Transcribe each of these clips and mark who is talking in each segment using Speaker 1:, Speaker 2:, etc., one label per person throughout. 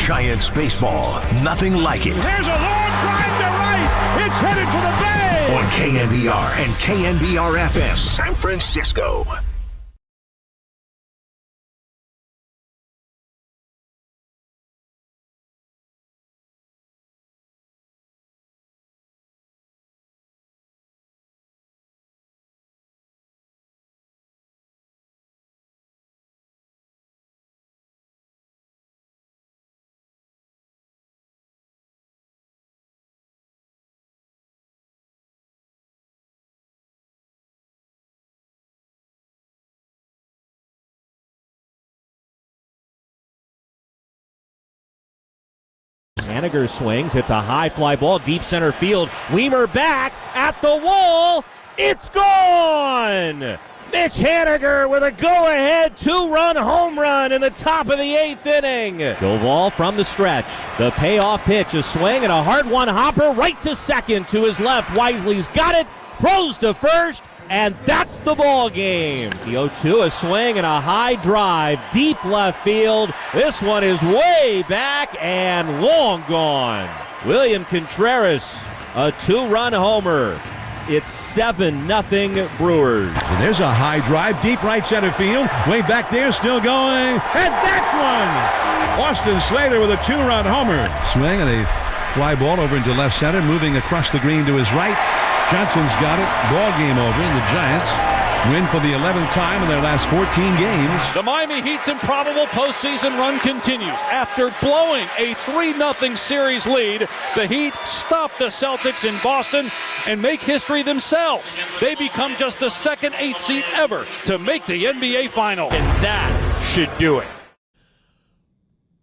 Speaker 1: Giants baseball, nothing like it.
Speaker 2: Here's a long drive to right. It's headed for the bay.
Speaker 1: On KNBR and KNBR FM, San Francisco.
Speaker 3: Haniger swings, hits a high fly ball, deep center field. Weimer back at the wall. It's gone! Mitch Haniger with a go-ahead two-run home run in the top of the 8th inning. Doval from the stretch. The payoff pitch, a swing and a hard one hopper right to second to his left. Wisely's got it, throws to first, and that's the ball game. The 0-2, a swing and a high drive, deep left field. This one is way back and long gone. William Contreras, a two-run homer. It's 7-0 Brewers.
Speaker 4: And there's a high drive, deep right center field. Way back there, still going. And that's one! Austin Slater with a two-run homer. Swing and a fly ball over into left center, moving across the green to his right. Johnson's got it. Ball game over, and the Giants win for the 11th time in their last 14 games.
Speaker 5: The Miami Heat's improbable postseason run continues. After blowing a 3-0 series lead, the Heat stop the Celtics in Boston and make history themselves. They become just the second 8th seed ever to make the NBA Final.
Speaker 3: And that should do it.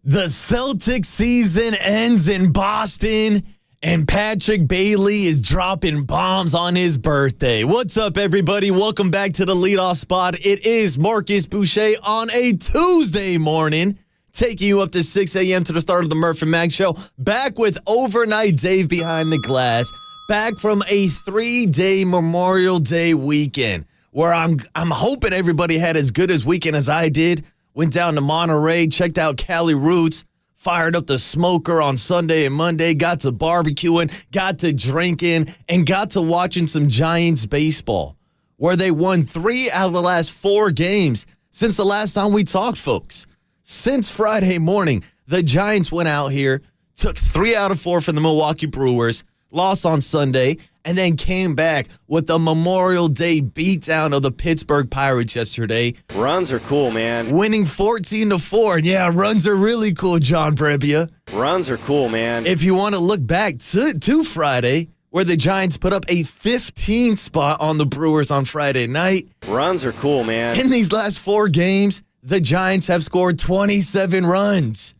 Speaker 6: The Celtics season ends in Boston, and Patrick Bailey is dropping bombs on his birthday. What's up, everybody? Welcome back to the leadoff spot. It is Marcus Boucher on a Tuesday morning, taking you up to 6 a.m. to the start of the Murph and Mag Show. Back with Overnight Dave behind the glass. Back from a 3-day Memorial Day weekend, where I'm hoping everybody had as good as weekend as I did. Went down to Monterey, checked out Cali Roots, fired up the smoker on Sunday and Monday, got to barbecuing, got to drinking, and got to watching some Giants baseball, where they won 3 out of the last 4 games since the last time we talked, folks. Since Friday morning, the Giants went out here, took 3 out of 4 from the Milwaukee Brewers, lost on Sunday, and then came back with the Memorial Day beatdown of the Pittsburgh Pirates yesterday.
Speaker 7: Runs are cool, man.
Speaker 6: Winning 14-4. And yeah, runs are really cool, John Brebbia.
Speaker 7: Runs are cool, man.
Speaker 6: If you want to look back to Friday, where the Giants put up a 15 spot on the Brewers on Friday night.
Speaker 7: Runs are cool, man.
Speaker 6: In these last 4 games, the Giants have scored 27 runs.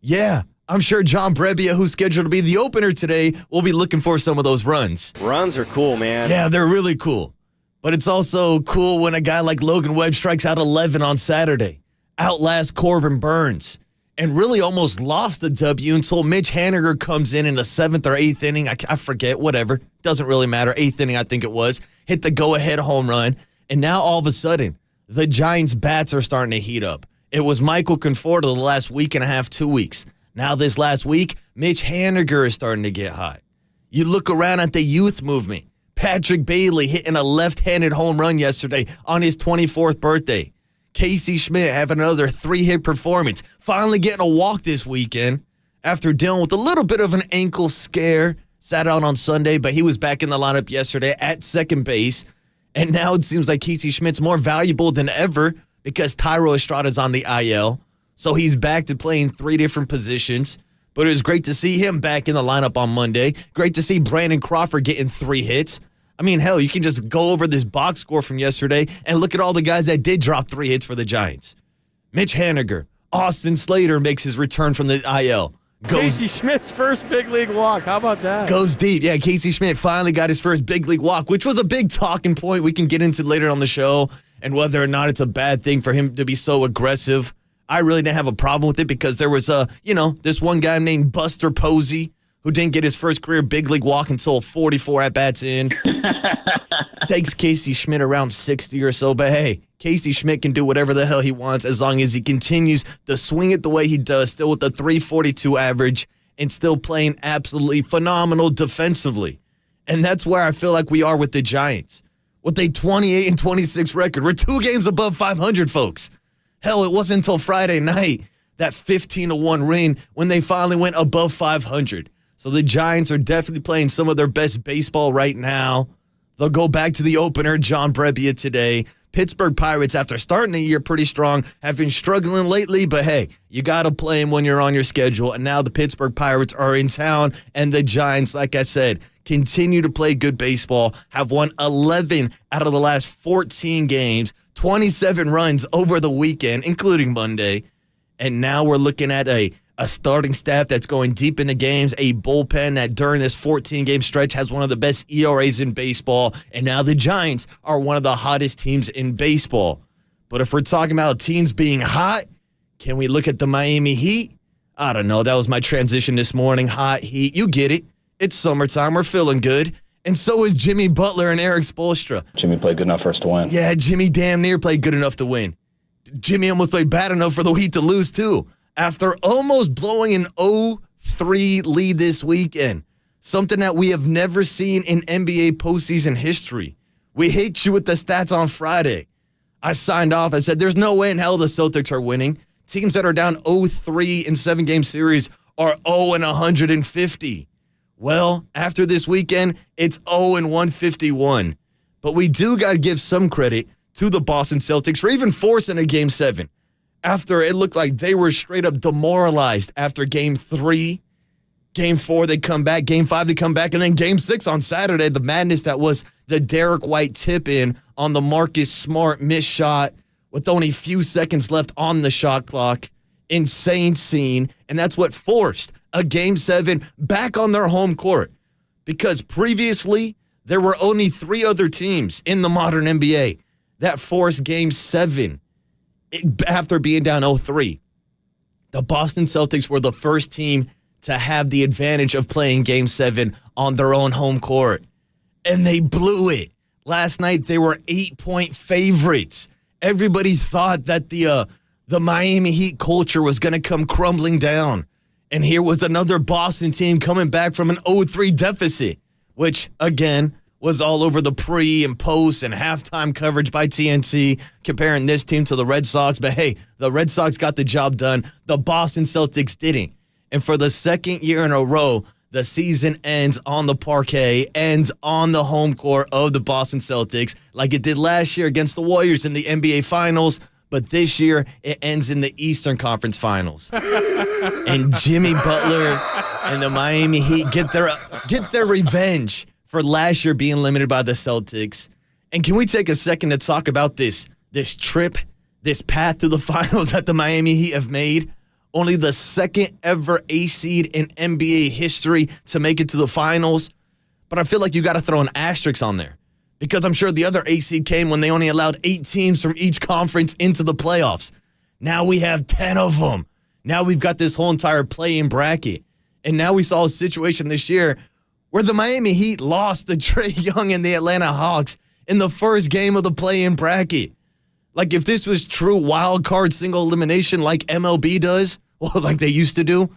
Speaker 6: Yeah. I'm sure John Brebbia, who's scheduled to be the opener today, will be looking for some of those runs.
Speaker 7: Runs are cool, man.
Speaker 6: Yeah, they're really cool. But it's also cool when a guy like Logan Webb strikes out 11 on Saturday, outlasts Corbin Burns, and really almost lost the W until Mitch Haniger comes in the 7th or 8th inning. I forget, whatever. Doesn't really matter. 8th inning, I think it was. Hit the go-ahead home run. And now all of a sudden, the Giants' bats are starting to heat up. It was Michael Conforto the last week and a half, 2 weeks. Now this last week, Mitch Haniger is starting to get hot. You look around at the youth movement. Patrick Bailey hitting a left-handed home run yesterday on his 24th birthday. Casey Schmidt having another 3-hit performance. Finally getting a walk this weekend after dealing with a little bit of an ankle scare. Sat out on Sunday, but he was back in the lineup yesterday at second base. And now it seems like Casey Schmidt's more valuable than ever because Tyro Estrada's on the IL. So he's back to playing 3 different positions. But it was great to see him back in the lineup on Monday. Great to see Brandon Crawford getting 3 hits. I mean, hell, you can just go over this box score from yesterday and look at all the guys that did drop 3 hits for the Giants. Mitch Haniger, Austin Slater makes his return from the IL.
Speaker 8: Casey Schmidt's first big league walk. How about that?
Speaker 6: Goes deep. Yeah, Casey Schmidt finally got his first big league walk, which was a big talking point we can get into later on the show, and whether or not it's a bad thing for him to be so aggressive. I really didn't have a problem with it because there was this one guy named Buster Posey who didn't get his first career big league walk until 44 at-bats in. Takes Casey Schmidt around 60 or so, but hey, Casey Schmidt can do whatever the hell he wants as long as he continues to swing it the way he does, still with a 342 average and still playing absolutely phenomenal defensively. And that's where I feel like we are with the Giants. With a 28-26 record, we're 2 games above 500, folks. Hell, it wasn't until Friday night, that 15-1 win, when they finally went above 500. So the Giants are definitely playing some of their best baseball right now. They'll go back to the opener, John Brebbia, today. Pittsburgh Pirates, after starting the year pretty strong, have been struggling lately, but hey, you got to play them when you're on your schedule. And now the Pittsburgh Pirates are in town, and the Giants, like I said, continue to play good baseball, have won 11 out of the last 14 games, 27 runs over the weekend, including Monday. And now we're looking at a starting staff that's going deep into games, a bullpen that during this 14-game stretch has one of the best ERAs in baseball, and now the Giants are one of the hottest teams in baseball. But if we're talking about teams being hot, can we look at the Miami Heat? I don't know. That was my transition this morning. Hot Heat. You get it. It's summertime. We're feeling good. And so is Jimmy Butler and Eric Spoelstra.
Speaker 9: Jimmy played good enough for us to win.
Speaker 6: Yeah, Jimmy damn near played good enough to win. Jimmy almost played bad enough for the Heat to lose, too. After almost blowing an 0-3 lead this weekend, something that we have never seen in NBA postseason history. We hit you with the stats on Friday. I signed off. I said, there's no way in hell the Celtics are winning. Teams that are down 0-3 in 7-game series are 0-150. Well, after this weekend, it's 0-151. But we do got to give some credit to the Boston Celtics for even forcing a Game 7. After it looked like they were straight up demoralized after Game 3. Game 4, they come back. Game 5, they come back. And then Game 6 on Saturday, the madness that was the Derek White tip-in on the Marcus Smart missed shot with only a few seconds left on the shot clock. Insane scene. And that's what forced a Game 7 back on their home court. Because previously, there were only 3 other teams in the modern NBA that forced Game 7 after being down 0-3. The Boston Celtics were the first team to have the advantage of playing Game 7 on their own home court. And they blew it. Last night, they were 8-point favorites. Everybody thought that the Miami Heat culture was going to come crumbling down. And here was another Boston team coming back from an 0-3 deficit, which, again, was all over the pre and post and halftime coverage by TNT, comparing this team to the Red Sox. But hey, the Red Sox got the job done. The Boston Celtics didn't. And for the second year in a row, the season ends on the parquet, ends on the home court of the Boston Celtics, like it did last year against the Warriors in the NBA Finals. But this year, it ends in the Eastern Conference Finals. And Jimmy Butler and the Miami Heat get their revenge for last year being limited by the Celtics. And can we take a second to talk about this trip, this path to the finals that the Miami Heat have made? Only the second ever A seed in NBA history to make it to the finals. But I feel like you got to throw an asterisk on there, because I'm sure the other A seed came when they only allowed 8 teams from each conference into the playoffs. Now we have 10 of them. Now we've got this whole entire play-in bracket. And now we saw a situation this year where the Miami Heat lost to Trae Young and the Atlanta Hawks in the first game of the play-in bracket. Like, if this was true wild card single elimination like MLB does, well, like they used to do,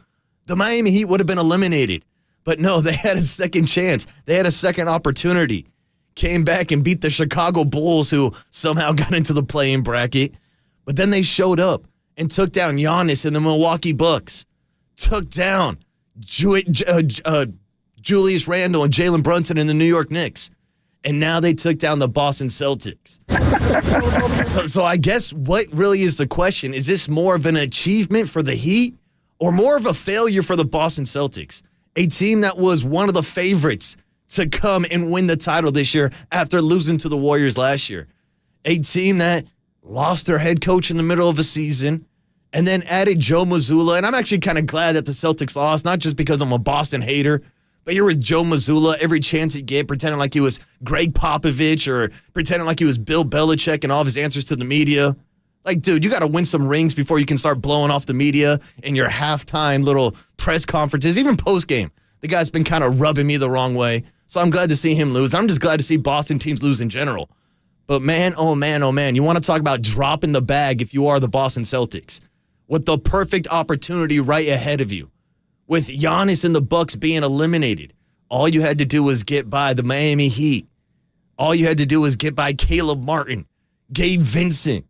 Speaker 6: the Miami Heat would have been eliminated. But no, they had a second chance. They had a second opportunity. Came back and beat the Chicago Bulls, who somehow got into the play-in bracket. But then they showed up and took down Giannis and the Milwaukee Bucks. Took down Julius Randle and Jalen Brunson and the New York Knicks. And now they took down the Boston Celtics. So I guess what really is the question, is this more of an achievement for the Heat or more of a failure for the Boston Celtics? A team that was one of the favorites to come and win the title this year after losing to the Warriors last year. A team that lost their head coach in the middle of a season and then added Joe Mazzulla. And I'm actually kind of glad that the Celtics lost, not just because I'm a Boston hater, but here was Joe Mazzulla every chance he get, pretending like he was Greg Popovich or pretending like he was Bill Belichick and all of his answers to the media. Like, dude, you got to win some rings before you can start blowing off the media in your halftime little press conferences, even post-game. The guy's been kind of rubbing me the wrong way. So I'm glad to see him lose. I'm just glad to see Boston teams lose in general. But man, oh man, you want to talk about dropping the bag if you are the Boston Celtics. With the perfect opportunity right ahead of you. With Giannis and the Bucks being eliminated. All you had to do was get by the Miami Heat. All you had to do was get by Caleb Martin, Gabe Vincent,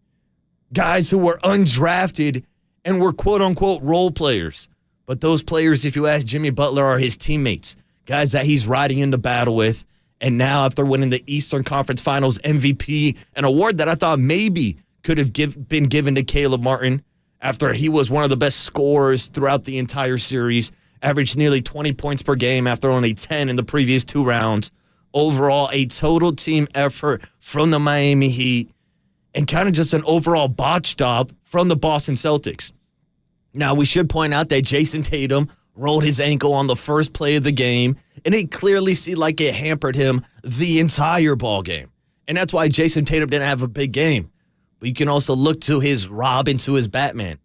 Speaker 6: guys who were undrafted and were quote-unquote role players. But those players, if you ask Jimmy Butler, are his teammates, guys that he's riding into battle with. And now after winning the Eastern Conference Finals MVP, an award that I thought maybe could have been given to Caleb Martin after he was one of the best scorers throughout the entire series, averaged nearly 20 points per game after only 10 in the previous 2 rounds. Overall, a total team effort from the Miami Heat and kind of just an overall botch job from the Boston Celtics. Now, we should point out that Jason Tatum rolled his ankle on the first play of the game, and it clearly seemed like it hampered him the entire ball game. And that's why Jason Tatum didn't have a big game. But you can also look to his Robin, to his Batman,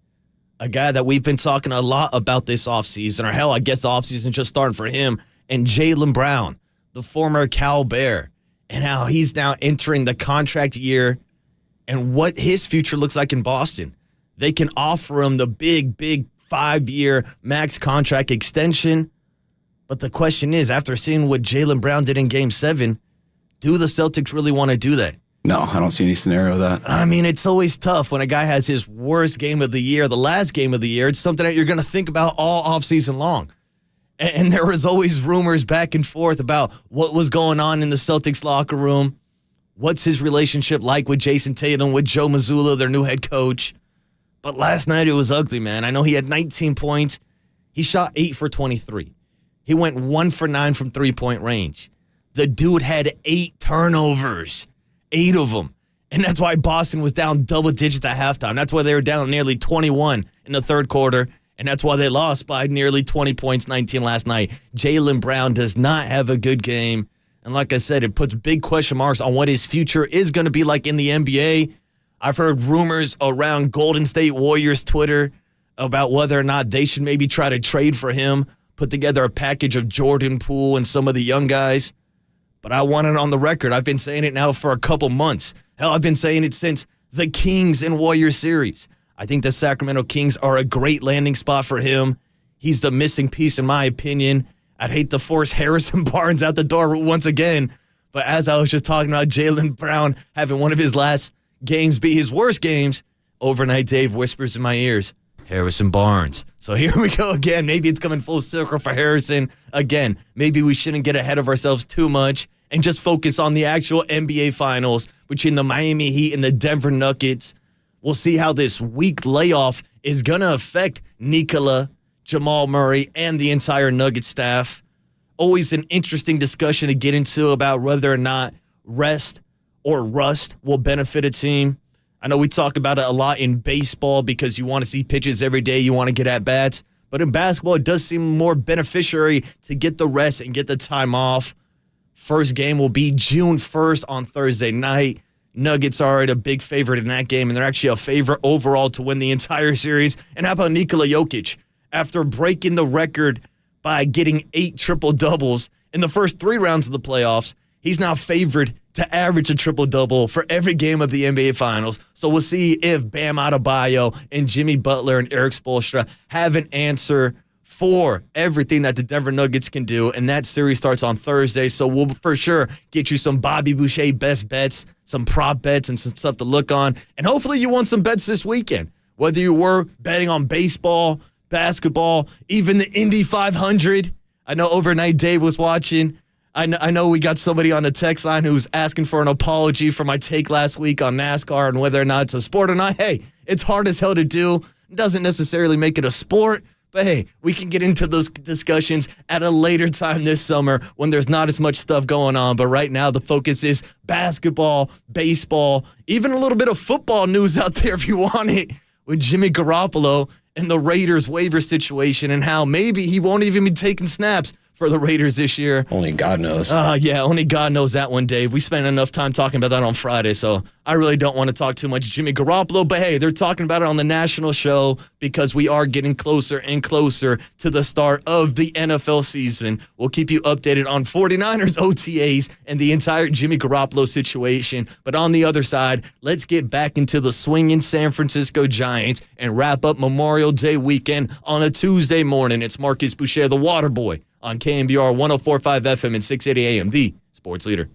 Speaker 6: a guy that we've been talking a lot about this offseason, or hell, I guess the offseason just starting for him, and Jaylen Brown, the former Cal Bear, and how he's now entering the contract year and what his future looks like in Boston. They can offer him the big 5-year max contract extension. But the question is, after seeing what Jaylen Brown did in Game 7, do the Celtics really want to do that?
Speaker 9: No, I don't see any scenario of that.
Speaker 6: I mean, it's always tough when a guy has his worst game of the year, the last game of the year. It's something that you're going to think about all offseason long. And there was always rumors back and forth about what was going on in the Celtics locker room. What's his relationship like with Jason Tatum, with Joe Mazzulla, their new head coach? But last night it was ugly, man. I know he had 19 points. He shot 8 for 23. He went 1 for 9 from three-point range. The dude had 8 turnovers, 8 of them. And that's why Boston was down double digits at halftime. That's why they were down nearly 21 in the third quarter. And that's why they lost by nearly 20 points, 19 last night. Jaylen Brown does not have a good game. And like I said, it puts big question marks on what his future is going to be like in the NBA. I've heard rumors around Golden State Warriors Twitter about whether or not they should maybe try to trade for him, put together a package of Jordan Poole and some of the young guys. But I want it on the record. I've been saying it now for a couple months. Hell, I've been saying it since the Kings and Warriors series. I think the Sacramento Kings are a great landing spot for him. He's the missing piece, in my opinion. I'd hate to force Harrison Barnes out the door once again. But as I was just talking about Jaylen Brown having one of his last games be his worst games, Overnight Dave whispers in my ears, Harrison Barnes. So here we go again. Maybe it's coming full circle for Harrison. Again, maybe we shouldn't get ahead of ourselves too much and just focus on the actual NBA Finals between the Miami Heat and the Denver Nuggets. We'll see how this week layoff is going to affect Nikola, Jamal Murray, and the entire Nuggets staff. Always an interesting discussion to get into about whether or not rest or rust will benefit a team. I know we talk about it a lot in baseball because you want to see pitches every day, you want to get at bats. But in basketball, it does seem more beneficiary to get the rest and get the time off. First game will be June 1st on Thursday night. Nuggets are a big favorite in that game, and they're actually a favorite overall to win the entire series. And how about Nikola Jokic? After breaking the record by getting 8 triple-doubles in the first 3 rounds of the playoffs, he's now favored to average a triple-double for every game of the NBA Finals. So we'll see if Bam Adebayo and Jimmy Butler and Eric Spoelstra have an answer for everything that the Denver Nuggets can do. And that series starts on Thursday, so we'll for sure get you some Bobby Boucher best bets, some prop bets, and some stuff to look on. And hopefully you won some bets this weekend, whether you were betting on baseball, basketball, even the Indy 500. I know Overnight Dave was watching. I know we got somebody on the text line who's asking for an apology for my take last week on NASCAR and whether or not it's a sport or not. Hey, it's hard as hell to do. It doesn't necessarily make it a sport. But hey, we can get into those discussions at a later time this summer when there's not as much stuff going on. But right now, the focus is basketball, baseball, even a little bit of football news out there if you want it, with Jimmy Garoppolo and the Raiders waiver situation and how maybe he won't even be taking snaps for the Raiders this year.
Speaker 9: Only God knows.
Speaker 6: Yeah, only God knows that one, Dave. We spent enough time talking about that on Friday, so I really don't want to talk too much Jimmy Garoppolo, but hey, they're talking about it on the national show because we are getting closer and closer to the start of the NFL season. We'll keep you updated on 49ers OTAs and the entire Jimmy Garoppolo situation. But on the other side, let's get back into the swinging San Francisco Giants and wrap up Memorial Day weekend on a Tuesday morning. It's Marcus Boucher, the Water Boy, on KNBR 104.5 FM and 680 AM, the sports leader.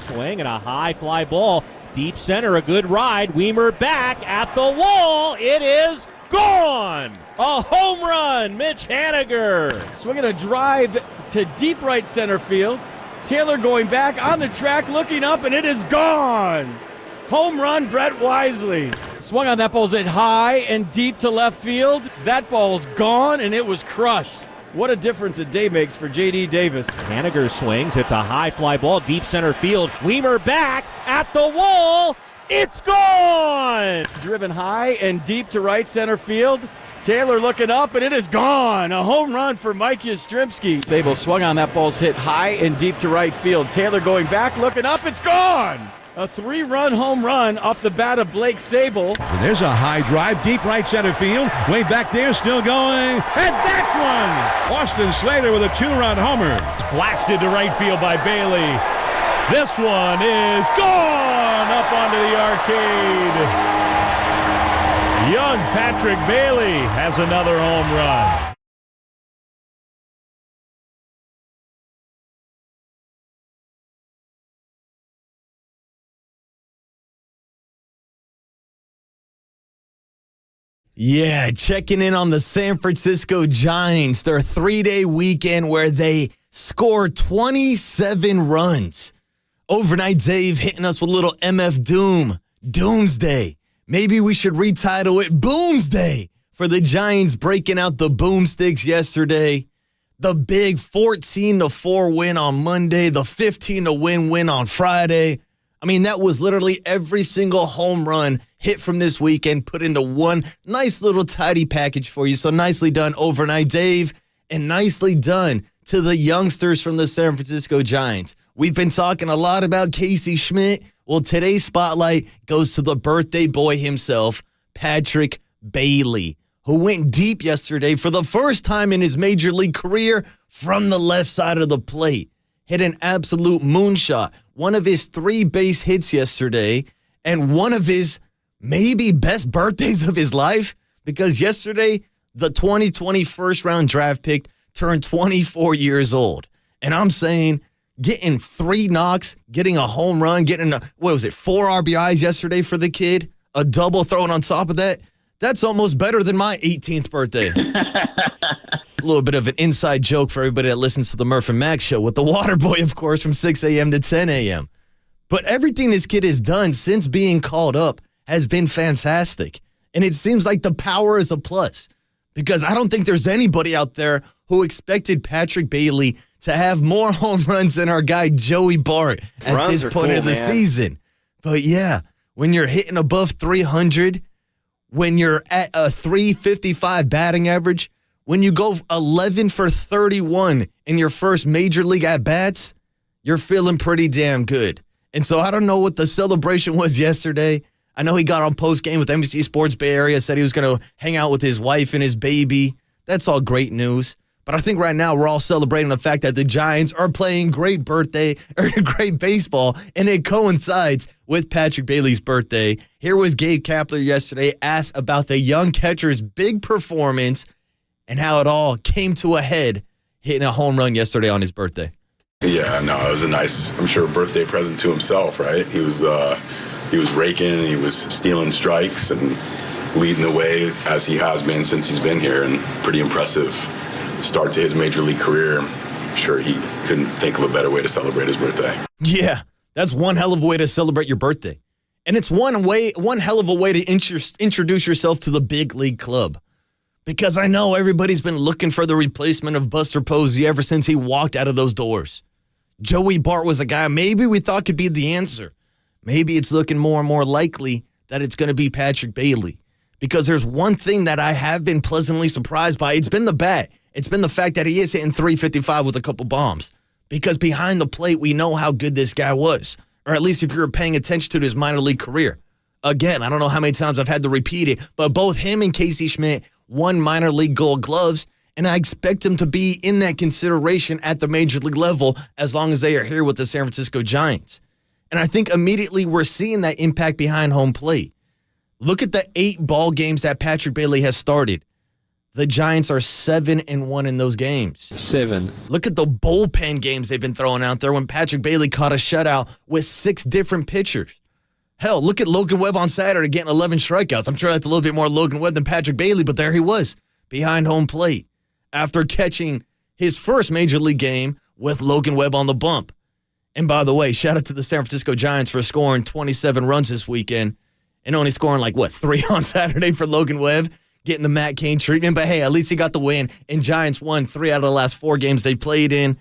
Speaker 3: swing and a high fly ball. Deep center, a good ride. Weimer back at the wall. It is gone. A home run, Mitch Haniger.
Speaker 8: Swinging a drive to deep right center field. Taylor going back on the track, looking up, and it is gone. Home run, Brett Wisely. Swung on that ball's hit high and deep to left field. That ball's gone, and it was crushed. What a difference a day makes for J.D. Davis.
Speaker 3: Haniger swings, hits a high fly ball, deep center field. Weimer back at the wall. It's gone.
Speaker 8: Driven high and deep to right center field. Taylor looking up, and it is gone. A home run for Mike Yastrzemski. Sable swung on that ball's hit high and deep to right field. Taylor going back, looking up, it's gone. A 3-run home run off the bat of Blake Sable.
Speaker 4: And there's a high drive, deep right center field. Way back there, still going. And that's one! Austin Slater with a 2-run homer.
Speaker 2: Blasted to right field by Bailey. This one is gone up onto the arcade. Young Patrick Bailey has another home run.
Speaker 6: Yeah, checking in on the San Francisco Giants, their 3-day weekend where they scored 27 runs. Overnight Dave hitting us with a little MF Doom, Doomsday. Maybe we should retitle it Boomsday for the Giants breaking out the boomsticks yesterday. The big 14-4 win on Monday, the 15-win win on Friday. I mean, that was literally every single home run hit from this weekend put into one nice little tidy package for you. So nicely done, Overnight Dave, and nicely done to the youngsters from the San Francisco Giants. We've been talking a lot about Casey Schmidt. Well, today's spotlight goes to the birthday boy himself, Patrick Bailey, who went deep yesterday for the first time in his major league career from the left side of the plate. Hit an absolute moonshot. One of his 3 base hits yesterday, and one of his maybe best birthdays of his life, because yesterday, the 2020 first-round draft pick turned 24 years old. And I'm saying, getting 3 knocks, getting a home run, getting, 4 RBIs yesterday for the kid, a double thrown on top of that, that's almost better than my 18th birthday. A little bit of an inside joke for everybody that listens to the Murph and Max show with the Water Boy, of course, from 6 a.m. to 10 a.m. But everything this kid has done since being called up has been fantastic. And it seems like the power is a plus, because I don't think there's anybody out there who expected Patrick Bailey to have more home runs than our guy Joey Bart at this point of the season. But yeah, when you're hitting above 300, when you're at a 355 batting average, when you go 11 for 31 in your first major league at-bats, you're feeling pretty damn good. And so I don't know what the celebration was yesterday. I know he got on post-game with NBC Sports Bay Area, said he was going to hang out with his wife and his baby. That's all great news. But I think right now we're all celebrating the fact that the Giants are playing great baseball, and it coincides with Patrick Bailey's birthday. Here was Gabe Kapler yesterday, asked about the young catcher's big performance and how it all came to a head, hitting a home run yesterday on his birthday.
Speaker 9: Yeah, no, it was a nice, I'm sure, birthday present to himself, right? He was raking, he was stealing strikes and leading the way as he has been since he's been here, and pretty impressive start to his major league career. I'm sure he couldn't think of a better way to celebrate his birthday.
Speaker 6: Yeah, that's one hell of a way to celebrate your birthday. And it's one hell of a way to introduce yourself to the big league club. Because I know everybody's been looking for the replacement of Buster Posey ever since he walked out of those doors. Joey Bart was a guy maybe we thought could be the answer. Maybe it's looking more and more likely that it's going to be Patrick Bailey. Because there's one thing that I have been pleasantly surprised by. It's been the bat. It's been the fact that he is hitting 355 with a couple bombs. Because behind the plate, we know how good this guy was. Or at least if you were paying attention to his minor league career. Again, I don't know how many times I've had to repeat it, but both him and Casey Schmidt won minor league gold gloves, and I expect him to be in that consideration at the major league level as long as they are here with the San Francisco Giants. And I think immediately we're seeing that impact behind home plate. Look at the 8 ball games that Patrick Bailey has started. The Giants are 7-1 in those games.
Speaker 10: 7.
Speaker 6: Look at the bullpen games they've been throwing out there when Patrick Bailey caught a shutout with 6 different pitchers. Hell, look at Logan Webb on Saturday getting 11 strikeouts. I'm sure that's a little bit more Logan Webb than Patrick Bailey, but there he was behind home plate after catching his first major league game with Logan Webb on the bump. And by the way, shout out to the San Francisco Giants for scoring 27 runs this weekend and only scoring 3 on Saturday for Logan Webb, getting the Matt Cain treatment. But hey, at least he got the win, and Giants won 3 out of the last 4 games they played in.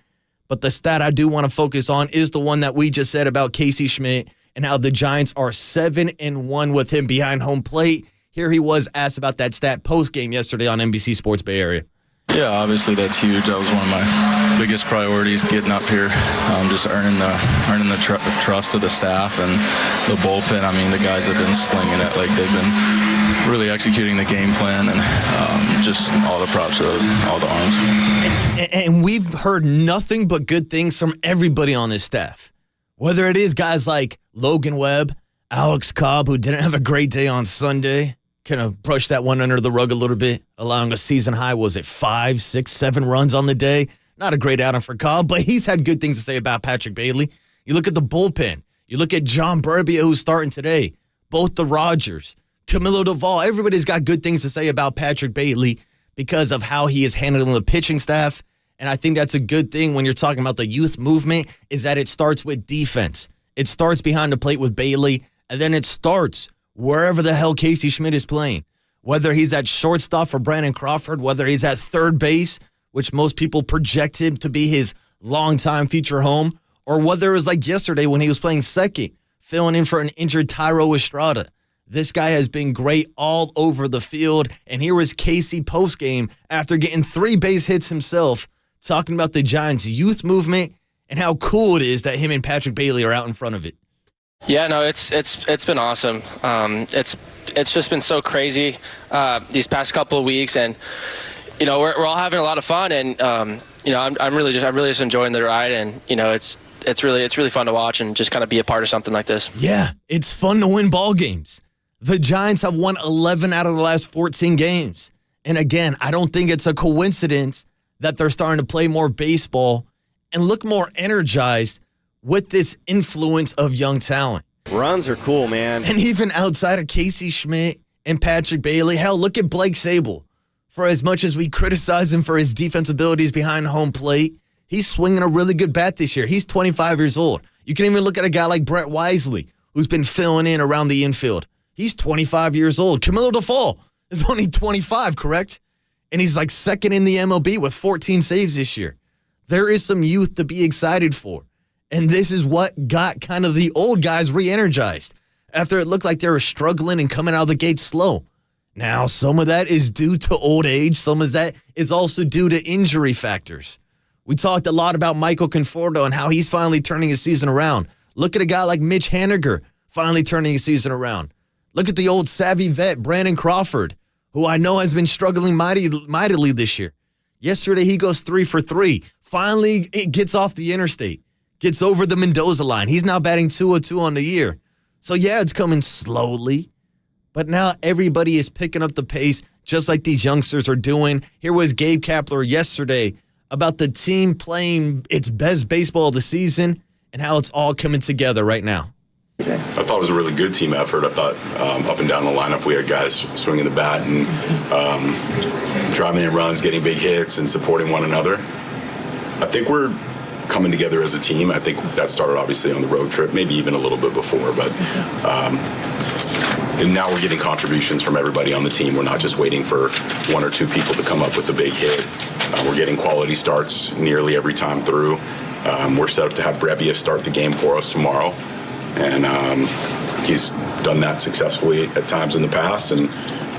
Speaker 6: But the stat I do want to focus on is the one that we just said about Casey Schmidt and how the Giants are 7-1 with him behind home plate. Here he was asked about that stat post-game yesterday on NBC Sports Bay Area.
Speaker 11: Yeah, obviously that's huge. That was one of my biggest priorities, getting up here, just earning the trust of the staff and the bullpen. I mean, the guys have been slinging it. They've been really executing the game plan, and just all the props to those, all the arms.
Speaker 6: And we've heard nothing but good things from everybody on this staff. Whether it is guys like Logan Webb, Alex Cobb, who didn't have a great day on Sunday, kind of brushed that one under the rug a little bit, allowing a season high, 5, 6, 7 runs on the day. Not a great outing for Cobb, but he's had good things to say about Patrick Bailey. You look at the bullpen. You look at John Burbia, who's starting today. Both the Rogers, Camilo Duvall, everybody's got good things to say about Patrick Bailey because of how he is handling the pitching staff. And I think that's a good thing when you're talking about the youth movement, is that it starts with defense. It starts behind the plate with Bailey, and then it starts wherever the hell Casey Schmidt is playing. Whether he's at shortstop for Brandon Crawford, whether he's at third base, which most people project him to be his longtime future home, or whether it was like yesterday when he was playing second, filling in for an injured Tyro Estrada. This guy has been great all over the field, and here was Casey postgame after getting 3 base hits himself, talking about the Giants' youth movement and how cool it is that him and Patrick Bailey are out in front of it.
Speaker 10: Yeah, no, it's been awesome. It's just been so crazy these past couple of weeks, and we're all having a lot of fun, and I'm really just enjoying the ride, and it's really fun to watch and just kind of be a part of something like this.
Speaker 6: Yeah, it's fun to win ball games. The Giants have won 11 out of the last 14 games, and again, I don't think it's a coincidence that they're starting to play more baseball and look more energized with this influence of young talent.
Speaker 7: Runs are cool, man.
Speaker 6: And even outside of Casey Schmidt and Patrick Bailey, hell, look at Blake Sable. For as much as we criticize him for his defense abilities behind home plate, he's swinging a really good bat this year. He's 25 years old. You can even look at a guy like Brett Wisely, who's been filling in around the infield. He's 25 years old. Camilo Duvall is only 25, correct? And he's second in the MLB with 14 saves this year. There is some youth to be excited for. And this is what got kind of the old guys re-energized after it looked like they were struggling and coming out of the gate slow. Now, some of that is due to old age. Some of that is also due to injury factors. We talked a lot about Michael Conforto and how he's finally turning his season around. Look at a guy like Mitch Haniger finally turning his season around. Look at the old savvy vet, Brandon Crawford, who I know has been struggling mightily this year. Yesterday, he goes 3 for 3. Finally, it gets off the interstate. Gets over the Mendoza line. He's now batting 202 on the year. So, yeah, it's coming slowly. But now everybody is picking up the pace just like these youngsters are doing. Here was Gabe Kapler yesterday about the team playing its best baseball of the season and how it's all coming together right now.
Speaker 9: I thought it was a really good team effort. I thought up and down the lineup we had guys swinging the bat and driving in runs, getting big hits, and supporting one another. I think we're coming together as a team. I think that started obviously on the road trip, maybe even a little bit before, but and now we're getting contributions from everybody on the team. We're not just waiting for 1 or 2 people to come up with a big hit. We're getting quality starts nearly every time through. We're set up to have Brebbia start the game for us tomorrow, and he's done that successfully at times in the past, and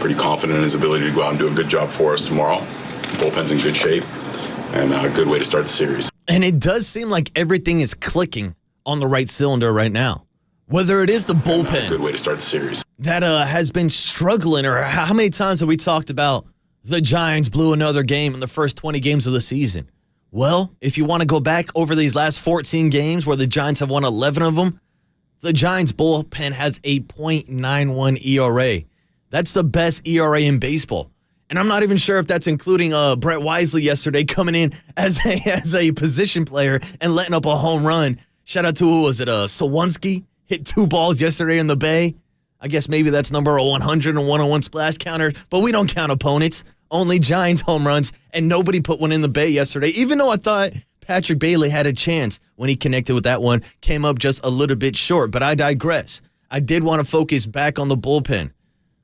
Speaker 9: pretty confident in his ability to go out and do a good job for us tomorrow. Bullpen's in good shape, and a good way to start the series.
Speaker 6: And it does seem like everything is clicking on the right cylinder right now. Whether it is the bullpen.
Speaker 9: A good way to start the series.
Speaker 6: That has been struggling, or how many times have we talked about the Giants blew another game in the first 20 games of the season? Well, if you want to go back over these last 14 games where the Giants have won 11 of them, the Giants bullpen has a .91 ERA. That's the best ERA in baseball. And I'm not even sure if that's including Brett Wisely yesterday coming in as a position player and letting up a home run. Shout out to, who was it, Sawunski? Hit 2 balls yesterday in the Bay. I guess maybe that's number 100 and 101 splash counter, but we don't count opponents. Only Giants home runs, and nobody put one in the Bay yesterday, even though I thought Patrick Bailey had a chance when he connected with that one, came up just a little bit short, but I digress. I did want to focus back on the bullpen.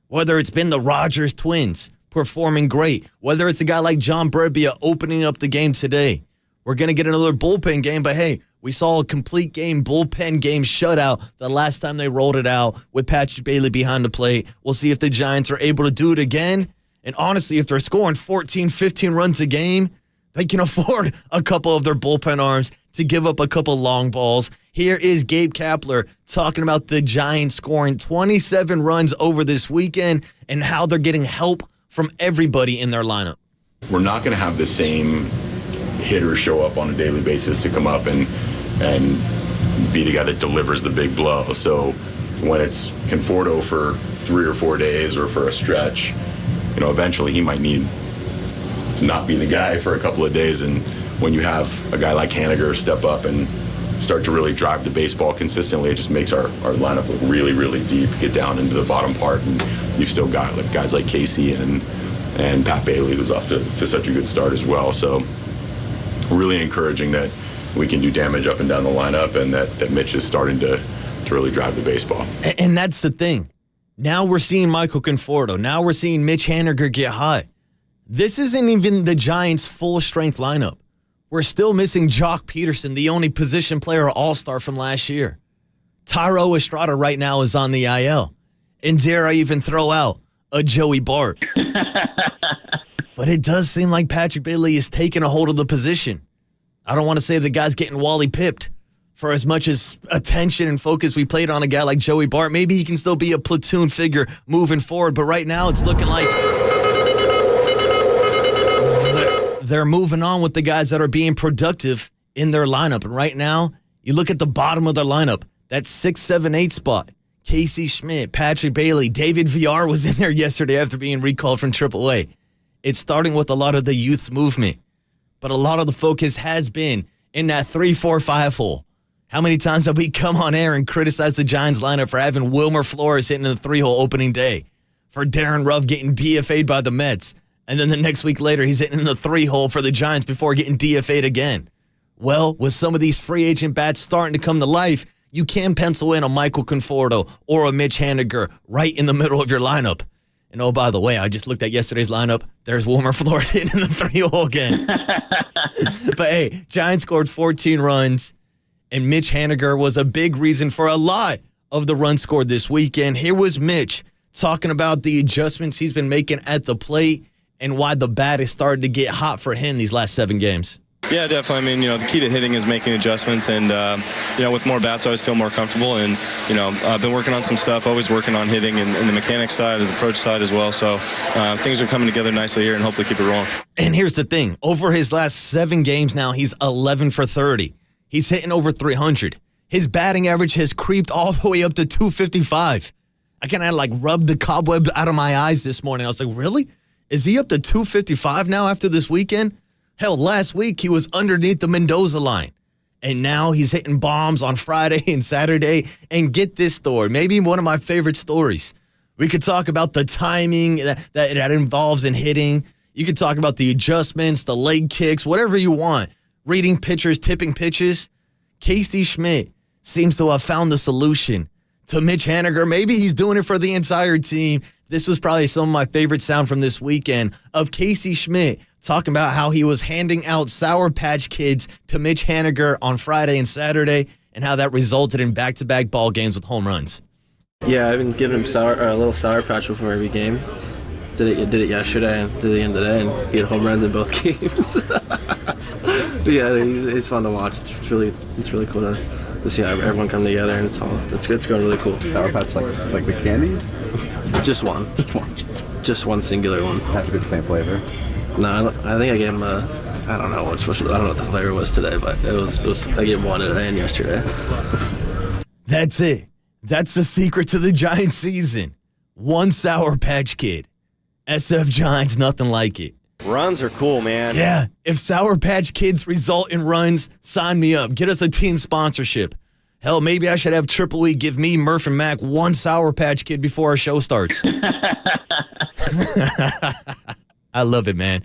Speaker 6: Whether it's been the Rogers twins performing great, whether it's a guy like John Brebbia opening up the game today. We're going to get another bullpen game, but hey, we saw a complete game, bullpen game shutout the last time they rolled it out with Patrick Bailey behind the plate. We'll see if the Giants are able to do it again. And honestly, if they're scoring 14, 15 runs a game, they can afford a couple of their bullpen arms to give up a couple long balls. Here is Gabe Kapler talking about the Giants scoring 27 runs over this weekend and how they're getting help from everybody in their lineup.
Speaker 9: We're not going to have the same hitter show up on a daily basis to come up and be the guy that delivers the big blow. So when it's Conforto for 3 or 4 days or for a stretch, eventually he might need to not be the guy for a couple of days. And when you have a guy like Haniger step up and start to really drive the baseball consistently, it just makes our lineup look really, really deep, get down into the bottom part. And you've still got guys like Casey and Pat Bailey, who's off to such a good start as well. So really encouraging that we can do damage up and down the lineup, and that Mitch is starting to really drive the baseball.
Speaker 6: And that's the thing. Now we're seeing Michael Conforto. Now we're seeing Mitch Haniger get hot. This isn't even the Giants' full-strength lineup. We're still missing Jock Peterson, the only position player all-star from last year. Tyro Estrada right now is on the IL. And dare I even throw out a Joey Bart. But it does seem like Patrick Bailey is taking a hold of the position. I don't want to say the guy's getting Wally pipped for as much as attention and focus we played on a guy like Joey Bart. Maybe he can still be a platoon figure moving forward, but right now it's looking like they're moving on with the guys that are being productive in their lineup. And right now, you look at the bottom of their lineup, that 6, 7, 8 spot. Casey Schmidt, Patrick Bailey, David Villar was in there yesterday after being recalled from AAA. It's starting with a lot of the youth movement. But a lot of the focus has been in that 3, 4, 5 hole. How many times have we come on air and criticized the Giants lineup for having Wilmer Flores hitting in the 3-hole opening day, for Darren Ruff getting DFA'd by the Mets, and then the next week later he's hitting in the 3-hole for the Giants before getting DFA'd again? Well, with some of these free agent bats starting to come to life, you can pencil in a Michael Conforto or a Mitch Haniger right in the middle of your lineup. And oh, by the way, I just looked at yesterday's lineup. There's Wilmer Flores hitting in the 3-hole again. But hey, Giants scored 14 runs, and Mitch Haniger was a big reason for a lot of the runs scored this weekend. Here was Mitch talking about the adjustments he's been making at the plate and why the bat is starting to get hot for him these last 7 games.
Speaker 12: Yeah, definitely. I mean, the key to hitting is making adjustments, and with more bats, I always feel more comfortable. And I've been working on some stuff, always working on hitting and the mechanics side, as approach side as well. So things are coming together nicely here, and hopefully keep it rolling.
Speaker 6: And here's the thing: over his last 7 games now, he's 11 for 30. He's hitting over 300. His batting average has creeped all the way up to 255. I kind of rubbed the cobweb out of my eyes this morning. I was like, really? Is he up to 255 now after this weekend? Hell, last week he was underneath the Mendoza line. And now he's hitting bombs on Friday and Saturday. And get this story, maybe one of my favorite stories. We could talk about the timing that involves in hitting. You could talk about the adjustments, the leg kicks, whatever you want. Reading pitchers, tipping pitches. Casey Schmidt seems to have found the solution to Mitch Haniger. Maybe he's doing it for the entire team. This was probably some of my favorite sound from this weekend of Casey Schmidt talking about how he was handing out Sour Patch Kids to Mitch Haniger on Friday and Saturday and how that resulted in back-to-back ball games with home runs.
Speaker 13: Yeah, I've been giving him a little Sour Patch before every game. Did it yesterday and did it again today, and he had home runs in both games. So yeah, he's fun to watch. It's really cool to see everyone come together, and it's going really cool.
Speaker 14: Sour Patch like the candy?
Speaker 13: Just one. Just one singular one.
Speaker 14: Has to be the same flavor.
Speaker 13: No, I think I gave him I don't know what the flavor was today, but it was I gave him one today and yesterday.
Speaker 6: That's it. That's the secret to the Giants season. One Sour Patch Kid. SF Giants, nothing like it.
Speaker 7: Runs are cool, man.
Speaker 6: Yeah, if Sour Patch Kids result in runs, sign me up. Get us a team sponsorship. Hell, maybe I should have Triple E give me, Murph, and Mac one Sour Patch Kid before our show starts. I love it, man.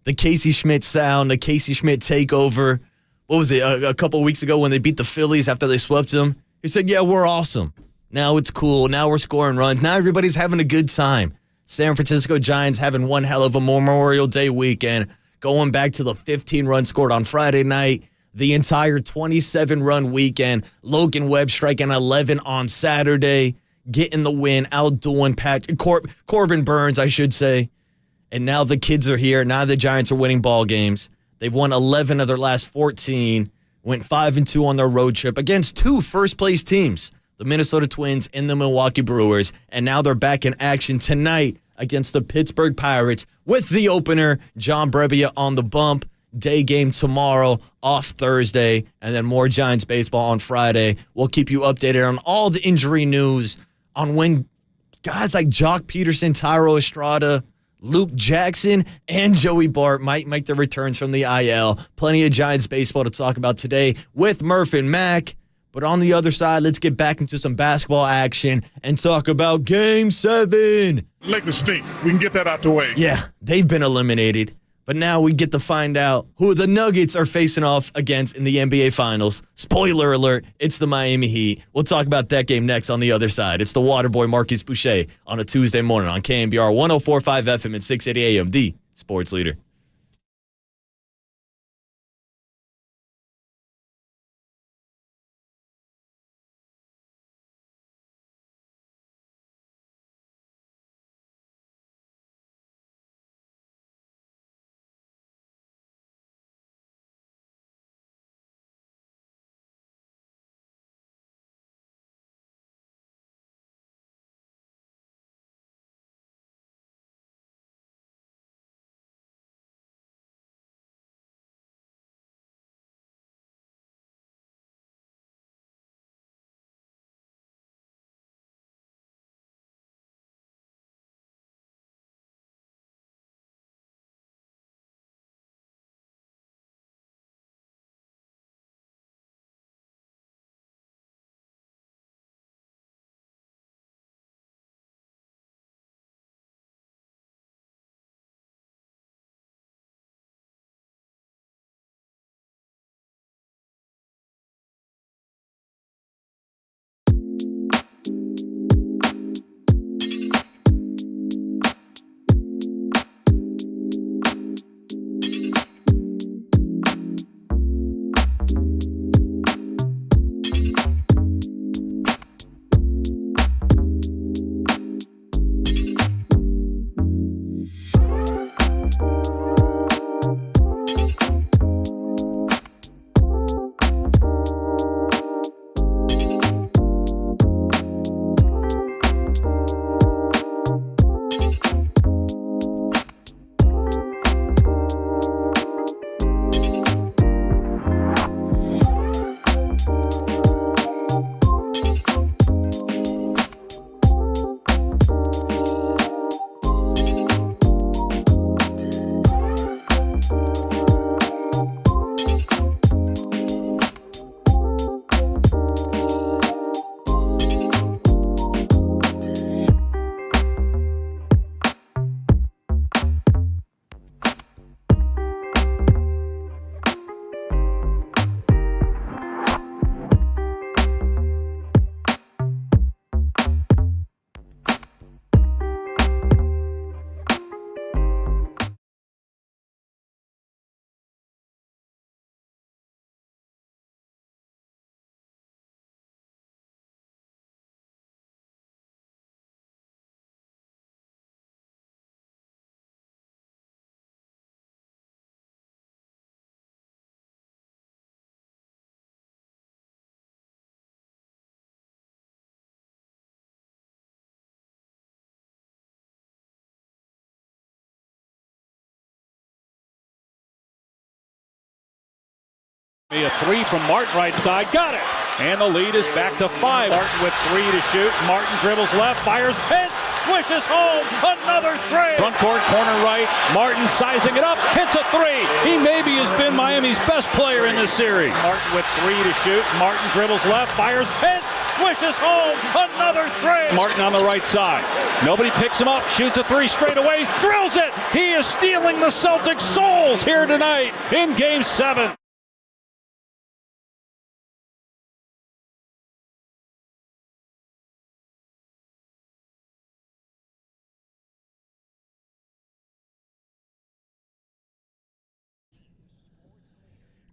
Speaker 6: The Casey Schmidt sound, the Casey Schmidt takeover. What was it, a couple of weeks ago when they beat the Phillies after they swept them? He said, yeah, we're awesome. Now it's cool. Now we're scoring runs. Now everybody's having a good time. San Francisco Giants having one hell of a Memorial Day weekend, going back to the 15 runs scored on Friday night, the entire 27-run weekend. Logan Webb striking 11 on Saturday, getting the win, outdoing Corbin Burns, I should say. And now the kids are here. Now the Giants are winning ball games. They've won 11 of their last 14, went 5-2 on their road trip against two first-place teams, the Minnesota Twins and the Milwaukee Brewers. And now they're back in action tonight against the Pittsburgh Pirates with the opener, John Brebbia, on the bump. Day game tomorrow, off Thursday, and then more Giants baseball on Friday. We'll keep you updated on all the injury news, on when guys like Jock Peterson, Tyro Estrada, Luke Jackson, and Joey Bart might make their returns from the IL. Plenty of Giants baseball to talk about today with Murph and Mac. But on the other side, let's get back into some basketball action and talk about Game 7.
Speaker 15: Lakers stink. We can get that out the way.
Speaker 6: Yeah, they've been eliminated. But now we get to find out who the Nuggets are facing off against in the NBA Finals. Spoiler alert, it's the Miami Heat. We'll talk about that game next on the other side. It's the Waterboy Marcus Boucher on a Tuesday morning on KNBR 104.5 FM and 680 AM, the sports leader.
Speaker 5: A three from Martin right side. Got it. And the lead is back to 5. Martin with 3 to shoot. Martin dribbles left. Fires. Hits. swishes home another three. Front court, corner right. Martin sizing it up, hits a three. He maybe has been Miami's best player in this series. Martin with three to shoot. Martin dribbles left, fires, hits, swishes home another three. Martin on the right side. Nobody picks him up, shoots a three straight away, drills it. He is stealing the Celtics' souls here tonight in Game 7.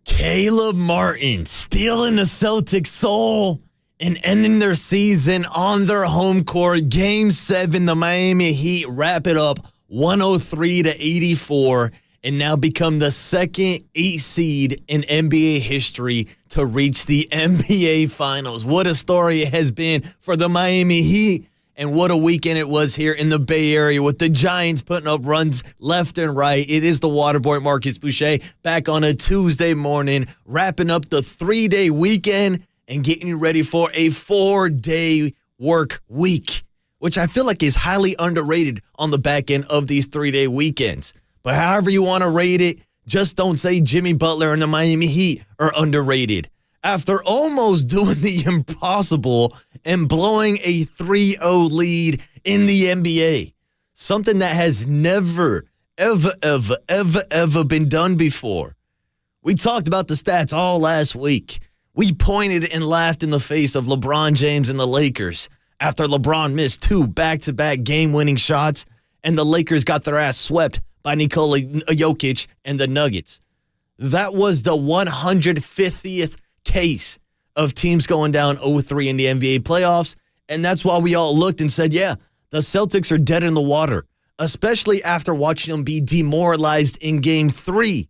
Speaker 6: Caleb Martin stealing the Celtics' soul and ending their season on their home court. Game 7, the Miami Heat wrap it up 103-84 and now become the second 8 seed in NBA history to reach the NBA Finals. What a story it has been for the Miami Heat. And what a weekend it was here in the Bay Area with the Giants putting up runs left and right. It is the Waterboy Marcus Boucher back on a Tuesday morning, wrapping up the 3-day weekend and getting you ready for a 4-day work week, which I feel like is highly underrated on the back end of these 3-day weekends. But however you want to rate it, just don't say Jimmy Butler and the Miami Heat are underrated. After almost doing the impossible and blowing a 3-0 lead in the NBA, something that has never, ever been done before. We talked about the stats all last week. We pointed and laughed in the face of LeBron James and the Lakers after LeBron missed 2 back-to-back game-winning shots and the Lakers got their ass swept by Nikola Jokic and the Nuggets. That was the 150th case of teams going down 0-3 in the NBA playoffs, and that's why we all looked and said, yeah, the Celtics are dead in the water, especially after watching them be demoralized in Game 3.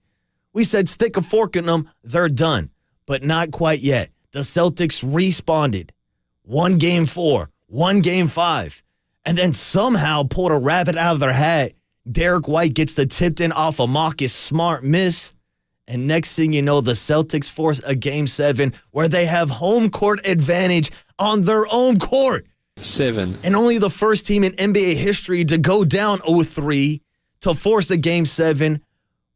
Speaker 6: We said stick a fork in them, they're done, but not quite yet. The Celtics responded. 1 Game 4, 1 Game 5, and then somehow pulled a rabbit out of their hat. Derek White gets the tipped in off a Marcus Smart miss. And next thing you know, the Celtics force a Game 7 where they have home court advantage on their own court.
Speaker 13: 7.
Speaker 6: And only the first team in NBA history to go down 0-3 to force a Game 7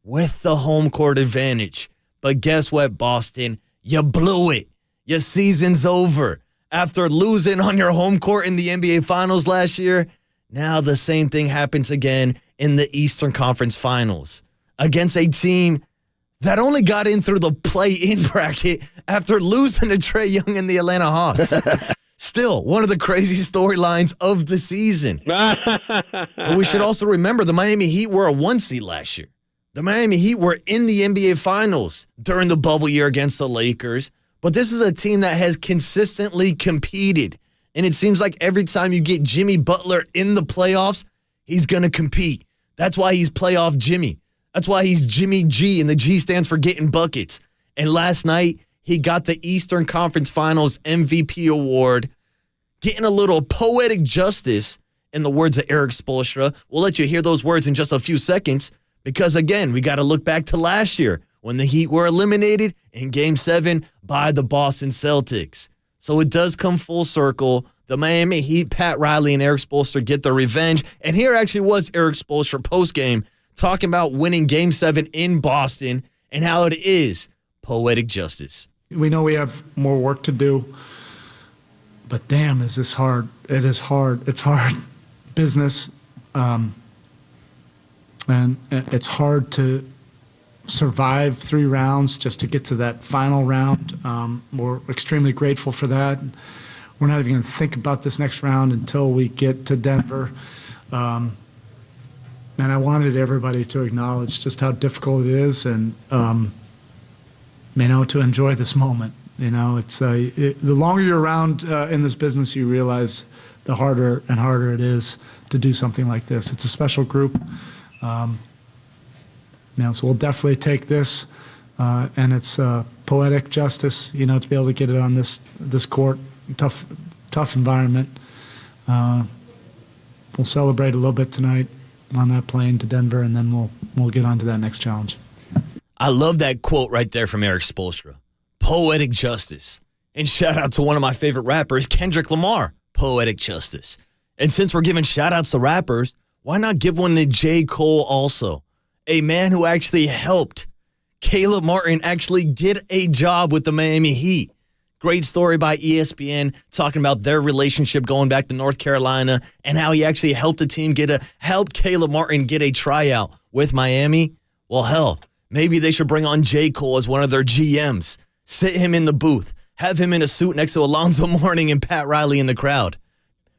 Speaker 6: with the home court advantage. But guess what, Boston? You blew it. Your season's over. After losing on your home court in the NBA Finals last year, now the same thing happens again in the Eastern Conference Finals against a team that only got in through the play-in bracket after losing to Trae Young and the Atlanta Hawks. Still, one of the crazy storylines of the season. But we should also remember the Miami Heat were a 1 seed last year. The Miami Heat were in the NBA Finals during the bubble year against the Lakers. But this is a team that has consistently competed. And it seems like every time you get Jimmy Butler in the playoffs, he's going to compete. That's why he's playoff Jimmy. That's why he's Jimmy G, and the G stands for getting buckets. And last night, he got the Eastern Conference Finals MVP award, getting a little poetic justice in the words of Eric Spoelstra. We'll let you hear those words in just a few seconds because, again, we got to look back to last year when the Heat were eliminated in Game 7 by the Boston Celtics. So it does come full circle. The Miami Heat, Pat Riley and Eric Spoelstra get their revenge. And here actually was Eric Spoelstra postgame talking about winning Game 7 in Boston and how it is poetic justice.
Speaker 16: We know we have more work to do, but damn, is this hard. It is hard. It's hard business, and it's hard to survive 3 rounds just to get to that final round. We're extremely grateful for that. We're not even going to think about this next round until we get to Denver. And I wanted everybody to acknowledge just how difficult it is and, to enjoy this moment. It's the longer you're around in this business, you realize the harder and harder it is to do something like this. It's a special group. So we'll definitely take this, and it's poetic justice, to be able to get it on this court, tough environment. We'll celebrate a little bit tonight on that plane to Denver, and then we'll get on to that next challenge.
Speaker 6: I love that quote right there from Eric Spoelstra. Poetic justice. And shout out to one of my favorite rappers, Kendrick Lamar. Poetic justice. And since we're giving shout-outs to rappers, why not give one to J. Cole also? A man who actually helped Caleb Martin actually get a job with the Miami Heat. Great story by ESPN talking about their relationship going back to North Carolina and how he actually helped the team helped Caleb Martin get a tryout with Miami. Well, hell, maybe they should bring on J. Cole as one of their GMs. Sit him in the booth. Have him in a suit next to Alonzo Mourning and Pat Riley in the crowd.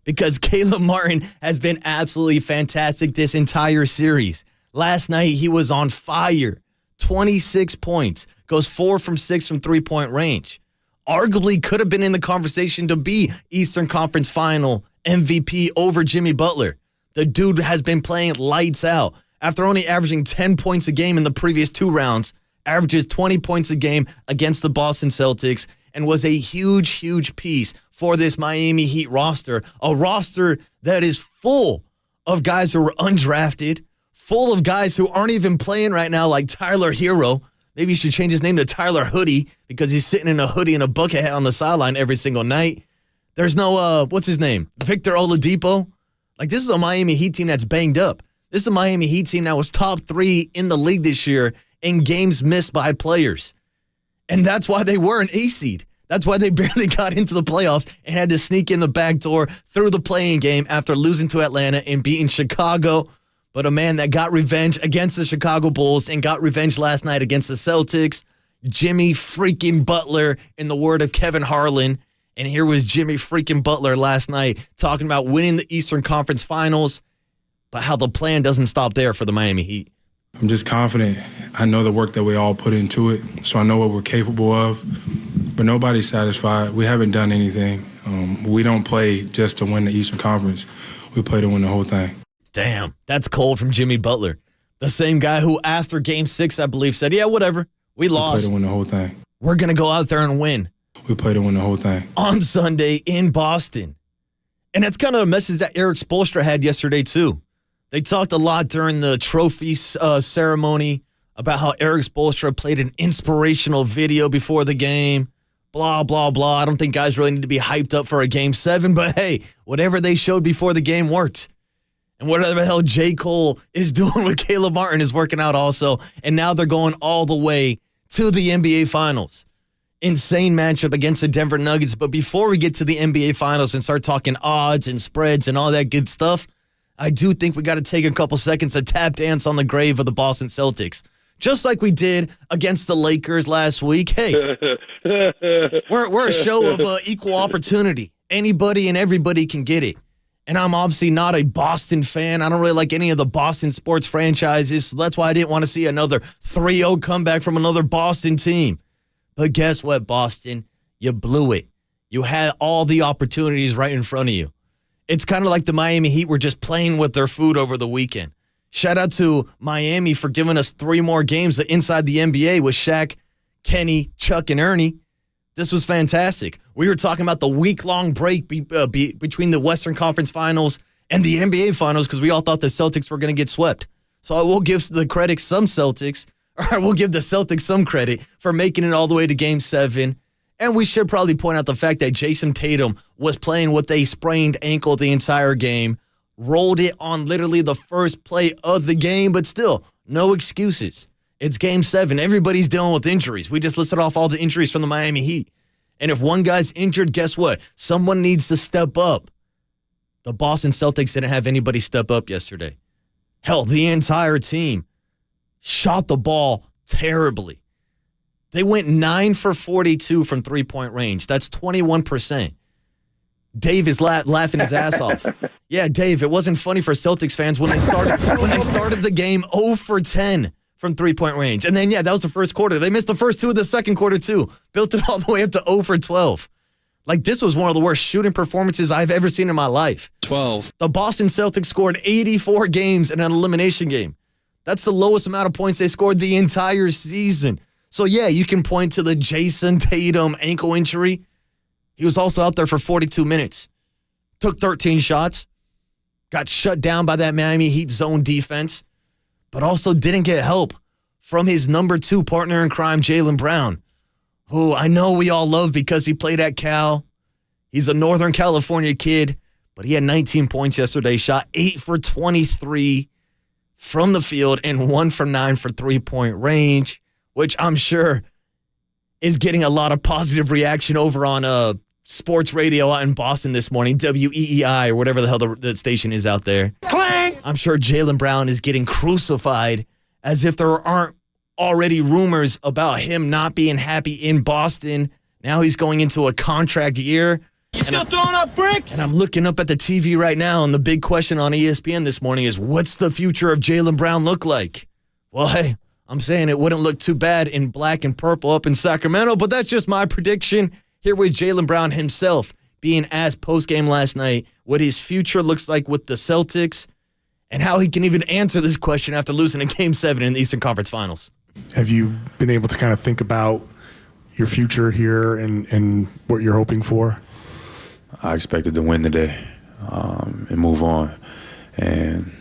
Speaker 6: Because Caleb Martin has been absolutely fantastic this entire series. Last night, he was on fire. 26 points. Goes 4 from 6 from three-point range. Arguably could have been in the conversation to be Eastern Conference Final MVP over Jimmy Butler. The dude has been playing lights out. After only averaging 10 points a game in the previous 2 rounds, averages 20 points a game against the Boston Celtics, and was a huge, huge piece for this Miami Heat roster. A roster that is full of guys who were undrafted, full of guys who aren't even playing right now, like Tyler Hero. Maybe he should change his name to Tyler Hoodie because he's sitting in a hoodie and a bucket hat on the sideline every single night. There's no, what's his name? Victor Oladipo. Like, this is a Miami Heat team that's banged up. This is a Miami Heat team that was top 3 in the league this year in games missed by players. And that's why they were an A seed. That's why they barely got into the playoffs and had to sneak in the back door through the play-in game after losing to Atlanta and beating Chicago. But a man that got revenge against the Chicago Bulls and got revenge last night against the Celtics, Jimmy freaking Butler, in the word of Kevin Harlan. And here was Jimmy freaking Butler last night talking about winning the Eastern Conference Finals, but how the plan doesn't stop there for the Miami Heat.
Speaker 17: I'm just confident. I know the work that we all put into it, so I know what we're capable of. But nobody's satisfied. We haven't done anything. We don't play just to win the Eastern Conference. We play to win the whole thing.
Speaker 6: Damn, that's cold from Jimmy Butler. The same guy who, after Game 6, I believe, said, yeah, whatever. We lost.
Speaker 17: We play to win the whole thing.
Speaker 6: We're going to go out there and win.
Speaker 17: We play to win the whole thing.
Speaker 6: On Sunday in Boston. And that's kind of a message that Eric Spoelstra had yesterday, too. They talked a lot during the trophy ceremony about how Eric Spoelstra played an inspirational video before the game. Blah, blah, blah. I don't think guys really need to be hyped up for a Game 7, but hey, whatever they showed before the game worked. And whatever the hell J. Cole is doing with Caleb Martin is working out also. And now they're going all the way to the NBA Finals. Insane matchup against the Denver Nuggets. But before we get to the NBA Finals and start talking odds and spreads and all that good stuff, I do think we got to take a couple seconds to tap dance on the grave of the Boston Celtics. Just like we did against the Lakers last week. Hey, we're a show of equal opportunity. Anybody and everybody can get it. And I'm obviously not a Boston fan. I don't really like any of the Boston sports franchises. So that's why I didn't want to see another 3-0 comeback from another Boston team. But guess what, Boston? You blew it. You had all the opportunities right in front of you. It's kind of like the Miami Heat were just playing with their food over the weekend. Shout out to Miami for giving us 3 more games inside the NBA with Shaq, Kenny, Chuck, and Ernie. This was fantastic. We were talking about the week-long break between the Western Conference Finals and the NBA Finals because we all thought the Celtics were going to get swept. So I will give the credit some Celtics, or I will give the Celtics some credit for making it all the way to Game 7. And we should probably point out the fact that Jason Tatum was playing with a sprained ankle the entire game, rolled it on literally the first play of the game, but still, no excuses. It's Game 7. Everybody's dealing with injuries. We just listed off all the injuries from the Miami Heat. And if one guy's injured, guess what? Someone needs to step up. The Boston Celtics didn't have anybody step up yesterday. Hell, the entire team shot the ball terribly. They went 9 for 42 from three-point range. That's 21%. Dave is laughing his ass off. Yeah, Dave, it wasn't funny for Celtics fans when they started the game 0 for 10 from three-point range. And then, yeah, that was the first quarter. They missed the first 2 of the second quarter, too. Built it all the way up to 0 for 12. Like, this was one of the worst shooting performances I've ever seen in my life.
Speaker 17: 12.
Speaker 6: The Boston Celtics scored 84 games in an elimination game. That's the lowest amount of points they scored the entire season. So, yeah, you can point to the Jason Tatum ankle injury. He was also out there for 42 minutes. Took 13 shots. Got shut down by that Miami Heat zone defense. But also didn't get help from his number 2 partner in crime, Jaylen Brown, who I know we all love because he played at Cal. He's a Northern California kid, but he had 19 points yesterday, shot 8 for 23 from the field and 1 for 9 for three-point range, which I'm sure is getting a lot of positive reaction over on sports radio out in Boston this morning, WEEI or whatever the hell the station is out there. Clang! I'm sure Jaylen Brown is getting crucified as if there aren't already rumors about him not being happy in Boston. Now he's going into a contract year.
Speaker 18: You still throwing up bricks?
Speaker 6: And I'm looking up at the TV right now, and the big question on ESPN this morning is, what's the future of Jaylen Brown look like? Well, hey, I'm saying it wouldn't look too bad in black and purple up in Sacramento, but that's just my prediction. Here with Jaylen Brown himself being asked post-game last night what his future looks like with the Celtics and how he can even answer this question after losing in Game 7 in the Eastern Conference Finals.
Speaker 19: Have you been able to kind of think about your future here and what you're hoping for?
Speaker 9: I expected to win today and move on. And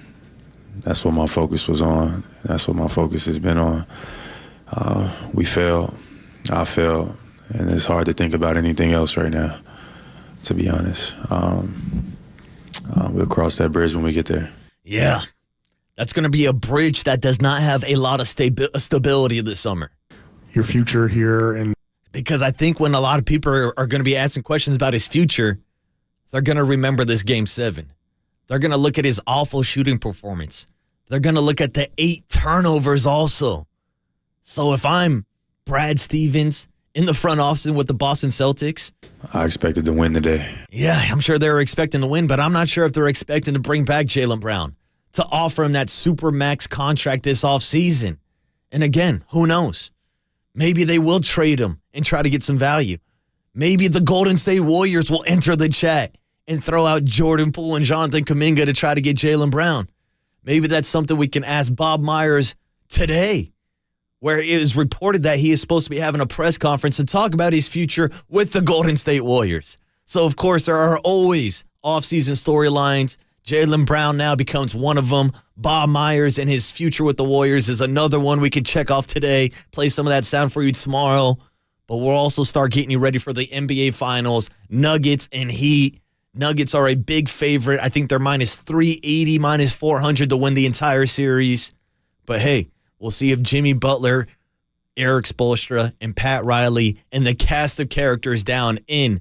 Speaker 9: that's what my focus was on. That's what my focus has been on. We failed. I failed. And it's hard to think about anything else right now, to be honest. We'll cross that bridge when we get there.
Speaker 6: Yeah. That's going to be a bridge that does not have a lot of stability this summer.
Speaker 19: Your future here and
Speaker 6: because I think when a lot of people are going to be asking questions about his future, they're going to remember this Game 7. They're going to look at his awful shooting performance. They're going to look at the 8 turnovers also. So if I'm Brad Stevens in the front office with the Boston Celtics,
Speaker 9: I expected to win today.
Speaker 6: Yeah, I'm sure they were expecting to win, but I'm not sure if they're expecting to bring back Jaylen Brown to offer him that supermax contract this offseason. And again, who knows? Maybe they will trade him and try to get some value. Maybe the Golden State Warriors will enter the chat and throw out Jordan Poole and Jonathan Kuminga to try to get Jaylen Brown. Maybe that's something we can ask Bob Myers today, where it is reported that he is supposed to be having a press conference to talk about his future with the Golden State Warriors. So, of course, there are always offseason storylines. Jaylen Brown now becomes one of them. Bob Myers and his future with the Warriors is another one we could check off today. Play some of that sound for you tomorrow. But we'll also start getting you ready for the NBA Finals. Nuggets and Heat. Nuggets are a big favorite. I think they're minus 380, minus 400 to win the entire series. But hey, we'll see if Jimmy Butler, Eric Spoelstra, and Pat Riley and the cast of characters down in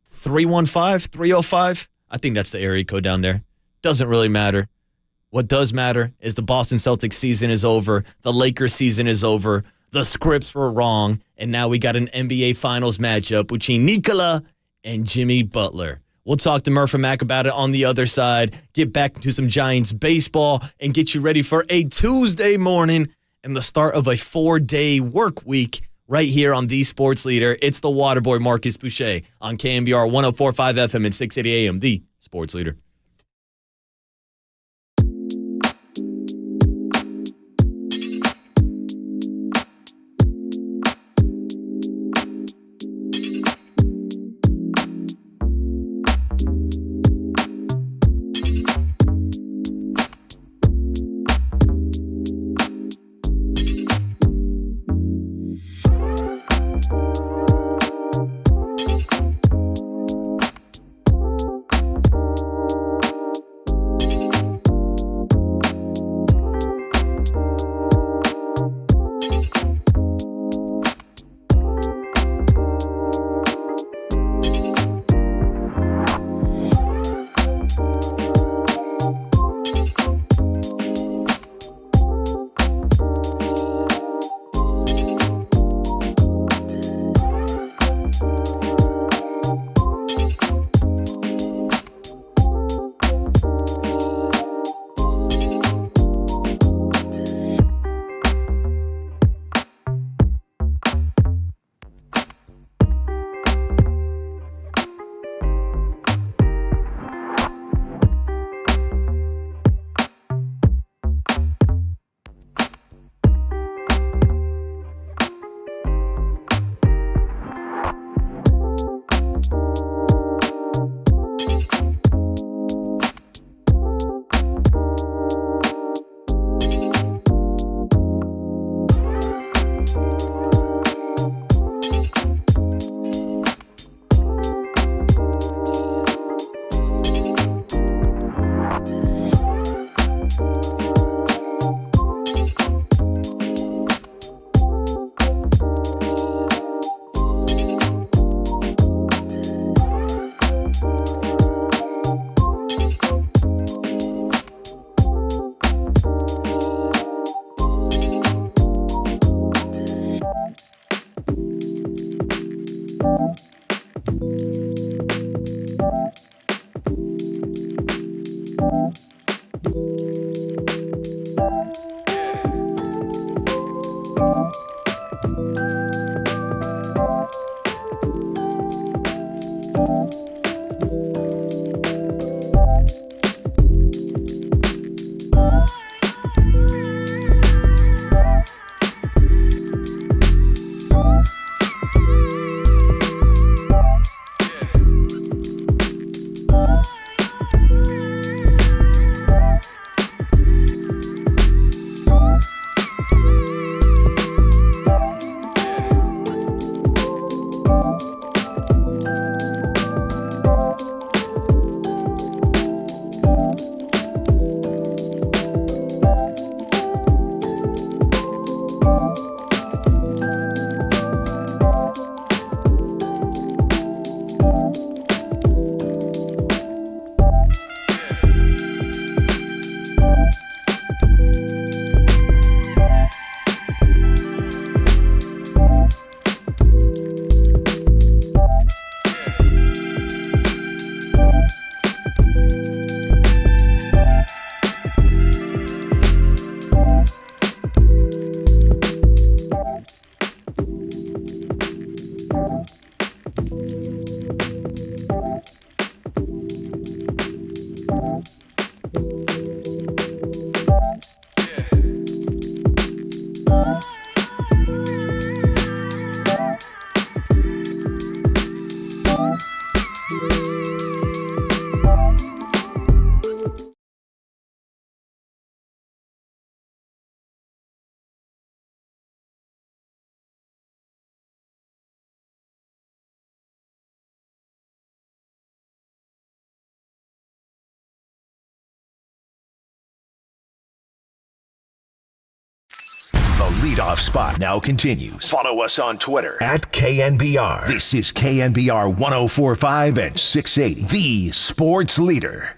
Speaker 6: 315, 305. I think that's the area code down there. Doesn't really matter. What does matter is the Boston Celtics season is over. The Lakers season is over. The scripts were wrong. And now we got an NBA Finals matchup between Nikola and Jimmy Butler. We'll talk to Murph and Mac about it on the other side, get back into some Giants baseball, and get you ready for a Tuesday morning and the start of a 4-day work week right here on The Sports Leader. It's the Waterboy Marcus Boucher on KNBR 104.5 FM and 680 AM, The Sports Leader.
Speaker 1: The leadoff spot now continues. Follow us on Twitter at KNBR. This is KNBR 104.5 and 680, the sports leader.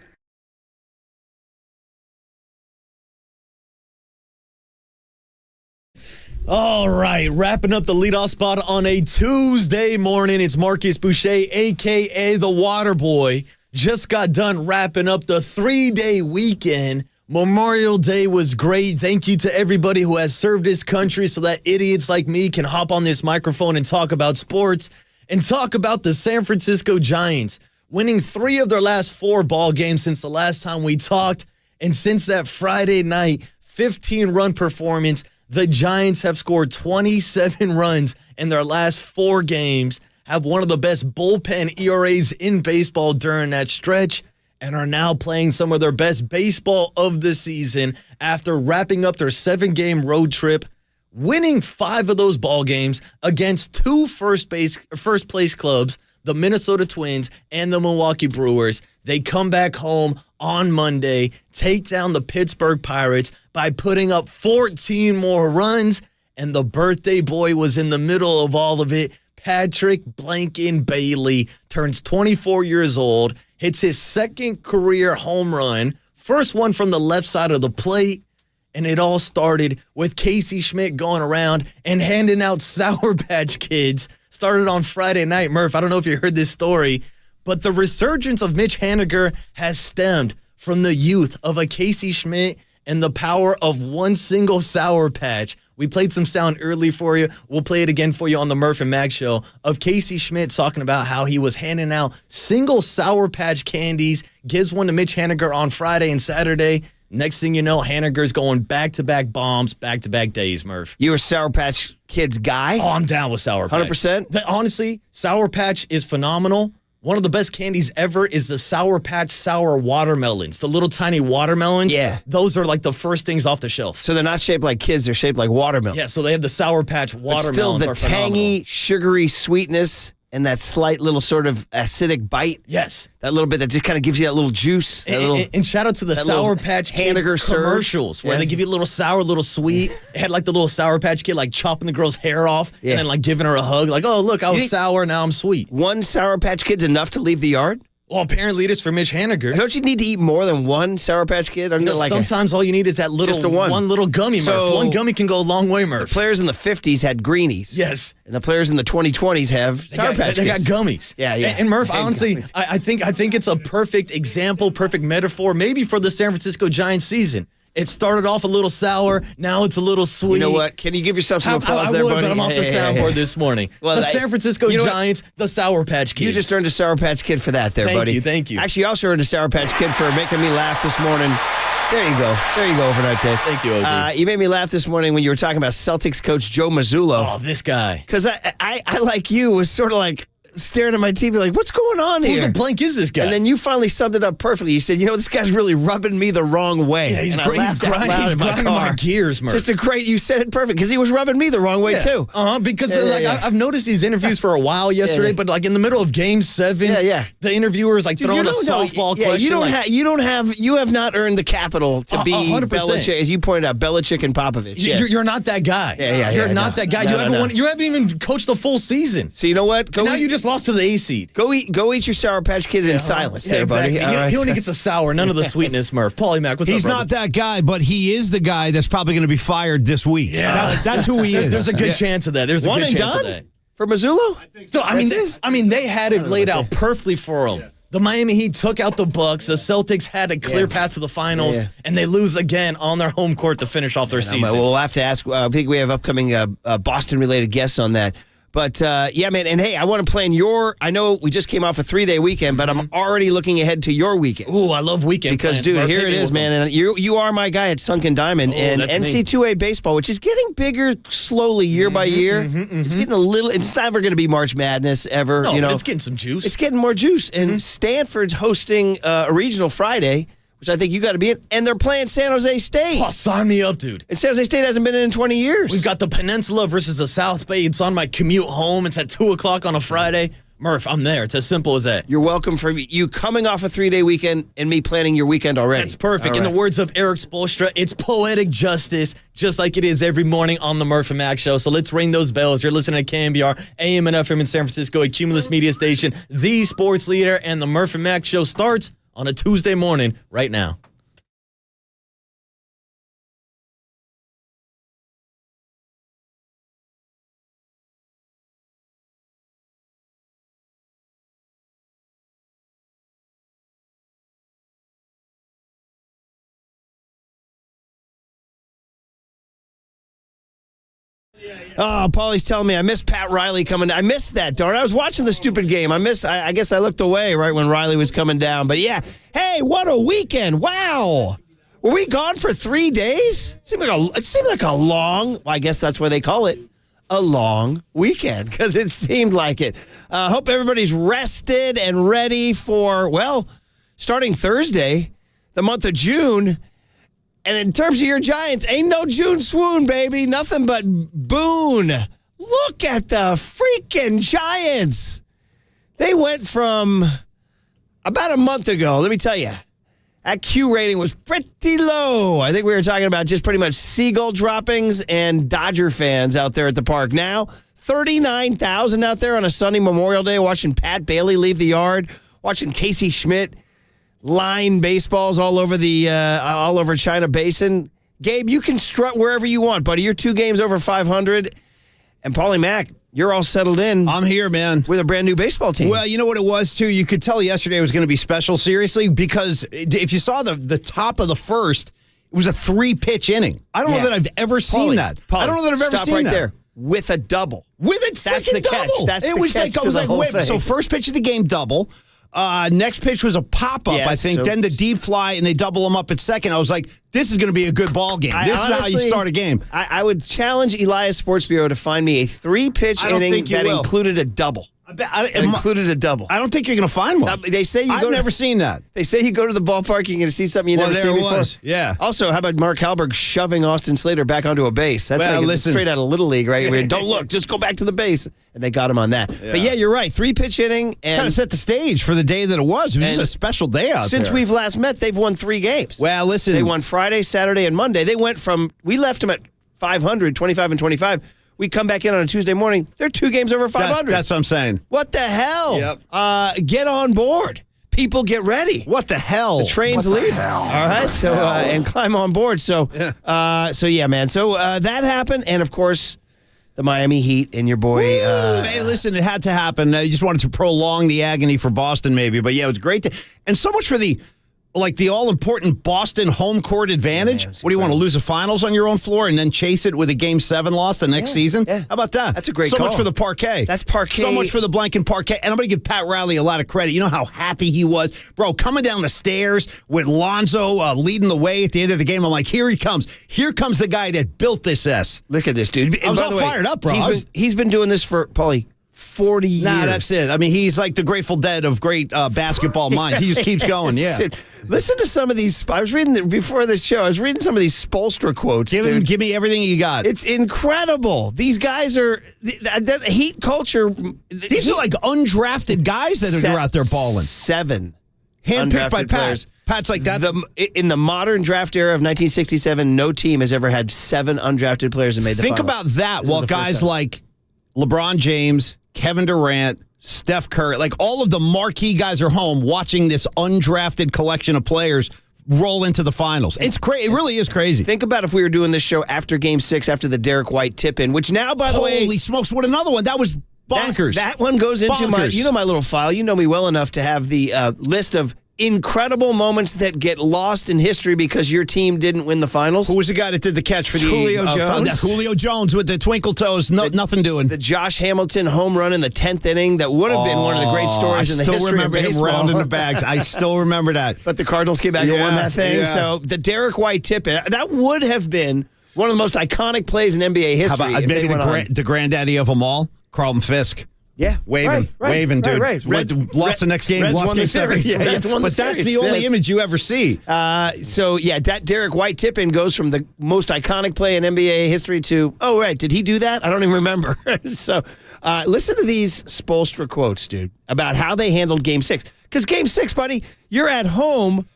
Speaker 6: All right, wrapping up the leadoff spot on a Tuesday morning. It's Marcus Boucher, a.k.a. the Water Boy. Just got done wrapping up the 3-day weekend. Memorial Day was great. Thank you to everybody who has served this country so that idiots like me can hop on this microphone and talk about sports and talk about the San Francisco Giants winning 3 of their last 4 ball games since the last time we talked. And since that Friday night 15-run performance, the Giants have scored 27 runs in their last 4 games, have one of the best bullpen ERAs in baseball during that stretch, and are now playing some of their best baseball of the season after wrapping up their 7-game road trip, winning 5 of those ball games against 2 first-place clubs, the Minnesota Twins and the Milwaukee Brewers. They come back home on Monday, take down the Pittsburgh Pirates by putting up 14 more runs, and the birthday boy was in the middle of all of it. Patrick Blanken Bailey turns 24 years old, hits his 2nd career home run, first one from the left side of the plate, and it all started with Casey Schmidt going around and handing out Sour Patch Kids. Started on Friday night. Murph, I don't know if you heard this story, but the resurgence of Mitch Haniger has stemmed from the youth of a Casey Schmidt and the power of one single Sour Patch. We played some sound early for you. We'll play it again for you on the Murph and Max show of Casey Schmidt talking about how he was handing out single Sour Patch candies, gives one to Mitch Haniger on Friday and Saturday. Next thing you know, Haniger's going back-to-back bombs, back-to-back days, Murph.
Speaker 20: You a Sour Patch Kids guy?
Speaker 6: Oh, I'm down with Sour Patch.
Speaker 20: 100%?
Speaker 6: Honestly, Sour Patch is phenomenal. One of the best candies ever is the Sour Patch Sour Watermelons. The little tiny watermelons.
Speaker 20: Yeah.
Speaker 6: Those are like the first things off the shelf.
Speaker 20: So they're not shaped like kids, they're shaped like watermelons.
Speaker 6: Yeah, so they have the Sour Patch watermelons.
Speaker 20: But still, the
Speaker 6: are phenomenal.
Speaker 20: tangy, sugary sweetness and that slight little sort of acidic bite.
Speaker 6: Yes.
Speaker 20: That little bit that just kind of gives you that little juice. That
Speaker 6: And shout out to the Sour Patch Kid
Speaker 20: Haniger
Speaker 6: commercials where they give you a little sour, little sweet. It had like the little Sour Patch Kid like chopping the girl's hair off and then like giving her a hug. Like, oh, look, I was sour, now I'm sweet.
Speaker 20: One Sour Patch Kid's enough to leave the yard?
Speaker 6: Well, apparently it is for Mitch Haniger.
Speaker 20: Don't you need to eat more than one Sour Patch Kid?
Speaker 6: Sometimes all you need is that one little gummy, Murph. One gummy can go a long way, Murph.
Speaker 20: The players in the 50s had greenies.
Speaker 6: Yes.
Speaker 20: And the players in the 2020s have Sour Patch Kids.
Speaker 6: They got gummies.
Speaker 20: Yeah.
Speaker 6: And Murph, honestly, I think it's a perfect example, perfect metaphor, maybe for the San Francisco Giants season. It started off a little sour. Now it's a little sweet.
Speaker 20: You know what? Can you give yourself some applause
Speaker 6: I would,
Speaker 20: buddy?
Speaker 6: but I'm off the soundboard this morning. Well, the San Francisco Giants, the Sour Patch Kids.
Speaker 20: You just earned a Sour Patch Kid for that buddy.
Speaker 6: Thank you.
Speaker 20: Actually, you also earned a Sour Patch Kid for making me laugh this morning. There you go, overnight Dave.
Speaker 6: Thank you, OG.
Speaker 20: You made me laugh this morning when you were talking about Celtics coach Joe Mazzulla.
Speaker 6: Oh, this guy.
Speaker 20: Because I like you, was sort of like staring at my TV like, what's going on here?
Speaker 6: Who the blank is this guy?
Speaker 20: And then you finally summed it up perfectly. You said, this guy's really rubbing me the wrong way.
Speaker 6: Yeah, he's grinding my gears, Murph.
Speaker 20: You said it perfect, because he was rubbing me the wrong way, too.
Speaker 6: Because I've noticed these interviews for a while yesterday, but like in the middle of Game 7, the interviewer is like throwing a softball question.
Speaker 20: You have not earned the capital to be
Speaker 6: 100%.
Speaker 20: Belichick, as you pointed out, Belichick and Popovich.
Speaker 6: You're not that guy. You're not that guy. You haven't even coached the full season.
Speaker 20: So you know what?
Speaker 6: Now you just lost to the A seed.
Speaker 20: Go eat your Sour Patch Kid in silence there,
Speaker 6: exactly.
Speaker 20: buddy.
Speaker 6: He only gets a sour, none of the sweetness, Murph. Paulie Mack, what's up,
Speaker 21: He's
Speaker 6: brother?
Speaker 21: not that guy, but he is the guy that's probably going to be fired this week.
Speaker 6: Yeah.
Speaker 21: That's who he is.
Speaker 6: There's a good chance of that. There's a
Speaker 20: One
Speaker 6: good
Speaker 20: and
Speaker 6: chance
Speaker 20: done
Speaker 6: of that.
Speaker 20: for Mazzulla?
Speaker 6: So, they had it laid out perfectly for him. The Miami Heat took out the Bucks. The Celtics had a clear path to the finals, and they lose again on their home court to finish off their season.
Speaker 20: We'll have to ask. I think we have upcoming Boston-related guests on that. But, man, and hey, I want to plan I know we just came off a 3-day weekend, but I'm already looking ahead to your weekend.
Speaker 6: Ooh, I love weekend
Speaker 20: because,
Speaker 6: plans,
Speaker 20: dude,
Speaker 6: Murph.
Speaker 20: here it is, man. And you are my guy at Sunken Diamond. And NC2A baseball, which is getting bigger slowly year by year. It's getting it's never going to be March Madness ever.
Speaker 6: No, but it's getting some juice.
Speaker 20: It's getting more juice. And Stanford's hosting a regional Friday, which I think you got to be in. And they're playing San Jose State.
Speaker 6: Oh, sign me up, dude.
Speaker 20: And San Jose State hasn't been in 20 years.
Speaker 6: We've got the Peninsula versus the South Bay. It's on my commute home. It's at 2 o'clock on a Friday. Murph, I'm there. It's as simple as that.
Speaker 20: You're welcome for you coming off a 3-day weekend and me planning your weekend already.
Speaker 6: That's perfect. In the words of Eric Spoelstra, it's poetic justice, just like it is every morning on the Murph and Mac Show. So let's ring those bells. You're listening to KNBR, AM and FM in San Francisco, a Cumulus media station, the sports leader, and the Murph and Mac Show starts on a Tuesday morning right now.
Speaker 20: Oh, Paulie's telling me I missed Pat Riley coming down. I missed that, darn. I was watching the stupid game. I guess I looked away right when Riley was coming down. But yeah, hey, what a weekend. Wow. Were we gone for 3 days? It seemed like a long, well, I guess that's why they call it a long weekend, because it seemed like it. Hope everybody's rested and ready for, starting Thursday, the month of June. And in terms of your Giants, ain't no June swoon, baby. Nothing but boon. Look at the freaking Giants. They went from about a month ago, let me tell you, that Q rating was pretty low. I think we were talking about just pretty much seagull droppings and Dodger fans out there at the park. Now, 39,000 out there on a Sunday Memorial Day watching Pat Bailey leave the yard, watching Casey Schmidt line baseballs all over China Basin. Gabe, you can strut wherever you want, buddy. You're 2 games over 500. And Paulie Mack, you're all settled in.
Speaker 21: I'm here, man.
Speaker 20: With a brand new baseball team.
Speaker 21: Well, you know what it was, too? You could tell yesterday was going to be special, seriously, because if you saw the top of the first, it was a 3-pitch inning. I don't know that I've ever seen that. I don't know that I've ever seen that.
Speaker 20: Stop right there. With a double.
Speaker 21: With a freaking double.
Speaker 20: That's the catch. It was like whip.
Speaker 21: So first pitch of the game, double. Next pitch was a pop-up, I think. Then the deep fly, and they double them up at second. I was like, this is going to be a good ball game. This is how you start a game.
Speaker 20: I would challenge Elias Sports Bureau to find me a 3-pitch inning that included a double. Included a double.
Speaker 21: I don't think you're going to find one.
Speaker 20: They say
Speaker 21: I've never seen that.
Speaker 20: They say you go to the ballpark, you're going to see something you never seen before.
Speaker 21: There it was. Yeah.
Speaker 20: Also, how about Mark Halberg shoving Austin Slater back onto a base? That's straight out of Little League, right? Where, don't look, just go back to the base. And they got him on that. Yeah. But yeah, you're right. 3-pitch inning. And
Speaker 21: kind of set the stage for the day that it was. It was just a special day out there.
Speaker 20: Since we've last met, they've won 3 games.
Speaker 21: Well, listen.
Speaker 20: They won Friday, Saturday, and Monday. They went we left them at 500, 25 and 25. We come back in on a Tuesday morning. They're 2 games over 500.
Speaker 21: That's what I'm saying.
Speaker 20: What the hell?
Speaker 21: Yep.
Speaker 20: Get on board. People get ready.
Speaker 21: What the hell?
Speaker 20: The train's leaving. All right, so and climb on board. So, yeah, man. So that happened, and of course, the Miami Heat and your boy.
Speaker 21: Hey, listen, it had to happen. You just wanted to prolong the agony for Boston, maybe, but yeah, it was great and so much for the all-important Boston home court advantage. What do you want to lose the finals on your own floor and then chase it with a Game 7 loss the next season?
Speaker 20: Yeah.
Speaker 21: How about that?
Speaker 20: That's a great
Speaker 21: So
Speaker 20: call.
Speaker 21: much for the parquet.
Speaker 20: That's parquet.
Speaker 21: So much for the blanket parquet. And I'm going to give Pat Riley a lot of credit. You know how happy he was? Bro, coming down the stairs with Lonzo leading the way at the end of the game. I'm like, here he comes. Here comes the guy that built this S.
Speaker 20: Look at this dude.
Speaker 21: I was all fired up, bro.
Speaker 20: He's been doing this for, Paulie, 40 years.
Speaker 21: Nah, that's it. I mean, he's like the Grateful Dead of great basketball minds. He just keeps going, yeah.
Speaker 20: Listen to some of these. I was reading before this show. I was reading some of these Spoelstra quotes.
Speaker 21: Give me everything you got.
Speaker 20: It's incredible. These guys are the Heat culture.
Speaker 21: These are like undrafted guys that are out there balling.
Speaker 20: 7
Speaker 21: handpicked by Pat.
Speaker 20: Players.
Speaker 21: Pat's like that.
Speaker 20: In the modern draft era of 1967, no team has ever had 7 undrafted players that made the
Speaker 21: Think
Speaker 20: finals.
Speaker 21: about that. While guys like LeBron James, Kevin Durant, Steph Curry, like all of the marquee guys are home watching this undrafted collection of players roll into the finals. It's crazy. It really is crazy.
Speaker 20: Think about if we were doing this show after Game 6, after the Derek White tip-in, which now, by the way...
Speaker 21: Holy smokes, what another one. That was bonkers.
Speaker 20: That one goes into my little file. You know me well enough to have the list of incredible moments that get lost in history because your team didn't win the finals.
Speaker 21: Who was the guy that did the catch for the
Speaker 20: Julio Jones?
Speaker 21: Julio Jones with the twinkle toes, nothing doing.
Speaker 20: The Josh Hamilton home run in the 10th inning that would have been one of the great stories in the history of baseball.
Speaker 21: I still remember him rounding the bags. I still remember that.
Speaker 20: But the Cardinals came back and won that thing.
Speaker 21: Yeah.
Speaker 20: So the Derek White tip-in, that would have been one of the most iconic plays in NBA history.
Speaker 21: How about maybe the granddaddy of them all, Carlton Fisk?
Speaker 20: Yeah,
Speaker 21: waving, dude.
Speaker 20: Right.
Speaker 21: Lost the next game, lost Game 7. But that's the only image you ever see.
Speaker 20: That Derek White tip-in goes from the most iconic play in NBA history to, did he do that? I don't even remember. So listen to these Spoelstra quotes, dude, about how they handled Game 6. Because Game 6, buddy, you're at home.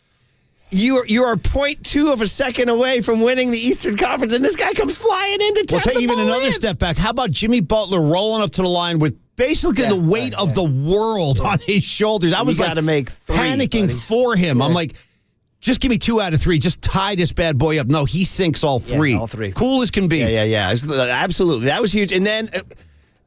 Speaker 20: You are 0.2 of a second away from winning the Eastern Conference, and this guy comes flying in to tap
Speaker 21: We'll take even another step back. How about Jimmy Butler rolling up to the line with basically the weight of the world on his shoulders? I was panicking for him. I'm like, just give me 2 out of 3. Just tie this bad boy up. No, he sinks all 3.
Speaker 20: All 3.
Speaker 21: Cool as can be.
Speaker 20: Yeah. Absolutely. That was huge. And then...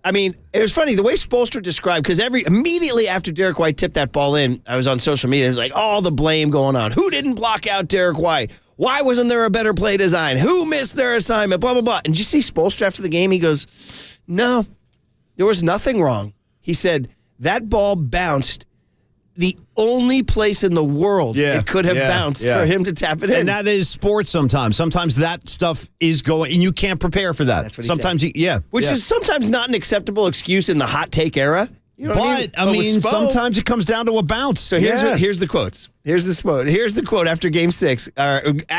Speaker 20: it was funny, the way Spoelstra described, because immediately after Derek White tipped that ball in, I was on social media, it was like all the blame going on. Who didn't block out Derek White? Why wasn't there a better play design? Who missed their assignment? Blah, blah, blah. And did you see Spoelstra after the game? He goes, no, there was nothing wrong. He said, that ball bounced the only place in the world it could have bounced for him to tap it in.
Speaker 21: And that is sports sometimes. Sometimes that stuff is going, and you can't prepare for that.
Speaker 20: That's what he
Speaker 21: sometimes
Speaker 20: said. Which is sometimes not an acceptable excuse in the hot take era. You know what I mean?
Speaker 21: Sometimes it comes down to a bounce.
Speaker 20: So here's the quotes. Here's the quote after Game 6.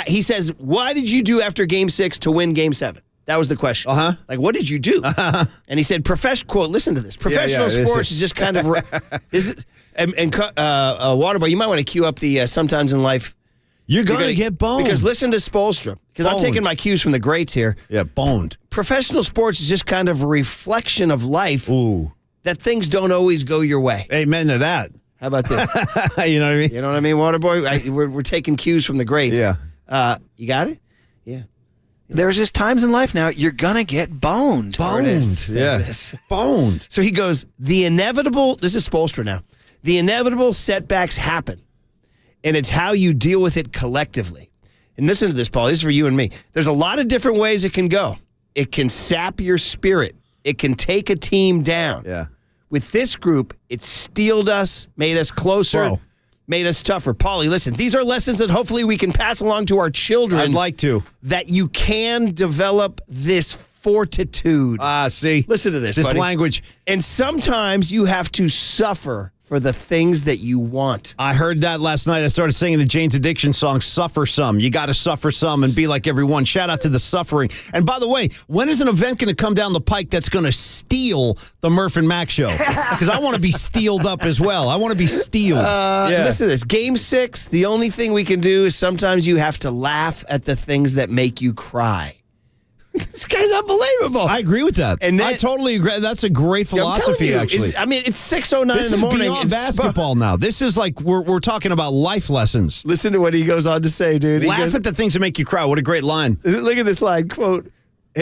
Speaker 20: He says, "Why did you do after Game 6 to win Game 7?" That was the question. Like, what did you do? And he said, quote, listen to this. Professional sports is just kind of... Waterboy, you might want to cue up the Sometimes in Life.
Speaker 21: You're going to get boned.
Speaker 20: Because listen to Spoelstra. Because I'm taking my cues from the greats here.
Speaker 21: Yeah, boned.
Speaker 20: Professional sports is just kind of a reflection of life.
Speaker 21: Ooh.
Speaker 20: That things don't always go your way.
Speaker 21: Amen to that.
Speaker 20: How about this?
Speaker 21: You know what I mean?
Speaker 20: You know what I mean, Waterboy? We're taking cues from the greats.
Speaker 21: Yeah.
Speaker 20: You got it? Yeah.
Speaker 3: There's just times in life now you're going to get boned.
Speaker 21: Boned. Yeah. Boned.
Speaker 20: So he goes, the inevitable, this is Spoelstra now, the inevitable setbacks happen, and it's how you deal with it collectively. And listen to this, Paul. This is for you and me. There's a lot of different ways it can go. It can sap your spirit. It can take a team down.
Speaker 21: Yeah.
Speaker 20: With this group, it steeled us, made us closer, made us tougher. Paulie, listen, these are lessons that hopefully we can pass along to our children.
Speaker 21: I'd like to.
Speaker 20: That you can develop this fortitude.
Speaker 21: See.
Speaker 20: Listen to this, buddy.
Speaker 21: Language.
Speaker 20: And sometimes you have to suffer for the things that you want.
Speaker 21: I heard that last night. I started singing the Jane's Addiction song, Suffer Some. You got to suffer some and be like everyone. Shout out to the suffering. And by the way, when is an event going to come down the pike that's going to steal the Murph and Mac show? Because I want to be steeled up as well. I want to be steeled.
Speaker 20: Listen to this. Game 6, the only thing we can do is sometimes you have to laugh at the things that make you cry. This guy's unbelievable.
Speaker 21: I agree with that.
Speaker 20: And then,
Speaker 21: I totally agree. That's a great philosophy, actually.
Speaker 20: It's 6:09 in the morning.
Speaker 21: This is beyond basketball now. This is like we're talking about life lessons.
Speaker 20: Listen to what he goes on to say, dude.
Speaker 21: Laugh at the things that make you cry. What a great line.
Speaker 20: Look at this line, quote.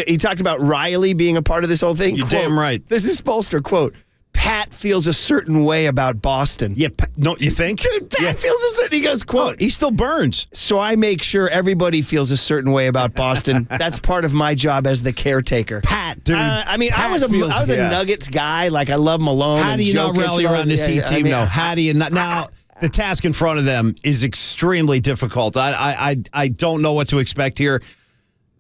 Speaker 20: He talked about Riley being a part of this whole thing.
Speaker 21: You're
Speaker 20: quote,
Speaker 21: damn right.
Speaker 20: This is Spolster, quote. Pat feels a certain way about Boston.
Speaker 21: Yeah, no, you think?
Speaker 20: Dude, Pat feels a certain. He goes, quote.
Speaker 21: He still burns.
Speaker 20: So I make sure everybody feels a certain way about Boston. That's part of my job as the caretaker.
Speaker 21: Pat, dude.
Speaker 20: I mean,
Speaker 21: Pat
Speaker 20: I was a Nuggets guy. Like I love Malone.
Speaker 21: How do you not rally around this Heat team?
Speaker 20: No.
Speaker 21: How do you not? Now the task in front of them is extremely difficult. I don't know what to expect here.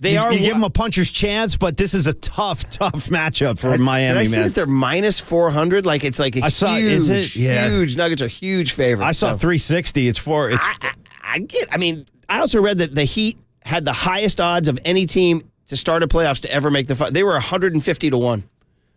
Speaker 21: You give them a puncher's chance, but this is a tough matchup for Miami,
Speaker 20: Did I see
Speaker 21: man.
Speaker 20: that they're minus 400? Like it's like a huge Nuggets are huge favorites.
Speaker 21: I saw 360. It's four.
Speaker 20: I mean, I also read that the Heat had the highest odds of any team to start a playoffs to ever make the final. They were 150 to 1.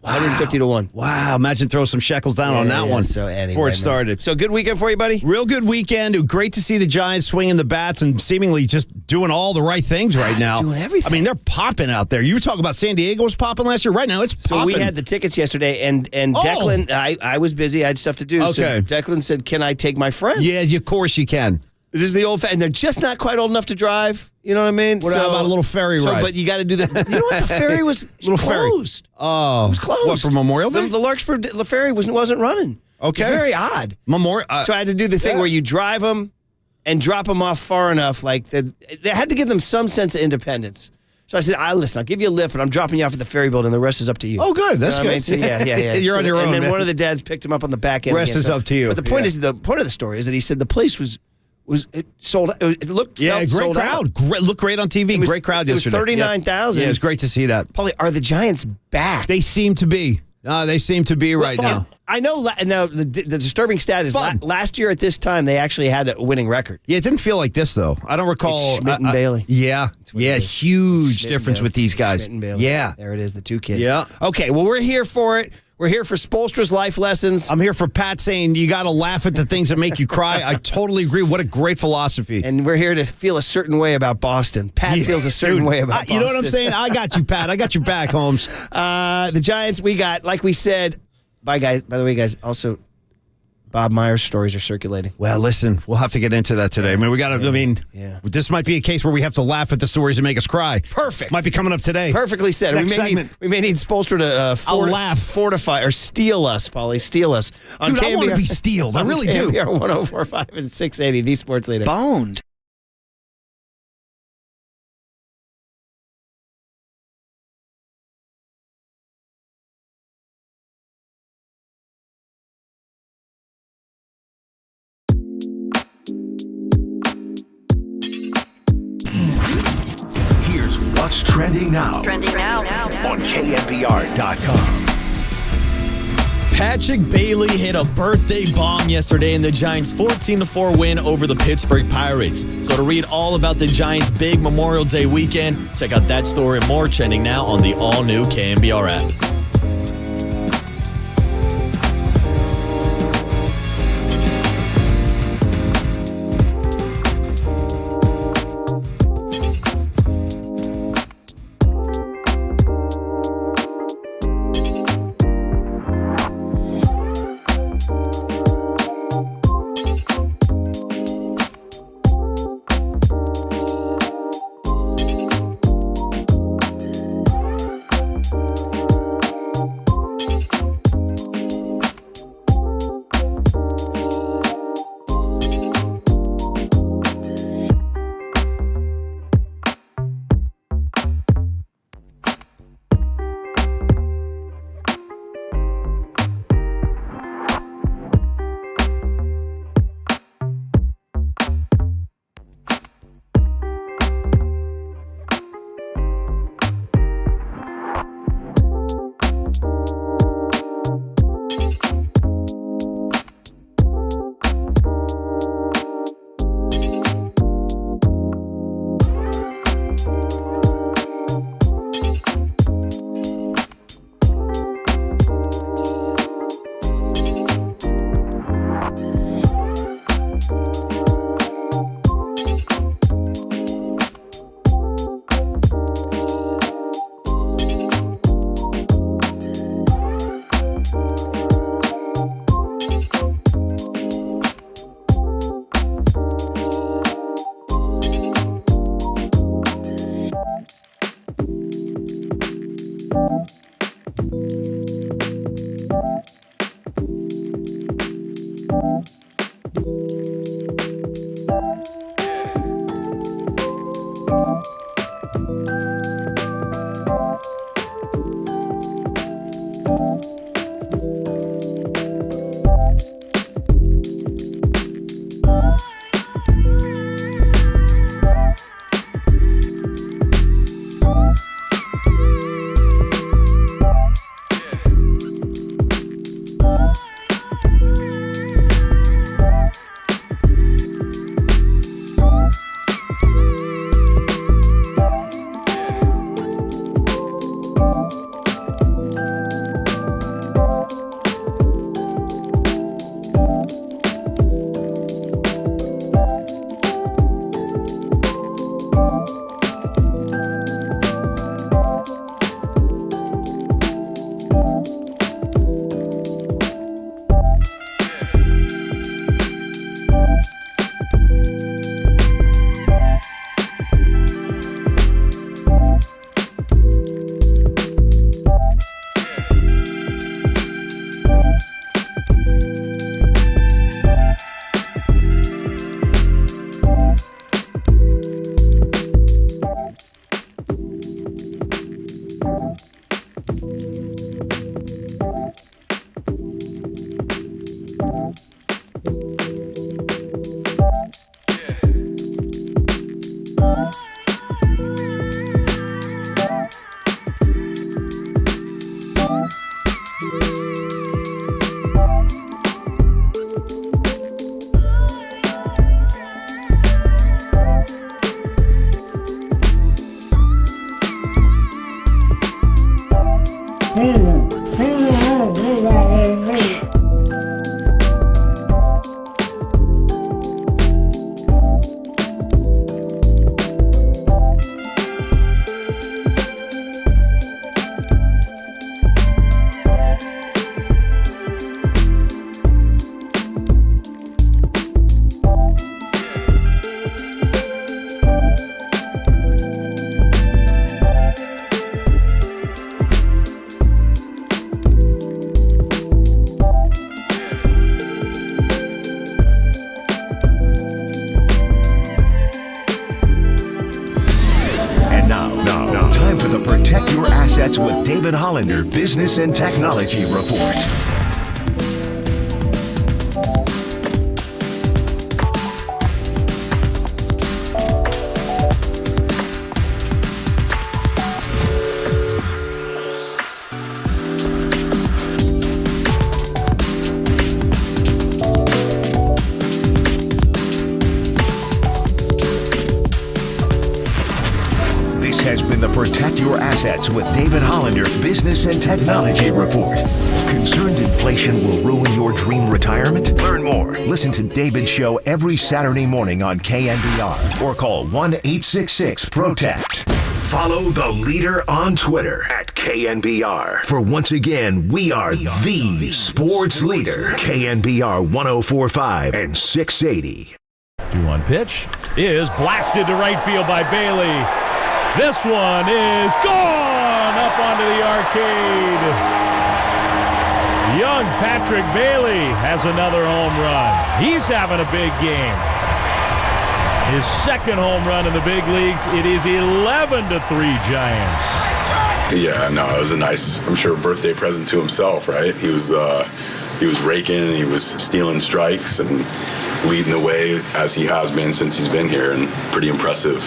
Speaker 20: 150 to 1.
Speaker 21: Wow, imagine throw some shekels down on that one before it started.
Speaker 20: So good weekend for you, buddy?
Speaker 21: Real good weekend. Great to see the Giants swinging the bats and seemingly just doing all the right things right now.
Speaker 20: Doing everything.
Speaker 21: I mean, they're popping out there. You were talking about San Diego was popping last year. Right now, it's popping.
Speaker 20: So we had the tickets yesterday, and Declan, I was busy. I had stuff to do.
Speaker 21: Okay.
Speaker 20: So Declan said, can I take my friend?
Speaker 21: Yeah, of course you can.
Speaker 20: This is the old and they're just not quite old enough to drive. You know what I mean?
Speaker 21: What about a little ferry ride?
Speaker 20: But you got to do the. You know what? The ferry was closed.
Speaker 21: Oh,
Speaker 20: it was closed.
Speaker 21: What, for Memorial Day?
Speaker 20: The Larkspur ferry wasn't running.
Speaker 21: Okay,
Speaker 20: it was very odd.
Speaker 21: So
Speaker 20: I had to do the thing where you drive them and drop them off far enough, like they had to give them some sense of independence. So I said, listen, I'll give you a lift, but I'm dropping you off at the ferry building. The rest is up to you.
Speaker 21: Oh, good. That's good.
Speaker 20: I mean? So, yeah.
Speaker 21: You're on your own.
Speaker 20: And then
Speaker 21: man.
Speaker 20: one of the dads picked him up on the back end.
Speaker 21: Rest is up to you.
Speaker 20: But the point is, the point of the story is that he said the place was it sold. It looked
Speaker 21: great crowd. Looked great on TV. Great crowd yesterday.
Speaker 20: It was 39,000.
Speaker 21: Yeah, it's great to see that.
Speaker 20: Paulie, are the Giants back?
Speaker 21: They seem to be. They seem to be right now.
Speaker 20: I know. Now the disturbing stat is last year at this time they actually had a winning record.
Speaker 21: Yeah, it didn't feel like this though. I don't recall.
Speaker 20: It's Schmidt and Bailey.
Speaker 21: Yeah, huge
Speaker 20: Schmidt
Speaker 21: difference with these guys.
Speaker 20: Schmidt and Bailey.
Speaker 21: Yeah,
Speaker 20: there it is. The two kids.
Speaker 21: Yeah.
Speaker 20: Okay. Well, we're here for it. We're here for Spolstra's life lessons.
Speaker 21: I'm here for Pat saying you got to laugh at the things that make you cry. I totally agree. What a great philosophy.
Speaker 20: And we're here to feel a certain way about Boston. Pat feels a certain way about Boston.
Speaker 21: You know what I'm saying? I got you, Pat. I got your back, Holmes.
Speaker 20: The Giants, we got, like we said, by the way, guys, also Bob Myers stories are circulating.
Speaker 21: Well, listen, we'll have to get into that today. I mean, we got to, this might be a case where we have to laugh at the stories that make us cry.
Speaker 20: Perfect.
Speaker 21: Might be coming up today.
Speaker 20: Perfectly said. We may need Spolstra to fortify or steal us, Paulie. Steal us.
Speaker 21: On Dude, KNBR, I want to be stealed. I really do.
Speaker 20: KNBR 104.5 and 680, the sports leader.
Speaker 3: Boned.
Speaker 1: What's trending now? On KNBR.com.
Speaker 6: Patrick Bailey hit a birthday bomb yesterday in the Giants' 14-4 win over the Pittsburgh Pirates. So to read all about the Giants' big Memorial Day weekend, check out that story and more trending now on the all-new KNBR app.
Speaker 1: Assets with David Hollander Business and Technology Report. Has been the Protect Your Assets with David Hollander Business and Technology Report. Concerned inflation will ruin your dream retirement? Learn more. Listen to David's show every Saturday morning on KNBR or call 1-866-PROTECT. Follow the leader on Twitter at KNBR. For once again, we are the sports leader. KNBR 104.5 and 680.
Speaker 2: 2-1 pitch is blasted to right field by Bailey. This one is gone up onto the arcade. Young Patrick Bailey has another home run. He's having a big game. His second home run in the big leagues. It is 11-3 Giants.
Speaker 9: Yeah, no, it was a nice, I'm sure, birthday present to himself, right? He was raking, he was stealing strikes and leading the way as he has been since he's been here, and pretty impressive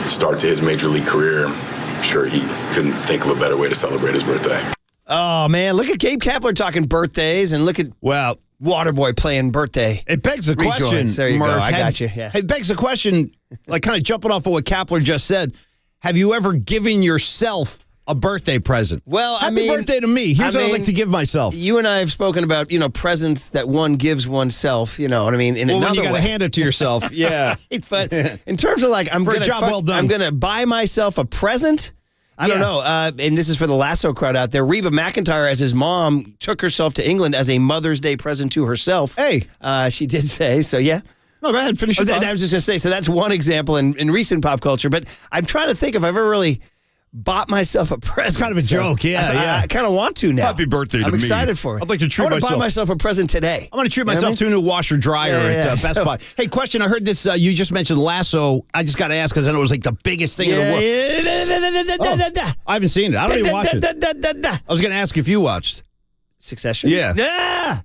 Speaker 9: start to his major league career. I'm sure he couldn't think of a better way to celebrate his birthday.
Speaker 20: Oh, man, look at Gabe Kapler talking birthdays, and look at, well, Waterboy playing birthday.
Speaker 21: It begs the question,
Speaker 20: There you
Speaker 21: Murph,
Speaker 20: go. I got you. Yeah.
Speaker 21: It begs the question, like kind of jumping off of what Kapler just said, have you ever given yourself a birthday present?
Speaker 20: Well,
Speaker 21: Happy birthday to me. Here's what I'd like to give myself.
Speaker 20: You and I have spoken about, presents that one gives oneself, you know what I mean? In another
Speaker 21: when you got to
Speaker 20: way.
Speaker 21: hand it to yourself. Yeah.
Speaker 20: Right, but in terms of like, I'm going to buy myself a present. I don't know. And this is for the Lasso crowd out there. Reba McEntire, as his mom, took herself to England as a Mother's Day present to herself.
Speaker 21: Hey.
Speaker 20: She did say, so yeah.
Speaker 21: No, go ahead. Finish your thought.
Speaker 20: I was just going to say, so that's one example in recent pop culture. But I'm trying to think if I've ever really bought myself a present.
Speaker 21: It's kind of a joke, yeah.
Speaker 20: I kind of want to now.
Speaker 21: Happy birthday to me.
Speaker 20: I'm excited for it.
Speaker 21: I'd like to treat
Speaker 20: I want to
Speaker 21: myself.
Speaker 20: buy myself a present today.
Speaker 21: I'm going to treat myself to a new washer dryer at Best Buy. Hey, question. I heard this. You just mentioned Lasso. I just got to ask because I know it was like the biggest thing in the world. I haven't seen it. I don't even watch it. I was going to ask if you watched
Speaker 20: Succession.
Speaker 21: Yeah.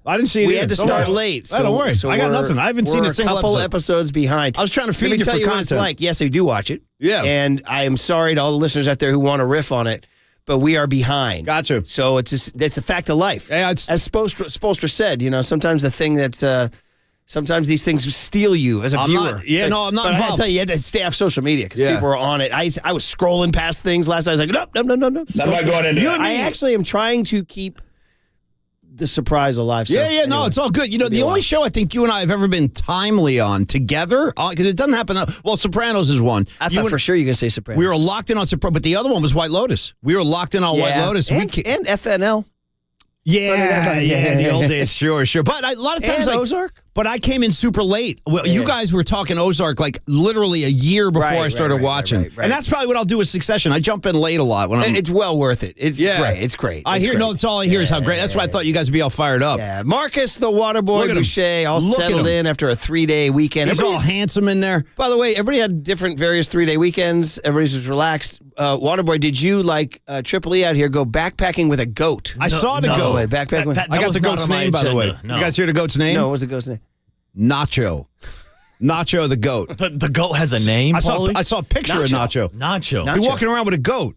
Speaker 21: I didn't see it.
Speaker 20: We
Speaker 21: either.
Speaker 20: had to start late.
Speaker 21: So don't worry. I got nothing. I haven't seen a single
Speaker 20: couple
Speaker 21: episode.
Speaker 20: episodes behind.
Speaker 21: I was trying to feed you
Speaker 20: tell
Speaker 21: for
Speaker 20: you
Speaker 21: content.
Speaker 20: what it's like. Yes, I do watch it.
Speaker 21: Yeah.
Speaker 20: And I am sorry to all the listeners out there who want to riff on it, but we are behind.
Speaker 21: Gotcha.
Speaker 20: So it's a fact of life.
Speaker 21: Yeah,
Speaker 20: as Spoelstra said, sometimes the thing that's sometimes these things steal you as a viewer.
Speaker 21: I'm not
Speaker 20: but
Speaker 21: involved.
Speaker 20: I tell you, you had to stay off social media because people were on it. I was scrolling past things last night. I was like, no.
Speaker 2: I'm not going into that.
Speaker 20: I actually am trying to keep the surprise alive. So
Speaker 21: Yeah, no, it's all good. The only show I think you and I have ever been timely on together, because it doesn't happen. Well, Sopranos is one.
Speaker 20: I thought for sure you were going to say Sopranos.
Speaker 21: We were locked in on Sopranos, but the other one was White Lotus. We were locked in on White Lotus.
Speaker 20: And FNL.
Speaker 21: Yeah, the old days, sure. But a lot of times,
Speaker 20: And Ozark.
Speaker 21: But I came in super late. Well, you guys were talking Ozark like literally a year before I started watching, and that's probably what I'll do with Succession. I jump in late a lot when I'm.
Speaker 20: It's well worth it. It's great. It's great.
Speaker 21: I hear. No, it's all I hear is how great. That's why I thought you guys would be all fired up.
Speaker 20: Yeah, Marcus the Waterboy Boucher all settled in after a 3-day weekend.
Speaker 21: He's all handsome in there.
Speaker 20: By the way, everybody had different various 3-day weekends. Everybody was relaxed. Waterboy, did you like Triple E out here go backpacking with a goat?
Speaker 21: I saw the goat.
Speaker 20: Way, backpacking with.
Speaker 21: I got the goat's name, by the way. You guys hear the goat's name?
Speaker 20: No, what was the goat's name?
Speaker 21: Nacho. Nacho the goat.
Speaker 6: The goat has a name,
Speaker 21: I saw a picture of Nacho.
Speaker 6: Nacho.
Speaker 21: You're walking around with a goat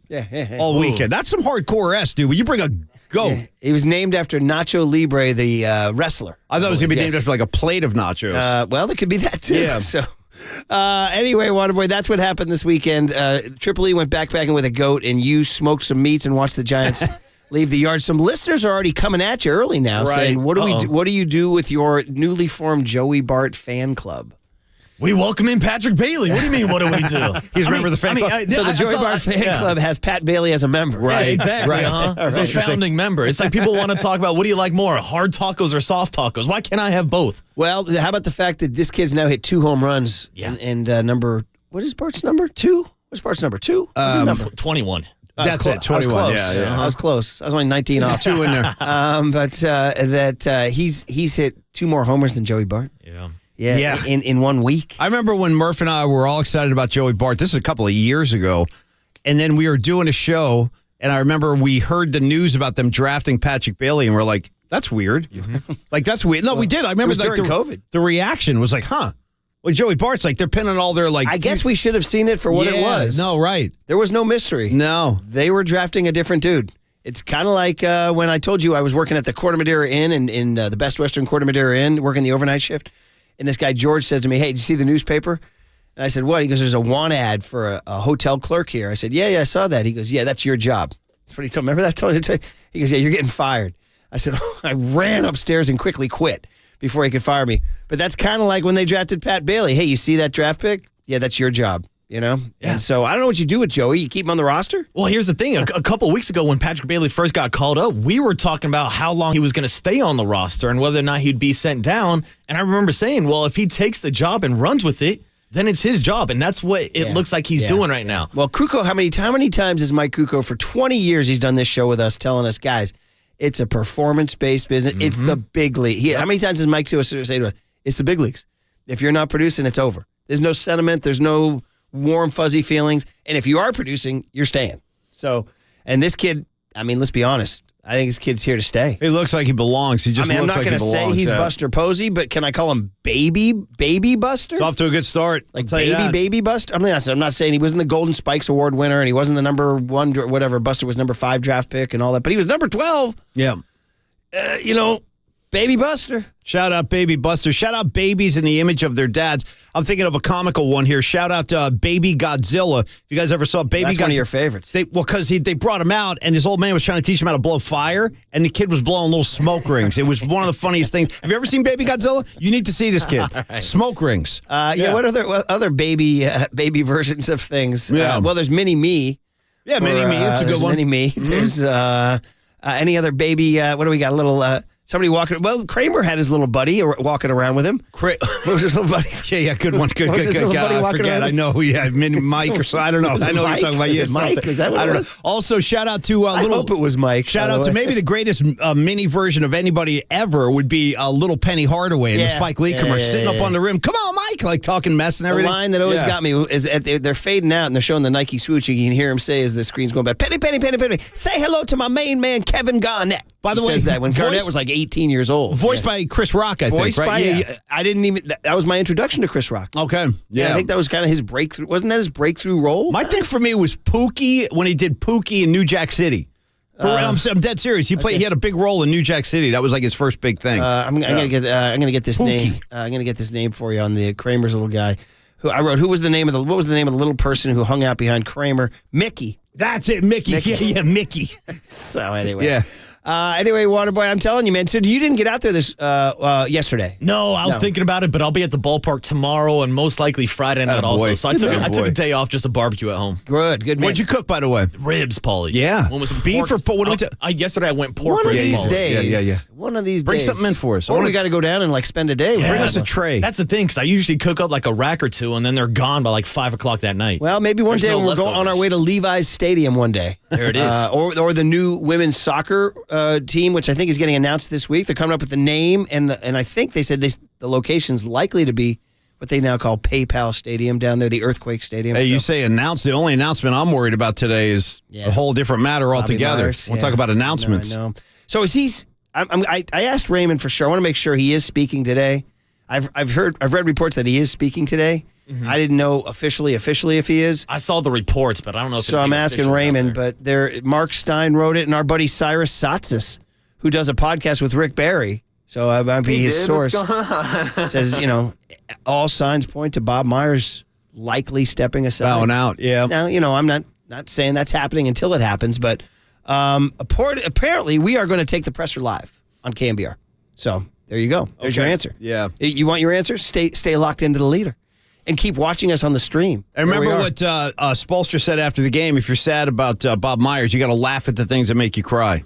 Speaker 21: all weekend. That's some hardcore S, dude. When you bring a goat.
Speaker 20: Yeah. He was named after Nacho Libre, the wrestler.
Speaker 21: I thought it was going to be named after like a plate of nachos.
Speaker 20: Well, it could be that too.
Speaker 21: Yeah.
Speaker 20: So, anyway, Waterboy, that's what happened this weekend. Triple E went backpacking with a goat, and you smoked some meats and watched the Giants leave the yard. Some listeners are already coming at you early now, saying, "What do you do with your newly formed Joey Bart fan club?"
Speaker 6: We welcome in Patrick Bailey. What do you mean, what do we do?
Speaker 21: He's a member of the fan club.
Speaker 20: So the Joey Bart fan club has Pat Bailey as a member.
Speaker 6: Right, exactly. Right. It's a founding member. It's like people want to talk about, what do you like more, hard tacos or soft tacos? Why can't I have both?
Speaker 20: Well, how about the fact that this kid's now hit 2 home runs?
Speaker 6: Yeah.
Speaker 20: And number, what is Bart's number? 2? What's Bart's number? 2? What's his number?
Speaker 6: 21.
Speaker 21: That's it, 21.
Speaker 20: Yeah. I was close. I was only 19 off.
Speaker 21: 2 in there.
Speaker 20: But he's hit 2 more homers than Joey Bart. Yeah. In 1 week.
Speaker 21: I remember when Murph and I were all excited about Joey Bart. This is a couple of years ago. And then we were doing a show, and I remember we heard the news about them drafting Patrick Bailey, and we're like, that's weird. Like, that's weird. No, we did. I remember
Speaker 20: during COVID.
Speaker 21: The reaction was like, huh. Well, Joey Bart's like, they're pinning all their, like...
Speaker 20: I guess we should have seen it for what it was.
Speaker 21: No, right.
Speaker 20: There was no mystery.
Speaker 21: No.
Speaker 20: They were drafting a different dude. It's kind of like when I told you I was working at the Corte Madera Inn in the Best Western Corte Madera Inn, working the overnight shift. And this guy, George, says to me, "Hey, did you see the newspaper?" And I said, "What?" He goes, "There's a want ad for a hotel clerk here." I said, yeah, I saw that. He goes, "Yeah, that's your job." That's what he told me. Remember that? I told you. He goes, "Yeah, you're getting fired." I said, I ran upstairs and quickly quit before he could fire me. But that's kind of like when they drafted Pat Bailey. Hey, you see that draft pick? Yeah, that's your job. Yeah. And so I don't know what you do with Joey. You keep him on the roster?
Speaker 6: Well, here's the thing. A couple of weeks ago when Patrick Bailey first got called up, we were talking about how long he was going to stay on the roster and whether or not he'd be sent down. And I remember saying, well, if he takes the job and runs with it, then it's his job. And that's what it looks like he's doing right now.
Speaker 20: Well, Kukoc, how many times has Mike Kukoc, for 20 years, he's done this show with us, telling us, guys, it's a performance-based business. It's the big league. How many times has Mike say to us, it's the big leagues. If you're not producing, it's over. There's no sentiment. There's no warm, fuzzy feelings. And if you are producing, you're staying. So, and this kid, I mean, let's be honest. I think this kid's here to stay.
Speaker 21: He looks like he belongs. He just
Speaker 20: I'm
Speaker 21: looks
Speaker 20: not
Speaker 21: like he
Speaker 20: going to
Speaker 21: belongs.
Speaker 20: say he's Buster Posey, but can I call him Baby Buster?
Speaker 21: It's off to a good start.
Speaker 20: Like Baby Buster? I'm not saying he wasn't the Golden Spikes Award winner and he wasn't the number 1, whatever. Buster was number 5 draft pick and all that, but he was number 12.
Speaker 21: Yeah.
Speaker 20: Baby Buster.
Speaker 21: Shout out Baby Buster. Shout out babies in the image of their dads. I'm thinking of a comical one here. Shout out Baby Godzilla. If you guys ever saw Baby Godzilla.
Speaker 20: That's one of your favorites.
Speaker 21: Because they brought him out, and his old man was trying to teach him how to blow fire, and the kid was blowing little smoke rings. It was one of the funniest things. Have you ever seen Baby Godzilla? You need to see this kid. Right. Smoke rings.
Speaker 20: What other baby versions of things?
Speaker 21: Yeah.
Speaker 20: Well, there's Mini Me.
Speaker 21: Yeah, Mini Me. It's a good one.
Speaker 20: Mini Me. There's any other baby, what do we got? A little Somebody walking. Well, Kramer had his little buddy walking around with him. What was his little buddy?
Speaker 21: Yeah, good one. Good guy. I forget. I know. Yeah, Mini Mike or so. I don't know. I know what you're talking about. Yeah,
Speaker 20: Mike? Is that what it was?
Speaker 21: Also, shout out to
Speaker 20: I hope it was Mike.
Speaker 21: Shout out to maybe the greatest mini version of anybody ever would be little Penny Hardaway in the Spike Lee commercial, sitting up on the rim. Come on, Mike, like talking mess and everything.
Speaker 20: The line that always got me is they're fading out and they're showing the Nike swoosh. You can hear him say as the screen's going back, Penny, Penny, Penny, Penny. Say hello to my main man, Kevin Garnett.
Speaker 21: By the way,
Speaker 20: says that when Garnett was like 18 years old.
Speaker 21: Voiced by Chris Rock, I think, right?
Speaker 20: I didn't even, that was my introduction to Chris Rock.
Speaker 21: Okay.
Speaker 20: Yeah. I think that was kind of his breakthrough. Wasn't that his breakthrough role?
Speaker 21: My thing for me was Pookie when he did Pookie in New Jack City. I'm dead serious. He played. He had a big role in New Jack City. That was like his first big thing.
Speaker 20: I'm gonna get this
Speaker 21: Pookie.
Speaker 20: name. I'm gonna get this name for you on the Kramer's little guy. Who I wrote? What was the name of the little person who hung out behind Kramer? Mickey.
Speaker 21: That's it, Mickey. Yeah, Mickey.
Speaker 20: So anyway,
Speaker 21: yeah.
Speaker 20: Anyway, Waterboy, I'm telling you, man. So you didn't get out there this yesterday?
Speaker 6: No, I was thinking about it, but I'll be at the ballpark tomorrow and most likely Friday night also. So I took a day off just to barbecue at home.
Speaker 20: Good man.
Speaker 21: What'd you cook, by the way?
Speaker 6: Ribs, Paulie.
Speaker 21: Yeah.
Speaker 6: One with some
Speaker 21: beef
Speaker 6: pork.
Speaker 21: or what?
Speaker 6: Yesterday I went pork.
Speaker 20: One of
Speaker 6: ribs,
Speaker 20: these
Speaker 6: Paulie.
Speaker 20: days.
Speaker 21: Yeah.
Speaker 20: One of these days.
Speaker 21: Bring something in for us.
Speaker 20: Or we got to go down and like spend a day.
Speaker 21: Bring us a tray.
Speaker 6: That's the thing, because I usually cook up like a rack or two, and then they're gone by like 5 o'clock that night.
Speaker 20: Well, maybe one day when we're going on our way to Levi's Stadium one day.
Speaker 6: There it is.
Speaker 20: Or the new women's soccer team, which I think is getting announced this week. They're coming up with the name, and I think they said the location's likely to be what they now call PayPal Stadium down there, the Earthquake Stadium.
Speaker 21: Hey, you say announce. The only announcement I'm worried about today is a whole different matter altogether.
Speaker 20: Myers,
Speaker 21: we'll talk about announcements.
Speaker 20: I know. So is he's? I asked Raymond for sure. I want to make sure he is speaking today. I've read reports that he is speaking today. Mm-hmm. I didn't know officially if he is.
Speaker 6: I saw the reports, but I don't know if
Speaker 20: so. I'm asking Raymond, but Mark Stein wrote it, and our buddy Cyrus Satsas, who does a podcast with Rick Barry, so I might be his source, says, all signs point to Bob Myers likely stepping aside.
Speaker 21: Bowing out, yeah.
Speaker 20: Now, I'm not saying that's happening until it happens, but apparently we are going to take the presser live on KNBR. So there you go. There's your answer.
Speaker 21: Yeah.
Speaker 20: You want your answer? Stay locked into the leader. And keep watching us on the stream.
Speaker 21: And remember what Spolstra said after the game. If you're sad about Bob Myers, you got to laugh at the things that make you cry.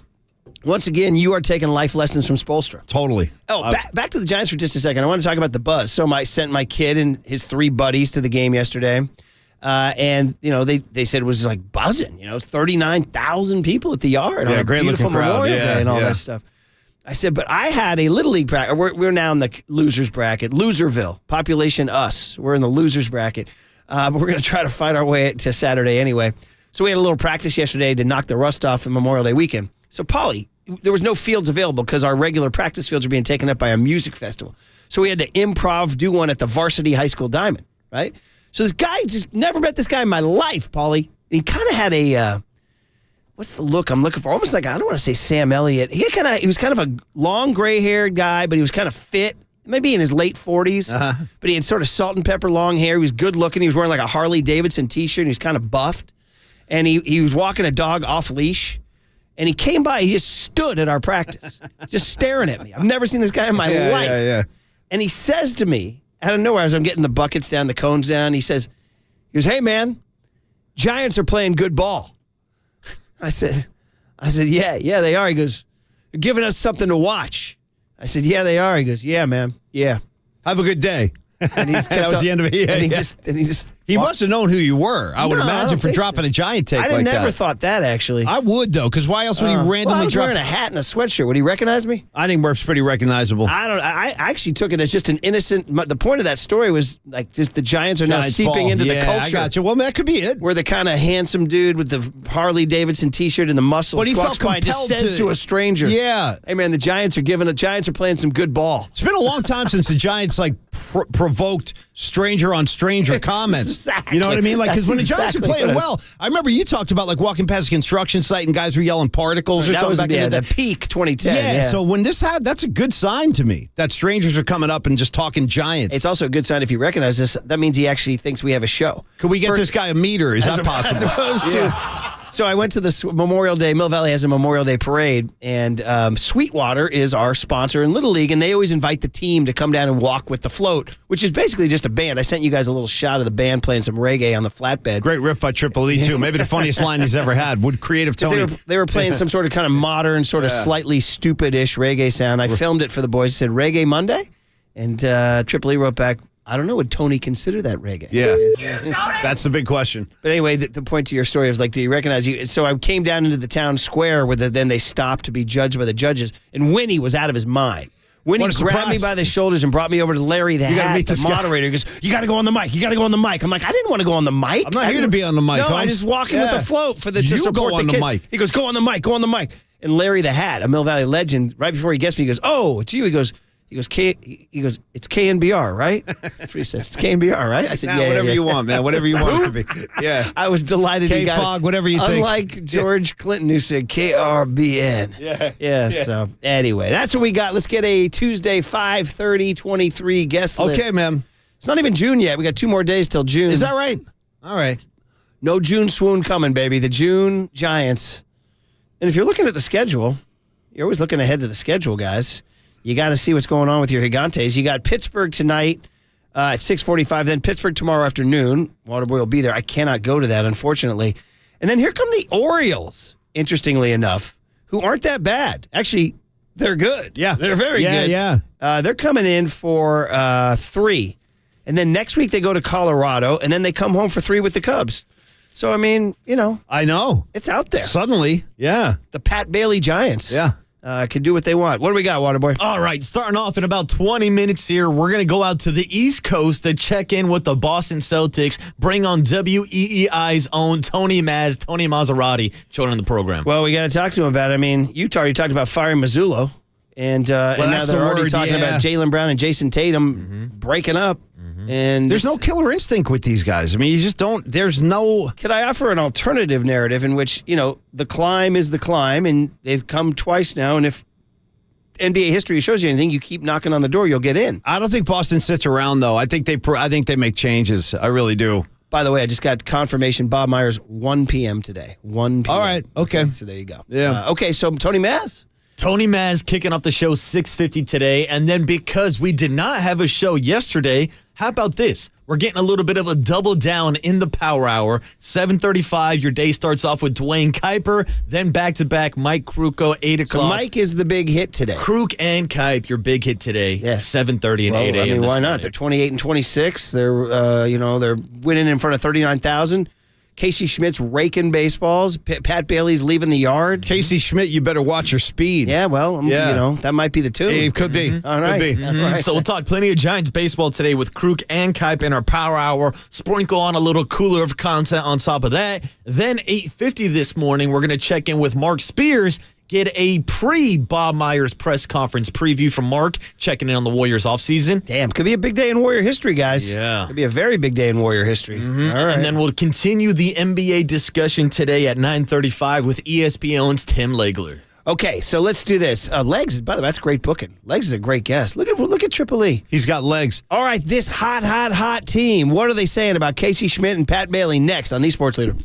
Speaker 20: Once again, you are taking life lessons from Spolstra.
Speaker 21: Totally.
Speaker 20: Oh, back to the Giants for just a second. I want to talk about the buzz. So I sent my kid and his 3 buddies to the game yesterday. And, they said it was like buzzing. It was 39,000 people at the yard on a
Speaker 21: great
Speaker 20: beautiful
Speaker 21: looking crowd.
Speaker 20: Memorial Day and all that stuff. I said, but I had a Little League bracket. We're now in the losers bracket. Loserville. Population us. We're in the losers bracket. But we're going to try to fight our way to Saturday anyway. So we had a little practice yesterday to knock the rust off the Memorial Day weekend. So, Paulie, there was no fields available because our regular practice fields are being taken up by a music festival. So we had to do one at the Varsity High School Diamond, right? So this guy, just never met this guy in my life, Paulie. He kind of had a... what's the look I'm looking for? Almost like, I don't want to say Sam Elliott. He was kind of a long gray-haired guy, but he was kind of fit, maybe in his late 40s. Uh-huh. But he had sort of salt and pepper long hair. He was good looking. He was wearing like a Harley Davidson T-shirt. And he was kind of buffed. And he was walking a dog off leash. And he came by. He just stood at our practice, just staring at me. I've never seen this guy in my life.
Speaker 21: Yeah.
Speaker 20: And he says to me, out of nowhere, as I'm getting the buckets down, the cones down, he goes, hey, man, Giants are playing good ball. I said, yeah, they are. He goes, they're giving us something to watch. I said, yeah, they are. He goes, yeah, man, yeah.
Speaker 21: Have a good day.
Speaker 20: And
Speaker 21: that was the end of it. Yeah, he must have known who you were. I would imagine for dropping a Giant take like that.
Speaker 20: I never thought that, actually.
Speaker 21: I would, though, because why else would he randomly
Speaker 20: I was
Speaker 21: drop?
Speaker 20: wearing a hat and a sweatshirt. Would he recognize me?
Speaker 21: I think Murph's pretty recognizable.
Speaker 20: I actually took it as just an innocent. The point of that story was like just the Giants are now seeping into the culture.
Speaker 21: I got you. Well, that could be it.
Speaker 20: Where the kind of handsome dude with the Harley Davidson T-shirt and the muscles,
Speaker 21: but he felt compelled
Speaker 20: just says to a stranger,
Speaker 21: "Yeah,
Speaker 20: hey man, the Giants are playing some good ball."
Speaker 21: It's been a long time since the Giants provoked stranger on stranger comments.
Speaker 20: Exactly.
Speaker 21: You know what I mean? Like, because when the Giants are playing well, I remember you talked about like walking past a construction site and guys were yelling particles or
Speaker 20: that
Speaker 21: something.
Speaker 20: Was the peak 2010.
Speaker 21: Yeah, so when that's a good sign to me that strangers are coming up and just talking Giants.
Speaker 20: It's also a good sign if you recognize this. That means he actually thinks we have a show.
Speaker 21: Could we get this guy a meter? Is that possible?
Speaker 20: As opposed to So I went to this Memorial Day. Mill Valley has a Memorial Day parade, and Sweetwater is our sponsor in Little League, and they always invite the team to come down and walk with the float, which is basically just a band. I sent you guys a little shot of the band playing some reggae on the flatbed.
Speaker 21: Great riff by Triple E, too. Maybe the funniest line he's ever had. Would creative Tony.
Speaker 20: They were playing some sort of kind of modern, sort of slightly stupid-ish reggae sound. I filmed it for the boys. It said, Reggae Monday? And Triple E wrote back, I don't know, would Tony consider that reggae?
Speaker 21: Yeah. That's the big question.
Speaker 20: But anyway, the point to your story is like, do you recognize you? So I came down into the town square where then they stopped to be judged by the judges, and Winnie was out of his mind. Winnie grabbed me by the shoulders and brought me over to Larry the Hat, the moderator. He goes, you got to go on the mic. You got to go on the mic. I'm like, I didn't want to go on the mic.
Speaker 21: I'm not here to be on the mic.
Speaker 20: No, I just walk in with the float to support
Speaker 21: go on
Speaker 20: the
Speaker 21: the
Speaker 20: kid.
Speaker 21: mic.
Speaker 20: He goes, go on the mic. Go on the mic. And Larry the Hat, a Mill Valley legend, right before he gets me, he goes, oh, it's you. He goes, it's KNBR, right? That's what he says. It's KNBR, right? I said, yeah,
Speaker 21: whatever you want, man. Whatever you want it to be. Yeah.
Speaker 20: I was delighted.
Speaker 21: K-Fog, whatever you think.
Speaker 20: Unlike George Clinton, who said KRBN. Yeah. So anyway, that's what we got. Let's get a Tuesday 5:30-23 guest list.
Speaker 21: Okay, man.
Speaker 20: It's not even June yet. We got 2 more days till June.
Speaker 21: Is that right? All right.
Speaker 20: No June swoon coming, baby. The June Giants. And if you're looking at the schedule, you're always looking ahead to the schedule, guys. You got to see what's going on with your Gigantes. You got Pittsburgh tonight at 6:45, then Pittsburgh tomorrow afternoon. Waterboy will be there. I cannot go to that, unfortunately. And then here come the Orioles, interestingly enough, who aren't that bad. Actually, they're good.
Speaker 21: Yeah.
Speaker 20: They're very good.
Speaker 21: Yeah.
Speaker 20: They're coming in for 3. And then next week they go to Colorado, and then they come home for 3 with the Cubs. So, I mean,
Speaker 21: I know.
Speaker 20: It's out there.
Speaker 21: Suddenly, yeah.
Speaker 20: The Pat Bailey Giants.
Speaker 21: Yeah.
Speaker 20: Can do what they want. What do we got, Waterboy?
Speaker 6: All right, starting off in about 20 minutes here, we're going to go out to the East Coast to check in with the Boston Celtics, bring on WEEI's own Tony Maserati, joining the program.
Speaker 20: Well, we got to talk to him about it. I mean, you already talked about firing Mazzullo, and now they're already talking about Jaylen Brown and Jason Tatum breaking up. And
Speaker 21: there's no killer instinct with these guys. I mean, you just don't. There's no.
Speaker 20: Could I offer an alternative narrative in which, the climb is the climb, and they've come twice now, and if NBA history shows you anything, you keep knocking on the door, you'll get in.
Speaker 21: I don't think Boston sits around, though. I think they make changes. I really do.
Speaker 20: By the way, I just got confirmation. Bob Myers, 1 p.m. today. 1 p.m.
Speaker 21: All right. Okay.
Speaker 20: So there you go.
Speaker 21: Yeah.
Speaker 20: Okay, so Tony Maz.
Speaker 6: Tony Maz kicking off the show 6:50 today. And then because we did not have a show yesterday, how about this? We're getting a little bit of a double down in the Power Hour. 7:35, your day starts off with Dwayne Kuiper. Then back-to-back Mike Kruko, 8 o'clock.
Speaker 20: So Mike is the big hit today.
Speaker 6: Kruk and Kuip, your big hit today. Yeah. 7:30 and 8 a.m.
Speaker 20: I mean, why not? They're 28 and 26. They're, they're winning in front of 39,000. Casey Schmidt's raking baseballs. Pat Bailey's leaving the yard.
Speaker 21: Casey Schmidt, you better watch your speed.
Speaker 20: Yeah, well, that might be the tune.
Speaker 21: It could be.
Speaker 20: All right.
Speaker 21: Could be.
Speaker 20: All right.
Speaker 6: So we'll talk plenty of Giants baseball today with Kruk and Kuip in our Power Hour. Sprinkle on a little cooler of content on top of that. Then 8:50 this morning, we're going to check in with Mark Spears. Get a pre-Bob Myers press conference preview from Mark, checking in on the Warriors offseason.
Speaker 20: Damn, could be a big day in Warrior history, guys.
Speaker 6: Yeah.
Speaker 20: Could be a very big day in Warrior history. All right.
Speaker 6: And then we'll continue the NBA discussion today at 9:35 with ESPN's Tim Legler.
Speaker 20: Okay, so let's do this. Legs, by the way, that's great booking. Legs is a great guest. Look at Triple E.
Speaker 21: He's got legs.
Speaker 20: All right, this hot team. What are they saying about Casey Schmidt and Pat Bailey next on The Sports Leader?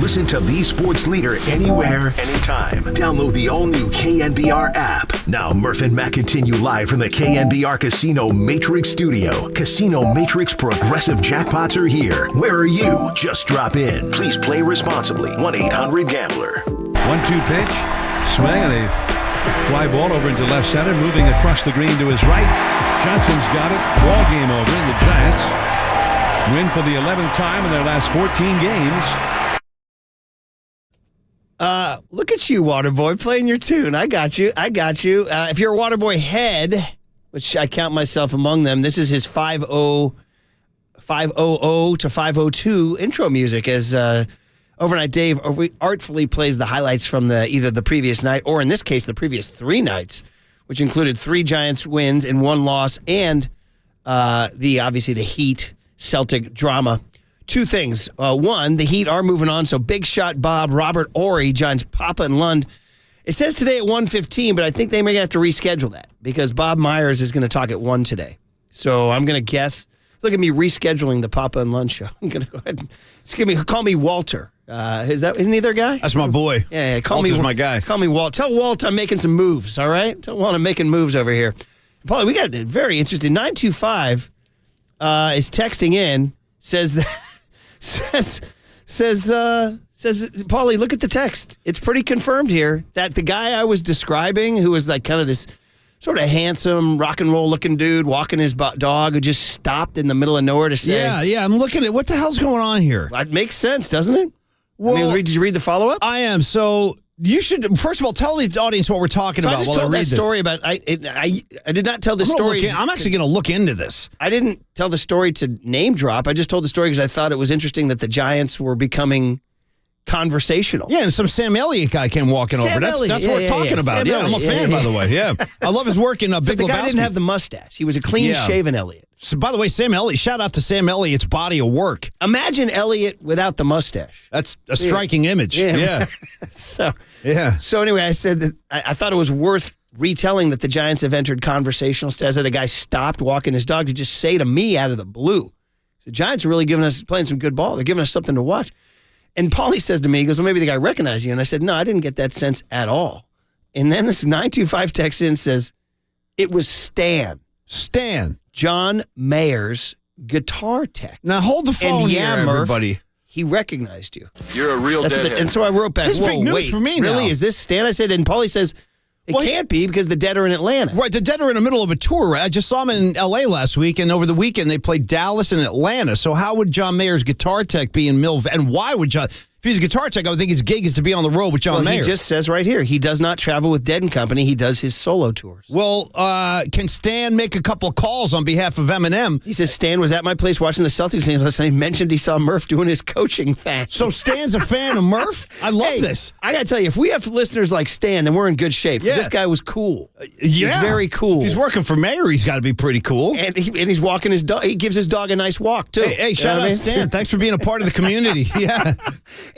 Speaker 1: Listen to the sports leader anywhere, anytime. Download the all-new KNBR app. Now, Murph and Matt continue live from the KNBR Casino Matrix Studio. Casino Matrix Progressive Jackpots are here. Where are you? Just drop in. Please play responsibly. 1-800-GAMBLER.
Speaker 4: 1-2 pitch. Swing and a fly ball over into left center. Moving across the green to his right. Johnson's got it. Ball game over. And the Giants win for the 11th time in their last 14 games.
Speaker 20: Look at you, Waterboy, playing your tune. I got you. If you're a Waterboy head, which I count myself among them, this is his 500 to 502 intro music as Overnight Dave artfully plays the highlights from either the previous night or, in this case, the previous 3 nights, which included 3 Giants wins and 1 loss and obviously the Heat Celtic drama. 2 things. 1, the Heat are moving on, so Big Shot Bob, Robert Ory, Giants Papa and Lund. It says today at 1:15, but I think they may have to reschedule that because Bob Myers is going to talk at 1 today. So I'm going to guess. Look at me rescheduling the Papa and Lund show. I'm going to go ahead and call me Walter. Isn't he their guy?
Speaker 21: That's my boy.
Speaker 20: Yeah,
Speaker 21: Walter's my guy.
Speaker 20: Call me Walt. Tell Walt I'm making some moves, all right? Tell Walt I'm making moves over here. Paulie, we got a very interesting. 925 is texting in, says that. Says, Paulie, look at the text. It's pretty confirmed here that the guy I was describing, who was like kind of this sort of handsome, rock and roll looking dude walking his dog who just stopped in the middle of nowhere to say.
Speaker 21: Yeah, I'm looking at what the hell's going on here.
Speaker 20: That makes sense, doesn't it?
Speaker 21: Well,
Speaker 20: did you read the follow-up?
Speaker 21: I am. So you should, first of all, tell the audience what we're talking about.
Speaker 20: I just told that story about, I did not tell the story.
Speaker 21: I'm actually going to look into this.
Speaker 20: I didn't tell the story to name drop. I just told the story because I thought it was interesting that the Giants were becoming conversational.
Speaker 21: Yeah, and some Sam Elliott guy came walking over. That's what we're talking about. I'm a fan, by the way. Yeah. I love his work in Big Lebowski.
Speaker 20: The guy didn't have the mustache. He was a clean-shaven Elliott.
Speaker 21: So, by the way, Sam Elliott, shout out to Sam Elliott's body of work.
Speaker 20: Imagine Elliott without the mustache.
Speaker 21: That's a striking image. Yeah.
Speaker 20: So anyway, I said that I thought it was worth retelling that the Giants have entered conversational status, that a guy stopped walking his dog to just say to me out of the blue, the Giants are really playing some good ball. They're giving us something to watch. And Paulie says to me, he goes, well, maybe the guy recognized you. And I said, no, I didn't get that sense at all. And then this 925 texts in says, it was Stan. John Mayer's guitar tech.
Speaker 21: Now hold the phone here, everybody.
Speaker 20: He recognized you.
Speaker 8: You're a real deadhead.
Speaker 20: And so I wrote back,
Speaker 21: this is big news for me now.
Speaker 20: Really? Is this Stan? I said, and Paulie says, it can't be because the Dead are in Atlanta.
Speaker 21: Right, the Dead are in the middle of a tour. I just saw them in L.A. last week, and over the weekend they played Dallas and Atlanta. So how would John Mayer's guitar tech be in Millville? And why would John... If he's a guitar tech, I would think his gig is to be on the road with John Mayer.
Speaker 20: He just says right here, he does not travel with Dead & Company. He does his solo tours.
Speaker 21: Well, can Stan make a couple of calls on behalf of Eminem?
Speaker 20: He says, Stan was at my place watching the Celtics games last night. He mentioned he saw Murph doing his coaching thing.
Speaker 21: So Stan's a fan of Murph? I love this.
Speaker 20: I got to tell you, if we have listeners like Stan, then we're in good shape. Yeah. This guy was cool. He's very cool.
Speaker 21: If he's working for Mayer, he's got to be pretty cool.
Speaker 20: And he's walking his dog. He gives his dog a nice walk, too.
Speaker 21: Hey, shout out Stan. Thanks for being a part of the community. Yeah.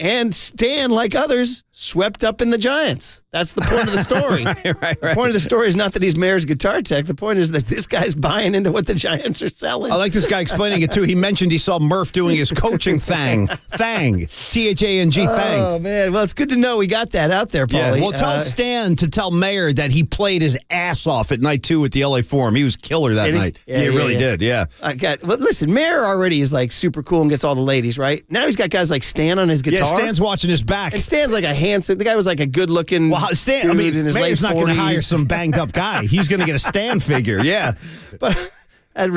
Speaker 20: And Stan, like others, swept up in the Giants. That's the point of the story.
Speaker 21: right.
Speaker 20: The point of the story is not that he's Mayer's guitar tech. The point is that this guy's buying into what the Giants are selling.
Speaker 21: I like this guy explaining it, too. He mentioned he saw Murph doing his coaching thing. Thang. T-H-A-N-G, thang.
Speaker 20: Oh, man. Well, it's good to know we got that out there, Paulie.
Speaker 21: Yeah. Well, tell Stan to tell Mayer that he played his ass off at night 2 at the LA Forum. He was killer that night. Yeah, he really did, yeah.
Speaker 20: Well, listen, Mayer already is like super cool and gets all the ladies, right? Now he's got guys like Stan on his guitar.
Speaker 21: Yeah, Stan's watching his back.
Speaker 20: And Stan's like a handsome, the guy was like a good-looking dude in his
Speaker 21: Mayer's
Speaker 20: late 40s.
Speaker 21: not going to hire some banged-up guy. He's going to get a Stan figure, yeah.
Speaker 20: But that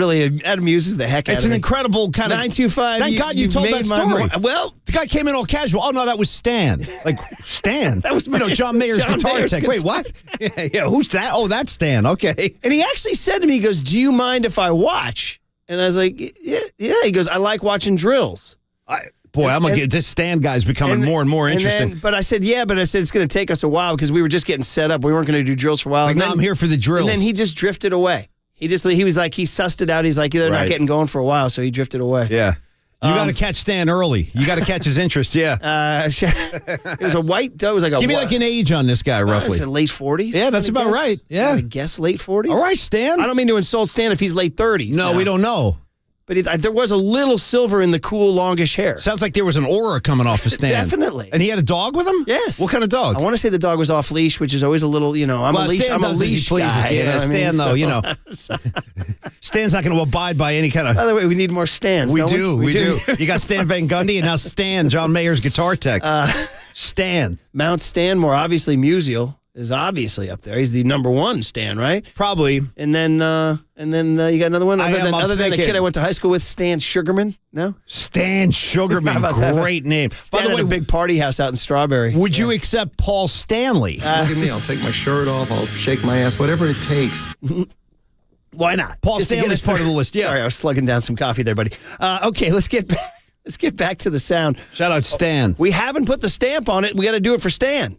Speaker 20: amuses the heck out of me.
Speaker 21: It's an incredible kind of...
Speaker 20: 925,
Speaker 21: Thank God you told that story.
Speaker 20: Well...
Speaker 21: The guy came in all casual. Oh, no, that was Stan. Like, Stan?
Speaker 20: That was
Speaker 21: John Mayer's guitar tech. Wait, what? Yeah, who's that? Oh, that's Stan. Okay.
Speaker 20: And he actually said to me, he goes, do you mind if I watch? And I was like, yeah. He goes, I like watching drills.
Speaker 21: This Stan guy's becoming more and more interesting.
Speaker 20: But I said it's going to take us a while because we were just getting set up. We weren't going to do drills for a while.
Speaker 21: Like, now I'm here for the drills.
Speaker 20: And then he just drifted away. He was like, he sussed it out. He's like, they're not getting going for a while, so he drifted away.
Speaker 21: Yeah. You got to catch Stan early. You got to catch his interest, yeah.
Speaker 20: It was a white doe. It was like
Speaker 21: Give me like an age on this guy, roughly.
Speaker 20: Late 40s?
Speaker 21: Yeah, that's about right. Yeah.
Speaker 20: I guess late 40s.
Speaker 21: All right, Stan.
Speaker 20: I don't mean to insult Stan if he's late 30s.
Speaker 21: No, we don't know.
Speaker 20: But there was a little silver in the cool, longish hair.
Speaker 21: Sounds like there was an aura coming off of Stan.
Speaker 20: Definitely.
Speaker 21: And he had a dog with him?
Speaker 20: Yes.
Speaker 21: What kind of dog?
Speaker 20: I want to say the dog was off leash, which is always a little, I'm a leash. I'm a leash guy.
Speaker 21: Yeah, Stan, though, Stan's not going to abide by any kind of.
Speaker 20: By the way, we need more Stans.
Speaker 21: We do. You got Stan Van Gundy and now Stan, John Mayer's guitar tech. Stan.
Speaker 20: Mount Stanmore, obviously Musial is obviously up there. He's the number one Stan, right?
Speaker 21: Probably.
Speaker 20: And then you got another one other than the kid I went to high school with, Stan Sugarman. No,
Speaker 21: Stan Sugarman, great name.
Speaker 20: By the way, a big party house out in Strawberry.
Speaker 21: Would you accept Paul Stanley?
Speaker 8: Look at me. I'll take my shirt off. I'll shake my ass. Whatever it takes.
Speaker 20: Why not?
Speaker 21: Paul Stanley's part of the list. Yeah.
Speaker 20: Sorry, I was slugging down some coffee there, buddy. Okay, let's get back to the sound.
Speaker 21: Shout out Stan.
Speaker 20: We haven't put the stamp on it. We got to do it for Stan.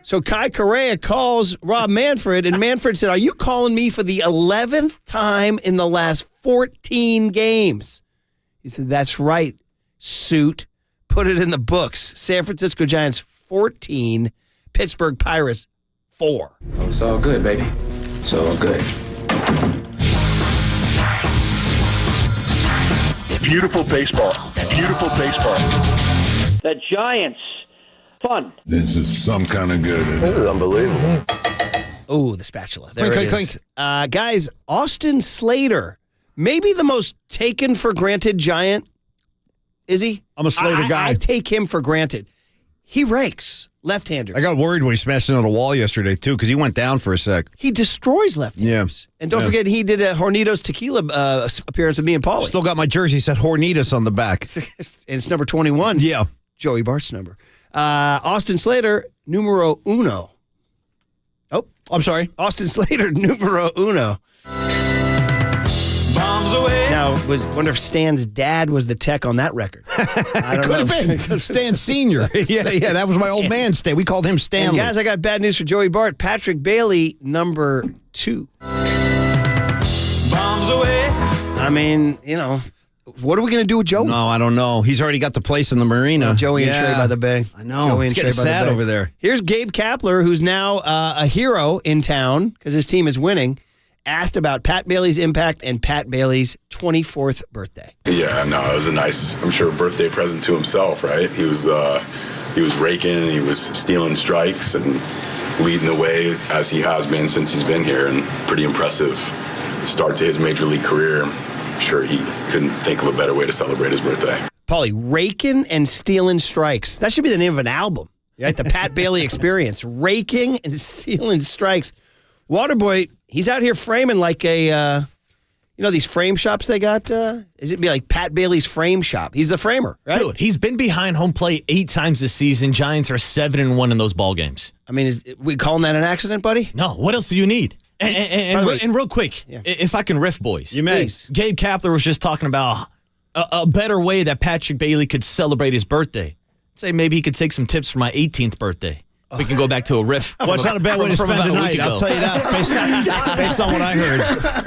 Speaker 20: So Kai Correa calls Rob Manfred, and Manfred said, "Are you calling me for the 11th time in the last 14 games?" He said, "That's right, suit. Put it in the books. San Francisco Giants 14, Pittsburgh Pirates 4."
Speaker 22: Oh, it's all good, baby. It's all good.
Speaker 23: Beautiful baseball. Beautiful baseball.
Speaker 24: The Giants. Fun.
Speaker 23: This is some kind of good. This is unbelievable.
Speaker 20: Oh, the spatula. There
Speaker 21: Clink,
Speaker 20: it
Speaker 21: clink,
Speaker 20: is. Guys, Austin Slater, maybe the most taken for granted Giant. Is he?
Speaker 21: I'm a Slater guy.
Speaker 20: I take him for granted. He rakes left-handers.
Speaker 21: I got worried when he smashed into the wall yesterday, too, because he went down for a sec.
Speaker 20: He destroys left-handers.
Speaker 21: Yeah.
Speaker 20: And don't forget, he did a Hornitos tequila appearance with me and Paulie.
Speaker 21: Still got my jersey. Said Hornitos on the back.
Speaker 20: And it's number 21.
Speaker 21: Yeah.
Speaker 20: Joey Bart's number. Austin Slater, numero uno. Oh,
Speaker 21: I'm sorry.
Speaker 20: Austin Slater, numero uno.
Speaker 22: Bombs away.
Speaker 20: Now, wonder if Stan's dad was the tech on that record. I don't know.
Speaker 21: Could have been. Stan Sr. yeah, that was my old man, Stan. We called him Stanley.
Speaker 20: And guys, I got bad news for Joey Bart. Patrick Bailey, number 2.
Speaker 22: Bombs away.
Speaker 20: I mean, what are we going to do with Joey?
Speaker 21: No, I don't know. He's already got the place in the marina.
Speaker 20: Joey and Trey by the Bay.
Speaker 21: I know.
Speaker 20: Joey
Speaker 21: It's
Speaker 20: and
Speaker 21: getting
Speaker 20: Trey by the
Speaker 21: sad
Speaker 20: Bay.
Speaker 21: over there.
Speaker 20: Here's Gabe Kapler, who's now a hero in town because his team is winning, asked about Pat Bailey's impact and Pat Bailey's 24th birthday.
Speaker 9: Yeah, no, it was a nice, I'm sure, birthday present to himself, right? He was raking and he was stealing strikes and leading the way as he has been since he's been here, and pretty impressive start to his major league career. I'm sure he couldn't think of a better way to celebrate his birthday.
Speaker 20: Paulie, raking and stealing strikes. That should be the name of an album, right? The Pat Bailey Experience. Raking and stealing strikes. Waterboy, he's out here framing like a, these frame shops they got? Is it be like Pat Bailey's Frame Shop? He's the framer, right?
Speaker 6: Dude, he's been behind home plate 8 times this season. Giants are 7-1 in those ball games.
Speaker 20: I mean, we calling that an accident, buddy?
Speaker 6: No. What else do you need? And real quick, if I can riff, boys.
Speaker 21: You may.
Speaker 6: Please. Gabe Kapler was just talking about a better way that Patrick Bailey could celebrate his birthday. Say maybe he could take some tips for my 18th birthday. We can go back to a riff.
Speaker 21: Well, it's not a bad way to spend the night. I'll tell you that, based on what I heard.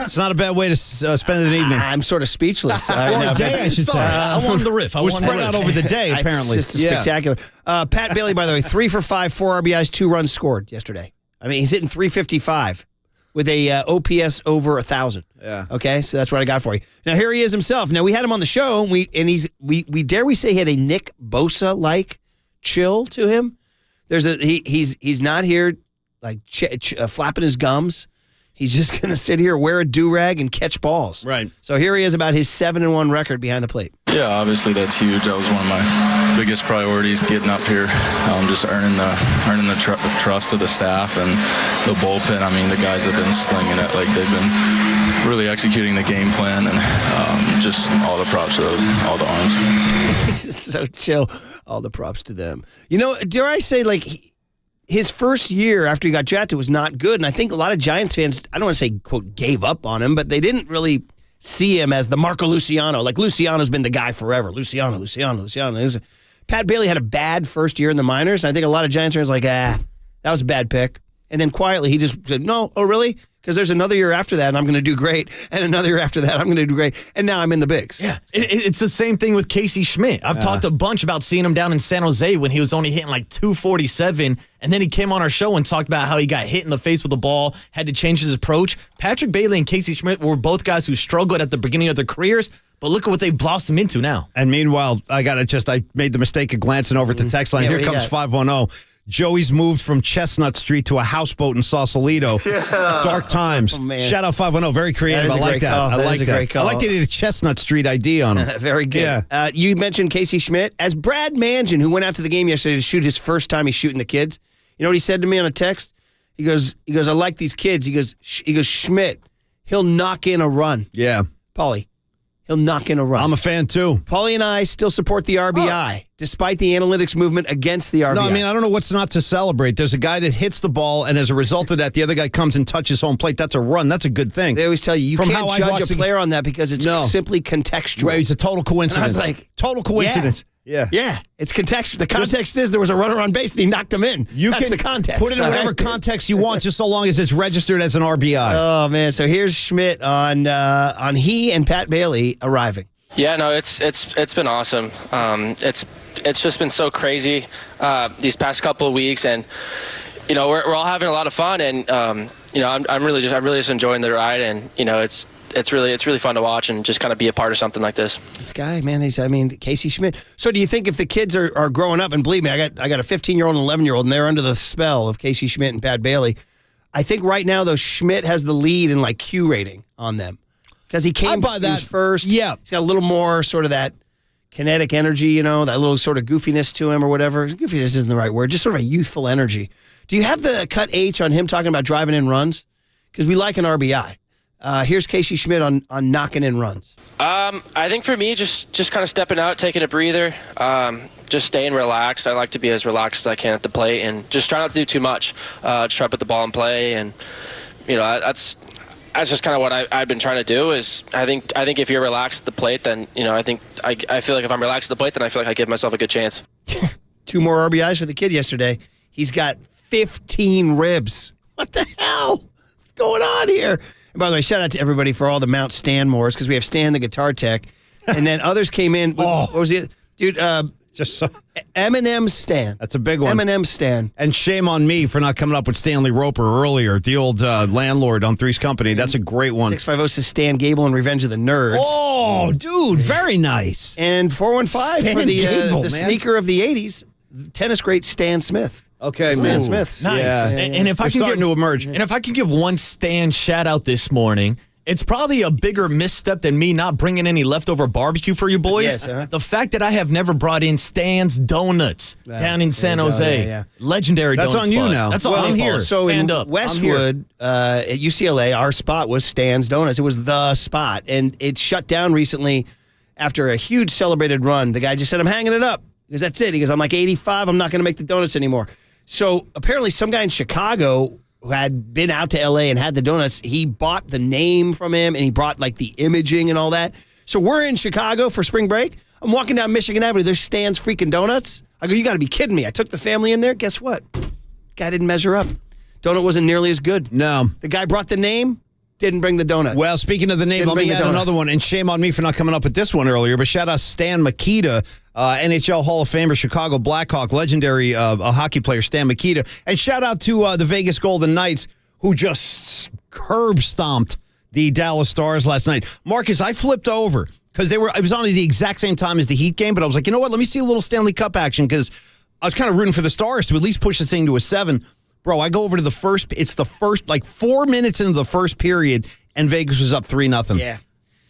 Speaker 21: It's not a bad way to spend an evening.
Speaker 20: I'm sort of speechless.
Speaker 21: Or a day, I should say.
Speaker 6: I wanted the riff.
Speaker 21: We're spread out over the day, apparently.
Speaker 20: It's just spectacular. Pat Bailey, by the way, 3 for 5, 4 RBIs, 2 runs scored yesterday. I mean, he's hitting 355 with a OPS over 1,000.
Speaker 21: Yeah.
Speaker 20: Okay, so that's what I got for you. Now here he is himself. Now we had him on the show, and we dare we say he had a Nick Bosa-like chill to him. He's not here like flapping his gums. He's just going to sit here, wear a do-rag, and catch balls.
Speaker 21: Right.
Speaker 20: So here he is about his 7-1 record behind the plate.
Speaker 11: Yeah, obviously that's huge. That was one of my biggest priorities, getting up here, just earning the trust of the staff and the bullpen. I mean, the guys have been slinging it. Like, they've been really executing the game plan, and just all the props to those, all the arms.
Speaker 20: He's so chill. All the props to them. Dare I say, like, his first year after he got drafted was not good, and I think a lot of Giants fans, I don't want to say, quote, gave up on him, but they didn't really see him as the Marco Luciano. Like, Luciano's been the guy forever. Luciano. Pat Bailey had a bad first year in the minors, and I think a lot of Giants fans were like, that was a bad pick. And then quietly he just said, no, oh, really? Because there's another year after that, and I'm going to do great. And another year after that, I'm going to do great. And now I'm in the bigs.
Speaker 6: Yeah, it's the same thing with Casey Schmidt. I've talked a bunch about seeing him down in San Jose when he was only hitting like 247, and then he came on our show and talked about how he got hit in the face with the ball, had to change his approach. Patrick Bailey and Casey Schmidt were both guys who struggled at the beginning of their careers, But look at what they've blossomed into now.
Speaker 21: And meanwhile, I made the mistake of glancing over at the text line.
Speaker 20: Yeah,
Speaker 21: Here
Speaker 20: what do you
Speaker 21: comes
Speaker 20: got?
Speaker 21: 510. Joey's moved from Chestnut Street to a houseboat in Sausalito. Dark times.
Speaker 20: Oh, man.
Speaker 21: Shout out 510. Very creative.
Speaker 20: That is
Speaker 21: I
Speaker 20: a
Speaker 21: like
Speaker 20: great
Speaker 21: that.
Speaker 20: call.
Speaker 21: I
Speaker 20: That
Speaker 21: like
Speaker 20: is a
Speaker 21: that.
Speaker 20: great call.
Speaker 21: I like that he had a Chestnut Street ID on him.
Speaker 20: Very good.
Speaker 21: Yeah.
Speaker 20: You mentioned Casey Schmidt. As Brad Mangin, who went out to the game yesterday to shoot his first time he's shooting the kids, you know what he said to me on a text? He goes, I like these kids. He goes, Schmidt, he'll knock in a run.
Speaker 21: Yeah.
Speaker 20: Paulie, he'll knock in a run.
Speaker 21: I'm a fan, too.
Speaker 20: Paulie and I still support the RBI, despite the analytics movement against the RBI.
Speaker 21: No, I mean, I don't know what's not to celebrate. There's a guy that hits the ball, and as a result of that, the other guy comes and touches home plate. That's a run. That's a good thing.
Speaker 20: They always tell you,
Speaker 21: From
Speaker 20: can't
Speaker 21: how I
Speaker 20: judge
Speaker 21: watched
Speaker 20: a player on that because it's simply contextual.
Speaker 21: Right, it's a total coincidence.
Speaker 20: And I was like,
Speaker 21: total coincidence. Yeah.
Speaker 20: Yeah, it's context. The context is there was a runner on base and he knocked him in. That's the context.
Speaker 21: Put it in whatever context you want, just so long as it's registered as an RBI.
Speaker 20: Oh man! So here's Schmidt on he and Pat Bailey arriving.
Speaker 7: Yeah, no, it's been awesome. It's just been so crazy these past couple of weeks, and you know we're all having a lot of fun, and you know I'm really just enjoying the ride, and you know it's really fun to watch and just kind of be a part of something like this.
Speaker 20: This guy, man, Casey Schmidt. So do you think if the kids are growing up, and believe me, I got a 15-year-old and 11-year-old, and they're under the spell of Casey Schmidt and Pat Bailey. I think right now though Schmidt has the lead in like Q rating on them. Because he came he was first.
Speaker 21: Yeah.
Speaker 20: He's got a little more sort of that kinetic energy, you know, that little sort of goofiness to him or whatever. Goofiness isn't the right word, just sort of a youthful energy. Do you have the cut H on him talking about driving in runs? Because we like an RBI. Here's Casey Schmidt on knocking in runs.
Speaker 7: I think for me, just kind of stepping out, taking a breather, just staying relaxed. I like to be as relaxed as I can at the plate and just try not to do too much. Just try to put the ball in play, and you know that's just kind of what I've been trying to do. Is I think if you're relaxed at the plate, then you know I feel like if I'm relaxed at the plate, then I feel like I give myself a good chance.
Speaker 20: 2 more RBIs for the kid yesterday. He's got 15 ribs. What the hell? What's going on here? And by the way, shout out to everybody for all the Mount Stanmores because we have Stan the guitar tech, and then others came in. What was it, dude?
Speaker 21: Just so.
Speaker 20: Eminem Stan.
Speaker 21: That's a big one.
Speaker 20: Eminem Stan.
Speaker 21: And shame on me for not coming up with Stanley Roper earlier, the old landlord on Three's Company. That's a great one.
Speaker 20: 650 says Stan Gable and Revenge of the Nerds.
Speaker 21: Oh, dude, very nice.
Speaker 20: And 415
Speaker 21: Stan
Speaker 20: for the
Speaker 21: Gable, man.
Speaker 20: sneaker of the 80s, tennis great Stan Smith.
Speaker 21: Okay,
Speaker 20: Stan Smith.
Speaker 6: Nice.
Speaker 21: Yeah.
Speaker 6: And if I
Speaker 21: They're
Speaker 6: can
Speaker 21: starting to emerge.
Speaker 6: And if I can give one Stan shout out this morning, it's probably a bigger misstep than me not bringing any leftover barbecue for you boys.
Speaker 20: Yes, huh?
Speaker 6: The fact that I have never brought in Stan's Donuts down in San Jose.
Speaker 20: yeah.
Speaker 6: Legendary
Speaker 21: That's
Speaker 6: donut
Speaker 21: on you
Speaker 6: spot.
Speaker 21: now.
Speaker 6: That's
Speaker 21: Well,
Speaker 6: on
Speaker 21: I'm
Speaker 6: me,
Speaker 21: here.
Speaker 6: Paul.
Speaker 20: So
Speaker 6: Stand
Speaker 20: in
Speaker 6: up.
Speaker 20: Westwood, at UCLA, our spot was Stan's Donuts. It was the spot. And it shut down recently after a huge celebrated run. The guy just said, I'm hanging it up. Because that's it. He goes, I'm like 85. I'm not going to make the donuts anymore. So apparently some guy in Chicago who had been out to LA and had the donuts, he bought the name from him and he brought like the imaging and all that. So we're in Chicago for spring break. I'm walking down Michigan Avenue. There's Stan's freaking Donuts. I go, you got to be kidding me. I took the family in there. Guess what? Guy didn't measure up. Donut wasn't nearly as good.
Speaker 21: No.
Speaker 20: The guy brought the name, didn't bring the donut.
Speaker 21: Well, speaking of the name,
Speaker 20: Didn't
Speaker 21: let
Speaker 20: bring
Speaker 21: me
Speaker 20: the
Speaker 21: add
Speaker 20: donut.
Speaker 21: another one. And shame on me for not coming up with this one earlier, but shout out Stan Mikita, NHL Hall of Famer, Chicago Blackhawk, legendary hockey player Stan Mikita. And shout out to the Vegas Golden Knights, who just curb stomped the Dallas Stars last night. Marcus, I flipped over because it was on at the exact same time as the Heat game, but I was like, you know what? Let me see a little Stanley Cup action because I was kind of rooting for the Stars to at least push this thing to a 7. Bro, I go over to the first, it's the first, like 4 minutes into the first period, and Vegas was up 3-0.
Speaker 20: Yeah.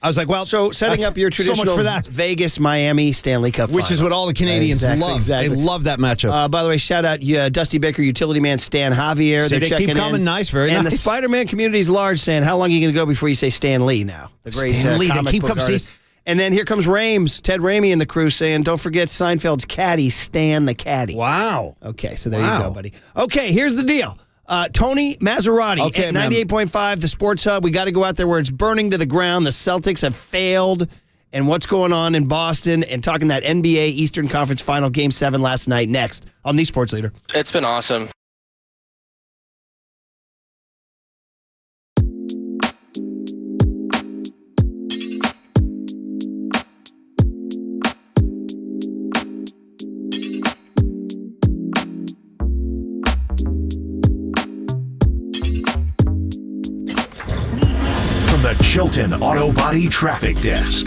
Speaker 21: I was like, well,
Speaker 20: So setting
Speaker 21: that's
Speaker 20: up your traditional
Speaker 21: so much for that.
Speaker 20: Vegas-Miami Stanley Cup
Speaker 21: Which is
Speaker 20: final.
Speaker 21: what all the Canadians love.
Speaker 20: Exactly.
Speaker 21: They love that matchup.
Speaker 20: By the way, shout out Dusty Baker, utility man Stan Javier.
Speaker 21: See,
Speaker 20: They're
Speaker 21: they
Speaker 20: checking
Speaker 21: keep coming.
Speaker 20: in.
Speaker 21: Nice, very
Speaker 20: and
Speaker 21: nice.
Speaker 20: the Spider-Man community's large, saying, how long are you going to go before you say Stan Lee now? The great
Speaker 21: Stan Lee, they
Speaker 20: comic
Speaker 21: keep
Speaker 20: book
Speaker 21: coming.
Speaker 20: artist. And then here comes Rames, Ted Ramey and the crew saying, don't forget Seinfeld's caddy, Stan the caddy.
Speaker 21: Wow.
Speaker 20: Okay, so there you go, buddy. Okay, here's the deal. Tony Maserati
Speaker 21: Okay,
Speaker 20: at
Speaker 21: man.
Speaker 20: 98.5, the Sports Hub. We got to go out there where it's burning to the ground. The Celtics have failed. And what's going on in Boston, and talking that NBA Eastern Conference Final Game 7 last night next on the Sports Leader.
Speaker 7: It's been awesome.
Speaker 1: From the Chilton Auto Body Traffic Desk.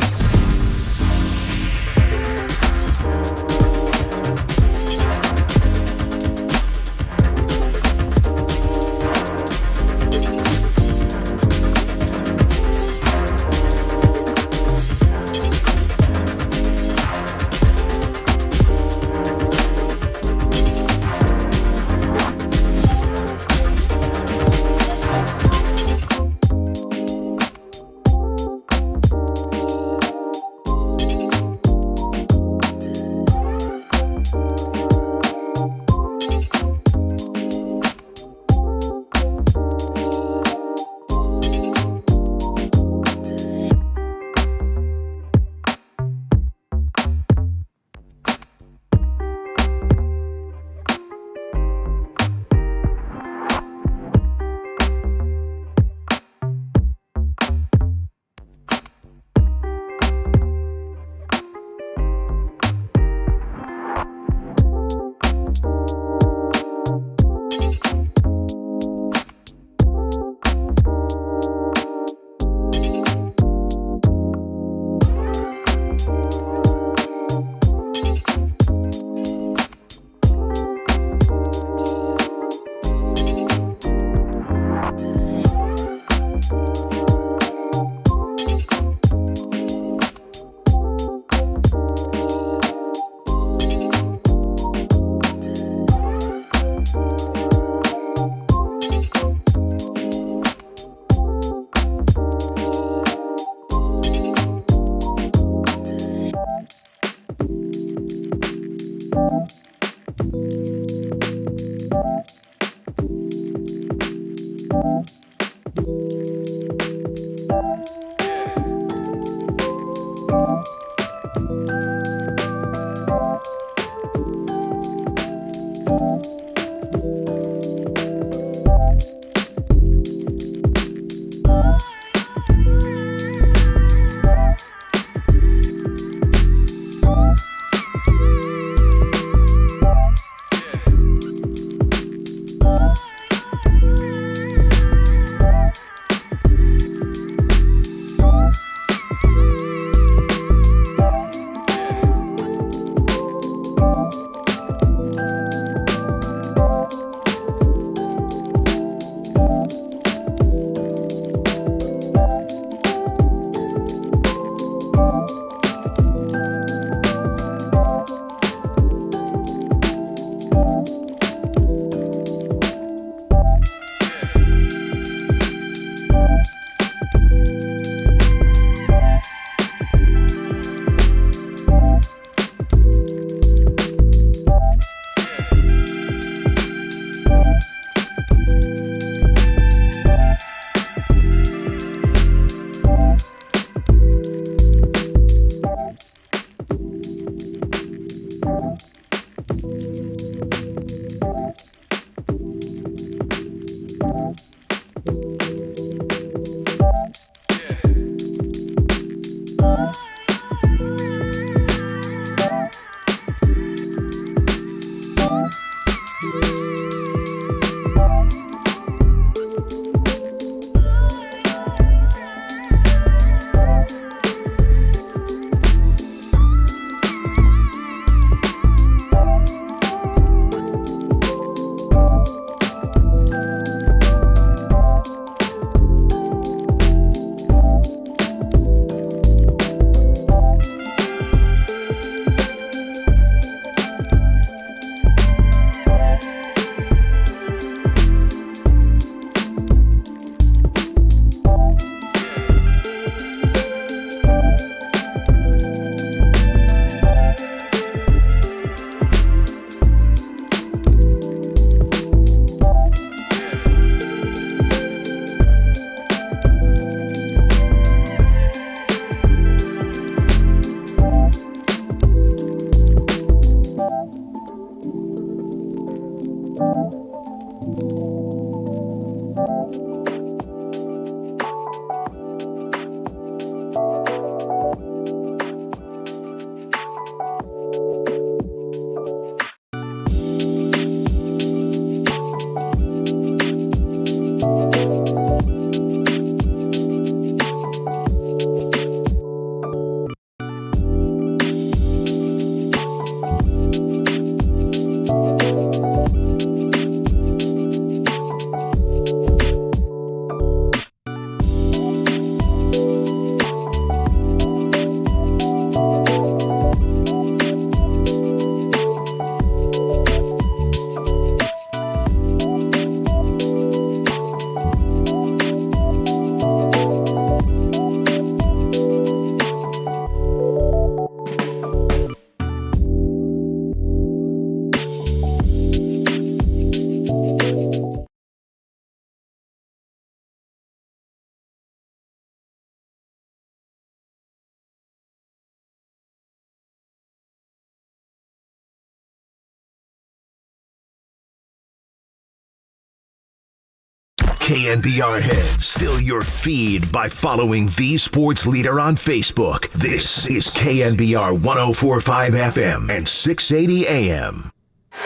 Speaker 1: KNBR heads, fill your feed by following the sports leader on Facebook. This is KNBR 104.5 FM and 680 AM.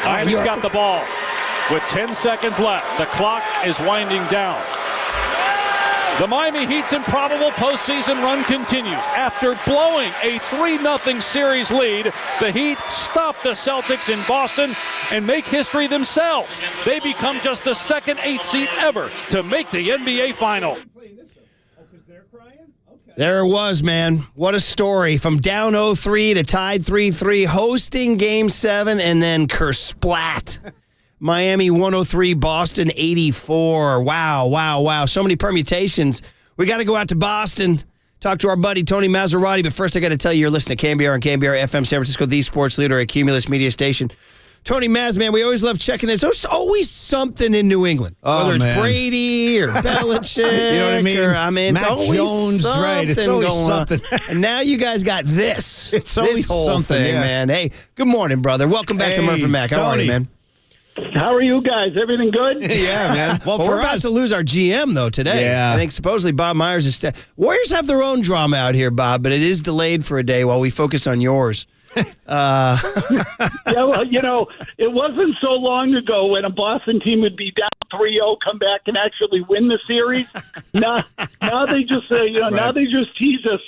Speaker 5: Miami's got the ball with 10 seconds left. The clock is winding down. The Miami Heat's improbable postseason run continues. After blowing a 3-0 series lead, the Heat stop the Celtics in Boston and make history themselves. They become just the second 8th seed ever to make the NBA Final.
Speaker 20: There it was, man. What a story. From down 0-3 to tied 3-3, hosting Game 7, and then kersplat. Miami 103, Boston 84. Wow. So many permutations. We got to go out to Boston, talk to our buddy Tony Maserati. But first, I got to tell you, you're listening to KNBR and KNBR FM San Francisco, the sports leader, a Cumulus media station. Tony Maz, man, we always love checking in. There's always something in New England. Whether it's Brady or Belichick.
Speaker 21: You know what I mean?
Speaker 20: It's
Speaker 21: Matt
Speaker 20: always
Speaker 21: Jones, right. It's always something.
Speaker 20: And now you guys got this.
Speaker 21: It's always
Speaker 20: this whole
Speaker 21: something,
Speaker 20: thing,
Speaker 21: yeah.
Speaker 20: man. Hey, good morning, brother. Welcome back to Murph and Mac. How are you, man?
Speaker 24: How are you guys? Everything good?
Speaker 21: Yeah, man. Well,
Speaker 20: we're about to lose our GM, though, today.
Speaker 21: Yeah.
Speaker 20: I think supposedly Bob Myers is... Warriors have their own drama out here, Bob, but it is delayed for a day while we focus on yours.
Speaker 24: Yeah, well, it wasn't so long ago when a Boston team would be down 3-0, come back and actually win the series. Now they just, now they just tease us.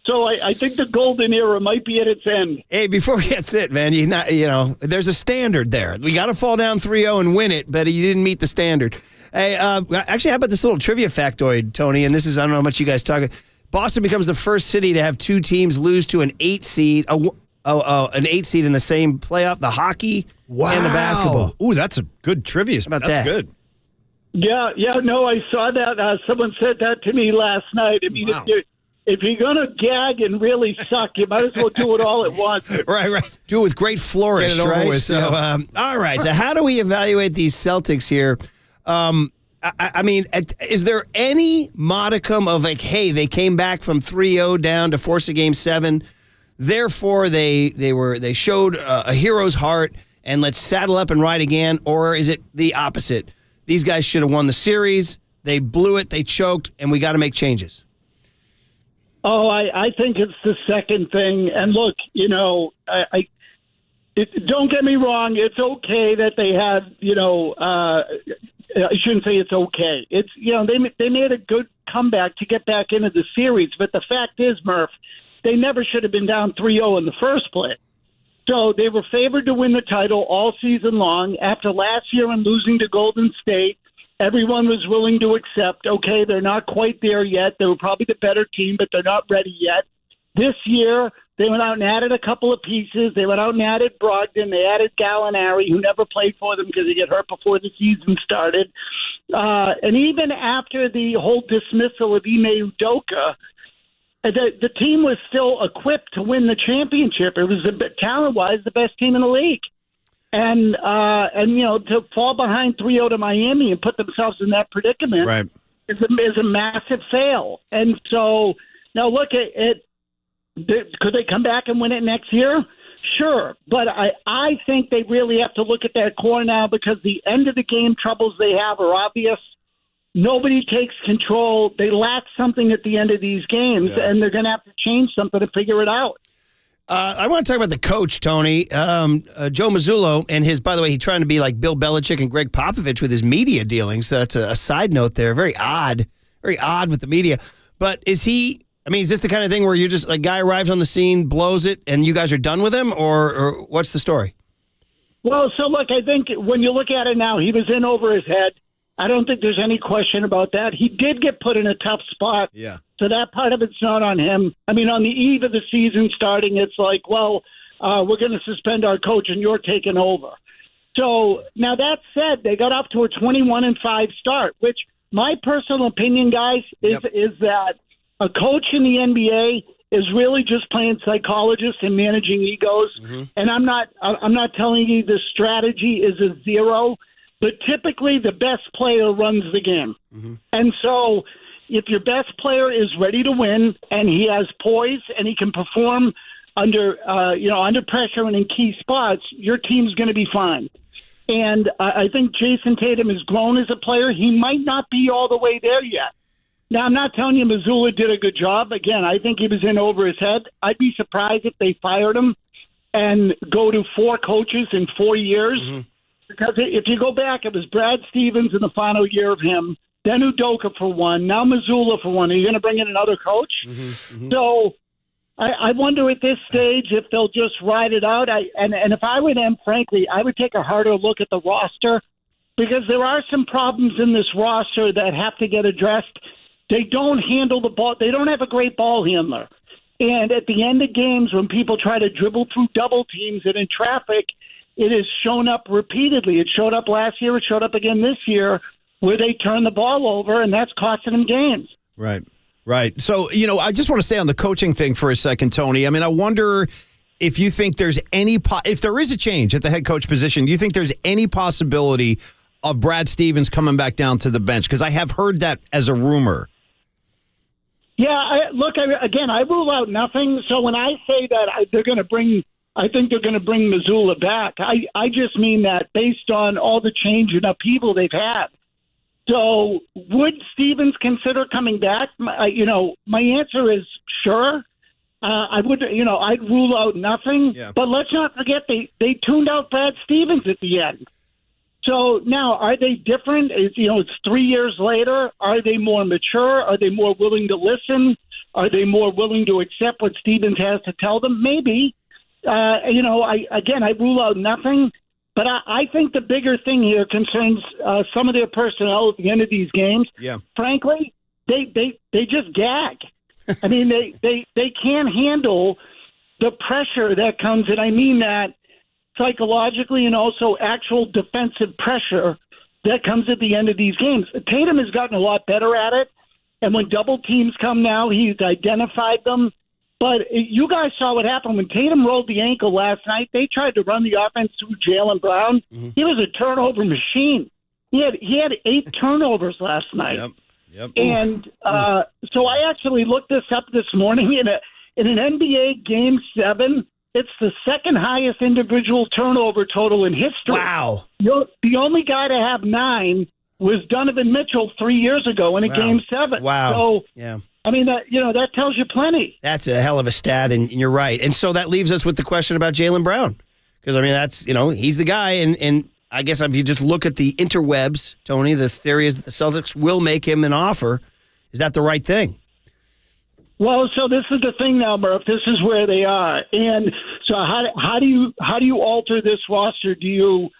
Speaker 24: So I think the golden era might be at its end.
Speaker 20: Hey, before that's it, man, there's a standard there. We got to fall down 3-0 and win it, but you didn't meet the standard. Hey, actually, how about this little trivia factoid, Tony? And this is, I don't know how much you guys talk. Boston becomes the first city to have two teams lose to an 8 seed, an 8 seed in the same playoff, the hockey and the basketball.
Speaker 21: Ooh, that's a good trivia.
Speaker 20: How about
Speaker 21: that's
Speaker 20: that?
Speaker 21: Good.
Speaker 24: Yeah, no, I saw that. Someone said that to me last night. I mean, if you're going to gag and really suck, you might as well do it all at once.
Speaker 20: Right. Do it with great flourish, right? All right. So how do we evaluate these Celtics here? I mean, is there any modicum of hey, they came back from 3-0 down to force a Game 7, therefore they showed a hero's heart and let's saddle up and ride again, or is it the opposite? These guys should have won the series. They blew it. They choked, and we got to make changes.
Speaker 24: Oh, I think it's the second thing. And look, don't get me wrong. It's okay that they had, I shouldn't say it's okay. It's, they made a good comeback to get back into the series. But the fact is, Murph, they never should have been down 3-0 in the first place. So they were favored to win the title all season long. After last year and losing to Golden State, everyone was willing to accept, okay, they're not quite there yet. They were probably the better team, but they're not ready yet. This year, they went out and added a couple of pieces. They went out and added Brogdon. They added Gallinari, who never played for them because he got hurt before the season started. And even after the whole dismissal of Ime Udoka, the team was still equipped to win the championship. It was, talent-wise, the best team in the league. And to fall behind 3-0 to Miami and put themselves in that predicament is a massive fail. And so now look at it. Could they come back and win it next year? Sure. But I think they really have to look at that core now because the end of the game troubles they have are obvious. Nobody takes control. They lack something at the end of these games, and they're going to have to change something to figure it out.
Speaker 20: I want to talk about the coach, Tony. Joe Mazzulla, and by the way, he's trying to be like Bill Belichick and Greg Popovich with his media dealings. So that's a side note there. Very odd with the media. But is this the kind of thing where you're just a guy arrives on the scene, blows it, and you guys are done with him, or what's the story?
Speaker 24: Well, so look, I think when you look at it now, he was in over his head. I don't think there's any question about that. He did get put in a tough spot.
Speaker 21: Yeah.
Speaker 24: So that part of it's not on him. I mean, on the eve of the season starting, it's like, well, we're going to suspend our coach and you're taking over. So now that said, they got off to a 21-5 start, which my personal opinion, guys, is that a coach in the NBA is really just playing psychologist and managing egos. Mm-hmm. And I'm not telling you the strategy is a zero, but typically the best player runs the game. Mm-hmm. And so if your best player is ready to win and he has poise and he can perform under pressure and in key spots, your team's going to be fine. And I think Jason Tatum has grown as a player. He might not be all the way there yet. Now, I'm not telling you Missoula did a good job. Again, I think he was in over his head. I'd be surprised if they fired him and go to 4 coaches in 4 years. Mm-hmm. Because if you go back, it was Brad Stevens in the final year of him, then Udoka for 1, now Missoula for 1. Are you going to bring in another coach? Mm-hmm. So I wonder at this stage if they'll just ride it out. And if I were them, frankly, I would take a harder look at the roster because there are some problems in this roster that have to get addressed. They don't handle the ball. They don't have a great ball handler. And at the end of games, when people try to dribble through double teams and in traffic, it has shown up repeatedly. It showed up last year. It showed up again this year where they turn the ball over, and that's costing them games.
Speaker 21: Right. Right. So, I just want to stay on the coaching thing for a second, Tony. I mean, I wonder if you think there's if there is a change at the head coach position, do you think there's any possibility of Brad Stevens coming back down to the bench? Because I have heard that as a rumor.
Speaker 24: Yeah, I rule out nothing. So when I say that I think they're going to bring Missoula back. I just mean that based on all the change and upheaval they've had. So would Stevens consider coming back? My answer is sure. I'd rule out nothing. Yeah. But let's not forget they tuned out Brad Stevens at the end. So now, are they different? It's 3 years later. Are they more mature? Are they more willing to listen? Are they more willing to accept what Stevens has to tell them? Maybe. I rule out nothing. But I think the bigger thing here concerns some of their personnel at the end of these games. Yeah. Frankly, they just gag. I mean, they can't handle the pressure that comes, and I mean that psychologically and also actual defensive pressure that comes at the end of these games. Tatum has gotten a lot better at it, and when double teams come now, he's identified them. But you guys saw what happened when Tatum rolled the ankle last night. They tried to run the offense through Jaylen Brown. Mm-hmm. He was a turnover machine. He had 8 turnovers last night. Yep. And so I actually looked this up this morning in an NBA Game 7. It's the second highest individual turnover total in history.
Speaker 20: Wow.
Speaker 24: The only guy to have 9 was Donovan Mitchell 3 years ago in a Game 7.
Speaker 20: Wow.
Speaker 24: So,
Speaker 20: yeah.
Speaker 24: I mean, that tells you plenty.
Speaker 20: That's a hell of a stat, and you're right. And so that leaves us with the question about Jaylen Brown. Because, I mean, that's, he's the guy. And I guess if you just look at the interwebs, Tony, the theory is that the Celtics will make him an offer. Is that the right thing?
Speaker 24: Well, so this is the thing now, Murph. This is where they are. And so how do you alter this roster? Do you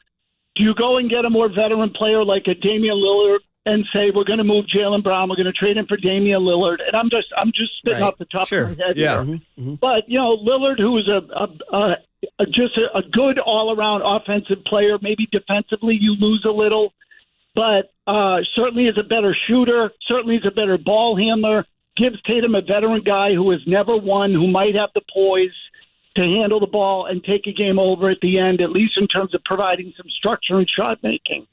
Speaker 24: go and get a more veteran player like a Damian Lillard and say we're going to move Jaylen Brown, we're going to trade him for Damian Lillard? And I'm just spitting off the top of my head here. Mm-hmm. But Lillard, who is just a good all-around offensive player, maybe defensively you lose a little, but certainly is a better shooter, certainly is a better ball handler. Gives Tatum a veteran guy who has never won, who might have the poise to handle the ball and take a game over at the end, at least in terms of providing some structure and shot making.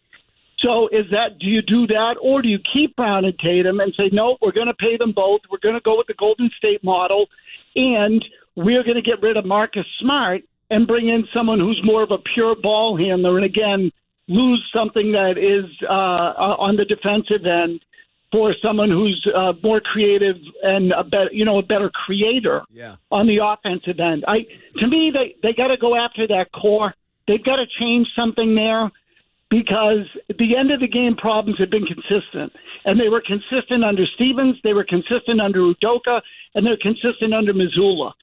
Speaker 24: So do you do that, or do you keep Brown and Tatum and say, no, we're going to pay them both, we're going to go with the Golden State model, and we're going to get rid of Marcus Smart and bring in someone who's more of a pure ball handler, and again, lose something that is on the defensive end for someone who's more creative and a better creator on the offensive end. To me, they got to go after that core. They've got to change something there because at the end of the game, problems have been consistent. And they were consistent under Stevens, they were consistent under Udoka, and they're consistent under Missoula.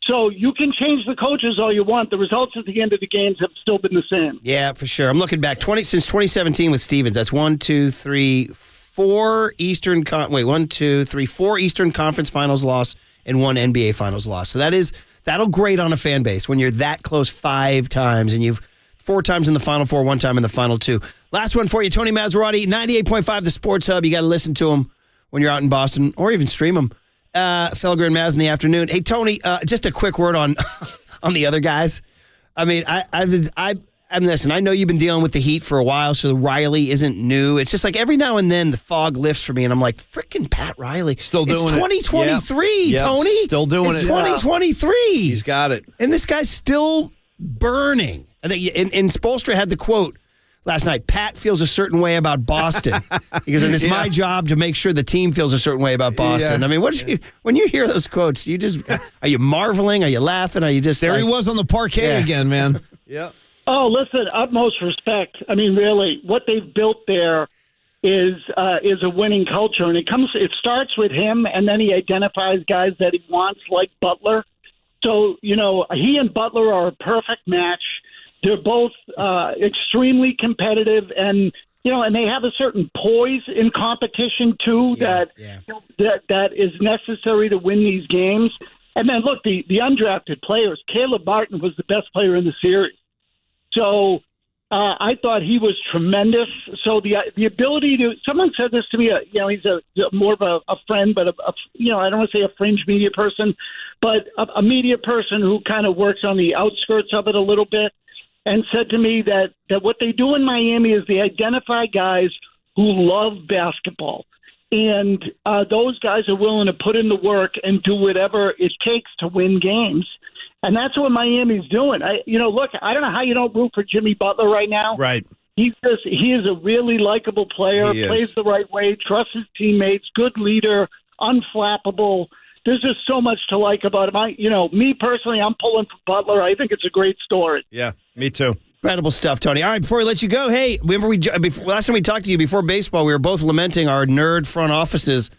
Speaker 24: So you can change the coaches all you want. The results at the end of the games have still been the same.
Speaker 20: Yeah, for sure. I'm looking back since 2017 with Stevens. That's 4 Eastern Conference Finals loss and 1 NBA Finals loss. So that'll grate on a fan base when you're that close 5 times and you've 4 times in the Final Four, 1 time in the Final 2. Last one for you, Tony Maserati, 98.5 The Sports Hub. You got to listen to him when you're out in Boston or even stream him. Felger and Maz in the afternoon. Hey, Tony, just a quick word on the other guys. I mean, listen, I know you've been dealing with the Heat for a while, so Riley isn't new. It's just like every now and then the fog lifts for me, and I'm like, frickin' Pat Riley.
Speaker 21: Still doing
Speaker 20: it. It's 2023, Tony.
Speaker 21: Still doing
Speaker 20: it's 2023.
Speaker 21: He's got it.
Speaker 20: And this guy's still burning. I think, and Spoelstra had the quote last night. Pat feels a certain way about Boston. Because it's my job to make sure the team feels a certain way about Boston. I mean, when you hear those quotes, are you marveling? Are you laughing? Are you just
Speaker 21: There he was on the parquet again, man. Yep.
Speaker 24: Oh, listen, utmost respect. I mean, really, what they've built there is a winning culture, and it starts with him, and then he identifies guys that he wants, like Butler. So, he and Butler are a perfect match. They're both extremely competitive, and they have a certain poise in competition too that is necessary to win these games. And then look, the undrafted players. Caleb Martin was the best player in the series, so I thought he was tremendous. So the ability to, someone said this to me. He's more of a friend, but I don't want to say a fringe media person, but a media person who kind of works on the outskirts of it a little bit. And said to me that what they do in Miami is they identify guys who love basketball. And those guys are willing to put in the work and do whatever it takes to win games. And that's what Miami's doing. Look, I don't know how you don't root for Jimmy Butler right now.
Speaker 21: Right.
Speaker 24: He is a really likable player, plays the right way, trusts his teammates, good leader, unflappable. There's just so much to like about him. Me personally, I'm pulling for Butler. I think it's a great story.
Speaker 21: Yeah, me too.
Speaker 20: Incredible stuff, Tony. All right, before we let you go, hey, remember last time we talked to you before baseball, we were both lamenting our nerd front offices,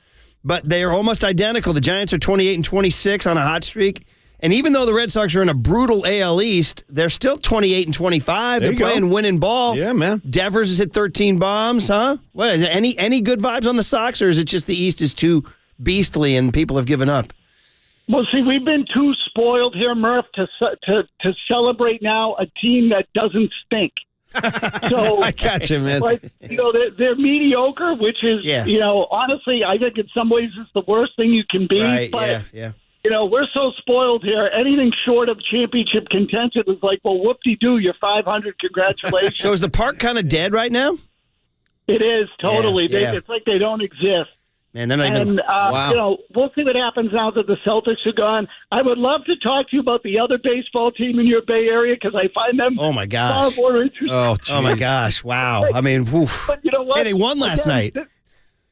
Speaker 20: but they are almost identical. The Giants are 28-26 on a hot streak, and even though the Red Sox are in a brutal AL East, they're still 28-25. They're playing winning ball.
Speaker 21: Yeah, man.
Speaker 20: Devers has hit 13 bombs, huh? What is it? Any good vibes on the Sox, or is it just the East is too beastly and people have given up?
Speaker 24: Well, see, we've been too spoiled here, Murph, to celebrate now a team that doesn't stink. So
Speaker 21: I got you, man.
Speaker 24: They're mediocre, which is, honestly, I think in some ways it's the worst thing you can be.
Speaker 20: Right,
Speaker 24: but,
Speaker 20: yeah.
Speaker 24: We're so spoiled here. Anything short of championship contention is like, well, whoop-de-doo, you're 500, congratulations.
Speaker 20: So is the park kind of dead right now?
Speaker 24: It is, totally.
Speaker 20: Yeah.
Speaker 24: It's like they don't exist.
Speaker 20: Man, they're not even...
Speaker 24: wow. We'll see what happens now that the Celtics are gone. I would love to talk to you about the other baseball team in your Bay Area because I find them
Speaker 20: far
Speaker 24: more interesting.
Speaker 20: Oh, my gosh. Wow. I mean, oof.
Speaker 24: But you know what?
Speaker 20: Hey, they won last night.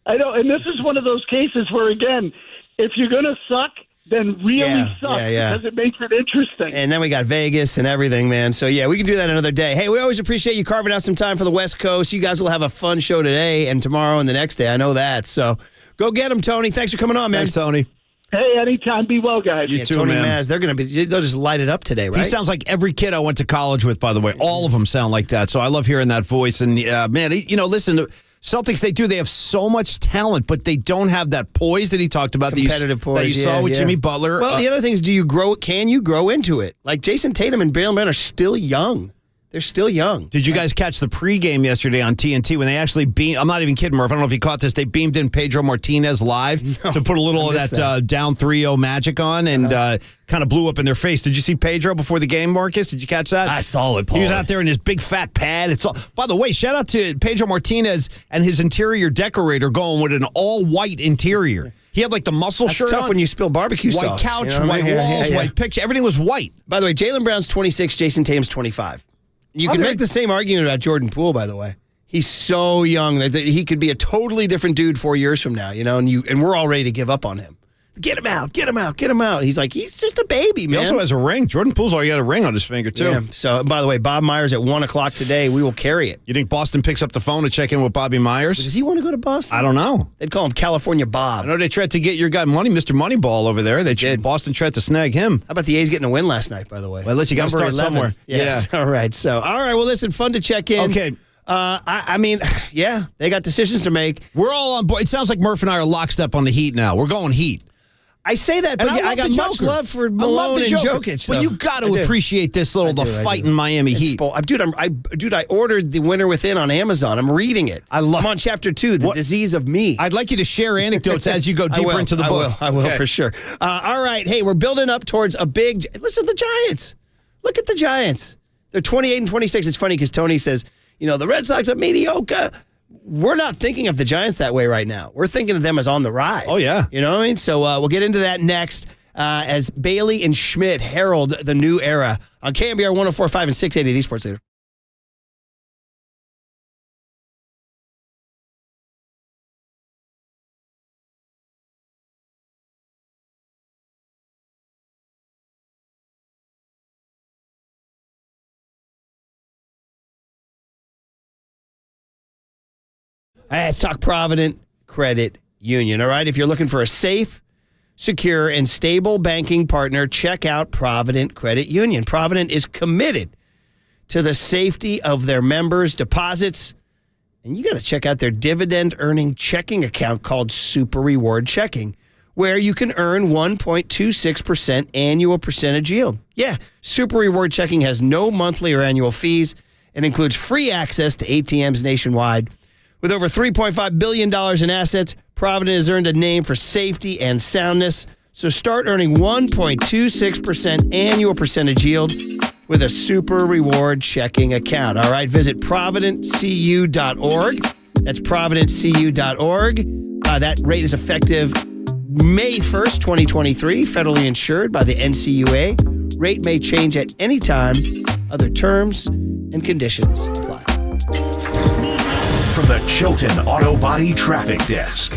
Speaker 24: I know, and this is one of those cases where, again, if you're going to suck, then really suck because it makes it interesting.
Speaker 20: And then we got Vegas and everything, man. So, yeah, we can do that another day. Hey, we always appreciate you carving out some time for the West Coast. You guys will have a fun show today and tomorrow and the next day. I know that. So, go get them, Tony. Thanks for coming on, man.
Speaker 21: Thanks, Tony.
Speaker 24: Hey, anytime. Be well, guys.
Speaker 21: You too,
Speaker 20: Tony
Speaker 21: man.
Speaker 20: Maz, they'll just light it up today, right?
Speaker 21: He sounds like every kid I went to college with, by the way. All of them sound like that. So I love hearing that voice. And, man, listen, the Celtics, they have so much talent, but they don't have that poise that he talked about.
Speaker 20: Competitive poise,
Speaker 21: that you saw with Jimmy Butler.
Speaker 20: Well, the other thing is, can you grow into it? Like Jason Tatum and Jaylen Brown are still young. They're still young.
Speaker 21: Did you guys catch the pregame yesterday on TNT when they actually beamed? I'm not even kidding, Murph. I don't know if you caught this. They beamed in Pedro Martinez live to put a little of that down 3-0 magic on and kind of blew up in their face. Did you see Pedro before the game, Marcus? Did you catch that?
Speaker 6: I saw it, Paul.
Speaker 21: He was out there in his big fat pad. By the way, shout out to Pedro Martinez and his interior decorator going with an all-white interior. He had like the muscle shirt
Speaker 20: tough
Speaker 21: on.
Speaker 20: When you spill barbecue sauce.
Speaker 21: White couch, white walls, white picture. Everything was white.
Speaker 20: By the way, Jaylen Brown's 26, Jason Tatum's 25. You can make the same argument about Jordan Poole, by the way. He's so young that he could be a totally different dude 4 years from now, and we're all ready to give up on him. Get him out, get him out, get him out. He's just a baby, man.
Speaker 21: He also has a ring. Jordan Poole's already got a ring on his finger, too.
Speaker 20: Yeah. So, by the way, Bob Myers at 1 o'clock today. We will carry it.
Speaker 21: You think Boston picks up the phone to check in with Bobby Myers?
Speaker 20: Does he want to go to Boston?
Speaker 21: I don't know.
Speaker 20: They'd call him California Bob.
Speaker 21: I know they tried to get your guy Mr. Moneyball over there. Boston tried to snag him.
Speaker 20: How about the A's getting a win last night, by the way?
Speaker 21: Well, at least you got to start
Speaker 20: 11.
Speaker 21: somewhere.
Speaker 20: Yes. Yeah. All right. Well, listen, fun to check in.
Speaker 21: Okay.
Speaker 20: I mean, they got decisions to make.
Speaker 21: We're all on board. It sounds like Murph and I are lockstep on the Heat now. We're going Heat.
Speaker 20: I say that, but I got much love for Malone and Jokic.
Speaker 21: But you got to appreciate this the fight in Miami Heat.
Speaker 20: Dude, I ordered The Winter Within on Amazon. I'm reading it. I'm on chapter 2, The Disease of Me.
Speaker 21: I'd like you to share anecdotes as you go deeper into the book.
Speaker 20: I will for sure. All right. Hey, we're building up towards a big... Listen, the Giants. Look at the Giants. They're 28-26. It's funny because Tony says, the Red Sox are mediocre. We're not thinking of the Giants that way right now. We're thinking of them as on the rise.
Speaker 21: Oh, yeah.
Speaker 20: You know what I mean? So we'll get into that next as Bailey and Schmidt herald the new era on KNBR 104.5 and 680, the Sports Leader. Let's talk Provident Credit Union, all right? If you're looking for a safe, secure, and stable banking partner, check out Provident Credit Union. Provident is committed to the safety of their members' deposits, and you got to check out their dividend-earning checking account called Super Reward Checking, where you can earn 1.26% annual percentage yield. Yeah, Super Reward Checking has no monthly or annual fees and includes free access to ATMs nationwide. With over $3.5 billion in assets, Provident has earned a name for safety and soundness. So start earning 1.26% annual percentage yield with a Super Reward Checking account. All right, visit providentcu.org. That's providentcu.org. That rate is effective May 1st, 2023, federally insured by the NCUA. Rate may change at any time. Other terms and conditions apply.
Speaker 1: From the Chilton Auto Body Traffic Desk.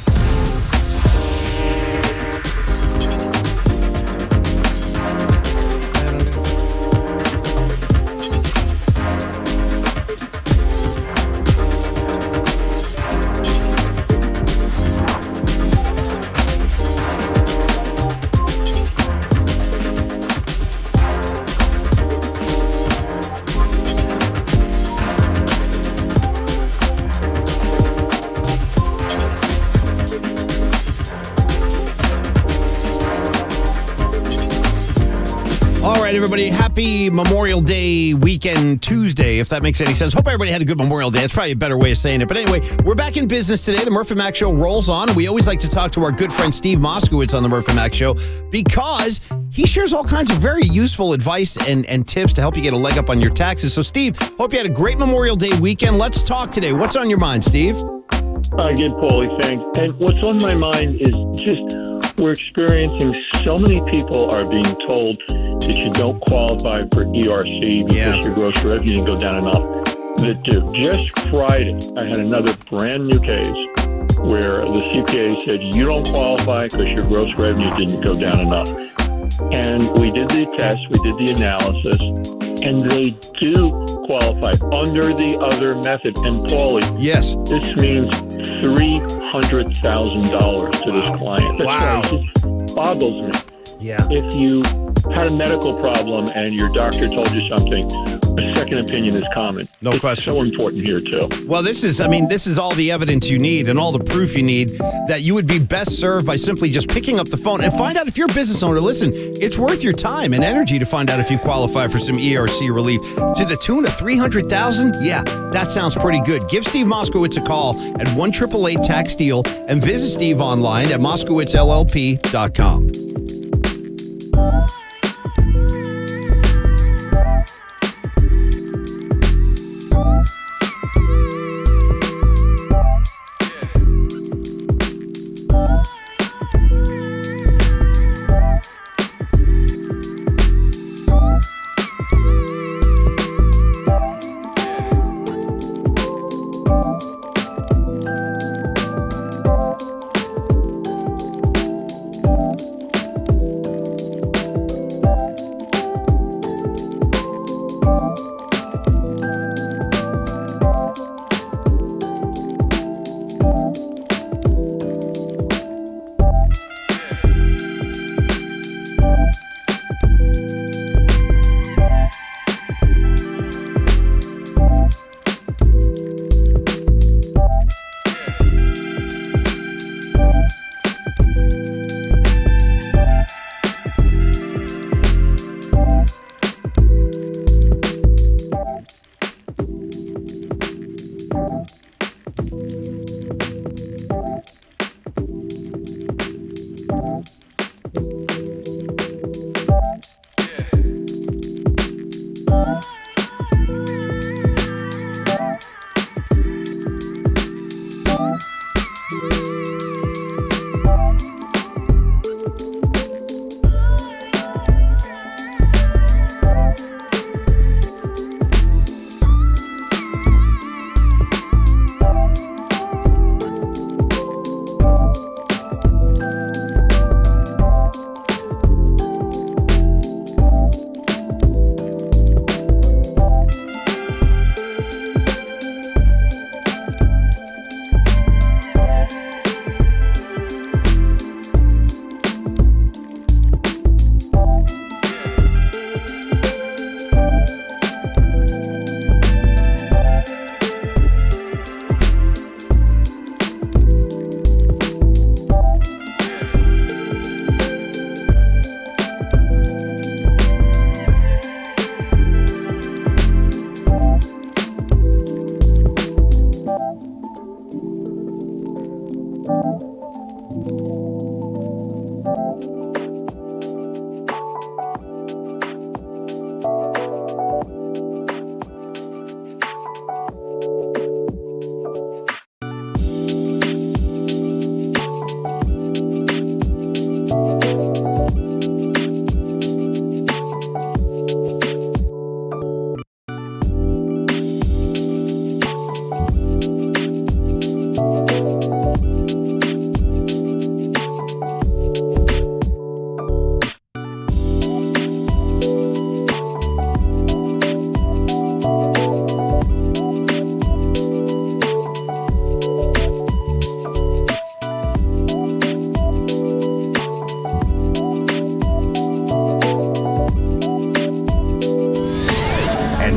Speaker 21: Everybody, happy Memorial Day weekend Tuesday, if that makes any sense. Hope everybody had a good Memorial Day. That's probably a better way of saying it. But anyway, we're back in business today. The Murph and Mac Show rolls on. We always like to talk to our good friend Steve Moskowitz on the Murph and Mac Show because he shares all kinds of very useful advice and tips to help you get a leg up on your taxes. So, Steve, hope you had a great Memorial Day weekend. Let's talk today. What's on your mind, Steve?
Speaker 23: Good, Paulie. Thanks. And what's on my mind is just we're experiencing so many people are being told that you don't qualify for ERC because your gross revenue didn't go down enough. That just Friday, I had another brand new case where the CPA said you don't qualify because your gross revenue didn't go down enough. And we did the test, we did the analysis, and they do qualify under the other method. And Paulie,
Speaker 21: yes,
Speaker 23: this means $300,000 to this client. That's why it just boggles me.
Speaker 21: Yeah.
Speaker 23: If you had a medical problem and your doctor told you something, a second opinion is common.
Speaker 21: No
Speaker 23: it's
Speaker 21: question.
Speaker 23: So important here too.
Speaker 21: Well, this is all the evidence you need and all the proof you need that you would be best served by simply just picking up the phone and find out if you're a business owner. Listen, it's worth your time and energy to find out if you qualify for some ERC relief to the tune of $300,000. Yeah, that sounds pretty good. Give Steve Moskowitz a call at 1-888-TAX-DEAL and visit Steve online at moskowitzllp.com.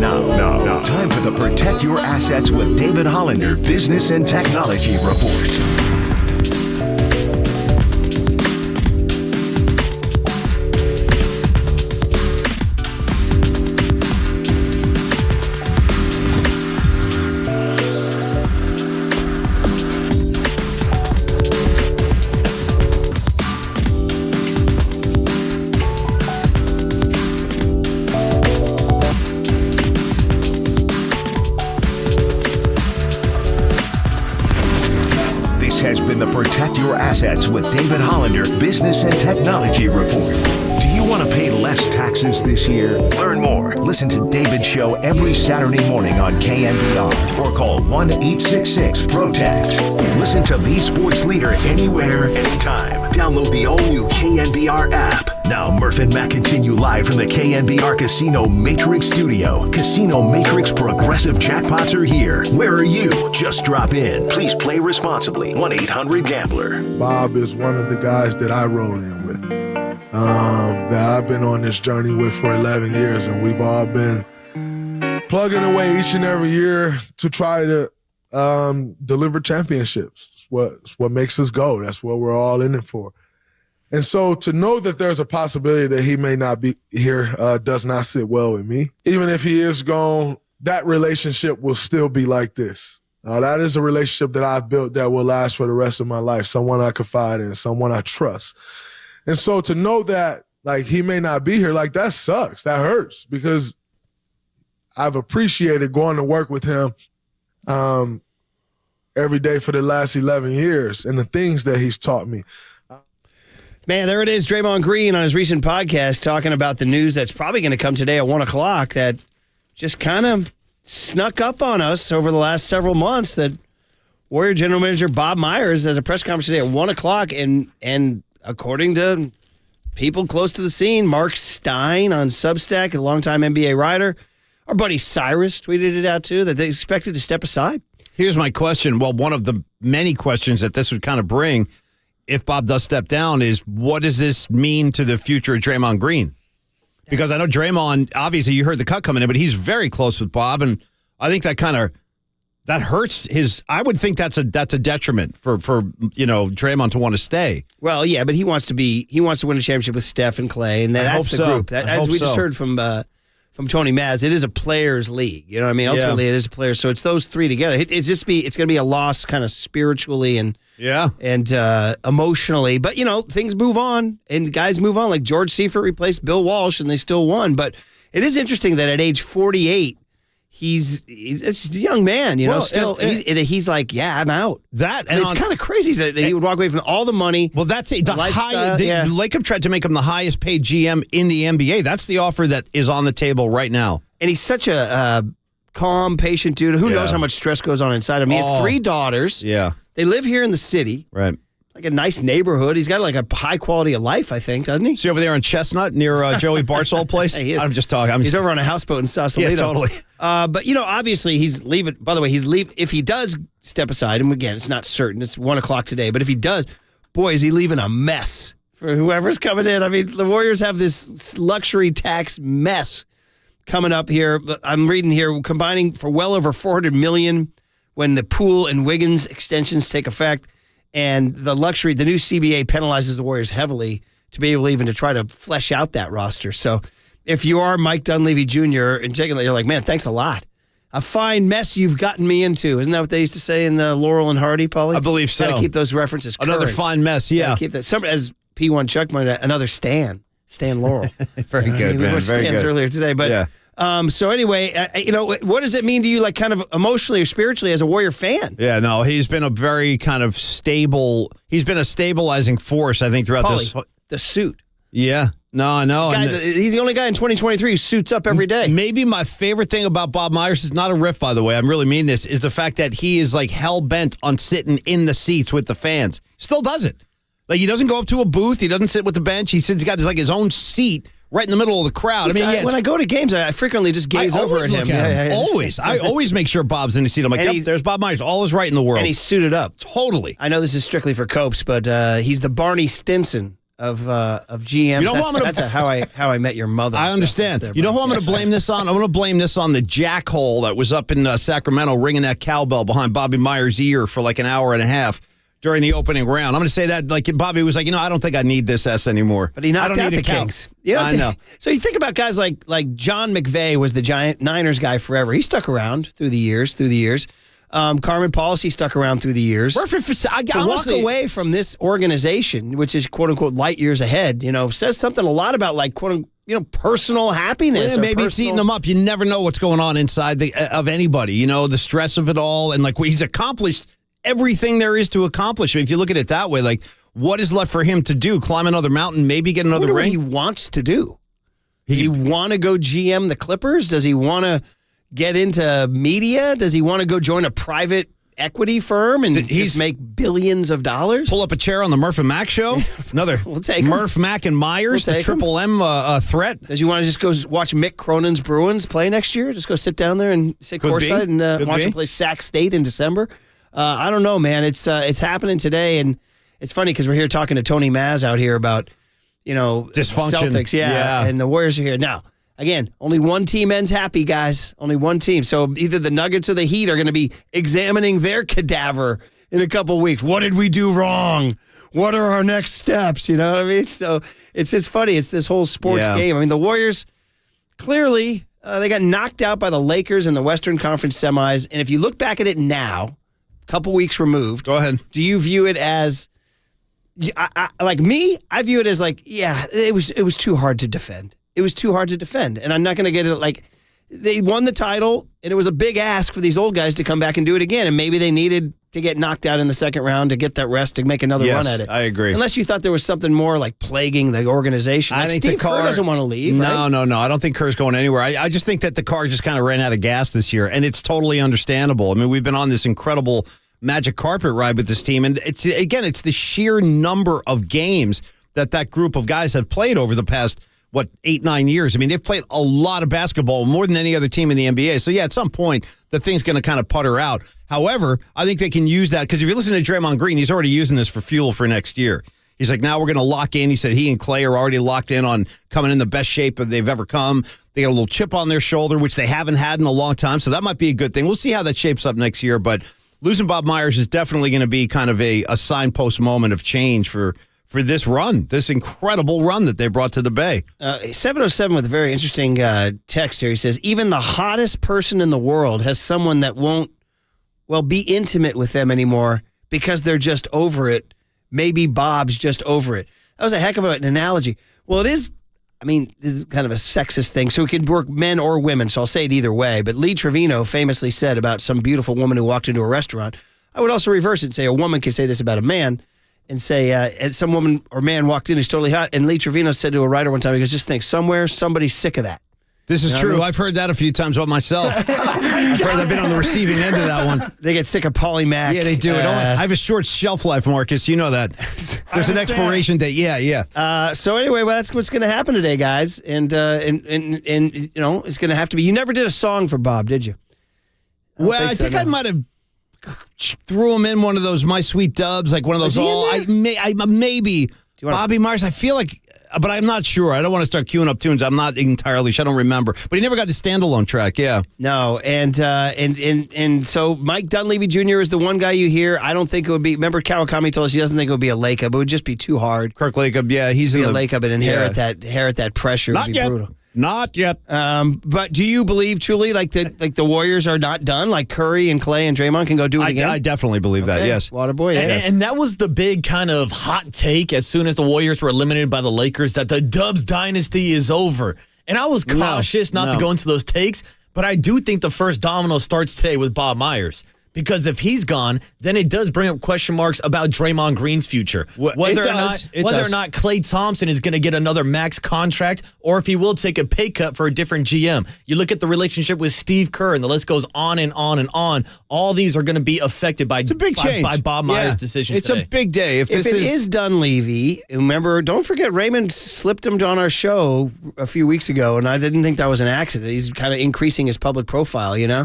Speaker 1: Now, time for the Protect Your Assets with David Hollander Business and Technology Report. Has been the Protect Your Assets with David Hollander Business and Technology Report. Do you want to pay less taxes this year? Learn more. Listen to David's show every Saturday morning on KNBR or call 1-866-PROTAX. Listen to the sports leader anywhere, anytime. Download the all-new KNBR app. Now, Murph and Matt continue live from the KNBR Casino Matrix Studio. Casino Matrix Progressive Jackpots are here. Where are you? Just drop in. Please play responsibly. 1-800-GAMBLER.
Speaker 10: Bob is one of the guys that I roll in with, that I've been on this journey with for 11 years, and we've all been plugging away each and every year to try to deliver championships. It's what makes us go. That's what we're all in it for. And so to know that there's a possibility that he may not be here does not sit well with me. Even if he is gone, that relationship will still be like this. That is a relationship that I've built that will last for the rest of my life, someone I confide in, someone I trust. And so to know that, like, he may not be here, like, that sucks. That hurts because I've appreciated going to work with him every day for the last 11 years and the things that he's taught me.
Speaker 20: Man, there it is, Draymond Green on his recent podcast talking about the news that's probably going to come today at 1 o'clock that just kind of snuck up on us over the last several months, that Warrior General Manager Bob Myers has a press conference today at 1 o'clock, and according to people close to the scene, Mark Stein on Substack, a longtime NBA writer, our buddy Cyrus tweeted it out too, that they expected to step aside.
Speaker 21: Here's my question. Well, one of the many questions that this would kind of bring, if Bob does step down, is what does this mean to the future of Draymond Green? Because I know Draymond, obviously you heard the cut coming in, but he's very close with Bob, and I think that hurts his. I would think that's a detriment for Draymond to want to stay.
Speaker 20: Well, yeah, but he wants to win a championship with Steph and Clay, and that's the group. As we just heard from Tony Maz, it is a players' league. You know what I mean? Ultimately, it is a players. So it's those three together. It's going to be a loss, kind of spiritually and emotionally. But things move on, and guys move on. Like George Seifert replaced Bill Walsh, and they still won. But it is interesting that at age 48, he's a young man. He's like, yeah, I'm out. It's kind of crazy that he would walk away from all the money.
Speaker 21: Well, that's the highest. Lacob tried to make him the highest paid GM in the NBA. That's the offer that is on the table right now.
Speaker 20: And he's such a calm, patient dude. Who knows how much stress goes on inside him? He has 3 daughters.
Speaker 21: Yeah,
Speaker 20: they live here in the city.
Speaker 21: Right.
Speaker 20: Like a nice neighborhood. He's got like a high quality of life, I think, doesn't he?
Speaker 21: See over there on Chestnut near Joey Bart's old place?
Speaker 20: He is.
Speaker 21: I'm just talking.
Speaker 20: He's over on a houseboat in Sausalito.
Speaker 21: Yeah, totally.
Speaker 20: But, obviously he's leaving. By the way, he's leaving. If he does step aside, and again, it's not certain. It's 1 o'clock today. But if he does, boy, is he leaving a mess for whoever's coming in. I mean, the Warriors have this luxury tax mess coming up here. I'm reading here, combining for well over $400 million when the Poole and Wiggins extensions take effect. And the new CBA penalizes the Warriors heavily to be able even to try to flesh out that roster. So if you are Mike Dunleavy Jr. and taking that, you're like, man, thanks a lot. A fine mess you've gotten me into. Isn't that what they used to say in the Laurel and Hardy, Paulie?
Speaker 21: I believe so.
Speaker 20: Got to keep those references current.
Speaker 21: Another fine mess, yeah.
Speaker 20: Keep that. As P1 Chuck might have, another Stan Laurel.
Speaker 21: Very good, man.
Speaker 20: We were
Speaker 21: Very
Speaker 20: Stans
Speaker 21: good.
Speaker 20: earlier today. But
Speaker 21: yeah.
Speaker 20: So anyway, what does it mean to you, like kind of emotionally or spiritually as a Warrior fan?
Speaker 21: Yeah, no, he's been a very kind of stable. He's been a stabilizing force, I think, throughout this.
Speaker 20: The suit.
Speaker 21: Yeah, no, I know.
Speaker 20: He's the only guy in 2023 who suits up every day.
Speaker 21: Maybe my favorite thing about Bob Myers is not a riff, by the way. I really mean this. Is the fact that he is like hell bent on sitting in the seats with the fans. Still does it. Like he doesn't go up to a booth. He doesn't sit with the bench. He's got his own seat right in the middle of the crowd.
Speaker 20: When I go to games, I frequently just gaze over at him.
Speaker 21: Always. I always make sure Bob's in the seat. I'm like, yep, there's Bob Myers. All is right in the world.
Speaker 20: And he's suited up.
Speaker 21: Totally.
Speaker 20: I know this is strictly for Copes, but he's the Barney Stinson GMs.
Speaker 21: You know who I'm gonna-
Speaker 20: that's how I met your mother.
Speaker 21: I understand. You know who I'm going to blame this on? I'm going to blame this on the jackhole that was up in Sacramento ringing that cowbell behind Bobby Myers' ear for like an hour and a half during the opening round. I'm going to say that like Bobby was like, I don't think I need this S anymore.
Speaker 20: But he knocked
Speaker 21: I don't
Speaker 20: out
Speaker 21: need
Speaker 20: the
Speaker 21: a cow.
Speaker 20: Kings. You know what I'm
Speaker 21: I
Speaker 20: saying?
Speaker 21: know.
Speaker 20: So you think about guys like John McVay was the giant Niners guy forever. He stuck around through the years. Carmen Policy stuck around through the years.
Speaker 21: I
Speaker 20: To walk away from this organization, which is quote unquote light years ahead, says something a lot about like quote unquote personal happiness.
Speaker 21: Yeah,
Speaker 20: or
Speaker 21: maybe it's eating them up. You never know what's going on inside of anybody. The stress of it all, and like he's accomplished everything there is to accomplish. If you look at it that way, like what is left for him to do? Climb another mountain, maybe get another ring.
Speaker 20: What he wants to do. Does he want to go GM the Clippers? Does he want to get into media? Does he want to go join a private equity firm and just make billions of dollars?
Speaker 21: Pull up a chair on the Murph and Mac show. Another
Speaker 20: we'll take
Speaker 21: Murph, Mac, and Myers, the Triple M threat.
Speaker 20: Does you want to just go watch Mick Cronin's Bruins play next year? Just go sit down there and sit courtside and watch them play Sac State in December? I don't know, man. It's happening today, and it's funny because we're here talking to Tony Maz out here about
Speaker 21: dysfunction.
Speaker 20: Celtics, yeah, and the Warriors are here now. Again, only one team ends happy, guys. Only one team. So either the Nuggets or the Heat are going to be examining their cadaver in a couple weeks. What did we do wrong? What are our next steps? You know what I mean? So it's just funny. It's this whole sports game. I mean, the Warriors, clearly, they got knocked out by the Lakers in the Western Conference semis. And if you look back at it now, a couple weeks removed.
Speaker 21: Go ahead.
Speaker 20: Do you view it as, like me, I view it as like, yeah, it was too hard to defend. It was too hard to defend. And I'm not going to get it like, they won the title, and it was a big ask for these old guys to come back and do it again. And maybe they needed to get knocked out in the second round to get that rest to make another run at it.
Speaker 21: I agree.
Speaker 20: Unless you thought there was something more like plaguing the organization. Like
Speaker 21: I think
Speaker 20: Steve
Speaker 21: the Kerr
Speaker 20: Kerr doesn't want to leave.
Speaker 21: No,
Speaker 20: right?
Speaker 21: no. I don't think Kerr's going anywhere. I just think that the car just kind of ran out of gas this year, and it's totally understandable. I mean, we've been on this incredible magic carpet ride with this team, and it's the sheer number of games that group of guys have played over the past 8-9 years. I mean, they've played a lot of basketball, more than any other team in the NBA. So yeah, at some point the thing's going to kind of putter out. However, I think they can use that because if you listen to Draymond Green, he's already using this for fuel for next year. He's like, now we're going to lock in. He said he and Clay are already locked in on coming in the best shape that they've ever come. They got a little chip on their shoulder, which they haven't had in a long time. So that might be a good thing. We'll see how that shapes up next year. But losing Bob Myers is definitely going to be kind of a signpost moment of change for this run, this incredible run that they brought to the Bay.
Speaker 20: 707 with a very interesting text here. He says, even the hottest person in the world has someone that won't, be intimate with them anymore because they're just over it. Maybe Bob's just over it. That was a heck of an analogy. Well, it is, this is kind of a sexist thing, so it could work men or women, so I'll say it either way. But Lee Trevino famously said about some beautiful woman who walked into a restaurant, I would also reverse it and say a woman could say this about a man, and say some woman or man walked in who's totally hot. And Lee Trevino said to a writer one time, he goes, just think, somewhere somebody's sick of that.
Speaker 21: This is true. I've heard that a few times about myself. I've been on the receiving end of that one.
Speaker 20: They get sick of Paulie Mack.
Speaker 21: Yeah, they do. I have a short shelf life, Marcus. You know that. There's an expiration date. Yeah.
Speaker 20: So anyway, that's what's going to happen today, guys. And it's going to have to be. You never did a song for Bob, did you?
Speaker 21: I think I might have threw him in one of those My Sweet Dubs, like one of those maybe Bobby Myers. I feel like, but I'm not sure. I don't want to start queuing up tunes. I'm not entirely sure. I don't remember. But he never got the standalone track. Yeah.
Speaker 20: No, and so Mike Dunleavy Jr. is the one guy you hear. I don't think it would be. Remember, Kawakami told us he doesn't think it would be a Lacob. It would just be too hard.
Speaker 21: Kirk Lacob. Yeah, he's in
Speaker 20: a Lacob and inherit that pressure.
Speaker 21: Not
Speaker 20: would be
Speaker 21: yet.
Speaker 20: Brutal.
Speaker 21: Not yet.
Speaker 20: But do you believe truly like the Warriors are not done? Like Curry and Clay and Draymond can go do it again?
Speaker 21: I definitely believe that, yes.
Speaker 20: Waterboy, yes.
Speaker 6: And that was the big kind of hot take as soon as the Warriors were eliminated by the Lakers, that the Dubs dynasty is over. And I was cautious not to go into those takes, but I do think the first domino starts today with Bob Myers. Because if he's gone, then it does bring up question marks about Draymond Green's future. Whether or not Klay Thompson is going to get another max contract, or if he will take a pay cut for a different GM. You look at the relationship with Steve Kerr, and the list goes on and on and on. All these are going to be affected by Bob Myers' decision
Speaker 21: It's
Speaker 6: today.
Speaker 21: a big day. If it
Speaker 20: is Dunleavy, remember, don't forget Raymond slipped him on our show a few weeks ago, and I didn't think that was an accident. He's kind of increasing his public profile, you know?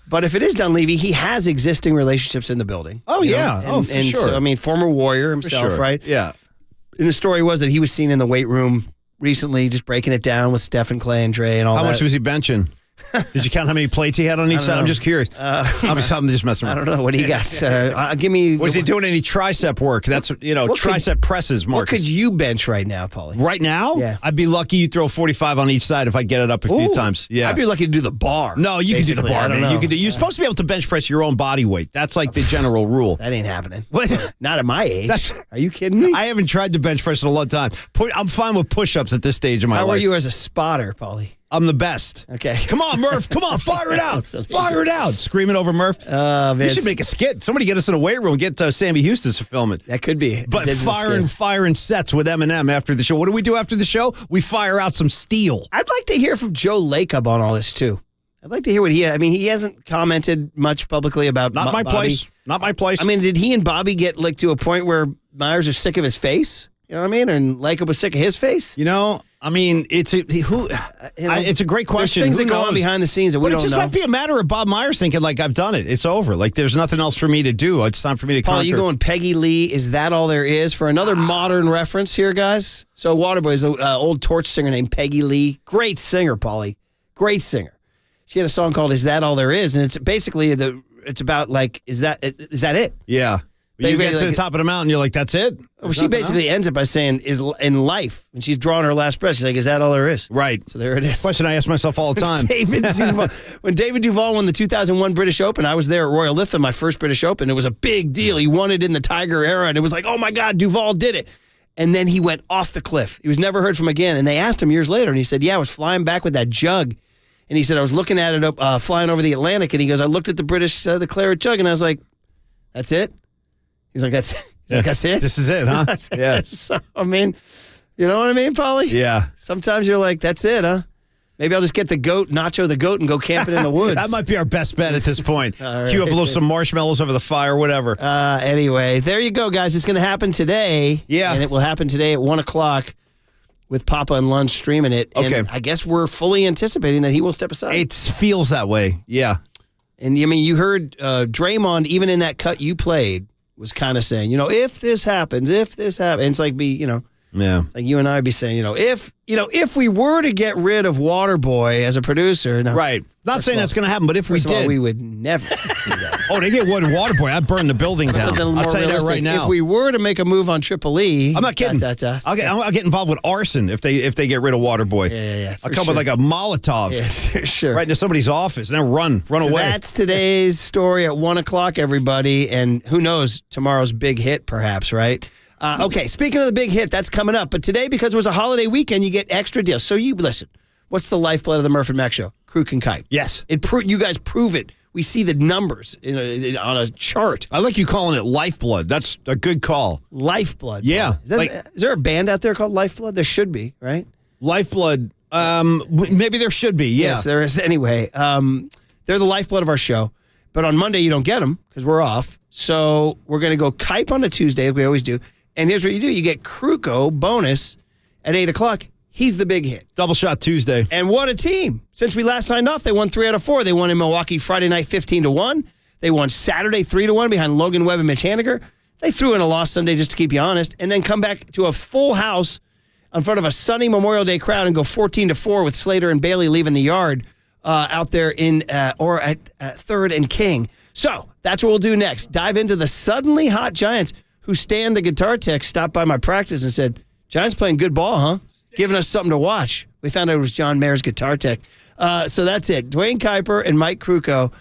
Speaker 20: But if it is Dunleavy, he has existing relationships in the building.
Speaker 21: Oh, yeah.
Speaker 20: For sure. So, former Warrior himself, right?
Speaker 21: Yeah.
Speaker 20: And the story was that he was seen in the weight room recently, just breaking it down with Steph and Clay and Dre and all that.
Speaker 21: How much was he benching? Did you count how many plates he had on each side? I'm just curious. I'm just messing around.
Speaker 20: I don't know. What do you got? Give me.
Speaker 21: Was he doing any tricep work? That's, tricep presses, Marcus.
Speaker 20: What could you bench right now, Paulie?
Speaker 21: Right now?
Speaker 20: Yeah.
Speaker 21: I'd be lucky you throw 45 on each side if I get it up a few times. Yeah.
Speaker 20: I'd be lucky to do the bar.
Speaker 21: No, you can do the bar, man. You're
Speaker 20: supposed
Speaker 21: to be able to bench press your own body weight. That's like the general rule.
Speaker 20: That ain't happening. Not at my age. Are you kidding me?
Speaker 21: I haven't tried to bench press in a long time. I'm fine with push-ups at this stage of my life.
Speaker 20: How are you as a spotter, Paulie?
Speaker 21: I'm the best.
Speaker 20: Okay.
Speaker 21: Come on, Murph. Come on, fire it out. Fire it out. Screaming over Murph. You should make a skit. Somebody get us in a weight room and get Sammy Houston's to film it.
Speaker 20: That could be.
Speaker 21: But firing sets with Eminem after the show. What do we do after the show? We fire out some steel.
Speaker 20: I'd like to hear from Joe Lacob on all this, too. I'd like to hear what he hasn't commented much publicly about
Speaker 21: Not my
Speaker 20: Bobby.
Speaker 21: place. Not my place.
Speaker 20: I mean, did he and Bobby get to a point where Myers is sick of his face? You know what I mean? And Lacob was sick of his face?
Speaker 21: It's a great question.
Speaker 20: There's things that go on behind the scenes that we don't know.
Speaker 21: But it just might be a matter of Bob Myers thinking, like, I've done it. It's over. Like, there's nothing else for me to do. It's time for me to
Speaker 20: Paul,
Speaker 21: conquer.
Speaker 20: you going Peggy Lee, Is That All There Is? For another modern reference here, guys. So Waterboy is an old Torch singer named Peggy Lee. Great singer, Paulie. Great singer. She had a song called Is That All There Is? And it's basically, it's about, like, is that it?
Speaker 21: Yeah. You get to the top of the mountain, you're like, that's it?
Speaker 20: Well, she basically ends it by saying, is in life. And she's drawing her last breath. She's like, is that all there is?
Speaker 21: Right.
Speaker 20: So there it is.
Speaker 21: Question I ask myself all the time.
Speaker 20: When David Duval won the 2001 British Open, I was there at Royal Lytham, my first British Open. It was a big deal. He won it in the Tiger era, and it was like, oh, my God, Duval did it. And then he went off the cliff. He was never heard from again. And they asked him years later, and he said, yeah, I was flying back with that jug. And he said, I was looking at it flying over the Atlantic, and he goes, I looked at the British, the claret jug, and I was like, that's it? He's like, that's it?
Speaker 21: This is it, huh?
Speaker 20: Yeah. So, I mean, you know what I mean, Paulie?
Speaker 21: Yeah.
Speaker 20: Sometimes you're like, that's it, huh? Maybe I'll just get Nacho the goat, and go camping in the woods.
Speaker 21: That might be our best bet at this point.
Speaker 20: Right.
Speaker 21: Cue up some marshmallows over the fire, whatever.
Speaker 20: Anyway, there you go, guys. It's going to happen today.
Speaker 21: Yeah.
Speaker 20: And it will happen today at 1 o'clock with Papa and Lunch streaming it.
Speaker 21: Okay.
Speaker 20: And I guess we're fully anticipating that he will step aside.
Speaker 21: It feels that way, yeah.
Speaker 20: And, you heard Draymond, even in that cut you played, was kind of saying, if this happens, it's like
Speaker 21: yeah,
Speaker 20: like you and I would be saying, if we were to get rid of Waterboy as a producer,
Speaker 21: right? Not saying that's going to happen, but if we did,
Speaker 20: we would never do that.
Speaker 21: Oh, they get rid of Waterboy, I'd burn the building down. I'll tell you that right now.
Speaker 20: If we were to make a move on Triple E,
Speaker 21: I'm not kidding. I'll get involved with arson if they get rid of Waterboy.
Speaker 20: Yeah.
Speaker 21: I'll come with like a Molotov,
Speaker 20: sure,
Speaker 21: right into somebody's office and then run away.
Speaker 20: That's today's story at 1 o'clock, everybody, and who knows, tomorrow's big hit, perhaps, right? Okay, speaking of the big hit, that's coming up. But today, because it was a holiday weekend, you get extra deals. So you listen. What's the lifeblood of the Murph and Mac Show? Crew can kite.
Speaker 21: Yes,
Speaker 20: you guys prove it. We see the numbers on a chart.
Speaker 21: I like you calling it lifeblood. That's a good call.
Speaker 20: Lifeblood.
Speaker 21: Yeah.
Speaker 20: Is there a band out there called Lifeblood? There should be, right?
Speaker 21: Lifeblood. Maybe there should be. Yeah.
Speaker 20: Yes, there is. Anyway, they're the lifeblood of our show. But on Monday, you don't get them because we're off. So we're going to go Kype on a Tuesday, like we always do. And here's what you do. You get Kruko bonus at 8 o'clock. He's the big hit.
Speaker 21: Double shot Tuesday.
Speaker 20: And what a team. Since we last signed off, they won 3 out of 4. They won in Milwaukee Friday night 15-1. They won Saturday 3-1 behind Logan Webb and Mitch Haniger. They threw in a loss Sunday just to keep you honest, and then come back to a full house in front of a sunny Memorial Day crowd and go 14-4 with Slater and Bailey leaving the yard out there at 3rd and King. So that's what we'll do next. Dive into the suddenly hot Giants, who Stan, the guitar tech, stopped by my practice and said, Giants playing good ball, huh? Giving us something to watch. We found out it was John Mayer's guitar tech. So that's it. Dwayne Kuiper and Mike Kruko,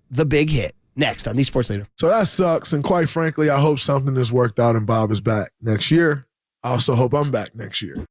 Speaker 20: the big hit. Next on the Sports Leader.
Speaker 10: So that sucks. And quite frankly, I hope something is worked out and Bob is back next year. I also hope I'm back next year.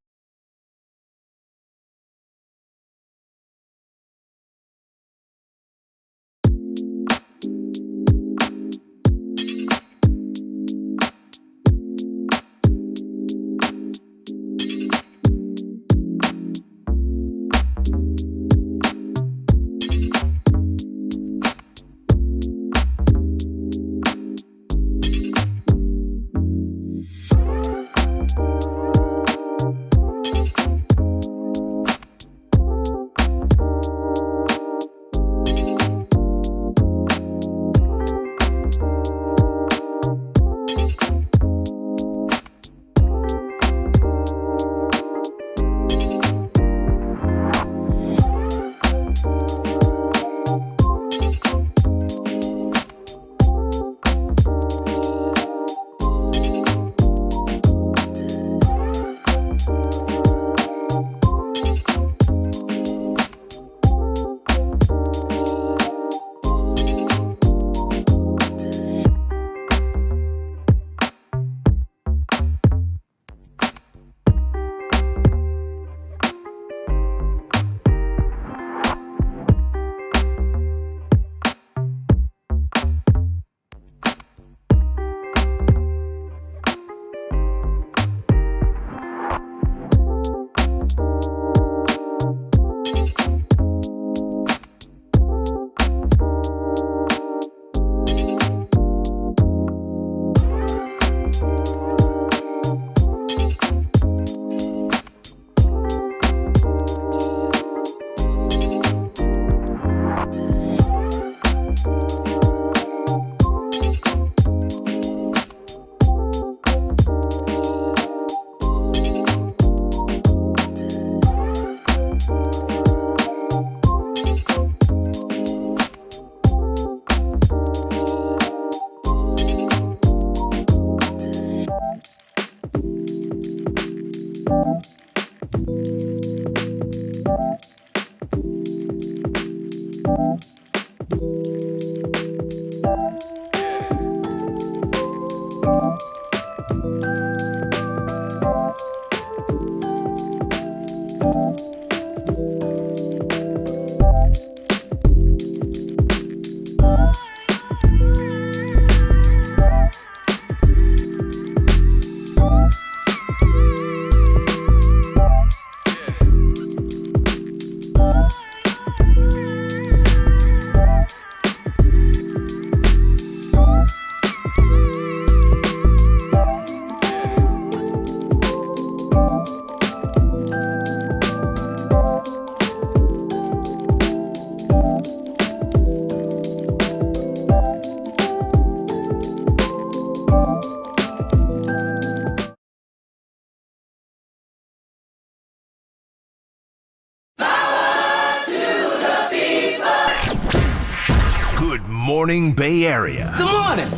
Speaker 1: Good morning, Bay Area.
Speaker 12: Good morning.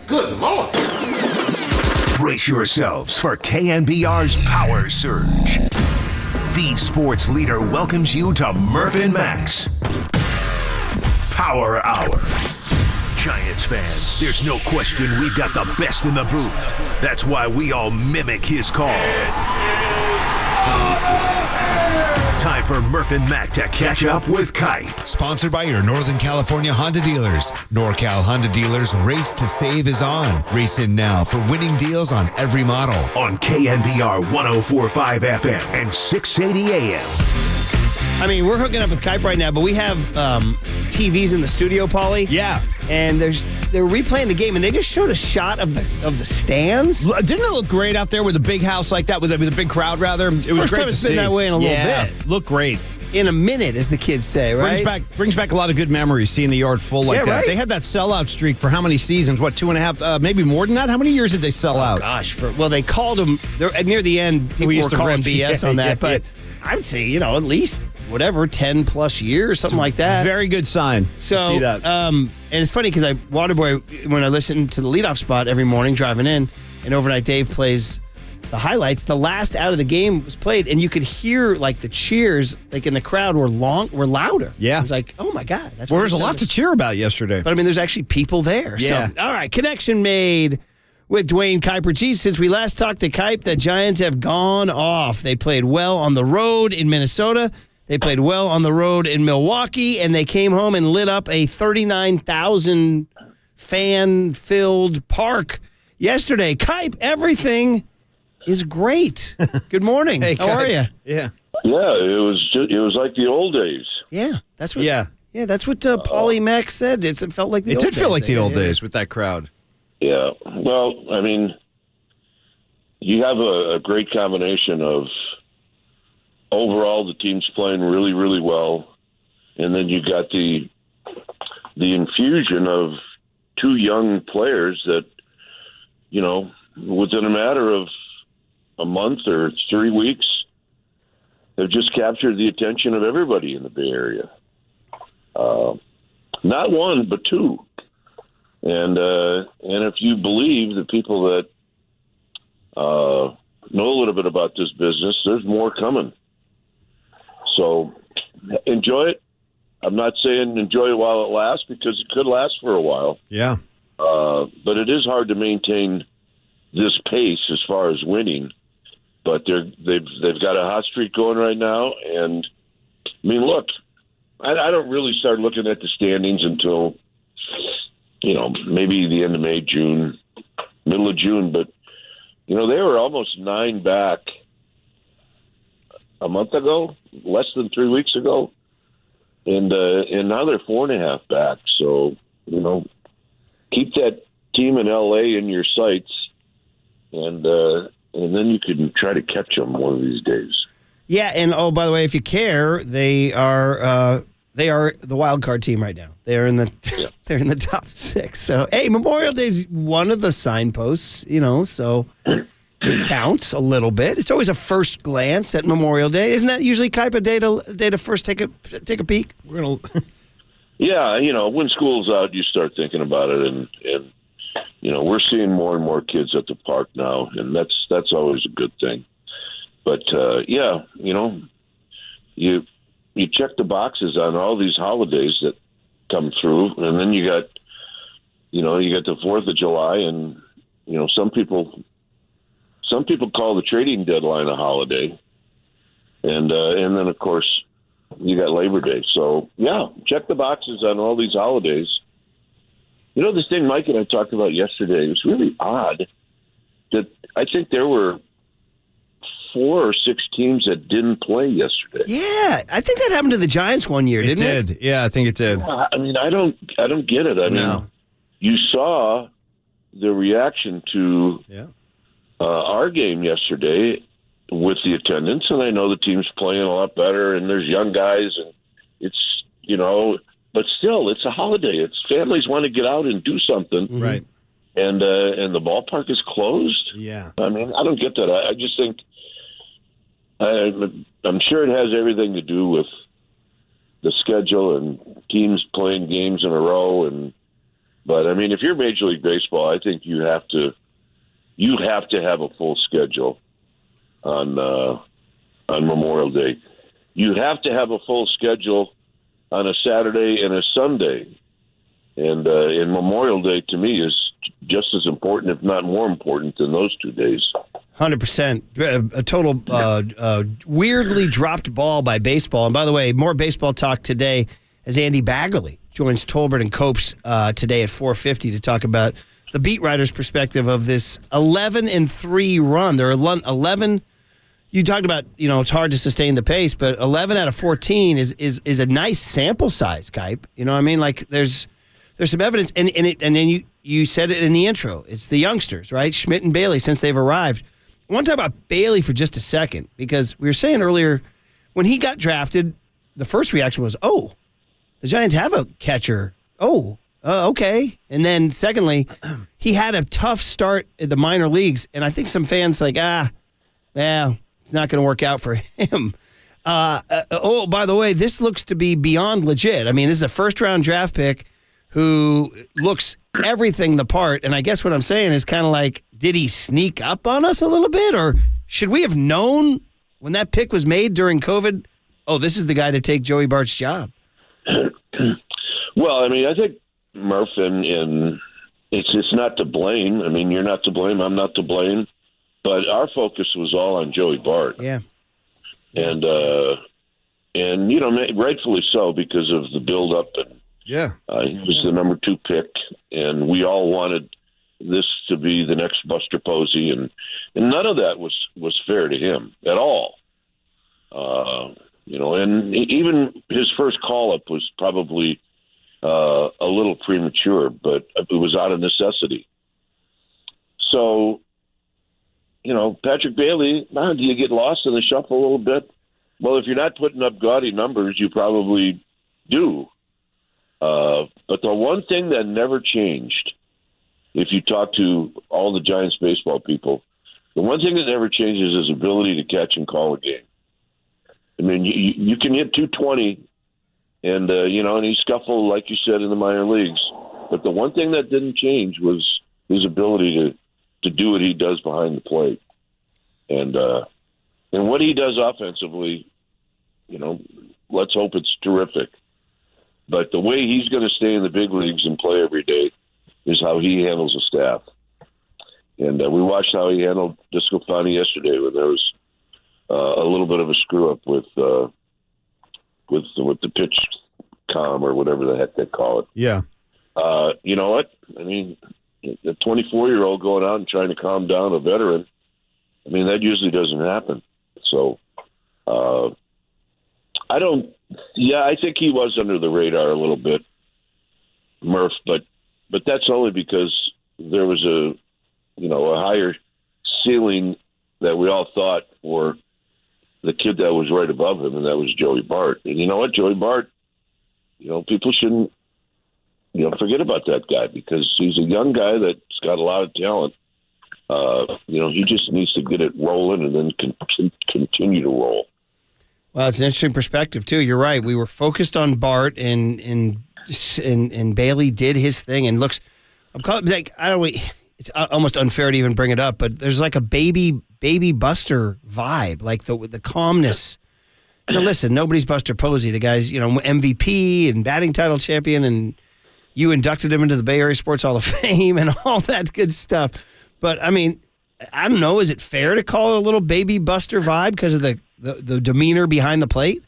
Speaker 12: Good morning.
Speaker 1: Brace yourselves for KNBR's Power Surge. The sports leader welcomes you to Murph and Max Power Hour. Giants fans, there's no question we've got the best in the booth. That's why we all mimic his call. Time for Murph and Mac to catch up with Kipe.
Speaker 13: Sponsored by your Northern California Honda dealers. NorCal Honda dealers, Race to Save is on. Race in now for winning deals on every model.
Speaker 1: On KNBR 104.5 FM and 680 AM.
Speaker 20: I mean, we're hooking up with Kipe right now, but we have TVs in the studio, Paulie.
Speaker 21: Yeah.
Speaker 20: And they're replaying the game, and they just showed a shot of the stands.
Speaker 21: Didn't it look great out there with a big house like that, with a big crowd, rather? It was
Speaker 20: First
Speaker 21: great
Speaker 20: time it's
Speaker 21: to
Speaker 20: been
Speaker 21: see.
Speaker 20: that way in a little bit.
Speaker 21: Looked great.
Speaker 20: In a minute, as the kids say, right?
Speaker 21: Brings back a lot of good memories, seeing the yard full like that.
Speaker 20: Right?
Speaker 21: They had that sellout streak for how many seasons? What, 2.5, maybe more than that? How many years did they sell out?
Speaker 20: Gosh, they called them, near the end, people were calling BS on that, but I would say, at least, 10 plus years, something like that.
Speaker 21: Very good sign.
Speaker 20: So,
Speaker 21: see that.
Speaker 20: And it's funny because Waterboy, when I listen to the leadoff spot every morning driving in, and Overnight Dave plays the highlights, the last out of the game was played, and you could hear the cheers in the crowd were louder.
Speaker 21: Yeah.
Speaker 20: It was like, oh my God.
Speaker 21: There's a lot to cheer about yesterday.
Speaker 20: But there's actually people there.
Speaker 21: Yeah.
Speaker 20: So, all right, connection made with Dwayne Kuiper. Geez, since we last talked to Kipe, the Giants have gone off. They played well on the road in Minnesota. They played well on the road in Milwaukee, and they came home and lit up a 39,000 fan-filled park yesterday. Kipe, everything is great. Good morning.
Speaker 21: Hey,
Speaker 20: how are you?
Speaker 21: Yeah.
Speaker 14: Yeah, it was like the old days.
Speaker 20: Yeah, that's what.
Speaker 21: Yeah,
Speaker 20: that's what Paulie Mack said. It felt like the old days.
Speaker 21: It did feel like the old days with that crowd.
Speaker 14: Yeah. Well, you have a great combination of overall the team's playing really, really well, and then you got the infusion of two young players that, within a matter of a month or 3 weeks, have just captured the attention of everybody in the Bay Area. Not one, but two. And if you believe the people that know a little bit about this business, there's more coming. So enjoy it. I'm not saying enjoy it while it lasts, because it could last for a while.
Speaker 21: Yeah.
Speaker 14: But it is hard to maintain this pace as far as winning. But they've got a hot streak going right now, and look, I don't really start looking at the standings until maybe the end of May, June, middle of June. But they were almost 9 back a month ago, less than 3 weeks ago, and now they're 4.5 back. So keep that team in LA in your sights, and then you can try to catch them one of these days.
Speaker 20: Yeah, and by the way, if you care, they are the wild card team right now. They're in the top 6. So hey, Memorial Day is one of the signposts, so it counts a little bit. It's always a first glance at Memorial Day. Isn't that usually Kipe a day to first take a peek?
Speaker 21: We're gonna.
Speaker 14: Yeah, when school's out, you start thinking about it, and we're seeing more and more kids at the park now, and that's always a good thing. But you check the boxes on all these holidays that come through, and then you got you get the 4th of July, and some people call the trading deadline a holiday, and then of course you got Labor Day. So yeah, check the boxes on all these holidays. This thing Mike and I talked about yesterday, it was really odd that I think there were 4 or 6 teams that didn't play yesterday.
Speaker 20: Yeah, I think that happened to the Giants one year, didn't it?
Speaker 21: It did. Yeah, I think it did.
Speaker 14: I mean, I don't get it. I mean, you saw the reaction to our game yesterday with the attendance, and I know the team's playing a lot better, and there's young guys, and it's, but still, it's a holiday. It's families want to get out and do something.
Speaker 21: Right.
Speaker 14: And the ballpark is closed.
Speaker 21: Yeah.
Speaker 14: I mean, I don't get that. I just think, I'm sure it has everything to do with the schedule and teams playing games in a row. But I mean, if you're Major League Baseball, I think you have to have a full schedule on Memorial Day. You have to have a full schedule on a Saturday and a Sunday. And Memorial Day, to me, is just as important, if not more important, than those 2 days.
Speaker 20: 100%. A total weirdly dropped ball by baseball. And by the way, more baseball talk today as Andy Baggerly joins Tolbert and Copes today at 4:50 to talk about the beat writer's perspective of this 11-3 run. There are 11. You talked about, it's hard to sustain the pace, but 11 out of 14 is a nice sample size, Kipe. You know what I mean? Like there's some evidence, and then you said it in the intro. It's the youngsters, right? Schmidt and Bailey, since they've arrived. I want to talk about Bailey for just a second, because we were saying earlier, when he got drafted, the first reaction was, oh, the Giants have a catcher. Oh, okay. And then secondly, he had a tough start in the minor leagues, and I think some fans it's not going to work out for him. By the way, this looks to be beyond legit. I mean, this is a first-round draft pick who looks everything the part, and I guess what I'm saying is kind of like, did he sneak up on us a little bit, or should we have known when that pick was made during COVID, oh, this is the guy to take Joey Bart's job?
Speaker 14: Well, I mean, I think Murph, and it's not to blame. I mean, you're not to blame. I'm not to blame. But our focus was all on Joey Bart.
Speaker 20: Yeah.
Speaker 14: And rightfully so, because of the build-up. And he was the number 2 pick, and we all wanted this to be the next Buster Posey, and none of that was fair to him at all. And even his first call-up was probably a little premature, but it was out of necessity. So, Patrick Bailey, do you get lost in the shuffle a little bit? Well, if you're not putting up gaudy numbers, you probably do. But the one thing that never changed, if you talk to all the Giants baseball people, the one thing that never changes is his ability to catch and call a game. I mean, you can hit 220, and he scuffled, like you said, in the minor leagues. But the one thing that didn't change was his ability to do what he does behind the plate. And what he does offensively, let's hope it's terrific. But the way he's going to stay in the big leagues and play every day is how he handles the staff. And we watched how he handled Discofani yesterday when there was a little bit of a screw-up with the pitch comm or whatever the heck they call it.
Speaker 21: Yeah.
Speaker 14: You know what? I mean, a 24-year-old going out and trying to calm down a veteran, I mean, that usually doesn't happen. So I think he was under the radar a little bit, Murph, but that's only because there was a higher ceiling that we all thought for the kid that was right above him, and that was Joey Bart. And you know what, Joey Bart, people shouldn't, forget about that guy, because he's a young guy that's got a lot of talent. He just needs to get it rolling and then continue to roll.
Speaker 20: Well, it's an interesting perspective too. You're right. We were focused on Bart, and Bailey did his thing, and looks. It's almost unfair to even bring it up, but there's like a baby Buster vibe, like the calmness. Listen, nobody's Buster Posey. The guy's MVP and batting title champion, and You inducted him into the Bay Area Sports Hall of Fame and all that good stuff. But, I mean, I don't know. Is it fair to call it a little baby buster vibe because of the demeanor behind the plate?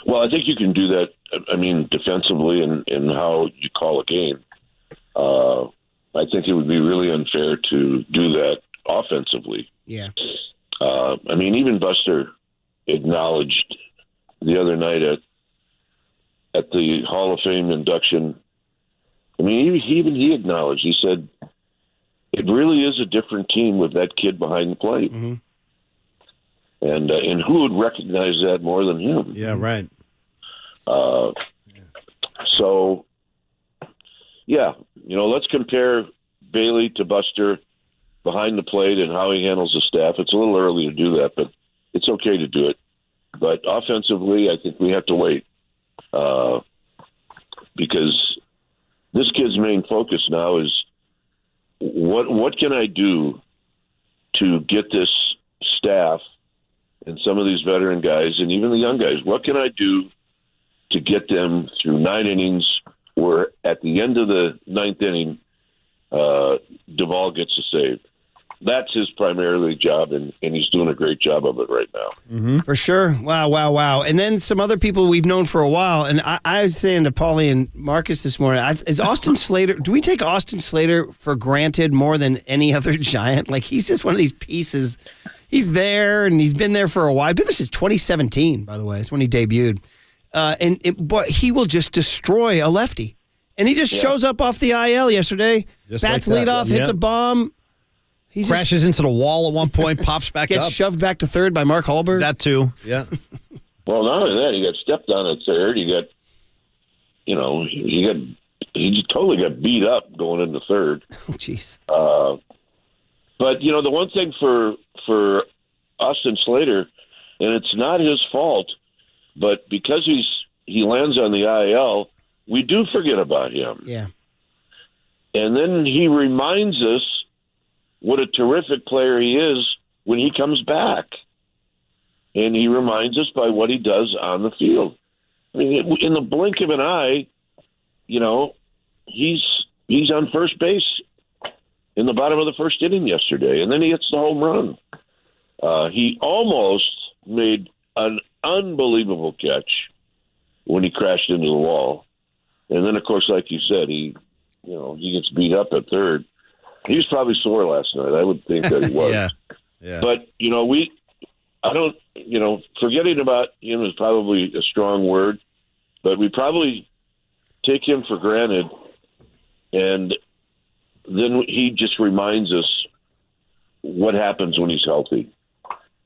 Speaker 14: Well, I think you can do that, I mean, defensively in how you call a game. I think it would be really unfair to do that offensively.
Speaker 20: Yeah.
Speaker 14: I mean, even Buster acknowledged the other night at the Hall of Fame induction. I mean, he acknowledged. He said, it really is a different team with that kid behind the plate.
Speaker 21: Mm-hmm.
Speaker 14: And who would recognize that more than him?
Speaker 21: Yeah, right.
Speaker 14: So, yeah, let's compare Bailey to Buster behind the plate and how he handles the staff. It's a little early to do that, but it's okay to do it. But offensively, I think we have to wait because this kid's main focus now is what can I do to get this staff and some of these veteran guys and even the young guys, what can I do to get them through 9 innings where at the end of the 9th inning, Duvall gets a save. That's his primarily job, and he's doing a great job of it right now.
Speaker 20: Mm-hmm. For sure. Wow. And then some other people we've known for a while, and I was saying to Paulie and Marcus this morning, is Austin Slater, do we take Austin Slater for granted more than any other Giant? Like, he's just one of these pieces. He's there, and he's been there for a while. Been there since 2017, by the way. It's when he debuted. But he will just destroy a lefty. And he just shows up off the IL yesterday,
Speaker 21: Just
Speaker 20: bats
Speaker 21: like that.
Speaker 20: leadoff, hits a bomb. He
Speaker 21: crashes into the wall at one point, pops back
Speaker 20: gets
Speaker 21: up.
Speaker 20: shoved back to third by Mark Hallberg.
Speaker 21: That too, yeah.
Speaker 14: Well, not only that, he got stepped on at third. He totally got beat up going into third.
Speaker 20: Oh, jeez.
Speaker 14: But the one thing for Austin Slater, and it's not his fault, but because he lands on the IL, we do forget about him.
Speaker 20: Yeah.
Speaker 14: And then he reminds us what a terrific player he is when he comes back. And he reminds us by what he does on the field. I mean, in the blink of an eye, he's on first base in the bottom of the first inning yesterday, and then he hits the home run. He almost made an unbelievable catch when he crashed into the wall. And then, of course, like you said, he gets beat up at third. He was probably sore last night. I would think that he was.
Speaker 21: Yeah.
Speaker 14: But, forgetting about him is probably a strong word, but we probably take him for granted. And then he just reminds us what happens when he's healthy.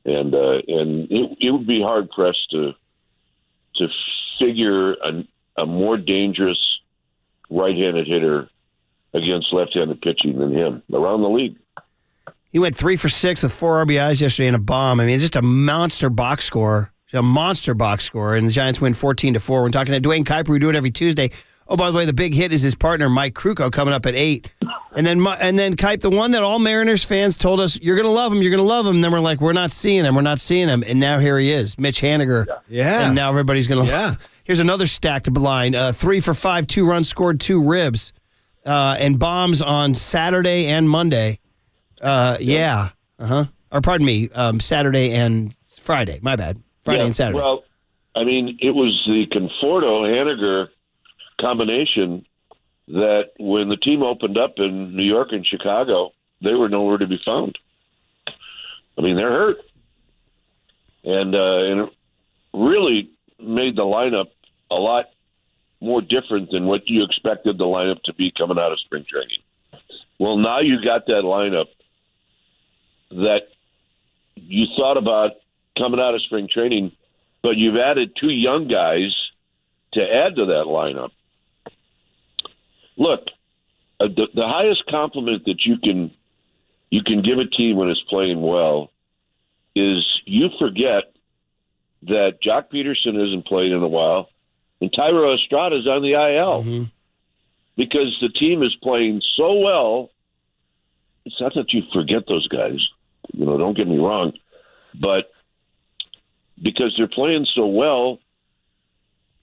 Speaker 14: And it would be hard pressed to figure a more dangerous right-handed hitter against left-handed pitching than him around the league.
Speaker 20: He went 3 for 6 with 4 RBIs yesterday and a bomb. I mean, it's just a monster box score. And the Giants win 14-4. We're talking to Dwayne Kuiper. We do it every Tuesday. Oh, by the way, the big hit is his partner, Mike Krukow, coming up at 8. And then Kuiper, the one that all Mariners fans told us, you're going to love him, you're going to love him. And then we're like, we're not seeing him. And now here he is, Mitch Haniger.
Speaker 21: Yeah.
Speaker 20: And now everybody's going to
Speaker 21: love him.
Speaker 20: Here's another stacked line. 3 for 5, 2 runs scored, 2 ribs. And bombs on Saturday and Monday. Or pardon me, Saturday and Friday. My bad. Friday and Saturday.
Speaker 14: Well, I mean, it was the Conforto-Haniger combination that when the team opened up in New York and Chicago, they were nowhere to be found. I mean, they're hurt. And it really made the lineup a lot more different than what you expected the lineup to be coming out of spring training. Well, now you got that lineup that you thought about coming out of spring training, but you've added 2 young guys to add to that lineup. Look, the highest compliment that you can give a team when it's playing well is you forget that Jock Peterson hasn't played in a while, and Tyro Estrada's on the IL because the team is playing so well. It's not that you forget those guys, don't get me wrong, but because they're playing so well,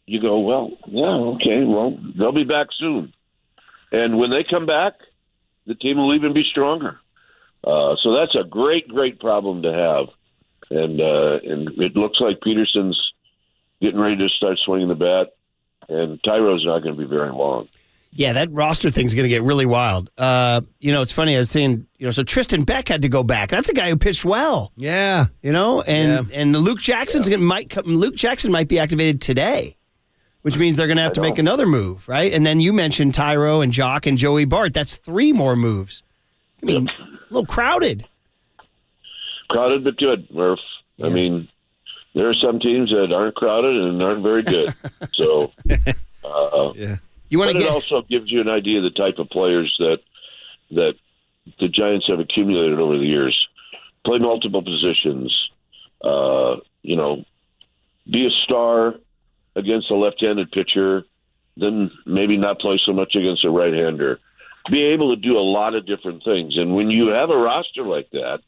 Speaker 14: you go, well, yeah, okay, well, they'll be back soon. And when they come back, the team will even be stronger. So that's a great, great problem to have. And it looks like Peterson's getting ready to start swinging the bat, and Tyro's not going to be very long.
Speaker 20: Yeah, that roster thing's going to get really wild. It's funny. I was seeing, so Tristan Beck had to go back. That's a guy who pitched well.
Speaker 21: Yeah.
Speaker 20: And the Luke Jackson's Luke Jackson might be activated today, which means they're going to have to make another move, right? And then you mentioned Tyro and Jock and Joey Bart. That's 3 more moves. I mean, a little crowded.
Speaker 14: Crowded but good, Murph. Yeah. I mean, there are some teams that aren't crowded and aren't very good. So,
Speaker 20: You want to
Speaker 14: it also gives you an idea of the type of players that the Giants have accumulated over the years. Play multiple positions. Be a star against a left-handed pitcher, then maybe not play so much against a right-hander. Be able to do a lot of different things. And when you have a roster like that,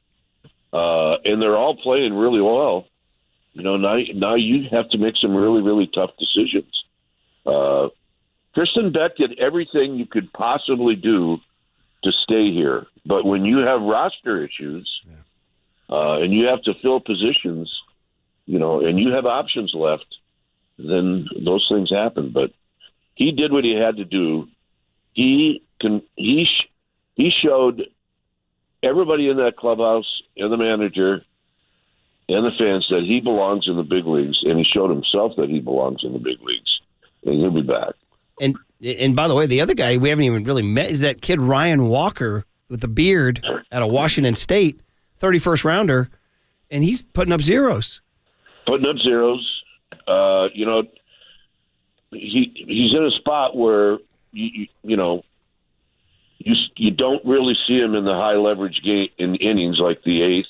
Speaker 14: and they're all playing really well, now you have to make some really, really tough decisions. Tristan Beck did everything you could possibly do to stay here. But when you have roster issues, and you have to fill positions, and you have options left, then those things happen. But he did what he had to do. He showed everybody in that clubhouse and the manager and the fans that he belongs in the big leagues, and he showed himself that he belongs in the big leagues, and he'll be back.
Speaker 20: And by the way, the other guy we haven't even really met is that kid Ryan Walker with the beard out of Washington State, 31st rounder, and he's putting up zeros.
Speaker 14: He's in a spot where you don't really see him in the high leverage game in innings like the 8th,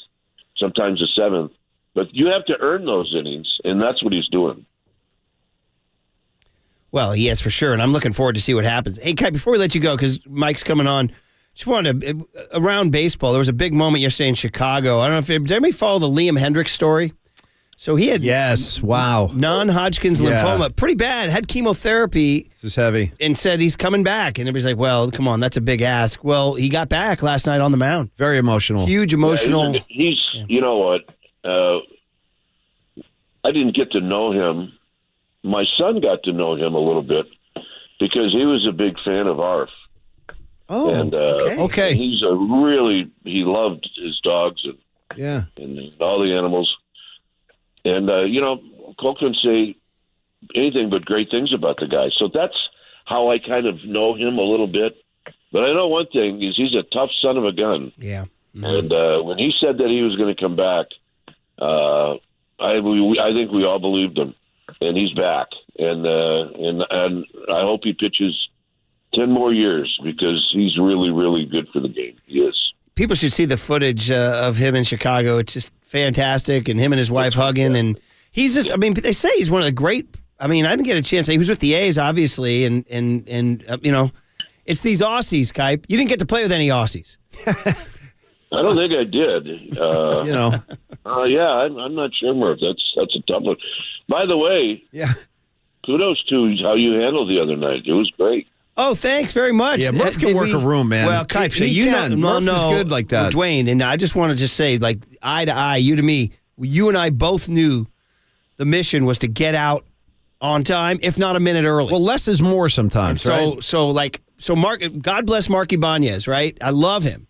Speaker 14: sometimes the 7th, but you have to earn those innings, and that's what he's doing.
Speaker 20: Well, he is for sure, and I'm looking forward to see what happens. Hey, Kai, before we let you go, because Mike's coming on, just wanted to, around baseball, there was a big moment yesterday in Chicago. I don't know if did anybody follow the Liam Hendriks story? So he had non-Hodgkin's lymphoma, pretty bad, had chemotherapy.
Speaker 21: This is heavy.
Speaker 20: And said he's coming back. And everybody's like, well, come on, that's a big ask. Well, he got back last night on the mound.
Speaker 21: Very emotional.
Speaker 20: Huge emotional.
Speaker 14: You know what? I didn't get to know him. My son got to know him a little bit because he was a big fan of ARF.
Speaker 21: Oh,
Speaker 14: and,
Speaker 21: okay.
Speaker 14: He loved his dogs and all the animals. And, Cole couldn't say anything but great things about the guy. So that's how I kind of know him a little bit. But I know one thing is he's a tough son of a gun.
Speaker 20: Yeah.
Speaker 14: Mm-hmm. And when he said that he was going to come back, I think we all believed him. And he's back. And I hope he pitches 10 more years because he's really, really good for the game. He is.
Speaker 20: People should see the footage of him in Chicago. It's just fantastic, and him and his wife hugging. And he's just, they say he's one of the great, I didn't get a chance. He was with the A's, obviously, and it's these Aussies, Kipe. You didn't get to play with any Aussies.
Speaker 14: I don't think I did. I'm not sure, Murph. That's a tough one. By the way, kudos to how you handled the other night. It was great.
Speaker 20: Oh, thanks very much.
Speaker 21: Yeah, Murph can work a room, man.
Speaker 20: Well, Kipe, so
Speaker 21: Murph is good like that.
Speaker 20: Dwayne, and I just want to just say, like, eye to eye, you to me, you and I both knew the mission was to get out on time, if not a minute early.
Speaker 21: Well, less is more sometimes, right?
Speaker 20: So Mark, God bless Mark Ibanez, right? I love him.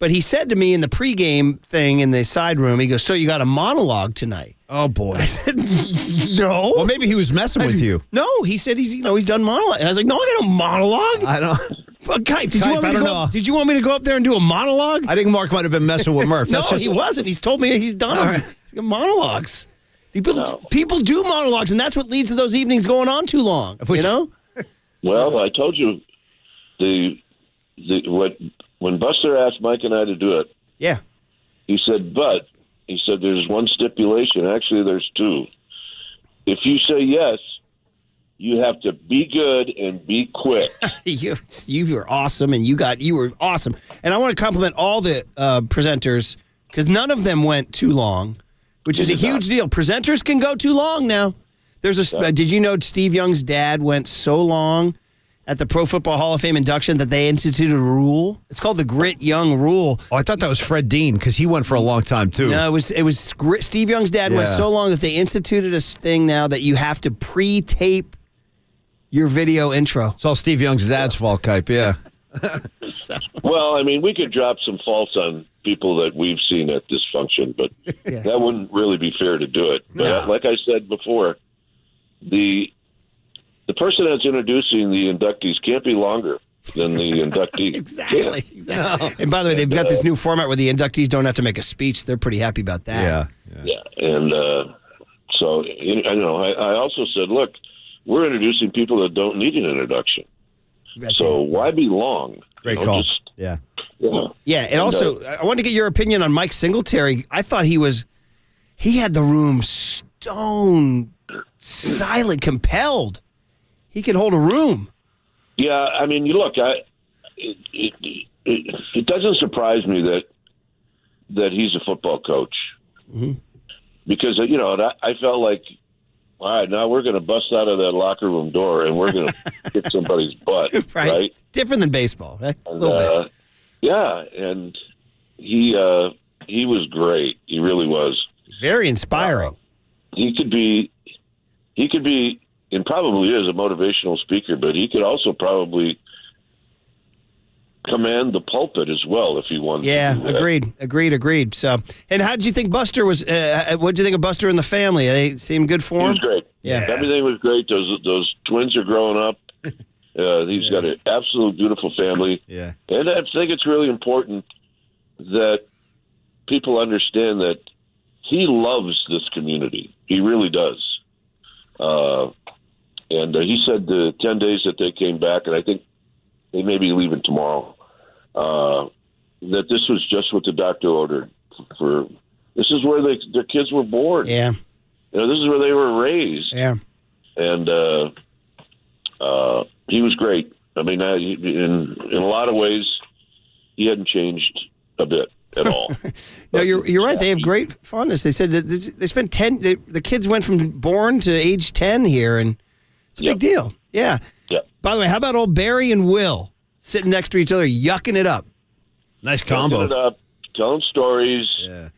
Speaker 20: But he said to me in the pregame thing in the side room, he goes, so you got a monologue tonight?
Speaker 21: Oh, boy.
Speaker 20: I said, no.
Speaker 21: Well, maybe he was messing with you.
Speaker 20: No, he said he's done monologue. And I was like, no, I got no monologue.
Speaker 21: I don't.
Speaker 20: But Kipe, did you want me to go up there and do a monologue?
Speaker 21: I think Mark might have been messing with Murph.
Speaker 20: No, he wasn't. He's told me he's done them. He's got monologues. People do monologues, and that's what leads to those evenings going on too long.
Speaker 14: Well, I told you when Buster asked Mike and I to do it.
Speaker 20: Yeah.
Speaker 14: He said, there's one stipulation. Actually, there's 2. If you say yes, you have to be good and be quick.
Speaker 20: You were awesome, and you were awesome. And I want to compliment all the presenters because none of them went too long, which is a huge deal. Presenters can go too long now. Did you know Steve Young's dad went so long at the Pro Football Hall of Fame induction that they instituted a rule? It's called the Grit Young Rule.
Speaker 21: Oh, I thought that was Fred Dean because he went for a long time too.
Speaker 20: No, it was Steve Young's dad went so long that they instituted a thing now that you have to pre-tape your video intro.
Speaker 21: It's all Steve Young's dad's fault, Kipe. Yeah.
Speaker 14: Well, I mean, we could drop some faults on people that we've seen at this function, but that wouldn't really be fair to do it. But like I said before, the person that's introducing the inductees can't be longer than the inductee.
Speaker 20: Exactly. And by the way, they've got this new format where the inductees don't have to make a speech. They're pretty happy about that.
Speaker 14: Yeah. And so, I also said, look, we're introducing people that don't need an introduction. So why be long?
Speaker 21: Great call.
Speaker 20: Yeah, and also, I wanted to get your opinion on Mike Singletary. I thought he had the room stone silent, compelled. He could hold a room.
Speaker 14: Yeah, I mean, look, it doesn't surprise me that he's a football coach.
Speaker 20: Mm-hmm.
Speaker 14: Because, I felt like, all right, now we're going to bust out of that locker room door and we're going to kick somebody's butt, right?
Speaker 20: Different than baseball, right? A little bit.
Speaker 14: Yeah, and he was great. He really was.
Speaker 20: Very inspiring.
Speaker 14: He could be, and probably is a motivational speaker, but he could also probably command the pulpit as well if he wanted to.
Speaker 20: Yeah, agreed. So, and how did you think Buster was? What did you think of Buster and the family? They seemed good for him?
Speaker 14: He was great.
Speaker 20: Yeah.
Speaker 14: Everything was great. Those twins are growing up. He's got an absolute beautiful family.
Speaker 21: Yeah.
Speaker 14: And I think it's really important that people understand that he loves this community. He really does. And he said the 10 days that they came back, and I think they may be leaving tomorrow, that this was just what the doctor ordered. This is where their kids were born.
Speaker 20: Yeah.
Speaker 14: This is where they were raised.
Speaker 20: Yeah.
Speaker 14: And he was great. I mean, in a lot of ways, he hadn't changed a bit at all.
Speaker 20: No, you're right. They have great fondness. They said that they spent the kids went from born to age 10 here, and it's a big deal. Yeah. By the way, how about old Barry and Will sitting next to each other, yucking it up?
Speaker 21: Nice combo.
Speaker 14: Yucking it up, telling stories.
Speaker 21: Yeah.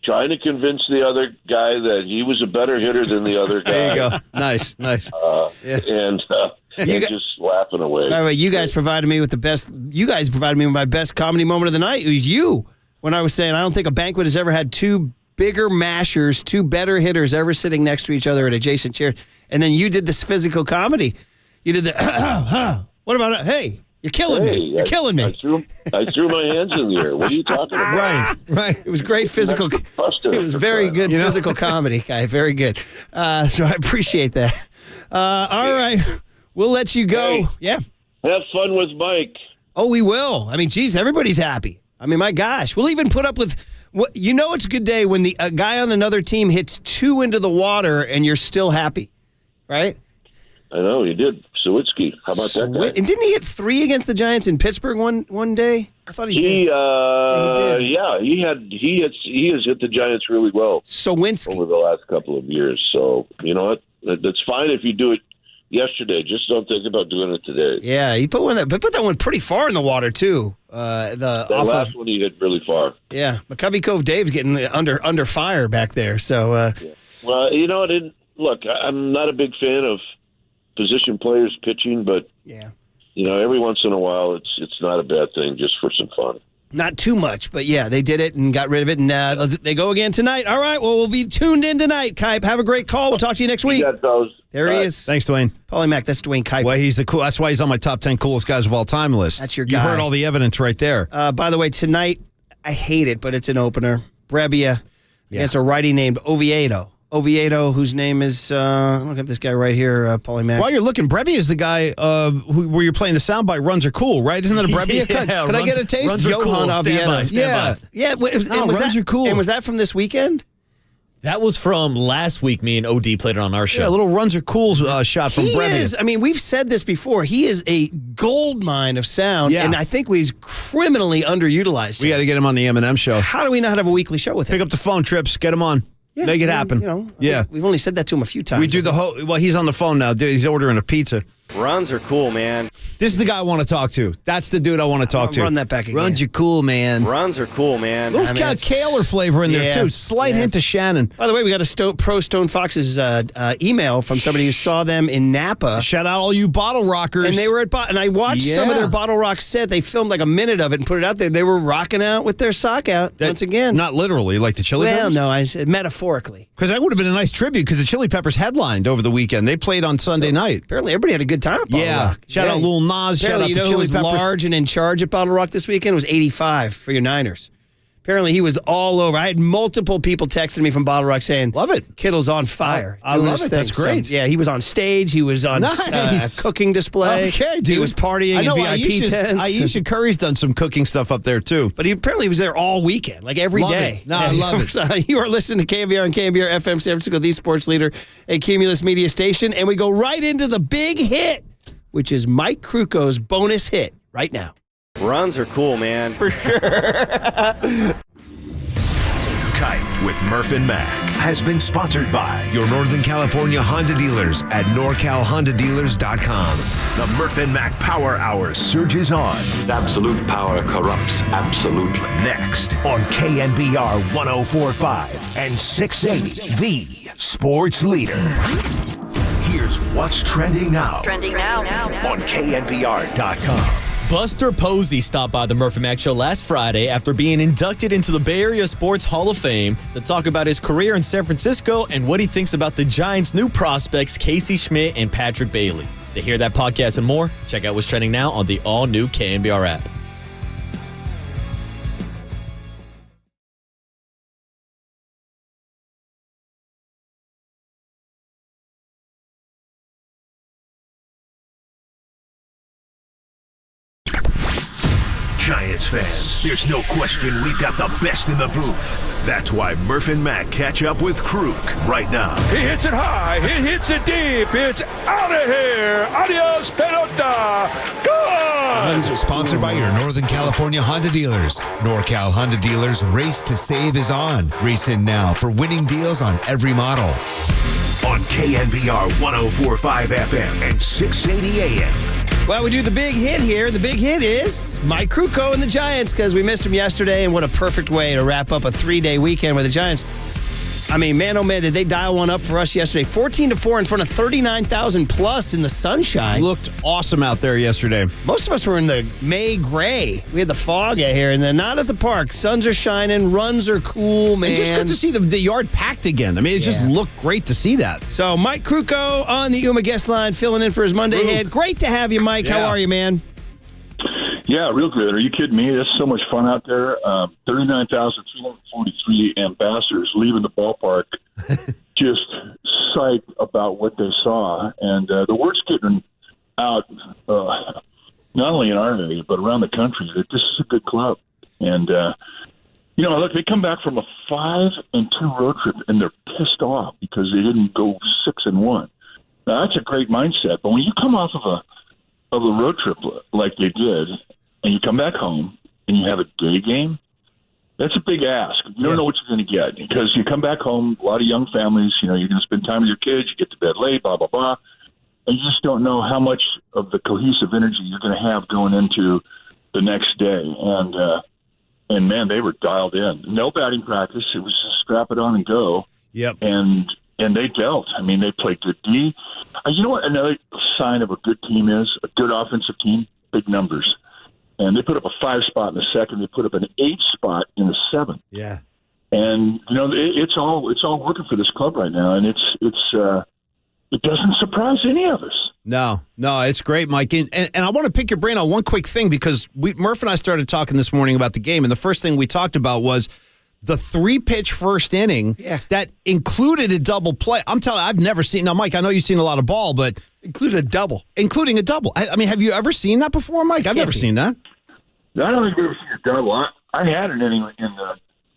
Speaker 14: Trying to convince the other guy that he was a better hitter than the other guy.
Speaker 21: There you go. Nice.
Speaker 14: And just laughing away.
Speaker 20: By the way, you guys provided me with the best. You guys provided me with my best comedy moment of the night. It was you when I was saying I don't think a banquet has ever had two bigger mashers, two better hitters ever sitting next to each other at adjacent chairs. And then you did this physical comedy. You did the. What about it? Hey. You're killing me. You're killing me.
Speaker 14: I threw my hands in the air. What are you talking about?
Speaker 20: Right. It was great physical. It was very good physical comedy, guy. Very good. So I appreciate that. All right. We'll let you go.
Speaker 14: Hey, have fun with Mike.
Speaker 20: Oh, we will. I mean, geez, everybody's happy. I mean, my gosh. We'll even put up with, it's a good day when a guy on another team hits 2 into the water and you're still happy, right?
Speaker 14: I know, he did. Sawitsky. How about that guy?
Speaker 20: And didn't he hit 3 against the Giants in Pittsburgh one day? I thought he did.
Speaker 14: He did. Yeah, he has hit the Giants really well.
Speaker 20: Sawitsky.
Speaker 14: Over the last couple of years. So, you know what? That's fine if you do it yesterday. Just don't think about doing it today.
Speaker 20: Yeah, he put that one pretty far in the water, too.
Speaker 14: The last one he hit really far.
Speaker 20: Yeah, McCovey Cove Dave's getting under fire back there. So,
Speaker 14: Well, look, I'm not a big fan of position players pitching, but every once in a while it's not a bad thing just for some fun.
Speaker 20: Not too much, but they did it and got rid of it, and they go again tonight. All right, well, we'll be tuned in tonight, Kipe. Have a great call. We'll talk to you next week. There he is.
Speaker 21: Thanks, Dwayne.
Speaker 20: Paulie Mack, that's Dwayne Kipe.
Speaker 21: Well, he's the cool. That's why he's on my top 10 coolest guys of all time list.
Speaker 20: That's your guy.
Speaker 21: You heard all the evidence right there.
Speaker 20: By the way, tonight, I hate it, but it's an opener. Brebbia against a righty named Oviedo, whose name is, look at this guy right here, Paulie Mack.
Speaker 21: While you're looking, Brebbia is the guy where you're playing the soundbite, runs are cool, right? Isn't that a Brebbia? Can I get a taste?
Speaker 20: Johan
Speaker 21: cool.
Speaker 20: Oviedo.
Speaker 21: Stand by.
Speaker 20: Yeah.
Speaker 21: Runs are cool.
Speaker 20: And was that from this weekend?
Speaker 15: That was from last week. Me and OD played it on our show.
Speaker 21: Yeah, a little runs are cool shot from Brebbia.
Speaker 20: We've said this before. He is a gold mine of sound, and I think he's criminally underutilized.
Speaker 21: We got to get him on the M&M show.
Speaker 20: How do we not have a weekly show with him?
Speaker 21: Pick up the phone, Trips. Get him on.
Speaker 20: Yeah,
Speaker 21: Make it happen.
Speaker 20: We've only said that to him a few times.
Speaker 21: We do the whole. Well, he's on the phone now. Dude, he's ordering a pizza.
Speaker 3: Runs are cool, man.
Speaker 21: This is the guy I want to talk to. That's the dude I want to talk to.
Speaker 20: Run that back again.
Speaker 21: Runs are cool, man.
Speaker 3: Runs are cool, man.
Speaker 21: Little Kaler flavor in there, too. Slight hint of Shannon.
Speaker 20: By the way, we got a Pro Stone Fox's email from somebody who saw them in Napa.
Speaker 21: Shout out all you bottle rockers.
Speaker 20: And they were and I watched some of their Bottle Rock set. They filmed like a minute of it and put it out there. They were rocking out with their sock out once again.
Speaker 21: Not literally, like the Chili Peppers?
Speaker 20: Well, no, I said metaphorically.
Speaker 21: Because that would have been a nice tribute because the Chili Peppers headlined over the weekend. They played on Sunday night.
Speaker 20: Apparently, everybody had a good time at Bottle Rock.
Speaker 21: Shout out Lil Nas. Shout out
Speaker 20: the
Speaker 21: Chili
Speaker 20: who was
Speaker 21: Peppers.
Speaker 20: large and in charge at Bottle Rock this weekend was 85 for your Niners. Apparently, he was all over. I had multiple people texting me from Bottle Rock saying,
Speaker 21: "Love it,
Speaker 20: Kittle's on fire."
Speaker 21: I love it. That's great.
Speaker 20: So, he was on stage. He was on a cooking display.
Speaker 21: Okay, dude.
Speaker 20: He was partying in VIP tents.
Speaker 21: Aisha Curry's done some cooking stuff up there too.
Speaker 20: But he apparently was there all weekend, like every day.
Speaker 21: No, I love it.
Speaker 20: You are listening to KNBR and KNBR FM San Francisco, the sports leader, a Cumulus media station, and we go right into the big hit, which is Mike Kruko's bonus hit right now.
Speaker 3: Runs are cool, man. For sure.
Speaker 1: Kite with Murph and Mac has been sponsored by
Speaker 13: your Northern California Honda dealers at NorCalHondaDealers.com.
Speaker 1: The Murph and Mac Power Hour surges on.
Speaker 16: Absolute power corrupts. Absolutely.
Speaker 1: Next on KNBR 104.5 and 680, the sports leader. Here's what's trending now. On KNBR.com.
Speaker 15: Buster Posey stopped by the Murph and Mac Show last Friday after being inducted into the Bay Area Sports Hall of Fame to talk about his career in San Francisco and what he thinks about the Giants' new prospects, Casey Schmidt and Patrick Bailey. To hear that podcast and more, check out what's trending now on the all-new KNBR app.
Speaker 1: Giants fans, there's no question we've got the best in the booth. That's why Murph and Mac catch up with Kruk right now.
Speaker 17: He hits it high, he hits it deep, it's out of here. Adios, pelota. Gone!
Speaker 13: Sponsored by your Northern California Honda dealers. NorCal Honda Dealers Race to Save is on. Race in now for winning deals on every model.
Speaker 1: On KNBR 104.5 FM and 680 AM.
Speaker 20: Well, we do the big hit here. The big hit is Mike Kruko and the Giants because we missed him yesterday, and what a perfect way to wrap up a 3-day weekend with the Giants. I mean, man, oh man, did they dial one up for us yesterday. 14-4 in front of 39,000 plus in the sunshine.
Speaker 21: Looked awesome out there yesterday.
Speaker 20: Most of us were in the May gray. We had the fog out here, and then not at the park. Suns are shining, runs are cool, man.
Speaker 21: It's just good to see the yard packed again. I mean, it just looked great to see that.
Speaker 20: So, Mike Kruko on the Yuma guest line, filling in for his Monday hit. Great to have you, Mike. How are you, man?
Speaker 18: Yeah, real good. Are you kidding me? That's so much fun out there. 39,343 ambassadors leaving the ballpark, just psyched about what they saw. And the word's getting out, not only in our area, but around the country, that this is a good club. And, look, they come back from a 5-2 road trip, and they're pissed off because they didn't go 6-1. Now, that's a great mindset. But when you come off of a road trip like they did, and you come back home and you have a day game, that's a big ask. You don't know what you're going to get because you come back home, a lot of young families, you're going to spend time with your kids, you get to bed late, blah, blah, blah, and you just don't know how much of the cohesive energy you're going to have going into the next day. And man, they were dialed in. No batting practice. It was just strap it on and go.
Speaker 21: Yep.
Speaker 18: And they dealt. I mean, they played good D. You know what another sign of a good team is? A good offensive team? Big numbers. And they put up a 5 spot in the second. They put up an 8 spot in the 7th.
Speaker 21: Yeah.
Speaker 18: And it's all working for this club right now, and it doesn't surprise any of us.
Speaker 21: No, it's great, Mike. And I want to pick your brain on one quick thing because Murph and I started talking this morning about the game, and the first thing we talked about was the 3-pitch first inning that included a double play. I'm telling you, I've never seen. Now, Mike, I know you've seen a lot of ball, but
Speaker 20: including a double.
Speaker 21: I mean, have you ever seen that before, Mike? I've never seen that.
Speaker 18: I don't think I've ever seen a double. I had an inning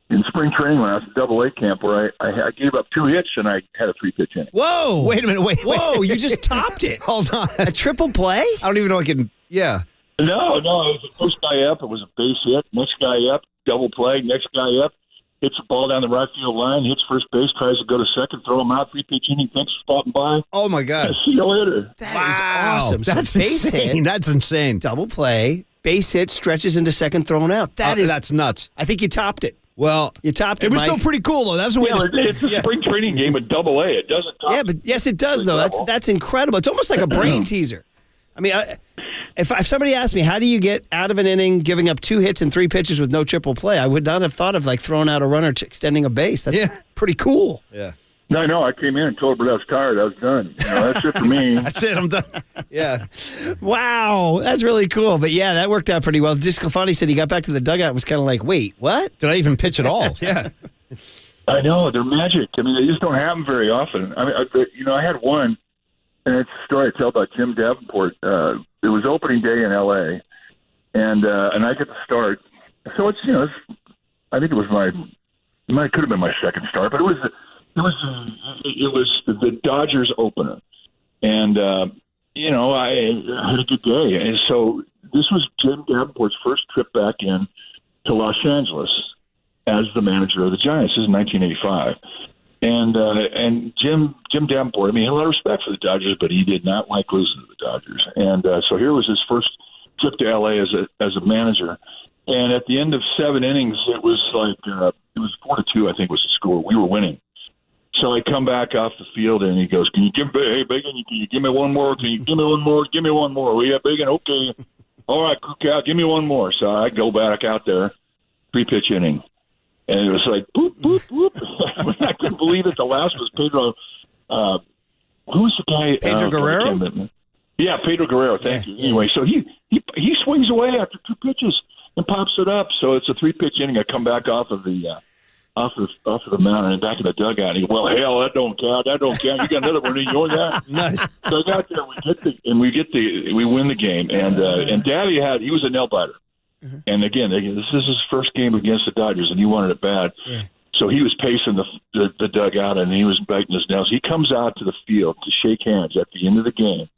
Speaker 18: in spring training when I was at Double-A camp where I gave up 2 hits and I had a 3-pitch inning.
Speaker 20: Whoa!
Speaker 21: Wait a minute! Wait!
Speaker 20: You just topped it.
Speaker 21: Hold on.
Speaker 20: A triple play?
Speaker 21: I don't even know I can. Yeah.
Speaker 18: No, it was the first guy up. It was a base hit. Next guy up, double play. Next guy up. hits the ball down the right field line, hits first base, tries to go to second, throw him out, 3-pitch inning, thanks for stopping by.
Speaker 21: Oh, my God.
Speaker 18: See you later.
Speaker 20: That is awesome.
Speaker 21: That's
Speaker 20: So base
Speaker 21: insane.
Speaker 20: hit,
Speaker 21: That's insane.
Speaker 20: double play, base hit, stretches into second, thrown out.
Speaker 21: That's nuts.
Speaker 20: I think you topped it.
Speaker 21: Well,
Speaker 20: You topped it,
Speaker 21: it was
Speaker 20: Mike.
Speaker 21: still pretty cool, though. That was the way
Speaker 18: It's a spring training game at Double A. It doesn't top.
Speaker 20: Yeah, but yes, it does, though. That's incredible. It's almost like a brain teaser. I mean, if somebody asked me, how do you get out of an inning giving up 2 hits and 3 pitches with no triple play, I would not have thought of like throwing out a runner to extending a base. That's pretty cool.
Speaker 21: Yeah.
Speaker 18: No, I came in and told her I was tired. I was done. That's it for me.
Speaker 21: That's it. I'm done. Yeah.
Speaker 20: Wow, that's really cool. But yeah, that worked out pretty well. Just Sclafani said he got back to the dugout and was kind of like, wait, what?
Speaker 21: Did I even pitch at all? Yeah.
Speaker 18: I know. They're magic. I mean, they just don't happen very often. I mean, I had one, and it's a story I tell about Jim Davenport. It was opening day in L.A., and I get the start. So it's, I think it was it could have been my second start, but it was the Dodgers opener, and I had a good day. And so this was Jim Davenport's first trip back in to Los Angeles as the manager of the Giants. This is 1985, and Jim Davenport. I mean, he had a lot of respect for the Dodgers, but he did not like losing to the Dodgers. And so here was his first trip to L.A. as a manager. And at the end of 7 innings, it was like it was 4-2, I think was the score. We were winning. So I come back off the field, and he goes, hey, Biggin, can you give me one more? Can you give me one more? Give me one more. Well, yeah, Biggin, okay. All right, cook out. Give me one more. So I go back out there, 3-pitch inning. And it was like, boop, boop, boop. I couldn't believe it. The last was Pedro. Who was the guy?
Speaker 20: Pedro Guerrero?
Speaker 18: Yeah, Pedro Guerrero. Thank you. Anyway, so he swings away after 2 pitches and pops it up. So it's a 3-pitch inning. I come back off of the off of the mound and back in the dugout. And he goes, well, hell, that don't count. That don't count. You got another one in your that.
Speaker 21: Nice.
Speaker 18: So I got there. We win the game. And Daddy he was a nail biter. Mm-hmm. And again, this is his first game against the Dodgers, and he wanted it bad. Yeah. So he was pacing the dugout, and he was biting his nails. He comes out to the field to shake hands at the end of the game.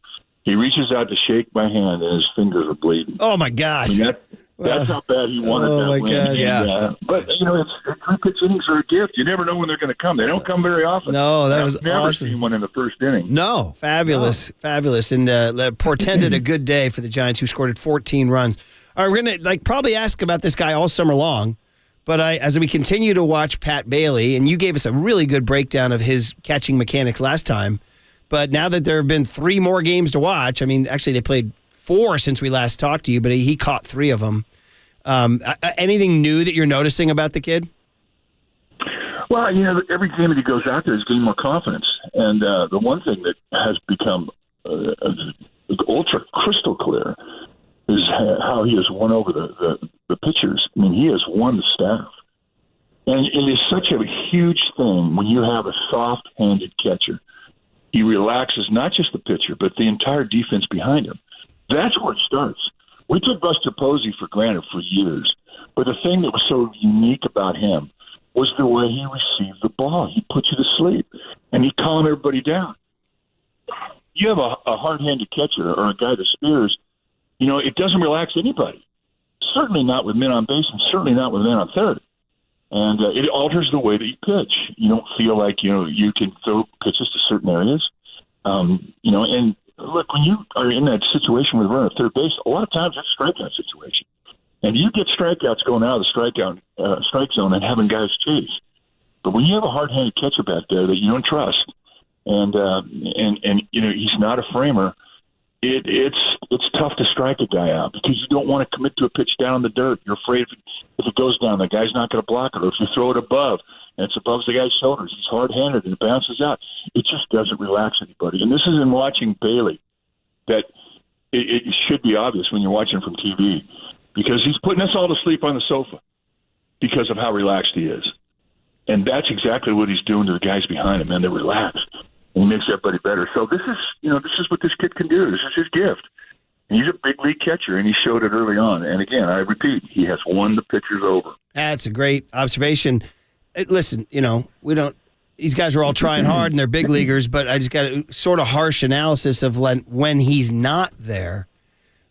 Speaker 18: He reaches out to shake my hand, and his fingers are bleeding.
Speaker 20: Oh, my gosh.
Speaker 18: I mean, that's how bad he wanted that win.
Speaker 20: God.
Speaker 18: Yeah. But, it's 3-pitch innings are a gift. You never know when they're going to come. They don't come very often.
Speaker 20: No, that was
Speaker 18: I've never
Speaker 20: awesome.
Speaker 18: seen one in the first inning.
Speaker 21: No.
Speaker 20: Fabulous. And portended a good day for the Giants, who scored 14 runs. All right, we're going to probably ask about this guy all summer long, but as we continue to watch Pat Bailey, and you gave us a really good breakdown of his catching mechanics last time, but now that there have been 3 more games to watch, I mean, actually they played 4 since we last talked to you, but he caught 3 of them. Anything new that you're noticing about the kid?
Speaker 18: Well, every game that he goes out there is getting more confidence. And the one thing that has become ultra crystal clear is how he has won over the pitchers. I mean, he has won the staff. And it is such a huge thing when you have a soft-handed catcher. He relaxes not just the pitcher, but the entire defense behind him. That's where it starts. We took Buster Posey for granted for years, but the thing that was so unique about him was the way he received the ball. He put you to sleep, and he calmed everybody down. You have a hard-handed catcher or a guy that spears, it doesn't relax anybody. Certainly not with men on base, and certainly not with men on third. And it alters the way that you pitch. You don't feel like you can throw pitches to certain areas. And look, when you are in that situation with a runner at third base, a lot of times it's a strikeout situation. And you get strikeouts going out of the strike zone and having guys chase. But when you have a hard-handed catcher back there that you don't trust, and he's not a framer, it's tough to strike a guy out because you don't want to commit to a pitch down in the dirt. You're afraid if it goes down, the guy's not going to block it. Or if you throw it above and it's above the guy's shoulders, he's hard-handed and it bounces out. It just doesn't relax anybody. And this is in watching Bailey that it should be obvious when you're watching from TV because he's putting us all to sleep on the sofa because of how relaxed he is. And that's exactly what he's doing to the guys behind him, and they're relaxed. And he makes everybody better. So this is what this kid can do. This is his gift. And he's a big league catcher, and he showed it early on. And again, I repeat, he has won the pitchers over.
Speaker 20: That's a great observation. Listen, these guys are all trying hard and they're big leaguers, but I just got a sort of harsh analysis of when he's not there.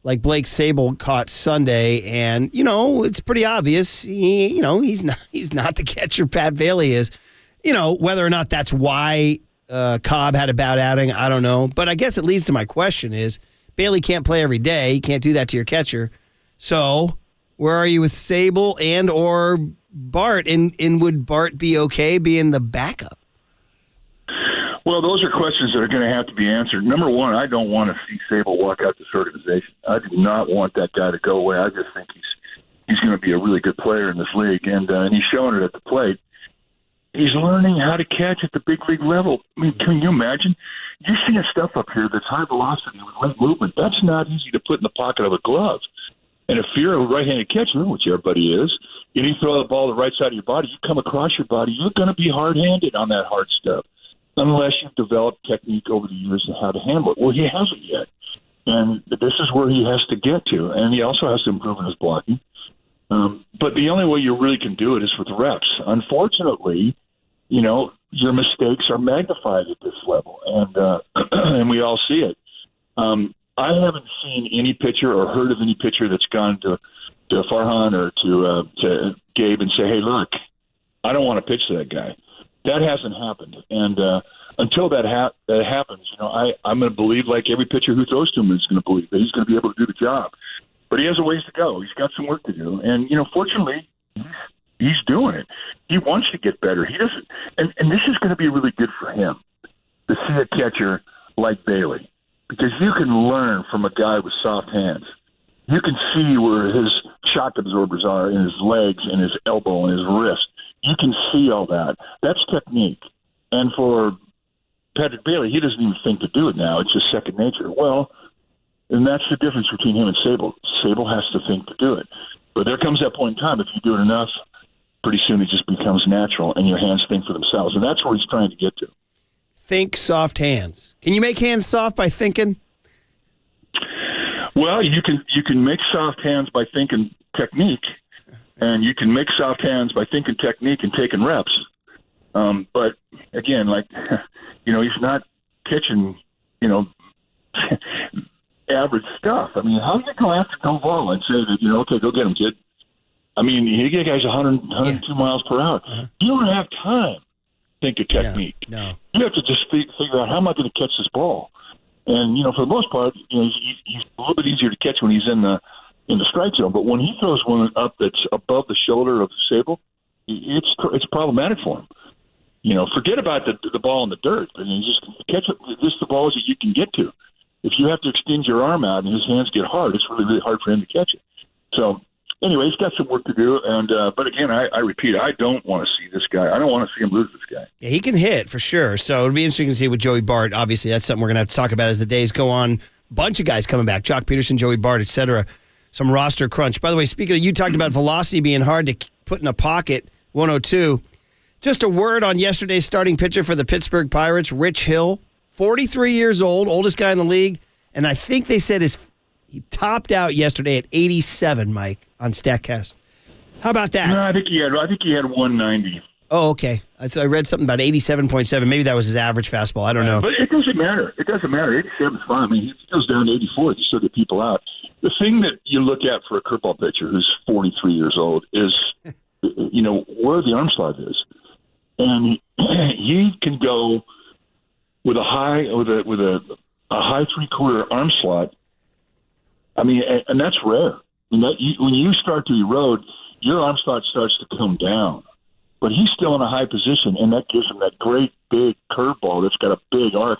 Speaker 20: like Blake Sable caught Sunday, and it's pretty obvious. He's not the catcher Pat Bailey is. Whether or not that's why Cobb had a bad outing, I don't know. But I guess it leads to my question: is Bailey can't play every day? You can't do that to your catcher. So where are you with Sable and or Bart? And would Bart be okay being the backup?
Speaker 18: Well, those are questions that are going to have to be answered. Number one, I don't want to see Sable walk out this organization. I do not want that guy to go away. I just think he's going to be a really good player in this league, and he's showing it at the plate. He's learning how to catch at the big league level. I mean, can you imagine? You're seeing stuff up here that's high velocity with late movement. That's not easy to put in the pocket of a glove. And if you're a right-handed catcher, which everybody is, and you throw the ball to the right side of your body, you come across your body, you're going to be hard-handed on that hard stuff, unless you've developed technique over the years on how to handle it. Well, he hasn't yet. And this is where he has to get to. And he also has to improve in his blocking. But the only way you really can do it is with reps. Unfortunately, your mistakes are magnified at this level. And we all see it. I haven't seen any pitcher or heard of any pitcher that's gone to Farhan or to Gabe and say, hey, look, I don't want to pitch to that guy. That hasn't happened. And until that happens, I'm going to believe like every pitcher who throws to him is going to believe that he's going to be able to do the job. But he has a ways to go. He's got some work to do. And, fortunately, he's doing it. He wants to get better. He doesn't. And this is going to be really good for him to see a catcher like Bailey, because you can learn from a guy with soft hands. You can see where his shock absorbers are in his legs and his elbow and his wrist. You can see all that. That's technique. And for Patrick Bailey, he doesn't even think to do it now. It's just second nature. Well, and that's the difference between him and Sable. Sable has to think to do it. But there comes that point in time, if you do it enough, pretty soon it just becomes natural and your hands think for themselves. And that's where he's trying to get to.
Speaker 20: Think soft hands. Can you make hands soft by thinking?
Speaker 18: Well, you can make soft hands by thinking technique, and you can make soft hands by thinking technique and taking reps. But again, he's not pitching, average stuff. I mean, how do you go after Koval and say that, okay, go get him, kid? I mean, you get guys 102 miles per hour. Uh-huh. You don't have time to think of technique.
Speaker 20: No.
Speaker 18: You have to just figure out how am I going to catch this ball. And, for the most part, he's a little bit easier to catch when he's in the strike zone. But when he throws one up that's above the shoulder of Sable, it's problematic for him. Forget about the ball in the dirt. I mean, just catch it. Just the balls that you can get to. If you have to extend your arm out and his hands get hard, it's really, really hard for him to catch it. So, anyway, he's got some work to do. And but again, I repeat, I don't want to see this guy. I don't want to see him lose this guy.
Speaker 20: Yeah, he can hit for sure. So it'll be interesting to see with Joey Bart. Obviously, that's something we're going to have to talk about as the days go on. Bunch of guys coming back: Jock Peterson, Joey Bart, etc. Some roster crunch. By the way, speaking of, you talked about velocity being hard to put in a pocket. 102. Just a word on yesterday's starting pitcher for the Pittsburgh Pirates, Rich Hill, 43 years old, oldest guy in the league, and I think they said he topped out yesterday at 87, Mike, on StatCast. How about that?
Speaker 18: No, I think he had 190.
Speaker 20: Oh, okay. I read something about 87.7. Maybe that was his average fastball. I don't know.
Speaker 18: But it doesn't matter. 87 is fine. I mean, he goes down to 84. You still get people out. The thing that you look at for a curveball pitcher who's 43 years old is, where the arm slot is. And he can go with a high 3/4 arm slot. I mean, and that's rare. I mean, when you start to erode, your arm slot starts to come down. But he's still in a high position, and that gives him that great big curveball that's got a big arc.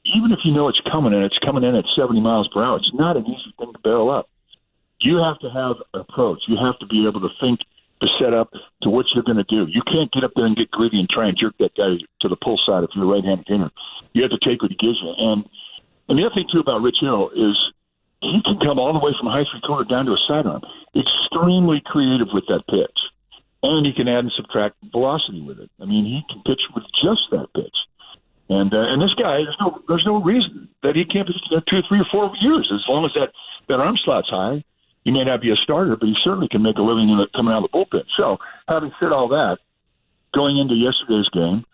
Speaker 18: Even if you know it's coming in at 70 miles per hour, it's not an easy thing to barrel up. You have to have an approach. You have to be able to think to set up to what you're going to do. You can't get up there and get greedy and try and jerk that guy to the pull side if you're a right-handed hitter. You have to take what he gives you. And the other thing, too, about Rich Hill is he can come all the way from a high 3/4 down to a sidearm. Extremely creative with that pitch. And he can add and subtract velocity with it. I mean, he can pitch with just that pitch. And this guy, there's no reason that he can't pitch 2 or 3 or 4 years as long as that arm slot's high. He may not be a starter, but he certainly can make a living coming out of the bullpen. So, having said all that, going into yesterday's game,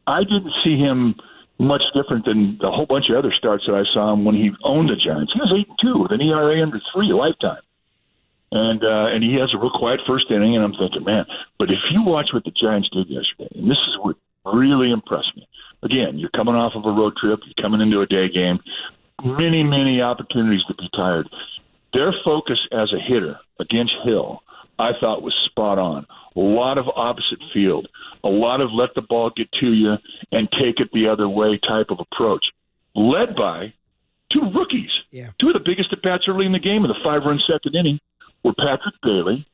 Speaker 18: I didn't see him much different than the whole bunch of other starts that I saw him when he owned the Giants. He was 8-2 with an ERA under 3 lifetime. And he has a real quiet first inning, and I'm thinking, man, but if you watch what the Giants did yesterday, and this is what really impressed me. Again, you're coming off of a road trip, you're coming into a day game, many, many opportunities to be tired. Their focus as a hitter against Hill, I thought, was spot on. A lot of opposite field, a lot of let the ball get to you and take it the other way type of approach, led by 2 rookies.
Speaker 20: Yeah.
Speaker 18: 2 of the biggest at-bats early in the game in the 5-run second inning were Patrick Bailey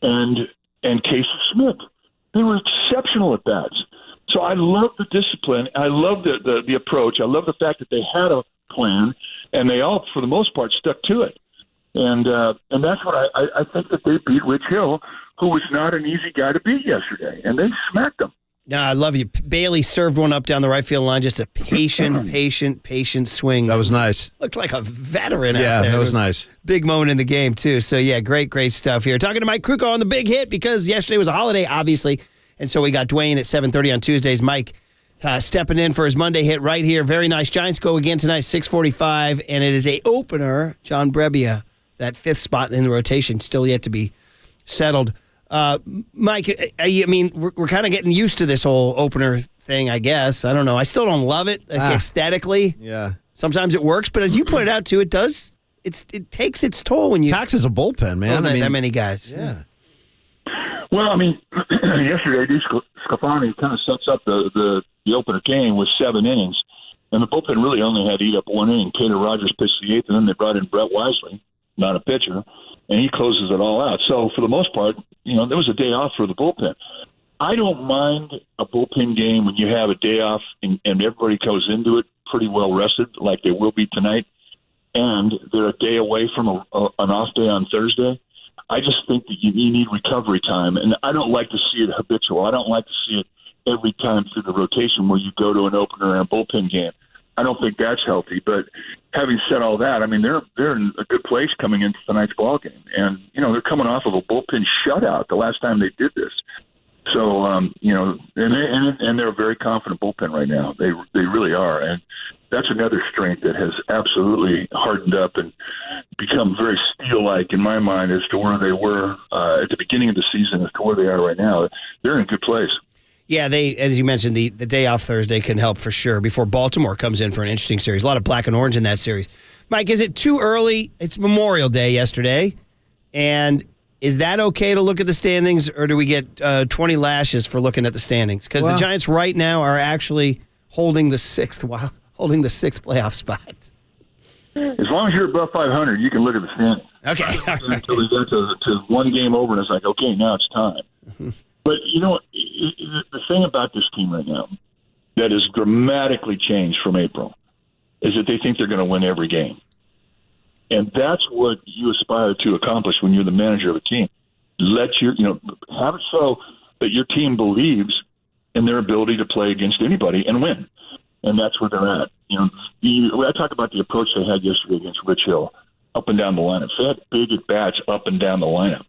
Speaker 18: and Casey Schmidt. They were exceptional at-bats. So I love the discipline. I love the approach. I love the fact that they had a plan, and they all, for the most part, stuck to it. And that's what I think that they beat Rich Hill, who was not an easy guy to beat yesterday, and they smacked him.
Speaker 20: No, I love you. Bailey served one up down the right field line. Just a patient swing.
Speaker 21: That was nice.
Speaker 20: Looked like a veteran out
Speaker 21: Yeah,
Speaker 20: there.
Speaker 21: that was nice.
Speaker 20: Big moment in the game, too. So, yeah, great stuff here. Talking to Mike Krukow on the big hit because yesterday was a holiday, obviously. And so we got Dwayne at 7:30 on Tuesdays. Mike stepping in for his Monday hit right here. Very nice. Giants go again tonight, 6:45. And it is a opener, John Brebbia, that 5th spot in the rotation, still yet to be settled. Mike, I mean, we're kind of getting used to this whole opener thing, I guess. I don't know. I still don't love it aesthetically.
Speaker 21: Yeah.
Speaker 20: Sometimes it works, but as you pointed out too, it does. It takes its toll when you
Speaker 21: taxes a bullpen, man.
Speaker 20: I mean, that many guys.
Speaker 21: Yeah.
Speaker 18: Well, I mean, yesterday, Scafani kind of sets up the opener game with 7 innings, and the bullpen really only had to eat up 1 inning. Taylor Rogers pitched the 8th, and then they brought in Brett Wisely, not a pitcher, and he closes it all out. So for the most part, there was a day off for the bullpen. I don't mind a bullpen game when you have a day off and everybody goes into it pretty well rested, like they will be tonight, and they're a day away from an off day on Thursday. I just think that you need recovery time, and I don't like to see it habitual. I don't like to see it every time through the rotation where you go to an opener and a bullpen game. I don't think that's healthy. But having said all that, I mean, they're in a good place coming into tonight's ball game, and they're coming off of a bullpen shutout the last time they did this. So and they're a very confident bullpen right now. They really are, and that's another strength that has absolutely hardened up and become very steel-like in my mind as to where they were at the beginning of the season as to where they are right now. They're in a good place.
Speaker 20: Yeah, as you mentioned, the day off Thursday can help for sure before Baltimore comes in for an interesting series. A lot of black and orange in that series. Mike, is it too early? It's Memorial Day yesterday, and is that okay to look at the standings, or do we get 20 lashes for looking at the standings? Because the Giants right now are actually holding the sixth playoff spot.
Speaker 18: As long as you're above 500, you can look at the standings.
Speaker 20: Okay.
Speaker 18: Until we get to 1 game over, and it's like, okay, now it's time. But, the thing about this team right now that has dramatically changed from April is that they think they're going to win every game. And that's what you aspire to accomplish when you're the manager of a team. Let have it so that your team believes in their ability to play against anybody and win. And that's where they're at. I talk about the approach they had yesterday against Rich Hill, up and down the lineup. They had big at-bats up and down the lineup.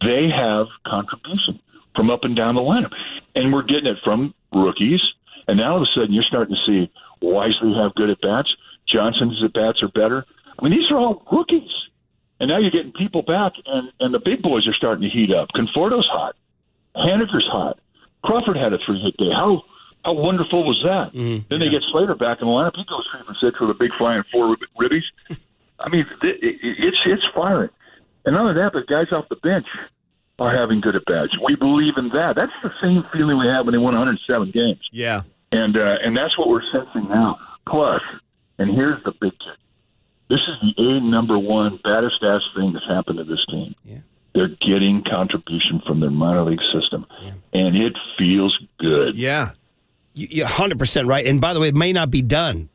Speaker 18: They have contribution from up and down the lineup. And we're getting it from rookies. And now all of a sudden you're starting to see Wisely have good at-bats. Johnson's at-bats are better. I mean, these are all rookies. And now you're getting people back, and the big boys are starting to heat up. Conforto's hot. Haneker's hot. Crawford had a 3-hit day. How wonderful was that? Then they get Slater back in the lineup. He goes 3 for 6 with a big flying 4 ribbies. I mean, it's firing. And none of that, but guys off the bench are having good at-bats. We believe in that. That's the same feeling we had when they won 107 games.
Speaker 21: Yeah.
Speaker 18: And that's what we're sensing now. Plus, and here's the big kick. This is the number one baddest ass thing that's happened to this team.
Speaker 20: Yeah.
Speaker 18: They're getting contribution from their minor league system, and it feels good.
Speaker 21: Yeah.
Speaker 20: You're 100% right. And by the way, it may not be done.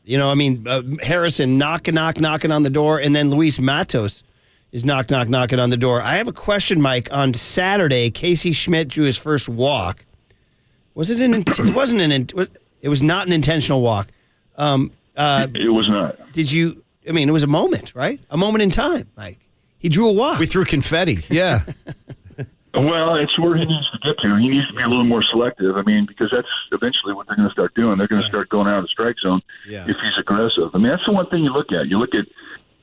Speaker 20: Harrison knocking on the door, and then Luis Matos is knocking on the door. I have a question, Mike. On Saturday, Casey Schmidt drew his first walk. Was it it was not an intentional walk.
Speaker 18: It was not.
Speaker 20: It was a moment, right? A moment in time. Like, he drew a walk.
Speaker 21: We threw confetti. Yeah.
Speaker 18: Well, it's where he needs to get to. He needs to be a little more selective. I mean, because that's eventually what they're going to start doing. They're going to start going out of the strike zone if he's aggressive. I mean, that's the one thing you look at. You look at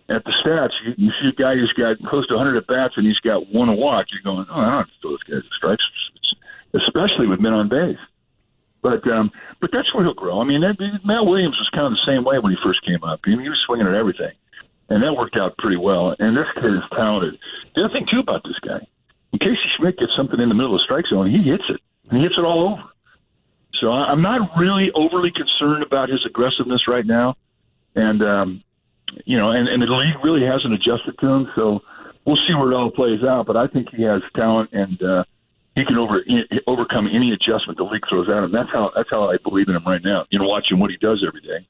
Speaker 18: the stats. You see a guy who's got close to 100 at-bats and he's got one a walk. You're going, I don't have to throw this guy at strikes, especially with men on base. But that's where he'll grow. I mean, Matt Williams was kind of the same way when he first came up. I mean, he was swinging at everything, and that worked out pretty well. And this kid is talented. The other thing, too, about this guy, when Casey Schmidt gets something in the middle of the strike zone, he hits it. And he hits it all over. So I'm not really overly concerned about his aggressiveness right now. And, and the league really hasn't adjusted to him. So we'll see where it all plays out. But I think he has talent, and he can overcome any adjustment the league throws at him. That's how I believe in him right now, watching what he does every day.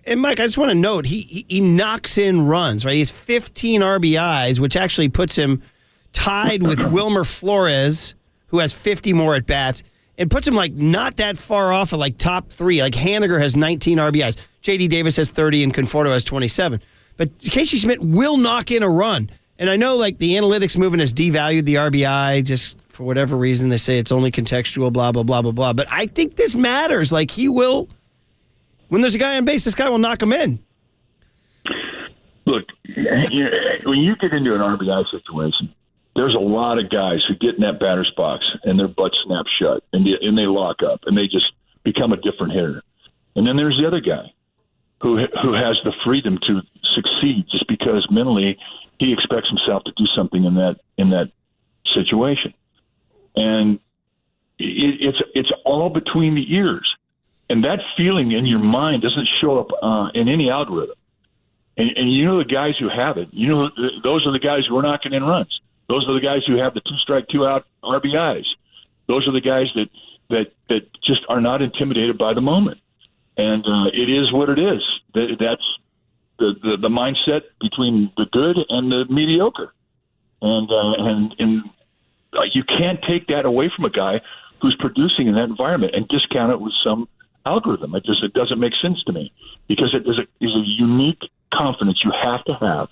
Speaker 20: And, Mike, I just want to note, he knocks in runs, right? He has 15 RBIs, which actually puts him tied with Wilmer Flores, who has 50 more at-bats. It puts him, not that far off of, top three. Haniger has 19 RBIs. J.D. Davis has 30, and Conforto has 27. But Casey Schmidt will knock in a run. And I know, the analytics movement has devalued the RBI just for whatever reason. They say it's only contextual, blah, blah, blah, blah, blah. But I think this matters. He will, when there's a guy on base, this guy will knock him in.
Speaker 18: Look, when you get into an RBI situation, there's a lot of guys who get in that batter's box and their butt snaps shut and they lock up and they just become a different hitter. And then there's the other guy who has the freedom to succeed just because mentally he expects himself to do something in that situation. And it's all between the ears. And that feeling in your mind doesn't show up in any algorithm. And the guys who have it, those are the guys who are knocking in runs. Those are the guys who have the 2-strike, 2-out RBIs. Those are the guys that just are not intimidated by the moment. And it is what it is. That's the mindset between the good and the mediocre. And you can't take that away from a guy who's producing in that environment and discount it with some algorithm. It doesn't make sense to me, because it is a unique confidence you have to have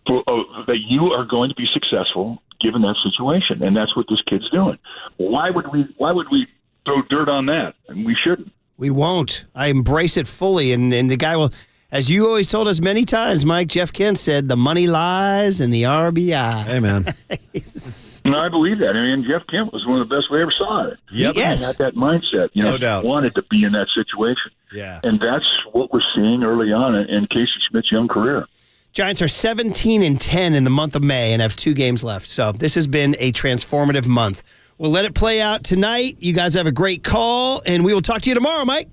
Speaker 18: that you are going to be successful given that situation, and that's what this kid's doing. Why would we throw dirt on that? And we shouldn't.
Speaker 20: We won't. I embrace it fully, and the guy will, as you always told us many times, Mike, Jeff Kent said, the money lies in the RBI.
Speaker 21: Hey, man.
Speaker 18: No, I believe that. I mean, Jeff Kent was one of the best we ever saw it.
Speaker 21: Yep.
Speaker 20: Yes.
Speaker 18: He had that mindset.
Speaker 21: No doubt.
Speaker 18: Wanted to be in that situation.
Speaker 21: Yeah.
Speaker 18: And that's what we're seeing early on in Casey Schmidt's young career.
Speaker 20: Giants are 17-10 in the month of May and have 2 games left. So this has been a transformative month. We'll let it play out tonight. You guys have a great call, and we will talk to you tomorrow, Mike.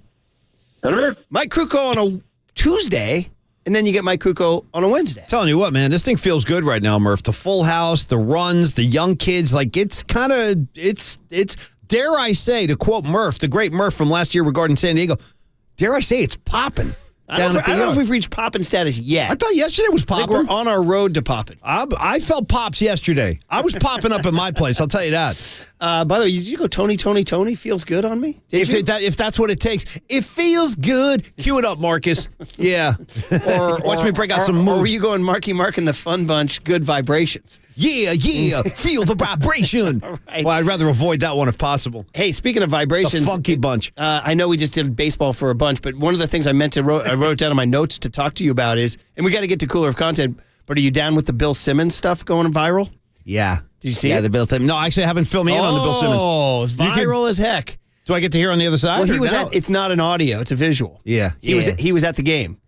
Speaker 18: Hello.
Speaker 20: Mike Krukow on a Tuesday, and then you get Mike Krukow on a Wednesday.
Speaker 21: Telling you what, man, this thing feels good right now, Murph. The full house, the runs, the young kids, it's kind of, it's dare I say, to quote Murph, the great Murph from last year regarding San Diego, dare I say it's popping.
Speaker 20: I don't know if we've reached poppin' status yet.
Speaker 21: I thought yesterday was popping.
Speaker 20: I think we're on our road to poppin'.
Speaker 21: I felt pops yesterday. I was popping up at my place, I'll tell you that.
Speaker 20: By the way, did you go Tony? Feels good on me?
Speaker 21: If that's what it takes. It feels good. Cue it up, Marcus. Yeah. Or watch me break out some moves.
Speaker 20: Or were you going Marky Mark and the Fun Bunch, Good Vibrations?
Speaker 21: Yeah. Feel the vibration. Right. Well, I'd rather avoid that one if possible.
Speaker 20: Hey, speaking of vibrations.
Speaker 21: The Funky Bunch.
Speaker 20: I know we just did baseball for a bunch, but one of the things I wrote down in my notes to talk to you about is, and we got to get to cooler of content, but are you down with the Bill Simmons stuff going viral?
Speaker 21: Yeah.
Speaker 20: Did you see it?
Speaker 21: Yeah, the Bill Simmons. No, actually, I haven't filled me in on the Bill Simmons.
Speaker 20: Oh, it's viral as heck.
Speaker 21: Do I get to hear on the other side?
Speaker 20: Well, it's not an audio, it's a visual.
Speaker 21: Yeah.
Speaker 20: He was at the game.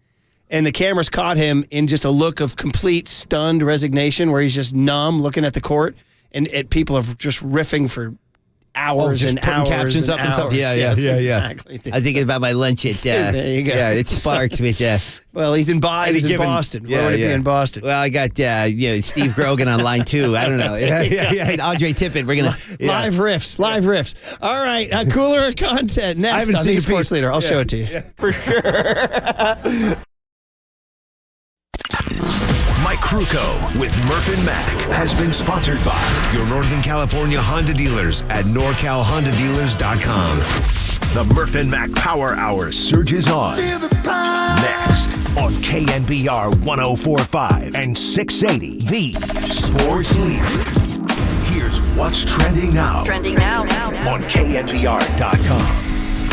Speaker 20: And the cameras caught him in just a look of complete stunned resignation where he's just numb looking at the court. And people are just riffing for hours and hours
Speaker 21: captions
Speaker 20: and
Speaker 21: up and stuff. Yeah.
Speaker 20: Exactly.
Speaker 21: I'm thinking about my lunch at
Speaker 20: there you go.
Speaker 21: Yeah, it sparked with
Speaker 20: well, he's in Boston. Where would it be in Boston?
Speaker 21: Well, I got Steve Grogan on line 2. I don't know. Yeah. Andre Tippett. We're gonna
Speaker 20: live riffs. All right, cooler content next.
Speaker 21: I haven't
Speaker 20: on
Speaker 21: seen
Speaker 20: the Sports Leader. I'll show it to you for sure.
Speaker 1: Mike Krukow with Murph and Mac has been sponsored by
Speaker 13: your Northern California Honda dealers at NorCalHondaDealers.com.
Speaker 1: The Murph and Mac Power Hour surges on. Next on KNBR 104.5 and 680, the Sports Leader. Here's what's trending now.
Speaker 2: Trending now.
Speaker 1: On KNBR.com.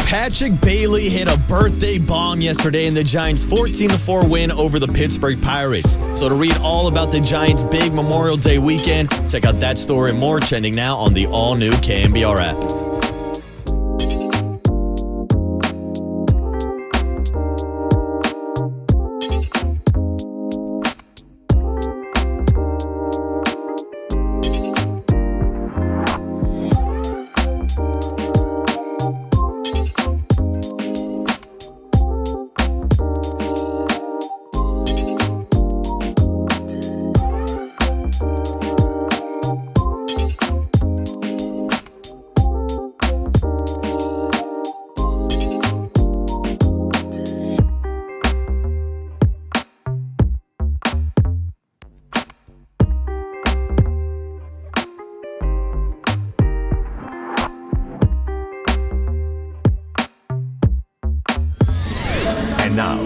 Speaker 15: Patrick Bailey hit a birthday bomb yesterday in the Giants' 14-4 win over the Pittsburgh Pirates. So to read all about the Giants' big Memorial Day weekend, check out that story and more trending now on the all-new KNBR app.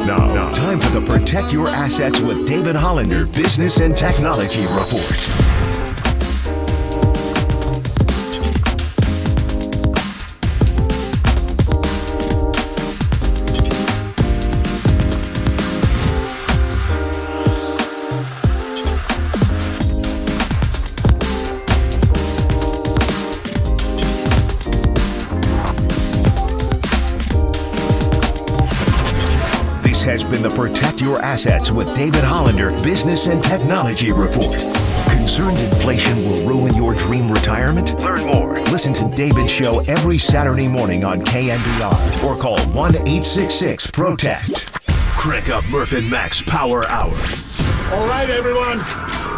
Speaker 1: Now, time for the Protect Your Assets with David Hollander Business and Technology Report. Has been the Protect Your Assets with David Hollander Business and Technology Report. Concerned inflation will ruin your dream retirement? Learn more. Listen to David's show every Saturday morning on KNBR or call 1-866-PROTECT. Crank up Murph and Max Power Hour.
Speaker 12: All right, everyone,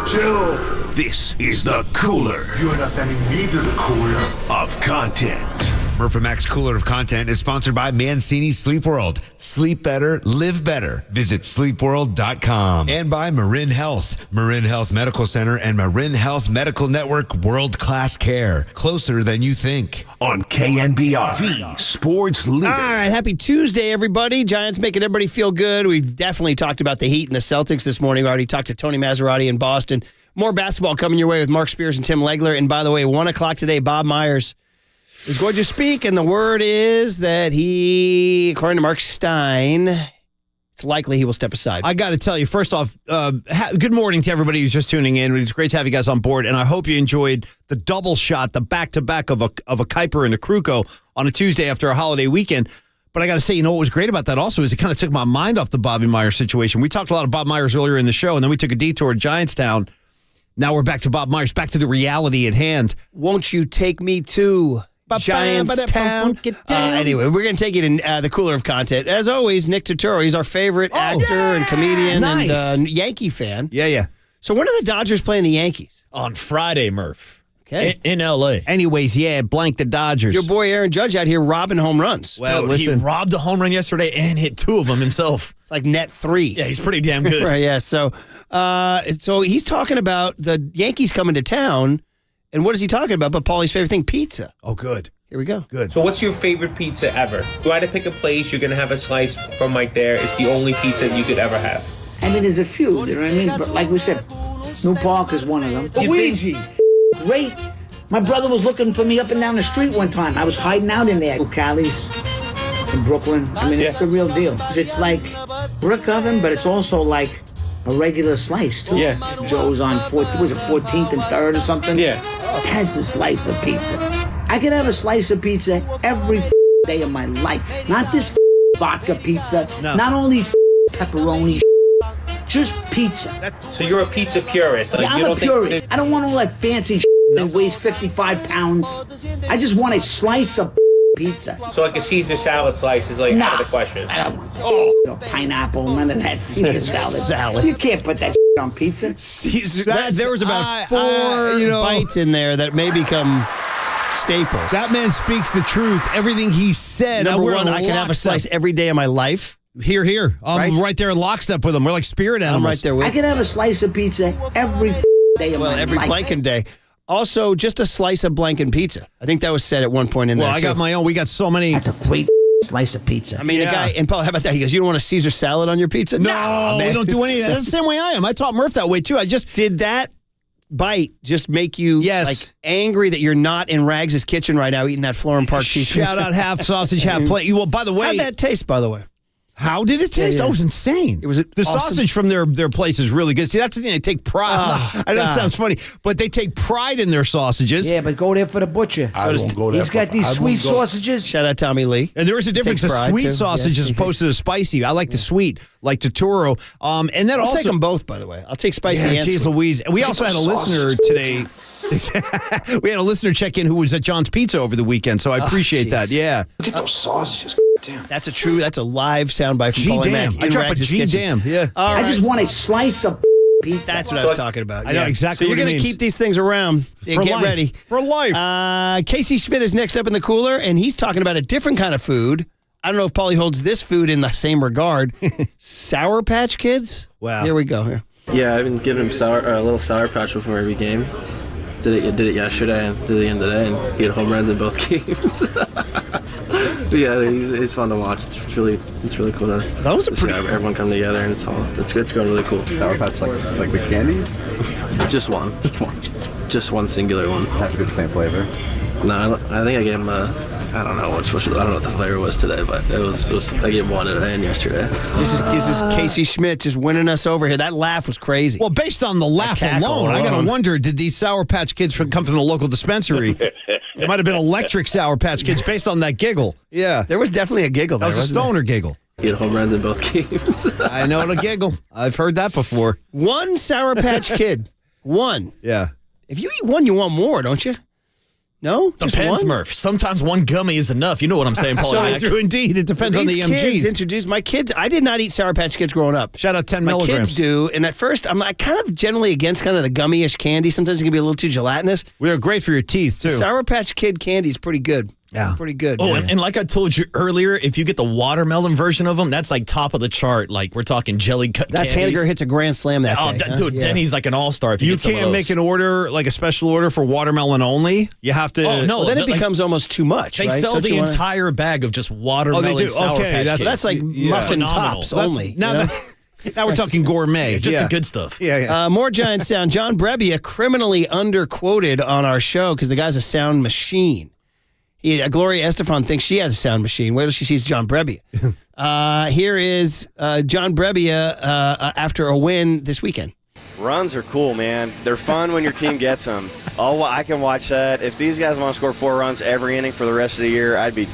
Speaker 12: chill.
Speaker 1: This is the cooler.
Speaker 12: You're not sending me to the cooler
Speaker 1: of content.
Speaker 13: Murph & Max Cooler of Content is sponsored by Mancini Sleep World. Sleep better, live better. Visit sleepworld.com. And by Marin Health. Marin Health Medical Center and Marin Health Medical Network world-class care. Closer than you think.
Speaker 1: On KNBR, the sports leader.
Speaker 20: All right, happy Tuesday, everybody. Giants making everybody feel good. We've definitely talked about the Heat and the Celtics this morning. We already talked to Tony Maserati in Boston. More basketball coming your way with Mark Spears and Tim Legler. And by the way, 1 o'clock today, Bob Myers is going to speak, and the word is that he, according to Mark Stein, it's likely he will step aside.
Speaker 21: I got to tell you, first off, good morning to everybody who's just tuning in. It's great to have you guys on board, and I hope you enjoyed the double shot, the back-to-back of a Kuiper and a Kruko on a Tuesday after a holiday weekend. But I got to say, you know what was great about that also is it kind of took my mind off the Bobby Myers situation. We talked a lot of Bob Myers earlier in the show, and then we took a detour to Giantstown. Now we're back to Bob Myers, back to the reality at hand.
Speaker 20: Won't you take me to Giantstown? Anyway, we're going to take you to the cooler of content. As always, Nick Turturro, he's our favorite actor and comedian and Yankee fan.
Speaker 21: Yeah.
Speaker 20: So when are the Dodgers playing the Yankees?
Speaker 15: On Friday, Murph.
Speaker 20: Okay.
Speaker 15: In L.A.
Speaker 21: Anyways, blank the Dodgers.
Speaker 20: Your boy Aaron Judge out here robbing home runs.
Speaker 21: Well,
Speaker 15: listen, he robbed a home run yesterday and hit 2 of them himself.
Speaker 20: It's like net 3.
Speaker 15: Yeah, he's pretty damn good.
Speaker 20: Right, yeah. So he's talking about the Yankees coming to town. And what is he talking about? But Paulie's favorite thing, pizza.
Speaker 21: Oh, good.
Speaker 20: Here we go.
Speaker 21: Good.
Speaker 4: So what's your favorite pizza ever? If you had to pick a place, you're going to have a slice from right there. It's the only pizza you could ever have.
Speaker 8: I mean, there's a few, you know what I mean? But like we said, New Park is one of them.
Speaker 4: Luigi!
Speaker 8: Great. My brother was looking for me up and down the street one time. I was hiding out in there. Cali's in Brooklyn. I mean, it's the real deal. It's like brick oven, but it's also like a regular slice, too.
Speaker 4: Yeah.
Speaker 8: Joe's on 14th and 3rd or something.
Speaker 4: Yeah.
Speaker 8: That's a slice of pizza. I could have a slice of pizza every day of my life. Not this vodka pizza.
Speaker 21: No.
Speaker 8: Not all these pepperoni. Just pizza.
Speaker 4: So you're a pizza purist. Like,
Speaker 8: Yeah, I'm a purist. I don't want all that fancy that weighs 55 pounds. I just want a slice of pizza.
Speaker 4: So like a Caesar salad slice is like out of the question.
Speaker 8: I don't want pineapple, none of that Caesar salad. You can't put that on pizza.
Speaker 20: Caesar. There was about 4 bites in there that may become staples.
Speaker 21: That man speaks the truth. Everything he said.
Speaker 20: Number one, I can have a slice every day of my life.
Speaker 21: Here. I'm right there in lockstep with him. We're like spirit animals.
Speaker 20: I'm right there with
Speaker 8: I could have a slice of pizza every day of my life.
Speaker 20: Every blanking day. Also, just a slice of blanking pizza. I think that was said at one point in there.
Speaker 21: Well, I got my own. We got so many.
Speaker 8: That's a great slice of pizza.
Speaker 20: I mean, the guy, and Paul, how about that? He goes, you don't want a Caesar salad on your pizza?
Speaker 21: No, we don't do any of that. That's the same way I am. I taught Murph that way, too. I just
Speaker 20: did that bite just make you like angry that you're not in Rags' kitchen right now eating that Florham Park cheese?
Speaker 21: Shout out half sausage, half plate. Well, by the way,
Speaker 20: how'd that taste? By the way.
Speaker 21: How did it taste? That was insane.
Speaker 20: It was
Speaker 21: the
Speaker 20: awesome.
Speaker 21: sausage from their place is really good. See, that's the thing. They take pride. I know it sounds funny, but they take pride in their sausages.
Speaker 8: Yeah, but go there for the butcher. He's got these sweet sausages.
Speaker 20: Shout out Tommy Lee.
Speaker 21: And there is a difference. The sweet sausage is opposed to the spicy. I like the sweet, like Totoro. And then
Speaker 20: I'll
Speaker 21: also
Speaker 20: take them both, by the way. I'll take spicy and
Speaker 21: geez
Speaker 20: sweet.
Speaker 21: Louise. And we also had a listener today. We had a listener check in who was at John's Pizza over the weekend, so I appreciate that. Yeah.
Speaker 3: Look at those sausages. Damn.
Speaker 20: That's a live soundbite from Paulie Mack.
Speaker 21: I dropped a G-damn. Yeah.
Speaker 8: I just want a slice of pizza.
Speaker 20: That's what I was talking about.
Speaker 21: I know exactly
Speaker 20: so
Speaker 21: what
Speaker 20: you're
Speaker 21: going to
Speaker 20: keep these things around.
Speaker 21: For
Speaker 20: get
Speaker 21: life.
Speaker 20: ready.
Speaker 21: For life.
Speaker 20: Casey Schmidt is next up in the cooler, and he's talking about a different kind of food. I don't know if Paulie holds this food in the same regard. Sour Patch Kids?
Speaker 21: Wow.
Speaker 20: Here we go. Here.
Speaker 7: Yeah, I've been giving him a little Sour Patch before every game. Did it yesterday and did it again today, and he had home runs in both games. So yeah, he's fun to watch. It's really cool to see everyone come together, and it's going really cool.
Speaker 2: Sour Patch like the candy?
Speaker 7: Just one. Just one singular one.
Speaker 2: Has to be the same flavor.
Speaker 7: No, I think I gave him I don't know what the flavor was today, but it was I gave one today and yesterday.
Speaker 20: This is Casey Schmidt just winning us over here. That laugh was crazy.
Speaker 21: Well, based on the laugh alone, I got to wonder, did these Sour Patch Kids come from the local dispensary? It might have been electric Sour Patch Kids based on that giggle. Yeah.
Speaker 20: There was definitely a giggle there.
Speaker 21: That was a stoner giggle.
Speaker 7: He had home runs in both games.
Speaker 21: I know the giggle. I've heard that before.
Speaker 20: One Sour Patch Kid. One.
Speaker 21: Yeah.
Speaker 20: If you eat one, you want more, don't you? No?
Speaker 6: Depends, Murph. Sometimes one gummy is enough. You know what I'm saying, Paul?
Speaker 21: I do indeed. It depends on the MGs.
Speaker 20: Introduced my kids. I did not eat Sour Patch Kids growing up.
Speaker 21: Shout out 10
Speaker 20: my
Speaker 21: milligrams.
Speaker 20: My kids do, and at first I'm kind of generally against kind of the gummy-ish candy. Sometimes it can be a little too gelatinous.
Speaker 21: They're great for your teeth, too.
Speaker 20: Sour Patch Kid candy is pretty good.
Speaker 21: Yeah.
Speaker 20: Pretty good.
Speaker 6: Oh,
Speaker 20: yeah.
Speaker 6: and like I told you earlier, if you get the watermelon version of them, that's like top of the chart. Like we're talking jelly cut.
Speaker 20: That's Haniger hits a grand slam that day.
Speaker 6: Dude, then he's like an all-star. If
Speaker 21: you
Speaker 6: get some of
Speaker 21: can't
Speaker 6: those.
Speaker 21: make an order, like a special order for watermelon only. You have to.
Speaker 6: Oh, no.
Speaker 20: Well, then it becomes almost too much.
Speaker 6: They
Speaker 20: right?
Speaker 6: sell the entire bag of just watermelon.
Speaker 21: Oh, they do.
Speaker 6: Sour
Speaker 21: Okay,
Speaker 6: Patch Kids.
Speaker 20: that's like muffin tops only.
Speaker 21: Now we're talking gourmet.
Speaker 6: Just the good stuff.
Speaker 21: Yeah.
Speaker 20: More Giant sound. John Brebbia criminally underquoted on our show because the guy's a sound machine. Gloria Estefan thinks she has a sound machine. Wait till she sees John Brebbia. Here is John Brebbia after a win this weekend.
Speaker 9: Runs are cool, man. They're fun when your team gets them. I can watch that. If these guys want to score 4 runs every inning for the rest of the year, I'd be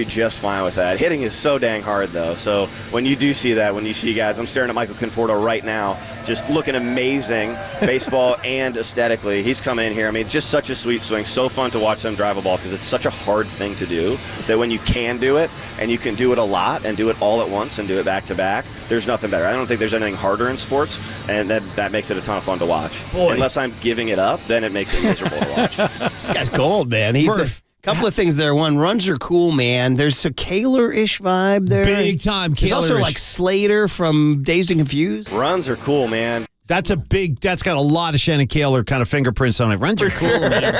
Speaker 9: just fine with that. Hitting is so dang hard, though. So when you do see that, when you see guys, I'm staring at Michael Conforto right now, just looking amazing, baseball and aesthetically. He's coming in here. I mean, just such a sweet swing. So fun to watch them drive a ball because it's such a hard thing to do. That when you can do it, and you can do it a lot, and do it all at once, and do it back to back, there's nothing better. I don't think there's anything harder in sports, and that makes it a ton of fun to watch.
Speaker 20: Boy.
Speaker 9: Unless I'm giving it up, then it makes it miserable to watch.
Speaker 20: This guy's gold, man. He's a couple of things there. One, runs are cool, man. There's a Kaler-ish vibe there.
Speaker 21: Big time
Speaker 20: There's also like Slater from Dazed and Confused.
Speaker 9: Runs are cool, man.
Speaker 21: That's got a lot of Shannon Kaler kind of fingerprints on it. Runs are cool, man.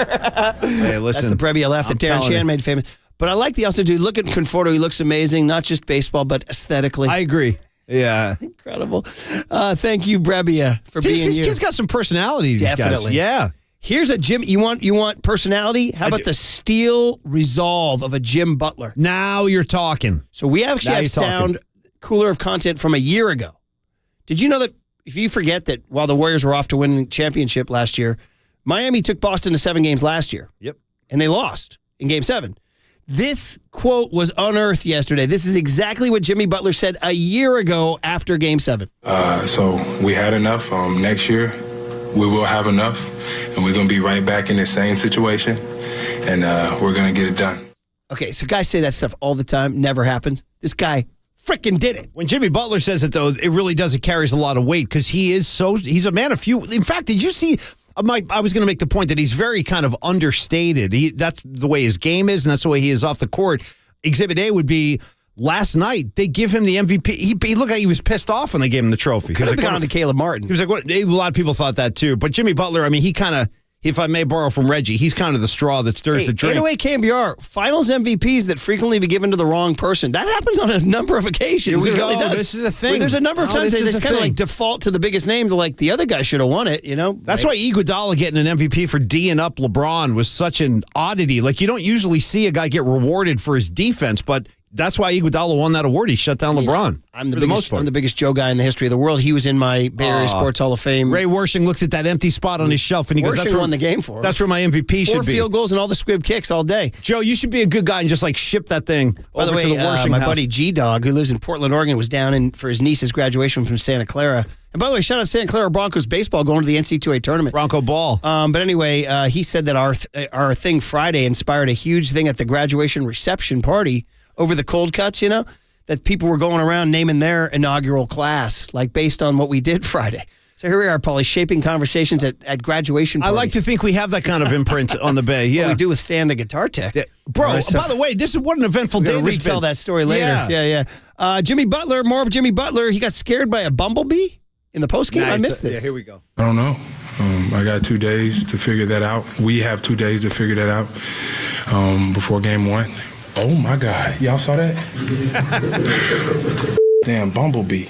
Speaker 21: Hey, listen.
Speaker 20: That's the Brebbia laugh that Darren Shan made famous. But I like the also, dude, look at Conforto. He looks amazing, not just baseball, but aesthetically.
Speaker 21: I agree. Yeah.
Speaker 20: Incredible. Thank you, Brebbia, for being
Speaker 21: These
Speaker 20: you.
Speaker 21: kids got some personality, these
Speaker 20: Definitely.
Speaker 21: guys. Yeah.
Speaker 20: Here's a Jim. You want personality? How about the steel resolve of a Jim Butler?
Speaker 21: Now you're talking.
Speaker 20: So we actually have sound cooler of content from a year ago. Did you know that if you forget that while the Warriors were off to win the championship last year, Miami took Boston to 7 games last year?
Speaker 21: Yep.
Speaker 20: And they lost in Game 7. This quote was unearthed yesterday. This is exactly what Jimmy Butler said a year ago after Game 7.
Speaker 19: So we had enough. Next year, we will have enough, and we're going to be right back in the same situation, and we're going to get it done.
Speaker 20: Okay, so guys say that stuff all the time. Never happens. This guy freaking did it.
Speaker 21: When Jimmy Butler says it, though, it really does. It carries a lot of weight because he's a man of few. In fact, did you see? I was going to make the point that he's very kind of understated. That's the way his game is, and that's the way he is off the court. Exhibit A would be last night. They give him the MVP. He looked like he was pissed off when they gave him the trophy.
Speaker 20: Could have gone to Caleb Martin.
Speaker 21: He was like, "What?" A lot of people thought that too. But Jimmy Butler, I mean, he kind if I may borrow from Reggie, he's kind of the straw that stirs the drink.
Speaker 20: 808 KNBR, finals MVPs that frequently be given to the wrong person. That happens on a number of occasions.
Speaker 21: Here we
Speaker 20: It really
Speaker 21: go.
Speaker 20: does.
Speaker 21: This is a thing.
Speaker 20: There's a number of times they just kind of like default to the biggest name. To like, the other guy should have won it, you know?
Speaker 21: That's why Iguodala getting an MVP for D'ing up LeBron was such an oddity. Like, you don't usually see a guy get rewarded for his defense, but that's why Iguodala won that award. He shut down LeBron.
Speaker 20: I'm the biggest Joe guy in the history of the world. He was in my Bay Area Sports Hall of Fame.
Speaker 21: Ray Wershing looks at that empty spot on his shelf and he goes,
Speaker 20: Wershing won the game for him.
Speaker 21: That's where my MVP should be.
Speaker 20: 4 field goals and all the squib kicks all day.
Speaker 21: Joe, you should be a good guy and just like ship that thing
Speaker 20: By the
Speaker 21: over
Speaker 20: way,
Speaker 21: to the Wershing
Speaker 20: my
Speaker 21: house.
Speaker 20: buddy G-Dog, who lives in Portland, Oregon, was down for his niece's graduation from Santa Clara. And by the way, shout out Santa Clara Broncos baseball going to the NC2A tournament.
Speaker 21: Bronco ball.
Speaker 20: But anyway, he said that our thing Friday inspired a huge thing at the graduation reception party over the cold cuts, you know, that people were going around naming their inaugural class, like based on what we did Friday. So here we are, Paulie, shaping conversations at graduation parties.
Speaker 21: I like to think we have that kind of imprint on the Bay. Yeah,
Speaker 20: we do with Stan the Guitar Tech.
Speaker 21: Yeah. Bro, by the way, this is what an eventful day
Speaker 20: We'll
Speaker 21: this
Speaker 20: retell
Speaker 21: been.
Speaker 20: that story later. Yeah. Jimmy Butler, more of Jimmy Butler. He got scared by a bumblebee in the postgame. I missed this.
Speaker 21: Yeah, here we go.
Speaker 19: I don't know. I got 2 days to figure that out. We have 2 days to figure that out before game 1. Oh, my God. Y'all saw that? Damn, bumblebee.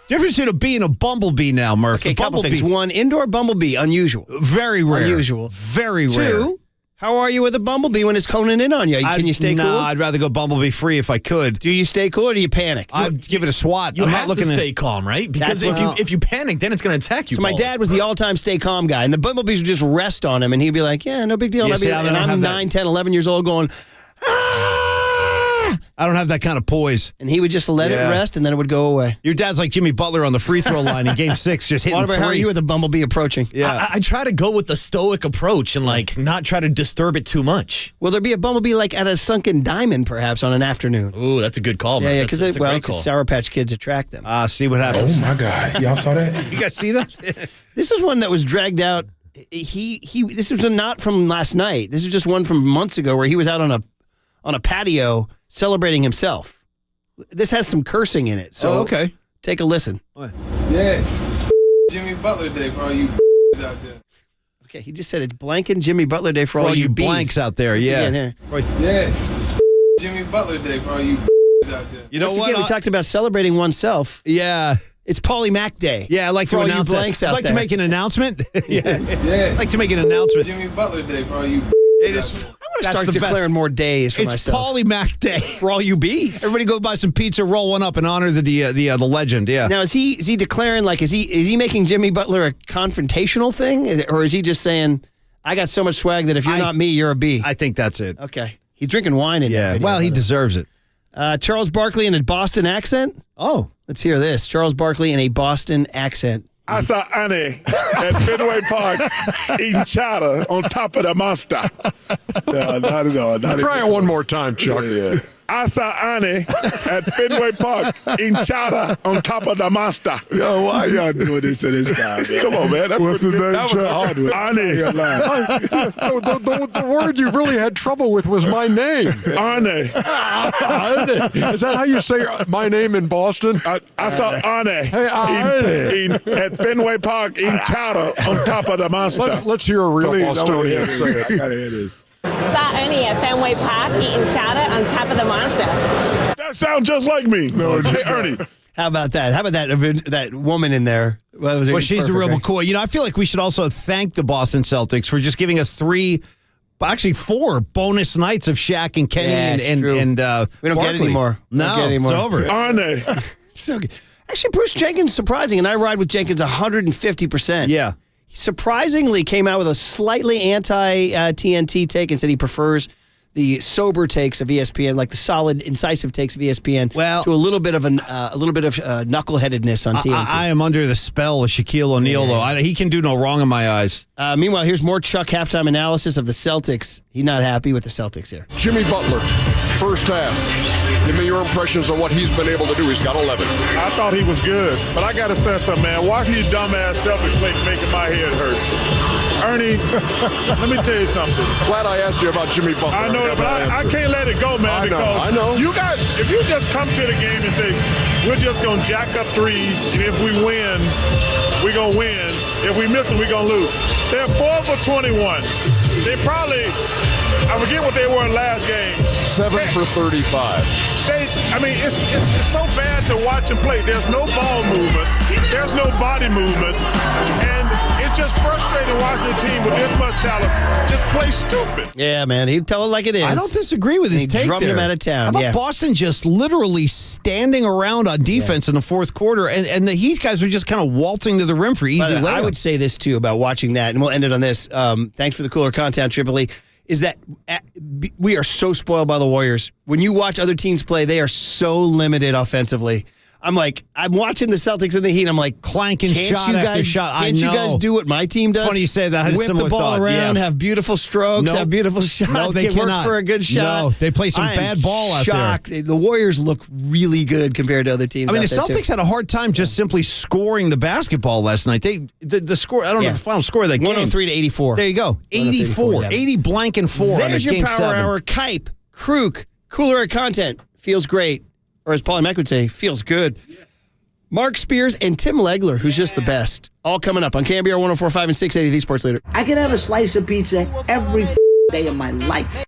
Speaker 21: Difference in a bee and a bumblebee now, Murph.
Speaker 20: Okay,
Speaker 21: The
Speaker 20: couple
Speaker 21: bumblebee,
Speaker 20: things. One, indoor bumblebee, unusual.
Speaker 21: very rare.
Speaker 20: Unusual.
Speaker 21: Very rare.
Speaker 20: 2, how are you with a bumblebee when it's coning in on you? Can you stay cool?
Speaker 21: Nah, I'd rather go bumblebee free if I could.
Speaker 20: Do you stay cool or do you panic?
Speaker 21: I'd give it a swat.
Speaker 3: You
Speaker 21: I'm
Speaker 3: have
Speaker 21: not looking
Speaker 3: to
Speaker 21: at
Speaker 3: stay calm, right? Because if you panic, then it's going to attack you.
Speaker 20: So my dad was the all-time stay calm guy, and the bumblebees would just rest on him, and he'd be like, yeah, no big deal.
Speaker 21: Yeah,
Speaker 20: And,
Speaker 21: see, I don't
Speaker 20: I'm
Speaker 21: have
Speaker 20: 9, 10, 11 years old going,
Speaker 21: I don't have that kind of poise.
Speaker 20: and he would just let it rest, and then it would go away.
Speaker 21: Your dad's like Jimmy Butler on the free throw line in Game 6, just hitting
Speaker 20: Oliver,
Speaker 21: three.
Speaker 20: how are you with a bumblebee approaching?
Speaker 21: Yeah.
Speaker 3: I try to go with the stoic approach and like not try to disturb it too much.
Speaker 20: Will there be a bumblebee like at a sunken diamond, perhaps, on an afternoon?
Speaker 3: Ooh, that's a good call, man.
Speaker 20: Yeah,
Speaker 3: That's a great call.
Speaker 20: Sour Patch Kids attract them.
Speaker 21: See what happens.
Speaker 19: Oh, my God. Y'all saw that?
Speaker 21: You guys see that?
Speaker 20: This is one that was dragged out. This was not from last night. This is just one from months ago where he was out on a patio celebrating himself. This has some cursing in it. So
Speaker 21: okay.
Speaker 20: Take a listen.
Speaker 19: Yes. Jimmy Butler Day for all you out there.
Speaker 20: Okay, he just said it's blanking Jimmy Butler Day for
Speaker 21: For
Speaker 20: all you
Speaker 21: blanks out there, yeah.
Speaker 19: Yes. Jimmy Butler Day for all you out there.
Speaker 21: You know
Speaker 20: Once
Speaker 21: what?
Speaker 20: again, we talked about celebrating oneself.
Speaker 21: Yeah.
Speaker 20: It's Paulie Mac Day.
Speaker 21: Yeah, I like
Speaker 20: for
Speaker 21: to
Speaker 20: all you
Speaker 21: announce
Speaker 20: blanks
Speaker 21: that.
Speaker 20: out
Speaker 21: I'd like
Speaker 20: there.
Speaker 21: to make an announcement.
Speaker 19: Yes.
Speaker 21: I'd like to make an announcement.
Speaker 19: Jimmy Butler Day for all you.
Speaker 21: It is.
Speaker 20: I'm going to start declaring more days for
Speaker 21: It's
Speaker 20: myself.
Speaker 21: Paulie Mac Day
Speaker 20: For all you bees.
Speaker 21: Everybody go buy some pizza, roll one up, and honor the legend. Yeah.
Speaker 20: Now, is he declaring, like, is he making Jimmy Butler a confrontational thing? Or is he just saying, I got so much swag that if you're not me, you're a bee?
Speaker 21: I think that's it.
Speaker 20: Okay. He's drinking wine in that
Speaker 21: Yeah.
Speaker 20: video,
Speaker 21: Well, he
Speaker 20: by the way.
Speaker 21: deserves it.
Speaker 20: Charles Barkley in a Boston accent?
Speaker 21: Oh.
Speaker 20: Let's hear this. Charles Barkley in a Boston accent.
Speaker 17: I saw Annie at Fenway Park eating chowder on top of the monster.
Speaker 12: No, not at all.
Speaker 17: Try it one more time, Chuck.
Speaker 12: Yeah.
Speaker 17: I saw Annie at Fenway Park eating chowder on top of the monster.
Speaker 12: Yo, why y'all doing this to this guy, man?
Speaker 17: Come on, man.
Speaker 12: What's his name?
Speaker 17: That was a hard one. Annie.
Speaker 12: The word you really had trouble with was my name.
Speaker 17: Annie.
Speaker 12: Is that how you say my name in Boston?
Speaker 17: I saw Annie
Speaker 12: Hey,
Speaker 17: at Fenway Park eating chowder on top of the monster.
Speaker 12: Let's hear a real Bostonian say it.
Speaker 18: I gotta hear this.
Speaker 5: Saw Ernie at Fenway Park eating chowder on top of the monster.
Speaker 17: That sounds just like me. No, hey, Ernie.
Speaker 20: How about that? How about that woman in there? Well,
Speaker 21: She's the real McCoy. You know, I feel like we should also thank the Boston Celtics for just giving us 4 bonus nights of Shaq and Kenny and
Speaker 20: we don't
Speaker 21: Barkley.
Speaker 20: get it anymore. We don't
Speaker 21: No,
Speaker 20: get it anymore.
Speaker 21: it's over.
Speaker 17: Arne.
Speaker 20: So good. Actually, Bruce Jenkins, surprising, and I ride with Jenkins 150%.
Speaker 21: Yeah.
Speaker 20: He surprisingly came out with a slightly anti-TNT take and said he prefers the sober takes of ESPN, like the solid, incisive takes of ESPN, to a little bit of knuckleheadedness on TNT.
Speaker 21: I am under the spell of Shaquille O'Neal, though. He can do no wrong in my eyes.
Speaker 20: Meanwhile, here's more Chuck halftime analysis of the Celtics. He's not happy with the Celtics here.
Speaker 12: Jimmy Butler, first half. Give me your impressions of what he's been able to do. He's got 11.
Speaker 17: I thought he was good, but I got to say something, man. Watching you dumbass Celtics making my head hurt. Ernie, let me tell you something.
Speaker 12: Glad I asked you about Jimmy Butler.
Speaker 17: I know it, but I can't let it go, man.
Speaker 12: I know.
Speaker 17: If you just come to the game and say, we're just going to jack up threes, and if we win, we're going to win. If we miss them, we're going to lose. They're 4 for 21. They probably, I forget what they were last game.
Speaker 12: 7 for 35.
Speaker 17: It's so bad to watch them play. There's no ball movement. There's no body movement. And it's just frustrating watching a team with this much talent just play stupid.
Speaker 20: Yeah, man. He'd tell it like it is.
Speaker 21: I don't disagree with his take
Speaker 20: drummed
Speaker 21: there.
Speaker 20: him out of town.
Speaker 21: How about
Speaker 20: Yeah.
Speaker 21: Boston just literally standing around on defense in the fourth quarter, and the Heat guys were just kind of waltzing to the rim for easy
Speaker 20: By the way, I
Speaker 21: layups.
Speaker 20: would say this, too, about watching that, and we'll end it on this. Thanks for the cooler content, Tripoli, is that we are so spoiled by the Warriors. When you watch other teams play, they are so limited offensively. I'm watching the Celtics and the Heat. I'm like,
Speaker 21: clanking shot after shot.
Speaker 20: Can't you guys do what my team does?
Speaker 21: Funny you say that. I had a
Speaker 20: Whip
Speaker 21: similar
Speaker 20: the ball
Speaker 21: thought.
Speaker 20: around,
Speaker 21: Yeah.
Speaker 20: have beautiful strokes,
Speaker 21: Nope.
Speaker 20: have beautiful shots.
Speaker 21: No, they
Speaker 20: get work
Speaker 21: cannot.
Speaker 20: for a good shot.
Speaker 21: No, they play some
Speaker 20: I am
Speaker 21: bad ball out
Speaker 20: shocked.
Speaker 21: there.
Speaker 20: The Warriors look really good compared to other teams.
Speaker 21: I mean,
Speaker 20: out
Speaker 21: the
Speaker 20: there,
Speaker 21: Celtics
Speaker 20: too.
Speaker 21: had a hard time just simply scoring the basketball last night. The score, I don't know the final score of that game.
Speaker 20: 103 to 84.
Speaker 21: There you go. 84. 80 blank and 4 on
Speaker 20: There's your
Speaker 21: game
Speaker 20: power
Speaker 21: 7.
Speaker 20: hour. Kipe, Kruk, cooler content. Feels great. Or as Paulie Mack would say, feels good. Mark Spears and Tim Legler, who's just the best. All coming up on KNBR 104.5 and 680, the Sports Leader.
Speaker 8: I could have a slice of pizza every day of my life.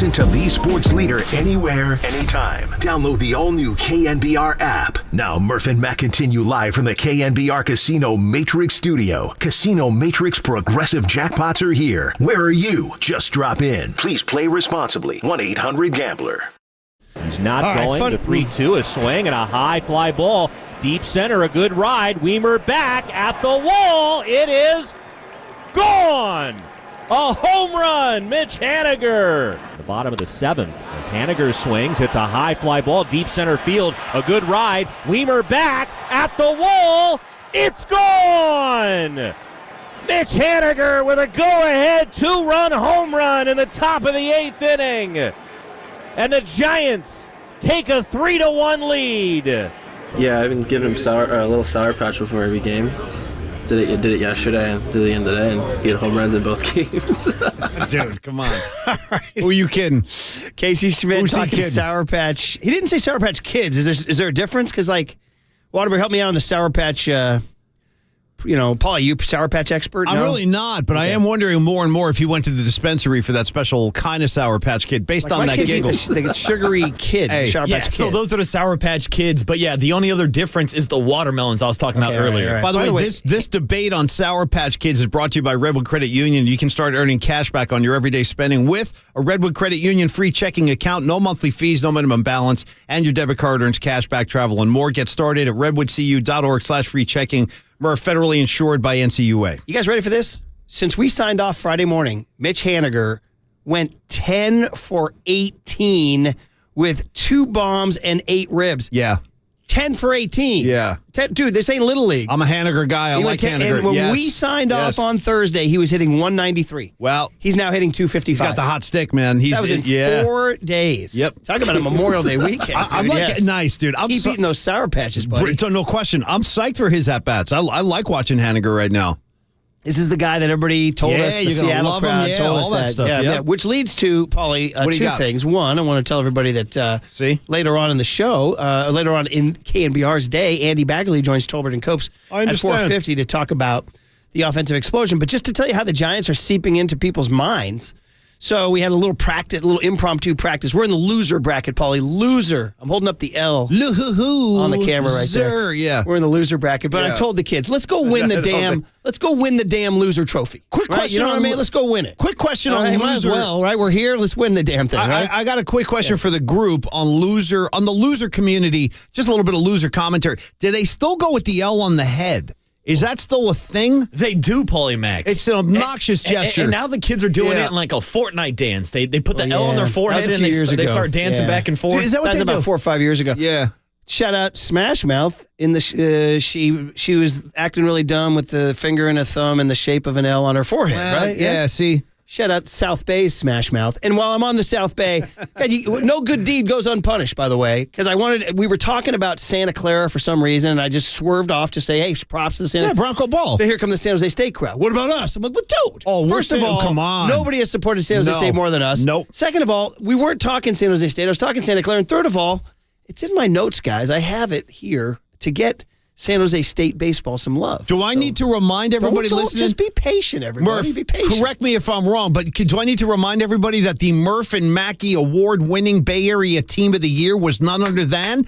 Speaker 1: Listen to the sports leader anywhere, anytime. Download the all-new KNBR app. Now, Murph and Matt continue live from the KNBR Casino Matrix Studio. Casino Matrix Progressive Jackpots are here. Where are you? Just drop in. Please play responsibly. 1-800-GAMBLER.
Speaker 11: He's not going. The 3-2, a swing and a high fly ball. Deep center, a good ride. Weimer back at the wall. It is gone. A home run, Mitch Haniger. The bottom of the 7th as Haniger swings, hits a high fly ball, deep center field, a good ride. Weimer back at the wall. It's gone. Mitch Haniger with a go-ahead 2-run home run in the top of the 8th inning. And the Giants take a 3-1 lead.
Speaker 7: Yeah, I've been giving him a little Sour Patch before every game. Did it yesterday and did it the end of the day, and he had home runs in both games.
Speaker 21: Dude, come on. Who are you kidding?
Speaker 20: Casey Schmidt
Speaker 21: Who's he
Speaker 20: talking
Speaker 21: kidding?
Speaker 20: Sour Patch. He didn't say Sour Patch Kids. Is there a difference? Because, like, Waterbury, help me out on the Sour Patch, Paul, you Sour Patch expert?
Speaker 21: I'm
Speaker 20: No?
Speaker 21: really not, but I am wondering more and more if you went to the dispensary for that special kind of Sour Patch Kid based on that giggle.
Speaker 20: The sugary kids,
Speaker 21: Hey,
Speaker 20: Sour
Speaker 3: Yeah,
Speaker 20: Patch Kids.
Speaker 3: so those are the Sour Patch Kids. But yeah, the only other difference is the watermelons I was talking about earlier.
Speaker 21: By the way, this debate on Sour Patch Kids is brought to you by Redwood Credit Union. You can start earning cash back on your everyday spending with a Redwood Credit Union free checking account, no monthly fees, no minimum balance, and your debit card earns cash back, travel, and more. Get started at redwoodcu.org/free checking. We're federally insured by NCUA.
Speaker 20: You guys ready for this? Since we signed off Friday morning, Mitch Haniger went 10 for 18 with 2 bombs and 8 ribs.
Speaker 21: Yeah.
Speaker 20: 10 for 18.
Speaker 21: Yeah.
Speaker 20: Dude, this ain't Little League.
Speaker 21: I'm a Haniger guy. I
Speaker 20: He
Speaker 21: like
Speaker 20: went 10,
Speaker 21: Haniger.
Speaker 20: and when
Speaker 21: Yes.
Speaker 20: we signed
Speaker 21: Yes.
Speaker 20: off on Thursday, he was hitting 193.
Speaker 21: Well,
Speaker 20: he's now hitting 255.
Speaker 21: He's got the hot stick, man.
Speaker 20: That was in 4 days.
Speaker 21: Yep.
Speaker 20: Talk about a Memorial Day weekend.
Speaker 21: I'm
Speaker 20: dude.
Speaker 21: like,
Speaker 20: Yes.
Speaker 21: nice, dude. I'm
Speaker 20: Keep eating those Sour Patches, buddy.
Speaker 21: No question. I'm psyched for his at-bats. I like watching Haniger right now.
Speaker 20: This is the guy that everybody told us, the
Speaker 21: you're gonna
Speaker 20: Seattle
Speaker 21: love him.
Speaker 20: crowd
Speaker 21: Yeah,
Speaker 20: told us
Speaker 21: all that stuff.
Speaker 20: Yeah,
Speaker 21: Yep.
Speaker 20: yeah. Which leads to, Paulie,
Speaker 21: What do you
Speaker 20: 2
Speaker 21: got?
Speaker 20: things. One, I want to tell everybody that later on in the show, later on in KNBR's day, Andy Baggerly joins Tolbert and Copes
Speaker 21: I
Speaker 20: at
Speaker 21: understand.
Speaker 20: 4:50 to talk about the offensive explosion. But just to tell you how the Giants are seeping into people's minds. So we had a little practice, a little impromptu practice. We're in the loser bracket, Paulie. Loser. I'm holding up the L on the camera right there.
Speaker 21: Yeah.
Speaker 20: We're in the loser bracket. But I
Speaker 21: Yeah.
Speaker 20: told the kids, let's go win the damn loser trophy.
Speaker 21: Quick
Speaker 20: Right?
Speaker 21: question
Speaker 20: You know what I
Speaker 21: on-
Speaker 20: mean? Let's go win it.
Speaker 21: Quick question
Speaker 20: All
Speaker 21: on
Speaker 20: right, might as
Speaker 21: loser.
Speaker 20: well, right? We're here. Let's win the damn thing, right?
Speaker 21: I got a quick question for the group on the loser community. Just a little bit of loser commentary. Do they still go with the L on the head? Is that still a thing?
Speaker 3: They do, Paulie Mac.
Speaker 21: It's an obnoxious gesture.
Speaker 3: And now the kids are doing
Speaker 21: Yeah.
Speaker 3: it in like a Fortnite dance. They put the L on their
Speaker 20: That
Speaker 3: forehead
Speaker 20: was a
Speaker 3: and
Speaker 20: few
Speaker 3: they,
Speaker 20: years
Speaker 3: they
Speaker 20: ago.
Speaker 3: start dancing
Speaker 20: Yeah.
Speaker 3: back and forth.
Speaker 21: Dude, is that what
Speaker 20: That's
Speaker 21: they
Speaker 20: about
Speaker 21: do?
Speaker 20: 4 or 5 years ago.
Speaker 21: Yeah.
Speaker 20: Shout out Smash Mouth. In the she was acting really dumb with the finger and a thumb in the shape of an L on her forehead, right?
Speaker 21: Yeah, see.
Speaker 20: Shout out South Bay's Smash Mouth. And while I'm on the South Bay, God, no good deed goes unpunished, by the way, because we were talking about Santa Clara for some reason, and I just swerved off to say, hey, props to the Santa.
Speaker 21: Yeah, Bronco Ball.
Speaker 20: But here come the San Jose State crowd. What about us? I'm like, well, dude.
Speaker 21: Oh, we're
Speaker 20: first of
Speaker 21: saying,
Speaker 20: all,
Speaker 21: come on.
Speaker 20: nobody has supported San Jose
Speaker 21: No.
Speaker 20: State more than us.
Speaker 21: Nope.
Speaker 20: Second of all, we weren't talking San Jose State. I was talking Santa Clara. And third of all, it's in my notes, guys. I have it here to get San Jose State baseball some love.
Speaker 21: Do I need to remind everybody
Speaker 20: Don't
Speaker 21: listening?
Speaker 20: just be patient, everybody.
Speaker 21: Murph,
Speaker 20: be patient.
Speaker 21: correct me if I'm wrong, but do I need to remind everybody that the Murph and Mackey award-winning Bay Area Team of the Year was none other than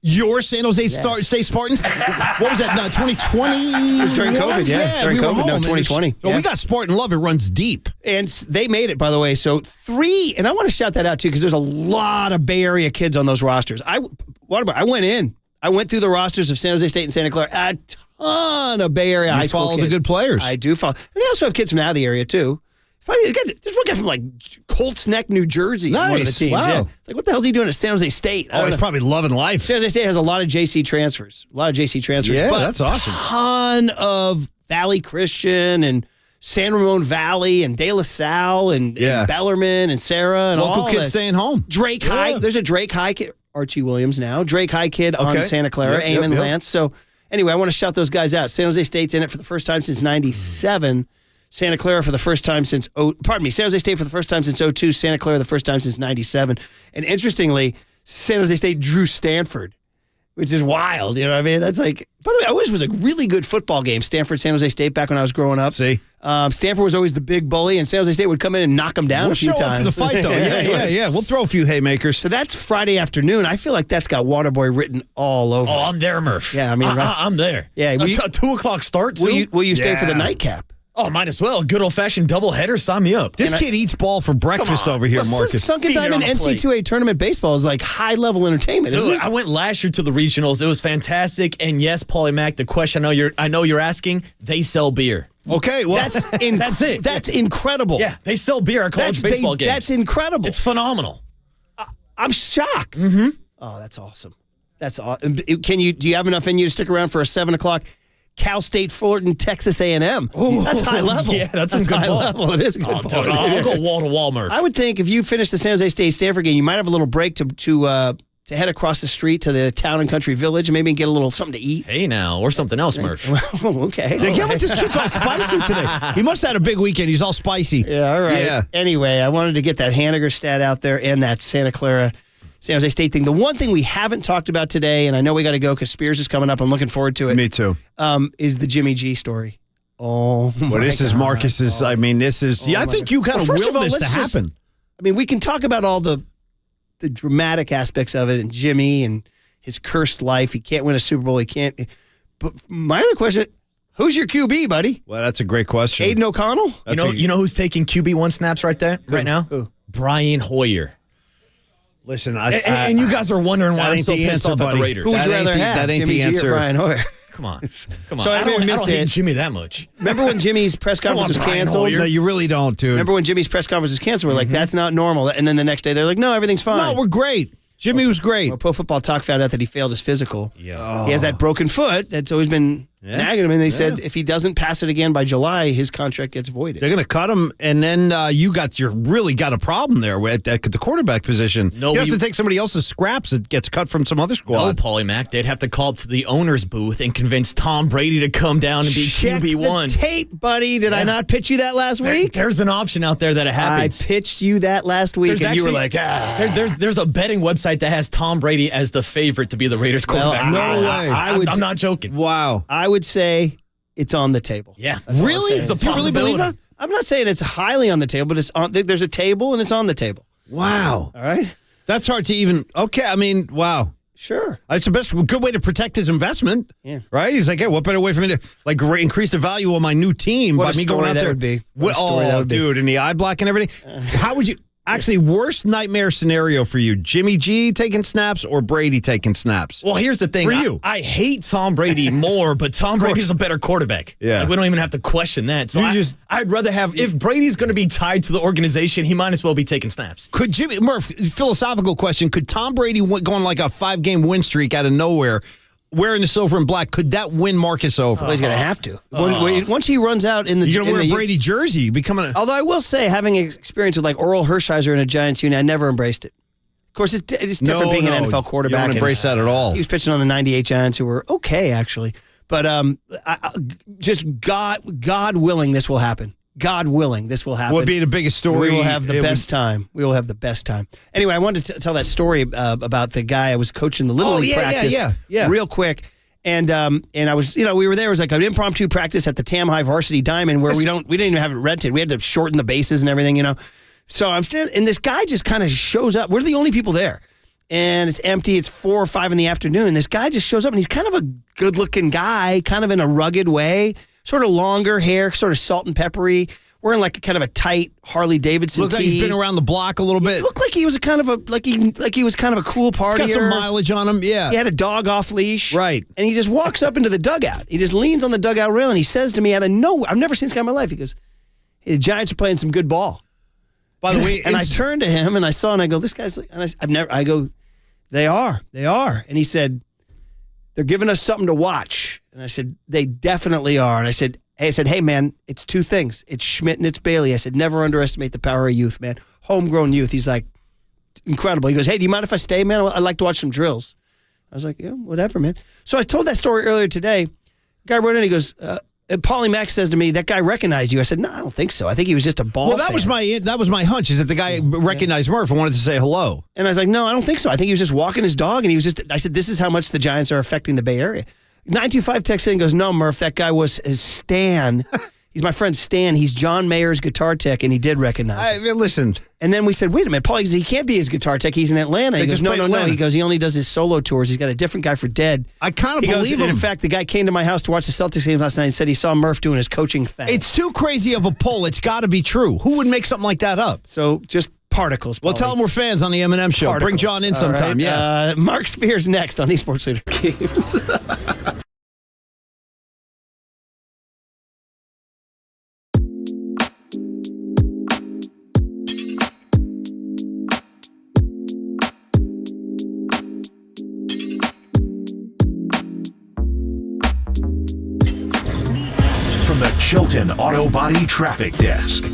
Speaker 21: your San Jose State Spartans? What was that? 2020?
Speaker 20: It was during COVID, yeah. During
Speaker 21: we were
Speaker 20: COVID, no,
Speaker 21: home.
Speaker 20: 2020.
Speaker 21: So
Speaker 20: Yeah.
Speaker 21: we got Spartan love. It runs deep.
Speaker 20: And they made it, by the way. So 3, and I want to shout that out too, because there's a lot of Bay Area kids on those rosters. I went in. I went through the rosters of San Jose State and Santa Clara. A ton of Bay Area high school
Speaker 21: follow
Speaker 20: kids.
Speaker 21: the good players.
Speaker 20: I do follow. And they also have kids from out of the area too. There's one guy from like Colts Neck, New Jersey. on One of the
Speaker 21: Nice.
Speaker 20: teams.
Speaker 21: Wow.
Speaker 20: Yeah. Like, what the hell's he doing at San Jose State? I
Speaker 21: Oh,
Speaker 20: don't
Speaker 21: he's
Speaker 20: know.
Speaker 21: probably loving life.
Speaker 20: San Jose State has a lot of JC transfers.
Speaker 21: Yeah,
Speaker 20: but
Speaker 21: that's awesome.
Speaker 20: Ton of Valley Christian and San Ramon Valley and De La Salle and Bellarmine and Sarah and
Speaker 21: Local
Speaker 20: all
Speaker 21: kids
Speaker 20: that.
Speaker 21: staying home.
Speaker 20: Drake High. There's a Drake High kid. Archie Williams now. Drake High kid on Santa Clara.
Speaker 21: Yep,
Speaker 20: Eamon
Speaker 21: yep.
Speaker 20: Lance. So anyway, I want to shout those guys out. San Jose State's in it for the first time since 97. Santa Clara for the first time since, San Jose State for the first time since 02. Santa Clara the first time since 97. And interestingly, San Jose State drew Stanford. which is wild. You know what I mean? That's like, by the way, it always was a really good football game. Stanford, San Jose State back when I was growing up.
Speaker 21: See?
Speaker 20: Stanford was always the big bully, and San Jose State would come in and knock them down
Speaker 21: We'll
Speaker 20: a few
Speaker 21: show
Speaker 20: times.
Speaker 21: up for the fight, though. Yeah. We'll throw a few haymakers.
Speaker 20: So that's Friday afternoon. I feel like that's got Waterboy written all over.
Speaker 3: Oh, I'm there, Murph.
Speaker 20: Yeah, I mean,
Speaker 3: I'm there.
Speaker 20: Yeah,
Speaker 3: A 2 o'clock start, too?
Speaker 20: Will you stay for the nightcap?
Speaker 3: Oh, might as well. Good old-fashioned doubleheader. Sign me up.
Speaker 21: This kid eats ball for breakfast over here, Marcus.
Speaker 20: Sunken Diamond NC2A tournament baseball is like high-level entertainment, isn't it?
Speaker 3: I went last year to the regionals. It was fantastic. And yes, Paulie Mac, the question I know you're asking, they sell beer.
Speaker 21: Okay, well,
Speaker 20: that's it. That's incredible.
Speaker 3: Yeah, they sell beer at college baseball games.
Speaker 20: That's incredible.
Speaker 3: It's phenomenal.
Speaker 20: I'm shocked. Mm-hmm. Oh, that's awesome. That's awesome. Do you have enough in you to stick around for a 7 o'clock Cal State Fullerton, Texas A&M?
Speaker 3: Ooh,
Speaker 20: that's high level.
Speaker 3: Yeah, that's some good
Speaker 20: high
Speaker 3: ball.
Speaker 20: level. It is a good ball.
Speaker 3: I'll go wall to wall, Murph.
Speaker 20: I would think if you finish the San Jose State Stanford game, you might have a little break to head across the street to the town and country village and maybe get a little something to eat.
Speaker 3: Hey now, or something else, Murph.
Speaker 20: Okay.
Speaker 21: Yeah, get with this kid's all spicy today. He must have had a big weekend. He's all spicy.
Speaker 20: Yeah, all right.
Speaker 21: Yeah.
Speaker 20: Anyway, I wanted to get that Haniger stat out there and that Santa Clara San Jose State thing. The one thing we haven't talked about today, and I know we got to go because Spears is coming up. I'm looking forward to it.
Speaker 21: Me too.
Speaker 20: Is the Jimmy G story. Oh,
Speaker 21: well, this is Marcus's. I mean, this is.
Speaker 20: Oh,
Speaker 21: I think you kind of willed this to happen.
Speaker 20: We can talk about all the dramatic aspects of it and Jimmy and his cursed life. He can't win a Super Bowl. He can't. But my other question, who's your QB, buddy?
Speaker 21: Well, that's a great question.
Speaker 20: Aiden O'Connell?
Speaker 3: You know who's taking QB1 snaps right now?
Speaker 20: Who?
Speaker 3: Brian Hoyer.
Speaker 21: Listen,
Speaker 3: and you guys are wondering why I'm so pissed off at the Raiders.
Speaker 20: Who would you rather have?
Speaker 21: That ain't
Speaker 20: Jimmy
Speaker 21: the
Speaker 20: G
Speaker 21: answer.
Speaker 20: or Brian Hoyer?
Speaker 3: Come on.
Speaker 20: So
Speaker 3: I don't hate Jimmy that much.
Speaker 20: Remember when Jimmy's press conference was canceled?
Speaker 21: No, you really don't, dude.
Speaker 20: Remember when Jimmy's press conference was canceled? We're like, that's not normal. And then the next day, they're like, no, everything's fine.
Speaker 21: No, we're great. Jimmy was great.
Speaker 20: Well, Pro Football Talk found out that he failed his physical.
Speaker 3: Yeah.
Speaker 20: He has that broken foot that's always been nagging him. And they said if he doesn't pass it again by July, his contract gets voided.
Speaker 21: They're going to cut him, and then you really got a problem there at the quarterback position.
Speaker 3: No,
Speaker 21: you have to take somebody else's scraps that gets cut from some other squad.
Speaker 3: No, Paulie Mac. They'd have to call up to the owner's booth and convince Tom Brady to come down and be
Speaker 20: Check
Speaker 3: QB1.
Speaker 20: the tape, buddy. Did I not pitch you that last week?
Speaker 3: There's an option out there that it happens.
Speaker 20: I pitched you that last week, and you were like,
Speaker 3: There's a betting website that has Tom Brady as the favorite to be the Raiders quarterback.
Speaker 21: no way.
Speaker 3: I'm not joking.
Speaker 21: Wow.
Speaker 20: I would say it's on the table.
Speaker 3: Yeah.
Speaker 21: Really?
Speaker 3: It's a
Speaker 21: You really believe that?
Speaker 20: I'm not saying it's highly on the table, but it's on. There's a table, and it's on the table.
Speaker 21: Wow.
Speaker 20: All right.
Speaker 21: That's hard to even. Okay, I mean, wow.
Speaker 20: Sure.
Speaker 21: It's the best, good way to protect his investment.
Speaker 20: Yeah.
Speaker 21: Right? He's like, hey, what better way for me to increase the value of my new team
Speaker 20: What
Speaker 21: by
Speaker 20: a
Speaker 21: me
Speaker 20: story
Speaker 21: going out
Speaker 20: that
Speaker 21: there?
Speaker 20: would be. What a story that would be.
Speaker 21: Dude, and the eye block and everything. How would you? Actually, worst nightmare scenario for you: Jimmy G taking snaps or Brady taking snaps?
Speaker 3: Well, here's the thing.
Speaker 21: For you.
Speaker 3: I hate Tom Brady more, but Tom Brady's a better quarterback.
Speaker 21: Yeah.
Speaker 3: Like, we don't even have to question that. So I'd rather have, if Brady's going to be tied to the organization, he might as well be taking snaps.
Speaker 21: Could Jimmy Murph? Philosophical question: could Tom Brady go on like a 5-game win streak out of nowhere, wearing the silver and black? Could that win Marcus over?
Speaker 20: Well, he's going to have to. Once he runs out in the,
Speaker 21: you're going to wear a Brady jersey, becoming.
Speaker 20: Although I will say, having experience with like Oral Hershiser in a Giants unit, I never embraced it. Of course, it's different being an NFL quarterback.
Speaker 21: You don't embrace that at all.
Speaker 20: He was pitching on the '98 Giants, who were okay actually, but just God willing, this will happen. God willing, this will happen.
Speaker 21: What would be the biggest story?
Speaker 20: We will have the best time. We will have the best time. Anyway, I wanted to tell that story about the guy I was coaching the Little League practice.
Speaker 21: Yeah.
Speaker 20: Real quick. And I was, we were there. It was like an impromptu practice at the Tam High Varsity Diamond where we didn't even have it rented. We had to shorten the bases and everything, So I'm standing, and this guy just kind of shows up. We're the only people there. And it's empty. It's 4 or 5 in the afternoon. This guy just shows up, and he's kind of a good-looking guy, kind of in a rugged way, sort of longer hair, sort of salt and peppery, wearing like kind of a tight Harley Davidson
Speaker 21: Looks like he's been around the block a little bit.
Speaker 20: It looked like he was kind of a cool partier.
Speaker 21: He's got some mileage on him, yeah.
Speaker 20: He had a dog off leash.
Speaker 21: Right.
Speaker 20: And he just walks up into the dugout. He just leans on the dugout rail, and he says to me out of nowhere, I've never seen this guy in my life. He goes, hey, the Giants are playing some good ball.
Speaker 21: By the way,
Speaker 20: and I turned to him, and I saw, and I go, this guy's like, and I go, they are. And he said, they're giving us something to watch. And I said, they definitely are. And I said, hey, man, it's 2 things. It's Schmidt and it's Bailey. I said, never underestimate the power of youth, man. Homegrown youth. He's like, incredible. He goes, hey, do you mind if I stay, man? I'd like to watch some drills. I was like, yeah, whatever, man. So I told that story earlier today. Guy wrote in, he goes, Paulie Mack says to me, that guy recognized you. I said, no, I don't think so. I think he was just a ball fan.
Speaker 21: That was my hunch, is that the guy recognized Murph and wanted to say hello.
Speaker 20: And I was like, no, I don't think so. I think he was just walking his dog, and I said, this is how much the Giants are affecting the Bay Area. 925 texts in and goes, no, Murph, that guy was Stan. He's my friend Stan. He's John Mayer's guitar tech, and he did recognize him.
Speaker 21: Listen.
Speaker 20: And then we said, wait a minute, Paulie, he can't be his guitar tech. He's in Atlanta. He goes, no. He goes, he only does his solo tours. He's got a different guy for Dead.
Speaker 21: I kind of believe him.
Speaker 20: In fact, the guy came to my house to watch the Celtics game last night and said he saw Murph doing his coaching thing.
Speaker 21: It's too crazy of a poll. It's got to be true. Who would make something like that up?
Speaker 20: So just particles, Paulie.
Speaker 21: Well, tell them we're fans on the M&M show.
Speaker 20: Particles.
Speaker 21: Bring John in sometime.
Speaker 20: Right.
Speaker 21: Yeah.
Speaker 20: Mark Spears next on the Sports Leader Games.
Speaker 1: From the Chilton Auto Body Traffic Desk.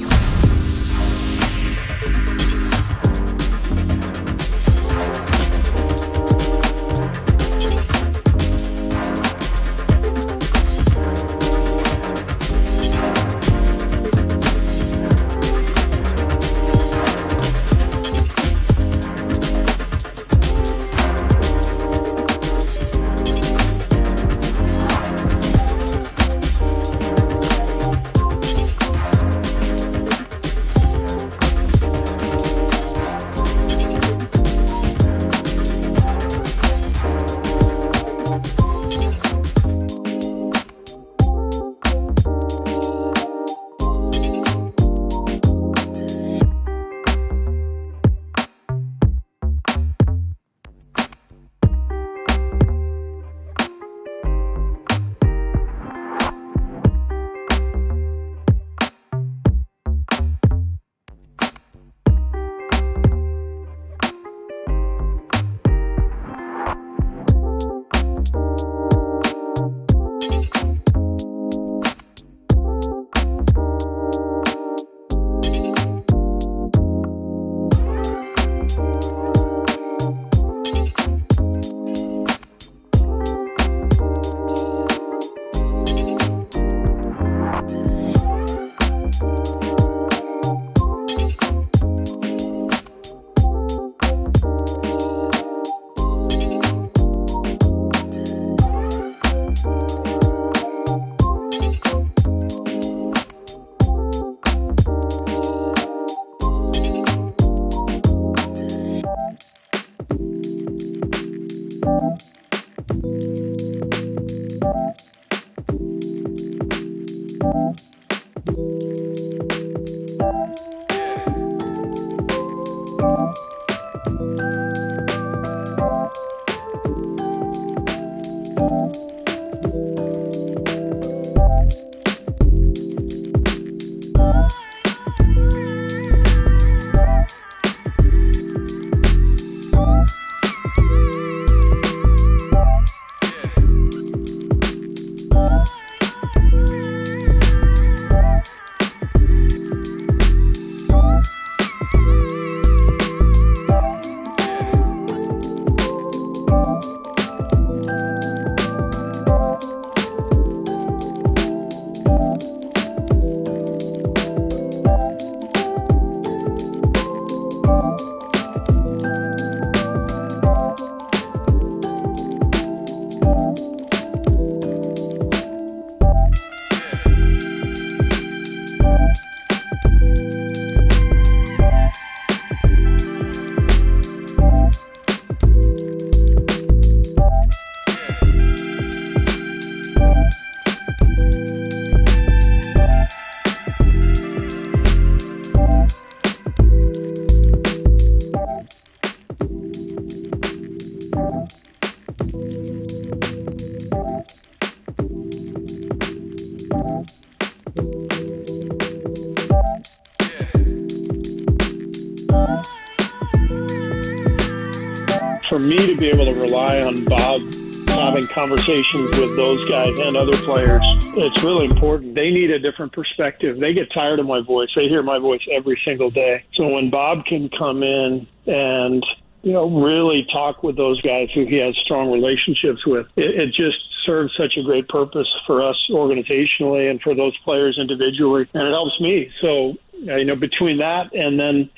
Speaker 10: For me to be able to rely on Bob having conversations with those guys and other players, it's really important. They need a different perspective. They get tired of my voice. They hear my voice every single day. So when Bob can come in and, really talk with those guys who he has strong relationships with, it just serves such a great purpose for us organizationally and for those players individually, and it helps me. So, between that and then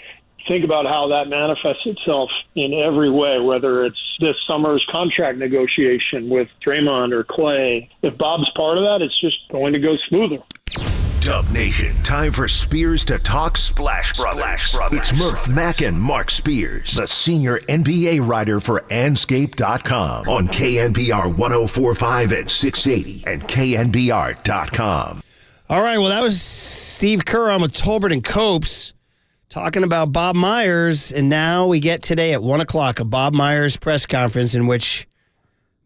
Speaker 10: think about how that manifests itself in every way, whether it's this summer's contract negotiation with Draymond or Clay. If Bob's part of that, it's just going to go smoother.
Speaker 1: Dub Nation, time for Spears to talk Splash Brothers. It's Murph, Mac, and Mark Spears, the senior NBA writer for Anscape.com on KNBR 104.5 and 680 and KNBR.com.
Speaker 20: All right, well, that was Steve Kerr on with Tolbert and Copes talking about Bob Myers, and now we get today at 1 o'clock a Bob Myers press conference in which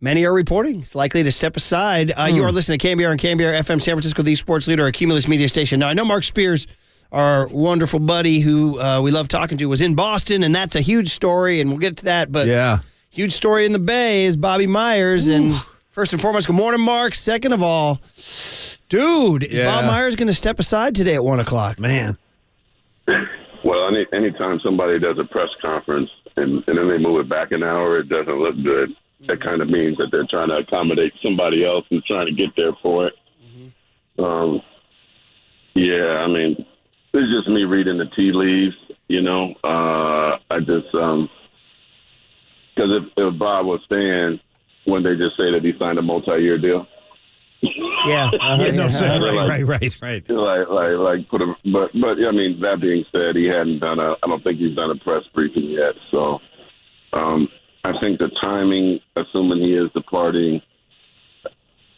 Speaker 20: many are reporting he's likely to step aside. You are listening to KNBR and KNBR FM San Francisco, the sports leader, a Cumulus media station. Now, I know Mark Spears, our wonderful buddy who we love talking to, was in Boston, and that's a huge story, and we'll get to that. But huge story in the Bay is Bobby Myers. And first and foremost, good morning, Mark. Second of all, dude, is Bob Myers going to step aside today at 1 o'clock?
Speaker 21: Man.
Speaker 14: Well, anytime somebody does a press conference and then they move it back an hour, it doesn't look good. That kind of means that they're trying to accommodate somebody else and trying to get there for it. This is just me reading the tea leaves, I just, because if Bob was staying, wouldn't they just say that he signed a multi-year deal?
Speaker 20: Yeah.
Speaker 21: Right.
Speaker 14: Like put him, but that being said, he hadn't done I don't think he's done a press briefing yet. So, I think the timing, assuming he is departing,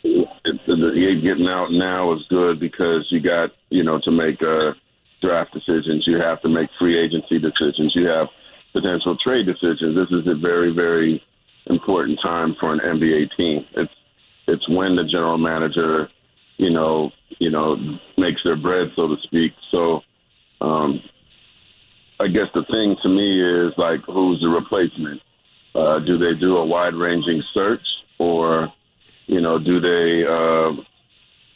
Speaker 14: getting out now is good because you got, to make draft decisions. You have to make free agency decisions. You have potential trade decisions. This is a very, very important time for an NBA team. It's when the general manager, makes their bread, so to speak. So, I guess the thing to me is like, who's the replacement? Do they do a wide-ranging search, or, do they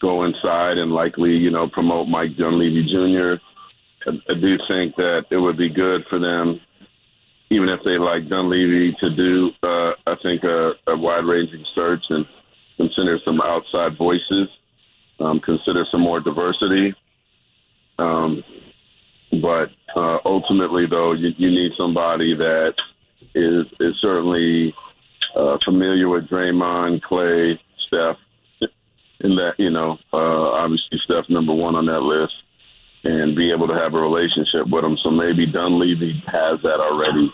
Speaker 14: go inside and likely, promote Mike Dunleavy Jr.? I do think that it would be good for them, even if they like Dunleavy, to do, I think, a wide-ranging search and consider some outside voices, consider some more diversity. But ultimately, though, you need somebody that is certainly familiar with Draymond, Clay, Steph, and that, obviously Steph number one on that list, and be able to have a relationship with them. So maybe Dunleavy has that already.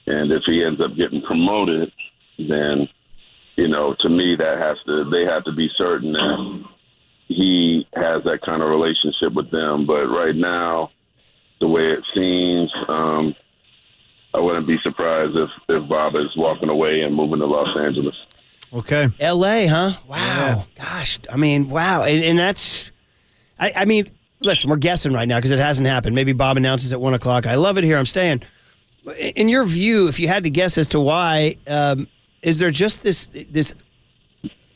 Speaker 14: And if he ends up getting promoted, then, to me, they have to be certain that he has that kind of relationship with them. But right now, the way it seems, I wouldn't be surprised if Bob is walking away and moving to Los Angeles.
Speaker 21: Okay.
Speaker 20: L.A., huh? Wow. Yeah. Gosh. Wow. And that's, listen, we're guessing right now because it hasn't happened. Maybe Bob announces at 1 o'clock. I love it here. I'm staying. In your view, if you had to guess as to why, is there just this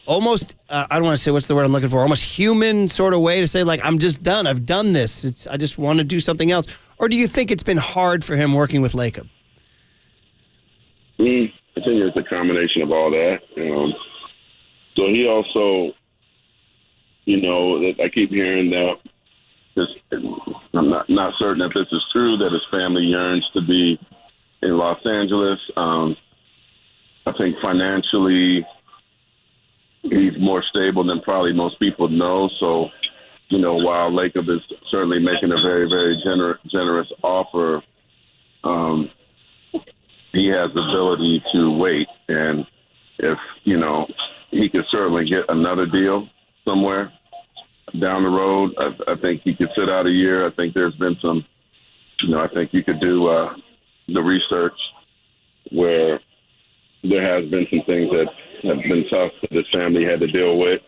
Speaker 20: almost, I don't want to say what's the word I'm looking for, almost human sort of way to say, like, I'm just done. I've done this. I just want to do something else. Or do you think it's been hard for him working with Lacob?
Speaker 14: I think it's a combination of all that. So he also, I keep hearing that I'm not certain if this is true, that his family yearns to be in Los Angeles. I think financially he's more stable than probably most people know. So, while Lacob is certainly making a very, very generous offer, he has the ability to wait. And if, he could certainly get another deal somewhere down the road, I think he could sit out a year. I think there's been some, I think you could do the research where there has been some things that have been tough that his family had to deal with,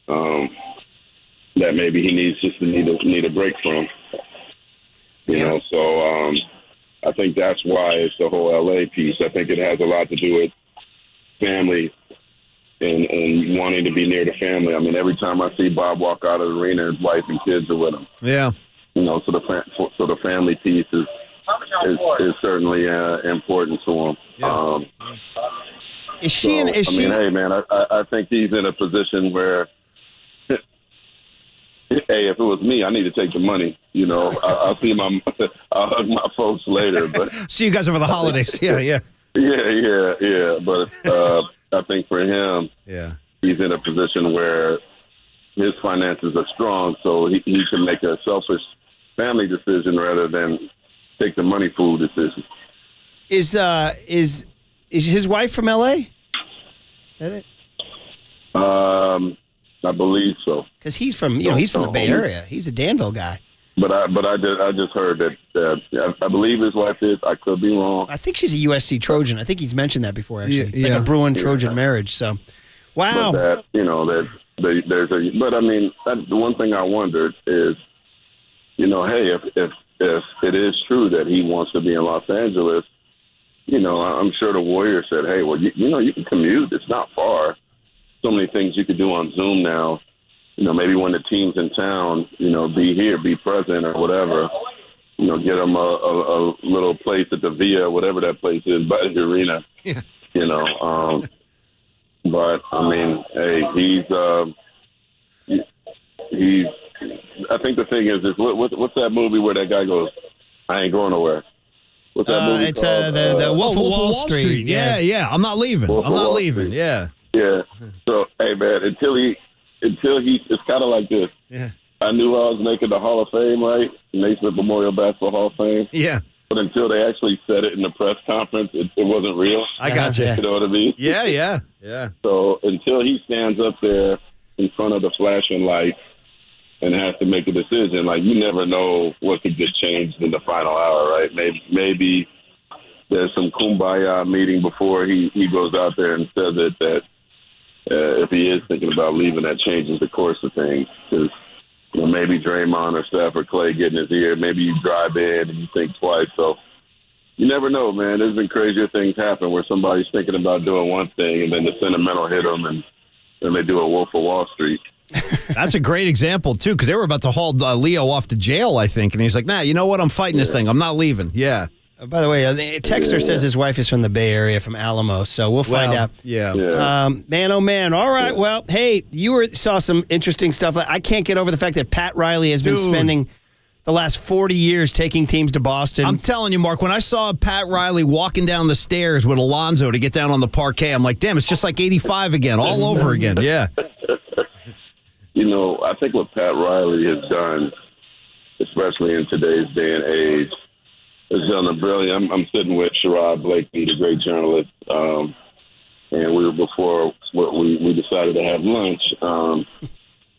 Speaker 14: that maybe he needs just to need a break from. So I think that's why it's the whole LA piece. I think it has a lot to do with family and wanting to be near the family. Every time I see Bob walk out of the arena, his wife and kids are with him.
Speaker 21: Yeah.
Speaker 14: So the family piece is certainly important to him.
Speaker 21: Yeah.
Speaker 20: Is she?
Speaker 14: So, hey, man, I think he's in a position where, hey, if it was me, I need to take the money. I'll hug my folks later. But
Speaker 21: see you guys over the holidays. Yeah.
Speaker 14: But I think for him, he's in a position where his finances are strong, so he can make a selfish family decision rather than take the money fool decision.
Speaker 20: Is his wife from L.A.? Is that it?
Speaker 14: I believe so.
Speaker 20: Because he's from the Bay Area. He's a Danville guy.
Speaker 14: But I just heard that I believe his wife is. I could be wrong.
Speaker 20: I think she's a USC Trojan. I think he's mentioned that before. Actually, it's like a Bruin Trojan marriage. So, wow.
Speaker 14: But the one thing I wondered is, hey, if it is true that he wants to be in Los Angeles, I'm sure the Warriors said, hey, well, you can commute. It's not far. So many things you could do on Zoom now. Maybe when the team's in town, be here, be present or whatever. Get them a little place at the Via, whatever that place is, by the arena.
Speaker 21: Yeah.
Speaker 14: But hey, he's. I think the thing is what's that movie where that guy goes, I ain't going nowhere. What's that movie
Speaker 20: it's
Speaker 14: called?
Speaker 20: the Wolf of Wall Street.
Speaker 21: Yeah. I'm not leaving. I'm not leaving. Yeah.
Speaker 14: Yeah. So hey, man, until he, it's kind of like this.
Speaker 21: Yeah.
Speaker 14: I knew I was making the Hall of Fame, right? Naismith Memorial Basketball Hall of Fame.
Speaker 21: Yeah.
Speaker 14: But until they actually said it in the press conference, it wasn't real.
Speaker 21: I got you.
Speaker 14: You know what I mean?
Speaker 21: Yeah.
Speaker 14: So until he stands up there in front of the flashing lights and has to make a decision, like, you never know what could get changed in the final hour, right? Maybe there's some kumbaya meeting before he goes out there and says it, that if he is thinking about leaving, that changes the course of things. Because maybe Draymond or Steph or Clay get in his ear. Maybe you drive in and you think twice. So you never know, man. There's been crazier things happen where somebody's thinking about doing one thing and then the sentimental hit them and then they do a Wolf of Wall Street.
Speaker 21: That's a great example, too, because they were about to haul Leo off to jail, I think. And he's like, nah, you know what? I'm fighting this thing. I'm not leaving. Yeah.
Speaker 20: By the way, Texter says his wife is from the Bay Area, from Alamo, so we'll find out.
Speaker 21: Yeah.
Speaker 20: Man, oh, man. All right, well, hey, you saw some interesting stuff. I can't get over the fact that Pat Riley has been spending the last 40 years taking teams to Boston.
Speaker 21: I'm telling you, Mark, when I saw Pat Riley walking down the stairs with Alonzo to get down on the parquet, I'm like, damn, it's just like 85 again, all over again. Yeah.
Speaker 14: I think what Pat Riley has done, especially in today's day and age, has done a brilliant. I'm sitting with Sherrod Blakely, the great journalist, and before we decided to have lunch,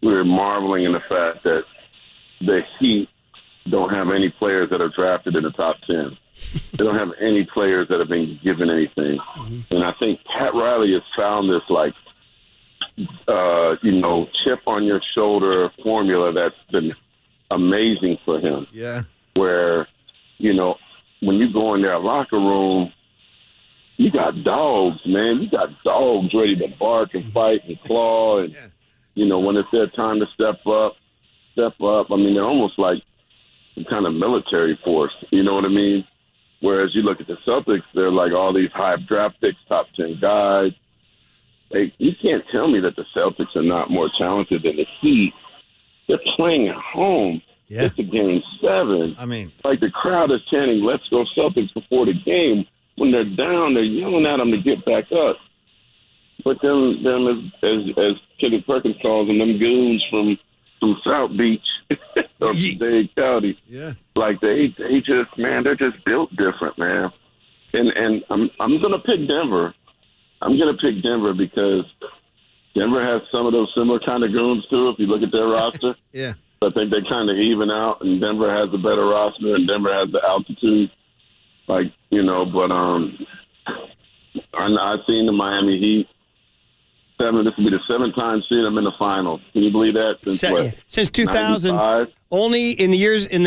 Speaker 14: we were marveling in the fact that the Heat don't have any players that are drafted in the top 10. They don't have any players that have been given anything. And I think Pat Riley has found this, chip on your shoulder formula that's been amazing for him.
Speaker 21: Yeah.
Speaker 14: Where, when you go in their locker room, you got dogs, man. You got dogs ready to bark and fight and claw. And, when it's their time to step up. They're almost like some kind of military force. You know what I mean? Whereas you look at the Celtics, they're like all these high draft picks, top 10 guys. You can't tell me that the Celtics are not more talented than the Heat. They're playing at home.
Speaker 21: Yeah.
Speaker 14: It's a game 7. The crowd is chanting, let's go Celtics before the game. When they're down, they're yelling at them to get back up. But them as Kenny Perkins calls them goons from South Beach or Dade County.
Speaker 21: Yeah.
Speaker 14: They just, man, they're just built different, man. And I'm going to pick Denver. I'm going to pick Denver because Denver has some of those similar kind of goons, too, if you look at their roster.
Speaker 21: Yeah.
Speaker 14: I think they kind of even out, and Denver has a better roster, and Denver has the altitude. I've seen the Miami Heat. This will be the 7th time seeing them in the finals. Can you believe that?
Speaker 20: Since 2000, 95? Only in the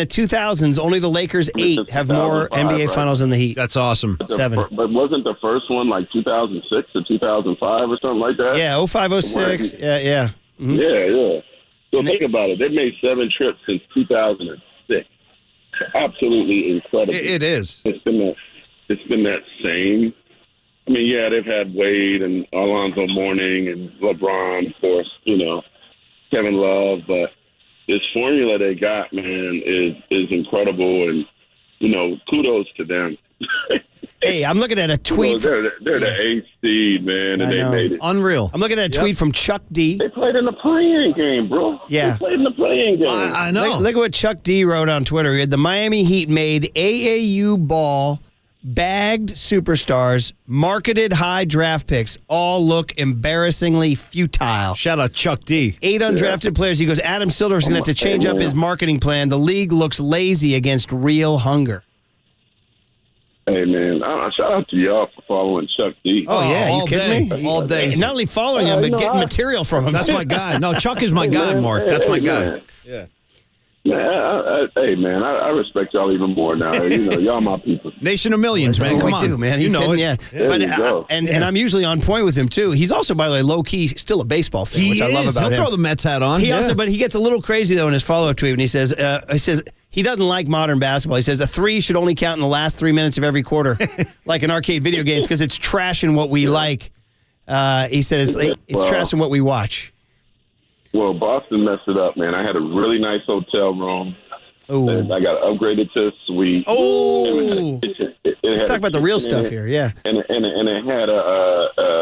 Speaker 20: 2000s, only the Lakers 8 have more NBA Finals than the Heat.
Speaker 21: That's awesome.
Speaker 20: 7.
Speaker 14: But wasn't the first one 2006 or 2005 or something like that?
Speaker 20: Yeah, 05, 06. Yeah. Mm-hmm.
Speaker 14: Yeah. So think about it. They've made 7 trips since 2006. Absolutely incredible.
Speaker 21: It is.
Speaker 14: It's been that same I mean, yeah, they've had Wade and Alonzo Mourning and LeBron, of course, Kevin Love, but this formula they got, man, is incredible, and kudos to them.
Speaker 20: Hey, I'm looking at a tweet.
Speaker 14: They're the 8th seed, man, and they made it.
Speaker 21: Unreal.
Speaker 20: I'm looking at a tweet from Chuck D.
Speaker 14: They played in the play-in game, bro.
Speaker 20: Yeah.
Speaker 14: They played in the play-in game.
Speaker 21: I know.
Speaker 20: Look at what Chuck D wrote on Twitter. He had, the Miami Heat made AAU ball, bagged superstars, marketed high draft picks, all look embarrassingly futile.
Speaker 21: Shout out Chuck D.
Speaker 20: 8 undrafted players. He goes, Adam Silver's going to have to change up his marketing plan. The league looks lazy against real hunger.
Speaker 14: Hey, man, shout out to y'all for following Chuck D.
Speaker 20: Oh, yeah. You kidding me?
Speaker 21: All day.
Speaker 20: Not only following him, but getting material from him.
Speaker 21: That's my guy. No, Chuck is my guy, Mark. That's my guy.
Speaker 14: Man. Yeah. Hey, man, I respect y'all even more now. Y'all my people.
Speaker 21: Nation of Millions, man. Come on.
Speaker 20: Too, man.
Speaker 21: You know it.
Speaker 20: Yeah. But, and I'm usually on point with him, too. He's also, by the way, low-key still a baseball fan, which I love about him.
Speaker 21: He'll throw the Mets hat on.
Speaker 20: But he gets a little crazy, though, in his follow-up tweet when he says he doesn't like modern basketball. He says a 3 should only count in the last 3 minutes of every quarter, like in arcade video games, because it's trashing what we like. He said it's trashing what we watch.
Speaker 14: Well, Boston messed it up, man. I had a really nice hotel room.
Speaker 20: Oh,
Speaker 14: I got upgraded to a suite.
Speaker 20: Oh, let's talk about the real stuff here. Yeah,
Speaker 14: and it had a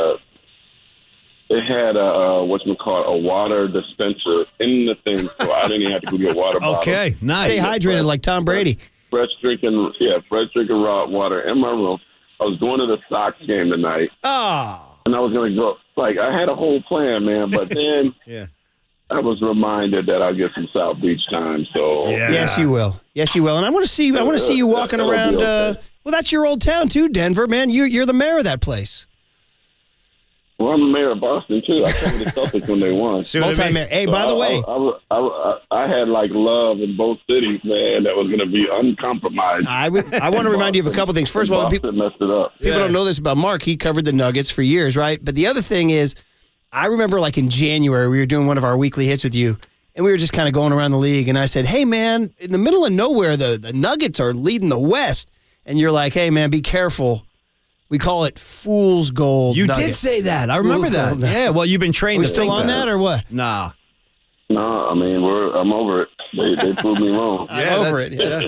Speaker 14: a water dispenser in the thing, so I didn't even have to go get water bottle.
Speaker 21: Okay, nice.
Speaker 20: Stay hydrated like Tom Brady.
Speaker 14: Fresh drinking raw water in my room. I was going to the Sox game tonight.
Speaker 20: Oh,
Speaker 14: and I was going to go. Like, I had a whole plan, man, but then I was reminded that I'll get some South Beach time. So
Speaker 20: yes, you will. Yes, you will. And I want to see. I want to see you walking around. Okay. Well, that's your old town too, Denver, man. You're the mayor of that place.
Speaker 14: Well, I'm the mayor of Boston too. I covered the Celtics when they won.
Speaker 20: Multi-mayor. Hey, by the way,
Speaker 14: I had like love in both cities, man. That was going to be uncompromised.
Speaker 20: I want to remind you of a couple things. First of all,
Speaker 14: people messed it up.
Speaker 20: People don't know this about Mark. He covered the Nuggets for years, right? But the other thing is, I remember like in January, we were doing one of our weekly hits with you, and we were just kind of going around the league, and I said, hey, man, in the middle of nowhere, the Nuggets are leading the West. And you're like, hey, man, be careful. We call it fool's gold.
Speaker 21: You
Speaker 20: Nuggets.
Speaker 21: did say that. I remember that. Yeah, well, you've been trained to
Speaker 20: still on that or what?
Speaker 21: Nah.
Speaker 14: No, I mean, I'm over it. They proved me wrong.
Speaker 20: I'm over it. Yes.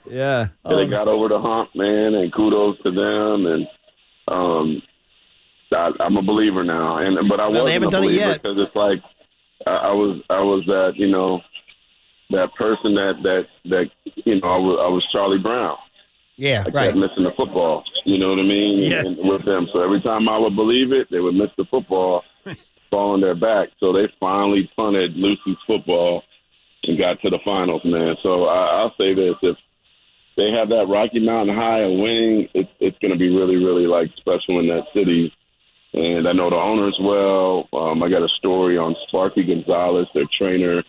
Speaker 21: Yeah.
Speaker 14: They got over the hump, man, and kudos to them. And I'm a believer now. But I wasn't a believer because it's like I was that that person that I was Charlie Brown.
Speaker 20: Yeah,
Speaker 14: I kept missing the football. You know what I mean?
Speaker 21: Yeah.
Speaker 14: And with them. So every time I would believe it, they would miss the football, fall on their back. So they finally punted Lucy's football and got to the finals, man. So I'll say this. If they have that Rocky Mountain High and winning, it's going to be really, really, like, special in that city. And I know the owners well. I got a story on Sparky Gonzalez, their trainer.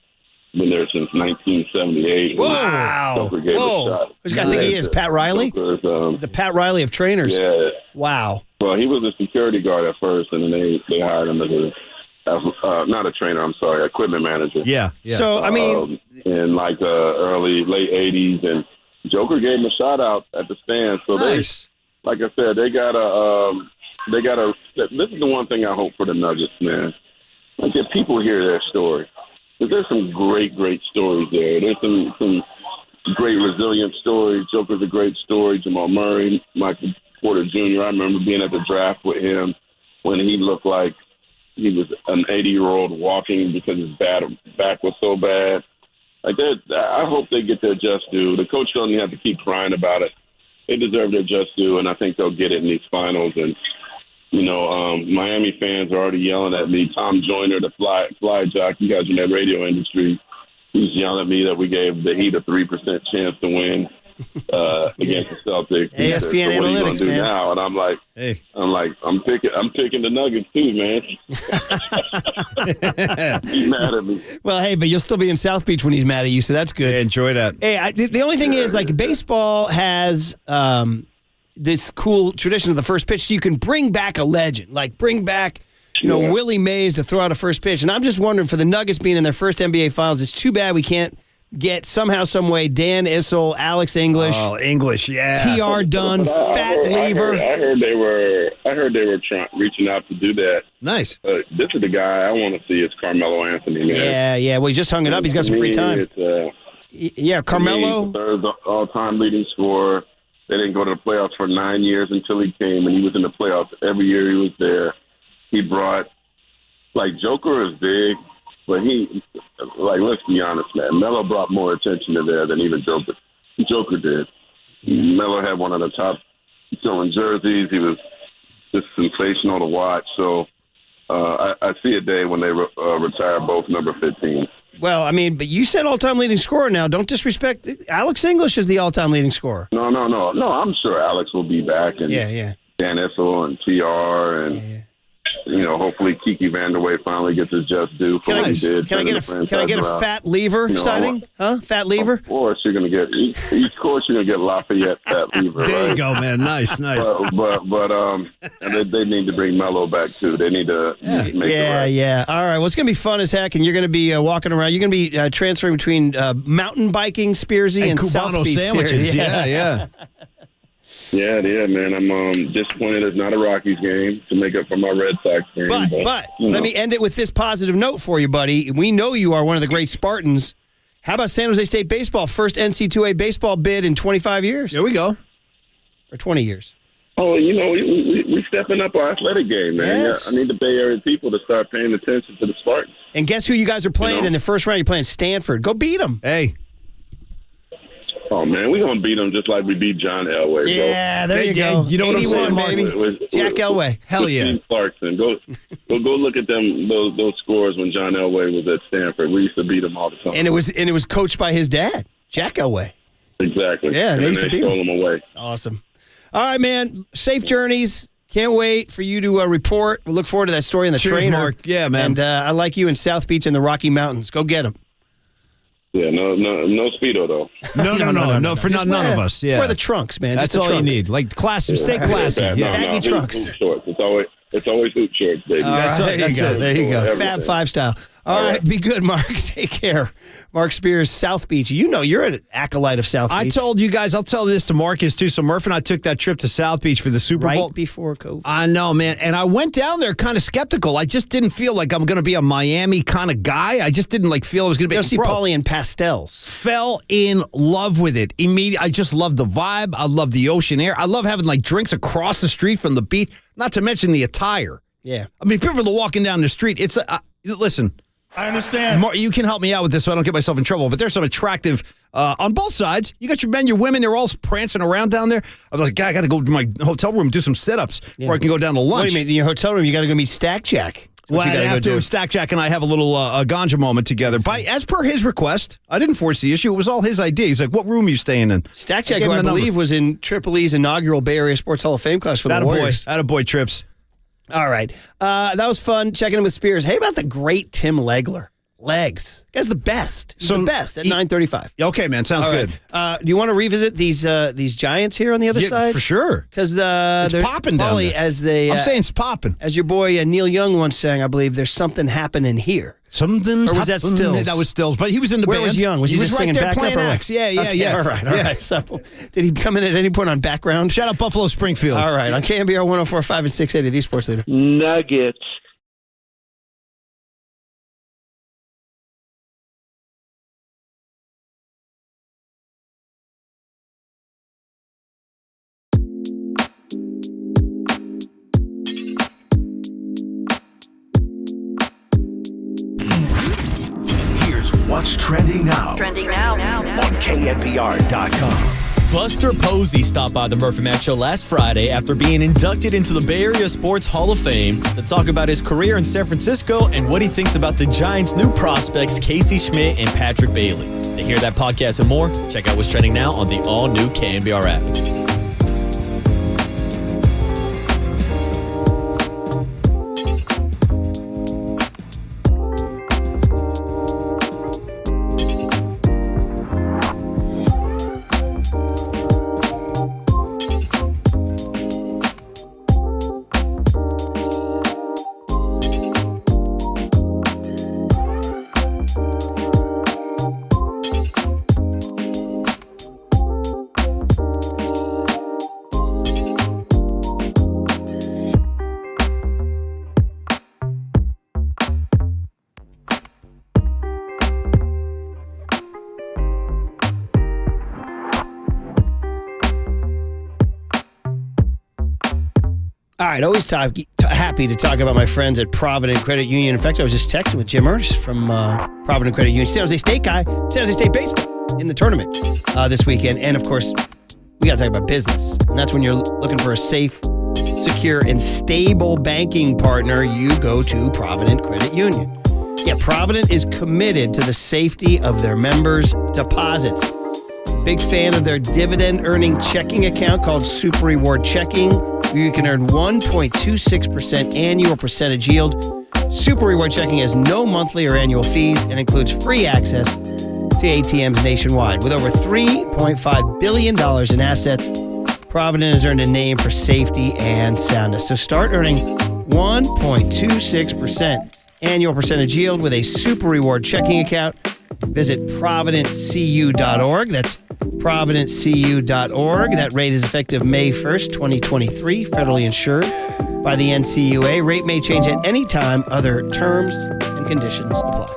Speaker 14: Been there since 1978.
Speaker 20: Wow. Whoa. Which guy think he is? Pat Riley? He's the Pat Riley of trainers.
Speaker 14: Yeah.
Speaker 20: Wow.
Speaker 14: Well, he was a security guard at first, and then they hired him as not a trainer, I'm sorry, equipment manager.
Speaker 21: Yeah.
Speaker 20: So, I mean.
Speaker 14: In like late 80s, and Joker gave him a shout out at the stand. So
Speaker 21: nice.
Speaker 14: Like I said, they got this is the one thing I hope for the Nuggets, man. Like, if people hear their story. There's some great, great stories there. There's some great resilient stories. Joker's a great story. Jamal Murray, Michael Porter Jr. I remember being at the draft with him when he looked like he was an 80-year-old walking because his back was so bad. Like that, I hope they get their just due. The coach doesn't have to keep crying about it. They deserve their just due, and I think they'll get it in these finals. And Miami fans are already yelling at me. Tom Joyner, the fly jock, you guys in that radio industry, he's yelling at me that we gave the Heat a 3% chance to win against the Celtics.
Speaker 20: ESPN
Speaker 14: so what
Speaker 20: analytics,
Speaker 14: are you gonna do
Speaker 20: man.
Speaker 14: now? And I'm like, I'm picking the Nuggets too, man. He's mad at me.
Speaker 20: Well, hey, but you'll still be in South Beach when he's mad at you, so that's good.
Speaker 21: Yeah, enjoy that.
Speaker 20: Hey, the only thing is, like, baseball has this cool tradition of the first pitch, so you can bring back a legend, like bring back, Willie Mays to throw out a first pitch. And I'm just wondering, for the Nuggets being in their first NBA Finals, it's too bad we can't get somehow, some way Dan Issel, Alex English.
Speaker 21: Oh, English, yeah.
Speaker 20: TR Dunn, Fat Lever.
Speaker 14: I heard they were reaching out to do that.
Speaker 21: Nice.
Speaker 14: This is the guy I want to see. It's Carmelo Anthony, man.
Speaker 20: Yeah. Well, he just hung it up. He's got some free time.
Speaker 14: It's,
Speaker 20: Carmelo.
Speaker 14: He's the third all-time leading scorer. They didn't go to the playoffs for 9 years until he came, and he was in the playoffs every year he was there. He brought, Joker is big, but let's be honest, man. Melo brought more attention to there than even Joker did. Melo had one of the top selling jerseys. He was just sensational to watch. So I see a day when they retire both number 15.
Speaker 20: Well, I mean, but you said all-time leading scorer now. Don't disrespect. Alex English is the all-time leading scorer.
Speaker 14: No. I'm sure Alex will be back. And Dan Issel and TR and, hopefully Kiki Vanderway finally gets his just due for what he did.
Speaker 20: Can I get a Fat Lever signing? Fat Lever?
Speaker 14: Of course you're going to get each course you're going to get Lafayette Fat Lever.
Speaker 21: There you go, man. Nice.
Speaker 14: But and they need to bring Melo back too. They need to make it right.
Speaker 20: Yeah. All right. Well, it's going to be fun as heck, and you're going to be walking around. You're going to be transferring between mountain biking, Spearsy, and South
Speaker 21: Cubano
Speaker 20: Beach
Speaker 21: sandwiches. Yeah.
Speaker 14: Yeah, man. I'm disappointed it's not a Rockies game to make up for my Red Sox game.
Speaker 20: But let me end it with this positive note for you, buddy. We know you are one of the great Spartans. How about San Jose State baseball? First NC2A baseball bid in 25 years.
Speaker 21: There we go.
Speaker 20: Or 20 years.
Speaker 14: Oh, we stepping up our athletic game, man.
Speaker 20: Yes.
Speaker 14: I need the Bay Area people to start paying attention to the Spartans.
Speaker 20: And guess who you guys are playing in the first round? You're playing Stanford. Go beat them.
Speaker 21: Hey.
Speaker 14: Oh, man, we're going to beat them just like we beat John Elway, bro.
Speaker 20: Yeah, there you go.
Speaker 21: You know what I'm saying,
Speaker 20: baby. Jack Elway.
Speaker 21: Hell yeah.
Speaker 14: Steve Clarkson. Go look at those scores when John Elway was at Stanford. We used to beat him all the time.
Speaker 20: And it was coached by his dad, Jack Elway.
Speaker 14: Exactly.
Speaker 20: Yeah, they used to beat
Speaker 14: him away.
Speaker 20: Awesome. All right, man. Safe journeys. Can't wait for you to report. We look forward to that story in the
Speaker 21: Cheers,
Speaker 20: trainer.
Speaker 21: Mark. Yeah, man.
Speaker 20: And I like you in South Beach and the Rocky Mountains. Go get them.
Speaker 14: Yeah, no Speedo, though.
Speaker 21: No, for none of us. Yeah.
Speaker 20: Just wear the trunks, man.
Speaker 21: That's
Speaker 20: just the
Speaker 21: all
Speaker 20: trunks.
Speaker 21: you need. Like, classy. Stay classy.
Speaker 20: Baggy trunks.
Speaker 14: Hoop shorts. It's always hoop shorts, baby.
Speaker 20: All right, there you go.
Speaker 14: Everything.
Speaker 20: Fab Five style. All right, be good, Mark. Take care. Mark Spears, South Beach. You're an acolyte of South Beach.
Speaker 21: I told you guys, I'll tell this to Marcus, too. So Murph and I took that trip to South Beach for the Super Bowl.
Speaker 20: Right before COVID.
Speaker 21: I know, man. And I went down there kind of skeptical. I just didn't feel like I'm going to be a Miami kind of guy. I just didn't feel I was going to be.
Speaker 20: Go see Paulie in pastels.
Speaker 21: Fell in love with it immediately. I just love the vibe. I love the ocean air. I love having drinks across the street from the beach, not to mention the attire.
Speaker 20: Yeah.
Speaker 21: I mean, people are walking down the street. It's listen.
Speaker 17: I understand.
Speaker 21: You can help me out with this so I don't get myself in trouble, but there's some attractive on both sides. You got your men, your women, they're all prancing around down there. I was like, God, I got to go to my hotel room and do some sit-ups before I can go down to lunch.
Speaker 20: What do you mean? In your hotel room, you got to go meet Stack Jack.
Speaker 21: Well, after Stack Jack and I have a little ganja moment together. As per his request, I didn't force the issue. It was all his idea. He's like, what room are you staying in?
Speaker 20: Stack Jack, who I believe was in Triple E's inaugural Bay Area Sports Hall of Fame class for the Warriors.
Speaker 21: Attaboy, Trips.
Speaker 20: All right. That was fun checking in with Spears. Hey, about the great Tim Legler. Legs. Guy's the best. He's the best at 9:35.
Speaker 21: Okay, man. Sounds good.
Speaker 20: Do you want to revisit these Giants here on the other side?
Speaker 21: For sure.
Speaker 20: Because
Speaker 21: it's popping down there.
Speaker 20: I'm saying
Speaker 21: it's popping.
Speaker 20: As your boy Neil Young once sang, I believe, there's something happening here.
Speaker 21: Something's
Speaker 20: Or was that Stills?
Speaker 21: That was Stills, but he was in the band.
Speaker 20: Where was Young? Was he just
Speaker 21: right
Speaker 20: singing
Speaker 21: there
Speaker 20: backup
Speaker 21: playing
Speaker 20: or what?
Speaker 21: X. Yeah.
Speaker 20: All right. So, did he come in at any point on background?
Speaker 21: Shout out Buffalo Springfield.
Speaker 20: All right. On KNBR 104.5 and 680, the Sports Leader.
Speaker 10: Nuggets.
Speaker 1: What's trending now? On KNBR.com.
Speaker 15: Buster Posey stopped by the Murphy Mac Show last Friday after being inducted into the Bay Area Sports Hall of Fame to talk about his career in San Francisco and what he thinks about the Giants' new prospects, Casey Schmidt and Patrick Bailey. To hear that podcast and more, check out what's trending now on the all-new KNBR app.
Speaker 20: All right, always happy to talk about my friends at Provident Credit Union. In fact, I was just texting with Jim Ernst from Provident Credit Union, San Jose State guy, San Jose State baseball in the tournament this weekend. And, of course, we got to talk about business. And that's when you're looking for a safe, secure, and stable banking partner, you go to Provident Credit Union. Yeah, Provident is committed to the safety of their members' deposits. Big fan of their dividend-earning checking account called Super Reward Checking, where you can earn 1.26% annual percentage yield. Super Reward Checking has no monthly or annual fees and includes free access to ATMs nationwide. With over $3.5 billion in assets, Provident has earned a name for safety and soundness. So start earning 1.26% annual percentage yield with a Super Reward Checking account. Visit providentcu.org. That's providentcu.org. That rate is effective May 1st, 2023, federally insured by the NCUA. Rate may change at any time. Other terms and conditions apply.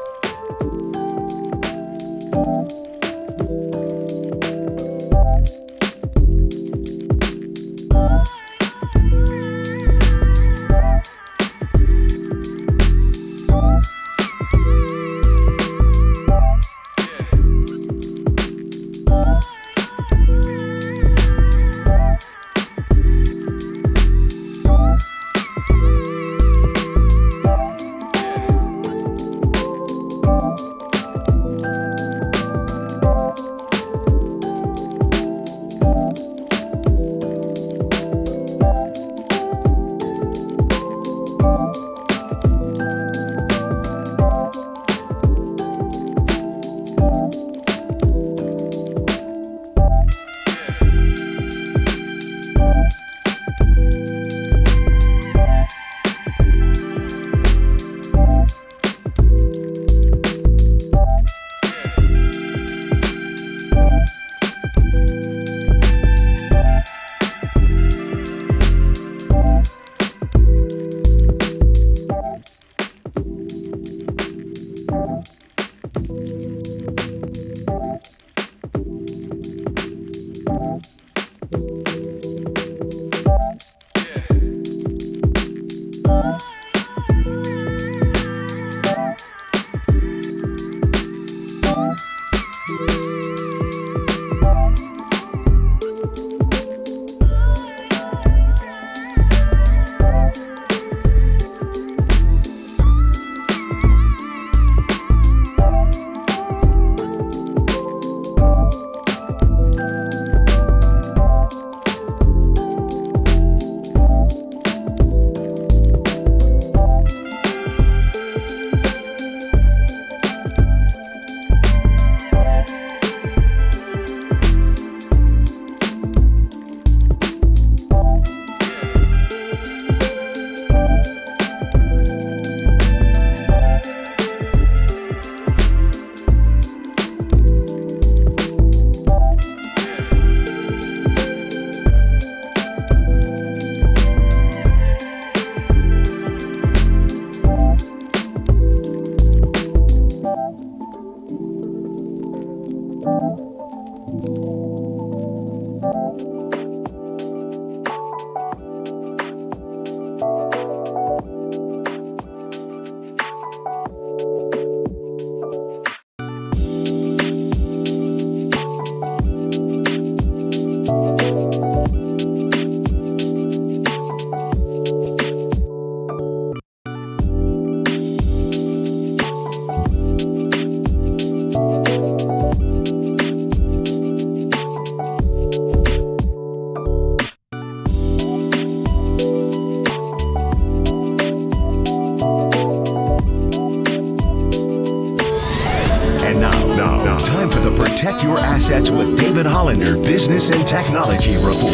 Speaker 1: Protect your assets with David Hollander Business and Technology Report.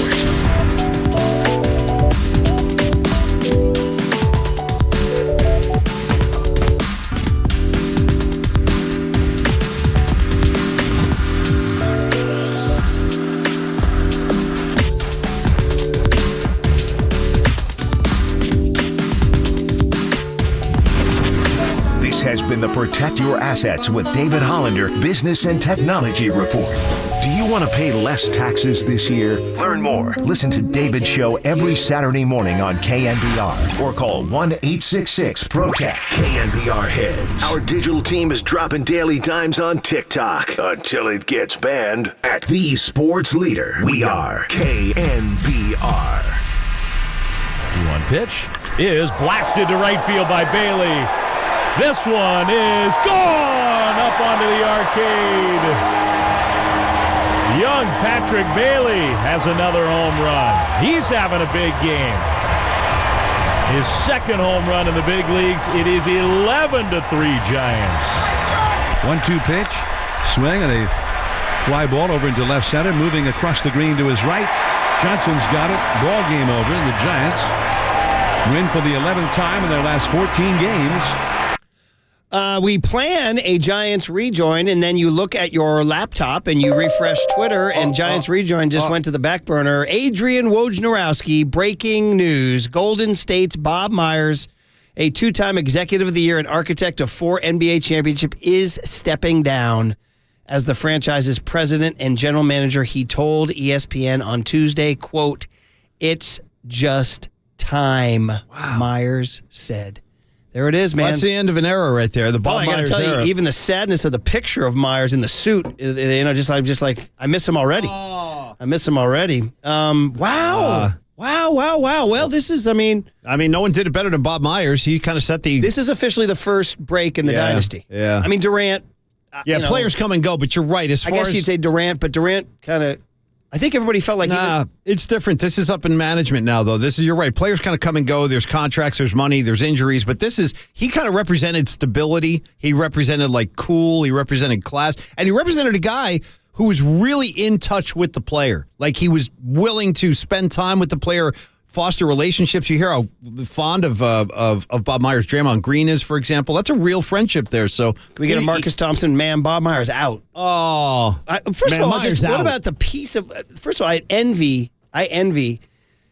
Speaker 1: Has been the Protect Your Assets with David Hollander Business and Technology Report. Do you want to pay less taxes this year? Learn more. Listen to David's show every Saturday morning on KNBR or call 1-866-PROTECT. KNBR Heads. Our digital team is dropping daily dimes on TikTok until it gets banned. At the sports leader, we are KNBR.
Speaker 16: 2-1 pitch is blasted to right field by Bailey. This one is gone up onto the arcade. Young Patrick Bailey has another home run. He's having a big game. His second home run in the big leagues. It is 11-3 Giants.
Speaker 22: 1-2 pitch, swing, and a fly ball over into left center, moving across the green to his right. Johnson's got it. Ball game over, and the Giants win for the 11th time in their last 14 games.
Speaker 20: We plan a Giants rejoin, and then you look at your laptop and you refresh Twitter, and Giants rejoin just went to the back burner. Adrian Wojnarowski, breaking news. Golden State's Bob Myers, a two-time Executive of the Year and architect of 4 NBA championships, is stepping down as the franchise's president and general manager. He told ESPN on Tuesday, quote, "It's just time," Myers said. There it is, man.
Speaker 21: That's the end of an era right there. The Bob
Speaker 20: I gotta
Speaker 21: Myers
Speaker 20: tell
Speaker 21: era.
Speaker 20: you, even the sadness of the picture of Myers in the suit, I'm just like, I miss him already. I miss him already. Wow. Well, this is, I mean,
Speaker 21: no one did it better than Bob Myers. He kind of set the.
Speaker 20: This is officially the first break in the dynasty.
Speaker 21: Yeah.
Speaker 20: I mean, Durant.
Speaker 21: Players come and go, but you're right.
Speaker 20: I guess you'd say Durant, but Durant kind of. I think everybody felt like
Speaker 21: it's different. This is up in management now, though. You're right. Players kind of come and go. There's contracts, there's money, there's injuries, but he kind of represented stability. He represented cool. He represented class, and he represented a guy who was really in touch with the player. Like he was willing to spend time with the player, foster relationships. You hear how fond of Bob Myers Draymond Green is, for example. That's a real friendship there. So
Speaker 20: can we get a Marcus Thompson? Man, Bob Myers out.
Speaker 21: Oh,
Speaker 20: first of all, what about the piece of? First of all, I envy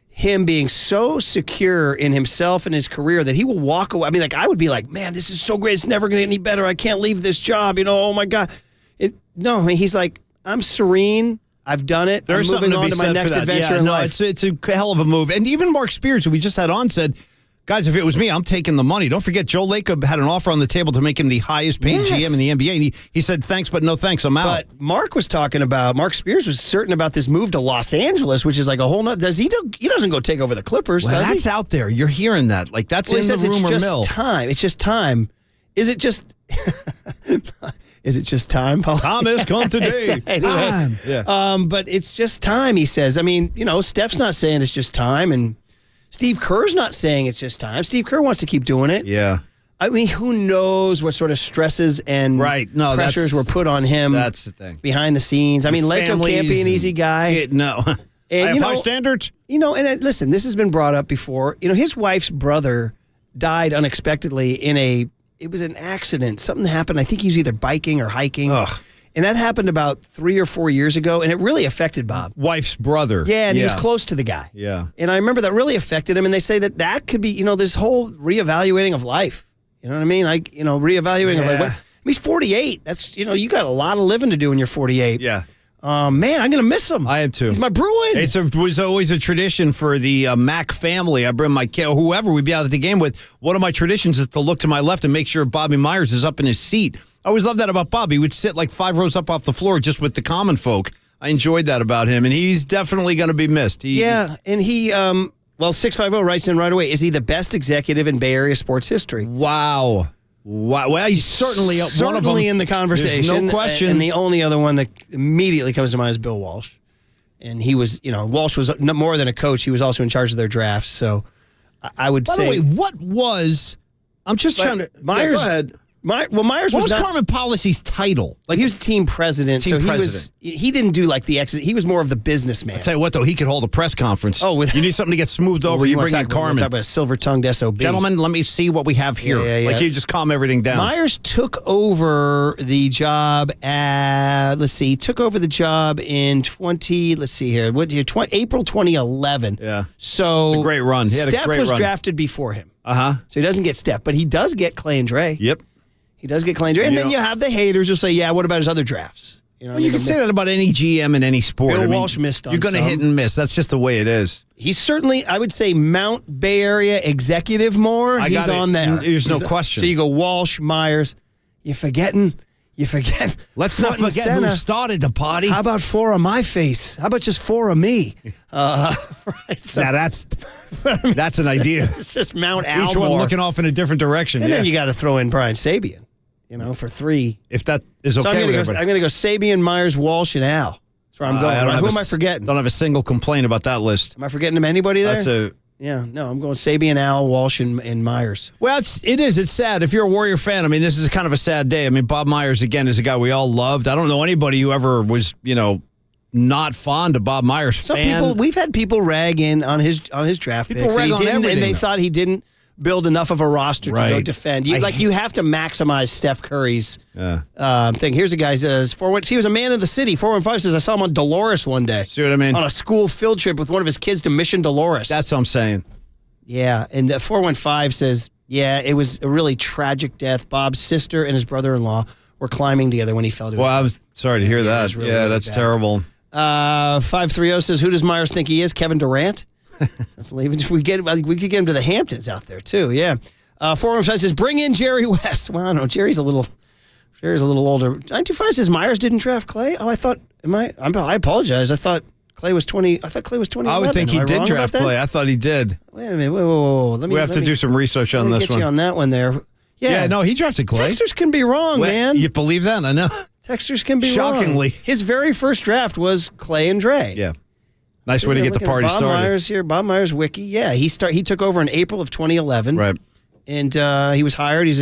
Speaker 20: him being so secure in himself and his career that he will walk away. I mean, I would be like, man, this is so great. It's never going to get any better. I can't leave this job. Oh my God. He's like, I'm serene. I've done it.
Speaker 21: There's
Speaker 20: I'm moving on to my next adventure in life.
Speaker 21: It's a hell of a move. And even Mark Spears, who we just had on, said, guys, if it was me, I'm taking the money. Don't forget, Joe Lacob had an offer on the table to make him the highest paid GM in the NBA. And he said, thanks, but no thanks, I'm out.
Speaker 20: But Mark Spears was certain about this move to Los Angeles, which is like a whole nother. He doesn't go take over the Clippers,
Speaker 21: well,
Speaker 20: does he?
Speaker 21: That's out there. You're hearing that. That's in the rumor mill.
Speaker 20: It's just time. Is it just... Is it just time, Paul?
Speaker 21: Time has come today.
Speaker 20: Anyway,
Speaker 21: yeah.
Speaker 20: But it's just time, he says. I mean, Steph's not saying it's just time, and Steve Kerr's not saying it's just time. Steve Kerr wants to keep doing it.
Speaker 21: Yeah.
Speaker 20: I mean, who knows what sort of stresses and pressures were put on him.
Speaker 21: That's the thing.
Speaker 20: Behind the scenes. I mean, Lacob can't be an easy guy.
Speaker 21: No.
Speaker 20: And,
Speaker 21: I have high standards.
Speaker 20: Listen, this has been brought up before. His wife's brother died unexpectedly it was an accident. Something happened. I think he was either biking or hiking.
Speaker 21: Ugh.
Speaker 20: And that happened about 3 or 4 years ago, and it really affected Bob.
Speaker 21: Wife's brother.
Speaker 20: Yeah, and he was close to the guy.
Speaker 21: Yeah.
Speaker 20: And I remember that really affected him, and they say that could be, this whole reevaluating of life. You know what I mean? Reevaluating of what. He's 48. That's, you got a lot of living to do when you're 48.
Speaker 21: Yeah.
Speaker 20: Man, I'm going to miss him.
Speaker 21: I am too.
Speaker 20: He's my Bruin.
Speaker 21: It was always a tradition for the Mac family. I bring my kid, whoever we'd be out at the game with. One of my traditions is to look to my left and make sure Bobby Myers is up in his seat. I always loved that about Bob. He would sit 5 rows up off the floor just with the common folk. I enjoyed that about him, and he's definitely going to be missed.
Speaker 20: And he 650 writes in right away. Is he the best executive in Bay Area sports history?
Speaker 21: Wow. Well, he's certainly one of them
Speaker 20: in the conversation.
Speaker 21: There's no question.
Speaker 20: And the only other one that immediately comes to mind is Bill Walsh. And he was, Walsh was more than a coach. He was also in charge of their drafts. So I would say.
Speaker 21: By the way, what was? I'm just trying to.
Speaker 20: Myers.
Speaker 21: Go ahead.
Speaker 20: Myers
Speaker 21: what was Carmen Policy's title?
Speaker 20: He was team president. He didn't do the exit. He was more of the businessman.
Speaker 21: I'll tell you what, though, he could hold a press conference. You need something to get smoothed over. You bring in Carmen.
Speaker 20: Talk about a silver-tongued SOB.
Speaker 21: Gentlemen, let me see what we have here.
Speaker 20: Yeah.
Speaker 21: You just calm everything down.
Speaker 20: Myers took over the job took over the job in April 2011.
Speaker 21: Yeah.
Speaker 20: So
Speaker 21: it's a great run.
Speaker 20: Steph was drafted before him. So he doesn't get Steph, but he does get Clay and Dre.
Speaker 21: Yep.
Speaker 20: He does get Clay and Dre. And then you have the haters who say, what about his other drafts? You know,
Speaker 21: Well, you can say that about any GM in any sport.
Speaker 20: Bill Walsh missed on
Speaker 21: You're going to
Speaker 20: some.
Speaker 21: hit and miss. That's just the way it is.
Speaker 20: He's certainly, I would say, Mount Bay Area executive more.
Speaker 21: I
Speaker 20: He's
Speaker 21: got it.
Speaker 20: on there.
Speaker 21: There's no question.
Speaker 20: So you go Walsh, Myers. You forget.
Speaker 21: Let's not forget who started the party.
Speaker 20: How about 4 on my face? How about just 4 on me? Right, so,
Speaker 21: now that's an idea.
Speaker 20: It's just Mount Almore.
Speaker 21: Each one looking off in a different direction.
Speaker 20: And then you got to throw in Brian Sabian, for 3.
Speaker 21: If that is
Speaker 20: So
Speaker 21: okay
Speaker 20: I'm
Speaker 21: with
Speaker 20: going
Speaker 21: everybody.
Speaker 20: to go Sabian, Myers, Walsh, and Al. That's where I'm going. Who am I forgetting?
Speaker 21: Don't have a single complaint about that list.
Speaker 20: Am I forgetting anybody there? I'm going Sabian, Al, Walsh, and Myers.
Speaker 21: Well, it is. It's sad. If you're a Warrior fan, I mean, this is kind of a sad day. I mean, Bob Myers, again, is a guy we all loved. I don't know anybody who ever was, not fond of Bob Myers.
Speaker 20: We've had people rag in on his draft
Speaker 21: People
Speaker 20: picks.
Speaker 21: rag on everything,
Speaker 20: and they
Speaker 21: though.
Speaker 20: thought he didn't build enough of a roster to go
Speaker 21: Right.
Speaker 20: defend. You have to maximize Steph Curry's thing. Here's a guy who says, he was a man of the city. 415 says, I saw him on Dolores one day.
Speaker 21: See what I mean?
Speaker 20: On a school field trip with one of his kids to Mission Dolores.
Speaker 21: That's what I'm saying.
Speaker 20: Yeah, and 415 says, it was a really tragic death. Bob's sister and his brother-in-law were climbing together when he fell to his
Speaker 21: Well, I was sorry to hear that.
Speaker 20: really,
Speaker 21: Yeah,
Speaker 20: really
Speaker 21: that's
Speaker 20: bad.
Speaker 21: terrible.
Speaker 20: 530 says, who does Myers think he is? Kevin Durant? we could get him to the Hamptons out there, too, yeah. 415 says, bring in Jerry West. Well, I don't know. Jerry's a little older. 925 says, Myers didn't draft Clay? Oh, I apologize. I thought Clay was 20. I thought Clay was 20.
Speaker 21: I would think he did draft Clay. I thought he did.
Speaker 20: Wait a minute. Whoa.
Speaker 21: We have to do some research on this
Speaker 20: get
Speaker 21: one.
Speaker 20: you on that one there. Yeah,
Speaker 21: no, he drafted Clay.
Speaker 20: Texters can be wrong, man.
Speaker 21: You believe that? I know.
Speaker 20: Texters can be wrong.
Speaker 21: Shockingly.
Speaker 20: His very first draft was Clay and Dre.
Speaker 21: Yeah. Nice way to get the party
Speaker 20: Bob
Speaker 21: started.
Speaker 20: Myers here. Bob Myers wiki. Yeah, he took over in April of 2011.
Speaker 21: Right.
Speaker 20: And he was hired. He's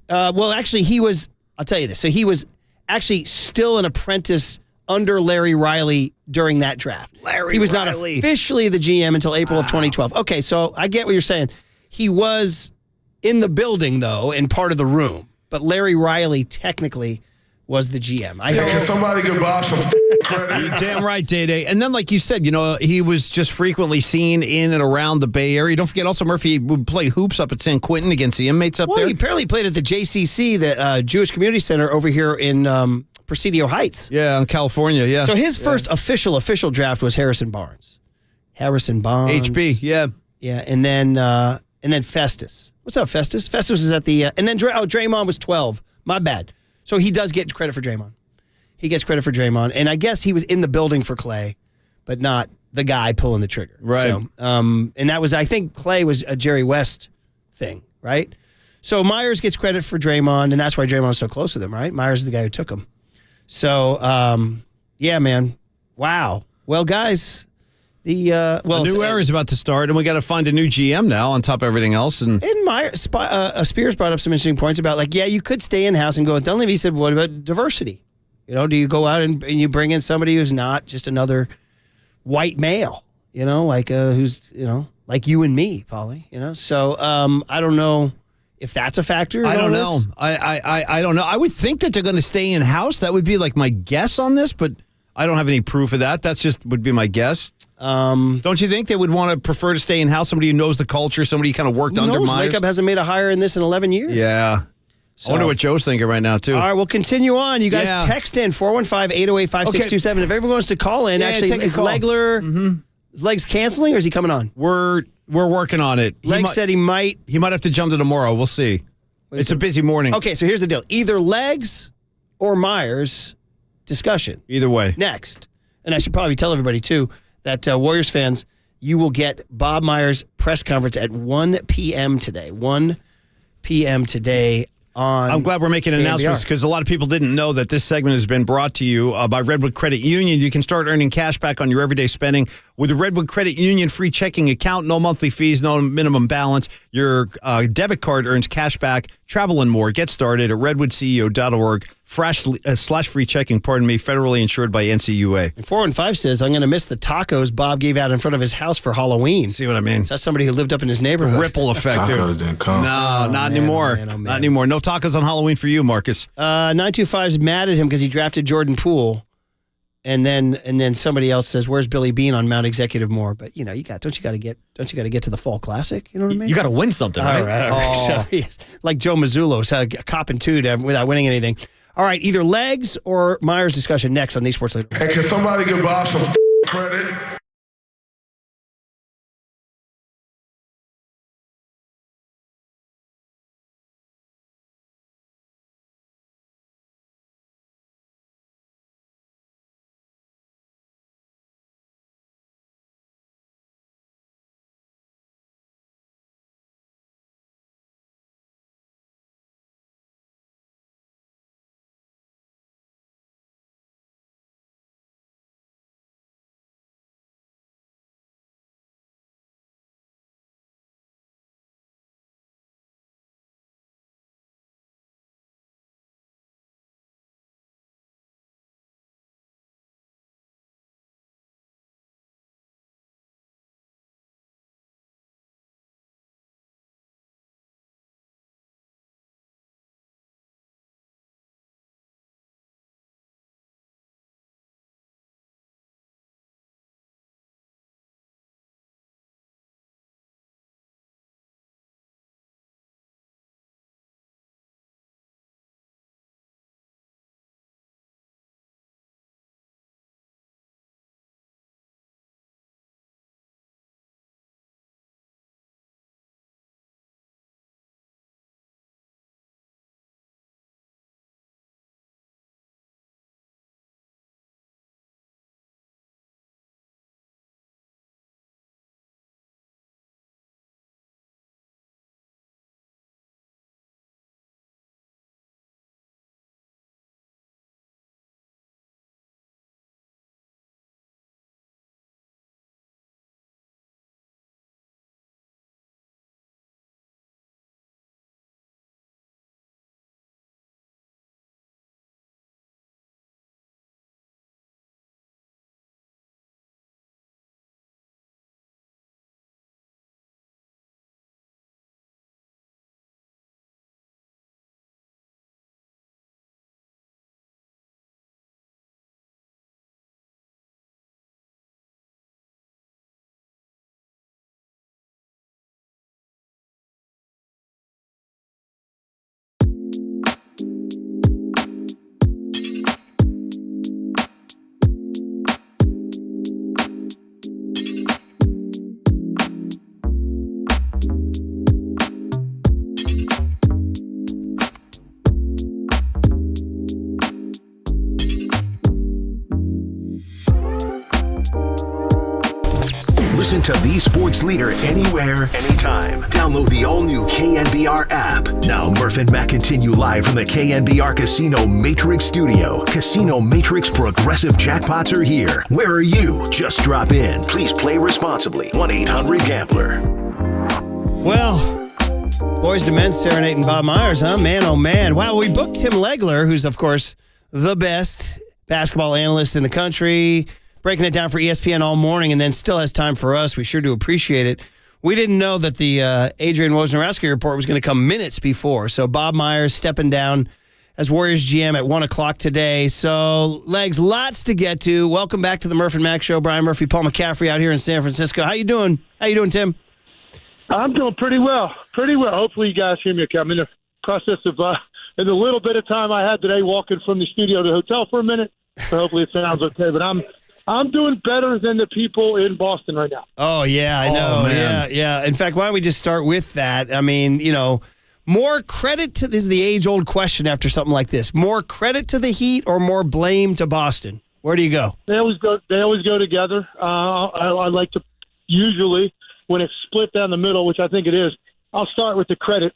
Speaker 20: well, actually, he was. I'll tell you this. So he was actually still an apprentice under Larry Riley during that draft. He was not officially the GM until April of 2012. Okay, so I get what you're saying. He was in the building though, and part of the room. But Larry Riley technically was the GM.
Speaker 17: Can somebody give Bob some credit?
Speaker 21: You're damn right, Day-Day. And then, like you said, he was just frequently seen in and around the Bay Area. Don't forget, also, Murphy would play hoops up at San Quentin against the inmates up there.
Speaker 20: Well, he apparently played at the JCC, the Jewish Community Center over here in Presidio Heights.
Speaker 21: Yeah, in California, yeah.
Speaker 20: So his first official draft was Harrison Barnes.
Speaker 21: HB, yeah.
Speaker 20: Yeah, and then Festus. What's up, Festus? Festus was at the and then Draymond was 12. My bad. So he does get credit for Draymond. He gets credit for Draymond, and I guess he was in the building for Clay, but not the guy pulling the trigger.
Speaker 21: Right.
Speaker 20: So, and that was, I think Clay was a Jerry West thing, right? So Myers gets credit for Draymond, and that's why Draymond's so close with him, right? Myers is the guy who took him. So, yeah, man. Wow. Well, guys,
Speaker 21: A new era is about to start, and we got to find a new GM now on top of everything else. And
Speaker 20: Myers, Spears brought up some interesting points about, you could stay in-house and go with Dunleavy. He said, what about diversity? Do you go out and you bring in somebody who's not just another white male, who's, like you and me, Paulie, So I don't know if that's a factor.
Speaker 21: I don't know. I don't know. I would think that they're going to stay in-house. That would be like my guess on this, but I don't have any proof of that. That's just would be my guess. Don't you think they would want to prefer to stay in-house? Somebody who knows the culture, somebody who kind of worked under Myers?
Speaker 20: Makeup hasn't made a hire in this in 11 years.
Speaker 21: Yeah. So. I wonder what Joe's thinking right now, too.
Speaker 20: All right, we'll continue on. You guys text in 415-808-5627. If everyone wants to call in, actually, is Legler, is Legs canceling or is he coming on?
Speaker 21: We're working on it.
Speaker 20: Legs said he might.
Speaker 21: He might have to jump to tomorrow. We'll see. It's a busy morning.
Speaker 20: Okay, so here's the deal. Either Legs or Myers discussion.
Speaker 21: Either way.
Speaker 20: Next. And I should probably tell everybody, too, that Warriors fans, you will get Bob Myers' press conference at 1 p.m. today. 1 p.m. today on
Speaker 21: I'm glad we're making
Speaker 20: KNBR.
Speaker 21: announcements because a lot of people didn't know that this segment has been brought to you by Redwood Credit Union. You can start earning cash back on your everyday spending with the Redwood Credit Union free checking account. No monthly fees, no minimum balance. Your debit card earns cash back, travel and more. Get started at redwoodceo.org. / free checking, federally insured by NCUA.
Speaker 20: And 415 says, I'm going to miss the tacos Bob gave out in front of his house for Halloween.
Speaker 21: See what I mean?
Speaker 20: So that's somebody who lived up in his neighborhood.
Speaker 21: Ripple effect.
Speaker 19: Tacos didn't come.
Speaker 21: No, not anymore. Not anymore. No tacos on Halloween for you, Marcus.
Speaker 20: 925's mad at him because he drafted Jordan Poole. And then somebody else says, "Where's Billy Bean on Mount Executive Moore?" But don't you got to get to the Fall Classic? You know what I mean?
Speaker 3: You got to win something, right?
Speaker 20: All right. So, yes. Like Joe Mazzulo's copping two without winning anything. All right, either Legs or Myers discussion next on the Sports Leader.
Speaker 17: And can somebody give Bob some credit?
Speaker 1: Listen to the sports leader anywhere, anytime. Download the all-new KNBR app. Now Murph and Matt continue live from the KNBR Casino Matrix Studio. Casino Matrix Progressive Jackpots are here. Where are you? Just drop in. Please play responsibly. 1-800-GAMBLER.
Speaker 20: Well, boys to men serenading Bob Myers, huh? Man, oh man. Wow, we booked Tim Legler, who's, of course, the best basketball analyst in the country, breaking it down for ESPN all morning, and then still has time for us. We sure do appreciate it. We didn't know that the Adrian Wojnarowski report was going to come minutes before. So Bob Myers stepping down as Warriors GM at 1 o'clock today. So, Legs, lots to get to. Welcome back to the Murph and Mac Show. Brian Murphy, Paul McCaffrey out here in San Francisco. How you doing? How you doing, Tim?
Speaker 10: I'm doing pretty well. Pretty well. Hopefully you guys hear me okay. I'm in the process of, in the little bit of time I had today, walking from the studio to the hotel for a minute. So hopefully it sounds okay. But I'm doing better than the people in Boston right now.
Speaker 20: Oh, yeah, I know. Yeah. In fact, why don't we just start with that? I mean, you know, more credit to this is the age-old question after something like this. More credit to the Heat or more blame to Boston? Where do you go?
Speaker 10: They always go together. I like to usually, when it's split down the middle, which I think it is, I'll start with the credit.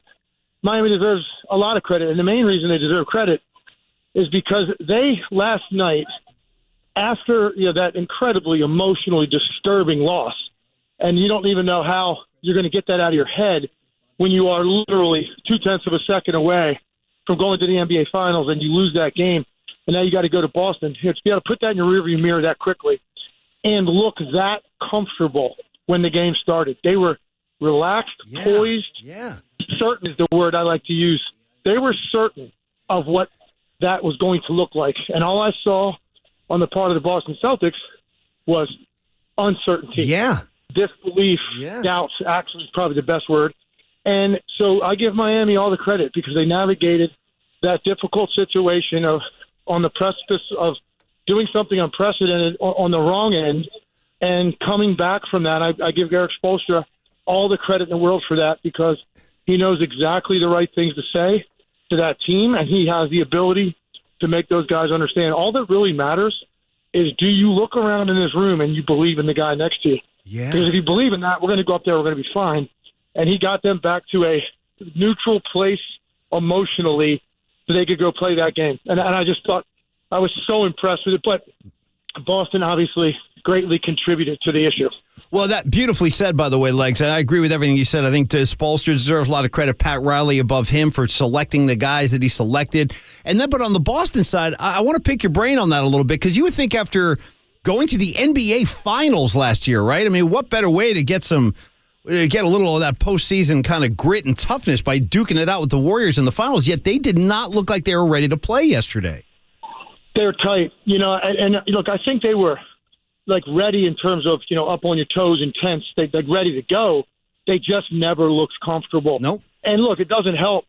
Speaker 10: Miami deserves a lot of credit, and the main reason they deserve credit is because they last night, after that incredibly emotionally disturbing loss, and you don't even know how you're going to get that out of your head when you are literally 0.2 of a second away from going to the NBA Finals and you lose that game, and now you got to go to Boston. To be able to put that in your rearview mirror that quickly and look that comfortable when the game started. They were relaxed, poised, certain is the word I like to use. They were certain of what that was going to look like, and all I saw on the part of the Boston Celtics was uncertainty. Disbelief, doubts, actually is probably the best word. And so I give Miami all the credit because they navigated that difficult situation of on the precipice of doing something unprecedented on the wrong end and coming back from that. I give Eric Spoelstra all the credit in the world for that because he knows exactly the right things to say to that team, and he has the ability to make those guys understand. All that really matters is, do you look around in this room and you believe in the guy next to you?
Speaker 21: Yeah.
Speaker 10: Because if you believe in that, we're going to go up there, we're going to be fine. And he got them back to a neutral place emotionally so they could go play that game. And I just thought I was so impressed with it. But Boston obviously greatly contributed to the issue.
Speaker 21: Well, that beautifully said, by the way, Legs. I agree with everything you said. I think Spoelstra deserves a lot of credit. Pat Riley above him for selecting the guys that he selected. And then, but on the Boston side, I want to pick your brain on that a little bit because you would think after going to the NBA Finals last year, right? I mean, what better way to get a little of that postseason kind of grit and toughness by duking it out with the Warriors in the finals, yet they did not look like they were ready to play yesterday.
Speaker 10: They're tight, and look, I think they were like ready in terms of, up on your toes, intense. They're ready to go. They just never looked comfortable.
Speaker 21: Nope.
Speaker 10: And look, it doesn't help,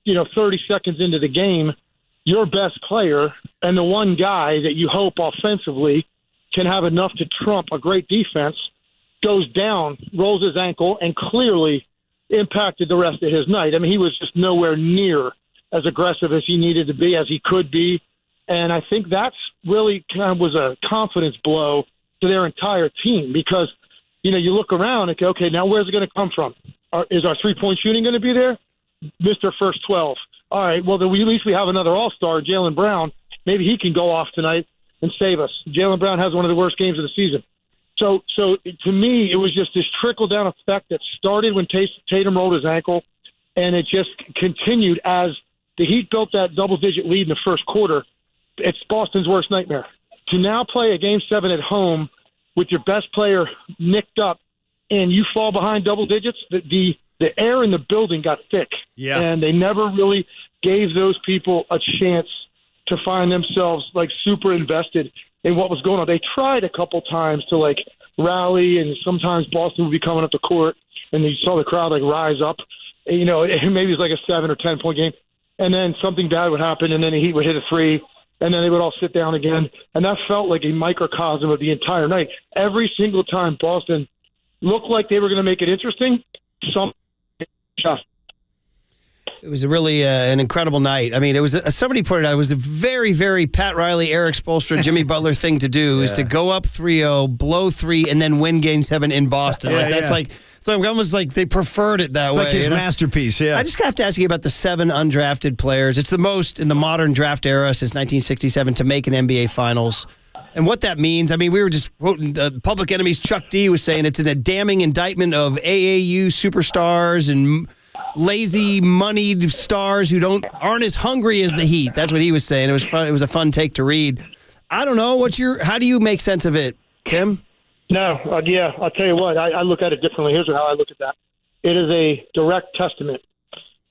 Speaker 10: 30 seconds into the game, your best player and the one guy that you hope offensively can have enough to trump a great defense goes down, rolls his ankle, and clearly impacted the rest of his night. I mean, he was just nowhere near as aggressive as he needed to be, as he could be. And I think that's really kind of was a confidence blow to their entire team because, you look around and go, okay, now where's it going to come from? Is our three-point shooting going to be there? Mr. First 12. All right, well, then at least we have another all-star, Jaylen Brown. Maybe he can go off tonight and save us. Jaylen Brown has one of the worst games of the season. So to me, it was just this trickle-down effect that started when Tatum rolled his ankle, and it just continued as the Heat built that double-digit lead in the first quarter. It's Boston's worst nightmare. To now play a Game 7 at home with your best player nicked up and you fall behind double digits, the air in the building got thick.
Speaker 21: Yeah.
Speaker 10: And they never really gave those people a chance to find themselves, super invested in what was going on. They tried a couple times to, rally, and sometimes Boston would be coming up the court, and you saw the crowd, rise up. Maybe it was a 7 or 10-point game. And then something bad would happen, and then the Heat would hit a three, and then they would all sit down again. And that felt like a microcosm of the entire night. Every single time Boston looked like they were going to make it interesting, something just.
Speaker 20: It was really an incredible night. I mean, it was somebody put it out. It was a very, very Pat Riley, Eric Spoelstra, Jimmy Butler thing to do is to go up 3-0, blow 3, and then win Game 7 in Boston. It's almost like they preferred it that way.
Speaker 21: It's like his masterpiece, yeah.
Speaker 20: I just have to ask you about the 7 undrafted players. It's the most in the modern draft era since 1967 to make an NBA Finals. And what that means, I mean, we were just quoting Public Enemy's Chuck D was saying it's a damning indictment of AAU superstars and lazy, moneyed stars who aren't as hungry as the Heat. That's what he was saying. It was fun. It was a fun take to read. I don't know. How do you make sense of it, Tim?
Speaker 10: No, I'll tell you what. I look at it differently. Here's how I look at that. It is a direct testament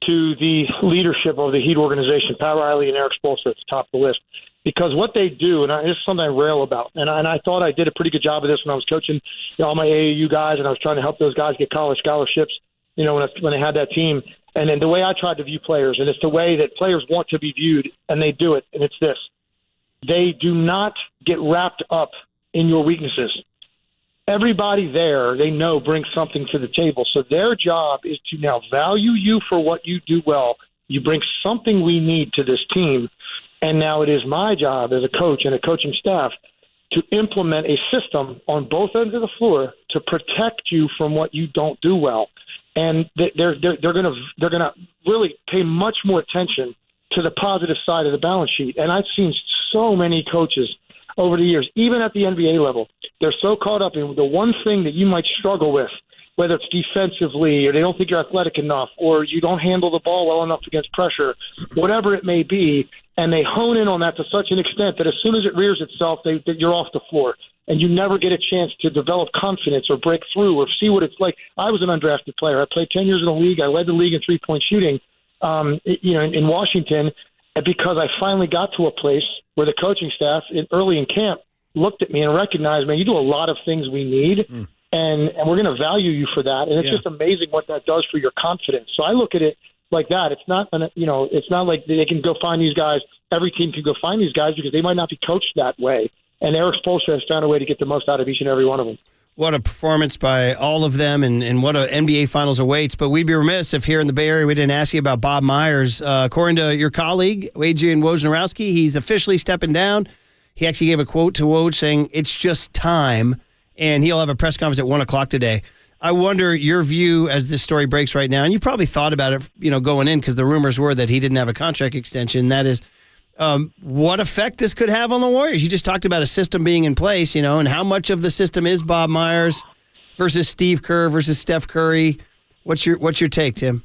Speaker 10: to the leadership of the Heat organization, Pat Riley and Eric Spoelstra at the top of the list. Because what they do, and this is something I rail about, and I thought I did a pretty good job of this when I was coaching all my AAU guys, and I was trying to help those guys get college scholarships, when they had that team. And then the way I tried to view players, and it's the way that players want to be viewed, and they do it, and it's this. They do not get wrapped up in your weaknesses. Everybody there, they know, brings something to the table. So their job is to now value you for what you do well. You bring something we need to this team. And now it is my job as a coach and a coaching staff to implement a system on both ends of the floor to protect you from what you don't do well. And they're gonna really pay much more attention to the positive side of the balance sheet. And I've seen so many coaches over the years, even at the NBA level, they're so caught up in the one thing that you might struggle with, whether it's defensively or they don't think you're athletic enough or you don't handle the ball well enough against pressure, whatever it may be, and they hone in on that to such an extent that as soon as it rears itself, you're off the floor. And you never get a chance to develop confidence or break through or see what it's like. I was an undrafted player. I played 10 years in the league. I led the league in three-point shooting in Washington because I finally got to a place where the coaching staff early in camp looked at me and recognized, man, you do a lot of things we need, and we're going to value you for that. And it's just amazing what that does for your confidence. So I look at it like that. It's not, it's not like they can go find these guys. Every team can go find these guys because they might not be coached that way. And Eric Spoelstra has found a way to get the most out of each and every one of them.
Speaker 20: What a performance by all of them, and what an NBA Finals awaits. But we'd be remiss if here in the Bay Area we didn't ask you about Bob Myers. According to your colleague, Adrian Wojnarowski, he's officially stepping down. He actually gave a quote to Woj saying, "It's just time," and he'll have a press conference at 1 o'clock today. I wonder your view as this story breaks right now, and you probably thought about it, going in because the rumors were that he didn't have a contract extension. That is, what effect this could have on the Warriors. You just talked about a system being in place, and how much of the system is Bob Myers versus Steve Kerr versus Steph Curry. What's your take, Tim?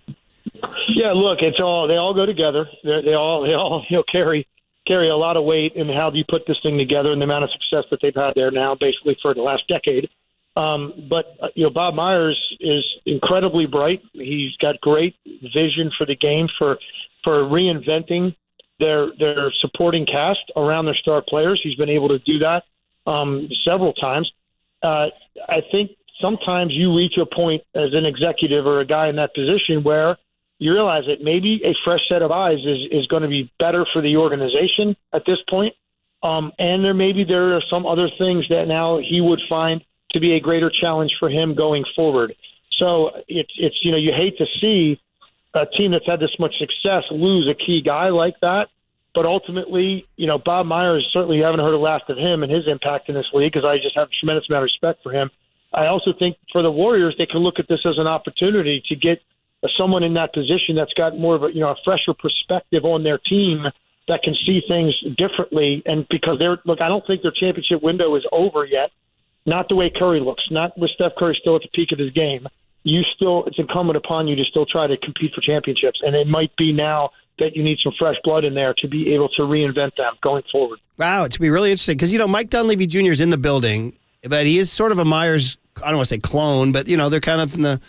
Speaker 10: Yeah, look, they all go together. They all carry a lot of weight in how do you put this thing together and the amount of success that they've had there now, basically for the last decade. But Bob Myers is incredibly bright. He's got great vision for the game, for reinventing their supporting cast around their star players. He's been able to do that several times. I think sometimes you reach a point as an executive or a guy in that position where you realize that maybe a fresh set of eyes is going to be better for the organization at this point. And there are some other things that now he would find to be a greater challenge for him going forward. So it's you hate to see a team that's had this much success lose a key guy like that. But ultimately, Bob Myers, certainly you haven't heard the last of him and his impact in this league because I just have a tremendous amount of respect for him. I also think for the Warriors, they can look at this as an opportunity to get someone in that position that's got more of a fresher perspective on their team that can see things differently. And because I don't think their championship window is over yet. Not the way Curry looks, not with Steph Curry still at the peak of his game. It's incumbent upon you to still try to compete for championships. And it might be now that you need some fresh blood in there to be able to reinvent them going forward.
Speaker 20: Wow, it's going to be really interesting because, Mike Dunleavy Jr. is in the building, but he is sort of a Myers, I don't want to say clone, but, they're kind of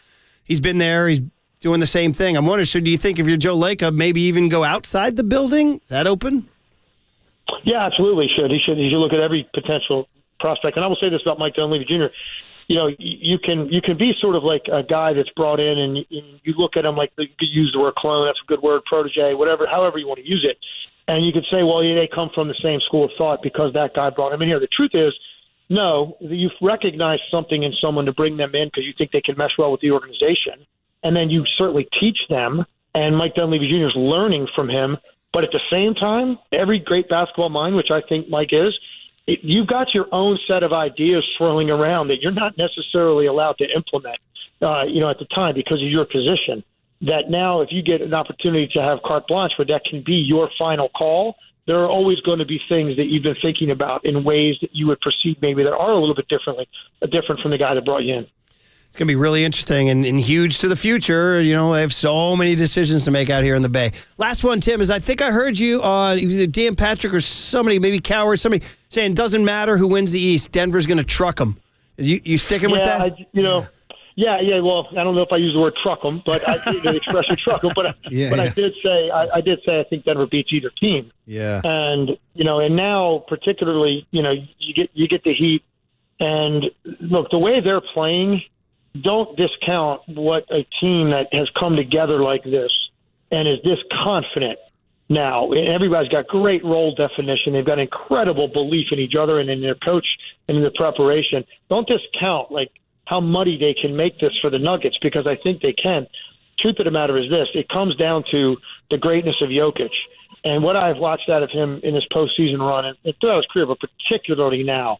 Speaker 20: he's been there, he's doing the same thing. I'm wondering, do you think if you're Joe Lacob, maybe even go outside the building? Is that open?
Speaker 10: Yeah, absolutely should. He should look at every potential prospect. And I will say this about Mike Dunleavy Jr. You can be sort of like a guy that's brought in and you look at him like you could use the word clone, that's a good word, protege, whatever, however you want to use it. And you could say, well, they come from the same school of thought because that guy brought him in here. The truth is, no, you've recognized something in someone to bring them in because you think they can mesh well with the organization. And then you certainly teach them. And Mike Dunleavy Jr. is learning from him. But at the same time, every great basketball mind, which I think Mike is, you've got your own set of ideas swirling around that you're not necessarily allowed to implement, at the time because of your position. That now, if you get an opportunity to have carte blanche where that can be your final call, there are always going to be things that you've been thinking about in ways that you would proceed maybe that are a little bit different from the guy that brought you in.
Speaker 20: It's going to be really interesting and huge to the future. I have so many decisions to make out here in the Bay. Last one, Tim, is I think I heard you on either Dan Patrick or somebody, maybe Coward, somebody saying it doesn't matter who wins the East. Denver's going to truck them. You sticking with that?
Speaker 10: Yeah. Well, I don't know if I use the word truck them, but the expression truck them. But I did say I think Denver beats either team.
Speaker 21: Yeah.
Speaker 10: And and now particularly, you get the Heat, and look, the way they're playing. Don't discount what a team that has come together like this and is this confident now. Everybody's got great role definition. They've got incredible belief in each other and in their coach and in their preparation. Don't discount how muddy they can make this for the Nuggets because I think they can. Truth of the matter is this. It comes down to the greatness of Jokic. And what I've watched out of him in his postseason run and throughout his career, but particularly now,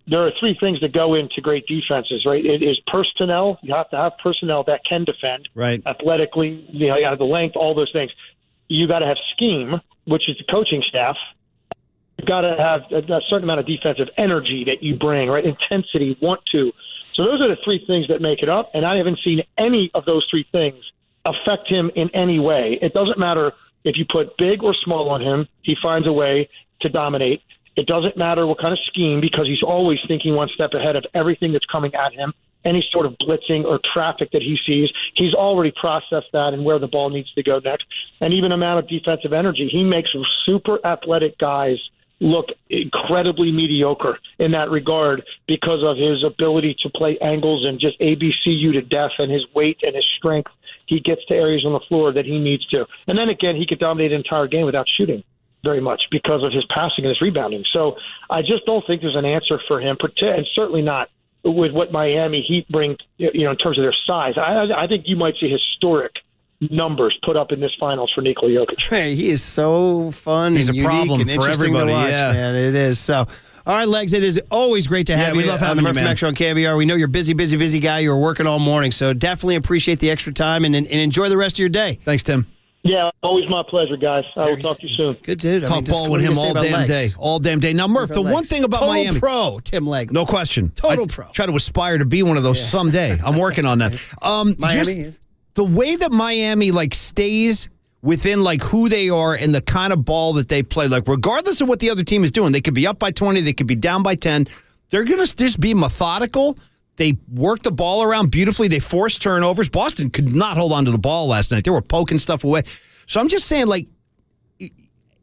Speaker 10: there are three things that go into great defenses, right? It is personnel. You have to have personnel that can defend,
Speaker 21: right?
Speaker 10: Athletically, you have the length, all those things. You got to have scheme, which is the coaching staff. You've got to have a certain amount of defensive energy that you bring, right? Intensity, want to. So those are the three things that make it up, and I haven't seen any of those three things affect him in any way. It doesn't matter if you put big or small on him. He finds a way to dominate. It doesn't matter what kind of scheme because he's always thinking one step ahead of everything that's coming at him. Any sort of blitzing or traffic that he sees, he's already processed that and where the ball needs to go next. And even amount of defensive energy. He makes super athletic guys look incredibly mediocre in that regard because of his ability to play angles and just ABC you to death and his weight and his strength he gets to areas on the floor that he needs to. And then again, he could dominate an entire game without shooting very much because of his passing and his rebounding. So I just don't think there's an answer for him, and certainly not with what Miami Heat bring, in terms of their size. I think you might see historic numbers put up in this finals for Nikola Jokic.
Speaker 20: Hey, he is so fun.
Speaker 21: He's
Speaker 20: and
Speaker 21: a
Speaker 20: unique
Speaker 21: problem
Speaker 20: and
Speaker 21: for
Speaker 20: interesting
Speaker 21: everybody.
Speaker 20: to watch,
Speaker 21: Yeah,
Speaker 20: man, it is. So, all right, Legs, it is always great to have you.
Speaker 21: We love having
Speaker 20: on the
Speaker 21: you,
Speaker 20: Murphy
Speaker 21: man.
Speaker 20: Mac Show on KNBR. We know you're busy guy. You were working all morning, so definitely appreciate the extra time and enjoy the rest of your day.
Speaker 21: Thanks, Tim.
Speaker 10: Yeah, always my pleasure, guys. I will talk to you soon.
Speaker 20: Good dude.
Speaker 21: Talk ball with him all damn day. All damn day. Now, Murph, the one thing about
Speaker 20: Total
Speaker 21: Miami.
Speaker 20: pro, Tim Legg.
Speaker 21: No question.
Speaker 20: Total pro.
Speaker 21: Try to aspire to be one of those someday. I'm working on that. Just the way that Miami stays within who they are and the kind of ball that they play, regardless of what the other team is doing, they could be up by 20, they could be down by 10. They're going to just be methodical. They work the ball around beautifully. They force turnovers. Boston could not hold on to the ball last night. They were poking stuff away. So I'm just saying,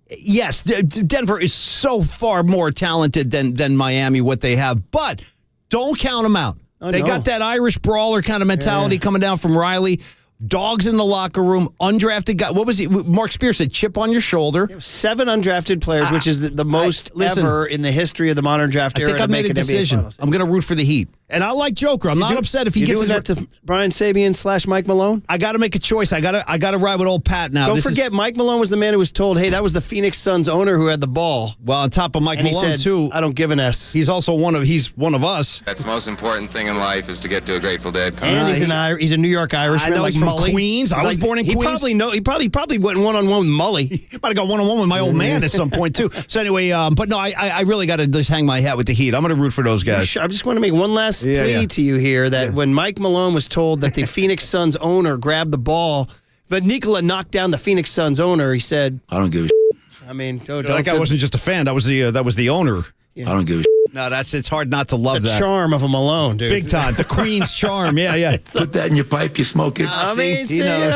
Speaker 21: yes, Denver is so far more talented than Miami, what they have, but don't count them out. They got that Irish brawler kind of mentality coming down from Riley. Dogs in the locker room, undrafted guy. What was he? Mark Spears said, chip on your shoulder.
Speaker 20: 7 undrafted players, which is the most ever in the history of the modern draft era.
Speaker 21: I think I made a decision. I'm going to root for the Heat. And I like Joker. I'm not upset if he gets
Speaker 20: that to Brian Sabian / Mike Malone.
Speaker 21: I got to make a choice. I got to ride with old Pat now.
Speaker 20: Don't forget, Mike Malone was the man who was told, "Hey, that was the Phoenix Suns owner who had the ball."
Speaker 21: Well, on top of Mike
Speaker 20: and
Speaker 21: Malone
Speaker 20: he said,
Speaker 21: too,
Speaker 20: I don't give an S.
Speaker 21: He's also one of us.
Speaker 4: That's the most important thing in life is to get to a Grateful Dead concert.
Speaker 20: And he's a New York Irishman.
Speaker 21: I know he's from
Speaker 20: Mully.
Speaker 21: Queens. I was born in Queens.
Speaker 20: He probably went one-on-one with Mully.
Speaker 21: He might have got one-on-one with my old man at some point too. So anyway, but no, I really got to just hang my hat with the Heat. I'm going to root for those guys.
Speaker 20: I just want to make one last plea to you here that when Mike Malone was told that the Phoenix Suns owner grabbed the ball, but Nikola knocked down the Phoenix Suns owner, he said,
Speaker 4: I don't give a shit.
Speaker 20: I mean,
Speaker 21: that guy wasn't just a fan. That was the owner.
Speaker 4: I don't give a shit.
Speaker 21: No, it's hard not to love
Speaker 20: the
Speaker 21: that.
Speaker 20: charm of a Malone, dude.
Speaker 21: Big time. The Queen's charm. Yeah.
Speaker 4: Put that in your pipe, you smoke it.
Speaker 20: I mean,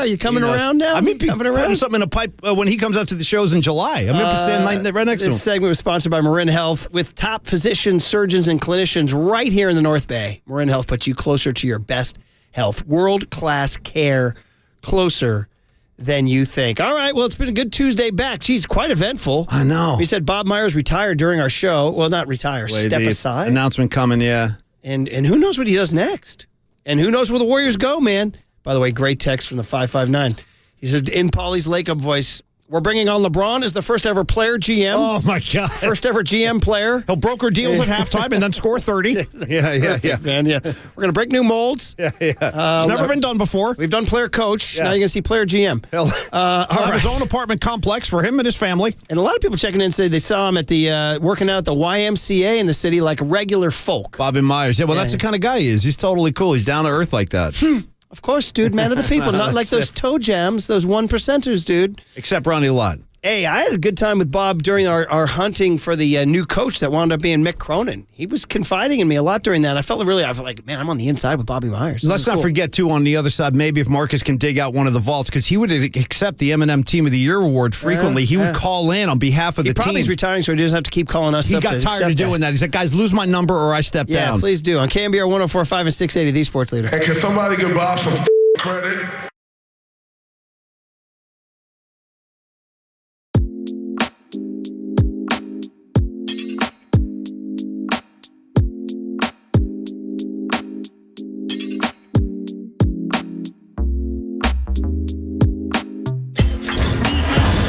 Speaker 20: you coming around now?
Speaker 21: I mean, putting something in a pipe when he comes out to the shows in July. I'm going to stand right next to him.
Speaker 20: This segment was sponsored by Marin Health with top physicians, surgeons, and clinicians right here in the North Bay. Marin Health puts you closer to your best health. World-class care, closer than you think. All right, well, it's been a good Tuesday back. Geez, quite eventful.
Speaker 21: I know.
Speaker 20: We said Bob Myers retired during our show. Well, not retire, step aside.
Speaker 21: Announcement coming, yeah.
Speaker 20: And who knows what he does next? And who knows where the Warriors go, man? By the way, great text from the 559. He says, in Paulie's Lake Up voice, we're bringing on LeBron as the first ever player GM.
Speaker 21: Oh, my God.
Speaker 20: First ever GM player.
Speaker 21: He'll broker deals at halftime and then score 30. Yeah.
Speaker 20: Man, yeah. We're going to break new molds.
Speaker 21: Yeah. It's never been done before.
Speaker 20: We've done player coach. Now you're going to see player GM.
Speaker 21: He'll have his own apartment complex for him and his family.
Speaker 20: And a lot of people checking in say they saw him at the working out at the YMCA in the city like regular folk.
Speaker 21: Bobby Myers. Yeah, well, that's the kind of guy he is. He's totally cool. He's down to earth like that.
Speaker 20: Of course, dude. Man of the people. Not like those toe jams, those 1%ers, dude.
Speaker 21: Except Ronnie Lott.
Speaker 20: Hey, I had a good time with Bob during our hunting for the new coach that wound up being Mick Cronin. He was confiding in me a lot during that. I felt like, man, I'm on the inside with Bobby Myers.
Speaker 21: Let's not forget, too, on the other side, maybe if Marcus can dig out one of the vaults, because he would accept the M&M Team of the Year award frequently. He would call in on behalf of the team.
Speaker 20: He probably is retiring, so he doesn't have to keep calling us up.
Speaker 21: He got tired of doing that. He said, guys, lose my number or I step down.
Speaker 20: Yeah, please do. On KNBR 104.5 and 680, the Sports Leader.
Speaker 17: Hey, can somebody give Bob some credit?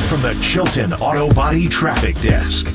Speaker 1: From the Chilton Auto Body Traffic Desk.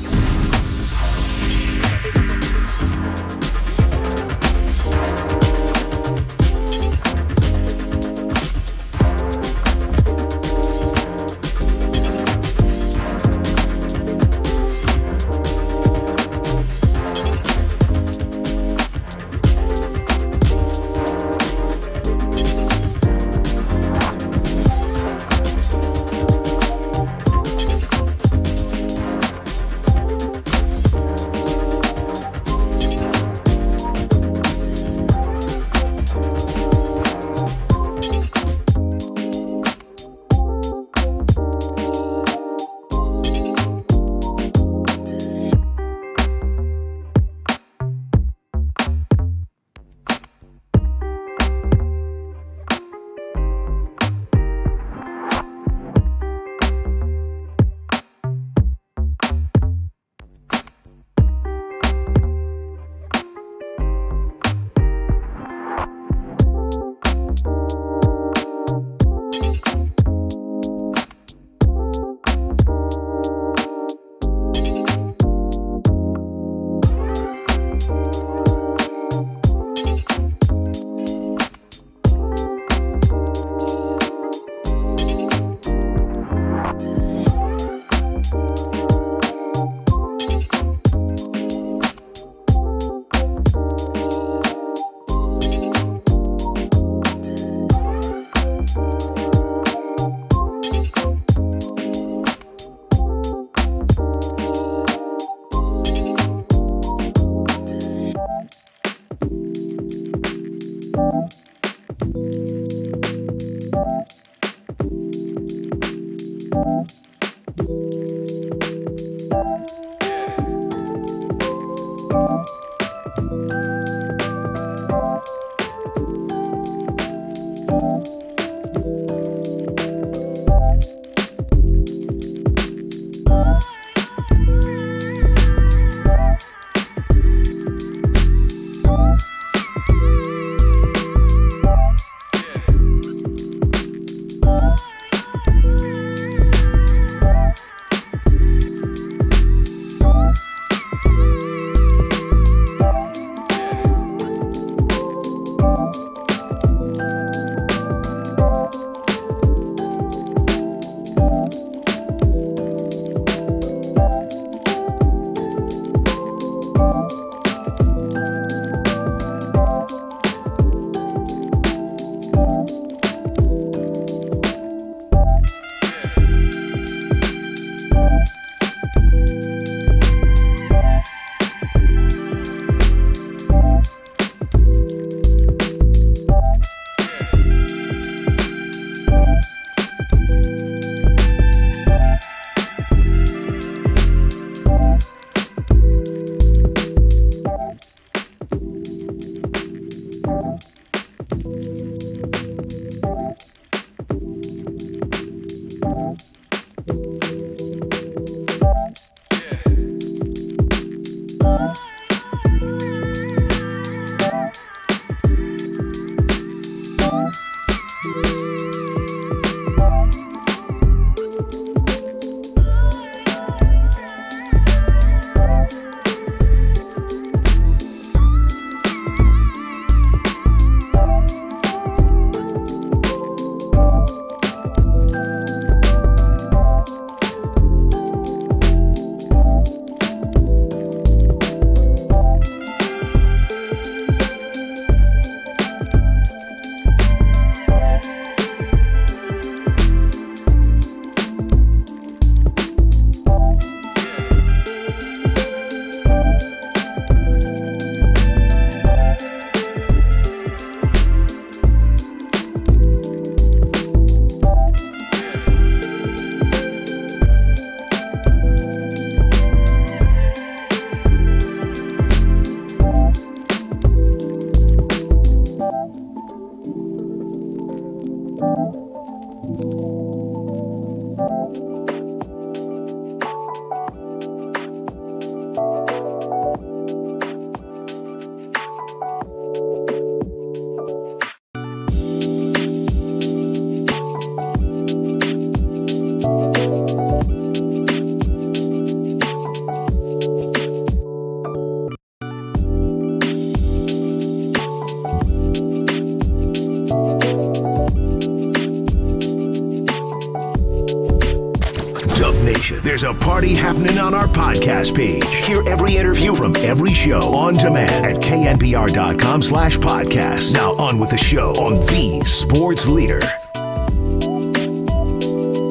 Speaker 1: There's a party happening on our podcast page. Hear every interview from every show on demand at knbr.com/podcast. Now on with the show on the sports leader.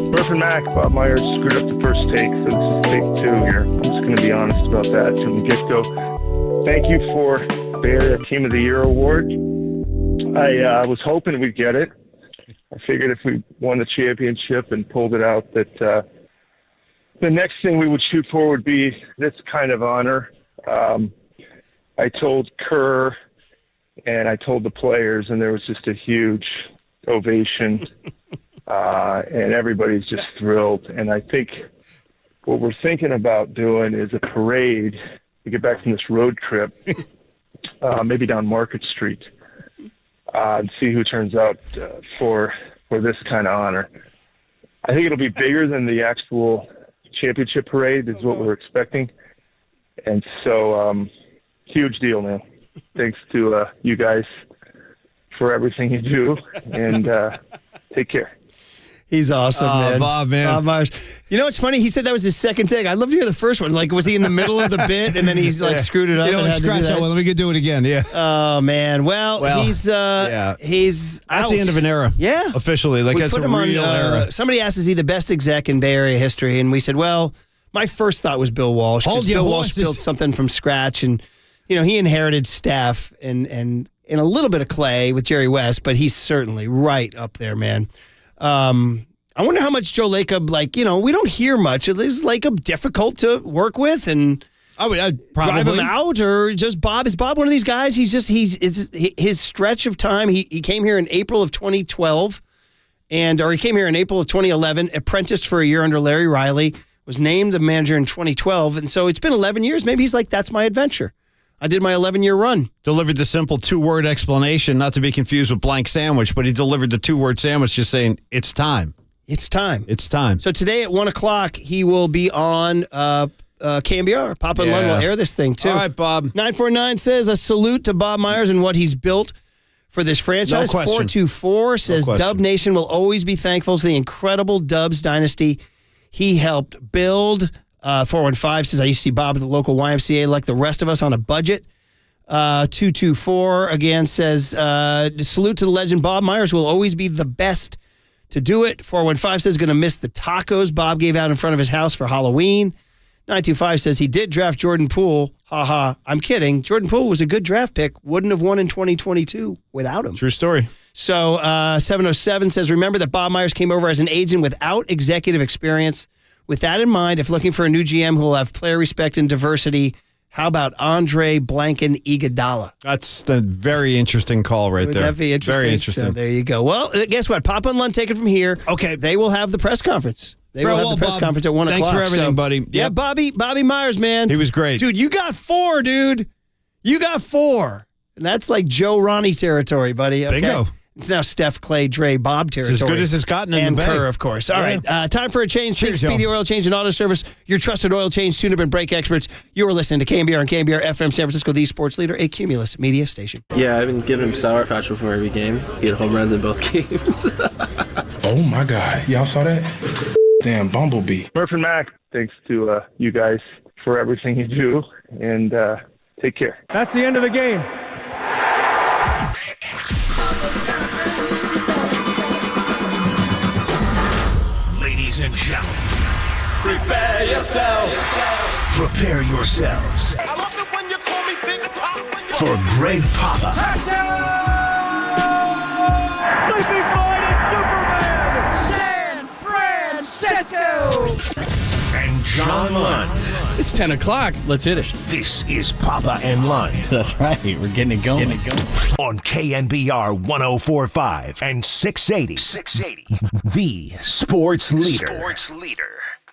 Speaker 10: Murph and Mac, Bob Myers screwed up the first take, so this is take 2 here. I'm just going to be honest about that from the get-go. Thank you for Bay Area Team of the Year award. I was hoping we'd get it. I figured if we won the championship and pulled it out that the next thing we would shoot for would be this kind of honor. I told Kerr and I told the players, and there was just a huge ovation, and everybody's just thrilled. And I think what we're thinking about doing is a parade to get back from this road trip, maybe down Market Street, and see who turns out for this kind of honor. I think it'll be bigger than the actual championship parade is what we're expecting. And so, huge deal, man. Thanks to you guys for everything you do, and take care.
Speaker 20: He's awesome, man.
Speaker 21: Bob, man.
Speaker 20: Bob Myers. You know what's funny? He said that was his second take. I'd love to hear the first one. Like, was he in the middle of the bit and then he's like screwed it up?
Speaker 21: You know, and scratch that one. Let me do it again. Yeah.
Speaker 20: Oh man. Well, he's
Speaker 21: that's
Speaker 20: out.
Speaker 21: the end of an era.
Speaker 20: Yeah.
Speaker 21: Officially, like that's a real era.
Speaker 20: Somebody asked, is he the best exec in Bay Area history? And we said, well, my first thought was Bill Walsh. Bill Walsh built something from scratch, and you know he inherited staff and a little bit of clay with Jerry West, but he's certainly right up there, man. I wonder how much Joe Lacob, like, you know, we don't hear much. Is Lacob difficult to work with and
Speaker 21: I'd
Speaker 20: drive him out, or just Bob? Is Bob one of these guys? His stretch of time. He came here in April of 2012, or he came here in April of 2011, apprenticed for a year under Larry Riley, was named the manager in 2012, and so it's been 11 years. Maybe he's like, that's my adventure. I did my 11-year run.
Speaker 21: Delivered the simple 2-word explanation, not to be confused with blank sandwich, but he delivered the 2-word sandwich just saying, it's time.
Speaker 20: It's time.
Speaker 21: It's time.
Speaker 20: So today at 1 o'clock, he will be on KNBR. Papa and Lund will air this thing, too.
Speaker 21: All right, Bob.
Speaker 20: 949 says, a salute to Bob Myers and what he's built for this franchise.
Speaker 21: No question.
Speaker 20: 424 says, Dub Nation will always be thankful to the incredible Dubs dynasty he helped build. 415 says, I used to see Bob at the local YMCA like the rest of us on a budget. 224 again says, salute to the legend. Bob Myers will always be the best to do it. 415 says, going to miss the tacos Bob gave out in front of his house for Halloween. 925 says, he did draft Jordan Poole. Ha. I'm kidding. Jordan Poole was a good draft pick. Wouldn't have won in 2022 without him.
Speaker 21: True story.
Speaker 20: So 707 says, remember that Bob Myers came over as an agent without executive experience. With that in mind, if looking for a new GM who will have player respect and diversity, how about Andre Blanken Iguodala?
Speaker 21: That's a very interesting call right there.
Speaker 20: Would that be interesting?
Speaker 21: Very interesting.
Speaker 20: So there you go. Well, guess what? Papa and Lund take it from here.
Speaker 21: Okay.
Speaker 20: They will have the press conference They will have the press conference at 1
Speaker 21: Thanks
Speaker 20: o'clock.
Speaker 21: for everything, buddy.
Speaker 20: Yeah,
Speaker 21: Yep.
Speaker 20: Bobby Myers, man.
Speaker 21: He was great.
Speaker 20: Dude, you got 4, dude. You got 4. And that's like Joe Ronnie territory, buddy. Okay?
Speaker 21: Bingo.
Speaker 20: It's now Steph, Clay, Dre, Bob territory.
Speaker 21: It's as good as it's gotten in
Speaker 20: and
Speaker 21: the Bay.
Speaker 20: Kerr, of course. All right, time for a change.
Speaker 21: Cheers,
Speaker 20: Speedy
Speaker 21: y'all.
Speaker 20: Oil Change and Auto Service, your trusted oil change, tune-up, and brake experts. You are listening to KNBR and KNBR FM San Francisco, the sports leader, a Cumulus media station.
Speaker 2: Yeah, I've been giving him Sour Patch before every game. Get home runs in both games.
Speaker 19: Oh my God, y'all saw that? Damn Bumblebee.
Speaker 10: Murph and Mac, thanks to you guys for everything you do, and take care.
Speaker 16: That's the end of the game.
Speaker 1: Ladies and gentlemen,
Speaker 6: Prepare yourself.
Speaker 1: prepare yourselves for Greg Papa
Speaker 13: San Francisco.
Speaker 1: and John Lund.
Speaker 3: It's 10 o'clock. Let's hit it.
Speaker 1: This is Papa and Lund
Speaker 3: That's right. We're getting it going.
Speaker 1: on KNBR 104.5 and 680. The sports leader.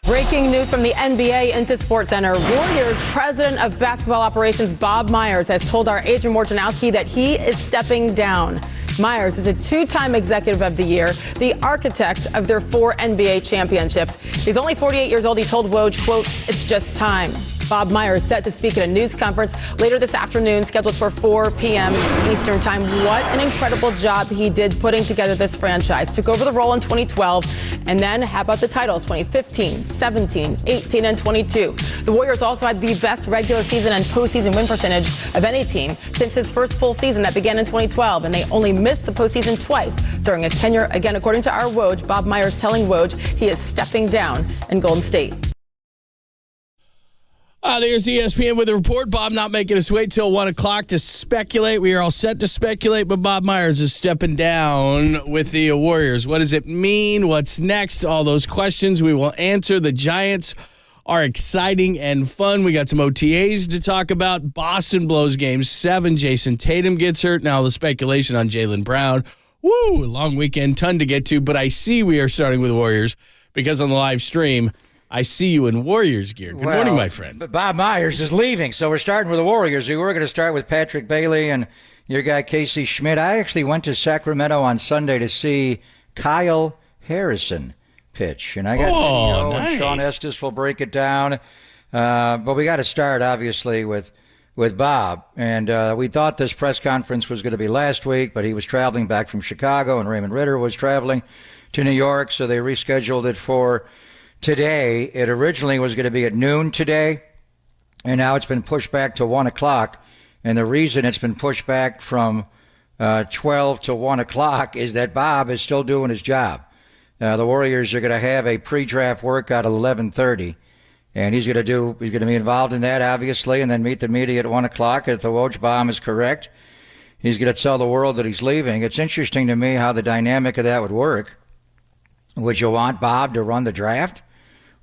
Speaker 5: Breaking news from the NBA into SportsCenter. Warriors president of basketball operations Bob Myers has told our Adrian Wojnarowski that he is stepping down. Myers is a 2-time Executive of the Year, the architect of their 4 NBA championships. He's only 48 years old. He told Woj, quote, "It's just time." Bob Myers set to speak at a news conference later this afternoon, scheduled for 4 p.m. Eastern Time. What an incredible job he did putting together this franchise. Took over the role in 2012, and then how about the titles? 2015, 17, 18, and 22. The Warriors also had the best regular season and postseason win percentage of any team since his first full season that began in 2012, and they only missed the postseason twice during his tenure. Again, according to our Woj, Bob Myers telling Woj he is stepping down in Golden State.
Speaker 3: There's ESPN with a report. Bob not making us wait till 1 o'clock to speculate. We are all set to speculate, but Bob Myers is stepping down with the Warriors. What does it mean? What's next? All those questions we will answer. The Giants are exciting and fun. We got some OTAs to talk about. Boston blows game 7. Jason Tatum gets hurt. Now the speculation on Jaylen Brown. Woo, long weekend, ton to get to, but I see we are starting with Warriors because on the live stream, I see you in Warriors gear. Good morning, my friend.
Speaker 23: Bob Myers is leaving, so we're starting with the Warriors. We were going to start with Patrick Bailey and your guy Casey Schmidt. I actually went to Sacramento on Sunday to see Kyle Harrison pitch, and I got video,
Speaker 3: nice.
Speaker 23: and Sean Estes will break it down. But we got to start, obviously, with Bob. And we thought this press conference was going to be last week, but he was traveling back from Chicago, and Raymond Ritter was traveling to New York, so they rescheduled it for today. It originally was going to be at noon today, and now it's been pushed back to 1 o'clock. And the reason it's been pushed back from 12 to 1 o'clock is that Bob is still doing his job. The Warriors are going to have a pre-draft workout at 11:30, and he's going to be involved in that, obviously, and then meet the media at 1 o'clock. If the Woj bomb is correct, he's going to tell the world that he's leaving. It's interesting to me how the dynamic of that would work. Would you want Bob to run the draft?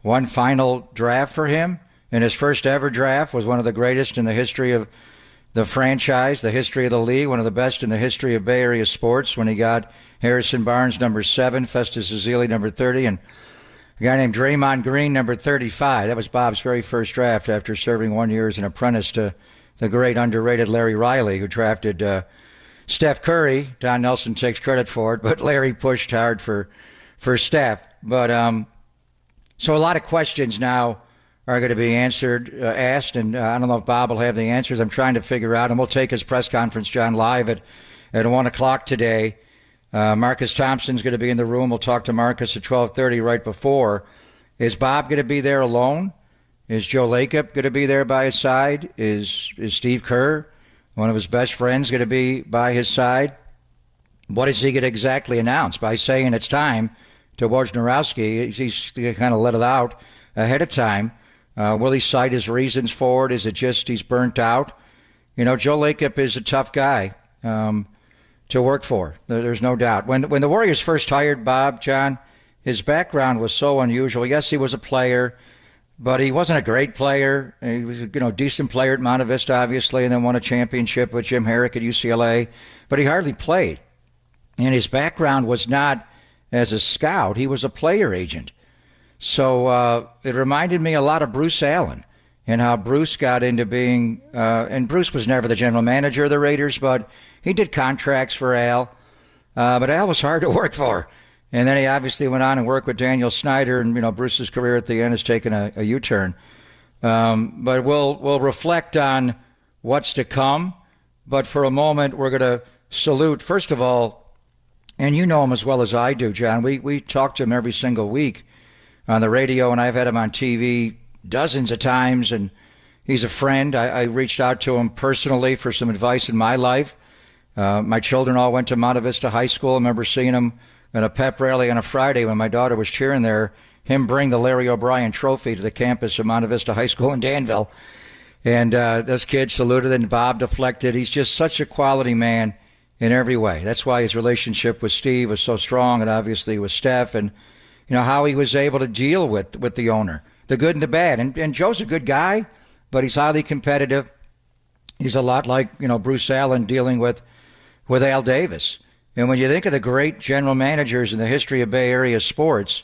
Speaker 23: One final draft for him, and his first ever draft was one of the greatest in the history of the franchise, the history of the league, one of the best in the history of Bay Area sports when he got Harrison Barnes, number 7, Festus Ezeli, number 30, and a guy named Draymond Green, number 35. That was Bob's very first draft after serving 1 year as an apprentice to the great underrated Larry Riley, who drafted Steph Curry. Don Nelson takes credit for it, but Larry pushed hard for Steph. But so a lot of questions now are going to be asked, and I don't know if Bob will have the answers. I'm trying to figure out, and we'll take his press conference, John, live at 1 o'clock today. Marcus Thompson's going to be in the room. We'll talk to Marcus at 12:30 right before. Is Bob going to be there alone? Is Joe Lacob going to be there by his side? Is Steve Kerr, one of his best friends, going to be by his side? What is he going to exactly announce by saying it's time to Wojnarowski? He's kind of let it out ahead of time. Will he cite his reasons for it? Is it just he's burnt out? You know, Joe Lacob is a tough guy to work for. There's no doubt. When the Warriors first hired Bob, John, his background was so unusual. Yes, he was a player, but he wasn't a great player. He was a decent player at Monte Vista, obviously, and then won a championship with Jim Herrick at UCLA. But he hardly played. And his background was not as a scout. He was a player agent. So it reminded me a lot of Bruce Allen and how Bruce got into being, and Bruce was never the general manager of the Raiders, but he did contracts for Al. But Al was hard to work for. And then he obviously went on and worked with Daniel Snyder, and Bruce's career at the end has taken a U-turn. But we'll reflect on what's to come. But for a moment, we're going to salute, first of all, and you know him as well as I do, John. We talk to him every single week on the radio, and I've had him on TV dozens of times, and he's a friend. I reached out to him personally for some advice in my life. My children all went to Monte Vista High School. I remember seeing him at a pep rally on a Friday when my daughter was cheering there, him bring the Larry O'Brien trophy to the campus of Monte Vista High School in Danville. And those kids saluted, and Bob deflected. He's just such a quality man in every way. That's why his relationship with Steve was so strong, and obviously with Steph, and how he was able to deal with the owner, the good and the bad. And Joe's a good guy, but he's highly competitive. He's a lot like Bruce Allen dealing with Al Davis. And when you think of the great general managers in the history of Bay Area sports,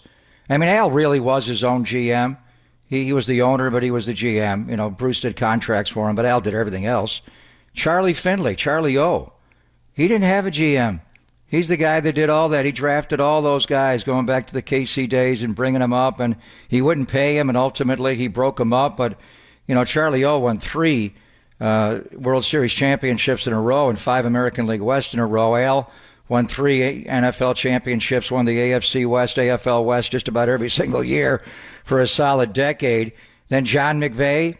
Speaker 23: Al really was his own GM. He was the owner, but he was the GM. Bruce did contracts for him, but Al did everything else. Charlie Finley, Charlie O, he didn't have a GM. He's the guy that did all that. He drafted all those guys going back to the KC days and bringing them up, and he wouldn't pay him, and ultimately he broke them up. But, Charlie O won 3 World Series championships in a row and 5 American League West in a row. Al won 3 NFL championships, won the AFC West, AFL West just about every single year for a solid decade. Then John McVay,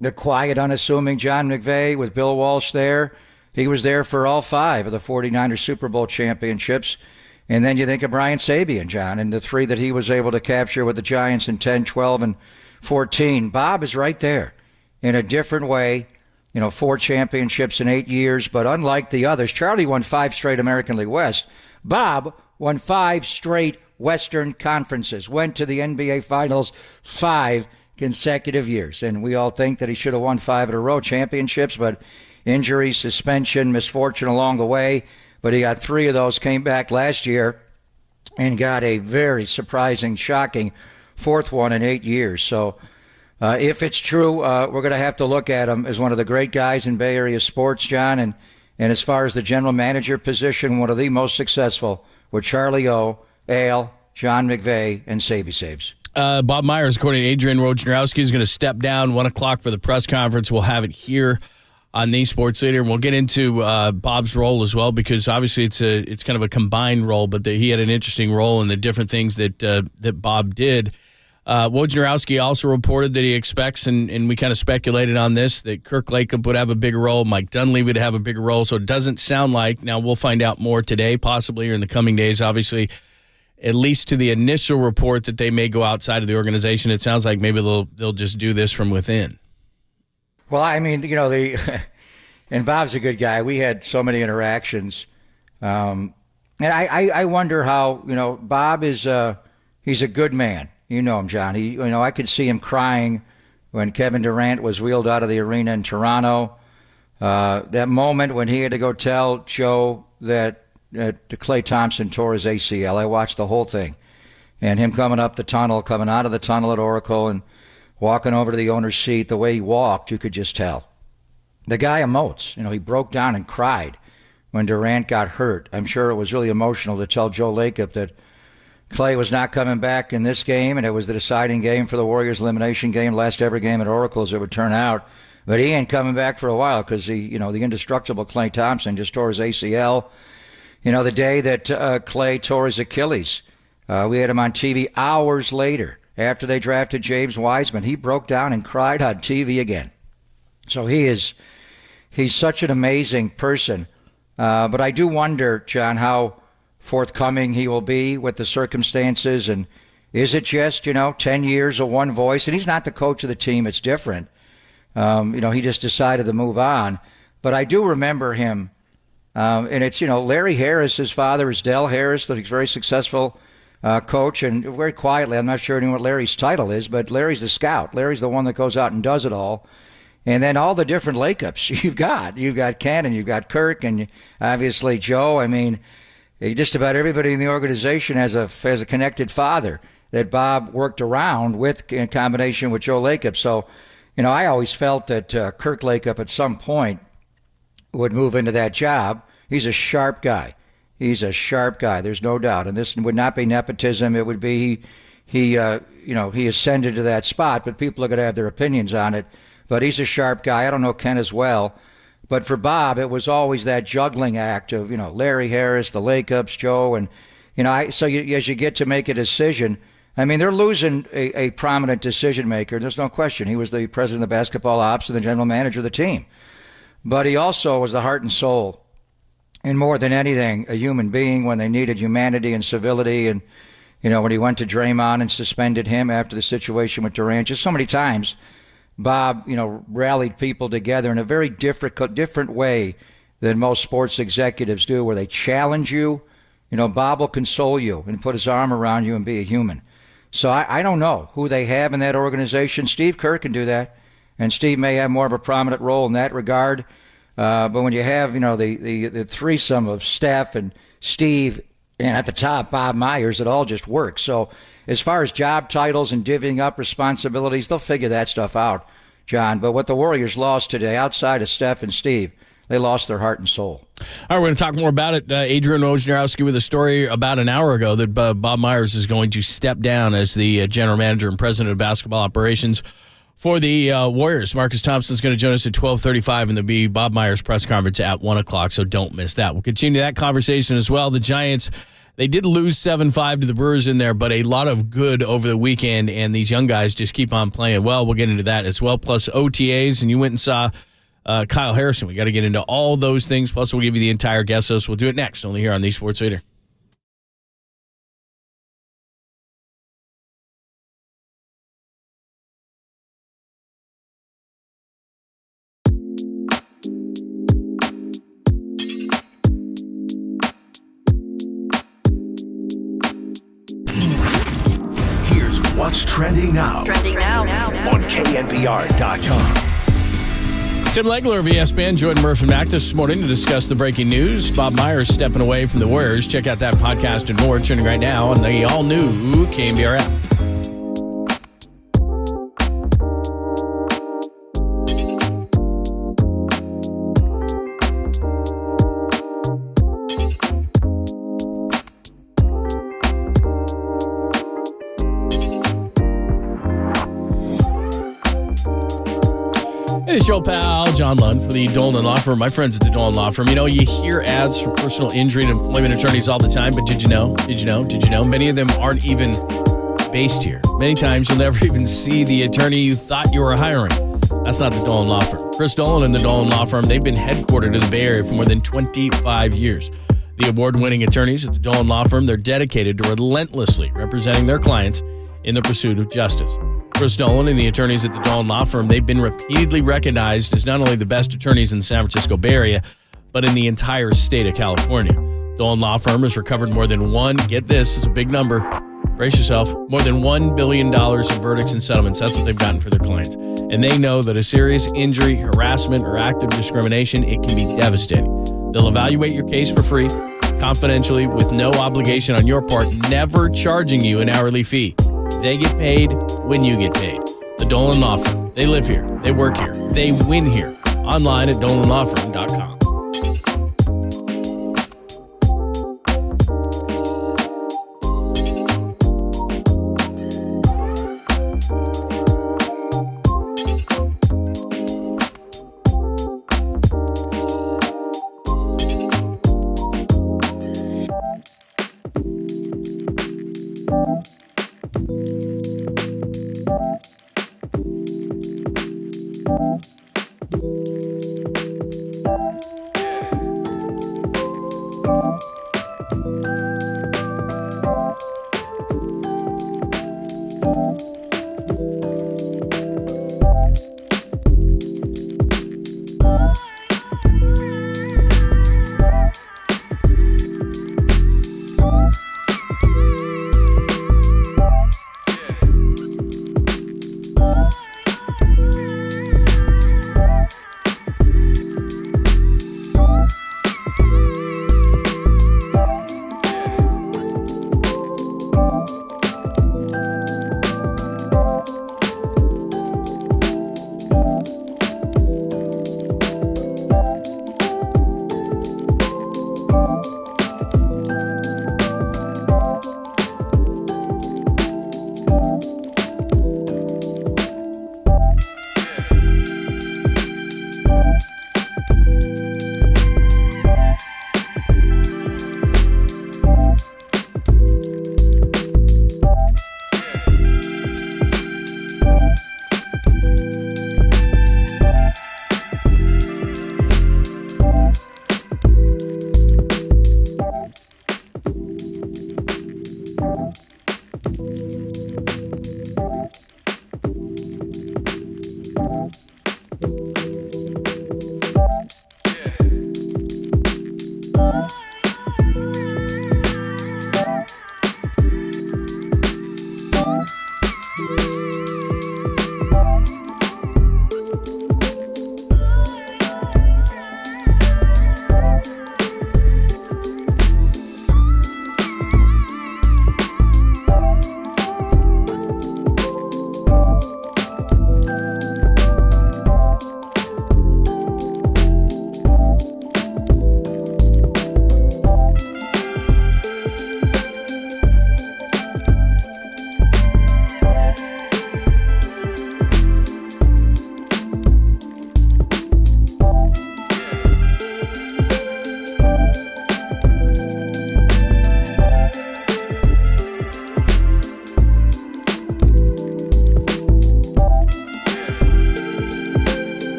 Speaker 23: the quiet, unassuming John McVay with Bill Walsh there. He was there for all 5 of the 49ers Super Bowl championships. And then you think of Brian Sabian, John, and the 3 that he was able to capture with the Giants in 10, 12, and 14. Bob is right there in a different way. 4 championships in 8 years, but unlike the others, Charlie won 5 straight American League West. Bob won 5 straight Western Conferences, went to the NBA Finals 5 consecutive years. And we all think that he should have won 5 in a row championships, but injury, suspension, misfortune along the way. But he got 3 of those, came back last year, and got a very surprising, shocking 4th one in 8 years. So if it's true, we're going to have to look at him as one of the great guys in Bay Area sports, John. And as far as the general manager position, one of the most successful with Charlie O, Al, John McVay, and Sabes.
Speaker 3: Bob Myers, according to Adrian Wojnarowski, is going to step down 1 o'clock for the press conference. We'll have it here on the Sports Leader, and we'll get into Bob's role as well, because obviously it's kind of a combined role, but he had an interesting role in the different things that Bob did. Wojnarowski also reported that he expects, and we kind of speculated on this, that Kirk Lacob would have a bigger role, Mike Dunleavy would have a bigger role, so it doesn't sound like, now we'll find out more today possibly or in the coming days, obviously, at least to the initial report that they may go outside of the organization. It sounds like maybe they'll just do this from within.
Speaker 23: Well, and Bob's a good guy. We had so many interactions. And I wonder how, Bob is, he's a good man. You know him, John. I could see him crying when Kevin Durant was wheeled out of the arena in Toronto. That moment when he had to go tell Joe that Klay Thompson tore his ACL. I watched the whole thing. And him coming up the tunnel, coming out of the tunnel at Oracle and walking over to the owner's seat, the way he walked, you could just tell. The guy emotes. He broke down and cried when Durant got hurt. I'm sure it was really emotional to tell Joe Lacob that Klay was not coming back in this game, and it was the deciding game for the Warriors' elimination game, last ever game at Oracle as it would turn out. But he ain't coming back for a while because the indestructible Klay Thompson just tore his ACL. The day that Klay tore his Achilles, we had him on TV hours later after they drafted James Wiseman. He broke down and cried on TV again. So he's such an amazing person. But I do wonder, John, how forthcoming he will be with the circumstances, and is it just 10 years of one voice? And he's not the coach of the team. It's different. He just decided to move on. But I do remember him, and it's Larry Harris. His father is Del Harris, he's a very successful coach, and very quietly, I'm not sure what Larry's title is, but Larry's the scout. Larry's the one that goes out and does it all. And then all the different Lakeups you've got Ken, and you've got Kirk, and obviously Joe. Just about everybody in the organization has a connected father that Bob worked around with in combination with Joe Lacob. So, I always felt that Kirk Lacob at some point would move into that job. He's a sharp guy. There's no doubt. And this would not be nepotism. It would be he ascended to that spot, but people are going to have their opinions on it. But he's a sharp guy. I don't know Ken as well. But for Bob, it was always that juggling act of, Larry Harris, the Lacobs, Joe. And, as you get to make a decision, they're losing a prominent decision maker. There's no question. He was the president of basketball ops and the general manager of the team. But he also was the heart and soul, and more than anything, a human being when they needed humanity and civility. And, when he went to Draymond and suspended him after the situation with Durant, just so many times, Bob, rallied people together in a very different way than most sports executives do, where they challenge you. Bob will console you and put his arm around you and be a human. So I don't know who they have in that organization. Steve Kerr can do that, and Steve may have more of a prominent role in that regard. But when you have, the threesome of Steph and Steve, and at the top, Bob Myers, it all just works. So as far as job titles and divvying up responsibilities, they'll figure that stuff out, John. But what the Warriors lost today, outside of Steph and Steve, they lost their heart and soul.
Speaker 3: All right, we're going to talk more about it. Adrian Wojnarowski with a story about an hour ago that Bob Myers is going to step down as the general manager and president of basketball operations for the Warriors. Marcus Thompson is going to join us at 12:35, and there'll be Bob Myers' press conference at 1 o'clock, so don't miss that. We'll continue that conversation as well. The Giants, they did lose 7-5 to the Brewers in there, but a lot of good over the weekend, and these young guys just keep on playing well. We'll get into that as well, plus OTAs, and you went and saw Kyle Harrison. We got to get into all those things, plus we'll give you the entire guest list. We'll do it next, only here on the Sports Leader.
Speaker 1: What's trending now? On KNBR.com.
Speaker 3: Tim Legler of ESPN joined Murph and Mac this morning to discuss the breaking news. Bob Myers stepping away from the Warriors. Check out that podcast and more trending right now on the all-new KNBR app. It's your pal, John Lund, for the Dolan Law Firm. My friends at the Dolan Law Firm. You hear ads for personal injury and employment attorneys all the time, but did you know? Many of them aren't even based here. Many times you'll never even see the attorney you thought you were hiring. That's not the Dolan Law Firm. Chris Dolan and the Dolan Law Firm, they've been headquartered in the Bay Area for more than 25 years. The award-winning attorneys at the Dolan Law Firm, they're dedicated to relentlessly representing their clients in the pursuit of justice. Chris Dolan and the attorneys at the Dolan Law Firm, they've been repeatedly recognized as not only the best attorneys in the San Francisco Bay Area, but in the entire state of California. Dolan Law Firm has recovered more than get this, it's a big number, brace yourself, more than $1 billion in verdicts and settlements. That's what they've gotten for their clients. And they know that a serious injury, harassment, or act of discrimination, it can be devastating. They'll evaluate your case for free, confidentially, with no obligation on your part, never charging you an hourly fee. They get paid when you get paid. The Dolan Law Firm. They live here. They work here. They win here. Online at DolanLawFirm.com.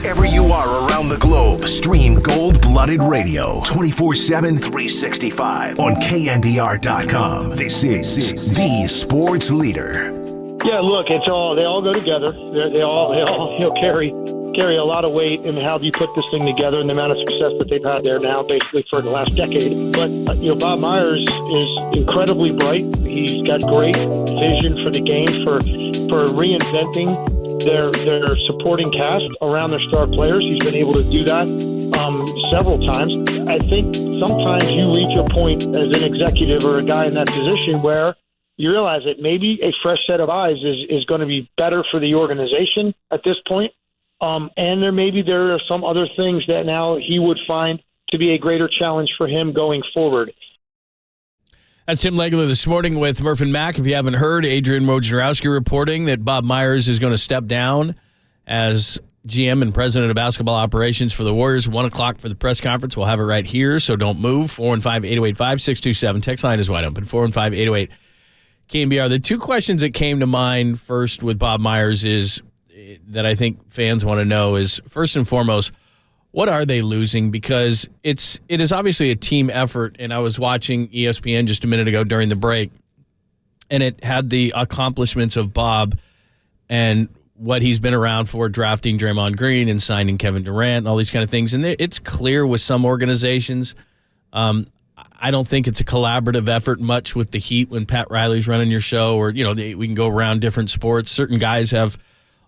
Speaker 1: Wherever you are around the globe, stream Gold-Blooded Radio 24/7, 365 on KNBR.com. This is the sports leader.
Speaker 10: Yeah, look, they all go together. They all carry a lot of weight in how you put this thing together and the amount of success that they've had there now, basically for the last decade. But Bob Myers is incredibly bright. He's got great vision for the game, for reinventing their supporting cast around their star players. He's been able to do that several times. I think sometimes you reach a point as an executive or a guy in that position where you realize that maybe a fresh set of eyes is going to be better for the organization at this point. And there are some other things that now he would find to be a greater challenge for him going forward.
Speaker 3: That's Tim Legler this morning with Murph and Mac. If you haven't heard, Adrian Wojnarowski reporting that Bob Myers is going to step down as GM and president of basketball operations for the Warriors. 1 o'clock for the press conference. We'll have it right here, so don't move. 415-808-5627. Text line is wide open. 415-808-KNBR. The two questions that came to mind first with Bob Myers is that I think fans want to know is, first and foremost, what are they losing? Because it is obviously a team effort, and I was watching ESPN just a minute ago during the break, and it had the accomplishments of Bob and what he's been around for, drafting Draymond Green and signing Kevin Durant and all these kind of things. And it's clear with some organizations, I don't think it's a collaborative effort much with the Heat when Pat Riley's running your show, or we can go around different sports. Certain guys have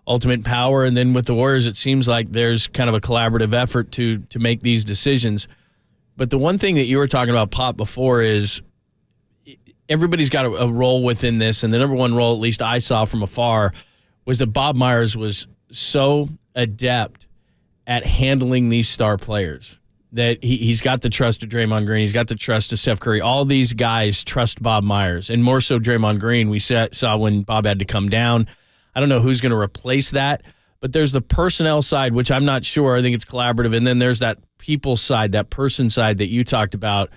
Speaker 3: ultimate power, and then with the Warriors, it seems like there's kind of a collaborative effort to make these decisions. But the one thing that you were talking about, Pop, before is everybody's got a role within this, and the number one role, at least I saw from afar, was that Bob Myers was so adept at handling these star players that he's got the trust of Draymond Green, he's got the trust of Steph Curry. All these guys trust Bob Myers, and more so Draymond Green. We saw when Bob had to come down. I don't know who's going to replace that, but there's the personnel side, which I'm not sure. I think it's collaborative. And then there's that people side, that person side that you talked about,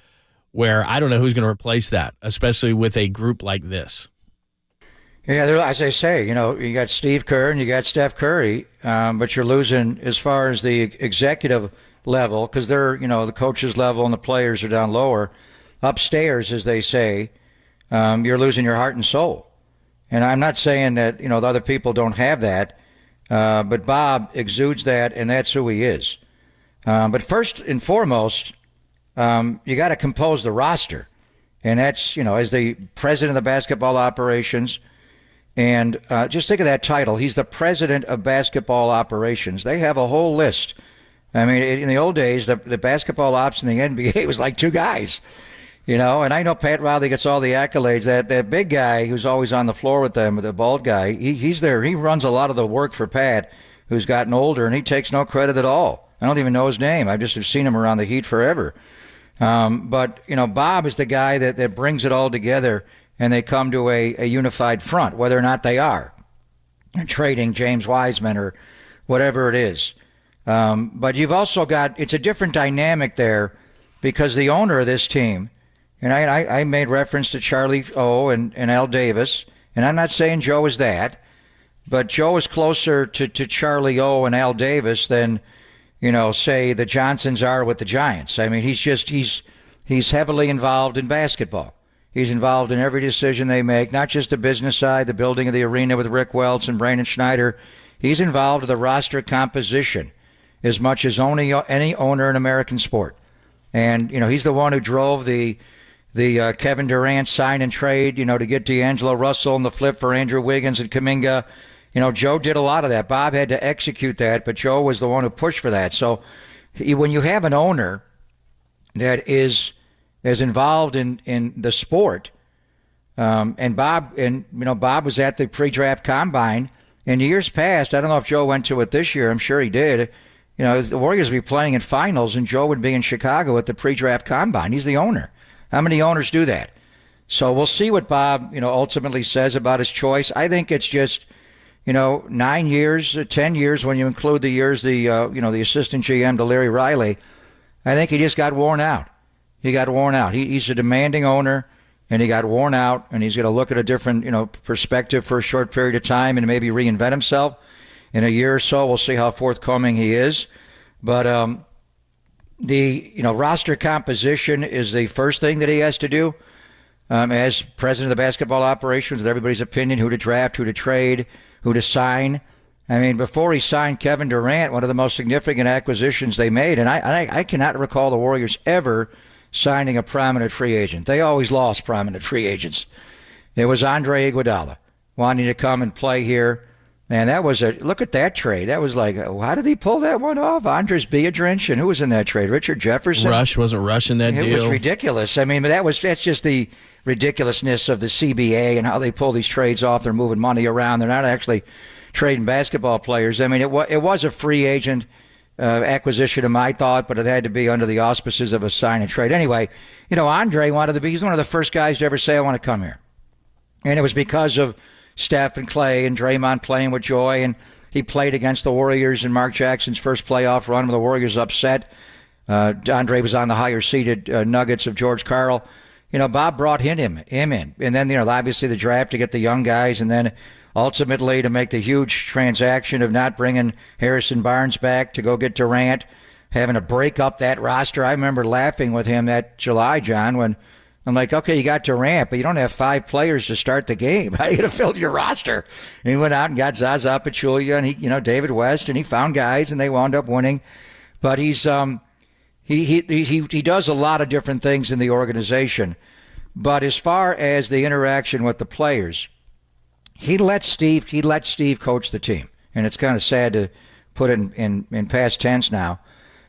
Speaker 3: where I don't know who's going to replace that, especially with a group like this.
Speaker 23: Yeah, as I say, you got Steve Kerr and you got Steph Curry, but you're losing as far as the executive level, because they're, the coaches level and the players are down lower. Upstairs, as they say, you're losing your heart and soul. And I'm not saying that, the other people don't have that, but Bob exudes that, and that's who he is. But first and foremost, you got to compose the roster. And that's, as the president of the basketball operations, and just think of that title. He's the president of basketball operations. They have a whole list. I mean, in the old days, the basketball ops in the NBA was like two guys. And I know Pat Riley gets all the accolades. That big guy who's always on the floor with them, the bald guy, he's there. He runs a lot of the work for Pat, who's gotten older, and he takes no credit at all. I don't even know his name. I just have seen him around the Heat forever. But Bob is the guy that brings it all together, and they come to a unified front, whether or not they are trading James Wiseman or whatever it is. But you've also got, it's a different dynamic there, because the owner of this team, and I made reference to Charlie O and Al Davis, and I'm not saying Joe is that, but Joe is closer to Charlie O and Al Davis than, say the Johnsons are with the Giants. I mean, he's heavily involved in basketball. He's involved in every decision they make, not just the business side, the building of the arena with Rick Welts and Brandon Schneider. He's involved with the roster composition as much as any owner in American sport. And, he's the one who drove the Kevin Durant sign and trade, to get D'Angelo Russell and the flip for Andrew Wiggins and Kuminga. Joe did a lot of that. Bob had to execute that, but Joe was the one who pushed for that. So when you have an owner that is as involved in the sport, and Bob was at the pre-draft combine in years past. I don't know if Joe went to it this year. I'm sure he did. The Warriors would be playing in finals, and Joe would be in Chicago at the pre-draft combine. He's the owner. How many owners do that? So we'll see what Bob, ultimately says about his choice. I think it's just, 9 years, 10 years when you include the years, the assistant GM to Larry Riley. I think he just got worn out. He got worn out. He's a demanding owner, and he got worn out, and he's going to look at a different, perspective for a short period of time and maybe reinvent himself. in a year or so. We'll see how forthcoming he is. But the roster composition is the first thing that he has to do as president of the basketball operations, with everybody's opinion, who to draft, who to trade, who to sign. I mean, before he signed Kevin Durant, one of the most significant acquisitions they made, and I cannot recall the Warriors ever signing a prominent free agent. They always lost prominent free agents. It was Andre Iguodala wanting to come and play here. And that was look at that trade. That was like, how did he pull that one off? Andres Biedrins, and who was in that trade? Richard Jefferson?
Speaker 3: Wasn't Rush in that deal?
Speaker 23: It was ridiculous. I mean, that's just the ridiculousness of the CBA and how they pull these trades off. They're moving money around. They're not actually trading basketball players. I mean, it was a free agent acquisition of my thought, but it had to be under the auspices of a sign and trade. Anyway, Andre wanted to be, he's one of the first guys to ever say, I want to come here. And it was because of Steph and Clay and Draymond playing with joy, and he played against the Warriors in Mark Jackson's first playoff run when the Warriors upset. Andre was on the higher-seeded Nuggets of George Karl. Bob brought him in. And then, obviously the draft to get the young guys, and then ultimately to make the huge transaction of not bringing Harrison Barnes back to go get Durant, having to break up that roster. I remember laughing with him that July, John, when I'm like, okay, you got Durant, but you don't have 5 players to start the game. How are you going to fill your roster? And he went out and got Zaza Pachulia and David West, and he found guys, and they wound up winning. But he does a lot of different things in the organization. But as far as the interaction with the players, he let Steve coach the team, and it's kind of sad to put it in past tense now.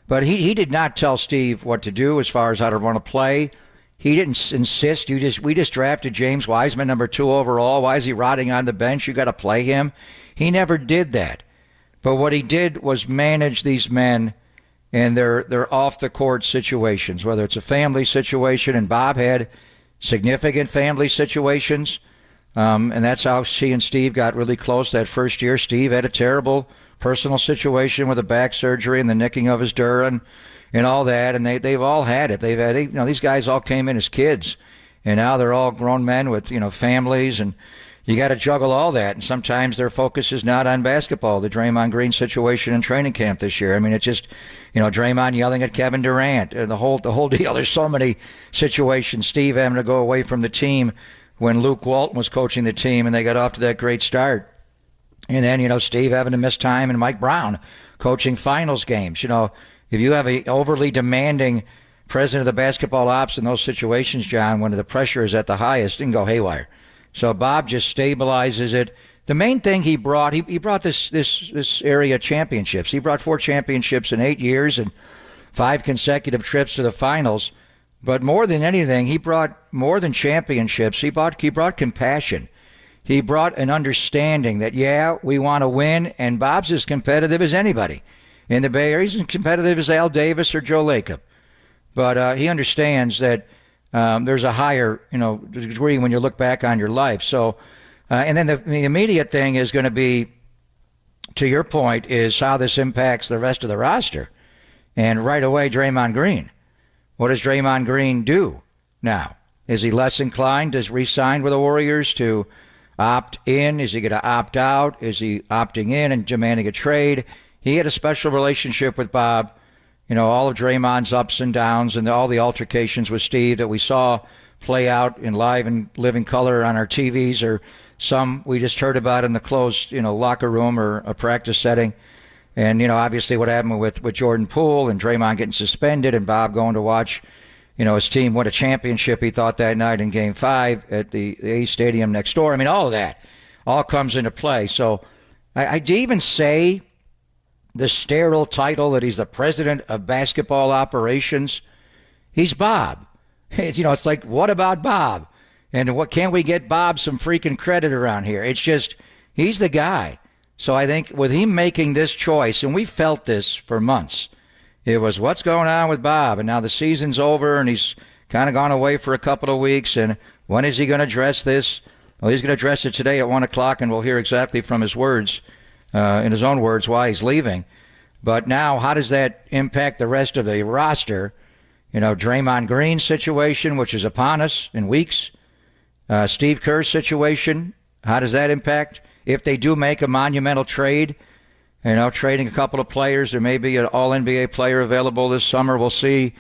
Speaker 23: But he did not tell Steve what to do as far as how to run a play. He didn't insist. We just drafted James Wiseman, number 2 overall. Why is he rotting on the bench? You got to play him. He never did that. But what he did was manage these men and their off the court situations, whether it's a family situation, and Bob had significant family situations, and that's how she and Steve got really close that first year. Steve had a terrible personal situation with a back surgery and the nicking of his dura and all that, and they've all had it. They've had, these guys all came in as kids, and now they're all grown men with, families, and you got to juggle all that. And sometimes their focus is not on basketball. The Draymond Green situation in training camp this year. I mean, it's just, Draymond yelling at Kevin Durant, and the whole deal. There's so many situations. Steve having to go away from the team when Luke Walton was coaching the team, and they got off to that great start. And then, Steve having to miss time, and Mike Brown coaching finals games. If you have an overly demanding president of the basketball ops in those situations, John, when the pressure is at the highest, it can go haywire. So Bob just stabilizes it. The main thing he brought this area championships. He brought 4 championships in 8 years and 5 consecutive trips to the finals. But more than anything, he brought more than championships. He brought compassion. He brought an understanding that, we want to win, and Bob's as competitive as anybody in the Bay Area. He's as competitive as Al Davis or Joe Lacob. But he understands that there's a higher, degree when you look back on your life. So, and then the immediate thing is going to be, to your point, is how this impacts the rest of the roster. And right away, Draymond Green. What does Draymond Green do now? Is he less inclined to re-sign with the Warriors, to opt in? Is he going to opt out? Is he opting in and demanding a trade? He had a special relationship with Bob. All of Draymond's ups and downs and all the altercations with Steve that we saw play out in live and living color on our TVs, or some we just heard about in the closed, locker room or a practice setting. And, obviously what happened with Jordan Poole and Draymond getting suspended and Bob going to watch, his team win a championship, he thought, that night in Game 5 at the A's Stadium next door. I mean, all of that all comes into play. So I even say the sterile title that he's the president of basketball operations. He's Bob. It's like, what about Bob? And what, can't we get Bob some freaking credit around here? It's just, he's the guy. So I think with him making this choice, and we felt this for months, it was, what's going on with Bob? And now the season's over, and he's kind of gone away for a couple of weeks. And when is he going to address this? Well, he's going to address it today at 1 o'clock, and we'll hear exactly from his words, in his own words, why he's leaving. But now, how does that impact the rest of the roster? Draymond Green's situation, which is upon us in weeks. Steve Kerr's situation, how does that impact? If they do make a monumental trade, trading a couple of players. There may be an All-NBA player available this summer. We'll see,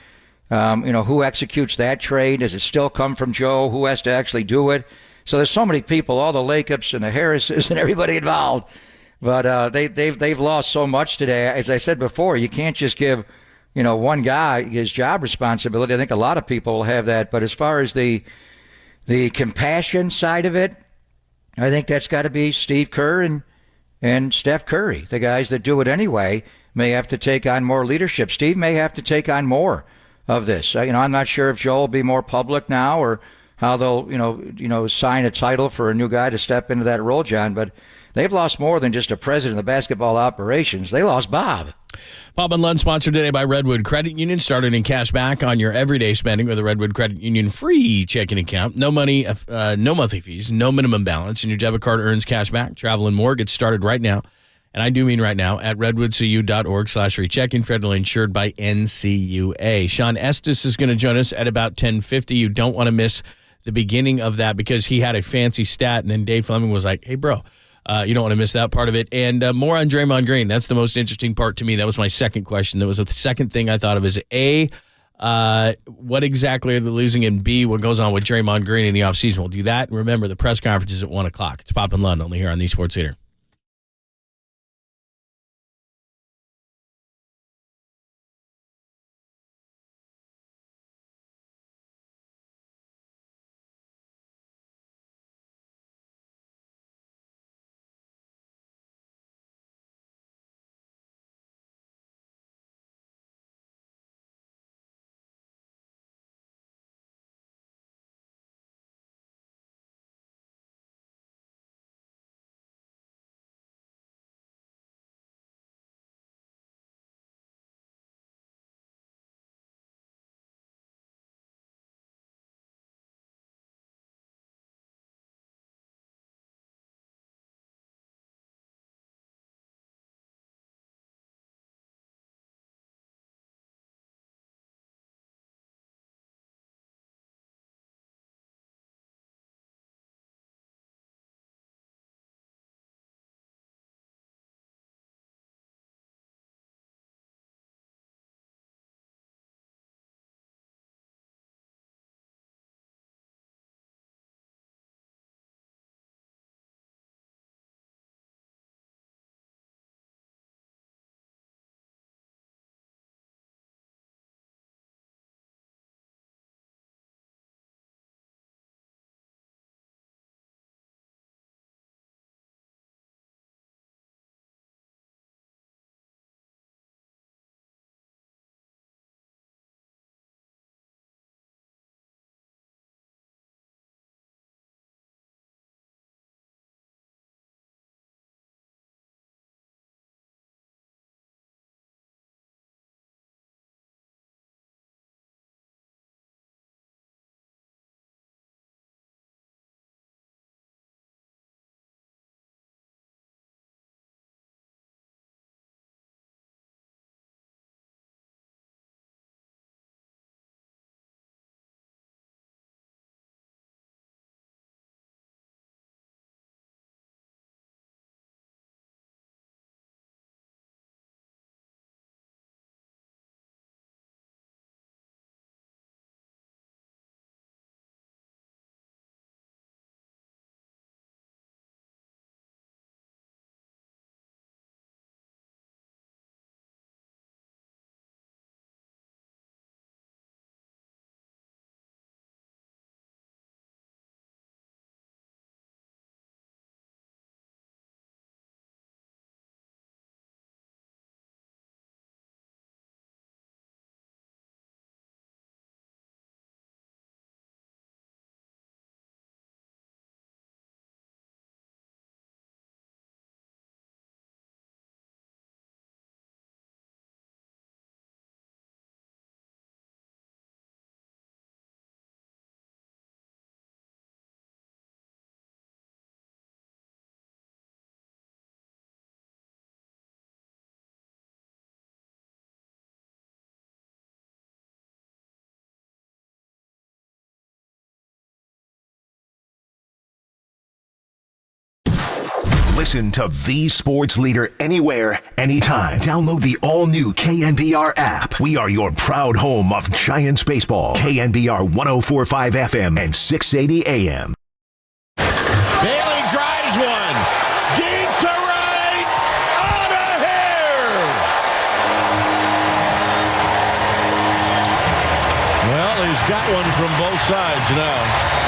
Speaker 23: who executes that trade. Does it still come from Joe? Who has to actually do it? So there's so many people, all the Lakeups and the Harrises and everybody involved. But they've lost so much today. As I said before, you can't just give, one guy his job responsibility. I think a lot of people will have that. But as far as the compassion side of it, I think that's got to be Steve Kerr and Steph Curry. The guys that do it anyway may have to take on more leadership. Steve may have to take on more of this. I'm not sure if Joe will be more public now or how they'll, sign a title for a new guy to step into that role, John. But they've lost more than just a president of basketball operations. They lost Bob.
Speaker 3: Bob and Lund, sponsored today by Redwood Credit Union. Started in cash back on your everyday spending with a Redwood Credit Union free checking account. No money, no monthly fees, no minimum balance, and your debit card earns cash back. Travel and more. Get started right now, and I do mean right now, at redwoodcu.org/free checking. Federally insured by NCUA. Sean Estes is going to join us at about 10:50. You don't want to miss the beginning of that because he had a fancy stat, and then Dave Fleming was like, hey, bro, you don't want to miss that part of it. And more on Draymond Green. That's the most interesting part to me. That was my second question. That was the second thing I thought of is A, what exactly are they losing? And B, what goes on with Draymond Green in the offseason? We'll do that. And remember, the press conference is at 1 o'clock. It's Pop and Lund only here on the Sports Leader.
Speaker 1: Listen to the sports leader anywhere, anytime. Download the all-new KNBR app. We are your proud home of Giants baseball. KNBR 104.5 FM and 680 AM.
Speaker 9: Bailey drives one. Deep to right. Out of here. Well, he's got one from both sides now.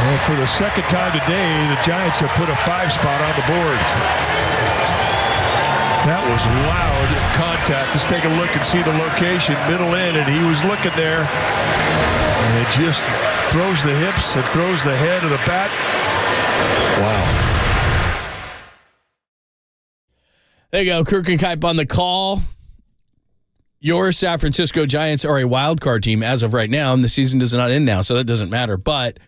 Speaker 17: And for the second time today, the Giants have put a 5 spot on the board. That was loud contact. Let's take a look and see the location. Middle in, and he was looking there. And it just throws the hips and throws the head of the bat. Wow.
Speaker 3: There you go. Kirk and Kipe on the call. Your San Francisco Giants are a wild card team as of right now, and the season is not in now, so that doesn't matter. But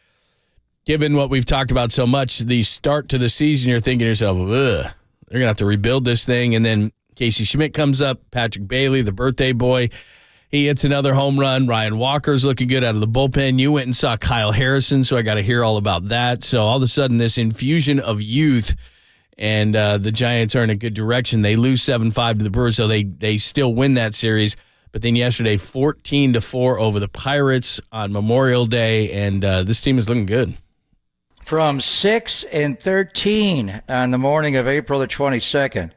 Speaker 3: given what we've talked about so much, the start to the season, you're thinking to yourself, ugh, they're going to have to rebuild this thing. And then Casey Schmidt comes up, Patrick Bailey, the birthday boy. He hits another home run. Ryan Walker's looking good out of the bullpen. You went and saw Kyle Harrison, so I got to hear all about that. So all of a sudden, this infusion of youth, and the Giants are in a good direction. They lose 7-5 to the Brewers, so they still win that series. But then yesterday, 14-4 over the Pirates on Memorial Day, and this team is looking good.
Speaker 23: From 6-13 on the morning of April the 22nd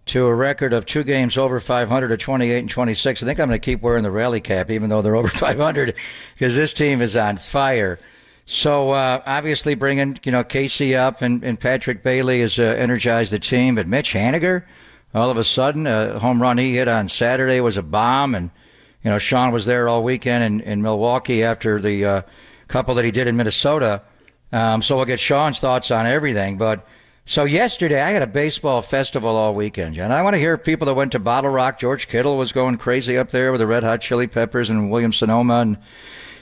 Speaker 23: to a record of 2 games over 500 at 28-26. I think I'm going to keep wearing the rally cap even though they're over 500 because this team is on fire. So obviously bringing Casey up and Patrick Bailey has energized the team. But Mitch Haniger, all of a sudden, a home run he hit on Saturday was a bomb. And, Sean was there all weekend in Milwaukee after the couple that he did in Minnesota. So we'll get Sean's thoughts on everything. But so yesterday I had a baseball festival all weekend, John. I want to hear people that went to Bottle Rock. George Kittle was going crazy up there with the Red Hot Chili Peppers and Williams-Sonoma, and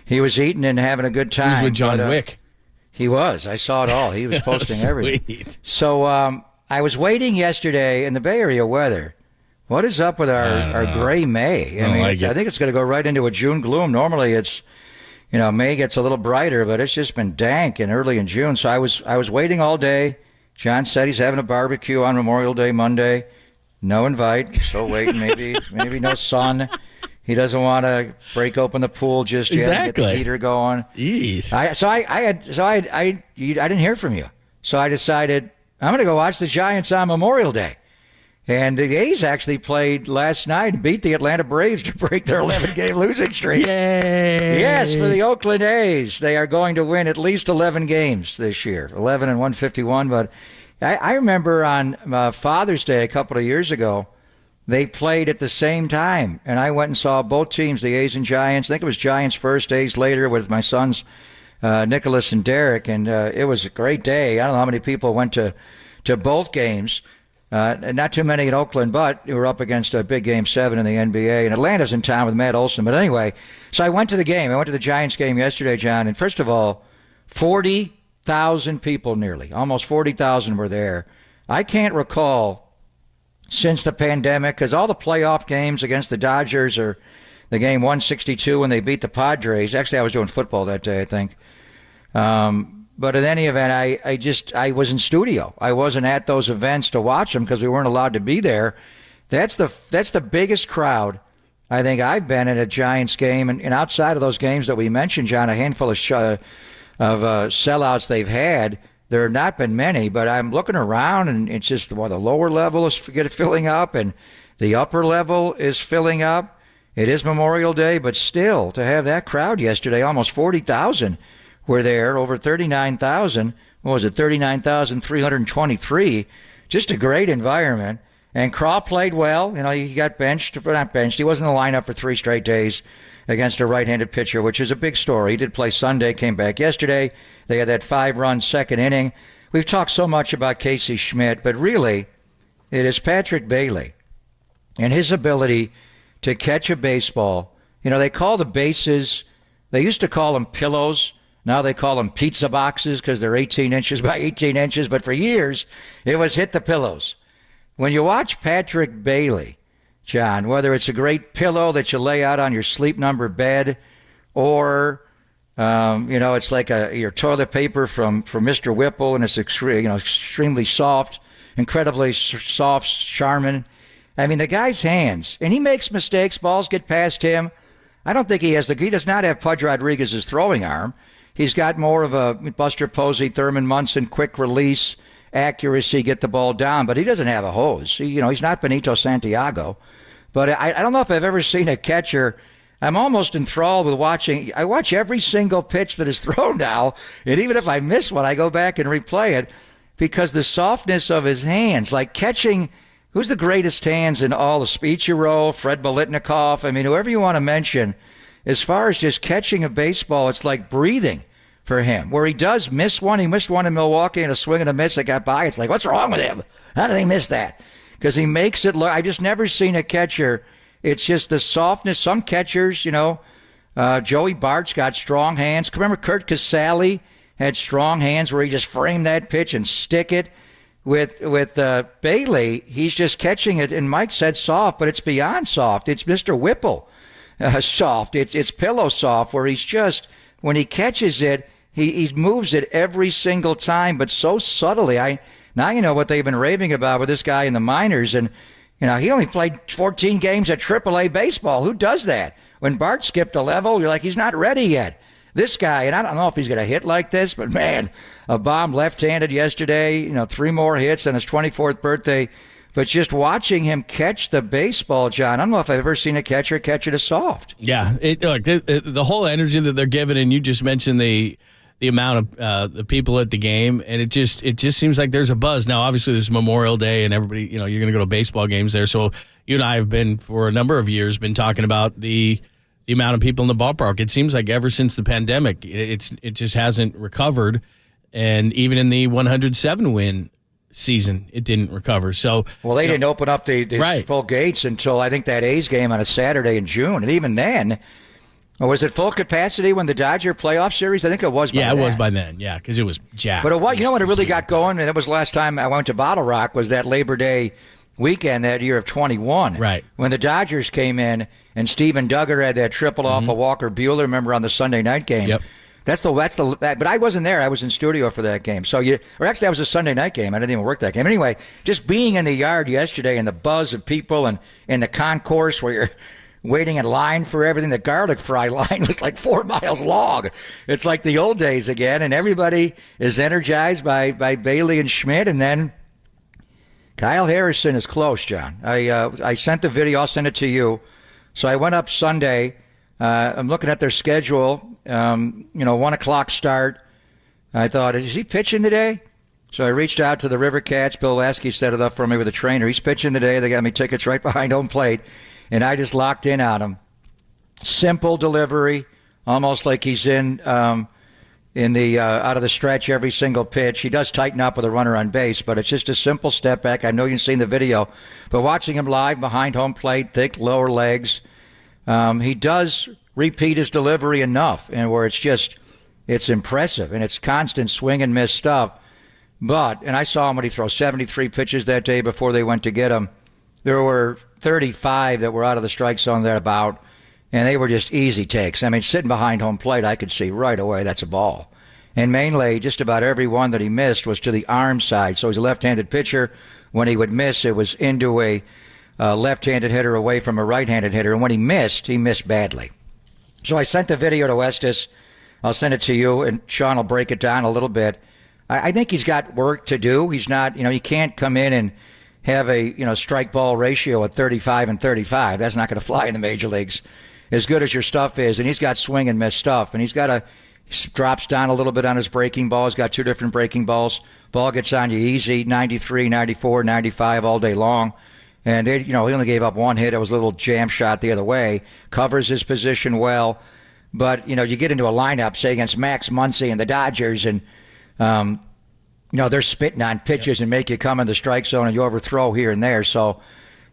Speaker 23: he was eating and having a good time.
Speaker 3: He was with John Wick.
Speaker 23: He was. I saw it all. He was posting everything. So I was waiting yesterday in the Bay Area weather. What is up with our gray May? I think it's going to go right into a June gloom. Normally it's May gets a little brighter, but it's just been dank and early in June. So I was waiting all day. John said he's having a barbecue on Memorial Day Monday. No invite. Still waiting. Maybe no sun. He doesn't want to break open the pool just yet and get the heater going.
Speaker 3: Jeez.
Speaker 23: I didn't hear from you. So I decided I'm going to go watch the Giants on Memorial Day. And the A's actually played last night and beat the Atlanta Braves to break their 11-game losing streak.
Speaker 3: Yay!
Speaker 23: Yes, for the Oakland A's. They are going to win at least 11 games this year, 11 and 151. But I remember on Father's Day a couple of years ago, they played at the same time. And I went and saw both teams, the A's and Giants. I think it was Giants first, A's later with my sons, Nicholas and Derek. And it was a great day. I don't know how many people went to both games. Not too many in Oakland, but we were up against a big Game 7 in the NBA. And Atlanta's in town with Matt Olson. But anyway, so I went to the game. I went to the Giants game yesterday, John. And first of all, 40,000 people nearly. Almost 40,000 were there. I can't recall since the pandemic, because all the playoff games against the Dodgers or the game 162 when they beat the Padres. Actually, I was doing football that day, I think. But in any event, I was in studio. I wasn't at those events to watch them because we weren't allowed to be there. That's the biggest crowd I think I've been at a Giants game. And outside of those games that we mentioned, John, a handful of sellouts they've had. There have not been many, but I'm looking around, and it's just the lower level is filling up, and the upper level is filling up. It is Memorial Day, but still, to have that crowd yesterday, almost 40,000 were there, over 39,000. What was it, 39,323? Just a great environment. And Craw played well. He got benched, not benched. He wasn't in the lineup for 3 straight days against a right-handed pitcher, which is a big story. He did play Sunday, came back yesterday. They had that 5-run second inning. We've talked so much about Casey Schmidt, but really, it is Patrick Bailey and his ability to catch a baseball. They call the bases, they used to call them pillows. Now they call them pizza boxes because they're 18 inches by 18 inches. But for years, it was hit the pillows. When you watch Patrick Bailey, John, whether it's a great pillow that you lay out on your sleep number bed or It's like your toilet paper from Mr. Whipple, and it's extremely soft, incredibly soft, charming. I mean, the guy's hands, and he makes mistakes. Balls get past him. I don't think he does not have Pudge Rodriguez's throwing arm. He's got more of a Buster Posey, Thurman Munson, quick release, accuracy, get the ball down, but he doesn't have a hose. He's not Benito Santiago. But I don't know if I've ever seen a catcher. I'm almost enthralled with watching. I watch every single pitch that is thrown now, and even if I miss one, I go back and replay it because the softness of his hands, like catching. Who's the greatest hands in all of Ichiro, Fred Biletnikoff? I mean, whoever you want to mention, as far as just catching a baseball, it's like breathing for him. Where he does miss one. He missed one in Milwaukee and a swing and a miss that got by. It's like, what's wrong with him? How did he miss that? Because he makes it look. I just never seen a catcher. It's just the softness. Some catchers, Joey Bart's got strong hands. Remember Kurt Casale had strong hands where he just framed that pitch and stick it. With Bailey, he's just catching it, and Mike said soft, but it's beyond soft. It's Mr. Whipple soft. It's pillow soft, where he's just, when he catches it, he moves it every single time, but so subtly. Now you know what they've been raving about with this guy in the minors, and he only played 14 games at AAA baseball. Who does that? When Bart skipped a level, you're like, he's not ready yet. This guy, and I don't know if he's going to hit like this, but man, a bomb left-handed yesterday, 3 more hits on his 24th birthday. But just watching him catch the baseball, John, I don't know if I've ever seen a catcher catch it as soft.
Speaker 3: Yeah, the whole energy that they're giving, and you just mentioned the amount of the people at the game, and it just seems like there's a buzz. Now, obviously, there's Memorial Day, and everybody, you're going to go to baseball games there. So you and I have been, for a number of years, been talking about the amount of people in the ballpark. It seems like ever since the pandemic, it just hasn't recovered. And even in the 107-win season, it didn't recover. So,
Speaker 23: well, they didn't open up the full gates until I think that A's game on a Saturday in June. And even then, was it full capacity when the Dodger playoff series? I think it was by then.
Speaker 3: Yeah, it was by then. Yeah, because it was jacked.
Speaker 23: But when it really got going, and it was last time I went to Bottle Rock, was that Labor Day weekend that year of 21.
Speaker 3: Right.
Speaker 23: When the Dodgers came in and Steven Duggar had that triple off of Walker Buehler, remember, on the Sunday night game.
Speaker 3: Yep.
Speaker 23: But I wasn't there. I was in studio for that game. Or actually, that was a Sunday night game. I didn't even work that game. Anyway, just being in the yard yesterday and the buzz of people and in the concourse where you're waiting in line for everything. The garlic fry line was like 4 miles long. It's like the old days again, and everybody is energized by Bailey and Schmidt, and then Kyle Harrison is close, John. I sent the video. I'll send it to you. So I went up Sunday. I'm looking at their schedule. 1 o'clock start. I thought, is he pitching today? So I reached out to the River Cats. Bill Lasky set it up for me with a trainer. He's pitching today. They got me tickets right behind home plate. And I just locked in on him. Simple delivery, almost like he's in the out of the stretch every single pitch. He does tighten up with a runner on base, but it's just a simple step back. I know you've seen the video, but watching him live behind home plate, thick lower legs, he does repeat his delivery enough, and where it's impressive, and it's constant swing and miss stuff. And I saw him when he threw 73 pitches that day before they went to get him. There were 35 that were out of the strike zone thereabout, and they were just easy takes. I mean, sitting behind home plate, I could see right away that's a ball. And mainly, just about every one that he missed was to the arm side. So he's a left-handed pitcher. When he would miss, it was into a left-handed hitter away from a right-handed hitter. And when he missed badly. So I sent the video to Estes. I'll send it to you, and Sean will break it down a little bit. I think he's got work to do. He's not, you can't come in and have a, strike ball ratio at 35 and 35. That's not going to fly in the major leagues. As good as your stuff is, and he's got swing and miss stuff, and he drops down a little bit on his breaking ball. He's got 2 different breaking balls. Ball gets on you easy, 93, 94, 95 all day long. And he only gave up 1 hit. It was a little jam shot the other way. Covers his position well. But, you get into a lineup, say, against Max Muncy and the Dodgers, and, they're spitting on pitches and make you come in the strike zone and you overthrow here and there. So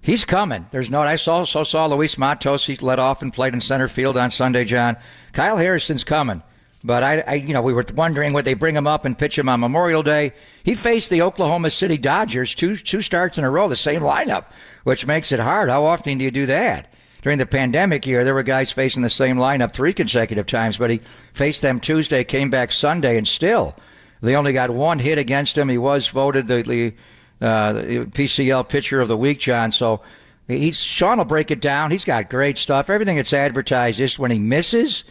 Speaker 23: he's coming. I saw Luis Matos. He led off and played in center field on Sunday, John. Kyle Harrison's coming. But we were wondering would they bring him up and pitch him on Memorial Day. He faced the Oklahoma City Dodgers two starts in a row, the same lineup, which makes it hard. How often do you do that? during the pandemic year, there were guys facing the same lineup 3 consecutive times, but he faced them Tuesday, came back Sunday, and still they only got 1 hit against him. He was voted the PCL Pitcher of the Week, John. So Sean will break it down. He's got great stuff. Everything that's advertised is when he misses,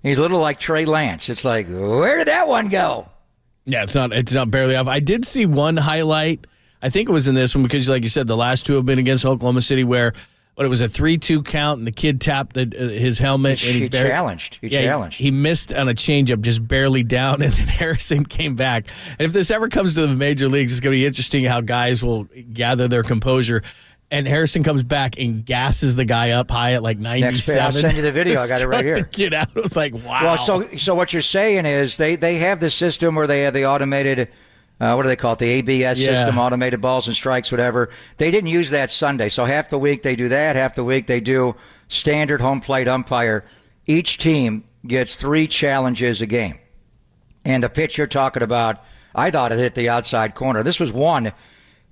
Speaker 23: he's a little like Trey Lance. It's like, where did that one go?
Speaker 3: Yeah, it's not barely off. I did see one highlight. I think it was in this one because, like you said, the last 2 have been against Oklahoma City where it was a 3-2 count and the kid tapped his helmet.
Speaker 23: He challenged.
Speaker 3: He missed on a changeup just barely down, and then Harrison came back. And if this ever comes to the major leagues, it's going to be interesting how guys will gather their composure. And Harrison comes back and gasses the guy up high at like 97.
Speaker 23: I'll send you the video. I got it right here.
Speaker 3: Get out. It was like, wow.
Speaker 23: Well, so what you're saying is they have the system where they have the automated, what do they call it, the ABS system, automated balls and strikes, whatever. They didn't use that Sunday. So half the week they do that. Half the week they do standard home plate umpire. Each team gets 3 challenges a game. And the pitch you're talking about, I thought it hit the outside corner. This was one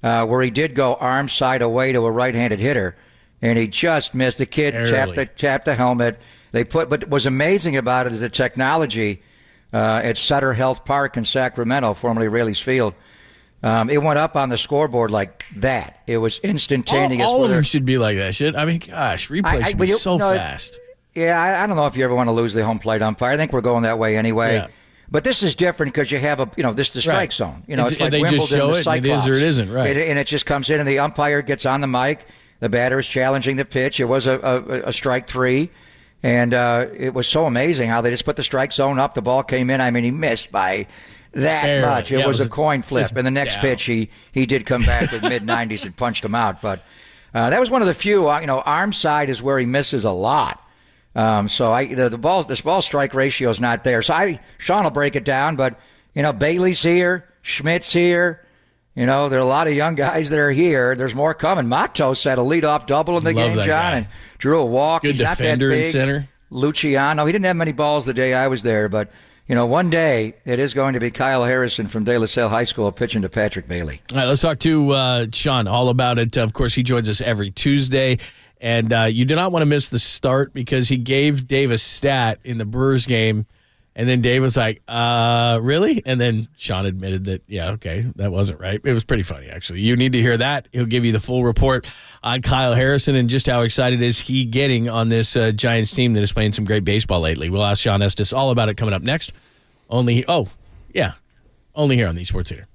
Speaker 23: where he did go arm side away to a right-handed hitter, and he just missed. The kid tapped the helmet. But what was amazing about it is the technology at Sutter Health Park in Sacramento, formerly Raley's Field. It went up on the scoreboard like that. It was instantaneous.
Speaker 3: All of them should be like that shit. I mean, gosh, replay should be so fast.
Speaker 23: Yeah, I don't know if you ever want to lose the home plate umpire. I think we're going that way anyway. Yeah. But this is different because you have this the strike zone. It's like
Speaker 3: they
Speaker 23: Wimbledon,
Speaker 3: just show
Speaker 23: the
Speaker 3: it,
Speaker 23: Cyclops.
Speaker 3: it is or it isn't, right?
Speaker 23: And it just comes in, and the umpire gets on the mic. The batter is challenging the pitch. It was a strike 3, and it was so amazing how they just put the strike zone up. The ball came in. I mean, he missed by that much. It was a coin flip. And the next pitch, he did come back with mid-90s and punched him out. But that was one of the few. Arm side is where he misses a lot. This ball strike ratio is not there. So Sean will break it down, but Bailey's here, Schmidt's here. There are a lot of young guys that are here. There's more coming. Matos had a leadoff double in the game, John,
Speaker 3: guy.
Speaker 23: And drew a walk.
Speaker 3: Good
Speaker 23: He's not that
Speaker 3: defender
Speaker 23: big.
Speaker 3: in center.
Speaker 23: Luciano, he didn't have many balls the day I was there, but one day it is going to be Kyle Harrison from De La Salle High School pitching to Patrick Bailey.
Speaker 3: All right, let's talk to Sean all about it. Of course, he joins us every Tuesday. And you do not want to miss the start because he gave Dave a stat in the Brewers game. And then Dave was like, really? And then Sean admitted that, that wasn't right. It was pretty funny, actually. You need to hear that. He'll give you the full report on Kyle Harrison and just how excited is he getting on this Giants team that is playing some great baseball lately. We'll ask Sean Estes all about it coming up next. Only here on the Sports Leader.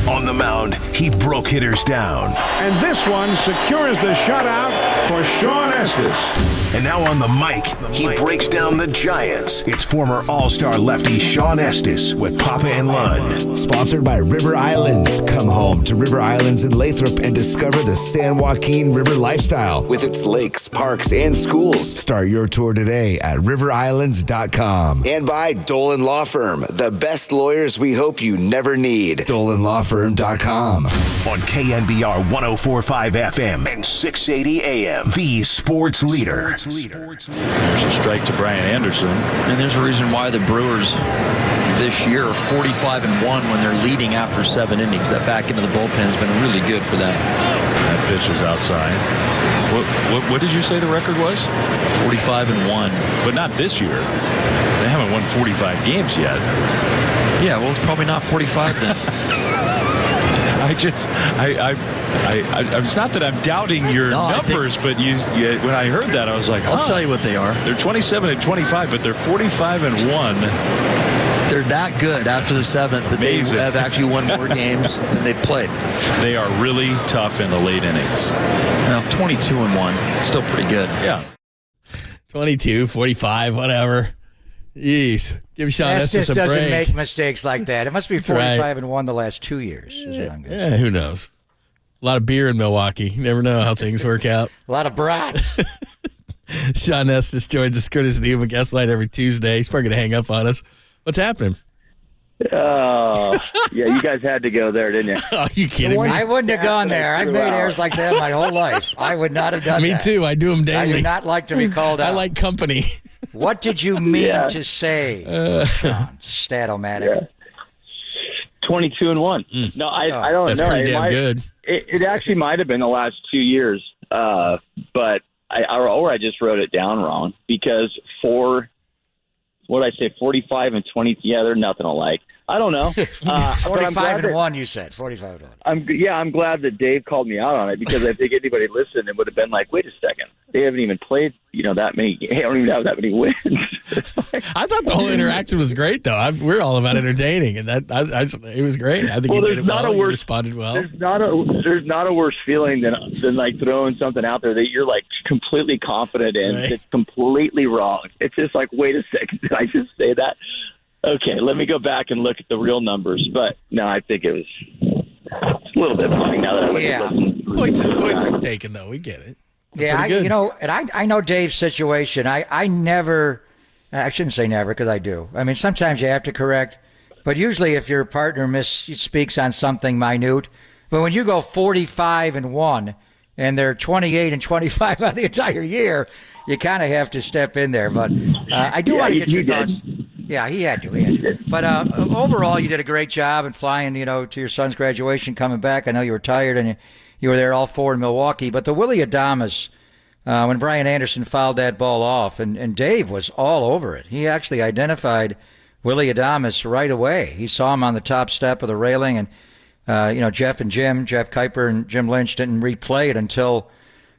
Speaker 1: On the mound, he broke hitters down.
Speaker 9: And this one secures the shutout for Sean Estes.
Speaker 1: And now on the mic, he breaks down the Giants. It's former All-Star lefty Sean Estes with Papa and Lund.
Speaker 8: Sponsored by River Islands. Come home to River Islands in Lathrop and discover the San Joaquin River lifestyle with its lakes, parks, and schools. Start your tour today at riverislands.com. And by Dolan Law Firm, the best lawyers we hope you never need. DolanLawFirm.com.
Speaker 1: On KNBR 104.5 FM and 680 AM, the sports leader.
Speaker 12: There's a strike to Brian Anderson.
Speaker 18: And there's a reason why the Brewers this year are 45-1 when they're leading after 7 innings. That back into the bullpen has been really good for them.
Speaker 12: That pitch is outside. What did you say the record was?
Speaker 18: 45-1.
Speaker 12: But not this year. They haven't won 45 games yet.
Speaker 18: Yeah, well, it's probably not 45 then.
Speaker 12: It's not that I'm doubting your numbers, but when I heard that, I was like,
Speaker 18: I'll tell you what they are.
Speaker 12: They're 27-25, but they're 45-1.
Speaker 18: They're that good after the 7th that
Speaker 12: Amazing.
Speaker 18: They have actually won more games than they've played.
Speaker 12: They are really tough in the late innings.
Speaker 18: Now, 22-1, still pretty good.
Speaker 12: Yeah.
Speaker 3: 22, 45, whatever. Jeez. Give Sean Estes a break.
Speaker 23: Doesn't make mistakes like that. It must be 45-1 the last 2 years.
Speaker 3: Yeah, who knows? A lot of beer in Milwaukee. You never know how things work out.
Speaker 23: A lot of brats.
Speaker 3: Sean Estes joins us courtesy of the Human Gaslight every Tuesday. He's probably going to hang up on us. What's happening?
Speaker 24: Oh, yeah, you guys had to go there, didn't you?
Speaker 3: Oh, you kidding me?
Speaker 23: I wouldn't have gone there. I've made airs like that my whole life. I would not have done that.
Speaker 3: Me too. I do them daily.
Speaker 23: I do not like to be called out.
Speaker 3: I like company.
Speaker 23: What did you mean to say, Sean? Statomatic.
Speaker 24: 22-1. No, I don't
Speaker 3: that's
Speaker 24: know.
Speaker 3: Pretty damn good.
Speaker 24: It actually might have been the last 2 years, but I just wrote it down wrong because 45 and 20, yeah, they're nothing alike. I don't know.
Speaker 23: 45-1, you said. 45-1.
Speaker 24: I'm glad that Dave called me out on it, because I think anybody listened, it would have been like, wait a second, they haven't even played, that many. They don't even have that many wins.
Speaker 3: I thought the whole interaction was great, though. We're all about entertaining, and it was great. I think he did it well. He responded well.
Speaker 24: There's not a worse feeling than like throwing something out there that you're like completely confident in.
Speaker 3: Right.
Speaker 24: It's completely wrong. It's just like, wait a second, did I just say that? Okay, let me go back and look at the real numbers. But no, I think it was a little bit funny now that I look at it.
Speaker 3: Points taken, though. We get it.
Speaker 23: I know Dave's situation. I shouldn't say never, because I do. I mean, sometimes you have to correct, but usually if your partner misspeaks on something minute, but when you go 45-1 and they're 28-25 on the entire year, you kind of have to step in there. But I do want to get your thoughts. Yeah, he had to. But overall, you did a great job in flying, to your son's graduation, coming back. I know you were tired, and you were there all 4 in Milwaukee. But the Willie Adames, when Brian Anderson fouled that ball off, and Dave was all over it. He actually identified Willie Adames right away. He saw him on the top step of the railing, and Jeff Kuiper and Jim Lynch didn't replay it until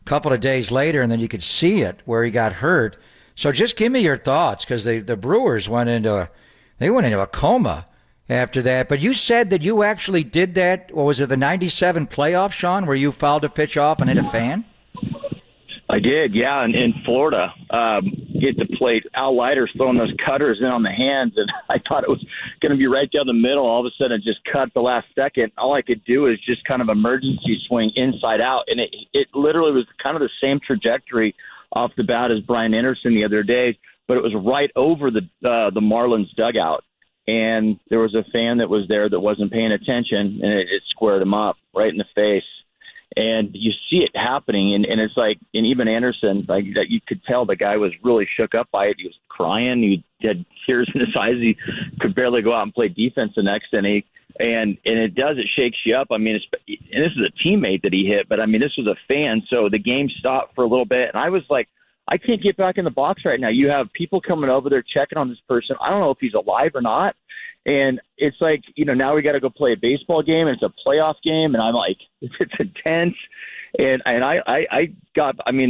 Speaker 23: a couple of days later, and then you could see it where he got hurt. So just give me your thoughts, because the Brewers went into a coma after that. But you said that you actually did that. What was it, the '97 playoff, Sean, where you fouled a pitch off and hit a fan?
Speaker 24: I did, yeah, in Florida. Hit the plate. Al Leiter's throwing those cutters in on the hands, and I thought it was going to be right down the middle. All of a sudden, it just cut the last second. All I could do is just kind of emergency swing inside out, and it literally was kind of the same trajectory off the bat as Brian Anderson the other day, but it was right over the Marlins dugout. And there was a fan that was there that wasn't paying attention, and it squared him up right in the face. And you see it happening, and it's like, and even Anderson, like that, you could tell the guy was really shook up by it. He was crying. He had tears in his eyes. He could barely go out and play defense the next inning. And it shakes you up. I mean, and this is a teammate that he hit, but I mean, this was a fan. So the game stopped for a little bit. And I was like, I can't get back in the box right now. You have people coming over there checking on this person. I don't know if he's alive or not. And it's like, now we got to go play a baseball game, and it's a playoff game. And I'm like, it's intense. And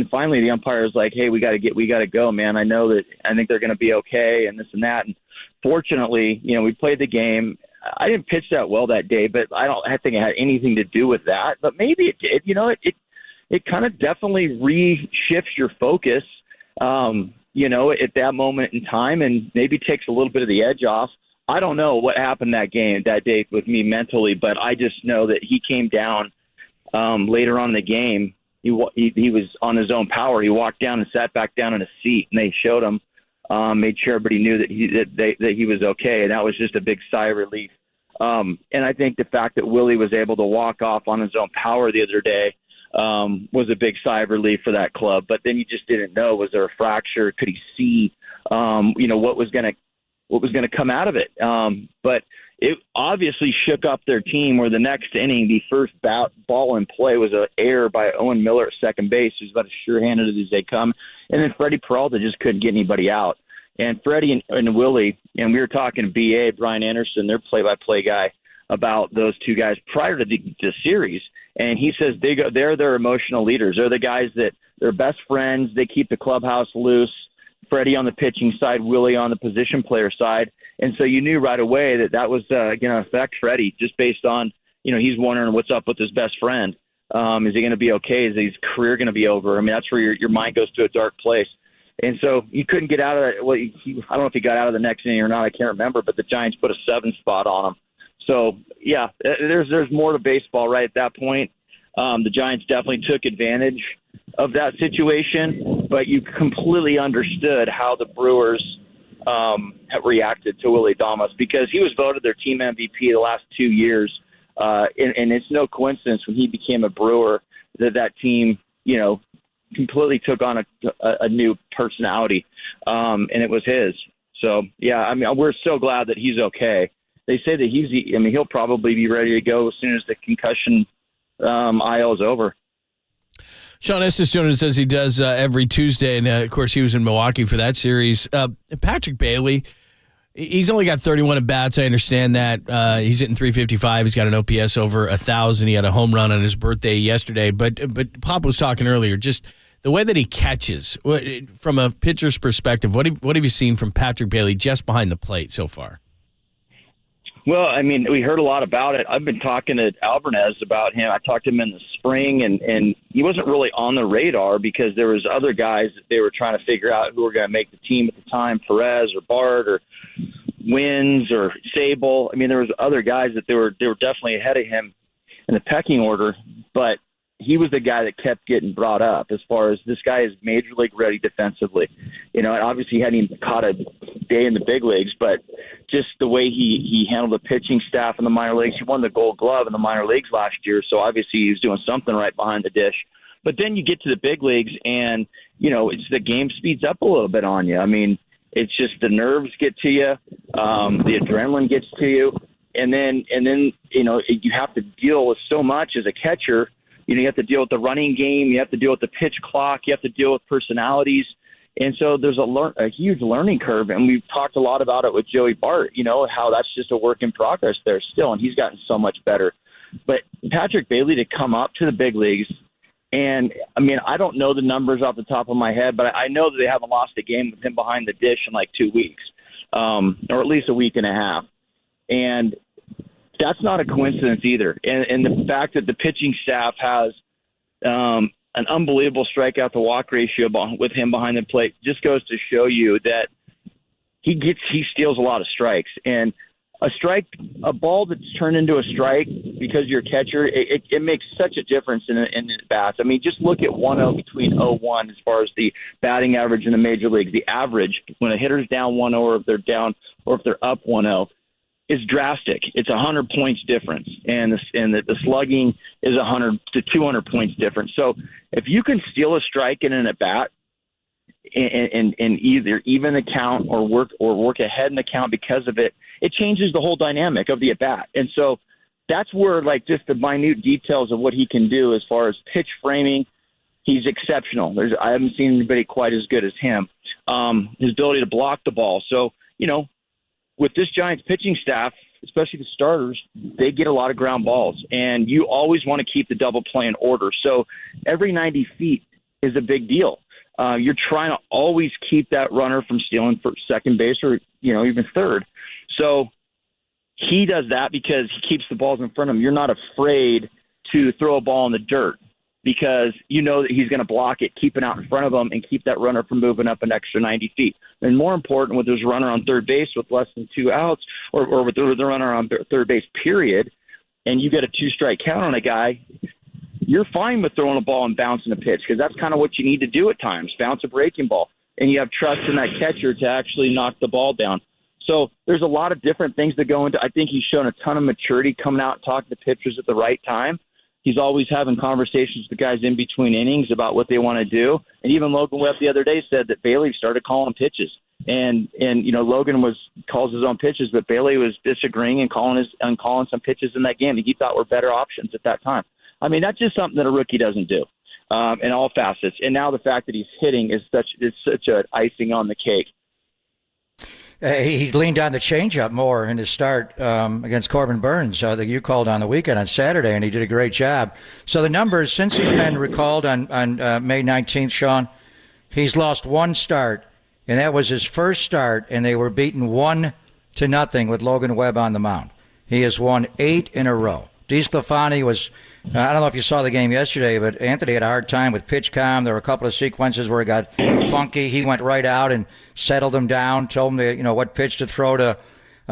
Speaker 24: finally the umpire was like, hey, we got to go, man. I think they're going to be okay, and this and that. And fortunately, we played the game. I didn't pitch that well that day, but I think it had anything to do with that. But maybe it did. It kind of definitely reshifts your focus, at that moment in time, and maybe takes a little bit of the edge off. I don't know what happened that day with me mentally, but I just know that he came down later on in the game. He was on his own power. He walked down and sat back down in a seat, and they showed him. Made sure everybody knew that he was okay, and that was just a big sigh of relief. And I think the fact that Willie was able to walk off on his own power the other day was a big sigh of relief for that club. But then you just didn't know, was there a fracture? Could he see, what was going to come out of it? But it obviously shook up their team, where the next inning, the first ball in play was an error by Owen Miller at second base, who's about as sure-handed as they come. And then Freddie Peralta just couldn't get anybody out. And Freddie and Willie, and we were talking to BA, Brian Anderson, their play-by-play guy, about those two guys prior to the series. And he says they're their emotional leaders. They're the guys that they're best friends. They keep the clubhouse loose. Freddie on the pitching side, Willie on the position player side. And so you knew right away that was going to affect Freddie, just based on, he's wondering what's up with his best friend. Is he going to be okay? Is his career going to be over? I mean, that's where your mind goes to a dark place. And so you couldn't get out of that. Well, I don't know if he got out of the next inning or not. I can't remember, but the Giants put a 7 spot on him. So, yeah, there's more to baseball right at that point. The Giants definitely took advantage of that situation, but you completely understood how the Brewers have reacted to Willie Adames, because he was voted their team MVP the last 2 years. And it's no coincidence when he became a Brewer that team, completely took on a new personality, and it was his. So, yeah, I mean, we're so glad that he's okay. They say that he'll probably be ready to go as soon as the concussion IL is over.
Speaker 3: Sean Estes Jones says he does every Tuesday, and of course he was in Milwaukee for that series. Patrick Bailey, He's only got 31 at bats. I understand that. He's hitting 355. He's got an OPS over 1,000. He had a home run on his birthday yesterday. But Pop was talking earlier, just the way that he catches. From a pitcher's perspective, what have you seen from Patrick Bailey just behind the plate so far?
Speaker 24: Well, I mean, we heard a lot about it. I've been talking to Alvarez about him. I talked to him in the spring, and he wasn't really on the radar because there was other guys that they were trying to figure out who were going to make the team at the time, Perez or Bart or Wins or Sable. I mean, there was other guys that they were definitely ahead of him in the pecking order, but he was the guy that kept getting brought up as far as this guy is major league ready defensively. You know, obviously he hadn't even caught a day in the big leagues, but just the way he handled the pitching staff in the minor leagues. He won the Gold Glove in the minor leagues last year, so obviously he was doing something right behind the dish. But then you get to the big leagues and, you know, it's the game speeds up a little bit on you. I mean, it's just the nerves get to you, the adrenaline gets to you, and then you know, you have to deal with so much as a catcher. You know, you have to deal with the running game. You have to deal with the pitch clock. You have to deal with personalities. And so there's a huge learning curve. And we've talked a lot about it with Joey Bart, you know, how that's just a work in progress there still. And he's gotten so much better. But Patrick Bailey to come up to the big leagues, and, I mean, I don't know the numbers off the top of my head, but I know that they haven't lost a game with him behind the dish in like 2 weeks, or at least a week and a half. And that's not a coincidence either. And the fact that the pitching staff has an unbelievable strikeout to walk ratio with him behind the plate just goes to show you that he steals a lot of strikes. And a ball that's turned into a strike because you're a catcher, it makes such a difference in the bats. I mean, just look at 1-0 between 0-1 as far as the batting average in the major leagues. The average when a hitter's down 1-0 or if they're down or if they're up 1-0. Is drastic. It's 100 points difference, and the slugging is 100 to 200 points difference. So if you can steal a strike in an at bat, and either even the count or work ahead in the count because of it, it changes the whole dynamic of the at bat. And so that's where like just the minute details of what he can do as far as pitch framing, he's exceptional. I haven't seen anybody quite as good as him. His ability to block the ball. So you know. With this Giants pitching staff, especially the starters, they get a lot of ground balls, and you always want to keep the double play in order. So every 90 feet is a big deal. You're trying to always keep that runner from stealing for second base or, you know, even third. So he does that because he keeps the balls in front of him. You're not afraid to throw a ball in the dirt because you know that he's going to block it, keep it out in front of him, and keep that runner from moving up an extra 90 feet. And more important, with his runner on third base with less than 2 outs, or with the runner on third base, period, and you get a 2-strike count on a guy, you're fine with throwing a ball and bouncing a pitch because that's kind of what you need to do at times, bounce a breaking ball. And you have trust in that catcher to actually knock the ball down. So there's a lot of different things that go into. I think he's shown a ton of maturity coming out and talking to pitchers at the right time. He's always having conversations with the guys in between innings about what they want to do. And even Logan Webb the other day said that Bailey started calling pitches. And you know, Logan calls his own pitches, but Bailey was disagreeing and calling some pitches in that game that he thought were better options at that time. I mean, that's just something that a rookie doesn't do in all facets. And now the fact that he's hitting is such an icing on the cake.
Speaker 23: He leaned on the changeup more in his start against Corbin Burns that you called on the weekend on Saturday, and he did a great job. So the numbers, since he's been recalled on May 19th, Sean, he's lost 1 start, and that was his first start, and they were beaten 1-0 with Logan Webb on the mound. He has won 8 in a row. DeSclafani was, I don't know if you saw the game yesterday, but Anthony had a hard time with pitch com. There were a couple of sequences where it got funky. He went right out and settled him down, told him what pitch to throw to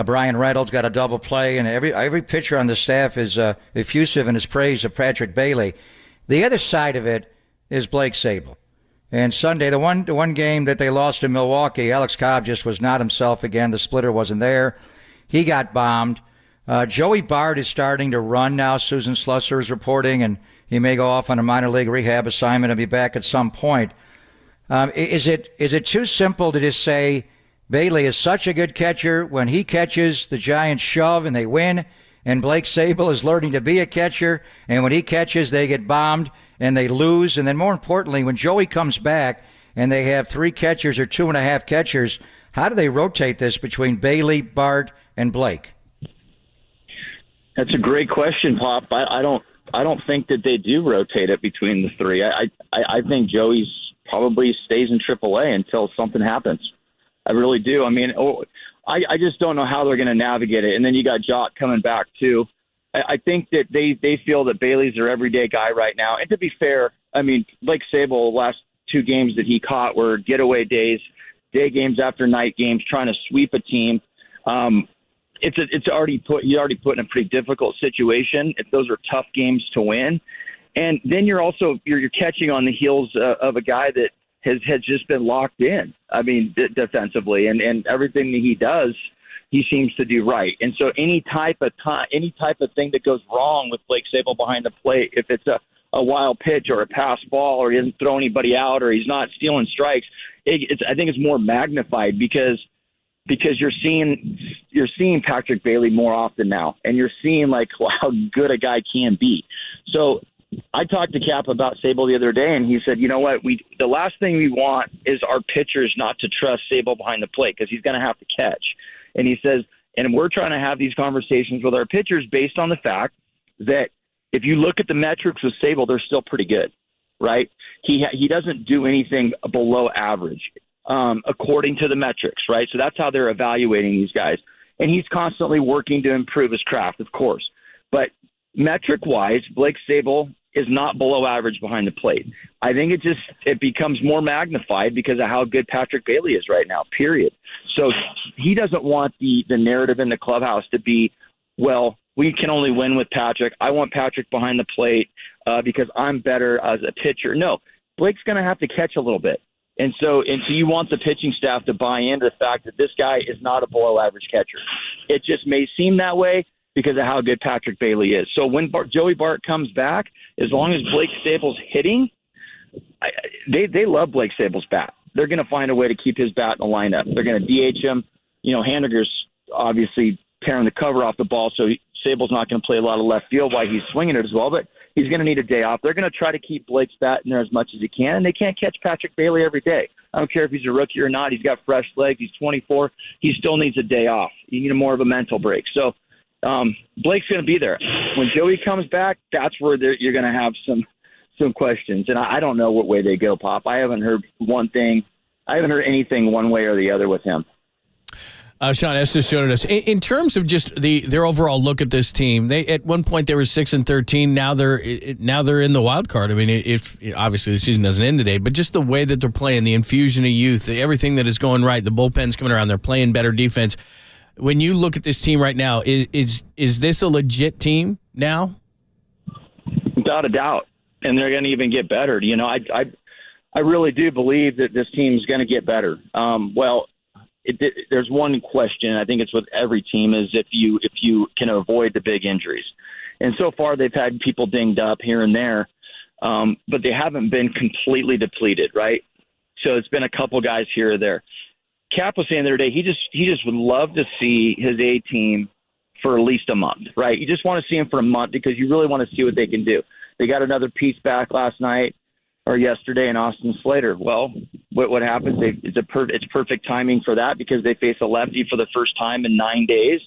Speaker 23: Brian Reynolds, got a double play. And every pitcher on the staff is effusive in his praise of Patrick Bailey. The other side of it is Blake Sable. And Sunday, the one game that they lost in Milwaukee, Alex Cobb just was not himself again. The splitter wasn't there. He got bombed. Joey Bart is starting to run now. Susan Slusser is reporting, and he may go off on a minor league rehab assignment and be back at some point. Is it too simple to just say Bailey is such a good catcher? When he catches, the Giants shove and they win, and Blake Sable is learning to be a catcher, and when he catches, they get bombed and they lose. And then more importantly, when Joey comes back and they have 3 catchers or 2.5 catchers, How do they rotate this between Bailey, Bart, and Blake?
Speaker 24: That's a great question, Pop. I don't think that they do rotate it between the three. I think Joey's probably stays in AAA until something happens. I really do. I mean, I just don't know how they're going to navigate it. And then you got Jock coming back too. I think that they feel that Bailey's their everyday guy right now. And to be fair, I mean, Blake Sable, the last 2 games that he caught were getaway days, day games after night games, trying to sweep a team. It's already put in a pretty difficult situation. Those are tough games to win. And then you're catching on the heels of a guy that has just been locked in. I mean, defensively and everything that he does, he seems to do right. And so any type of thing that goes wrong with Blake Sable behind the plate, if it's a wild pitch or a pass ball or he doesn't throw anybody out or he's not stealing strikes, I think it's more magnified because you're seeing Patrick Bailey more often now, and you're seeing like how good a guy can be. So I talked to Cap about Sable the other day, and he said, you know what, the last thing we want is our pitchers not to trust Sable behind the plate because he's going to have to catch. And he says, and we're trying to have these conversations with our pitchers based on the fact that if you look at the metrics with Sable, they're still pretty good, right? He doesn't do anything below average. According to the metrics, right? So that's how they're evaluating these guys. And he's constantly working to improve his craft, of course. But metric-wise, Blake Sable is not below average behind the plate. I think it becomes more magnified because of how good Patrick Bailey is right now, period. So he doesn't want the narrative in the clubhouse to be, well, we can only win with Patrick. I want Patrick behind the plate because I'm better as a pitcher. No, Blake's going to have to catch a little bit. And so you want the pitching staff to buy into the fact that this guy is not a below-average catcher. It just may seem that way because of how good Patrick Bailey is. So when Joey Bart comes back, as long as Blake Sable's hitting, they love Blake Sable's bat. They're going to find a way to keep his bat in the lineup. They're going to DH him. You know, Haniger's obviously tearing the cover off the ball, so Sable's not going to play a lot of left field while he's swinging it as well, but he's going to need a day off. They're going to try to keep Blake's bat in there as much as he can, and they can't catch Patrick Bailey every day. I don't care if he's a rookie or not. He's got fresh legs. He's 24. He still needs a day off. You need more of a mental break. So Blake's going to be there. When Joey comes back, that's where you're going to have some questions. And I don't know what way they go, Pop. I haven't heard one thing. I haven't heard anything one way or the other with him.
Speaker 3: Sean Estes joined us. In terms of just their overall look at this team, at one point they were 6-13. Now they're in the wild card. I mean, if obviously the season doesn't end today, but just the way that they're playing, the infusion of youth, everything that is going right, the bullpen's coming around, they're playing better defense. When you look at this team right now, is this a legit team now?
Speaker 24: Without a doubt, and they're going to even get better. You know, I really do believe that this team is going to get better. There's one question. I think it's with every team is if you can avoid the big injuries. And so far they've had people dinged up here and there, but they haven't been completely depleted, right? So it's been a couple guys here or there. Cap was saying the other day he just would love to see his A team for at least a month, right? You just want to see him for a month because you really want to see what they can do. They got another piece back last night or yesterday in Austin Slater. Well, what happens? It's perfect timing for that because they face a lefty for the first time in 9 days,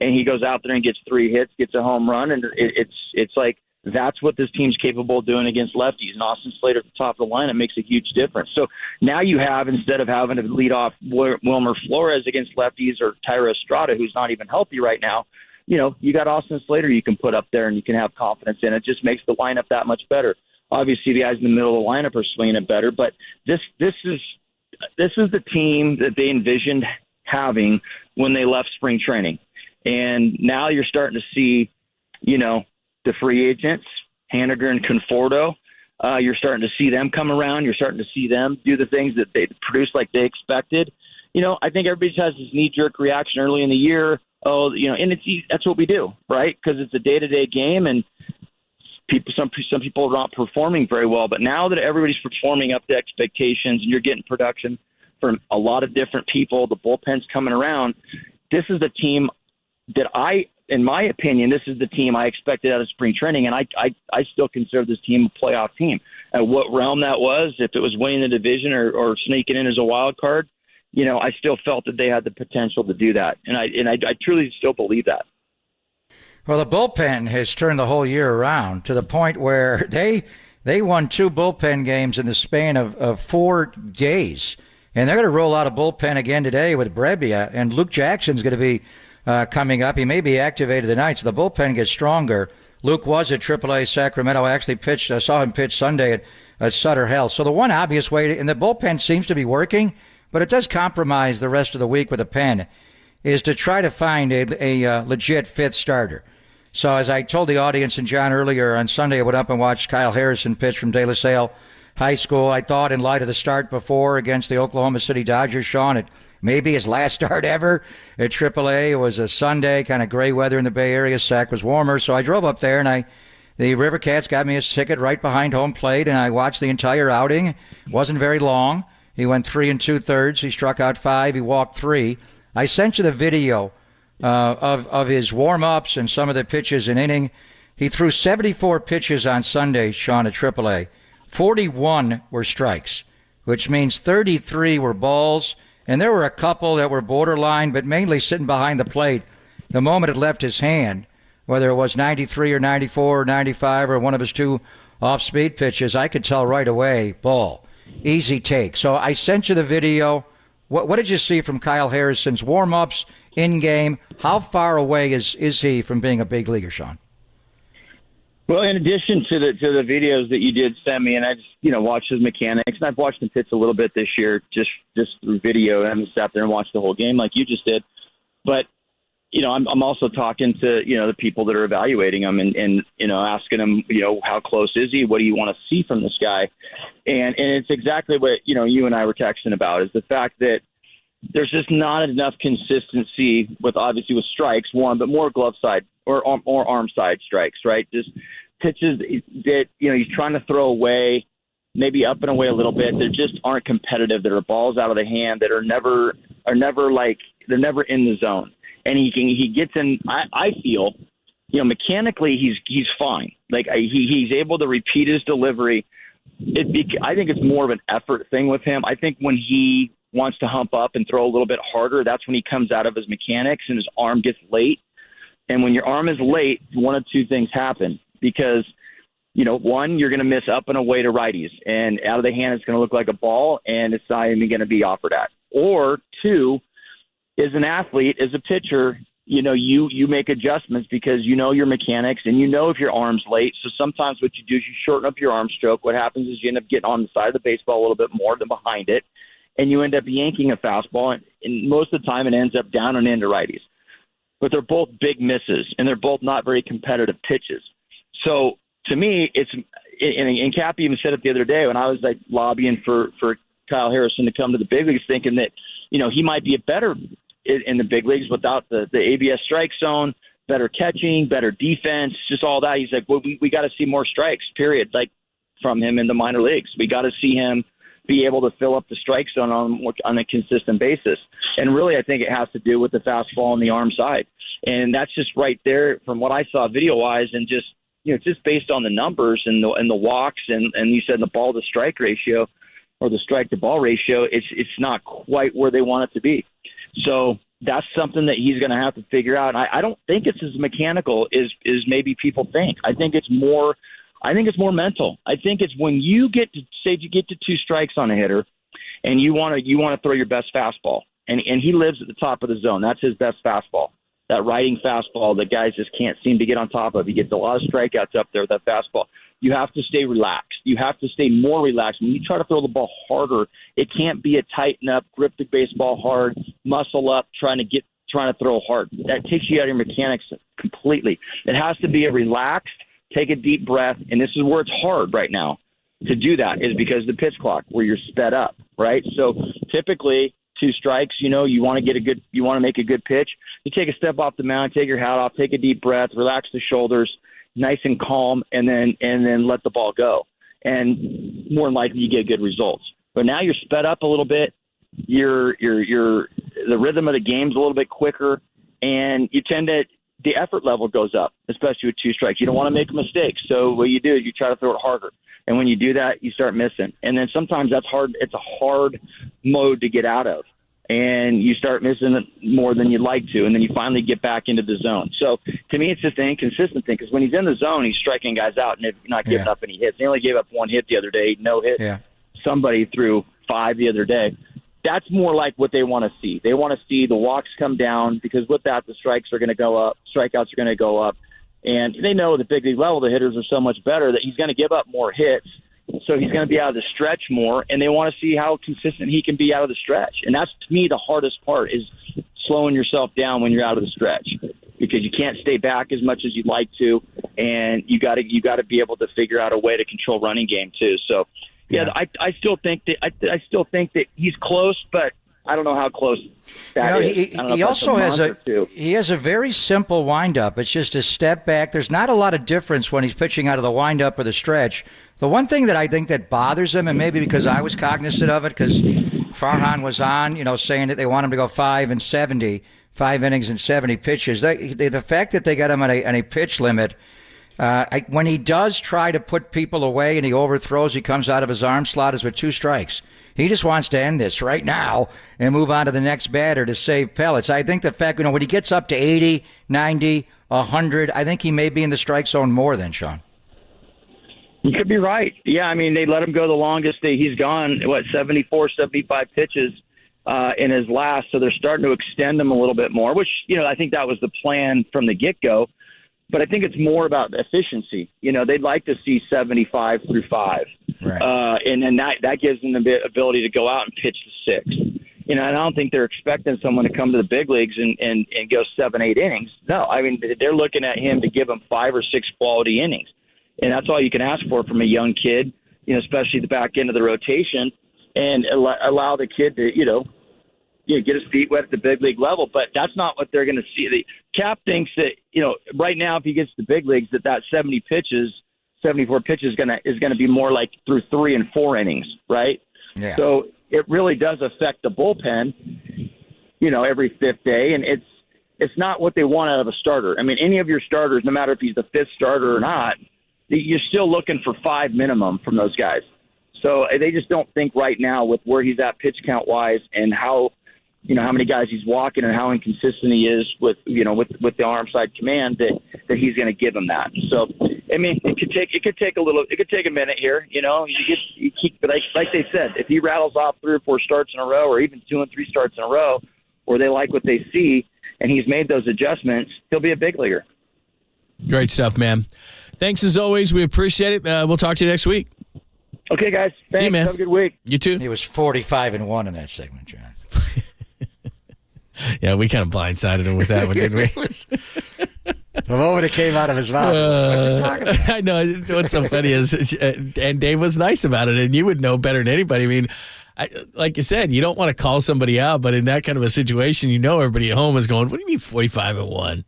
Speaker 24: and he goes out there and gets 3 hits, gets a home run, and it's like that's what this team's capable of doing against lefties. And Austin Slater at the top of the line, it makes a huge difference. So now you have, instead of having to lead off Wilmer Flores against lefties or Tyra Estrada, who's not even healthy right now, you know, you got Austin Slater you can put up there and you can have confidence in. It just makes the lineup that much better. Obviously, the guys in the middle of the lineup are swinging it better, but this is the team that they envisioned having when they left spring training. And now you're starting to see, you know, the free agents, Haniger and Conforto. You're starting to see them come around. You're starting to see them do the things that they produce like they expected. You know, I think everybody has this knee-jerk reaction early in the year. Oh, you know, and that's what we do, right? Because it's a day-to-day game, and some people are not performing very well. But now that everybody's performing up to expectations and you're getting production from a lot of different people, the bullpen's coming around, this is the team that in my opinion, this is the team I expected out of spring training, and I still consider this team a playoff team. At what realm that was, if it was winning the division or sneaking in as a wild card, I still felt that they had the potential to do that. And I truly still believe that.
Speaker 23: Well, the bullpen has turned the whole year around to the point where they won 2 bullpen games in the span of 4 days. And they're going to roll out a bullpen again today with Brebbia. And Luke Jackson's going to be coming up. He may be activated tonight, so the bullpen gets stronger. Luke was at AAA Sacramento. I actually saw him pitch Sunday at Sutter Health. So the one obvious way, and the bullpen seems to be working, but it does compromise the rest of the week with a pen, is to try to find a legit 5th starter. So as I told the audience and John earlier, on Sunday I went up and watched Kyle Harrison pitch from De La Salle High School. I thought in light of the start before against the Oklahoma City Dodgers, Sean, it may be his last start ever at AAA. It was a Sunday, kind of gray weather in the Bay Area. Sac was warmer. So I drove up there, and the River Cats got me a ticket right behind home plate, and I watched the entire outing. It wasn't very long. He went 3 2/3. He struck out 5. He walked 3. I sent you the video of his warm-ups and some of the pitches in inning. He threw 74 pitches on Sunday, Sean, at AAA. 41 were strikes, which means 33 were balls, and there were a couple that were borderline, but mainly sitting behind the plate. The moment it left his hand, whether it was 93 or 94 or 95 or one of his 2 off-speed pitches, I could tell right away, ball. Easy take. So I sent you the video. What did you see from Kyle Harrison's warm-ups in-game? How far away is he from being a big leaguer, Sean?
Speaker 24: Well, in addition to the videos that you did send me, and I just watched his mechanics, and I've watched him pitch a little bit this year, just through video. I haven't sat there and watched the whole game like you just did. But I'm also talking to the people that are evaluating him and asking him how close is he? What do you want to see from this guy? And it's exactly what you and I were texting about, is the fact that there's just not enough consistency with strikes, one, but more glove side or arm side strikes, right? Just pitches that he's trying to throw away, maybe up and away a little bit, that just aren't competitive, that are balls out of the hand, that are never they're never in the zone. And he gets in. I feel, mechanically he's fine. Like he's able to repeat his delivery. I think it's more of an effort thing with him. I think when he wants to hump up and throw a little bit harder, that's when he comes out of his mechanics and his arm gets late. And when your arm is late, one of 2 things happen, because one, you're going to miss up and away to righties, and out of the hand it's going to look like a ball, and it's not even going to be offered at. Or 2, as an athlete, as a pitcher, you make adjustments because your mechanics and if your arm's late. So sometimes what you do is you shorten up your arm stroke. What happens is you end up getting on the side of the baseball a little bit more than behind it, and you end up yanking a fastball, and most of the time it ends up down and into righties. But they're both big misses, and they're both not very competitive pitches. So to me, it's and Cappy even said it the other day when I was lobbying for Kyle Harrison to come to the big leagues, thinking that he might be a better in the big leagues without the ABS strike zone, better catching, better defense, just all that. He's like, well, we got to see more strikes, period, from him in the minor leagues. We got to see him be able to fill up the strike zone on a consistent basis. And really, I think it has to do with the fastball on the arm side. And that's just right there from what I saw video-wise, and just just based on the numbers and the walks and you said the ball to strike ratio or the strike to ball ratio, it's not quite where they want it to be. So that's something that he's going to have to figure out. And I don't think it's as mechanical as maybe people think. I think it's more mental. I think it's when you get to 2 strikes on a hitter and you want to throw your best fastball. And he lives at the top of the zone. That's his best fastball. That riding fastball that guys just can't seem to get on top of. He gets a lot of strikeouts up there with that fastball. You have to stay relaxed. You have to stay more relaxed. When you try to throw the ball harder, it can't be a tighten up, grip the baseball hard, muscle up, trying to throw hard. That takes you out of your mechanics completely. It has to be a relaxed, take a deep breath, and this is where it's hard right now to do that, is because the pitch clock, where you're sped up, right? So typically 2 strikes, you want to make a good pitch. You take a step off the mound, take your hat off, take a deep breath, relax the shoulders, nice and calm, and then let the ball go. And more than likely you get good results. But now you're sped up a little bit. The rhythm of the game's a little bit quicker, and the effort level goes up, especially with 2 strikes. You don't want to make a mistake. So what you do is you try to throw it harder. And when you do that, you start missing. And then sometimes that's hard. It's a hard mode to get out of. and you start missing it more than you'd like to, and then you finally get back into the zone. So to me, it's just an inconsistent thing, because when he's in the zone, he's striking guys out and not giving up any hits. He only gave up one hit the other day, no hit.
Speaker 23: Yeah.
Speaker 24: Somebody threw 5 the other day. That's more like what they want to see. They want to see the walks come down, because with that, the strikes are going to go up, strikeouts are going to go up. And they know at the big league level, the hitters are so much better that he's going to give up more hits. So he's going to be out of the stretch more, and they want to see how consistent he can be out of the stretch. And that's, to me, the hardest part, is slowing yourself down when you're out of the stretch, because you can't stay back as much as you'd like to, and you got to be able to figure out a way to control running game too. So, I still think that he's close, but I don't know how close that is.
Speaker 23: He also has a very simple windup. It's just a step back. There's not a lot of difference when he's pitching out of the windup or the stretch. The one thing that I think that bothers him, and maybe because I was cognizant of it, because Farhan was on, saying that they want him to go 5 innings and 70 pitches. The fact that they got him on a pitch limit, when he does try to put people away and he overthrows, he comes out of his arm slot is with 2 strikes. He just wants to end this right now and move on to the next batter to save pellets. I think the fact, when he gets up to 80, 90, 100, I think he may be in the strike zone more than Sean.
Speaker 24: You could be right. Yeah, I mean, they let him go the longest. He's gone, 74, 75 pitches in his last, so they're starting to extend him a little bit more, which, I think that was the plan from the get-go. But I think it's more about efficiency. They'd like to see 75 through 5. Right. And then that gives them the ability to go out and pitch to 6. And I don't think they're expecting someone to come to the big leagues and go 7, 8 innings. No, I mean, they're looking at him to give him 5 or 6 quality innings. And that's all you can ask for from a young kid, especially the back end of the rotation, and allow the kid to, get his feet wet at the big league level. But that's not what they're going to see. The Cap thinks that, right now, if he gets to the big leagues, that 74 pitches is going to be more like through 3 and 4 innings, right?
Speaker 23: Yeah.
Speaker 24: So it really does affect the bullpen, every 5th day, and it's not what they want out of a starter. I mean, any of your starters, no matter if he's the 5th starter or not, you're still looking for 5 minimum from those guys. So they just don't think right now, with where he's at pitch count wise and how many guys he's walking and how inconsistent he is with the arm side command, that he's going to give him that. So, I mean, it could take a minute here. But like they said, if he rattles off 3 or 4 starts in a row, or even 2 and 3 starts in a row, or they like what they see and he's made those adjustments, he'll be a big leaguer.
Speaker 3: Great stuff, man. Thanks as always. We appreciate it. We'll talk to you next week.
Speaker 24: Okay, guys. Thanks.
Speaker 3: See you, man.
Speaker 24: Have a good week.
Speaker 3: You too.
Speaker 23: He was 45-1 in that segment, John.
Speaker 3: Yeah, we kind of blindsided him with that one, didn't we?
Speaker 23: The moment it came out of his mouth. What's he talking about?
Speaker 3: I know. What's so funny is, and Dave was nice about it, and you would know better than anybody. I mean, like you said, you don't want to call somebody out, but in that kind of a situation, everybody at home is going, what do you mean 45-1?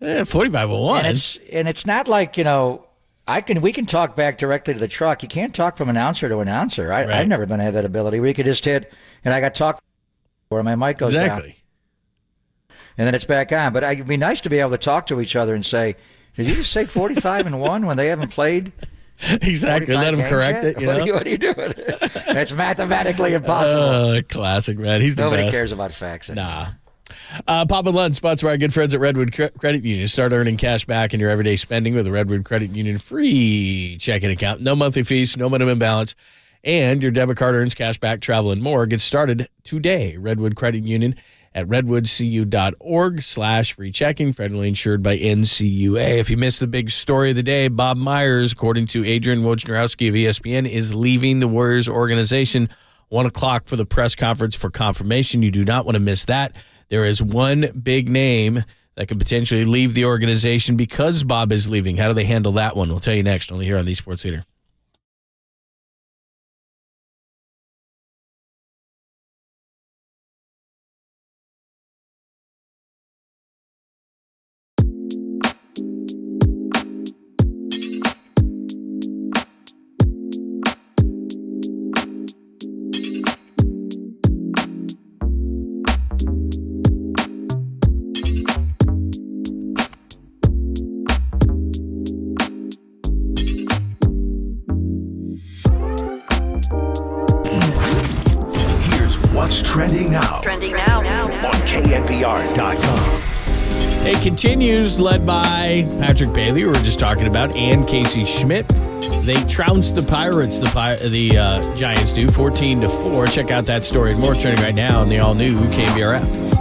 Speaker 3: 45-1.
Speaker 23: And it's not like, we can talk back directly to the truck. You can't talk from announcer to announcer. I've never been had that ability where you could just hit, and I got talked where my mic goes down. And then it's back on. But it'd be nice to be able to talk to each other and say, did you just say 45-1 when they haven't played?
Speaker 3: Exactly. Let him correct it.
Speaker 23: What are you doing? It's mathematically impossible.
Speaker 3: Classic, man. He's the
Speaker 23: Nobody
Speaker 3: best.
Speaker 23: cares about facts anymore.
Speaker 3: Nah. Pop and Lunch, sponsored by our good friends at Redwood Credit Union. Start earning cash back in your everyday spending with a Redwood Credit Union free checking account. No monthly fees, no minimum balance, and your debit card earns cash back, travel, and more. Get started today. Redwood Credit Union at redwoodcu.org/free checking, federally insured by NCUA. If you missed the big story of the day, Bob Myers, according to Adrian Wojnarowski of ESPN, is leaving the Warriors organization. 1 o'clock for the press conference for confirmation. You do not want to miss that. There is one big name that could potentially leave the organization because Bob is leaving. How do they handle that one? We'll tell you next, only here on the Sports Leader.
Speaker 1: what's trending now.
Speaker 7: Trending now.
Speaker 1: On KNBR.com.
Speaker 3: It continues, led by Patrick Bailey, who we were just talking about, and Casey Schmidt. They trounced the Pirates, the Giants do, 14-4. Check out that story and more trending right now on the all-new KNBR app.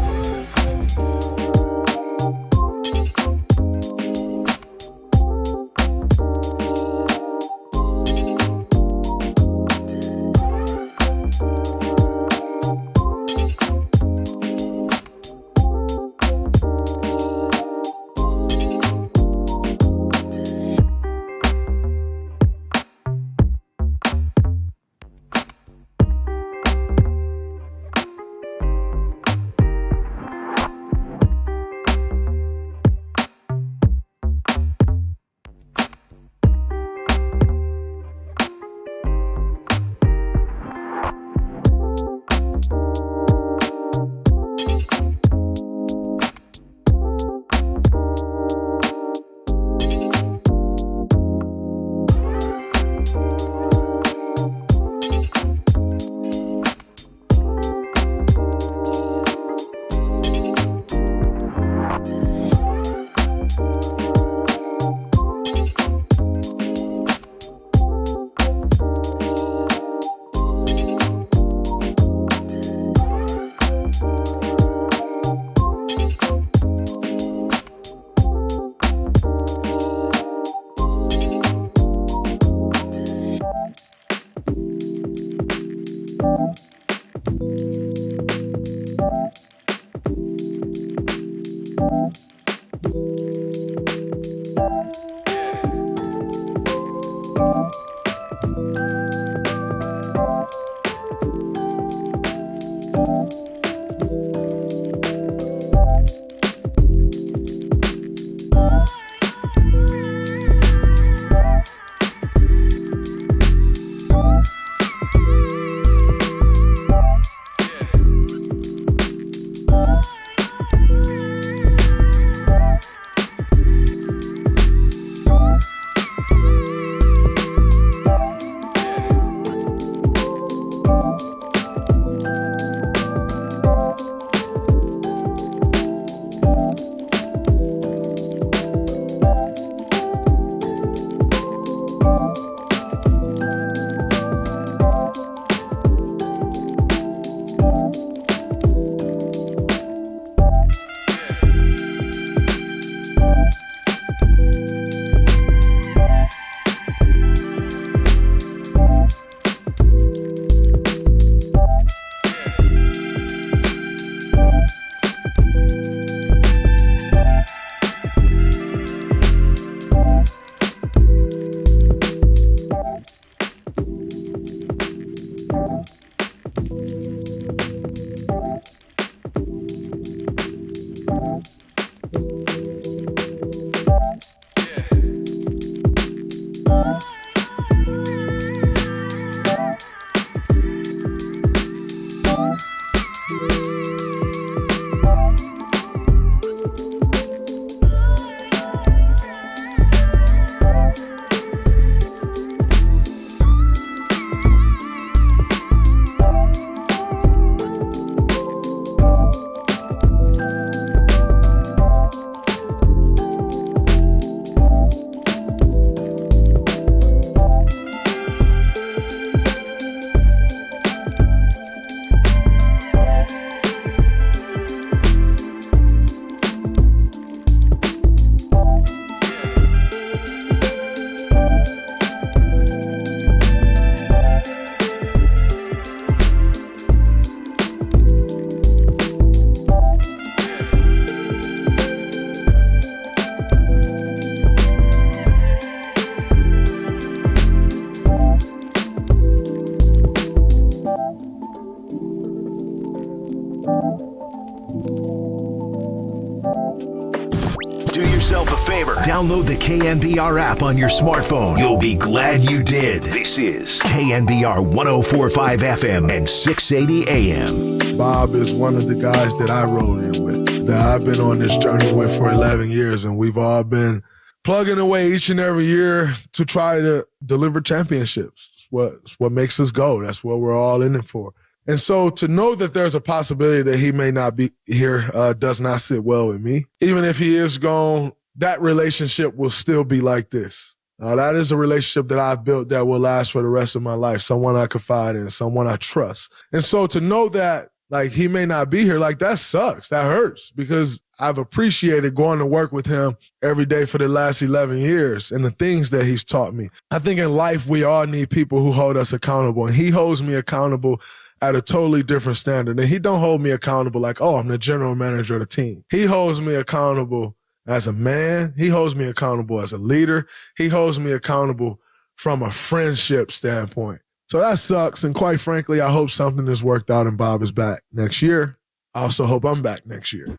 Speaker 1: Do yourself a favor. Download the KNBR app on your smartphone. You'll be glad you did. This is KNBR 104.5 FM and 680 AM.
Speaker 11: Bob is one of the guys that I roll in with, that I've been on this journey with for 11 years, and we've all been plugging away each and every year to try to deliver championships. It's what makes us go. That's what we're all in it for. And so to know that there's a possibility that he may not be here does not sit well with me. Even if he is gone, that relationship will still be like this. That is a relationship that I've built that will last for the rest of my life, someone I confide in, someone I trust. And so to know that, like, he may not be here, like, that sucks. That hurts because I've appreciated going to work with him every day for the last 11 years and the things that he's taught me. I think in life, we all need people who hold us accountable, and he holds me accountable at a totally different standard. And he don't hold me accountable like, oh, I'm the general manager of the team. He holds me accountable as a man. He holds me accountable as a leader. He holds me accountable from a friendship standpoint. So that sucks. And quite frankly, I hope something is worked out and Bob is back next year. I also hope I'm back next year.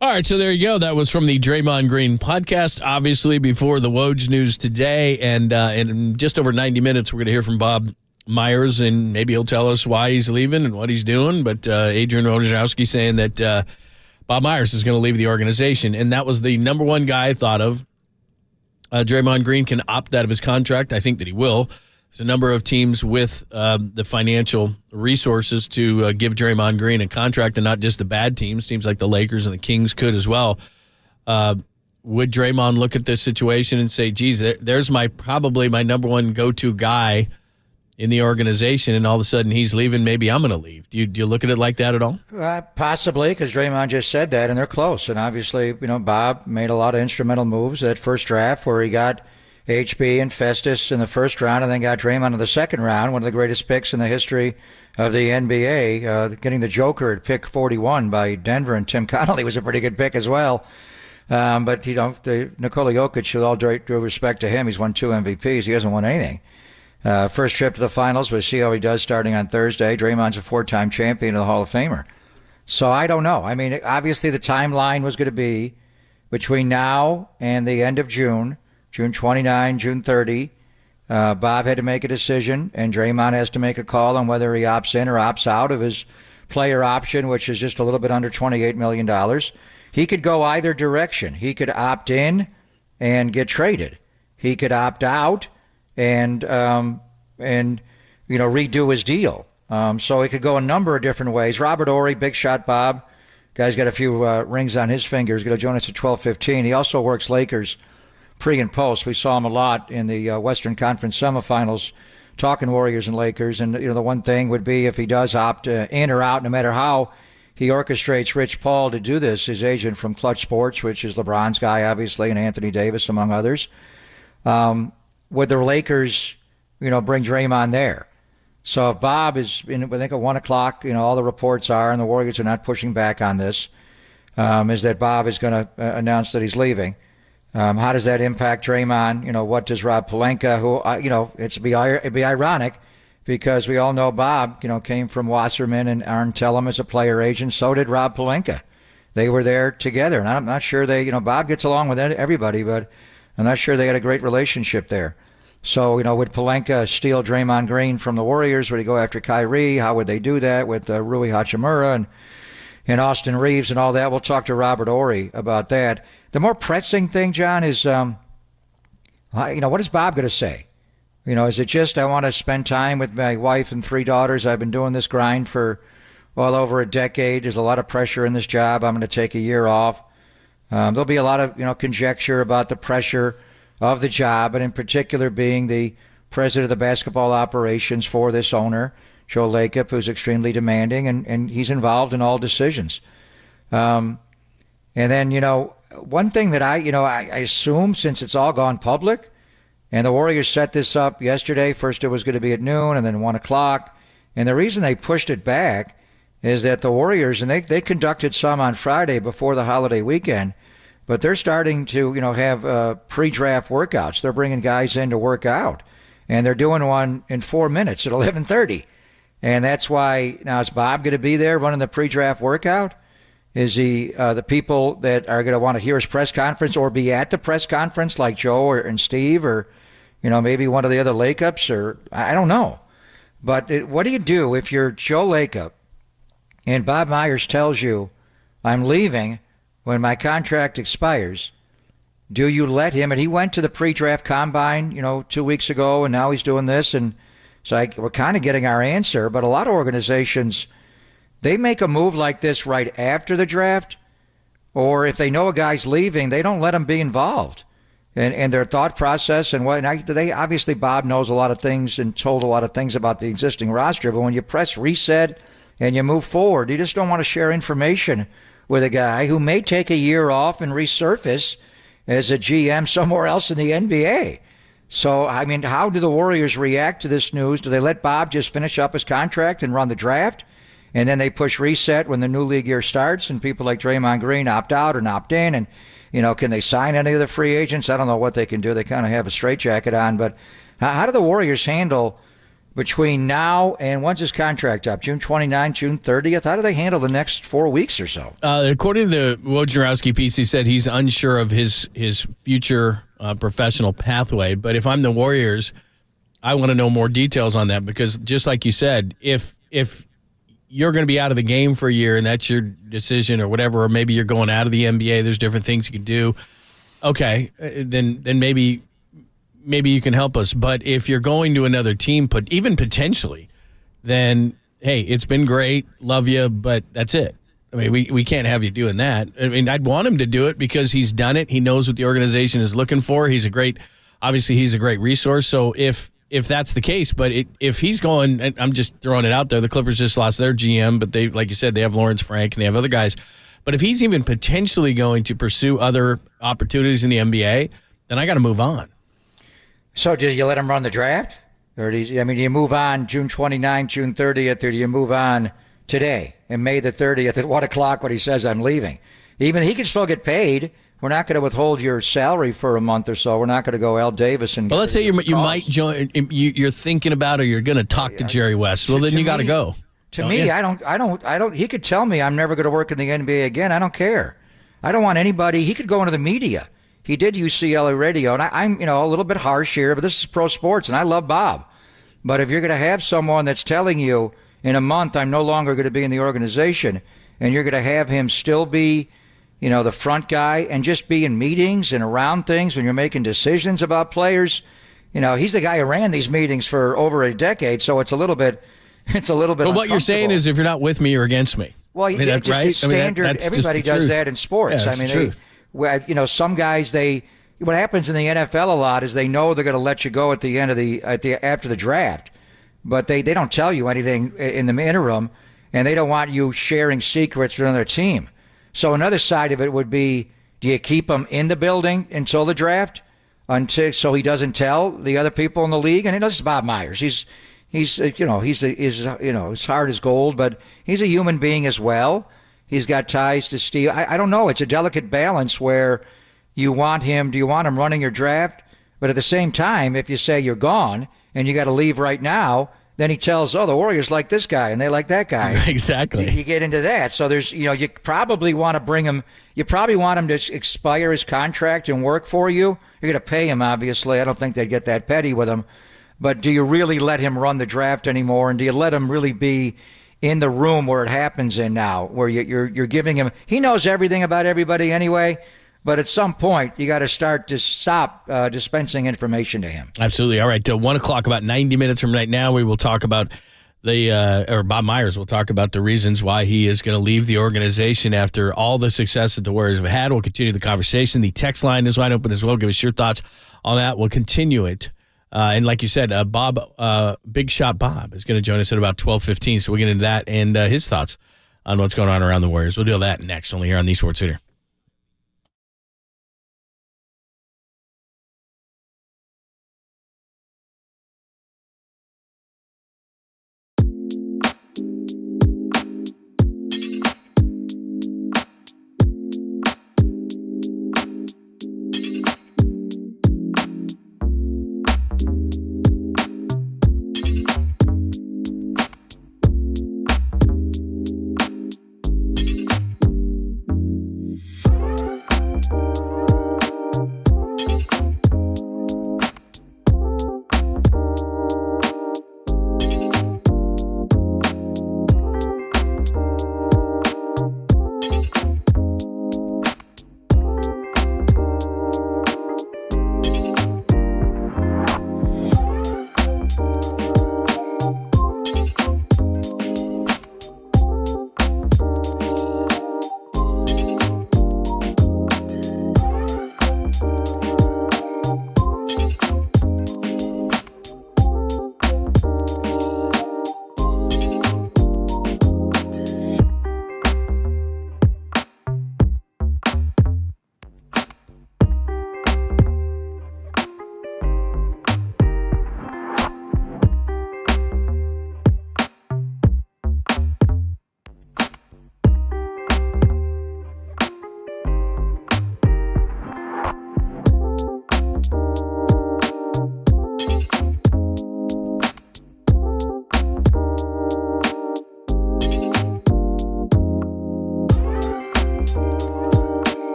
Speaker 3: All right, so there you go. That was from the Draymond Green podcast, obviously before the Woj news today. And in just over 90 minutes, we're going to hear from Bob Myers, and maybe he'll tell us why he's leaving and what he's doing. But Adrian Wojnarowski saying that Bob Myers is going to leave the organization, and that was the number one guy I thought of. Draymond Green can opt out of his contract. I think that he will. There's a number of teams with the financial resources to give Draymond Green a contract, and not just the bad teams. Teams like the Lakers and the Kings could as well. Would Draymond look at this situation and say, geez, there's probably my number one go-to guy in the organization, and all of a sudden he's leaving, maybe I'm going to leave. Do you look at it like that at all?
Speaker 23: Possibly, because Draymond just said that, and they're close. And obviously, Bob made a lot of instrumental moves that first draft where he got HB and Festus in the first round and then got Draymond in the second round, one of the greatest picks in the history of the NBA. Getting the Joker at pick 41 by Denver, and Tim Connolly was a pretty good pick as well. But, Nikola Jokic, with all due respect to him, he's won 2 MVPs. He hasn't won anything. First trip to the finals, we'll see how he does starting on Thursday. Draymond's a 4-time champion of the Hall of Famer. So I don't know. I mean, obviously the timeline was going to be between now and the end of June 29, June 30. Bob had to make a decision, and Draymond has to make a call on whether he opts in or opts out of his player option, which is just a little bit under $28 million. He could go either direction. He could opt in and get traded. He could opt out and redo his deal. So it could go a number of different ways. Robert Horry, big shot Bob. Guy's got a few rings on his fingers. Going to join us at 12:15. He also works Lakers pre and post. We saw him a lot in the Western Conference semifinals talking Warriors and Lakers. And, the one thing would be if he does opt in or out, no matter how he orchestrates Rich Paul to do this, his agent from Clutch Sports, which is LeBron's guy, obviously, and Anthony Davis, among others. Would the Lakers, bring Draymond there? So if Bob is, I think at 1 o'clock, all the reports are, and the Warriors are not pushing back on this, is that Bob is going to announce that he's leaving. How does that impact Draymond? What does Rob Pelinka, who, it'd be ironic because we all know Bob, came from Wasserman and Arn Tellem as a player agent. So did Rob Pelinka. They were there together. And I'm not sure Bob gets along with everybody, but I'm not sure they had a great relationship there. So, would Pelinka steal Draymond Green from the Warriors? Would he go after Kyrie? How would they do that with Rui Hachimura and Austin Reeves and all that? We'll talk to Robert Horry about that. The more pressing thing, John, is, what is Bob going to say? Is it just I want to spend time with my wife and 3 daughters? I've been doing this grind for well over a decade. There's a lot of pressure in this job. I'm going to take a year off. There'll be a lot of conjecture about the pressure of the job, and in particular being the president of the basketball operations for this owner, Joe Lacob, who's extremely demanding, and he's involved in all decisions. And then, one thing that I assume, since it's all gone public, and the Warriors set this up yesterday, first it was going to be at noon and then 1 o'clock, and the reason they pushed it back is that the Warriors, and they conducted some on Friday before the holiday weekend, but they're starting to, have pre-draft workouts. They're bringing guys in to work out, and they're doing one in 4 minutes at 11:30. And that's why, now is Bob going to be there running the pre-draft workout? Is he the people that are going to want to hear his press conference or be at the press conference like Joe and Steve or, maybe one of the other Lakeups, or I don't know. But what do you do if you're Joe Lacob and Bob Myers tells you, I'm leaving when my contract expires? Do you let him? And he went to the pre-draft combine, 2 weeks ago, and now he's doing this. And So we're kind of getting our answer. But a lot of organizations, they make a move like this right after the draft, or if they know a guy's leaving, they don't let him be involved in their thought process and what. And they obviously, Bob knows a lot of things and told a lot of things about the existing roster. But when you press reset and you move forward, you just don't want to share information with a guy who may take a year off and resurface as a GM somewhere else in the NBA. So, I mean, how do the Warriors react to this news? Do they let Bob just finish up his contract and run the draft? And then they push reset when the new league year starts and people like Draymond Green opt out or opt in? And, can they sign any of the free agents? I don't know what they can do. They kind of have a straitjacket on. But how do the Warriors handle between now and when's his contract up? June 29th, June 30th? How do they handle the next 4 weeks or so?
Speaker 3: According to the Wojnarowski piece, he said he's unsure of his future professional pathway. But if I'm the Warriors, I want to know more details on that because just like you said, if you're going to be out of the game for a year and that's your decision or whatever, or maybe you're going out of the NBA, there's different things you can do. Okay, then maybe you can help us. But if you're going to another team, even potentially, then, hey, it's been great, love you, but that's it. I mean, we can't have you doing that. I mean, I'd want him to do it because he's done it. He knows what the organization is looking for. Obviously, he's a great resource. So if that's the case, but if he's going, and I'm just throwing it out there, the Clippers just lost their GM, but they, like you said, they have Lawrence Frank and they have other guys. But if he's even potentially going to pursue other opportunities in the NBA, then I got to move on. So
Speaker 23: do you let him run the draft? Or do you move on June 29th, June 30th, or do you move on today and May the 30th at 1 o'clock when he says I'm leaving? Even he can still get paid. We're not going to withhold your salary for a month or so. We're not going to go Al Davis and.
Speaker 3: But let's say you might join. You're thinking about, or you're going to talk to Jerry West. Well, then you got to go.
Speaker 23: To me, I don't. He could tell me I'm never going to work in the NBA again. I don't care. I don't want anybody. He could go into the media. He did UCLA radio, and I'm a little bit harsh here, but this is pro sports, and I love Bob. But if you're going to have someone that's telling you in a month I'm no longer going to be in the organization, and you're going to have him still be, the front guy and just be in meetings and around things when you're making decisions about players, he's the guy who ran these meetings for over a decade, so it's a little bit. But
Speaker 3: what you're saying is, if you're not with me, you're against me.
Speaker 23: Well, that's right. Standard. Everybody does that in sports.
Speaker 3: Yeah, truth.
Speaker 23: Some guys what happens in the NFL a lot is they know they're going to let you go at the end of after the draft, but they don't tell you anything in the interim, and they don't want you sharing secrets with another team. So another side of it would be: do you keep him in the building until the draft, so he doesn't tell the other people in the league? And this is Bob Myers. He's hard as gold, but he's a human being as well. He's got ties to Steve. I don't know. It's a delicate balance where do you want him running your draft? But at the same time, if you say you're gone and you got to leave right now, then he tells, the Warriors like this guy and they like that guy.
Speaker 3: Exactly.
Speaker 23: You get into that. So there's, you probably want to bring him, you probably want him to expire his contract and work for you. You're going to pay him, obviously. I don't think they'd get that petty with him. But do you really let him run the draft anymore? And do you let him really be in the room where it happens in now, where you're giving him, he knows everything about everybody anyway, but at some point you got to stop dispensing information to him.
Speaker 3: Absolutely. All right, 1 o'clock, about 90 minutes from right now, we will talk about Bob Myers will talk about the reasons why he is going to leave the organization after all the success that the Warriors have had. We'll continue the conversation. The text line is wide open as well. Give us your thoughts on that. We'll continue it. And like you said, Big Shot Bob is going to join us at about 12:15. So we'll get into that and his thoughts on what's going on around the Warriors. We'll do that next, only here on the Sports Leader.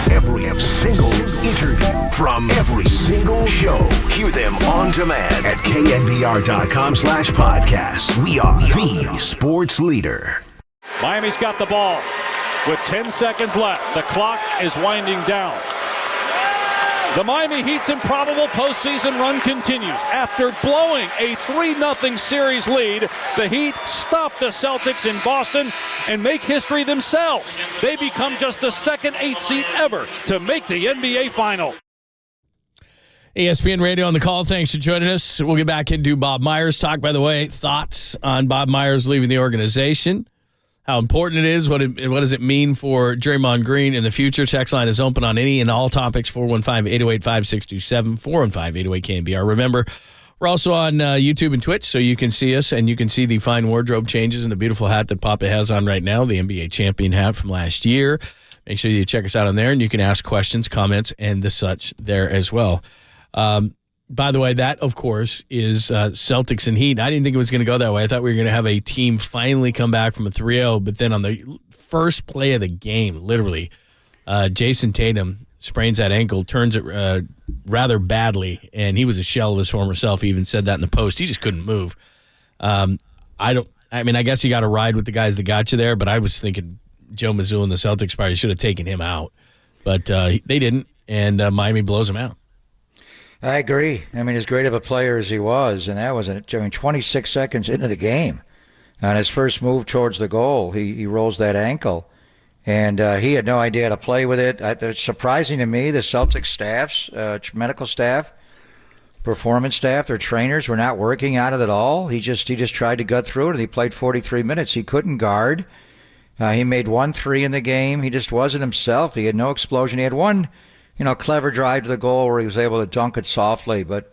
Speaker 1: Every single interview from every single show. Hear them on demand at knbr.com/podcast. We are the sports leader.
Speaker 16: Miami's got the ball with 10 seconds left. The clock is winding down. The Miami Heat's improbable postseason run continues. After blowing a 3-0 series lead, the Heat stop the Celtics in Boston and make history themselves. They become just the second 8th seed ever to make the NBA final.
Speaker 3: ESPN Radio on the call. Thanks for joining us. We'll get back into Bob Myers talk. By the way, thoughts on Bob Myers leaving the organization, how important it is, what does it mean for Draymond Green in the future. Text line is open on any and all topics, 415-808-5627, 415-808-KNBR. Remember, we're also on YouTube and Twitch, so you can see us, and you can see the fine wardrobe changes and the beautiful hat that Papa has on right now, the NBA champion hat from last year. Make sure you check us out on there, and you can ask questions, comments, and the such there as well. By the way, that, of course, is Celtics and Heat. I didn't think it was going to go that way. I thought we were going to have a team finally come back from a 3-0, but then on the first play of the game, literally, Jason Tatum sprains that ankle, turns it rather badly, and he was a shell of his former self. He even said that in the post. He just couldn't move. I guess you got to ride with the guys that got you there, but I was thinking Joe Mazzulla and the Celtics probably should have taken him out. But they didn't, and Miami blows him out.
Speaker 23: I agree. I mean, as great of a player as he was, and that was 26 seconds into the game. On his first move towards the goal, he rolls that ankle, and he had no idea how to play with it. It's surprising to me, the Celtics staffs, medical staff, performance staff, their trainers were not working out of it at all. He just tried to gut through it, and he played 43 minutes. He couldn't guard. He made 1 3 in the game. He just wasn't himself. He had no explosion. He had one clever drive to the goal where he was able to dunk it softly, but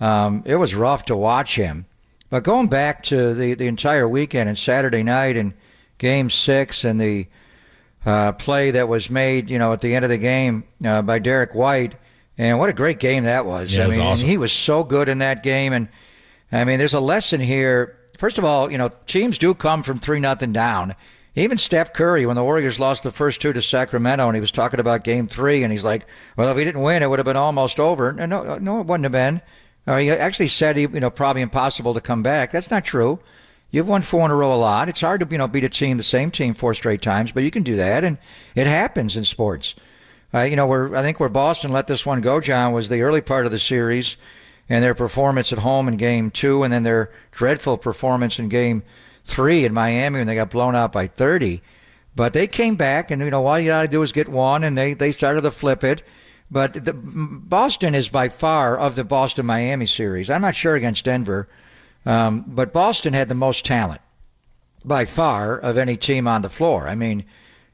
Speaker 23: it was rough to watch him. But going back to the entire weekend and Saturday night and Game 6 and the play that was made, at the end of the game by Derek White, and what a great game that was.
Speaker 3: Yeah, it was awesome.
Speaker 23: And he was so good in that game. And, there's a lesson here. First of all, teams do come from 3-0 down. Even Steph Curry, when the Warriors lost the first 2 to Sacramento, and he was talking about Game 3, and he's like, well, if we didn't win, it would have been almost over. No, it wouldn't have been. He actually said, probably impossible to come back. That's not true. You've won 4 in a row a lot. It's hard to, beat the same team 4 straight times, but you can do that, and it happens in sports. I think where Boston let this one go, John, was the early part of the series and their performance at home in Game 2, and then their dreadful performance in Game 3 in Miami when they got blown out by 30. But they came back, and all you got to do is get one, and they started to flip it. But Boston is by far, of the Boston-Miami series, I'm not sure against Denver, but Boston had the most talent by far of any team on the floor.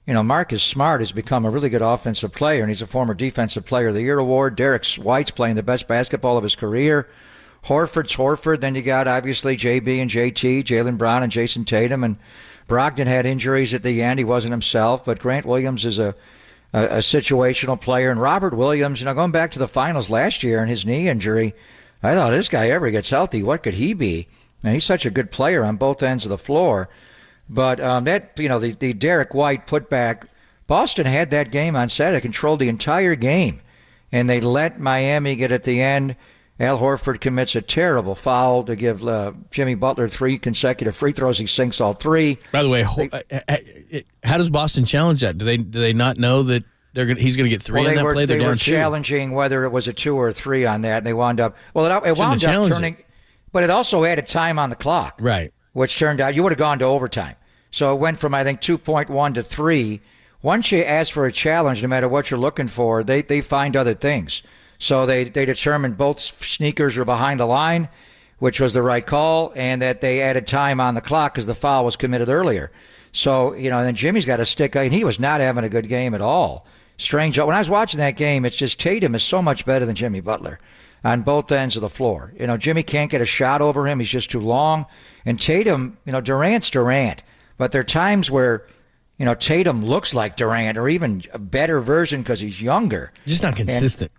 Speaker 23: Marcus Smart has become a really good offensive player, and he's a former Defensive Player of the Year award. Derek White's playing the best basketball of his career. Horford's Horford. Then you got, obviously, JB and JT, Jaylen Brown and Jason Tatum. And Brogdon had injuries at the end. He wasn't himself. But Grant Williams is a situational player. And Robert Williams, going back to the finals last year and his knee injury, I thought, this guy ever gets healthy, what could he be? And he's such a good player on both ends of the floor. But the Derek White putback, Boston had that game on Saturday, controlled the entire game. And they let Miami get at the end. Al Horford commits a terrible foul to give Jimmy Butler 3 consecutive free throws. He sinks all 3.
Speaker 3: By the way, how does Boston challenge that? Do they not know that he's going to get 3 in that play?
Speaker 23: They were challenging whether it was a 2 or a 3 on that, and they wound up. Well, it wound up turning, but it also added time on the clock,
Speaker 3: right?
Speaker 23: Which turned out you would have gone to overtime. So it went from, I think, 2.1 to 3. Once you ask for a challenge, no matter what you're looking for, they find other things. So they determined both sneakers were behind the line, which was the right call, and that they added time on the clock because the foul was committed earlier. So, and then Jimmy's got a stick, and he was not having a good game at all. Strange. When I was watching that game, it's just Tatum is so much better than Jimmy Butler on both ends of the floor. Jimmy can't get a shot over him. He's just too long. And Tatum, Durant's Durant. But there are times where, Tatum looks like Durant or even a better version because he's younger.
Speaker 3: Just not consistent.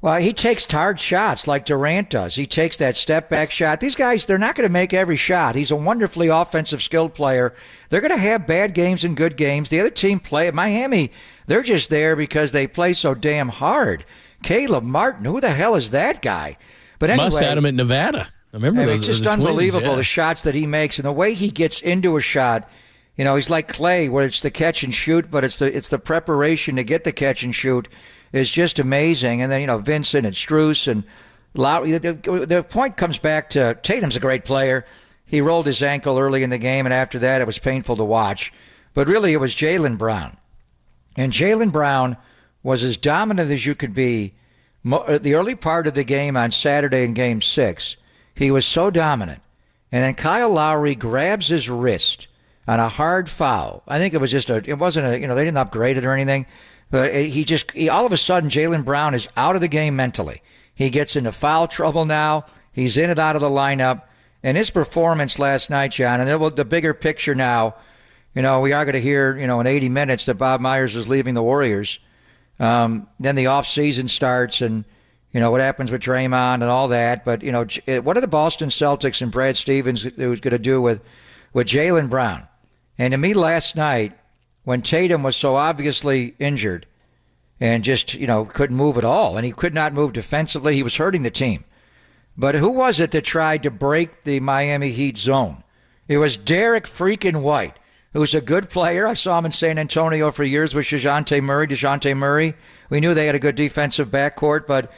Speaker 23: Well, he takes hard shots like Durant does. He takes that step-back shot. These guys, they're not going to make every shot. He's a wonderfully offensive, skilled player. They're going to have bad games and good games. The other team Miami, they're just there because they play so damn hard. Caleb Martin, who the hell is that guy? But anyway,
Speaker 3: Must had him at Nevada. I remember those.
Speaker 23: It's just
Speaker 3: the
Speaker 23: unbelievable,
Speaker 3: Twins, yeah.
Speaker 23: The shots that he makes and the way he gets into a shot. He's like Clay, where it's the catch and shoot, but it's the preparation to get the catch and shoot is just amazing. And then, Vincent and Strus and Lowry. The point comes back to Tatum's a great player. He rolled his ankle early in the game, and after that it was painful to watch. But really it was Jaylen Brown. And Jaylen Brown was as dominant as you could be. The early part of the game on Saturday in Game 6, he was so dominant. And then Kyle Lowry grabs his wrist on a hard foul. I think it was it wasn't they didn't upgrade it or anything. But he all of a sudden, Jaylen Brown is out of the game mentally. He gets into foul trouble now. He's in and out of the lineup. And his performance last night, John, and the bigger picture now, we are going to hear, in 80 minutes that Bob Myers is leaving the Warriors. Then the offseason starts and, what happens with Draymond and all that. But, what are the Boston Celtics and Brad Stevens going to do with Jaylen Brown? And to me last night, when Tatum was so obviously injured and just, couldn't move at all, and he could not move defensively, he was hurting the team. But who was it that tried to break the Miami Heat zone? It was Derek freaking White, who's a good player. I saw him in San Antonio for years with DeJounte Murray. We knew they had a good defensive backcourt, but,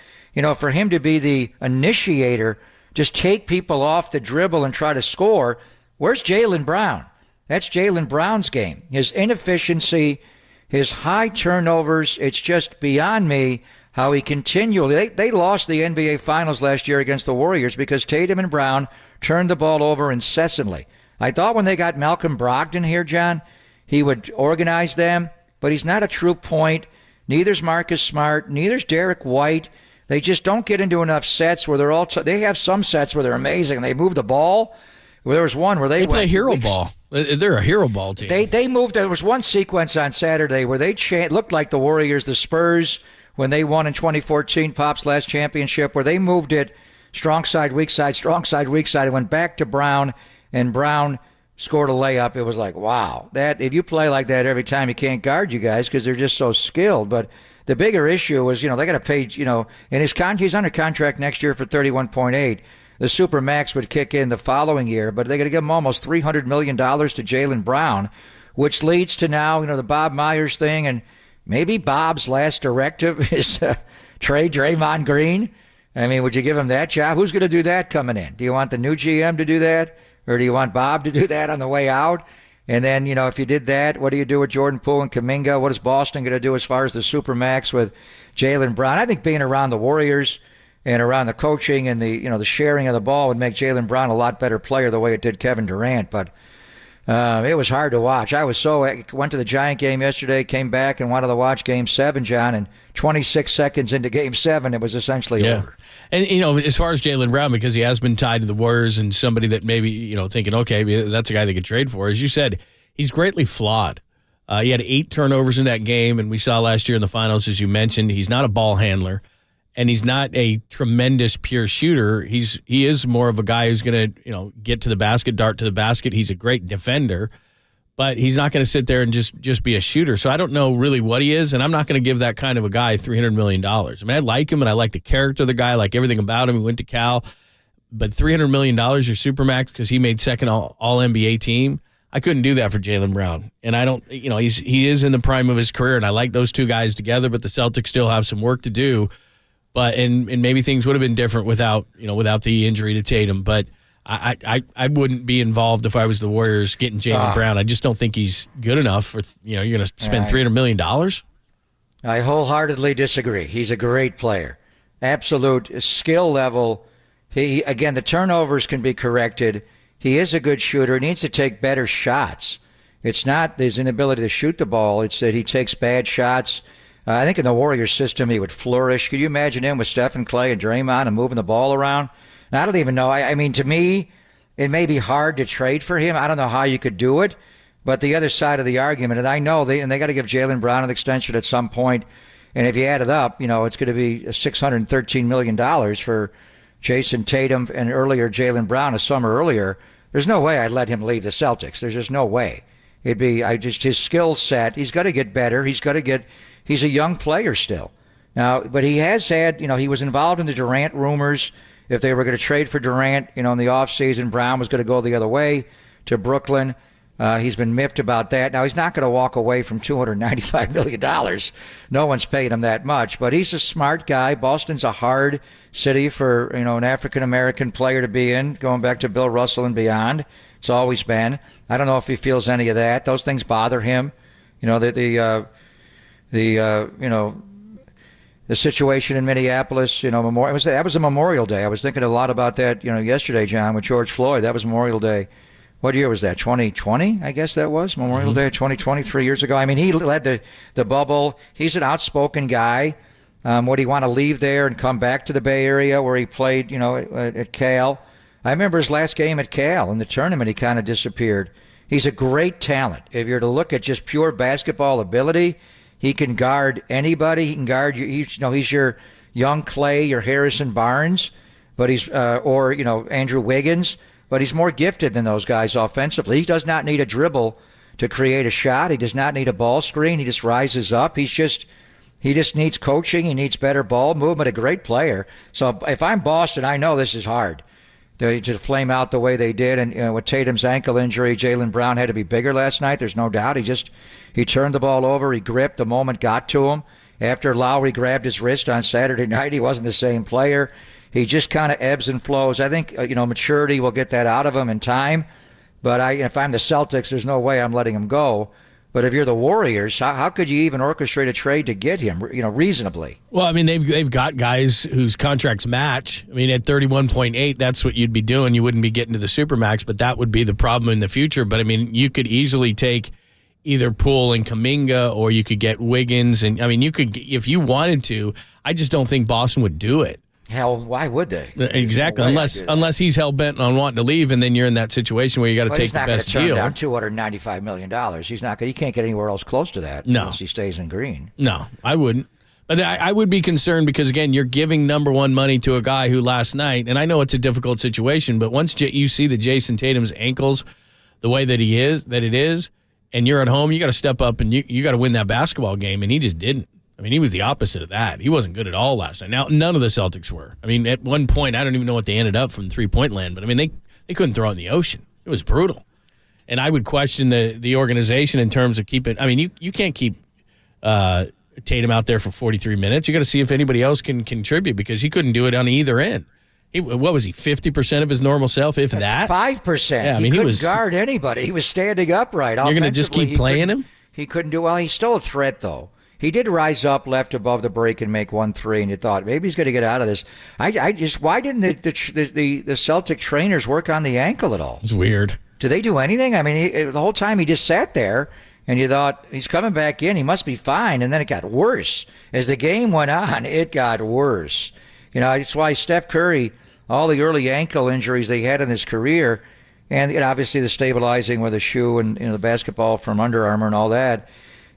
Speaker 23: for him to be the initiator, just take people off the dribble and try to score, where's Jaylen Brown? That's Jaylen Brown's game. His inefficiency, his high turnovers, it's just beyond me how he continually... They lost the NBA Finals last year against the Warriors because Tatum and Brown turned the ball over incessantly. I thought when they got Malcolm Brogdon here, John, he would organize them, but he's not a true point. Neither's Marcus Smart. Neither's Derek White. They just don't get into enough sets where they're all... they have some sets where they're amazing. They move the ball. Well, there was one where they
Speaker 3: play hero ball. They're a hero ball team.
Speaker 23: They moved. There was one sequence on Saturday where they looked like the Warriors, the Spurs, when they won in 2014, Pop's last championship, where they moved it strong side, weak side, strong side, weak side. It went back to Brown, and Brown scored a layup. It was like, wow. That if you play like that every time, you can't guard you guys because they're just so skilled. But the bigger issue was, they got to pay, and he's under contract next year for $31.8. The Supermax would kick in the following year, but they're going to give him almost $300 million to Jaylen Brown, which leads to now, the Bob Myers thing, and maybe Bob's last directive is trade Draymond Green. I mean, would you give him that job? Who's going to do that coming in? Do you want the new GM to do that, or do you want Bob to do that on the way out? And then, if you did that, what do you do with Jordan Poole and Kuminga? What is Boston going to do as far as the Supermax with Jaylen Brown? I think being around the Warriors and around the coaching and the sharing of the ball would make Jaylen Brown a lot better player the way it did Kevin Durant. But It was hard to watch. I went to the Giant game yesterday, came back and wanted to watch Game 7, John, and 26 seconds into Game 7, it was essentially over.
Speaker 3: And, as far as Jaylen Brown, because he has been tied to the Warriors and somebody that maybe, thinking, okay, that's a guy they could trade for. As you said, he's greatly flawed. He had 8 turnovers in that game, and we saw last year in the finals, as you mentioned, he's not a ball handler. And he's not a tremendous pure shooter. He is more of a guy who's going to, get to the basket, dart to the basket. He's a great defender, but he's not going to sit there and just be a shooter. So I don't know really what he is, and I'm not going to give that kind of a guy $300 million. I mean, I like him, and I like the character of the guy. I like everything about him. He went to Cal. But $300 million, your Supermax, because he made second all-NBA team, I couldn't do that for Jaylen Brown. And I don't, he is in the prime of his career, and I like those two guys together, but the Celtics still have some work to do. But and maybe things would have been different without the injury to Tatum. But I wouldn't be involved if I was the Warriors getting Jaylen Brown. I just don't think he's good enough for you're going to spend $300 million.
Speaker 23: I wholeheartedly disagree. He's a great player, absolute skill level. Again, the turnovers can be corrected. He is a good shooter. He needs to take better shots. It's not his inability to shoot the ball. It's that he takes bad shots. I think in the Warriors system, he would flourish. Could you imagine him with Stephen Clay and Draymond and moving the ball around? And I don't even know. I mean, to me, it may be hard to trade for him. I don't know how you could do it. But the other side of the argument, and I know they got to give Jaylen Brown an extension at some point. And if you add it up, it's going to be $613 million for Jason Tatum and earlier Jaylen Brown a summer earlier. There's no way I'd let him leave the Celtics. There's just no way. It'd be his skill set. He's got to get better. He's a young player still. Now, but he has had, he was involved in the Durant rumors. If they were going to trade for Durant, in the offseason, Brown was going to go the other way to Brooklyn. He's been miffed about that. Now, he's not going to walk away from $295 million. No one's paid him that much. But he's a smart guy. Boston's a hard city for, an African-American player to be in, going back to Bill Russell and beyond. It's always been. I don't know if he feels any of that. Those things bother him. The situation in Minneapolis, that was a Memorial Day. I was thinking a lot about that, yesterday, John, with George Floyd. That was Memorial Day. What year was that? 2020, I guess that was Memorial Day, 2020, 3 years ago. I mean, he led the bubble. He's an outspoken guy. Would he want to leave there and come back to the Bay Area where he played, at Cal? I remember his last game at Cal in the tournament. He kind of disappeared. He's a great talent. If you're to look at just pure basketball ability, he can guard anybody. He can guard you. He's your young Clay, your Harrison Barnes, but he's or Andrew Wiggins. But he's more gifted than those guys offensively. He does not need a dribble to create a shot. He does not need a ball screen. He just rises up. He just needs coaching. He needs better ball movement. A great player. So if I'm Boston, I know this is hard to flame out the way they did. And with Tatum's ankle injury, Jaylen Brown had to be bigger last night. There's no doubt. He turned the ball over. He gripped. The moment got to him. After Lowry grabbed his wrist on Saturday night, he wasn't the same player. He just kind of ebbs and flows. I think, maturity will get that out of him in time. But if I'm the Celtics, there's no way I'm letting him go. But if you're the Warriors, how could you even orchestrate a trade to get him, reasonably? Well, I mean, they've got guys whose contracts match. I mean, at 31.8, that's what you'd be doing. You wouldn't be getting to the Supermax, but that would be the problem in the future. But, I mean, you could easily take either Poole and Kuminga, or you could get Wiggins. And, I mean, you could, if you wanted to. I just don't think Boston would do it. Hell, why would they? Exactly, unless he's hell-bent on wanting to leave, and then you're in that situation where you got to take the best deal. He's not going to turn down $295 million. He's not. He can't get anywhere else close to that unless he stays in green. No, I wouldn't. But I would be concerned because, again, you're giving number one money to a guy who last night, and I know it's a difficult situation, but once you see the Jason Tatum's ankles the way that it is, and you're at home, you got to step up and you got to win that basketball game, and he just didn't. I mean, he was the opposite of that. He wasn't good at all last night. Now, none of the Celtics were. I mean, at one point, I don't even know what they ended up from three-point land, but, I mean, they couldn't throw it in the ocean. It was brutal. And I would question the organization in terms of keeping – I mean, you can't keep Tatum out there for 43 minutes. You got to see if anybody else can contribute because he couldn't do it on either end. What was he, 50% of his normal self, if that? 5%. Yeah, I mean, he couldn't guard anybody. He was standing upright. You're going to just keep playing him? He couldn't do – well, he's still a threat, though. He did rise up left above the break and make 1-3, and you thought maybe he's going to get out of this. Why didn't the Celtic trainers work on the ankle at all? It's weird. do they do anything? I mean, the whole time he just sat there, and you thought, he's coming back in, he must be fine. And then it got worse. As the game went on, it got worse. That's why Steph Curry, all the early ankle injuries they had in his career, and obviously the stabilizing with a shoe and the basketball from Under Armour and all that,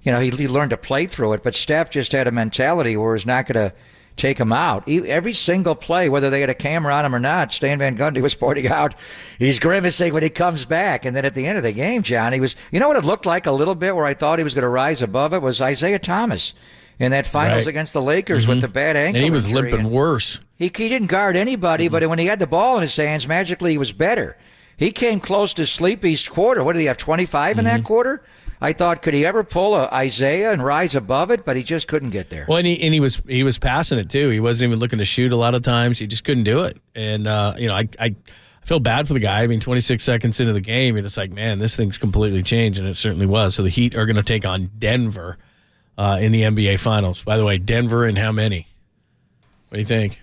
Speaker 23: he learned to play through it. But Steph just had a mentality where he's not going to take him out. Every single play, whether they had a camera on him or not, Stan Van Gundy was pointing out, he's grimacing when he comes back. And then at the end of the game, John, he was, what it looked like a little bit where I thought he was going to rise above it was Isaiah Thomas in that finals against the Lakers with the bad ankle.
Speaker 3: And he was
Speaker 23: injury.
Speaker 3: limping worse.
Speaker 23: He didn't guard anybody, but when he had the ball in his hands, magically he was better. He came close to Sleepy's quarter. What did he have, 25 in that quarter? I thought, could he ever pull a Isaiah and rise above it? But he just couldn't get there.
Speaker 3: Well, and he was passing it too. He wasn't even looking to shoot a lot of times. He just couldn't do it. And I feel bad for the guy. I mean, 26 seconds into the game, you're just like, man, this thing's completely changed, and it certainly was. So the Heat are going to take on Denver in the NBA Finals. By the way, Denver and how many? What do you think?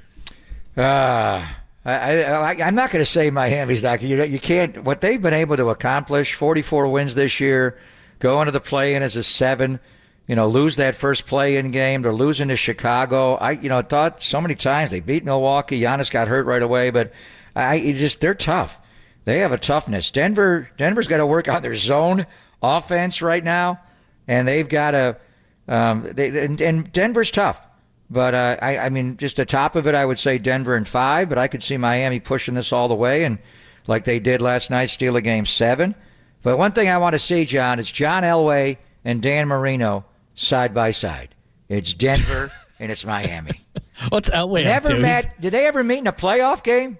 Speaker 23: I'm not going to say Miami's not. You can't. What they've been able to accomplish, 44 wins this year. Go into the play-in as a 7, lose that first play-in game. They're losing to Chicago. I thought so many times they beat Milwaukee. Giannis got hurt right away, but they're tough. They have a toughness. Denver's got to work on their zone offense right now, and they've got to. And Denver's tough, but I mean, just the top of it, I would say Denver in 5, but I could see Miami pushing this all the way, and like they did last night, steal a game 7. But one thing I want to see, John, it's John Elway and Dan Marino side by side. It's Denver and it's Miami.
Speaker 3: What's Elway up to?
Speaker 23: Did they ever meet in a playoff game?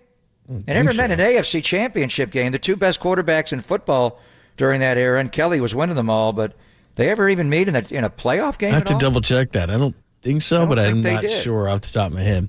Speaker 23: They never met in an AFC championship game. The two best quarterbacks in football during that era, and Kelly was winning them all, but they ever even meet in a playoff game
Speaker 3: I have
Speaker 23: at
Speaker 3: to
Speaker 23: all?
Speaker 3: double check that. I don't think so, but I'm not sure off the top of my head.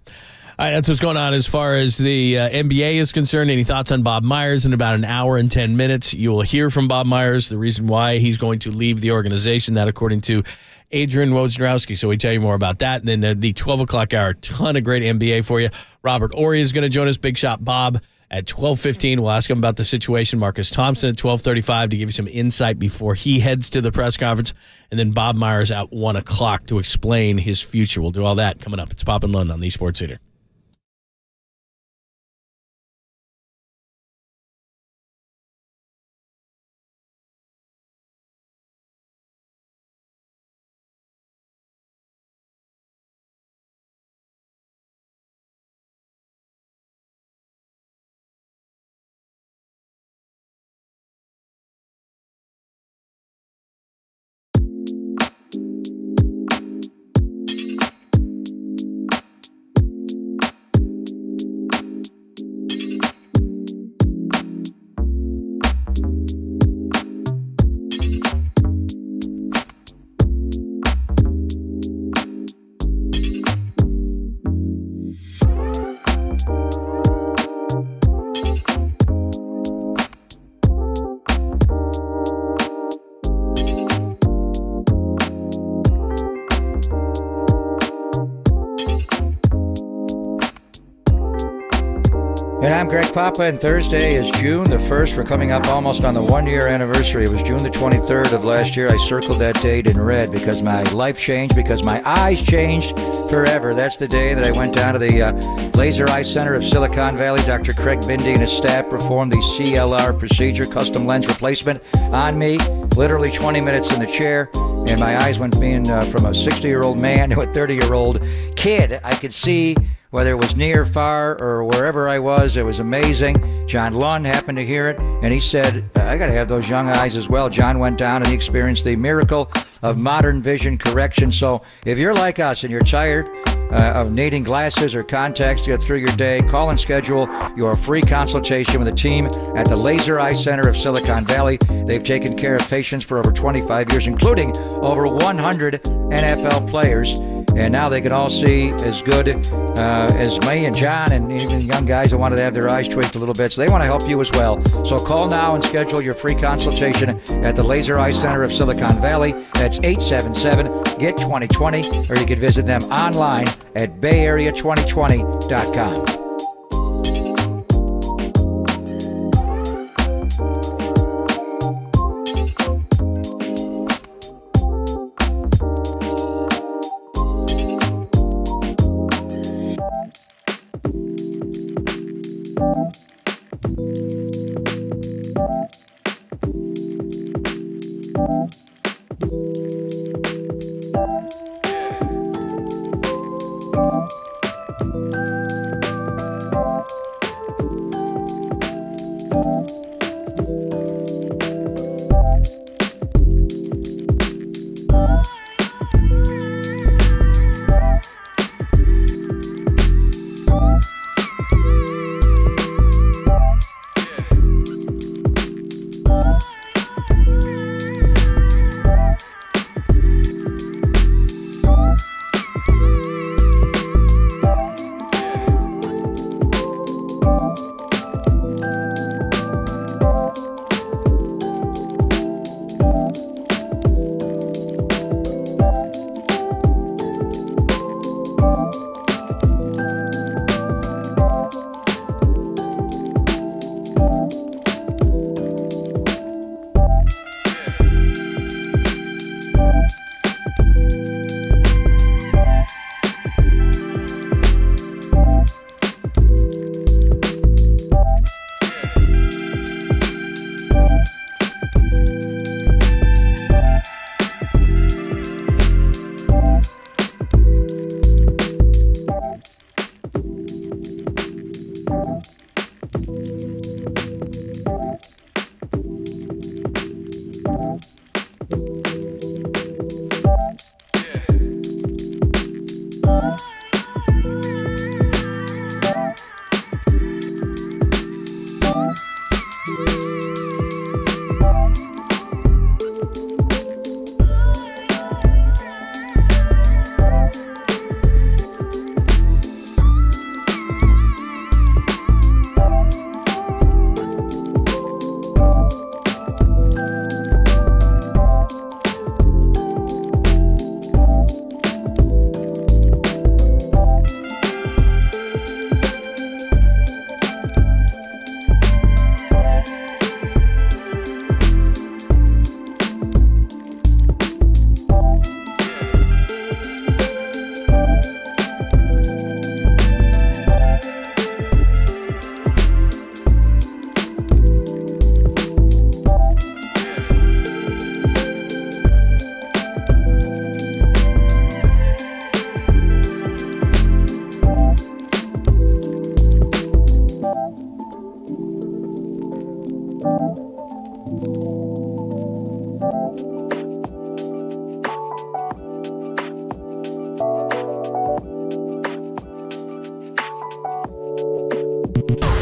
Speaker 3: All right, that's what's going on as far as the NBA is concerned. Any thoughts on Bob Myers? In about an hour and 10 minutes, you will hear from Bob Myers, the reason why he's going to leave the organization, that according to Adrian Wojnarowski. So we tell you more about that. And then the 12 o'clock hour, ton of great NBA for you. Robert Horry is going to join us, Big Shot Bob, at 12:15. We'll ask him about the situation. Marcus Thompson at 12:35 to give you some insight before he heads to the press conference. And then Bob Myers at 1 o'clock to explain his future. We'll do all that coming up. It's Pop and Lund on the Sports Leader.
Speaker 23: And I'm Greg Papa, and Thursday is June the 1st. We're coming up almost on the 1-year anniversary. It was June the 23rd of last year. I circled that date in red because my life changed, because my eyes changed forever. That's the day that I went down to the Laser Eye Center of Silicon Valley. Dr. Craig Bindi and his staff performed the CLR procedure, custom lens replacement, on me. Literally 20 minutes in the chair, and my eyes went being from a 60-year-old man to a 30-year-old kid. I could see whether it was near, far, or wherever I was. It was amazing. John Lund happened to hear it, and he said, I got to have those young eyes as well. John went down and he experienced the miracle of modern vision correction. So if you're like us and you're tired of needing glasses or contacts to get through your day, call and schedule your free consultation with a team at the Laser Eye Center of Silicon Valley. They've taken care of patients for over 25 years, including over 100 NFL players. And now they can all see as good as me and John and even young guys that wanted to have their eyes tweaked a little bit. So they want to help you as well. So call now and schedule your free consultation at the Laser Eye Center of Silicon Valley. That's 877-GET-2020, or you can visit them online at bayarea2020.com.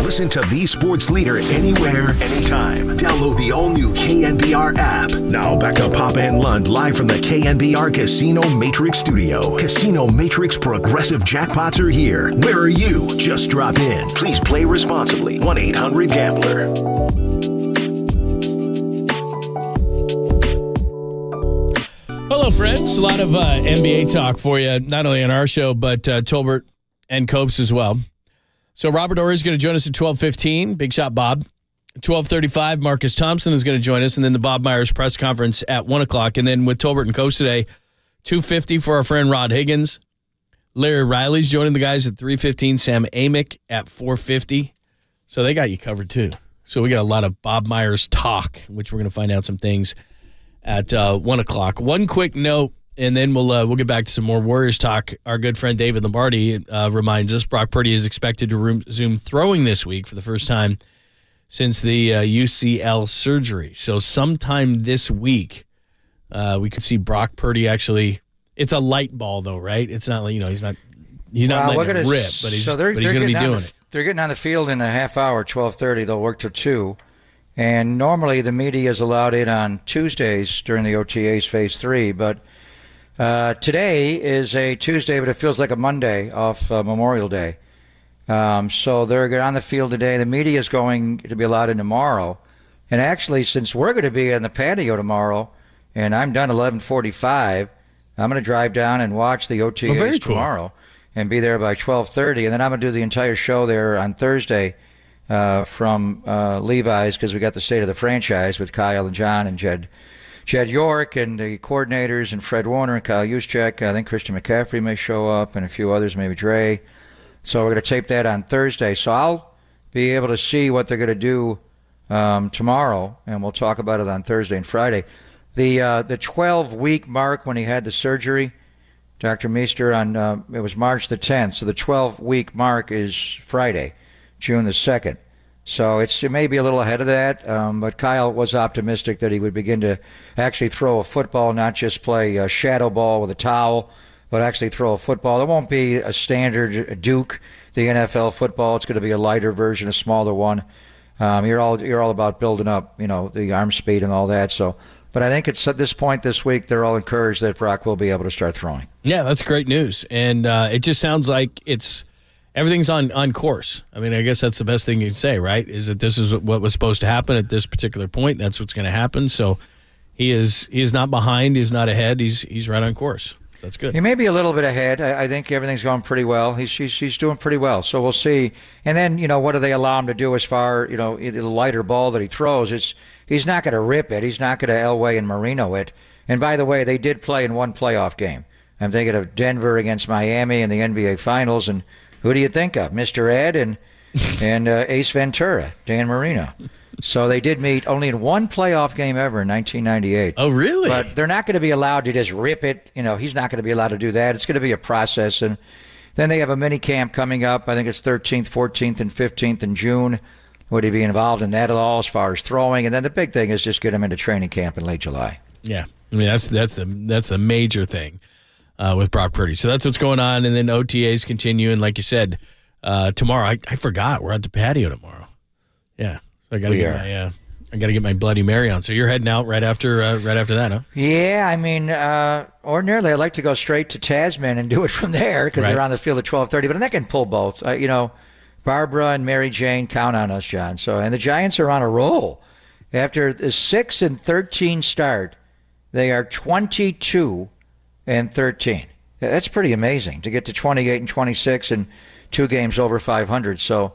Speaker 1: Listen to the sports leader anywhere, anytime. Download the all-new KNBR app. Now back to Papa and Lund live from the KNBR Casino Matrix Studio. Casino Matrix Progressive Jackpots are here. Where are you? Just drop in. Please play responsibly. 1-800-GAMBLER.
Speaker 3: Hello, friends. A lot of NBA talk for you, not only on our show, but Tolbert and Copes as well. So Robert Horry is going to join us at 12:15. Big Shot Bob. 12:35, Marcus Thompson is going to join us, and then the Bob Myers press conference at 1 o'clock. And then with Tolbert and Copes today, 2:50 for our friend Rod Higgins. Larry Riley's joining the guys at 3:15. Sam Amick at 4:50. So they got you covered, too. So we got a lot of Bob Myers talk, which we're going to find out some things at 1 o'clock. One quick note, and then we'll get back to some more Warriors talk. Our good friend David Lombardi reminds us Brock Purdy is expected to resume throwing this week for the first time since the UCL surgery. So sometime this week, we could see Brock Purdy actually. It's a light ball, though, right? It's not like, he's not letting it rip, but he's going to be doing it.
Speaker 23: They're getting on the field in a half hour, 12:30. They'll work till 2. And normally the media is allowed in on Tuesdays during the OTAs Phase 3, but today is a Tuesday, but it feels like a Monday off Memorial Day. So they're on the field today. The media is going to be allowed in tomorrow. And actually, since we're going to be in the patio tomorrow, and I'm done 11:45, I'm going to drive down and watch the OTAs tomorrow and be there by 12:30. And then I'm going to do the entire show there on Thursday from Levi's, because we got the state of the franchise with Kyle and John and Jed York and the coordinators and Fred Warner and Kyle Juszczyk. I think Christian McCaffrey may show up and a few others, maybe Dre. So we're going to tape that on Thursday. So I'll be able to see what they're going to do tomorrow, and we'll talk about it on Thursday and Friday. The 12-week mark when he had the surgery, Dr. Meester, it was March the 10th. So the 12-week mark is Friday, June the 2nd. So it may be a little ahead of that, but Kyle was optimistic that he would begin to actually throw a football, not just play a shadow ball with a towel, but actually throw a football. It won't be a standard Duke, the NFL football. It's going to be a lighter version, a smaller one. You're all about building up, the arm speed and all that. So, but I think it's at this point this week they're all encouraged that Brock will be able to start throwing.
Speaker 3: Yeah, that's great news, and it just sounds like everything's on course. I mean, I guess that's the best thing you can say, right? Is that this is what was supposed to happen at this particular point. That's what's going to happen. So he is not behind. He's not ahead. He's right on course. So that's good.
Speaker 23: He may be a little bit ahead. I think everything's going pretty well. He's doing pretty well. So we'll see. And then what do they allow him to do as far the lighter ball that he throws? He's not going to rip it. He's not going to Elway and Marino it. And by the way, they did play in one playoff game. I'm thinking of Denver against Miami in the NBA Finals, and who do you think of? Mr. Ed and Ace Ventura, Dan Marino. So they did meet only in one playoff game ever in 1998.
Speaker 3: Oh, really?
Speaker 23: But they're not going to be allowed to just rip it. He's not going to be allowed to do that. It's going to be a process. And then they have a mini camp coming up. I think it's 13th, 14th, and 15th in June. Would he be involved in that at all as far as throwing? And then the big thing is just get him into training camp in late July.
Speaker 3: Yeah. I mean, that's the major thing with Brock Purdy. So that's what's going on. And then OTAs continue. And like you said, tomorrow, I forgot. We're at the patio tomorrow. Yeah. I got to get my Bloody Mary on. So you're heading out right after that, huh?
Speaker 23: Yeah, I mean, ordinarily I'd like to go straight to Tasman and do it from there because they're on the field at 12:30. But I can pull both. Barbara and Mary Jane count on us, John. And the Giants are on a roll. After the 6-13 start, they are 22-13. That's pretty amazing to get to 28-26 and 2 games over 500. So.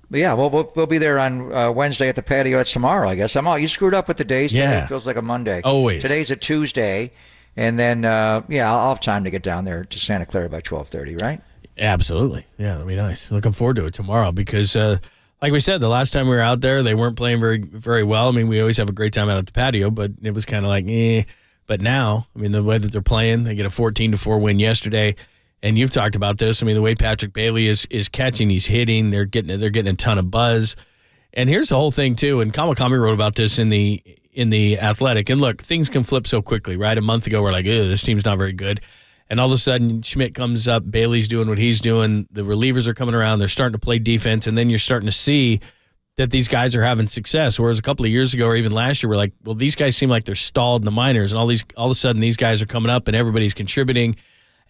Speaker 23: But yeah, we'll be there on Wednesday at the patio. It's tomorrow, I guess. You screwed up with the days. Today it feels like a Monday.
Speaker 3: Always.
Speaker 23: Today's a Tuesday, and then I'll have time to get down there to Santa Clara by 12:30, right?
Speaker 3: Absolutely. Yeah, that'll be nice. Looking forward to it tomorrow because, like we said, the last time we were out there, they weren't playing very, very well. I mean, we always have a great time out at the patio, but it was kind of like, eh. But now, I mean, the way that they're playing, they get a 14-4 win yesterday. And you've talked about this. I mean, the way Patrick Bailey is catching, he's hitting. They're getting a ton of buzz. And here's the whole thing too. And Kawakami wrote about this in the Athletic. And look, things can flip so quickly, right? A month ago, we're like, this team's not very good. And all of a sudden, Schmidt comes up. Bailey's doing what he's doing. The relievers are coming around. They're starting to play defense. And then you're starting to see that these guys are having success. Whereas a couple of years ago, or even last year, we're like, well, these guys seem like they're stalled in the minors. And all of a sudden, these guys are coming up and everybody's contributing.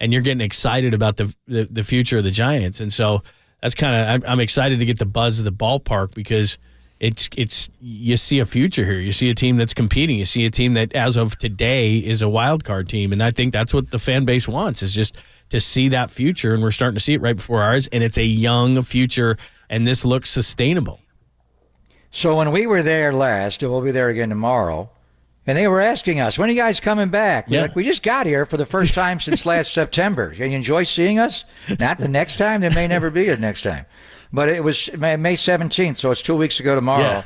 Speaker 3: And you're getting excited about the future of the Giants. And so that's kind of, I'm excited to get the buzz of the ballpark because it's you see a future here. You see a team that's competing. You see a team that as of today is a wild card team. And I think that's what the fan base wants is just to see that future. And we're starting to see it right before our eyes. And it's a young future. And this looks sustainable.
Speaker 23: So when we were there last, and we'll be there again tomorrow, and they were asking us, when are you guys coming back? We're like, we just got here for the first time since last September. Can you enjoy seeing us? Not the next time. There may never be a next time. But it was May 17th, so it's 2 weeks ago tomorrow. Yeah.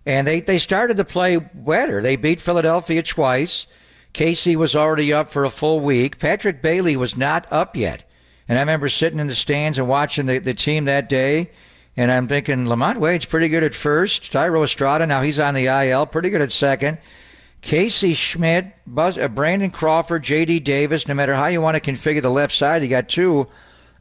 Speaker 23: And they started to play better. They beat Philadelphia twice. Casey was already up for a full week. Patrick Bailey was not up yet. And I remember sitting in the stands and watching the team that day. And I'm thinking, Lamont Wade's pretty good at first. Tyro Estrada, now he's on the IL, pretty good at second. Casey Schmidt, Brandon Crawford, J.D. Davis, no matter how you want to configure the left side, you got 2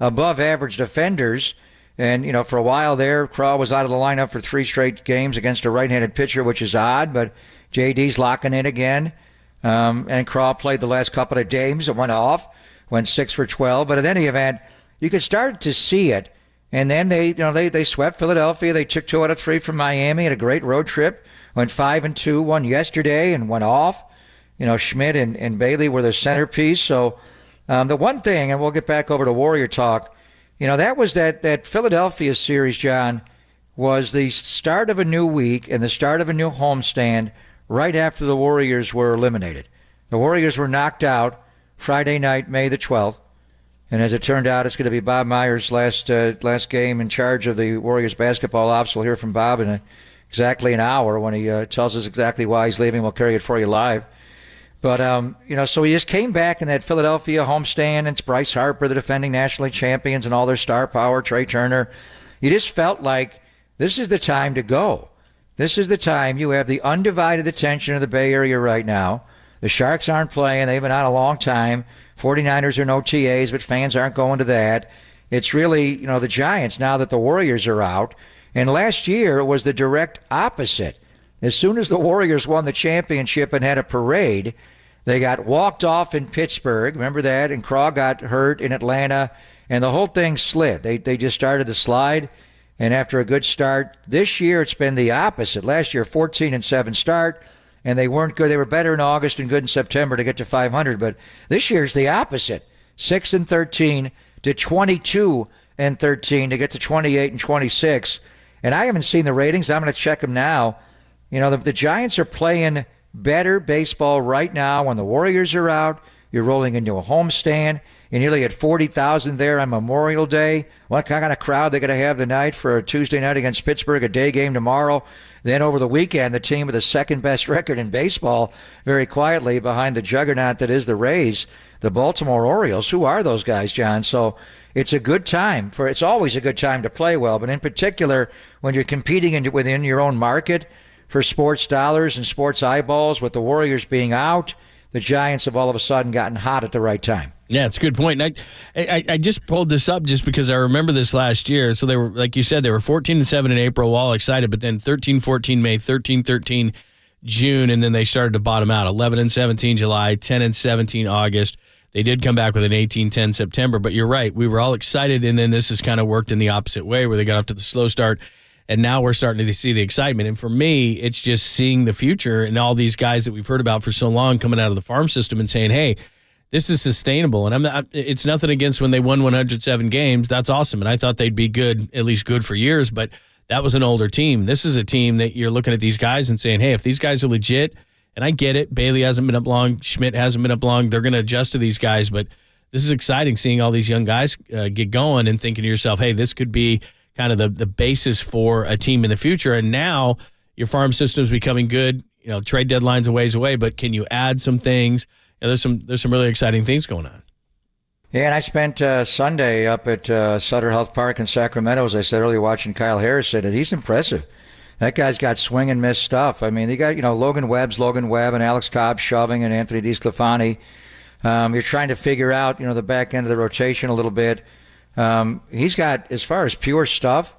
Speaker 23: above-average defenders. And, for a while there, Craw was out of the lineup for 3 straight games against a right-handed pitcher, which is odd, but J.D.'s locking in again. And Craw played the last couple of games and went off, went 6 for 12. But in any event, you could start to see it. And then they swept Philadelphia. They took 2 out of 3 from Miami, had a great road trip. Went 5-2, won yesterday and went off. Schmidt and Bailey were the centerpiece. So the one thing, and we'll get back over to Warrior talk, that was that Philadelphia series, John, was the start of a new week and the start of a new homestand right after the Warriors were eliminated. The Warriors were knocked out Friday night, May the 12th. And as it turned out, it's going to be Bob Myers' last game in charge of the Warriors basketball ops. We'll hear from Bob in a exactly an hour when he tells us exactly why he's leaving. We'll carry it for you live. But, so he just came back in that Philadelphia homestand, and it's Bryce Harper, the defending National League champions, and all their star power, Trey Turner. You just felt like this is the time to go. This is the time. You have the undivided attention of the Bay Area right now. The Sharks aren't playing. They've been out a long time. 49ers are no TAs, but fans aren't going to that. It's really, the Giants now that the Warriors are out. And last year it was the direct opposite. As soon as the Warriors won the championship and had a parade, they got walked off in Pittsburgh. Remember that? And Krog got hurt in Atlanta, and the whole thing slid. They just started to slide, and after a good start, this year it's been the opposite. Last year, 14-7 start, and they weren't good. They were better in August and good in September to get to 500, but this year's the opposite. 6-13 to 22-13 to get to 28-26. And I haven't seen the ratings. I'm going to check them now. The Giants are playing better baseball right now when the Warriors are out. You're rolling into a homestand. You nearly had 40,000 there on Memorial Day. What kind of crowd they're going to have tonight for a Tuesday night against Pittsburgh, a day game tomorrow. Then over the weekend, the team with the second best record in baseball, very quietly behind the juggernaut that is the Rays, the Baltimore Orioles. Who are those guys, John? So it's a good time it's always a good time to play well, but in particular when you're competing within your own market for sports dollars and sports eyeballs, with the Warriors being out, the Giants have all of a sudden gotten hot at the right time.
Speaker 3: Yeah, it's a good point. And I just pulled this up just because I remember this last year. So they were, like you said, they were 14-7 in April, all excited, but then 13-14 May, 13-13 June, and then they started to bottom out. 11-17 July, 10-17 August. They did come back with an 18-10 September, but you're right. We were all excited, and then this has kind of worked in the opposite way where they got off to the slow start. And now we're starting to see the excitement. And for me, it's just seeing the future and all these guys that we've heard about for so long coming out of the farm system and saying, hey, this is sustainable. And it's nothing against when they won 107 games. That's awesome. And I thought they'd be good, at least good for years. But that was an older team. This is a team that you're looking at these guys and saying, hey, if these guys are legit, and I get it, Bailey hasn't been up long, Schmidt hasn't been up long, they're going to adjust to these guys. But this is exciting seeing all these young guys get going and thinking to yourself, hey, this could be kind of the basis for a team in the future. And now your farm system's becoming good. Trade deadline's a ways away, but can you add some things? There's some really exciting things going on.
Speaker 23: Yeah, and I spent Sunday up at Sutter Health Park in Sacramento, as I said earlier, watching Kyle Harrison, and he's impressive. That guy's got swing and miss stuff. I mean, you got, Logan Webb and Alex Cobb shoving and Anthony DeSclafani. You're trying to figure out, the back end of the rotation a little bit. He's got, as far as pure stuff,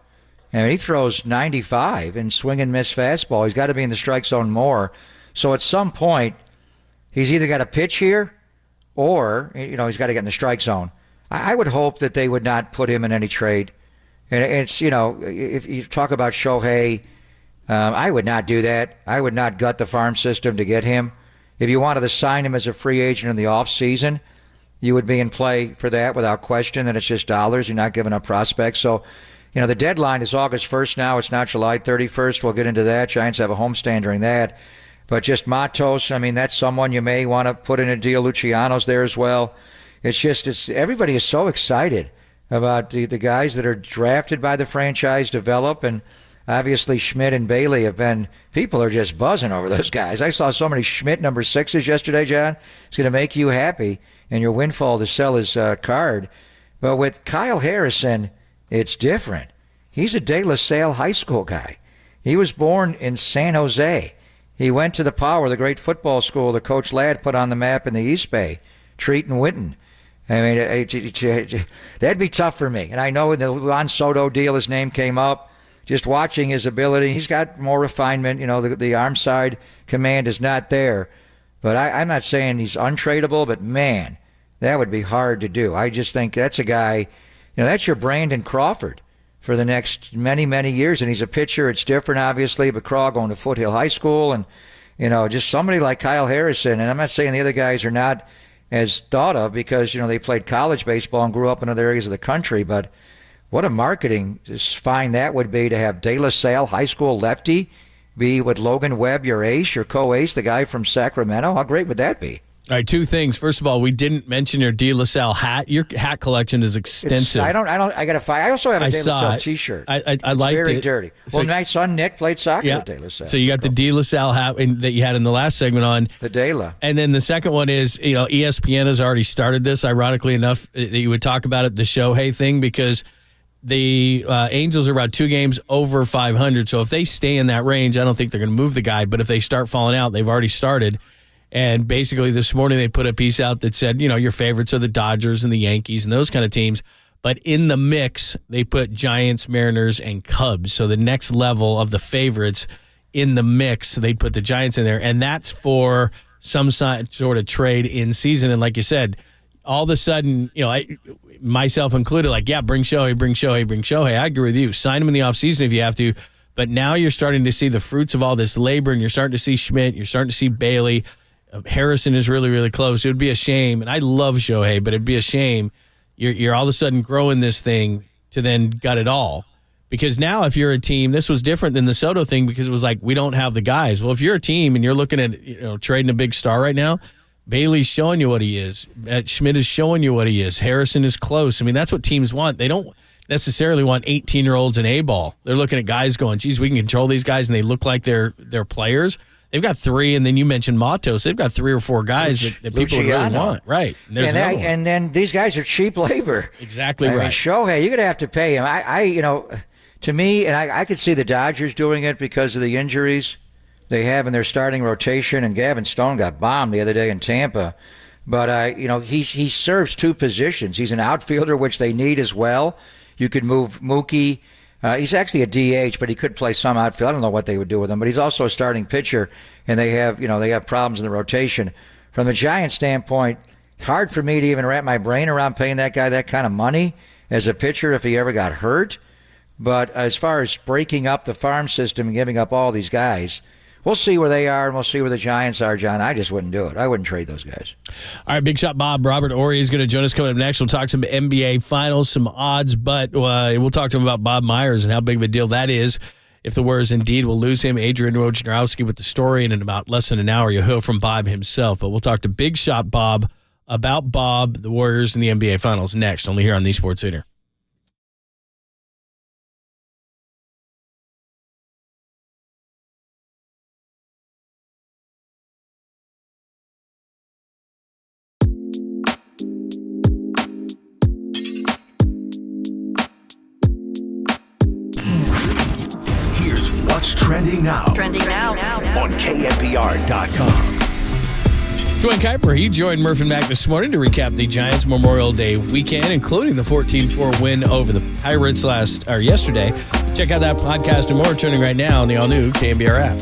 Speaker 23: he throws 95 in swing and miss fastball. He's got to be in the strike zone more. So at some point, he's either got to pitch here or, he's got to get in the strike zone. I would hope that they would not put him in any trade. And it's, if you talk about Shohei, I would not do that. I would not gut the farm system to get him. If you wanted to sign him as a free agent in the offseason, you would be in play for that without question, and it's just dollars. You're not giving up prospects. So, the deadline is August 1st now. It's not July 31st. We'll get into that. Giants have a homestand during that. But just Matos, that's someone you may want to put in a deal. Luciano's there as well. Everybody is so excited about the guys that are drafted by the franchise, develop, and obviously Schmidt and Bailey people are just buzzing over those guys. I saw so many Schmidt number 6s yesterday, John. It's going to make you happy and your windfall to sell his card. But with Kyle Harrison, it's different. He's a De La Salle high school guy. He was born in San Jose. He went to the Power, the great football school that Coach Ladd put on the map in the East Bay, Treat and Winton. That'd be tough for me. And I know in the Juan Soto deal, his name came up. Just watching his ability, he's got more refinement. The arm side command is not there. But I'm not saying he's untradeable, but man, that would be hard to do. I just think that's a guy, that's your Brandon Crawford for the next many, many years. And he's a pitcher. It's different, obviously, but Craw going to Foothill High School and, just somebody like Kyle Harrison. And I'm not saying the other guys are not as thought of because, they played college baseball and grew up in other areas of the country. But what a marketing find that would be to have De La Salle high school lefty be with Logan Webb, your ace, your co-ace, the guy from Sacramento. How great would that be?
Speaker 3: All right, two things. First of all, we didn't mention your De La Salle hat. Your hat collection is extensive.
Speaker 23: I got to find. I also have a De La Salle T-shirt.
Speaker 3: I liked it.
Speaker 23: Very dirty.
Speaker 3: So,
Speaker 23: well, my son Nick played soccer with De La Salle.
Speaker 3: So you got the De La Salle hat that you had in the last segment on.
Speaker 23: The De La.
Speaker 3: And then the second one is, ESPN has already started this, ironically enough, that you would talk about it, the Shohei thing, because the Angels are about 2 games over 500. So if they stay in that range, I don't think they're going to move the guy. But if they start falling out, they've already started. And basically this morning they put a piece out that said, your favorites are the Dodgers and the Yankees and those kind of teams. But in the mix, they put Giants, Mariners, and Cubs. So the next level of the favorites in the mix, they put the Giants in there. And that's for some sort of trade in season. And like you said, all of a sudden, myself included, bring Shohei. I agree with you. Sign him in the offseason if you have to. But now you're starting to see the fruits of all this labor, and you're starting to see Schmidt, you're starting to see Bailey. Harrison is really, really close. It would be a shame, and I love Shohei, but it'd be a shame you're all of a sudden growing this thing to then gut it all. Because now if you're a team, this was different than the Soto thing because it was like we don't have the guys. Well, if you're a team and you're looking at trading a big star right now, Bailey's showing you what he is. Schmidt is showing you what he is. Harrison is close. I mean, that's what teams want. They don't necessarily want 18-year-olds in A-ball. They're looking at guys going, geez, we can control these guys, and they look like they're players. They've got 3, and then you mentioned Matos. They've got 3 or 4 guys that people really want. Right.
Speaker 23: And then these guys are cheap labor.
Speaker 3: Exactly
Speaker 23: right.
Speaker 3: I mean,
Speaker 23: Shohei, you're going to have to pay him. To me, and I could see the Dodgers doing it because of the injuries they have in their starting rotation, and Gavin Stone got bombed the other day in Tampa. But, he serves 2 positions. He's an outfielder, which they need as well. You could move Mookie. He's actually a DH, but he could play some outfield. I don't know what they would do with him, but he's also a starting pitcher, and they have problems in the rotation. From the Giants' standpoint, hard for me to even wrap my brain around paying that guy that kind of money as a pitcher if he ever got hurt. But as far as breaking up the farm system and giving up all these guys, we'll see where they are, and we'll see where the Giants are, John. I just wouldn't do it. I wouldn't trade those guys.
Speaker 3: All right, Big Shot Bob. Robert Horry is going to join us coming up next. We'll talk some NBA Finals, some odds, but we'll talk to him about Bob Myers and how big of a deal that is if the Warriors indeed will lose him. Adrian Wojnarowski with the story, and in about less than an hour, you'll hear from Bob himself. But we'll talk to Big Shot Bob about Bob, the Warriors, and the NBA Finals next, only here on the Sports Leader.
Speaker 1: Trending now. On KNBR.com.
Speaker 3: Dwayne Kuiper, he joined Murph and Mac this morning to recap the Giants Memorial Day weekend, including the 14-4 win over the Pirates yesterday. Check out that podcast and more trending right now on the all-new KNBR app.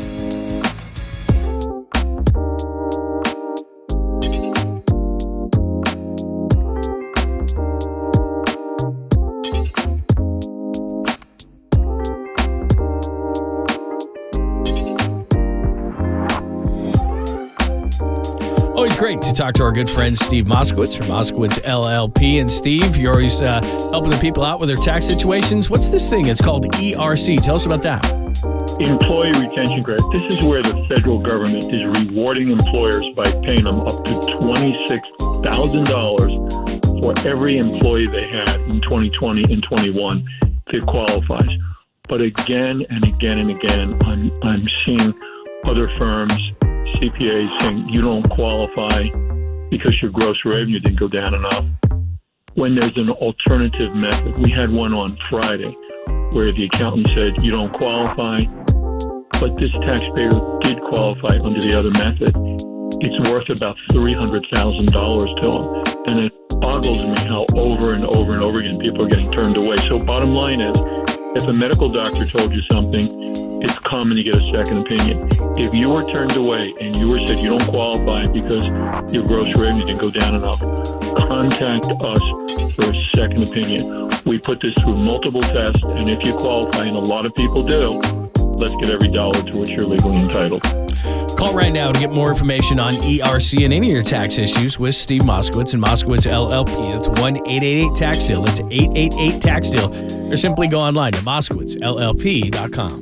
Speaker 3: Always great to talk to our good friend Steve Moskowitz from Moskowitz LLP. And Steve, you're always helping the people out with their tax situations. What's this thing? It's called ERC. Tell us about that.
Speaker 10: Employee retention credit. This is where the federal government is rewarding employers by paying them up to $26,000 for every employee they had in 2020 and 21 if it qualifies. But again and again and again, I'm seeing other firms, CPAs, saying you don't qualify because your gross revenue didn't go down enough. When there's an alternative method, we had one on Friday where the accountant said you don't qualify, but this taxpayer did qualify under the other method. It's worth about $300,000 to them. And it boggles me how over and over and over again people are getting turned away. So bottom line is, if a medical doctor told you something, it's common to get a second opinion. If you were turned away and you were said you don't qualify because your gross revenue didn't go down enough, contact us for a second opinion. We put this through multiple tests, and if you qualify, and a lot of people do, let's get every dollar to which you're legally entitled.
Speaker 3: Call right now to get more information on ERC and any of your tax issues with Steve Moskowitz and Moskowitz LLP. That's 1-888-TAX-DEAL. That's 888-TAX-DEAL. Or simply go online to MoskowitzLLP.com.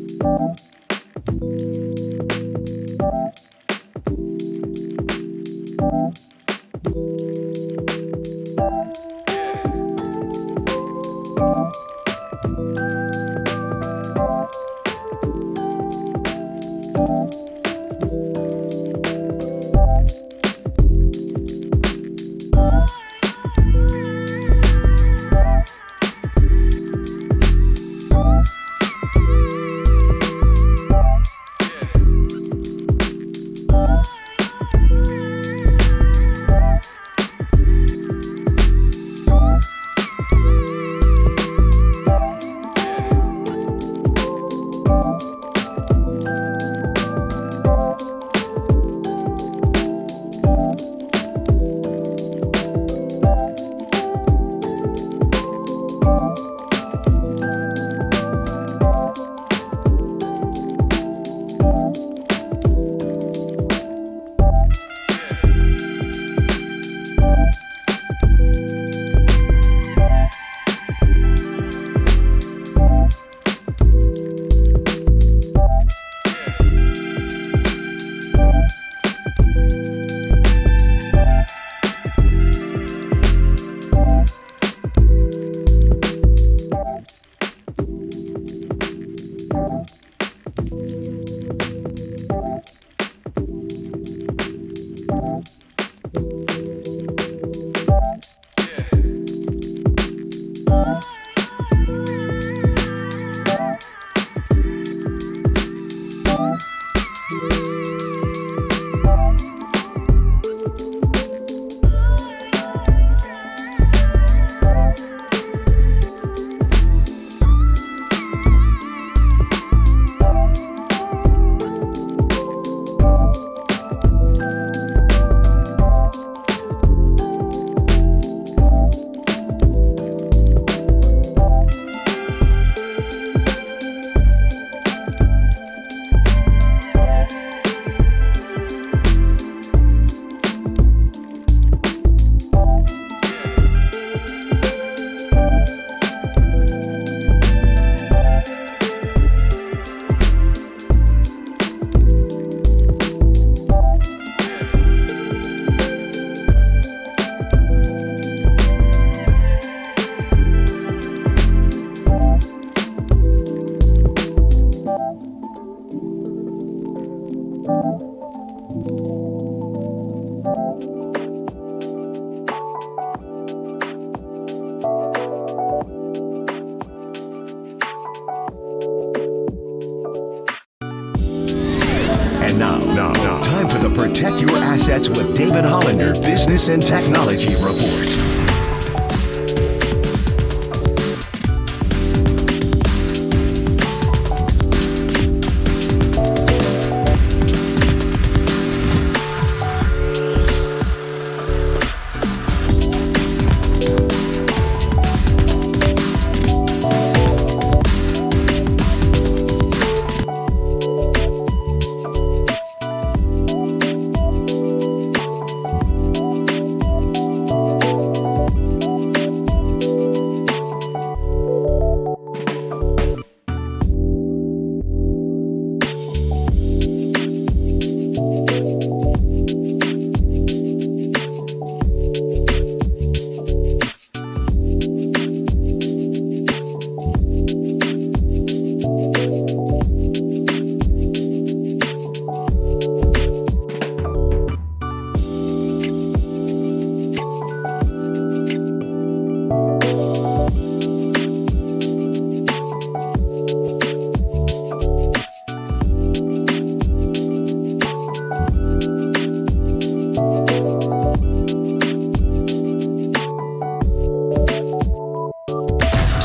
Speaker 1: And now, time for the Protect Your Assets with David Hollander Business and Technology Report.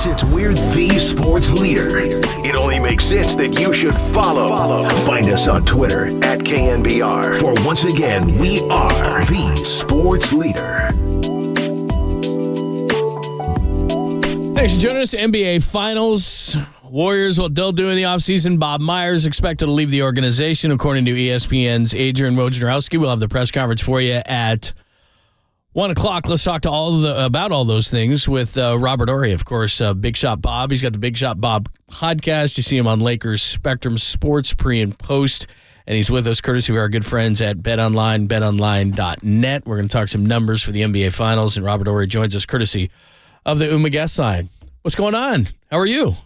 Speaker 1: Since we're the sports leader, it only makes sense that you should follow. Find us on Twitter at KNBR. For once again, we are the sports leader.
Speaker 3: Thanks for joining us. NBA Finals. Warriors, what they'll do in the offseason. Bob Myers expected to leave the organization, according to ESPN's Adrian Wojnarowski. We'll have the press conference for you at 1 o'clock. Let's talk to about all those things with Robert Horry, of course. Big Shot Bob. He's got the Big Shot Bob podcast. You see him on Lakers Spectrum Sports pre and post. And he's with us courtesy of our good friends at BetOnline, betonline.net. We're going to talk some numbers for the NBA Finals, and Robert Horry joins us courtesy of the UMA guest line. What's going on? How are you?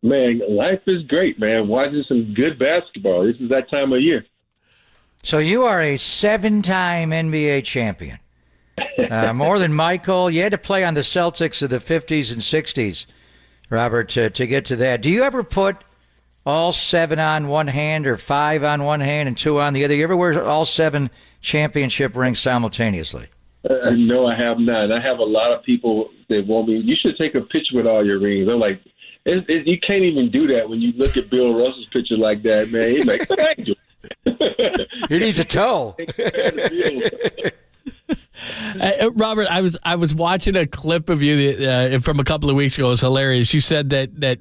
Speaker 7: Man, life is great, man. Watching some good basketball. This is that time of year.
Speaker 23: So you are a 7-time NBA champion. More than Michael. You had to play on the Celtics of the 50s and 60s, Robert, to get to that. Do you ever put all 7 on one hand or 5 on one hand and 2 on the other? You ever wear all 7 championship rings simultaneously?
Speaker 7: No, I have not. I have a lot of people that want me. You should take a picture with all your rings. I'm like, you can't even do that when you look at Bill Russell's picture like that, man. He's like, what I do?
Speaker 23: He needs a toe.
Speaker 3: Robert, I was watching a clip of you from a couple of weeks ago. It was hilarious. You said that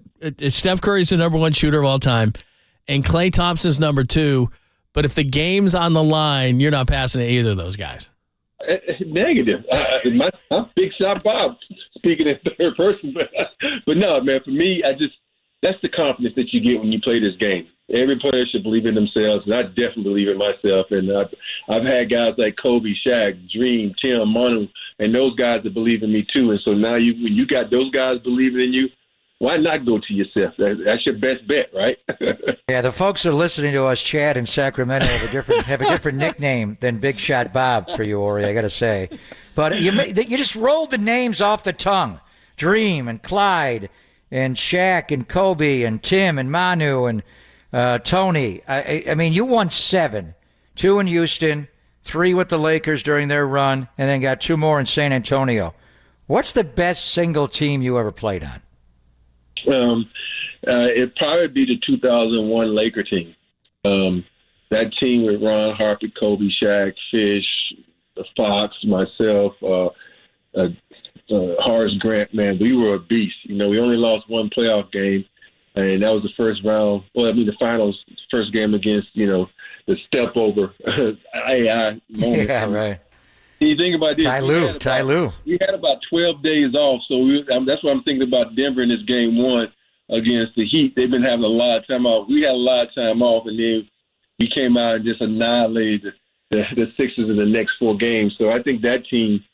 Speaker 3: Steph Curry's the number 1 shooter of all time, and Klay Thompson's number 2. But if the game's on the line, you're not passing to either of those guys.
Speaker 7: Negative. I'm Big Shot Bob speaking in third person, but no, man. For me, that's the confidence that you get when you play this game. Every player should believe in themselves, and I definitely believe in myself. And I've had guys like Kobe, Shaq, Dream, Tim, Manu, and those guys that believe in me too. And so now when you got those guys believing in you, why not go to yourself? That's your best bet, right?
Speaker 23: Yeah, the folks that are listening to us chat in Sacramento have a different nickname than Big Shot Bob for you, Ori, I got to say. But you just rolled the names off the tongue. Dream and Clyde and Shaq and Kobe and Tim and Manu and Tony. I mean, you won 7, 2 in Houston, 3 with the Lakers during their run, and then got 2 more in San Antonio. What's the best single team you ever played on?
Speaker 7: It'd probably be the 2001 Laker team. That team with Ron, Harper, Kobe, Shaq, Fish, Fox, myself, Horace Grant. Man, we were a beast. We only lost 1 playoff game, and that was the first round. Well, the finals, first game against the step over AI moment.
Speaker 23: Yeah, right.
Speaker 7: You think about this.
Speaker 23: Ty Lue.
Speaker 7: We had about 12 days off, so that's what I'm thinking about Denver in this game 1 against the Heat. They've been having a lot of time off. We had a lot of time off, and then we came out and just annihilated the Sixers in the next 4 games. So I think that team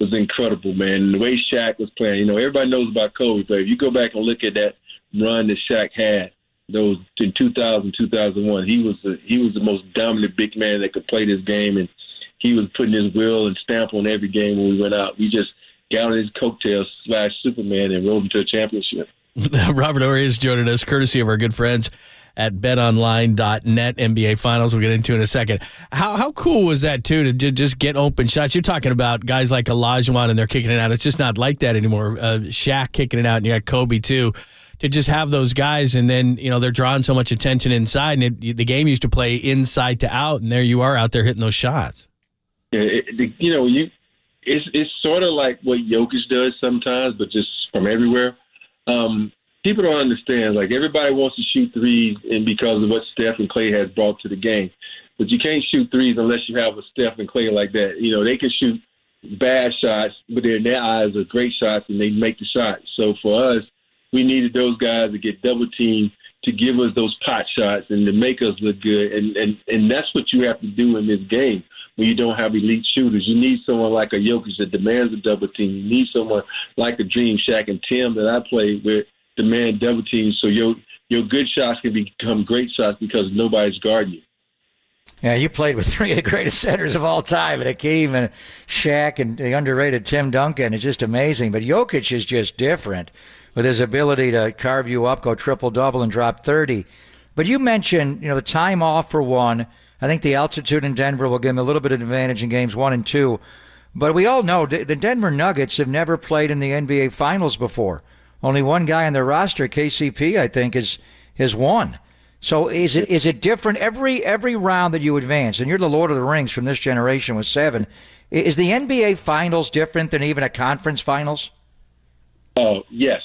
Speaker 7: was incredible, man. And the way Shaq was playing, everybody knows about Kobe, but if you go back and look at that run that Shaq had, those in 2000, 2001, he was the most dominant big man that could play this game, and he was putting his will and stamp on every game when we went out. We just got on his coattails / Superman and rode him to a championship.
Speaker 3: Robert Horry is joining us, courtesy of our good friends at betonline.net. NBA Finals we'll get into in a second. How cool was that, too, to just get open shots? You're talking about guys like Olajuwon, and they're kicking it out. It's just not like that anymore. Shaq kicking it out, and you got Kobe, too. To just have those guys, and then they're drawing so much attention inside, and the game used to play inside to out, and there you are out there hitting those shots.
Speaker 7: Yeah, it's sort of like what Jokic does sometimes, but just from everywhere. People don't understand. Like, everybody wants to shoot threes, and because of what Steph and Klay has brought to the game, but you can't shoot threes unless you have a Steph and Klay like that. They can shoot bad shots, but in their eyes are great shots, and they make the shot. So for us, we needed those guys to get double teamed to give us those pot shots and to make us look good, and that's what you have to do in this game. When you don't have elite shooters, you need someone like a Jokic that demands a double team. You need someone like a Dream, Shaq, and Tim that I played with demand double teams, so your good shots can become great shots because nobody's guarding you.
Speaker 23: Yeah, you played with 3 of the greatest centers of all time, and Hakeem and Shaq and the underrated Tim Duncan. It's just amazing. But Jokic is just different with his ability to carve you up, go triple-double, and drop 30. But you mentioned, the time off for 1. I think the altitude in Denver will give him a little bit of advantage in games 1 and 2. But we all know the Denver Nuggets have never played in the NBA Finals before. Only one guy on their roster, KCP, I think, has won. So is it different every round that you advance? And you're the Lord of the Rings from this generation with 7. Is the NBA Finals different than even a conference finals?
Speaker 7: Oh, yes,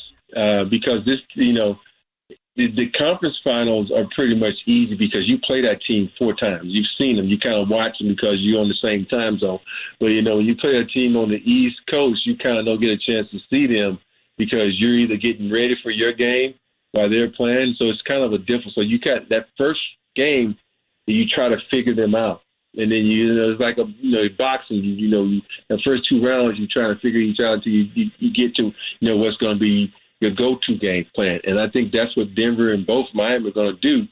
Speaker 7: because this, the conference finals are pretty much easy because you play that team 4 times. You've seen them. You kind of watch them because you're on the same time zone. But, when you play a team on the East Coast, you kind of don't get a chance to see them because you're either getting ready for your game while they're playing. So it's kind of a difference. So you got that first game you try to figure them out. And then it's like boxing. The first 2 rounds you're trying to figure each out until you get to what's going to be your go-to game plan. And I think that's what Denver and both Miami are going to do,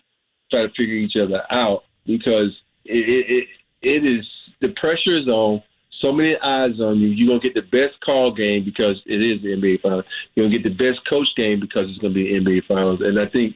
Speaker 7: try to figure each other out, because it is, the pressure is on. So many eyes on you. You're going to get the best call game because it is the NBA Finals. You're going to get the best coach game because it's going to be the NBA Finals. And I think,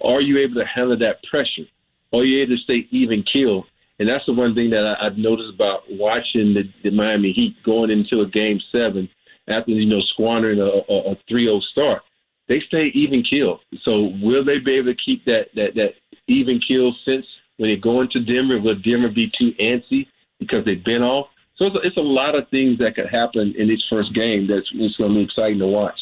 Speaker 7: are you able to handle that pressure? Are you able to stay even keel? And that's the one thing that I've noticed about watching the Miami Heat going into a Game 7 after, squandering a 3-0 start. They stay even keel. So will they be able to keep that even keel sense when they go into Denver? Will Denver be too antsy because they've been off? So it's a lot of things that could happen in this first game it's going to be exciting to watch.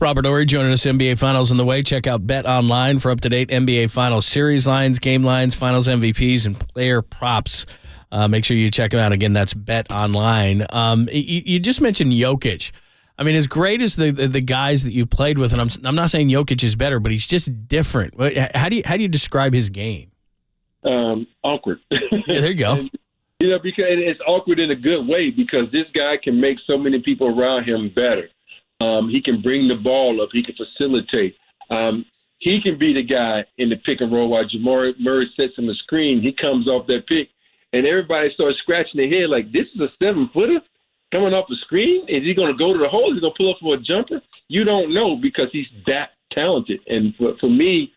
Speaker 3: Robert Horry joining us, NBA Finals on the way. Check out Bet Online for up-to-date NBA Finals series lines, game lines, Finals MVPs, and player props. Make sure you check them out. Again, that's Bet Online. You just mentioned Jokic. I mean, as great as the guys that you played with, and I'm not saying Jokic is better, but he's just different. How do you describe his game?
Speaker 7: Awkward.
Speaker 3: Yeah, there you go.
Speaker 7: Because it's awkward in a good way, because this guy can make so many people around him better. He can bring the ball up. He can facilitate. He can be the guy in the pick and roll while Jamal Murray sets him a screen. He comes off that pick, and everybody starts scratching their head like, this is a 7-footer coming off the screen? Is he going to go to the hole? Is he going to pull up for a jumper? You don't know, because he's that talented. And for me,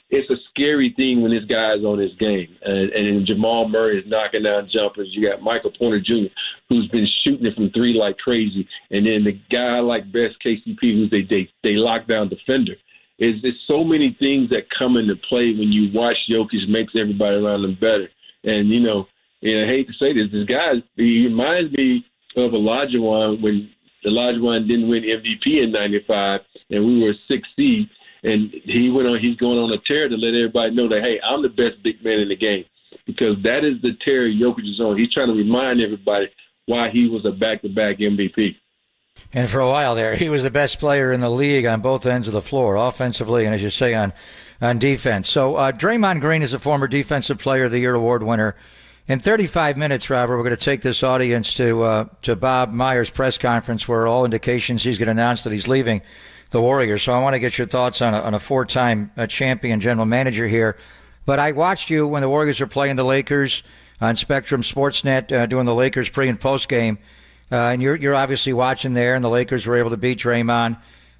Speaker 7: it's a scary thing when this guy's on his game. And Jamal Murray is knocking down jumpers. You got Michael Porter Jr., who's been shooting it from 3 like crazy. And then the guy like best, KCP, who's they lockdown defender. There's so many things that come into play when you watch Jokic makes everybody around him better. And, I hate to say this guy, he reminds me of Olajuwon when Olajuwon didn't win MVP in 95 and we were a 6th seed. And he's going on a tear to let everybody know that, hey, I'm the best big man in the game, because that is the tear Jokic is on. He's trying to remind everybody why he was a back-to-back MVP.
Speaker 23: And for a while there, he was the best player in the league on both ends of the floor, offensively and, as you say, on defense. So Draymond Green is a former Defensive Player of the Year award winner. In 35 minutes, Robert, we're going to take this audience to Bob Myers' press conference, where all indications he's going to announce that he's leaving the Warriors. So I want to get your thoughts on a 4-time champion general manager here. But I watched you when the Warriors were playing the Lakers on Spectrum Sportsnet, doing the Lakers pre- and post-game. And you're obviously watching there, and the Lakers were able to beat Draymond.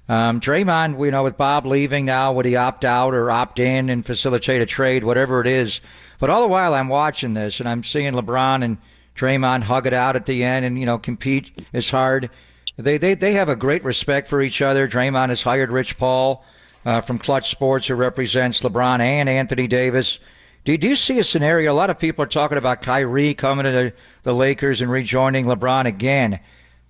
Speaker 23: Draymond, with Bob leaving now, would he opt out or opt in and facilitate a trade, whatever it is? But all the while I'm watching this, and I'm seeing LeBron and Draymond hug it out at the end and, compete as hard. They have a great respect for each other. Draymond has hired Rich Paul from Clutch Sports, who represents LeBron and Anthony Davis. Do you see a scenario? A lot of people are talking about Kyrie coming to the Lakers and rejoining LeBron again.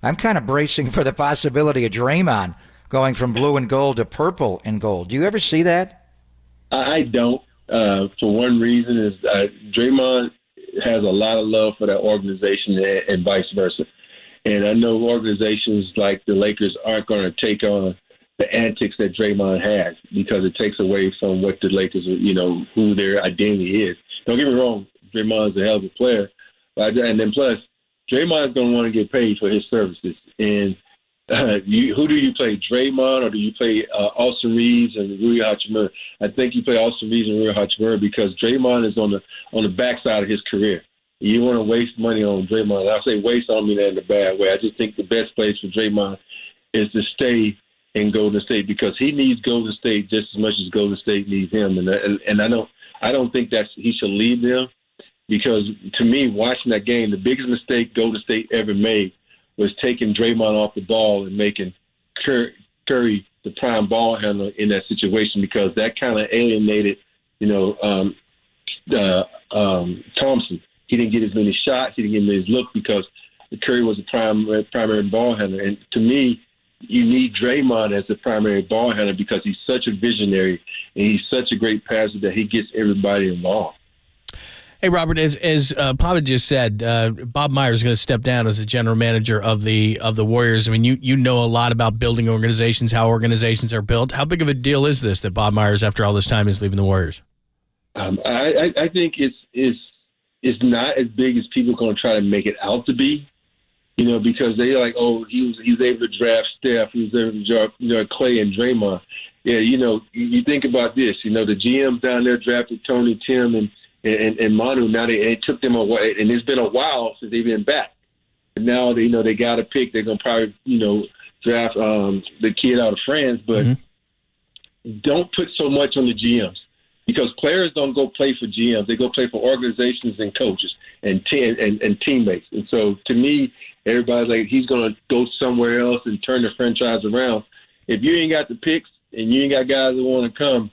Speaker 23: I'm kind of bracing for the possibility of Draymond going from blue and gold to purple and gold. Do you ever see that?
Speaker 7: I don't. For one reason is Draymond has a lot of love for that organization and vice versa. And I know organizations like the Lakers aren't going to take on the antics that Draymond has, because it takes away from what the Lakers, who their identity is. Don't get me wrong, Draymond's a hell of a player. And then plus, Draymond's going to want to get paid for his services. And who do you play, Draymond, or do you play Austin Reeves and Rui Hachimura? I think you play Austin Reeves and Rui Hachimura, because Draymond is on the backside of his career. You want to waste money on Draymond. I say waste, I don't mean that in a bad way. I just think the best place for Draymond is to stay in Golden State, because he needs Golden State just as much as Golden State needs him. And I don't think he should leave them, because to me, watching that game, the biggest mistake Golden State ever made was taking Draymond off the ball and making Curry the prime ball handler in that situation, because that kind of alienated, Thompson. He didn't get as many shots. He didn't get as many looks, because Curry was the primary ball handler. And to me, you need Draymond as the primary ball handler, because he's such a visionary and he's such a great passer that he gets everybody involved.
Speaker 3: Hey, Robert, as Papa just said, Bob Myers is going to step down as the general manager of the Warriors. I mean, you know a lot about building organizations, how organizations are built. How big of a deal is this that Bob Myers, after all this time, is leaving the Warriors?
Speaker 7: I think it's not as big as people are going to try to make it out to be. Because they're like, oh, he was able to draft Steph, he was able to draft Clay and Draymond. Yeah, you think about this. The GMs down there drafted Tony, Tim, and Manu. Now it took them a while, and it's been a while since they've been back. And now they got a pick. They're gonna probably draft the kid out of France, but don't put so much on the GMs. Because players don't go play for GMs; they go play for organizations and coaches and teammates. And so, to me, everybody's like, he's going to go somewhere else and turn the franchise around. If you ain't got the picks and you ain't got guys that want to come,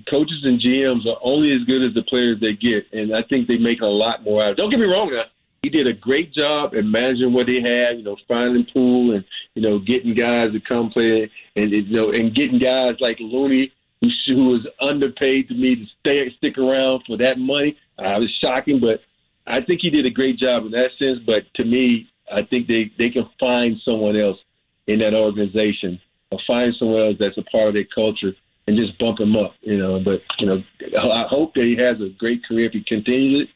Speaker 7: coaches and GMs are only as good as the players they get. And I think they make a lot more out of it. Don't get me wrong, now. He did a great job at managing what they had, finding Poole and, getting guys to come play and getting guys like Looney, who was underpaid to me to stick around for that money. It was shocking, but I think he did a great job in that sense. But to me, I think they can find someone else in that organization or find someone else that's a part of their culture and just bump him up, But, I hope that he has a great career if he continues it.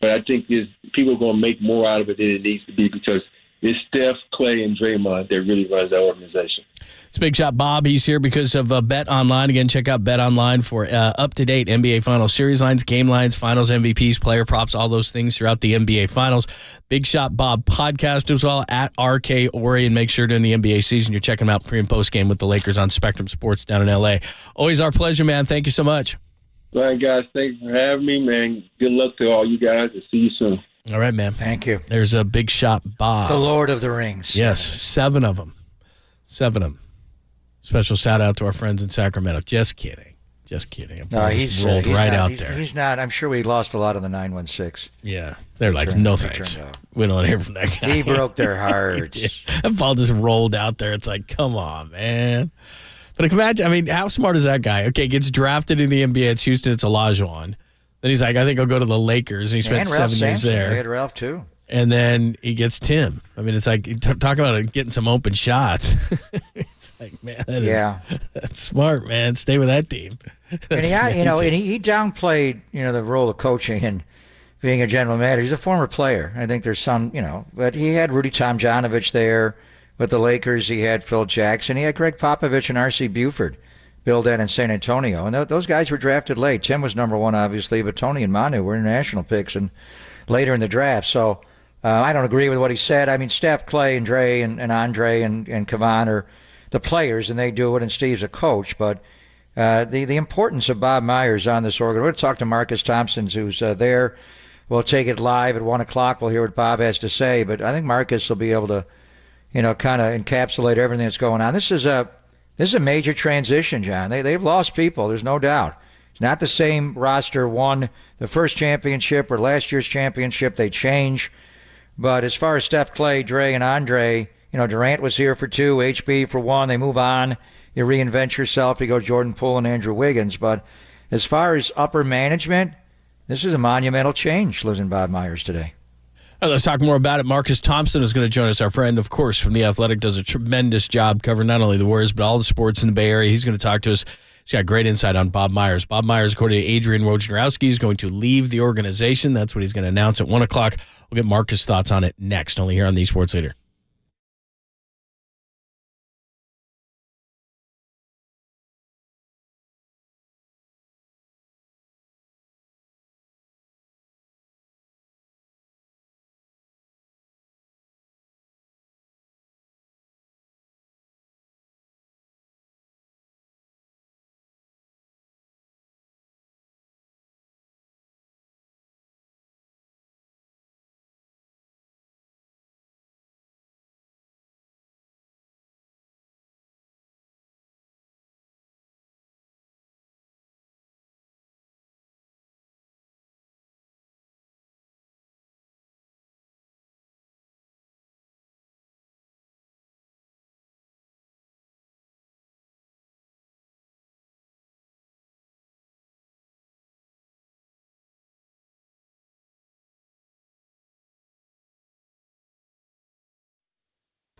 Speaker 7: But I think people are going to make more out of it than it needs to be because it's Steph, Clay, and Draymond that really runs that organization.
Speaker 3: It's Big Shot Bob. He's here because of Bet Online. Again, check out Bet Online for up-to-date NBA Finals series lines, game lines, finals MVPs, player props, all those things throughout the NBA Finals. Big Shot Bob podcast as well at RK Ori. And make sure during the NBA season you're checking out pre- and post-game with the Lakers on Spectrum Sports down in L.A. Always our pleasure, man. Thank you so much.
Speaker 7: All right, guys. Thanks for having me, man. Good luck to all you guys. I'll see you soon.
Speaker 3: All right, man.
Speaker 23: Thank you.
Speaker 3: There's a Big Shot Bob.
Speaker 23: The Lord of the Rings.
Speaker 3: Yes, 7 of them. 7 of them. Special shout out to our friends in Sacramento. Just kidding.
Speaker 23: No, he's
Speaker 3: rolled
Speaker 23: he's
Speaker 3: right
Speaker 23: not,
Speaker 3: out
Speaker 23: he's,
Speaker 3: there.
Speaker 23: He's not. I'm sure we lost a lot of the 916.
Speaker 3: Yeah. They're like, no thanks. We don't want to hear from that guy.
Speaker 23: He broke their hearts.
Speaker 3: Yeah. That ball just rolled out there. It's like, come on, man. But imagine, how smart is that guy? Okay, gets drafted in the NBA. It's Houston. It's Olajuwon. Then he's like, I think I'll go to the Lakers. And he spent 7 years there.
Speaker 23: They had Ralph, too.
Speaker 3: And then he gets Tim. It's like, talk about getting some open shots. It's like, man, that's smart, man. Stay with that team.
Speaker 23: And he downplayed, the role of coaching and being a general manager. He's a former player. I think there's some, but he had Rudy Tomjanovich there with the Lakers. He had Phil Jackson. He had Greg Popovich and R.C. Buford build that in San Antonio. And those guys were drafted late. Tim was number 1, obviously, but Tony and Manu were international picks and later in the draft. So I don't agree with what he said. Steph, Clay, and Dre and Andre and Kevon are the players, and they do it, and Steve's a coach. But the importance of Bob Myers on this organ. We're going to talk to Marcus Thompson, who's there. We'll take it live at 1 o'clock. We'll hear what Bob has to say. But I think Marcus will be able to, kind of encapsulate everything that's going on. This is a major transition, John. They've lost people. There's no doubt. It's not the same roster won the first championship or last year's championship. They change. But as far as Steph, Clay, Dre, and Andre, Durant was here for 2, HB for 1. They move on. You reinvent yourself. You go Jordan Poole and Andrew Wiggins. But as far as upper management, this is a monumental change losing Bob Myers today.
Speaker 3: All right, let's talk more about it. Marcus Thompson is going to join us. Our friend, of course, from The Athletic, does a tremendous job covering not only the Warriors, but all the sports in the Bay Area. He's going to talk to us. He's got great insight on Bob Myers. Bob Myers, according to Adrian Wojnarowski, is going to leave the organization. That's what he's going to announce at 1 o'clock. We'll get Marcus' thoughts on it next, only here on the Sports Leader.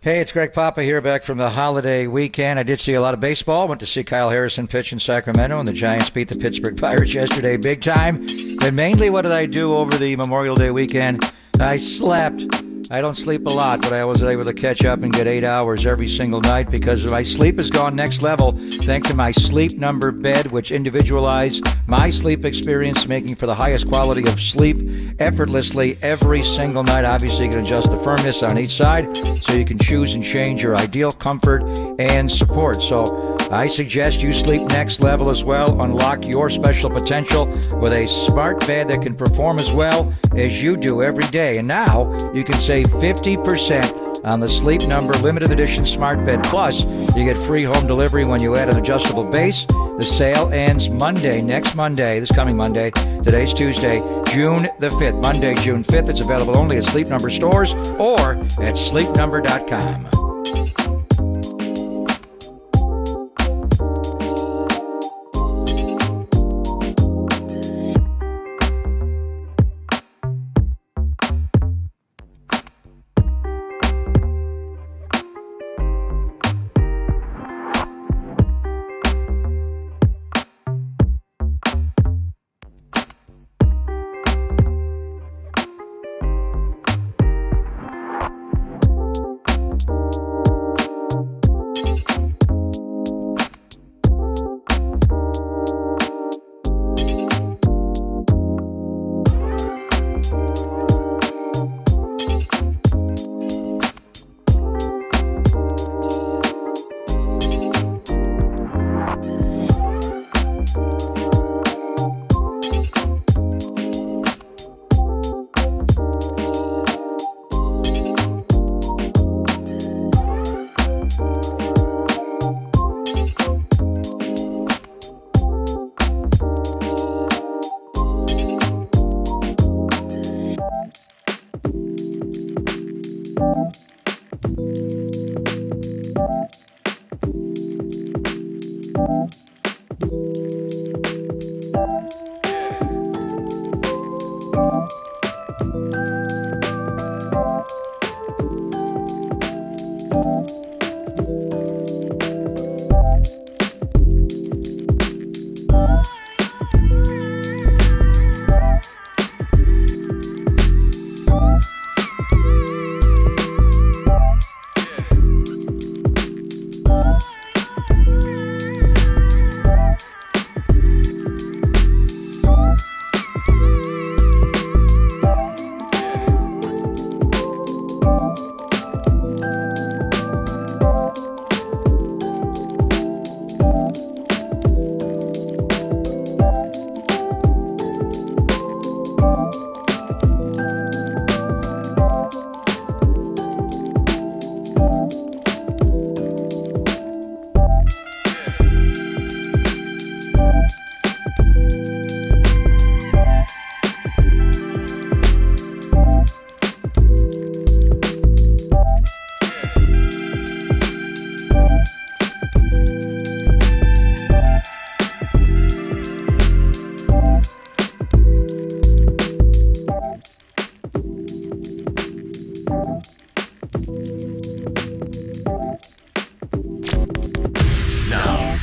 Speaker 23: Hey, it's Greg Papa here, back from the holiday weekend. I did see a lot of baseball. Went to see Kyle Harrison pitch in Sacramento, and the Giants beat the Pittsburgh Pirates yesterday big time. But mainly, what did I do over the Memorial Day weekend? I slept. I don't sleep a lot, but I was able to catch up and get 8 hours every single night because my sleep has gone next level thanks to my Sleep Number bed, which individualize my sleep experience, making for the highest quality of sleep effortlessly every single night. Obviously, you can adjust the firmness on each side so you can choose and change your ideal comfort and support. So I suggest you sleep next level as well. Unlock your special potential with a smart bed that can perform as well as you do every day. And now you can save 50% on the Sleep Number limited edition smart bed. Plus, you get free home delivery when you add an adjustable base. The sale ends Monday, next Monday, this coming Monday. Today's Tuesday, June the 5th. Monday, June 5th. It's available only at Sleep Number stores or at sleepnumber.com.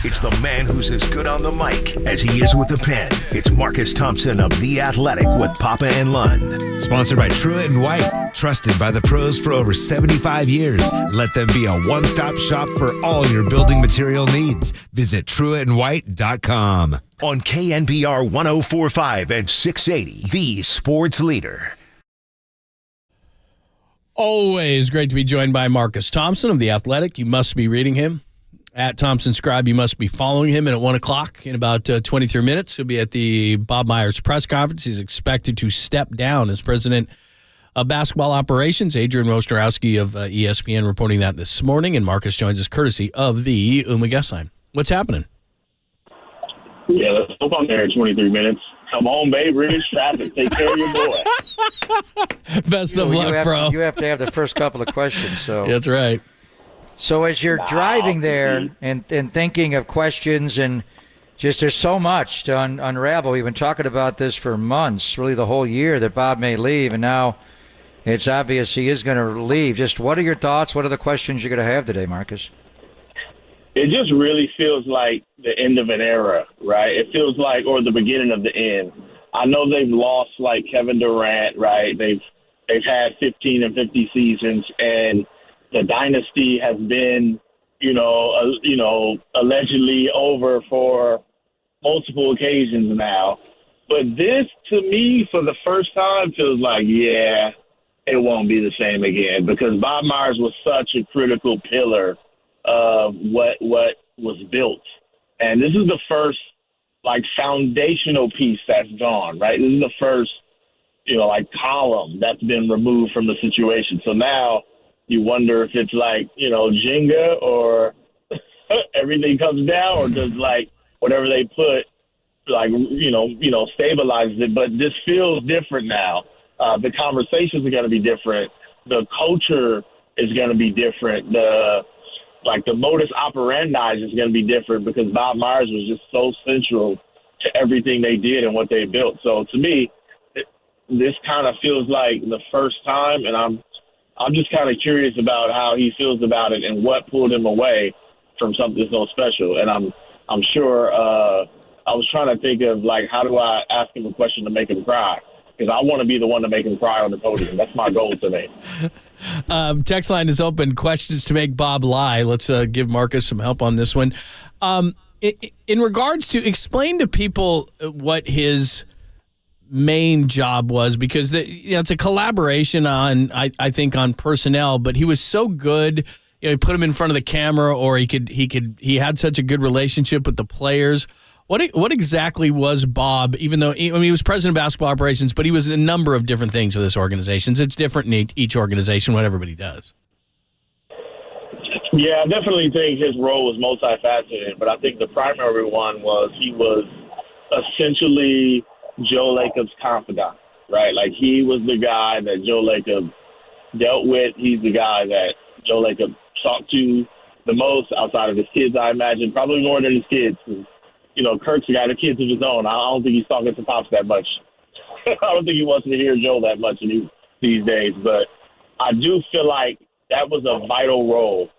Speaker 1: It's the man who's as good on the mic as he is with the pen. It's Marcus Thompson of The Athletic with Papa and Lund.
Speaker 8: Sponsored by Truett & White. Trusted by the pros for over 75 years. Let them be a one-stop shop for all your building material needs. Visit TruettandWhite.com.
Speaker 1: On KNBR 104.5 and 680, the sports leader.
Speaker 3: Always great to be joined by Marcus Thompson of The Athletic. You must be reading him. At Thompson Scribe, you must be following him. And at 1 o'clock, in about 23 minutes, he'll be at the Bob Myers press conference. He's expected to step down as president of basketball operations. Adrian Wojnarowski of ESPN reporting that this morning. And Marcus joins us courtesy of the Uma guest line. What's happening?
Speaker 4: Yeah, let's hope I'm there in 23 minutes. Come on, babe. We're in traffic. Take care of your boy.
Speaker 3: Best of luck, bro.
Speaker 23: You have to have the first couple of questions. So
Speaker 3: that's right.
Speaker 23: So as you're driving there and thinking of questions and just there's so much to unravel. We've been talking about this for months, really the whole year, that Bob may leave. And now it's obvious he is going to leave. Just what are your thoughts? What are the questions you're going to have today, Marcus?
Speaker 4: It just really feels like the end of an era, right? It feels like, or the beginning of the end. I know they've lost like Kevin Durant, right? They've had 15 and 50 seasons, and the dynasty has been, allegedly over for multiple occasions now. But this, to me, for the first time, feels like, it won't be the same again, because Bob Myers was such a critical pillar of what was built. And this is the first, foundational piece that's gone, right? This is the first, column that's been removed from the situation. So now you wonder if it's Jenga, or everything comes down, or does, whatever they put, stabilizes it. But this feels different now. The conversations are going to be different. The culture is going to be different. The modus operandi is going to be different, because Bob Myers was just so central to everything they did and what they built. So to me, this kind of feels like the first time, and I'm just kind of curious about how he feels about it and what pulled him away from something so special. And I'm sure I was trying to think of how do I ask him a question to make him cry, because I want to be the one to make him cry on the podium. That's my goal today.
Speaker 3: Text line is open. Questions to make Bob lie. Let's give Marcus some help on this one. In regards to, explain to people what his main job was, because it's a collaboration on, I think, on personnel, but he was so good. He put him in front of the camera, or he had such a good relationship with the players. What exactly was Bob, even though he was president of basketball operations, but he was a number of different things for this organization. It's different in each organization, what everybody does.
Speaker 4: Yeah, I definitely think his role was multifaceted, but I think the primary one was he was essentially Joe Lacob's confidant, right? He was the guy that Joe Lacob dealt with. He's the guy that Joe Lacob talked to the most outside of his kids, I imagine, probably more than his kids. Kirk's got the kids of his own. I don't think he's talking to Pops that much. I don't think he wants to hear Joe that much these days. But I do feel like that was a vital role,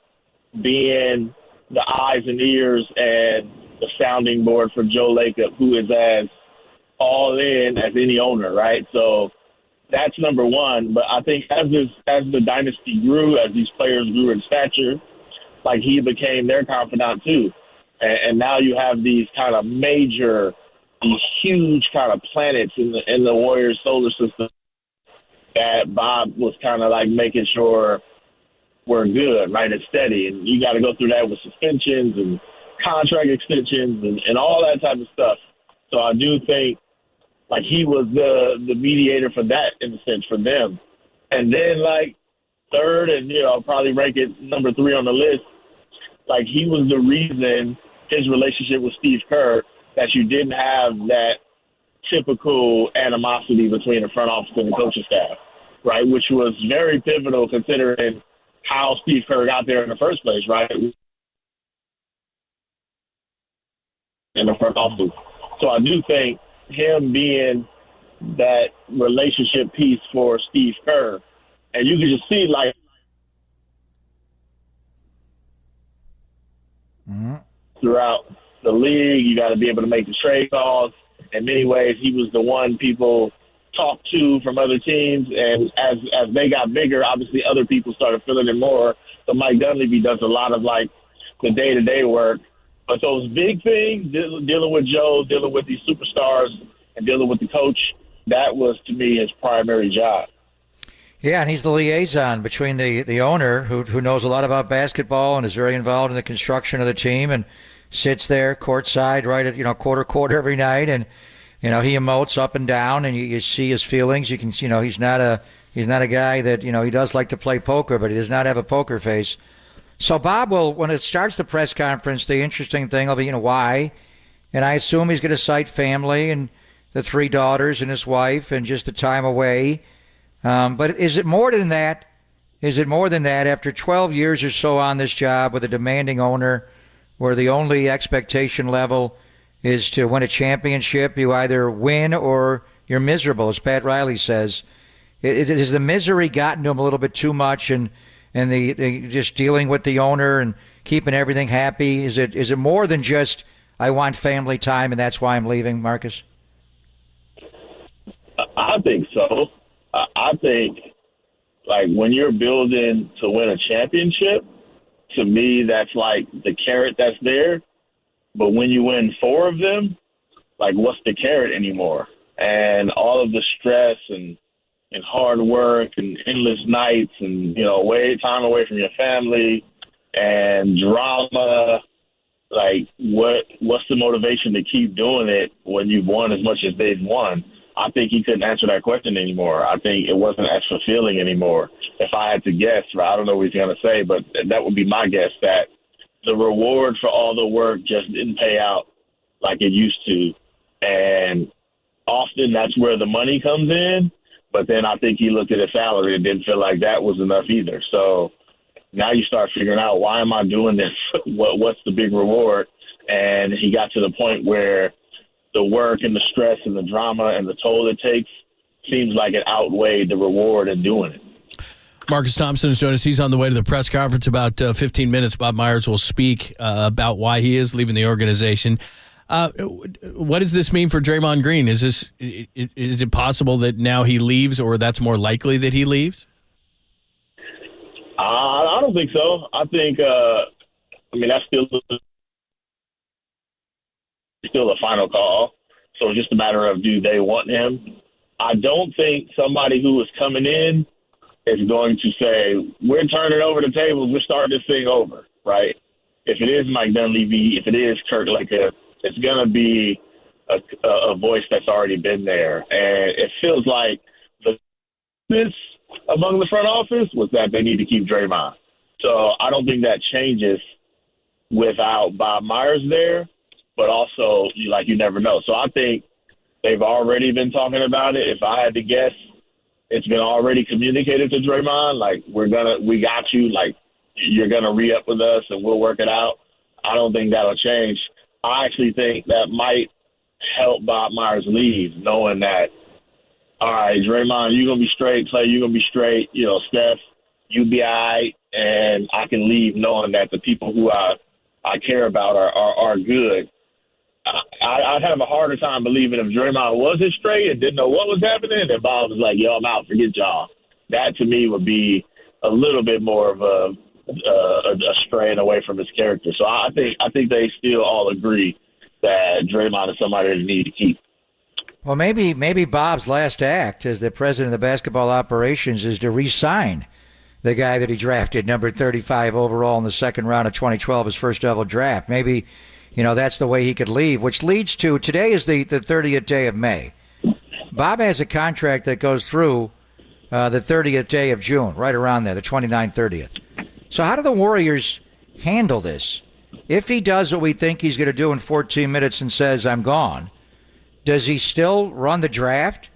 Speaker 4: being the eyes and ears and the sounding board for Joe Lacob, who is as all in as any owner, right? So that's number one. But I think as the dynasty grew, as these players grew in stature, he became their confidant too. And now you have these kind of these huge kind of planets in the Warriors solar system that Bob was kind of making sure we're good, right, and steady. And you got to go through that with suspensions and contract extensions and all that type of stuff. So I do think he was the mediator for that, in a sense, for them. And then third, and I'll probably rank it number 3 on the list, he was the reason, his relationship with Steve Kerr, that you didn't have that typical animosity between the front office and the coaching staff, right? Which was very pivotal considering how Steve Kerr got there in the first place, right? In the front office. So I do think him being that relationship piece for Steve Kerr, and you can just see throughout the league, you got to be able to make the trade calls. In many ways, he was the one people talked to from other teams, and as they got bigger, obviously other people started feeling it more. So Mike Dunleavy does a lot of the day-to-day work, but those big things, dealing with Joe, dealing with these superstars, and dealing with the coach, that was, to me, his primary job.
Speaker 23: Yeah, and he's the liaison between the owner, who knows a lot about basketball and is very involved in the construction of the team, and sits there courtside right at quarter every night, and he emotes up and down, and you see his feelings. You can he's not a guy that he does like to play poker, but he does not have a poker face. So Bob will, when it starts the press conference, the interesting thing will be why, and I assume he's going to cite family and the 3 daughters and his wife and just the time away. But is it more than that? Is it more than that? After 12 years or so on this job with a demanding owner, where the only expectation level is to win a championship, you either win or you're miserable, as Pat Riley says. Has the misery gotten to him a little bit too much, and the just dealing with the owner and keeping everything happy? Is it more than just I want family time and that's why I'm leaving, Marcus?
Speaker 4: I think so. I think, like, when you're building to win a championship, to me, that's like the carrot that's there. But when you win 4 of them, like, what's the carrot anymore? And all of the stress and hard work and endless nights and, time away from your family and drama, like, what's the motivation to keep doing it when you've won as much as they've won? I think he couldn't answer that question anymore. I think it wasn't as fulfilling anymore. If I had to guess, I don't know what he's going to say, but that would be my guess, that the reward for all the work just didn't pay out like it used to. And often that's where the money comes in. But then I think he looked at his salary and didn't feel like that was enough either. So now you start figuring out, why am I doing this? What's the big reward? And he got to the point where the work and the stress and the drama and the toll it takes seems like it outweighed the reward in doing it.
Speaker 3: Marcus Thompson is joining us. He's on the way to the press conference. About 15 minutes, Bob Myers will speak about why he is leaving the organization. What does this mean for Draymond Green? Is it possible that now he leaves, or that's more likely that he leaves?
Speaker 4: I don't think so. I think, that's still a final call. So it's just a matter of, do they want him? I don't think somebody who is coming in is going to say, we're turning over the tables, we're starting this thing over, right? If it is Mike Dunleavy, if it is Kirk Lickett, it's going to be a voice that's already been there. And it feels like this among the front office was that they need to keep Draymond. So I don't think that changes without Bob Myers there, but also, you never know. So I think they've already been talking about it. If I had to guess, it's been already communicated to Draymond, like, we got you, like, you're going to re-up with us and we'll work it out. I don't think that'll change. I actually think that might help Bob Myers leave, knowing that, all right, Draymond, you're going to be straight. Clay, you're going to be straight. Steph, you be all right. And I can leave knowing that the people who I care about are good. I'd have a harder time believing if Draymond wasn't straight and didn't know what was happening, and Bob was like, yo, I'm out, forget y'all. That, to me, would be a little bit more of a straying away from his character. So I think they still all agree that Draymond is somebody they need to keep.
Speaker 23: Well, maybe Bob's last act as the president of the basketball operations is to re-sign the guy that he drafted, number 35 overall in the second round of 2012, his first ever draft. Maybe, that's the way he could leave, which leads to, today is the 30th day of May. Bob has a contract that goes through the 30th day of June, right around there, the 29th, 30th. So how do the Warriors handle this? If he does what we think he's going to do in 14 minutes and says, I'm gone, does he still run the draft?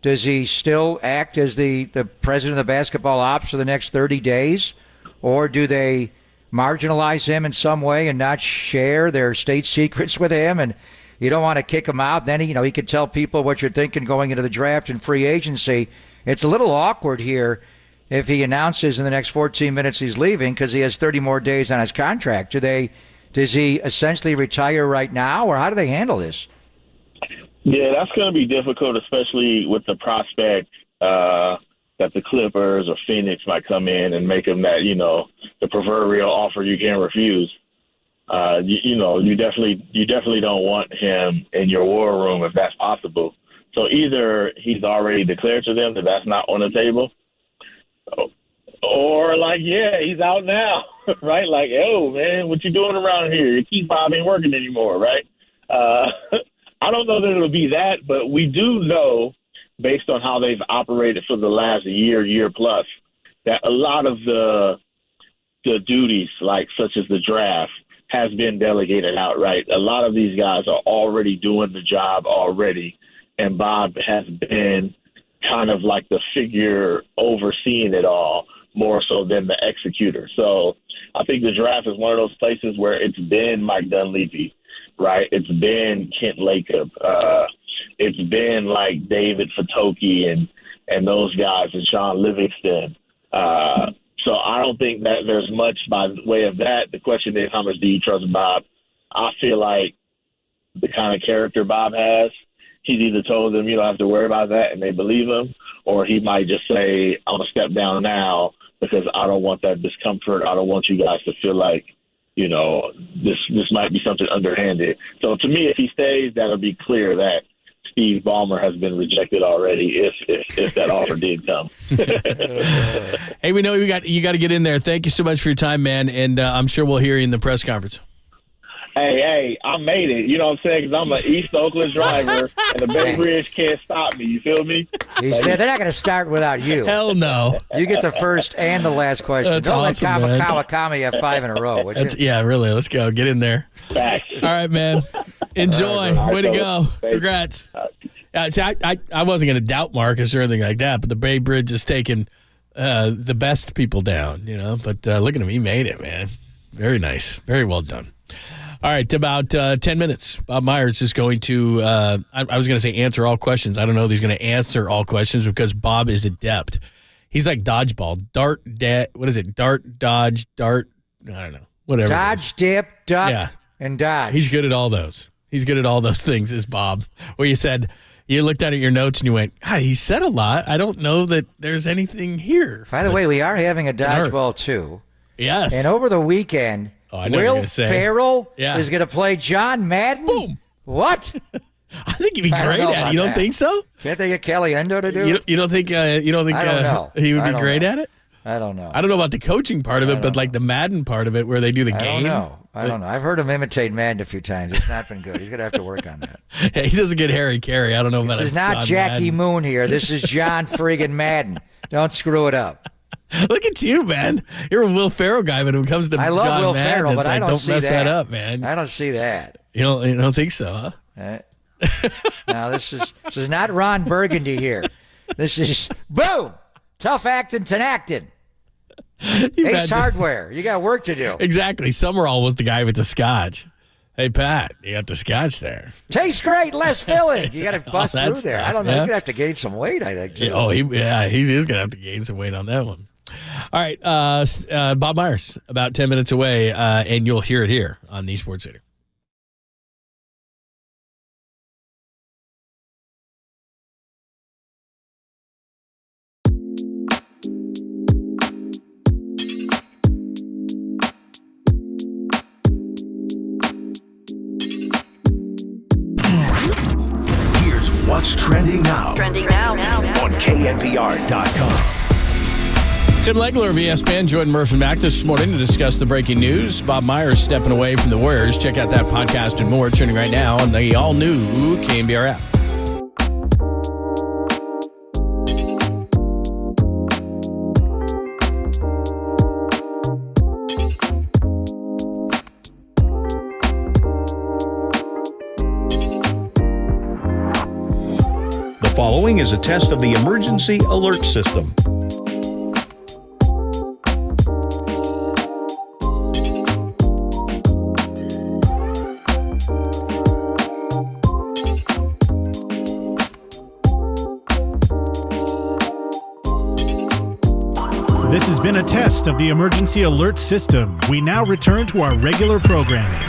Speaker 23: Does he still act as the president of the basketball ops for the next 30 days? Or do they marginalize him in some way and not share their state secrets with him? And you don't want to kick him out. Then, he could tell people what you're thinking going into the draft and free agency. It's a little awkward here if he announces in the next 14 minutes he's leaving because he has 30 more days on his contract. Does he essentially retire right now, or how do they handle this?
Speaker 4: Yeah, that's going to be difficult, especially with the prospect that the Clippers or Phoenix might come in and make him that, the proverbial offer you can't refuse. You definitely don't want him in your war room if that's possible. So either he's already declared to them that that's not on the table, or he's out now, right? Like, oh man, what you doing around here? Your key fob ain't working anymore, right? I don't know that it'll be that, but we do know, based on how they've operated for the last year plus, that a lot of the duties, such as the draft, has been delegated out, right? A lot of these guys are already doing the job already, and Bob has been kind of like the figure overseeing it all more so than the executor. So I think the draft is one of those places where it's been Mike Dunleavy, right? It's been Kent Lacob. It's been like David Fatoki and those guys and Sean Livingston. So I don't think that there's much by way of that. The question is, how much do you trust Bob? I feel like the kind of character Bob has, he's either told them you don't have to worry about that and they believe him, or he might just say, I'm going to step down now because I don't want that discomfort. I don't want you guys to feel like, this might be something underhanded. So to me, if he stays, that'll be clear that Steve Ballmer has been rejected already if that offer did come.
Speaker 3: Hey, we know you got to get in there. Thank you so much for your time, man, and I'm sure we'll hear you in the press conference.
Speaker 4: Hey, I made it. You know what I'm saying? Because I'm an East Oakland driver, and the Bay Bridge can't stop me. You feel me?
Speaker 23: They're not going to start without you.
Speaker 3: Hell no.
Speaker 23: You get the first and the last question.
Speaker 3: That's
Speaker 23: Don't
Speaker 3: awesome,
Speaker 23: let
Speaker 3: man.
Speaker 23: Kawakami have 5 in a row, would you?
Speaker 3: Yeah, really. Let's go. Get in there.
Speaker 4: Facts.
Speaker 3: All right, man. Enjoy. Way to go. Congrats. See, I wasn't going to doubt Marcus or anything like that, but the Bay Bridge is taking the best people down, But look at him. He made it, man. Very nice. Very well done. All right, about 10 minutes. Bob Myers is going to, I was going to say answer all questions. I don't know if he's going to answer all questions because Bob is adept. He's like dodgeball. What is it? Dart, dodge, dart. I don't know. Whatever.
Speaker 23: Dodge, dip, duck, and dodge.
Speaker 3: He's good at all those. He's good at all those things, is Bob. Where you looked at your notes and you went, God, he said a lot. I don't know that there's anything here.
Speaker 23: By the way, we are having a dodgeball too.
Speaker 3: Yes.
Speaker 23: And over the weekend, Will Ferrell is going to play John Madden.
Speaker 3: Boom.
Speaker 23: What?
Speaker 3: I think he'd be great at it. You don't think so?
Speaker 23: Can't they get Kelly Endo to do it?
Speaker 3: You don't think
Speaker 23: I don't know.
Speaker 3: he would be great at it?
Speaker 23: I don't know.
Speaker 3: I don't know about the coaching part of it, but like the Madden part of it where they do the game.
Speaker 23: I don't know. I've heard him imitate Madden a few times. It's not been good. He's going to have to work on that.
Speaker 3: Yeah, he doesn't get Harry Carey. I don't know about
Speaker 23: This is not
Speaker 3: John
Speaker 23: Jackie
Speaker 3: Madden.
Speaker 23: Moon here. This is John friggin' Madden. Don't screw it up.
Speaker 3: Look at you, man. You're a Will Ferrell guy, but when it comes to
Speaker 23: I love
Speaker 3: John
Speaker 23: Will
Speaker 3: Madden,
Speaker 23: Ferrell, but
Speaker 3: it's
Speaker 23: I
Speaker 3: like,
Speaker 23: don't see
Speaker 3: mess that
Speaker 23: that
Speaker 3: up, man.
Speaker 23: I don't see that.
Speaker 3: You don't think so, huh?
Speaker 23: Now this is not Ron Burgundy here. This is boom, tough acting, tenactin'. Ace Hardware. You got work to do.
Speaker 3: Exactly. Summerall was the guy with the scotch. Hey, Pat, you got the scotch there.
Speaker 23: Tastes great, less filling. You got to bust through there.
Speaker 3: Stuff,
Speaker 23: I don't know. He's going to have to gain some weight, I think, too.
Speaker 3: Yeah, he's going to have to gain some weight on that one. All right, Bob Myers, about 10 minutes away, and you'll hear it here on the Sports Center.
Speaker 1: Here's what's trending now. On KNBR.com.
Speaker 3: Tim Legler of ESPN joined Murph and Mac this morning to discuss the breaking news. Bob Myers stepping away from the Warriors. Check out that podcast and more trending right now on the all-new KNBR app.
Speaker 9: The following is a test of the emergency alert system.
Speaker 14: This has been a test of the emergency alert system. We now return to our regular programming.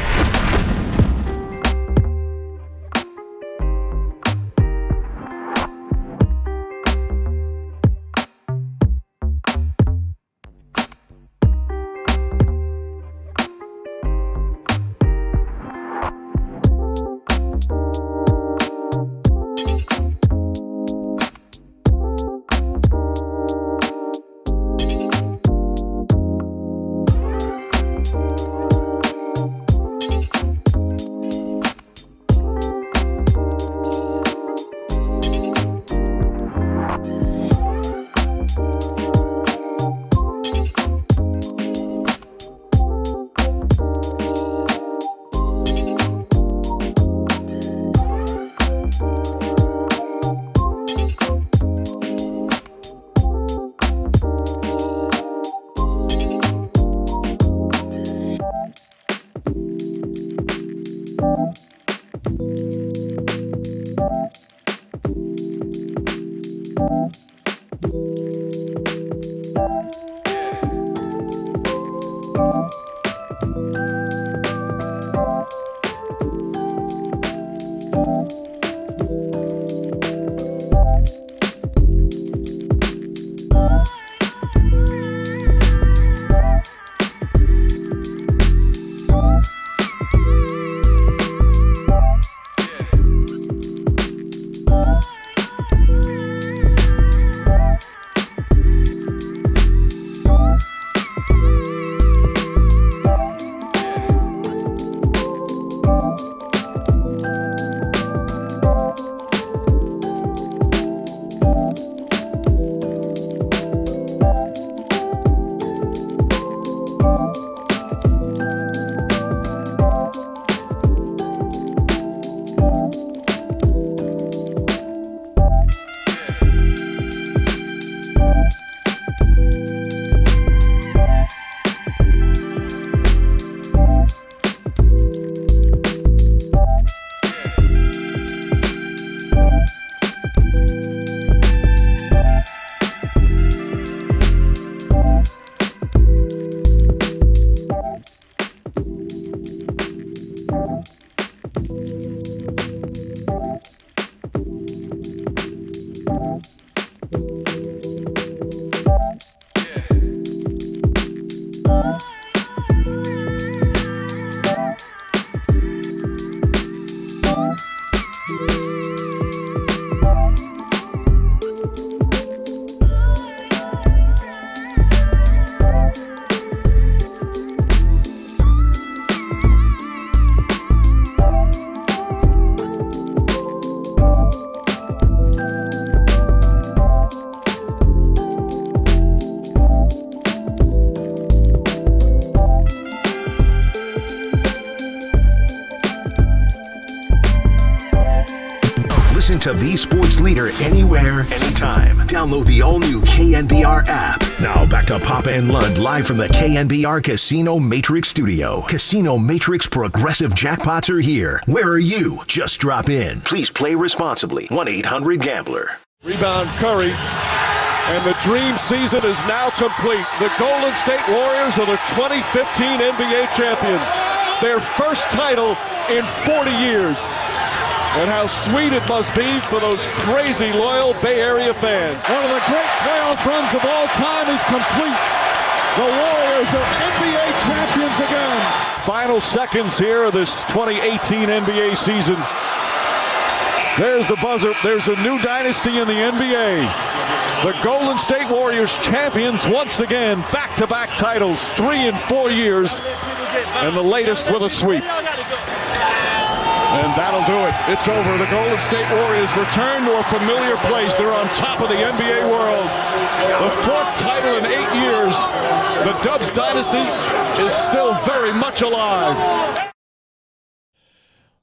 Speaker 1: Listen to the sports leader anywhere, anytime. Download the all-new KNBR app. Now back to Papa and Lund live from the KNBR Casino Matrix Studio. Casino Matrix Progressive Jackpots are here. Where are you? Just drop in. Please play responsibly. 1-800-GAMBLER.
Speaker 15: Rebound Curry. And the dream season is now complete. The Golden State Warriors are the 2015 NBA champions. Their first title in 40 years. And how sweet it must be for those crazy loyal Bay Area fans.
Speaker 20: One of the great playoff runs of all time is complete. The Warriors are NBA champions again.
Speaker 15: Final seconds here of this 2018 NBA season. There's the buzzer. There's a new dynasty in the NBA. The Golden State Warriors champions once again. Back-to-back titles, 3 in 4 years. And the latest with a sweep. And that'll do it. It's over. The Golden State Warriors return to a familiar place. They're on top of the NBA world. The 4th title in 8 years. The Dubs dynasty is still very much alive.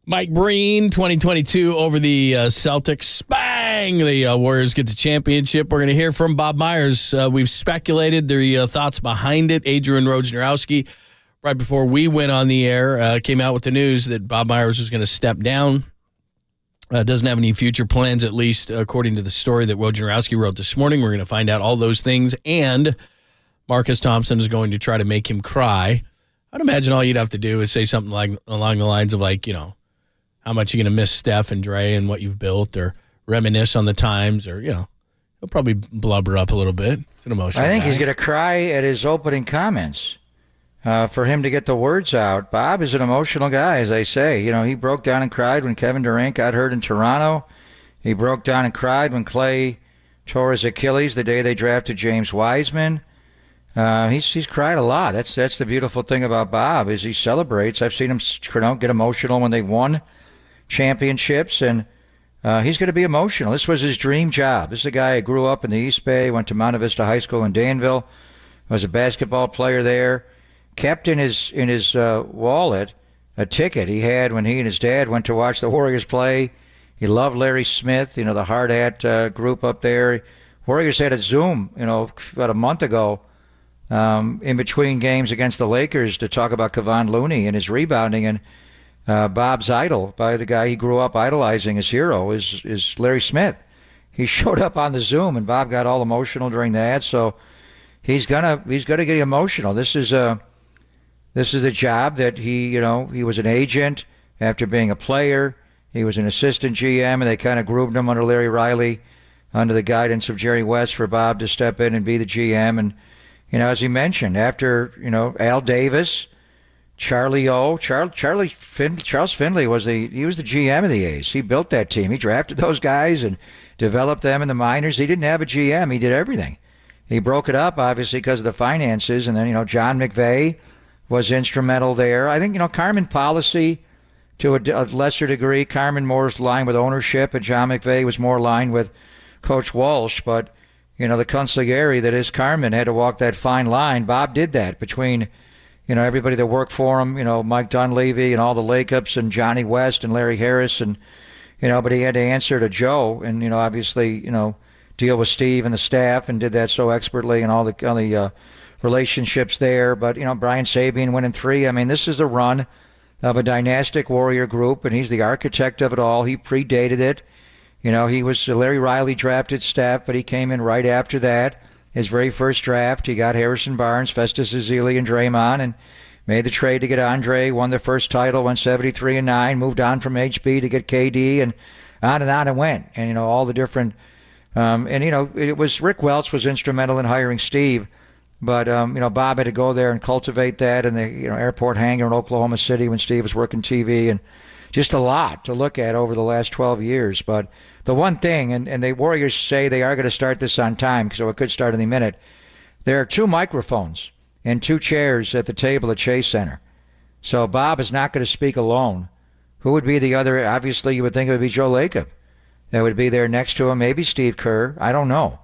Speaker 3: Mike Breen, 2022 over the Celtics. Bang! The Warriors get the championship. We're going to hear from Bob Myers. We've speculated the thoughts behind it. Adrian Wojnarowski, right before we went on the air, came out with the news that Bob Myers was going to step down. Doesn't have any future plans, at least according to the story that Wojnarowski wrote this morning. We're going to find out all those things. And Marcus Thompson is going to try to make him cry. I'd imagine all you'd have to do is say something like along the lines of how much you're going to miss Steph and Dre and what you've built, or reminisce on the times, or, he'll probably blubber up a little bit. It's an emotional
Speaker 23: I think
Speaker 3: guy.
Speaker 23: he's going to cry at his opening comments for him to get the words out. Bob is an emotional guy, as I say. He broke down and cried when Kevin Durant got hurt in Toronto. He broke down and cried when Clay tore his Achilles the day they drafted James Wiseman. He's cried a lot. That's the beautiful thing about Bob, is he celebrates. I've seen him get emotional when they won championships, and he's going to be emotional. This was his dream job. This is a guy who grew up in the East Bay, went to Monte Vista High School in Danville, was a basketball player there, kept in his wallet a ticket he had when he and his dad went to watch the Warriors play. He loved Larry Smith, the hard hat group up there. Warriors had a Zoom, about a month ago, in between games against the Lakers to talk about Kevon Looney and his rebounding, and Bob's idol, by the guy he grew up idolizing, his hero, is Larry Smith. He showed up on the Zoom, and Bob got all emotional during that. So he's gonna get emotional. This is a job that he was an agent after being a player. He was an assistant GM, and they kind of groomed him under Larry Riley, under the guidance of Jerry West, for Bob to step in and be the GM. And as he mentioned, after Al Davis, Charlie O. Charles Finley was the GM of the A's. He built that team. He drafted those guys and developed them in the minors. He didn't have a GM. He did everything. He broke it up, obviously, because of the finances. And then, John McVay was instrumental there. I think, Carmen policy to a lesser degree. Carmen more aligned with ownership, and John McVay was more aligned with Coach Walsh. But, the consigliere that is Carmen had to walk that fine line. Bob did that between everybody that worked for him, Mike Dunleavy and all the Lakeups and Johnny West and Larry Harris, and, but he had to answer to Joe and, obviously, deal with Steve and the staff, and did that so expertly, and all the relationships there. But, Brian Sabian winning 3. I mean, this is the run of a dynastic Warrior group, and he's the architect of it all. He predated it. He was Larry Riley drafted Steph, but he came in right after that. His very first draft, he got Harrison Barnes, Festus Ezeli, and Draymond, and made the trade to get Andre, won their first title, went 73-9, moved on from HB to get KD, and on it went. And, all the different, it was Rick Welch was instrumental in hiring Steve, but, Bob had to go there and cultivate that in the, airport hangar in Oklahoma City when Steve was working TV, and just a lot to look at over the last 12 years. But the one thing, and the Warriors say they are going to start this on time, so it could start any minute. There are 2 microphones and 2 chairs at the table at Chase Center. So Bob is not going to speak alone. Who would be the other? Obviously, you would think it would be Joe Lacob. That would be there next to him. Maybe Steve Kerr. I don't know.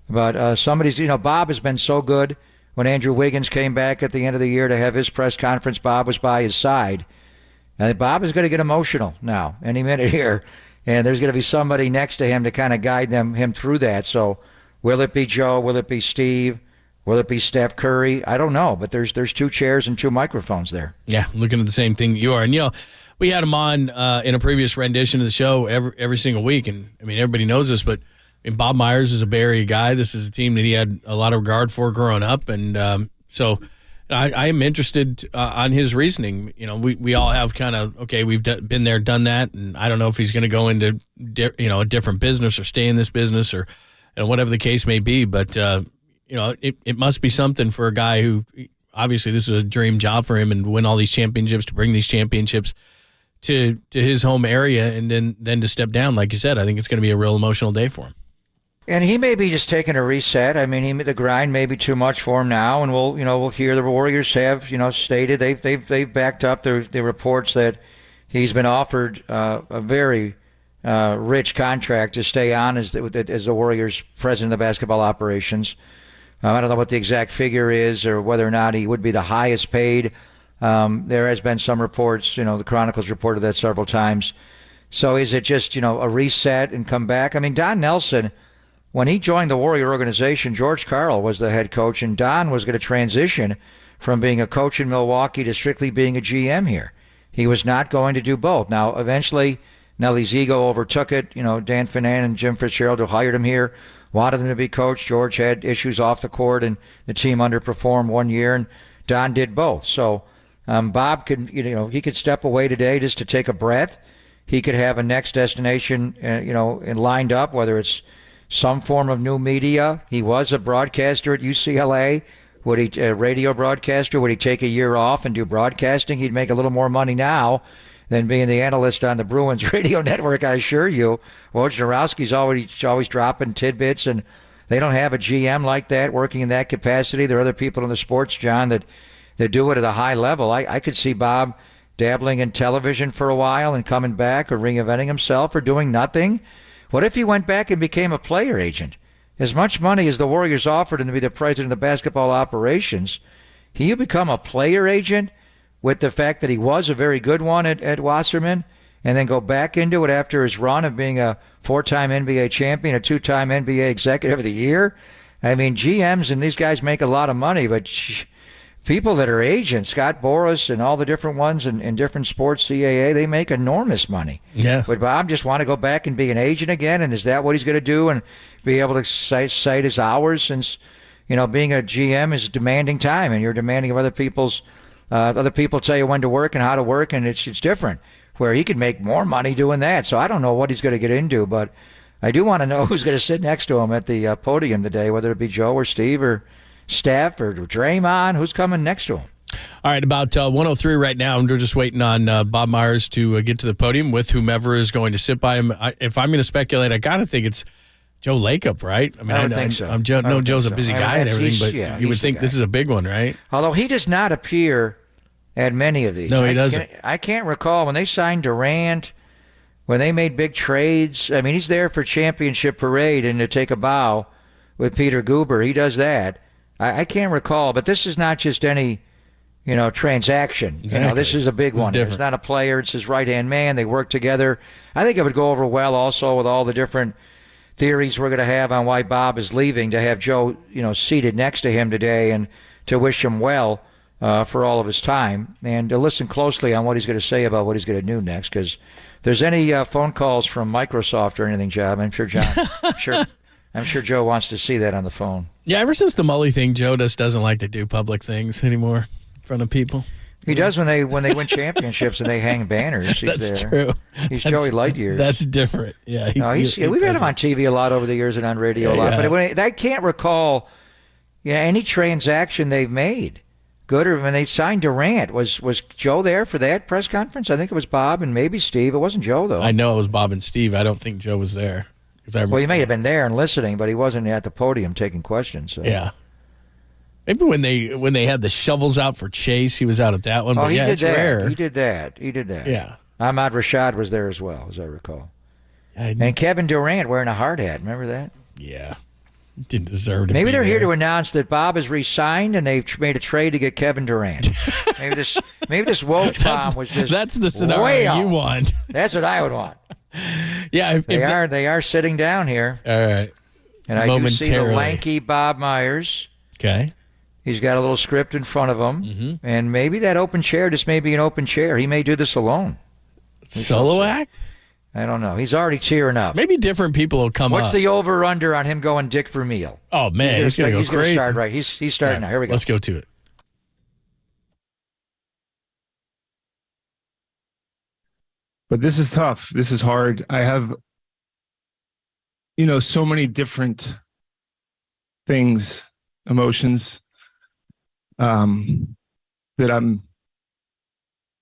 Speaker 23: But somebody's, Bob has been so good. When Andrew Wiggins came back at the end of the year to have his press conference, Bob was by his side. And Bob is going to get emotional now, any minute here. and there's going to be somebody next to him to kind of guide him through that. So will it be Joe? Will it be Steve? Will it be Steph Curry? I don't know, but there's 2 chairs and 2 microphones there.
Speaker 3: Yeah, looking at the same thing that you are. And, we had him on in a previous rendition of the show every single week. And, I mean, everybody knows this, but Bob Myers is a Bay Area guy. This is a team that he had a lot of regard for growing up. And so I am interested on his reasoning. We all have kind of, okay, we've been there, done that. And I don't know if he's going to go into, a different business or stay in this business or whatever the case may be. But, it must be something for a guy who, obviously, this is a dream job for him and win all these championships, to bring these championships to his home area and then to step down. Like you said, I think it's going to be a real emotional day for him.
Speaker 23: And he may be just taking a reset. I mean, the grind may be too much for him now, and we'll hear the Warriors have stated they've backed up the reports that he's been offered a very rich contract to stay on as the Warriors president of basketball operations. I don't know what the exact figure is or whether or not he would be the highest paid. There has been some reports, the Chronicle's reported that several times. So is it just, a reset and come back? I mean, Don Nelson, when he joined the Warrior organization, George Karl was the head coach, and Don was going to transition from being a coach in Milwaukee to strictly being a GM here. He was not going to do both. Now, eventually, Nelly's ego overtook it. Dan Finan and Jim Fitzgerald, who hired him here, wanted him to be coach. George had issues off the court, and the team underperformed one year, and Don did both. So Bob could, he could step away today just to take a breath. He could have a next destination, and lined up, whether it's some form of new media. He was a broadcaster at UCLA. Would he, a radio broadcaster, would he take a year off and do broadcasting? He'd make a little more money now than being the analyst on the Bruins radio network, I assure you. Wojnarowski's always dropping tidbits, and they don't have a GM like that working in that capacity. There are other people in the sports, John, that do it at a high level. I could see Bob dabbling in television for a while and coming back or reinventing himself or doing nothing. What if he went back and became a player agent? As much money as the Warriors offered him to be the president of basketball operations, can you become a player agent with the fact that he was a very good one at Wasserman and then go back into it after his run of being a 4-time NBA champion, a 2-time NBA executive of the year? I mean, GMs and these guys make a lot of money, but people that are agents, Scott Boras and all the different ones in different sports, CAA, they make enormous money.
Speaker 3: Yeah.
Speaker 23: Would Bob just want to go back and be an agent again? And is that what he's going to do and be able to cite his hours, since, being a GM is demanding time and you're demanding of other people's other people tell you when to work and how to work, and it's different, where he could make more money doing that. So I don't know what he's going to get into, but I do want to know who's going to sit next to him at the podium today, whether it be Joe or Steve or Steph or Draymond. Who's coming next to him?
Speaker 3: All right, about 103 right now. We're just waiting on Bob Myers to get to the podium with whomever is going to sit by him. If I'm going to speculate, I got to think it's Joe Lacob, right? I mean,
Speaker 23: I don't think so.
Speaker 3: Joe's a busy guy and everything, but you would think this is a big one, right?
Speaker 23: Although he does not appear at many of these.
Speaker 3: No, he doesn't.
Speaker 23: I can't recall when they signed Durant, when they made big trades. I mean, he's there for championship parade and to take a bow with Peter Guber. He does that. I can't recall, but this is not just any, transaction.
Speaker 3: Exactly.
Speaker 23: This is a big one. It's not a player. It's his right-hand man. They work together. I think it would go over well also with all the different theories we're going to have on why Bob is leaving, to have Joe, seated next to him today and to wish him well for all of his time, and to listen closely on what he's going to say about what he's going to do next. Because if there's any phone calls from Microsoft or anything, John, I'm sure Joe wants to see that on the phone.
Speaker 3: Yeah, ever since the Mully thing, Joe just doesn't like to do public things anymore in front of people.
Speaker 23: He does when they win championships and they hang banners.
Speaker 3: That's true.
Speaker 23: He's Joey Lightyear.
Speaker 3: That's different. Yeah,
Speaker 23: we've had him on TV a lot over the years and on radio a lot.
Speaker 3: Yeah.
Speaker 23: But I can't recall any transaction they've made. Good, or when they signed Durant, was Joe there for that press conference? I think it was Bob and maybe Steve. It wasn't Joe, though.
Speaker 3: I know it was Bob and Steve. I don't think Joe was there.
Speaker 23: Well, he may have been there and listening, but he wasn't at the podium taking questions. So.
Speaker 3: Yeah. Maybe when they had the shovels out for Chase, he was out at that one. But
Speaker 23: he did
Speaker 3: it's
Speaker 23: that.
Speaker 3: rare.
Speaker 23: He did that.
Speaker 3: Yeah.
Speaker 23: Ahmad Rashad was there as well, as I recall. And Kevin Durant wearing a hard hat. Remember that?
Speaker 3: Yeah. Didn't deserve to
Speaker 23: Maybe
Speaker 3: be
Speaker 23: they're here
Speaker 3: there.
Speaker 23: to announce that Bob has re-signed and they've made a trade to get Kevin Durant. maybe this Woj bomb was just
Speaker 3: that's the scenario you want.
Speaker 23: That's what I would want.
Speaker 3: Yeah,
Speaker 23: they are sitting down here.
Speaker 3: All right.
Speaker 23: And I do see the lanky Bob Myers.
Speaker 3: Okay.
Speaker 23: He's got a little script in front of him, and maybe that open chair just may be an open chair. He may do this alone.
Speaker 3: Solo act?
Speaker 23: I don't know. He's already cheering up.
Speaker 3: Maybe different people will come
Speaker 23: What's
Speaker 3: up.
Speaker 23: the over/under on him going Dick Vermeil?
Speaker 3: Oh, man. He's going to go
Speaker 23: He's going to start right. He's starting now. Here we go.
Speaker 3: Let's go to it.
Speaker 2: But this is tough. This is hard. I have, so many different things, emotions, that I'm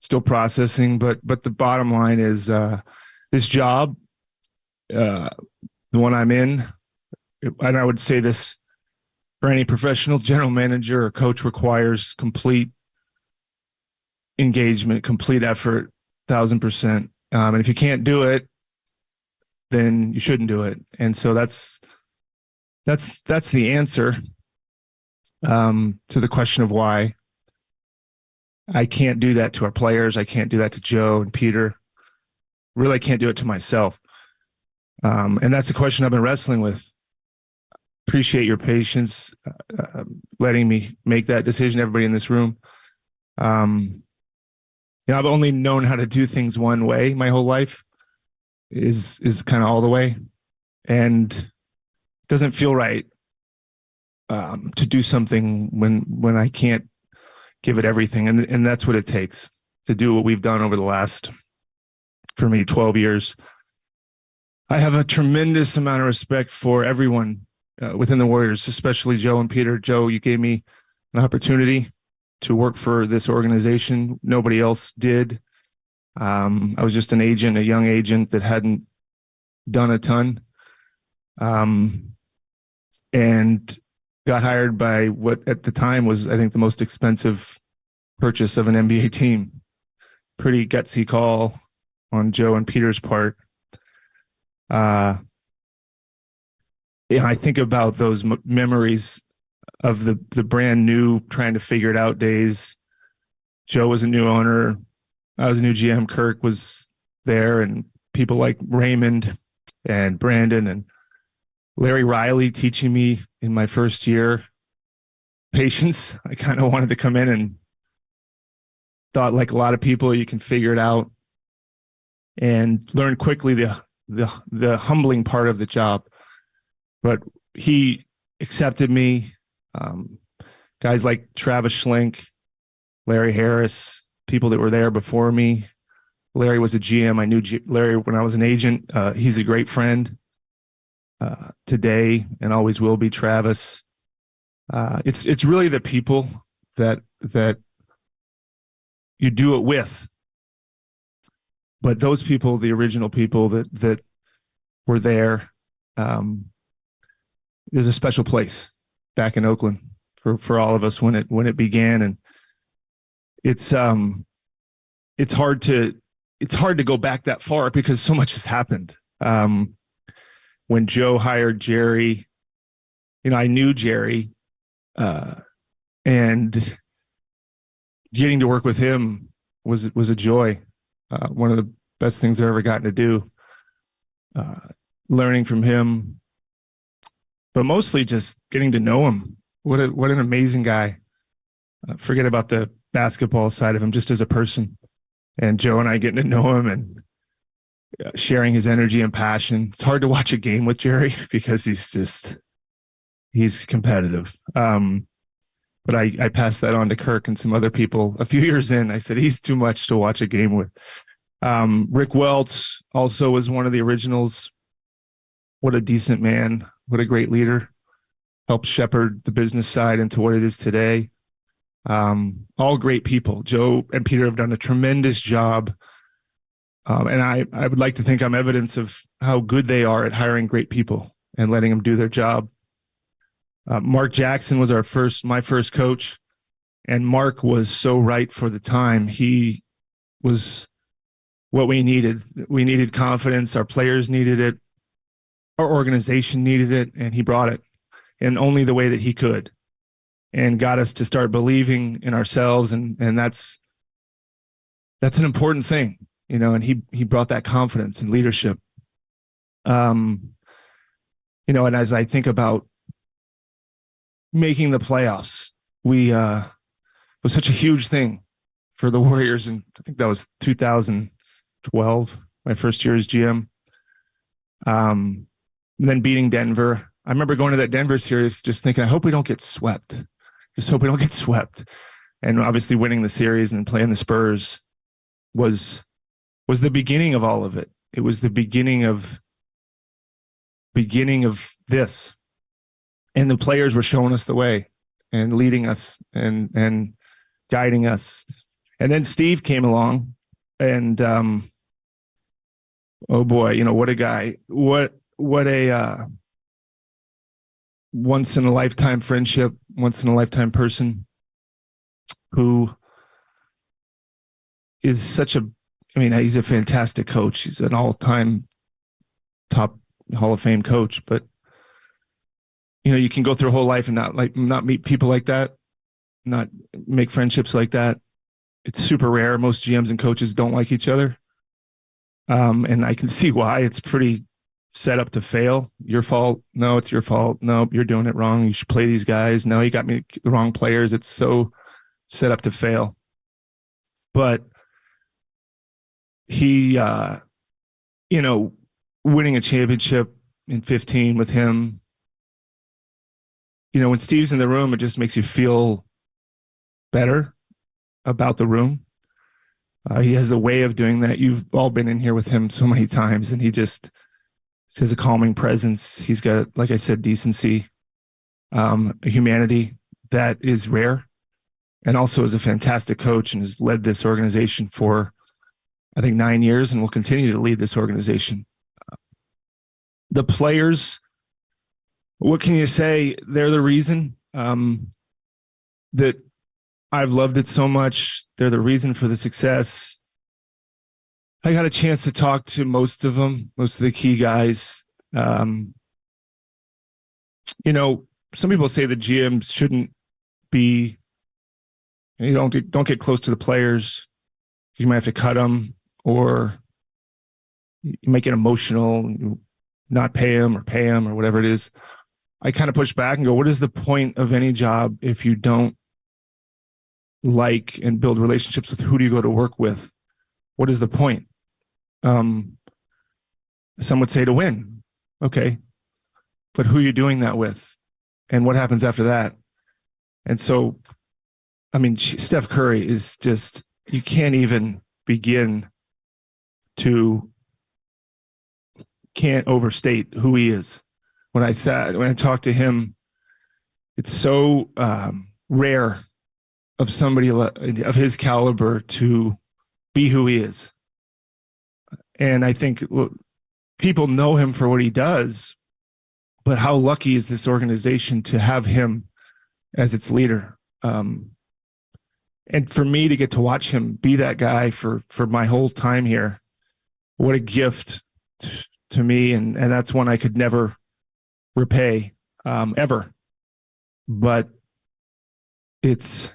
Speaker 2: still processing. But the bottom line is this job, the one I'm in, and I would say this for any professional general manager or coach, requires complete engagement, complete effort, 1,000%. And if you can't do it, then you shouldn't do it. And so that's the answer to the question of why I can't do that to our players. I can't do that to Joe and Peter. Really, I can't do it to myself. And that's a question I've been wrestling with. Appreciate your patience, letting me make that decision. Everybody in this room. I've only known how to do things one way my whole life, is kind of all the way, and it doesn't feel right to do something when I can't give it everything, and that's what it takes to do what we've done over the last, for me, 12 years. I have a tremendous amount of respect for everyone within the Warriors, especially Joe and Peter. Joe, you gave me an opportunity to work for this organization. Nobody else did. I was just an agent, a young agent that hadn't done a ton, and got hired by what at the time was, I think, the most expensive purchase of an NBA team. Pretty gutsy call on Joe and Peter's part. I think about those memories of the brand new, trying to figure it out days. Joe was a new owner. I was a new GM. Kirk was there, and people like Raymond and Brandon and Larry Riley teaching me in my first year patience. I kind of wanted to come in and thought, like a lot of people, you can figure it out, and learn quickly the humbling part of the job. But he accepted me. Guys like Travis Schlink, Larry Harris, people that were there before me. Larry was a GM. I knew Larry when I was an agent. He's a great friend today and always will be. Travis. It's really the people that you do it with. But those people, the original people that were there, there's a special place back in Oakland for all of us when it began, and it's hard to go back that far because so much has happened. When Joe hired Jerry, I knew Jerry, and getting to work with him was a joy. One of the best things I've ever gotten to do. Learning from him, but mostly just getting to know him. What an amazing guy. Forget about the basketball side of him, just as a person. And Joe and I getting to know him and sharing his energy and passion. It's hard to watch a game with Jerry because he's competitive. But I passed that on to Kirk and some other people a few years in. I said, he's too much to watch a game with. Rick Welts also was one of the originals. What a decent man. What a great leader. Helped shepherd the business side into what it is today. All great people. Joe and Peter have done a tremendous job. And I would like to think I'm evidence of how good they are at hiring great people and letting them do their job. Mark Jackson was my first coach, and Mark was so right for the time. He was what we needed. We needed confidence. Our players needed it. Our organization needed it, and he brought it in only the way that he could, and got us to start believing in ourselves. And that's an important thing, and he brought that confidence and leadership. You know, and as I think about making the playoffs, we was such a huge thing for the Warriors, and I think that was 2012, my first year as GM. And then beating Denver. I remember going to that Denver series just thinking, I hope we don't get swept. Just hope we don't get swept. And obviously winning the series and playing the Spurs was the beginning of all of it. It was the beginning of this. And the players were showing us the way and leading us and guiding us. And then Steve came along, and oh boy, you know, what a guy. What a once in a lifetime friendship, once in a lifetime person who is such a, I mean, he's a fantastic coach. He's an all-time top Hall of Fame coach, but you know, you can go through a whole life and not meet people like that, not make friendships like that. It's super rare. Most GMs and coaches don't like each other. And I can see why. It's pretty set up to fail. Your fault. No, it's your fault. No, you're doing it wrong. You should play these guys. No, you got me the wrong players. It's so set up to fail. But he, you know, winning a championship in 15 with him, you know, when Steve's in the room, it just makes you feel better about the room. He has the way of doing that. You've all been in here with him so many times, and he has a calming presence. He's got, like I said, decency, a humanity that is rare, and also is a fantastic coach and has led this organization for, I think, 9 years and will continue to lead this organization. The players, what can you say? They're the reason that I've loved it so much. They're the reason for the success. I got a chance to talk to most of them, most of the key guys. You know, some people say the GM shouldn't be, you don't get close to the players. You might have to cut them, or you might get emotional, not pay them or whatever it is. I kind of push back and go, what is the point of any job if you don't like and build relationships with who do you go to work with? What is the point? Some would say to win. Okay. But who are you doing that with? And what happens after that? And so, I mean, Steph Curry is just, you can't even begin to, can't overstate who he is. When I talked to him, it's so rare of somebody of his caliber to be who he is. And I think people know him for what he does, but how lucky is this organization to have him as its leader? And for me to get to watch him be that guy for my whole time here, what a gift to me. And that's one I could never repay ever. But it's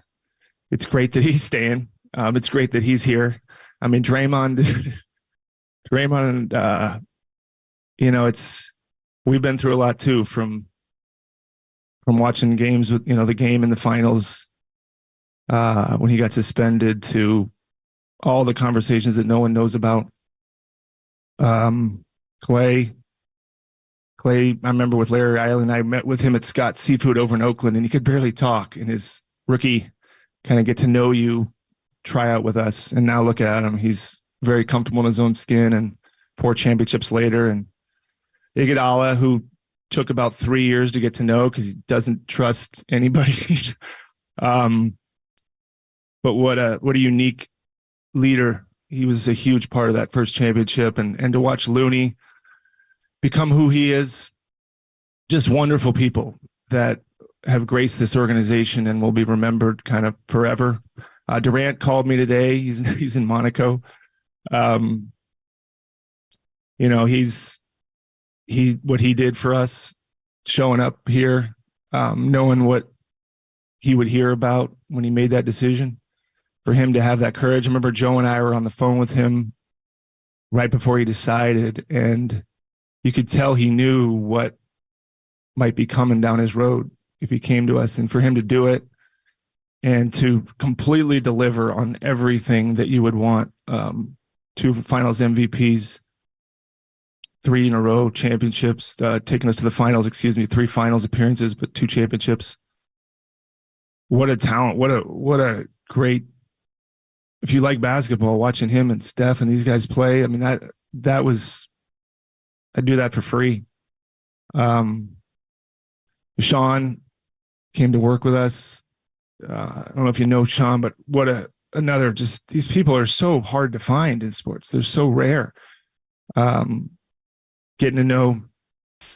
Speaker 2: great that he's staying. It's great that he's here. I mean, Draymond, you know, we've been through a lot too, from watching games with, you know, the game in the finals when he got suspended, to all the conversations that no one knows about. Clay, I remember with Larry Island, I met with him at Scott's Seafood over in Oakland, and he could barely talk in his rookie kind of get to know you tryout with us. And now look at him. He's very comfortable in his own skin, and 4 championships later. And Iguodala, who took about 3 years to get to know because he doesn't trust anybody. But what a unique leader. He was a huge part of that first championship, and to watch Looney become who he is, just wonderful people that have graced this organization and will be remembered kind of forever. Durant called me today. He's in Monaco. You know, what he did for us, showing up here, knowing what he would hear about when he made that decision, for him to have that courage. I remember Joe and I were on the phone with him right before he decided, and you could tell he knew what might be coming down his road if he came to us, and for him to do it and to completely deliver on everything that you would want. 2 finals MVPs, 3 in a row championships, taking us to the finals, 3 finals appearances, but 2 championships. What a talent. What a great, if you like basketball, watching him and Steph and these guys play, I mean, that was, I'd do that for free. Sean came to work with us. I don't know if you know Sean, but another, just these people are so hard to find in sports. They're so rare. Getting to know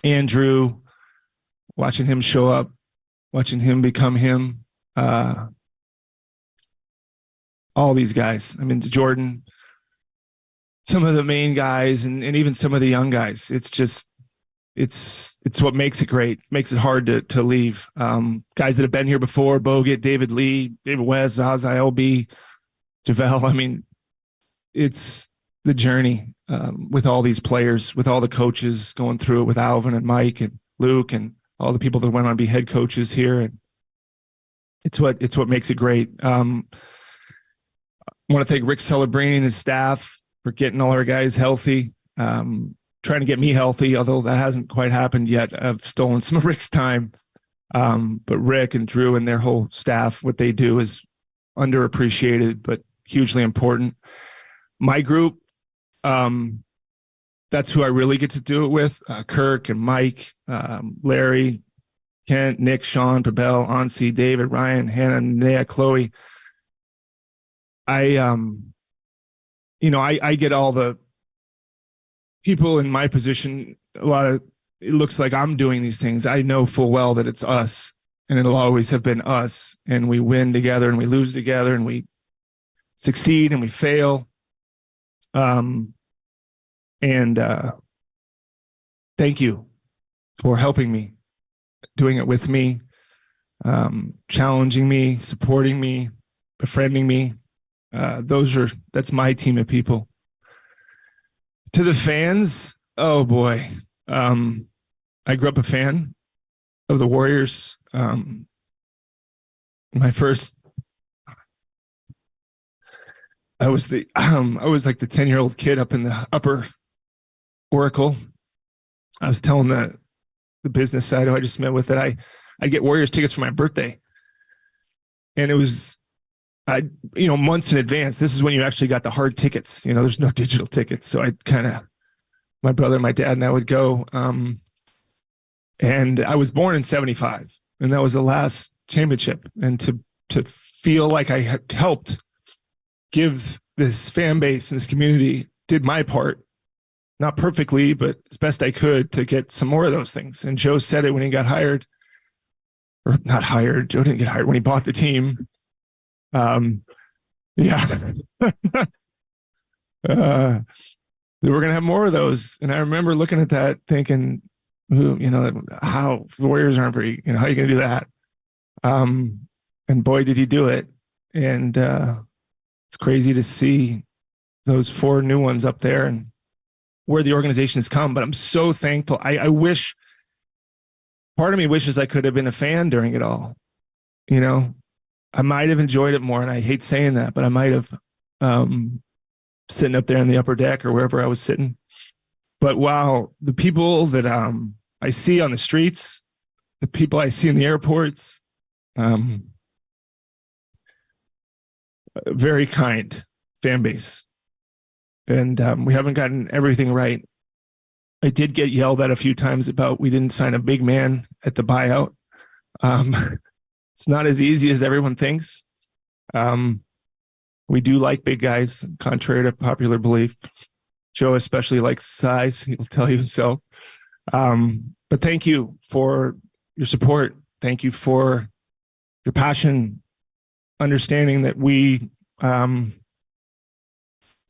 Speaker 2: Andrew, watching him show up, watching him become him. All these guys. I mean, Jordan, some of the main guys, and even some of the young guys. It's just, it's what makes it great. Makes it hard to leave. Guys that have been here before: Bogut, David Lee, David West, Zaza, LB, JaVale. I mean, it's the journey with all these players, with all the coaches going through it, with Alvin and Mike and Luke and all the people that went on to be head coaches here. And it's what makes it great. I want to thank Rick Celebrini and his staff for getting all our guys healthy. Trying to get me healthy, although that hasn't quite happened yet. I've stolen some of Rick's time. But Rick and Drew and their whole staff, what they do is underappreciated, but hugely important. My group, that's who I really get to do it with. Kirk and Mike, Larry, Kent, Nick, Sean, Pabel, Ansi, David, Ryan, Hannah, Nea, Chloe. I get all the people in my position. It looks like I'm doing these things. I know full well that it's us, and it'll always have been us. And we win together and we lose together, and we succeed and we fail. Thank you for helping me, doing it with me, challenging me, supporting me, befriending me. That's my team of people. To the fans, oh boy. I grew up a fan of the Warriors. I was like the 10-year-old kid up in the upper Oracle. I was telling the business side who I just met with that I get Warriors tickets for my birthday. And it was, months in advance. This is when you actually got the hard tickets. There's no digital tickets. So my brother, my dad, and I would go. And I was born in 75, and that was the last championship. And to feel like I had helped give this fan base and this community, did my part, not perfectly, but as best I could, to get some more of those things. And Joe said it when he got hired, or not hired. Joe didn't get hired when he bought the team. They were going to have more of those. And I remember looking at that thinking, how the Warriors aren't very, how are you going to do that? And boy, did he do it. And it's crazy to see those 4 new ones up there and where the organization has come. But I'm so thankful. I wish, part of me wishes I could have been a fan during it all. I might have enjoyed it more, and I hate saying that, but I might have, sitting up there in the upper deck or wherever I was sitting. But wow, the people that I see on the streets, the people I see in the airports, very kind fan base. And we haven't gotten everything right. I did get yelled at a few times about we didn't sign a big man at the buyout. It's not as easy as everyone thinks. We do like big guys, contrary to popular belief. Joe especially likes size. He'll tell you himself. But thank you for your support. Thank you for your passion, understanding that we're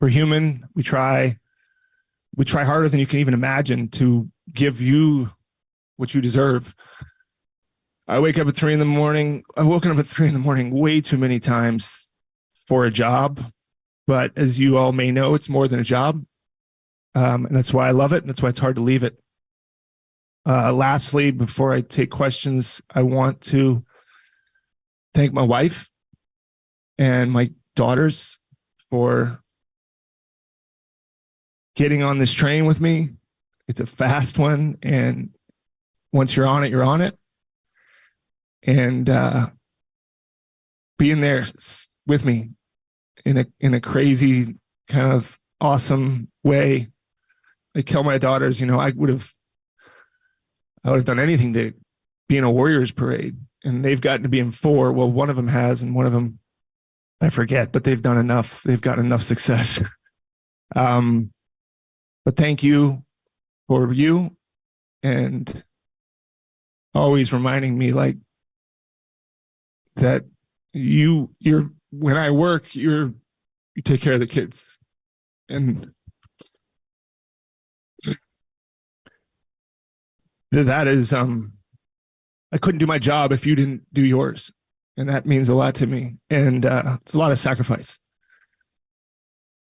Speaker 2: human. We try harder than you can even imagine to give you what you deserve. I wake up at 3 a.m. I've woken up at 3 a.m. way too many times for a job, but as you all may know, it's more than a job. And that's why I love it. And that's why it's hard to leave it. Lastly, before I take questions, I want to thank my wife and my daughters for getting on this train with me. It's a fast one, and once you're on it, you're on it. And being there with me in a crazy kind of awesome way. I tell my daughters, I would have done anything to be in a Warriors parade, and they've gotten to be in 4. Well, one of them has, and one of them I forget, but they've done enough. They've gotten enough success. But thank you for you, and always reminding me like that you're when I work, you take care of the kids. And that is I couldn't do my job if you didn't do yours. And that means a lot to me. And it's a lot of sacrifice.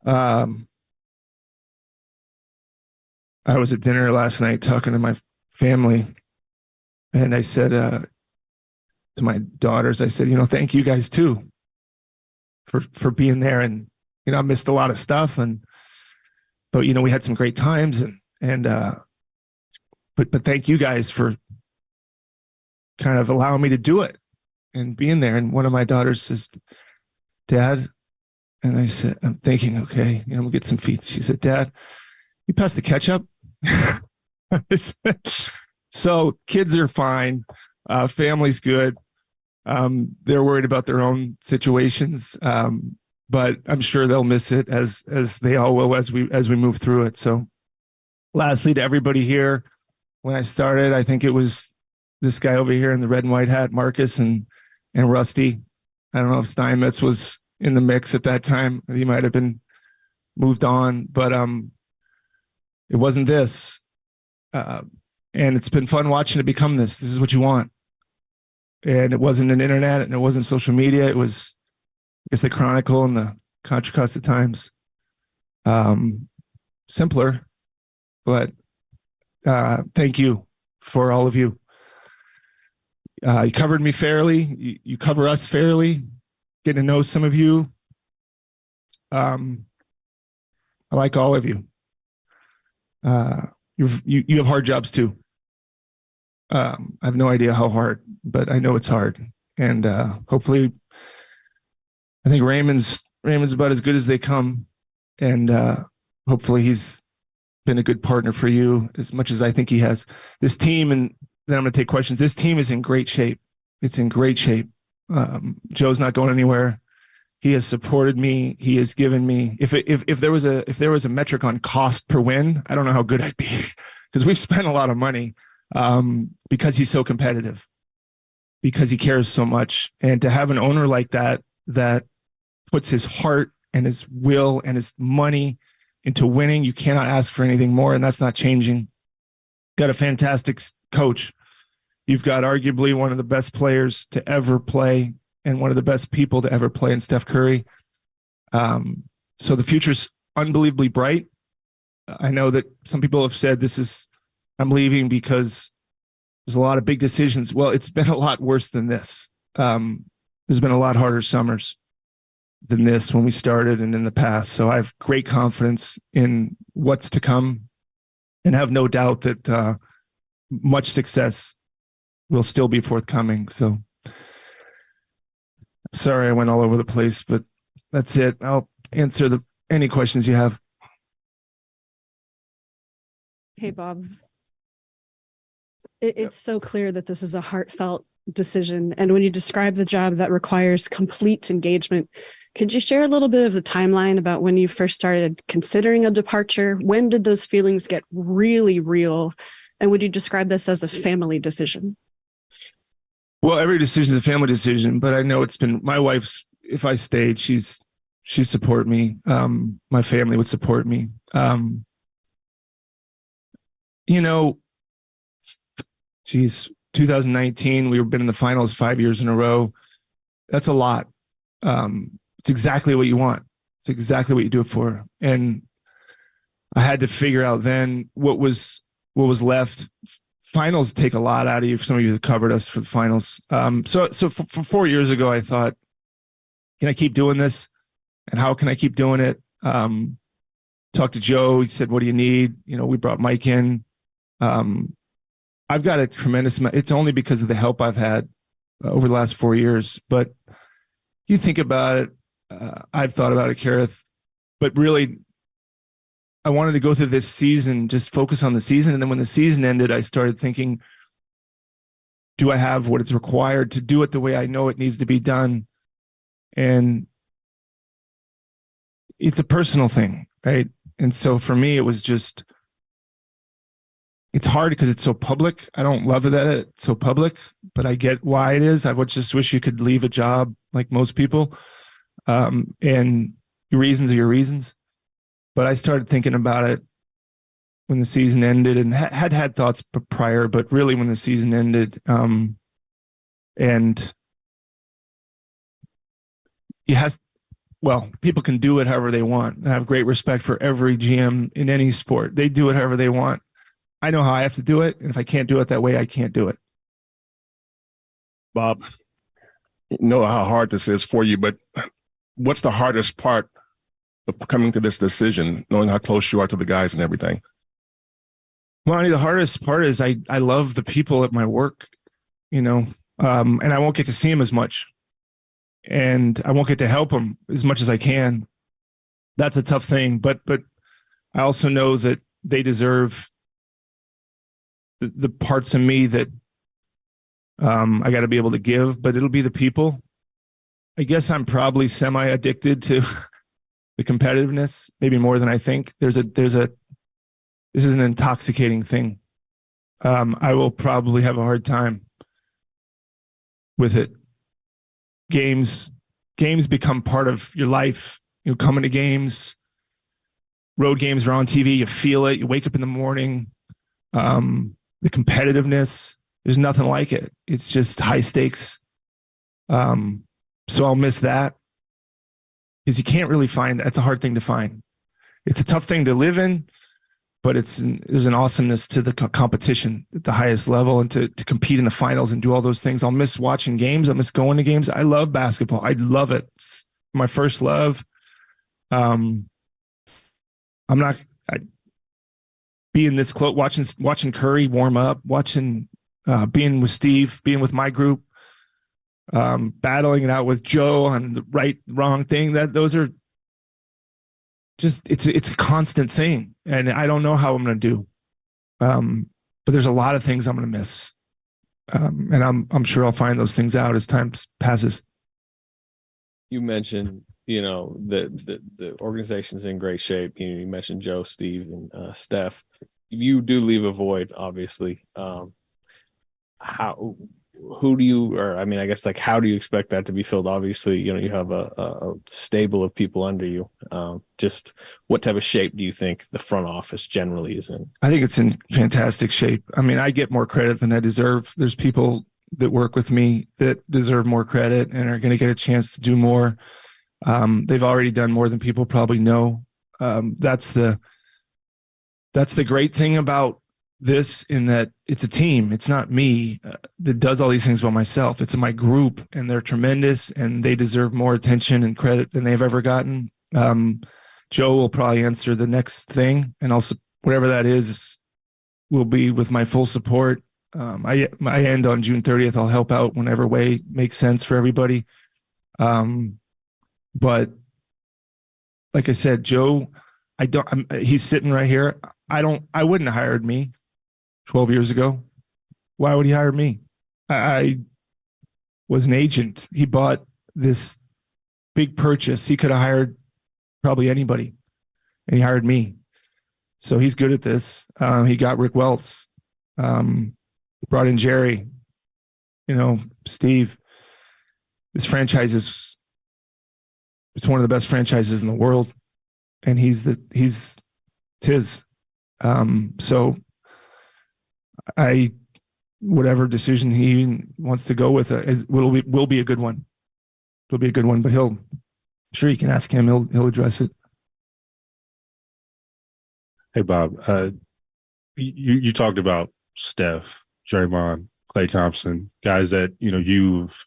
Speaker 2: I was at dinner last night talking to my family, and I said to my daughters, I said, thank you guys too for being there. And I missed a lot of stuff, but we had some great times, but thank you guys for kind of allowing me to do it and being there. And one of my daughters says, Dad, and I said, I'm thinking, okay, we'll get some feet. She said, Dad, you passed the ketchup? So kids are fine. Family's good. They're worried about their own situations. But I'm sure they'll miss it as they all will as we move through it. So lastly, to everybody here, when I started, I think it was this guy over here in the red and white hat, Marcus and Rusty. I don't know if Steinmetz was in the mix at that time. He might have been moved on, but it wasn't this. And it's been fun watching it become this. This is what you want. And it wasn't an internet, and it wasn't social media. It was, I guess, the Chronicle and the Contra Costa Times. Simpler, but thank you for all of you. You covered me fairly. You cover us fairly. Getting to know some of you. I like all of you. You have hard jobs too. I have no idea how hard, but I know it's hard. And hopefully, I think Raymond's about as good as they come. And hopefully he's been a good partner for you as much as I think he has. This team, and then I'm going to take questions. This team is in great shape. It's in great shape. Joe's not going anywhere. He has supported me. He has given me. If there was a metric on cost per win, I don't know how good I'd be, because we've spent a lot of money because he's so competitive, because he cares so much, and to have an owner like that puts his heart and his will and his money into winning, you cannot ask for anything more, and that's not changing. Got a fantastic coach. You've got arguably one of the best players to ever play and one of the best people to ever play in Steph Curry. So the future's unbelievably bright. I know that some people have said I'm leaving because there's a lot of big decisions. Well, it's been a lot worse than this. There's been a lot harder summers than this when we started and in the past. So I have great confidence in what's to come, and have no doubt that much success will still be forthcoming. So sorry I went all over the place, but that's it. I'll answer any questions you have.
Speaker 6: Hey, Bob. It's so clear that this is a heartfelt decision. And when you describe the job that requires complete engagement, could you share a little bit of the timeline about when you first started considering a departure? When did those feelings get really real? And would you describe this as a family decision?
Speaker 2: Well, every decision is a family decision, but I know it's been my wife's. If I stayed, she support me. My family would support me. 2019, we've been in the finals 5 years in a row. That's a lot. It's exactly what you want. It's exactly what you do it for. And I had to figure out then what was left finals take a lot out of you. For some of you that covered us for the finals. So for 4 years ago, I thought, can I keep doing this? And how can I keep doing it? Talked to Joe. He said, what do you need? We brought Mike in. I've got a tremendous amount. It's only because of the help I've had over the last 4 years. But you think about it, I've thought about it, Kareth, but really, I wanted to go through this season, just focus on the season. And then when the season ended, I started thinking, do I have what is required to do it the way I know it needs to be done? And it's a personal thing, right? And so for me, it was just, it's hard because it's so public. I don't love that it's so public, but I get why it is. I would just wish you could leave a job like most people. And your reasons are your reasons. But I started thinking about it when the season ended, and had thoughts prior, but really when the season ended, and people can do it however they want. I have great respect for every GM in any sport. They do it however they want. I know how I have to do it, and if I can't do it that way, I can't do it.
Speaker 13: Bob, you know how hard this is for you, but what's the hardest part of coming to this decision, knowing how close you are to the guys and everything?
Speaker 2: Well, the hardest part is I love the people at my work, and I won't get to see them as much, and I won't get to help them as much as I can. That's a tough thing, but I also know that they deserve the parts of me that I got to be able to give, but it'll be the people. I guess I'm probably semi-addicted to the competitiveness, maybe more than I think. This is an intoxicating thing. I will probably have a hard time with it. Games become part of your life. Coming to games, road games are on TV. You feel it. You wake up in the morning. The competitiveness, there's nothing like it. It's just high stakes. So I'll miss that. Because you can't really find that. It's a hard thing to find. It's a tough thing to live in, but there's an awesomeness to the competition at the highest level, and to compete in the finals and do all those things. I'll miss watching games. I'll miss going to games. I love basketball. I love it. It's my first love. Being this close, watching Curry warm up, being with Steve, being with my group, battling it out with Joe on the wrong thing. Those are just, it's a constant thing, and I don't know how I'm going to do. But there's a lot of things I'm going to miss, and I'm sure I'll find those things out as time passes.
Speaker 19: You mentioned, the organization's in great shape. You mentioned Joe, Steve, and Steph. You do leave a void, obviously. How do you expect that to be filled? Obviously, you have a stable of people under you. Just what type of shape do you think the front office generally is in? I think it's in fantastic shape. I get more credit than I deserve. There's people that work with me that deserve more credit and are going to get a chance to do more. They've already done more than people probably know. That's the great thing about this, in that it's a team. It's not me that does all these things by myself. It's my group, and they're tremendous, and they deserve more attention and credit than they've ever gotten. Joe will probably answer the next thing, and also whatever that is will be with my full support. I end on June 30th. I'll help out whenever way makes sense for everybody. But like I said, Joe, he's sitting right here. I wouldn't have hired me 12 years ago. Why would he hire me? I was an agent. He bought this big purchase. He could have hired probably anybody, and he hired me. So he's good at this. He got Rick Welts, brought in Jerry, Steve. This franchise it's one of the best franchises in the world, and it's his. So whatever decision he wants to go with will be a good one. It'll be a good one, but sure you can ask him. He'll address it.
Speaker 21: Hey, Bob, you talked about Steph
Speaker 5: Draymond, Klay Thompson, guys that, you've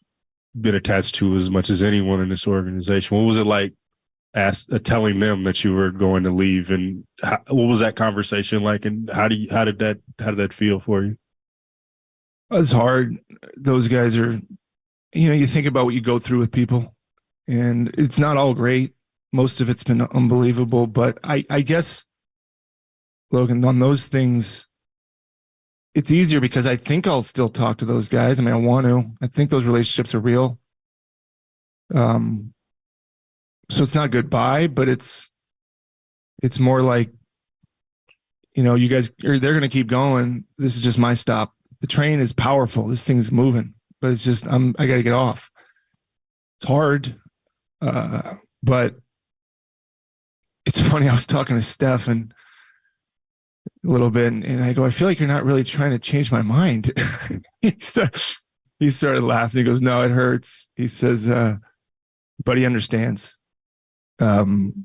Speaker 5: been attached to as much as anyone in this organization. What was it like telling them that you were going to leave, and what was that conversation like, and how did that feel for you?
Speaker 2: It's hard. Those guys are, you think about what you go through with people, and it's not all great. Most of it's been unbelievable, but I guess, Logan, on those things, it's easier because I think I'll still talk to those guys. I mean, I want to. I think those relationships are real. So it's not goodbye, but it's more like, you guys, they're going to keep going. This is just my stop. The train is powerful. This thing's moving, but it's just, I got to get off. It's hard. But it's funny. I was talking to Steph and a little bit, and I go, I feel like you're not really trying to change my mind. He started laughing. He goes, no, it hurts. He says, but he understands. The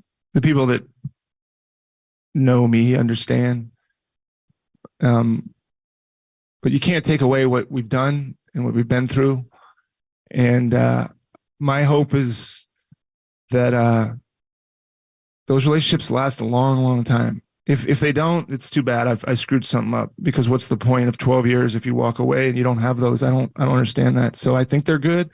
Speaker 2: people that know me understand. But you can't take away what we've done and what we've been through. And my hope is that those relationships last a long, long time. If they don't, it's too bad. I screwed something up, because what's the point of 12 years if you walk away and you don't have those? I don't understand that. So I think they're good.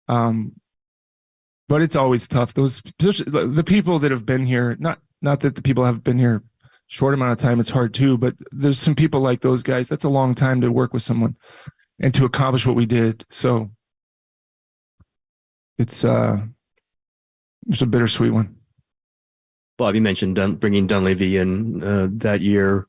Speaker 2: But it's always tough. The people that have been here, not that the people have been here short amount of time, it's hard too, but there's some people like those guys. That's a long time to work with someone and to accomplish what we did. So it's a bittersweet one.
Speaker 17: Bob, you mentioned bringing Dunleavy in that year.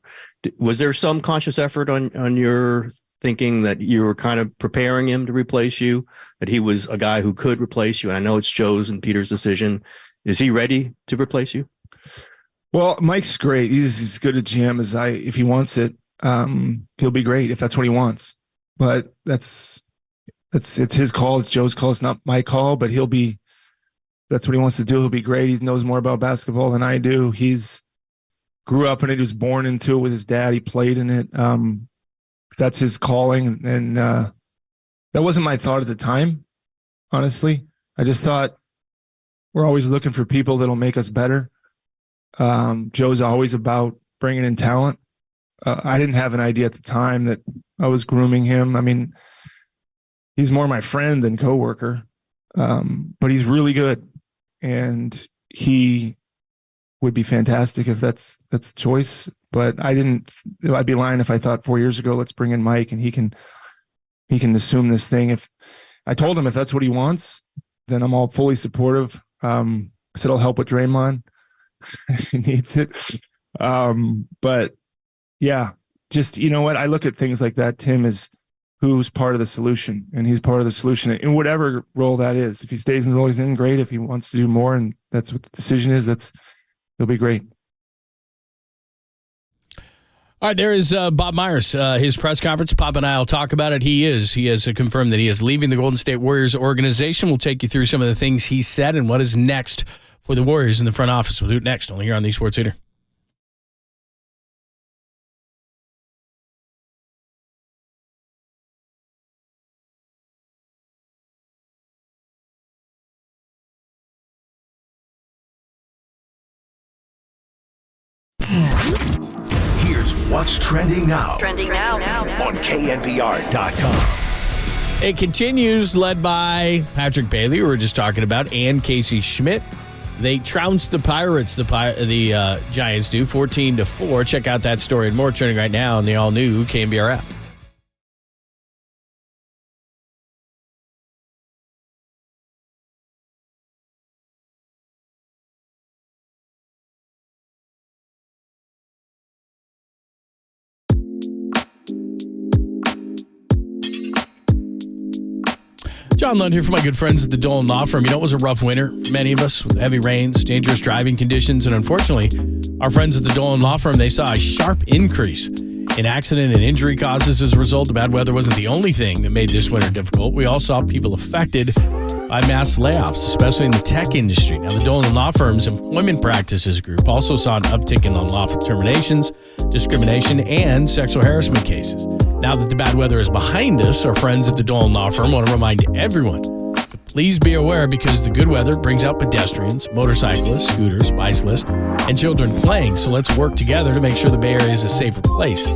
Speaker 17: Was there some conscious effort on your thinking that you were kind of preparing him to replace you, that he was a guy who could replace you? And I know it's Joe's and Peter's decision. Is he ready to replace you?
Speaker 2: Well, Mike's great. He's as good a GM as if he wants it, he'll be great if that's what he wants. But it's his call. It's Joe's call. It's not my call, but that's what he wants to do. He'll be great. He knows more about basketball than I do. He's grew up in it. He was born into it with his dad. He played in it. That's his calling. And that wasn't my thought at the time, honestly. I just thought we're always looking for people that'll make us better. Joe's always about bringing in talent. I didn't have an idea at the time that I was grooming him. I mean, he's more my friend than coworker, but he's really good, and he would be fantastic if that's the choice. But I'd be lying if I thought 4 years ago, let's bring in Mike and he can assume this thing. If I told him if that's what he wants, then I'm all fully supportive. I said I'll help with Draymond if he needs it. But yeah, just, you know what? I look at things like that, Tim, as who's part of the solution, and he's part of the solution in whatever role that is. If he stays in the role he's in, great. If he wants to do more and that's what the decision is, he'll be great.
Speaker 3: All right, there is Bob Myers, his press conference. Bob and I will talk about it. He has confirmed that he is leaving the Golden State Warriors organization. We'll take you through some of the things he said and what is next for the Warriors in the front office. We'll do it next, only here on the Sports Leader.
Speaker 1: Here's what's trending now. On KNBR.com.
Speaker 3: It continues, led by Patrick Bailey, who we were just talking about, and Casey Schmidt. They trounced the Pirates, the Giants do, 14-4. Check out that story and more trending right now on the all-new KNBR app. John Lund here for my good friends at the Dolan Law Firm. You know, it was a rough winter for many of us with heavy rains, dangerous driving conditions, and unfortunately, our friends at the Dolan Law Firm, they saw a sharp increase in accident and injury causes as a result. The bad weather wasn't the only thing that made this winter difficult. We all saw people affected by mass layoffs, especially in the tech industry. Now, the Dolan Law Firm's Employment Practices Group also saw an uptick in unlawful terminations, discrimination, and sexual harassment cases. Now that the bad weather is behind us, our friends at the Dolan Law Firm want to remind everyone to please be aware, because the good weather brings out pedestrians, motorcyclists, scooters, bicyclists, and children playing. So let's work together to make sure the Bay Area is a safer place.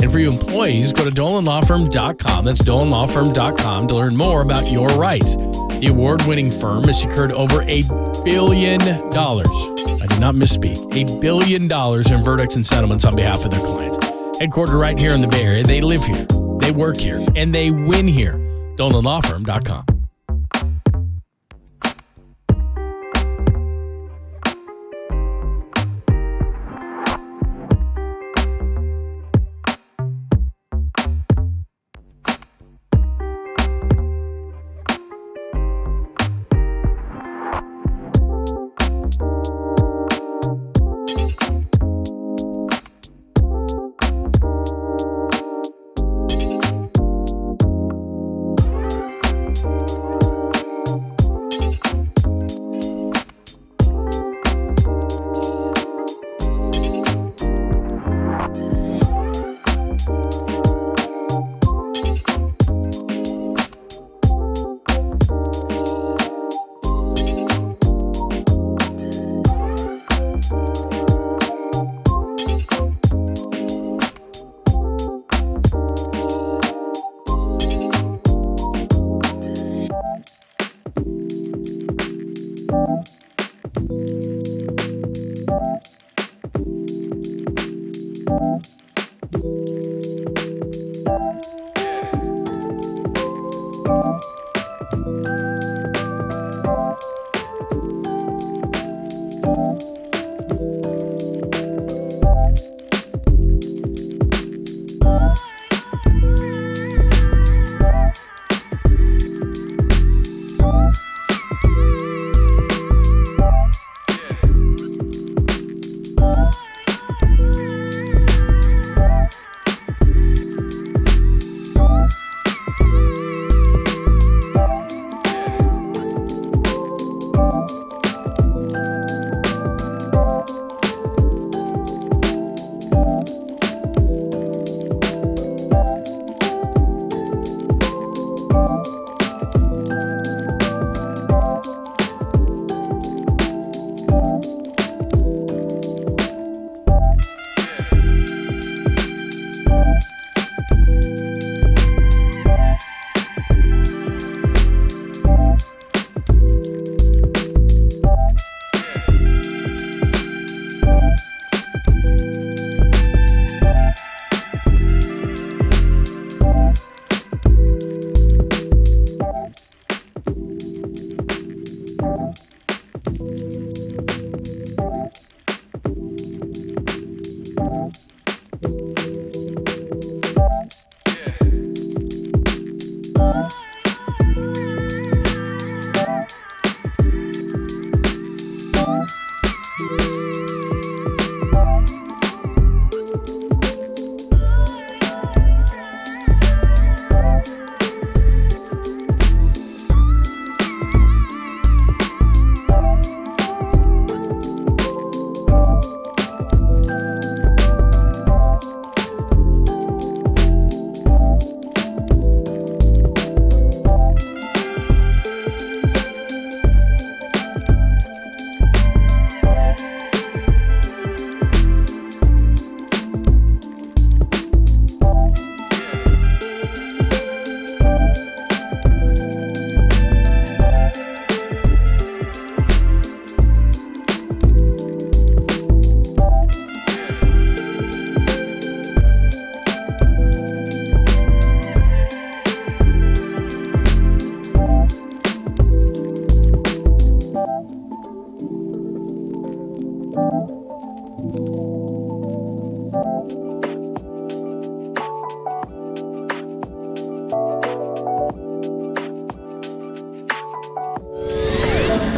Speaker 3: And for you employees, go to DolanLawFirm.com. That's DolanLawFirm.com to learn more about your rights. The award-winning firm has secured over $1 billion. I did not misspeak. $1 billion in verdicts and settlements on behalf of their clients. Headquartered right here in the Bay Area. They live here, they work here, and they win here. DolanLawFirm.com.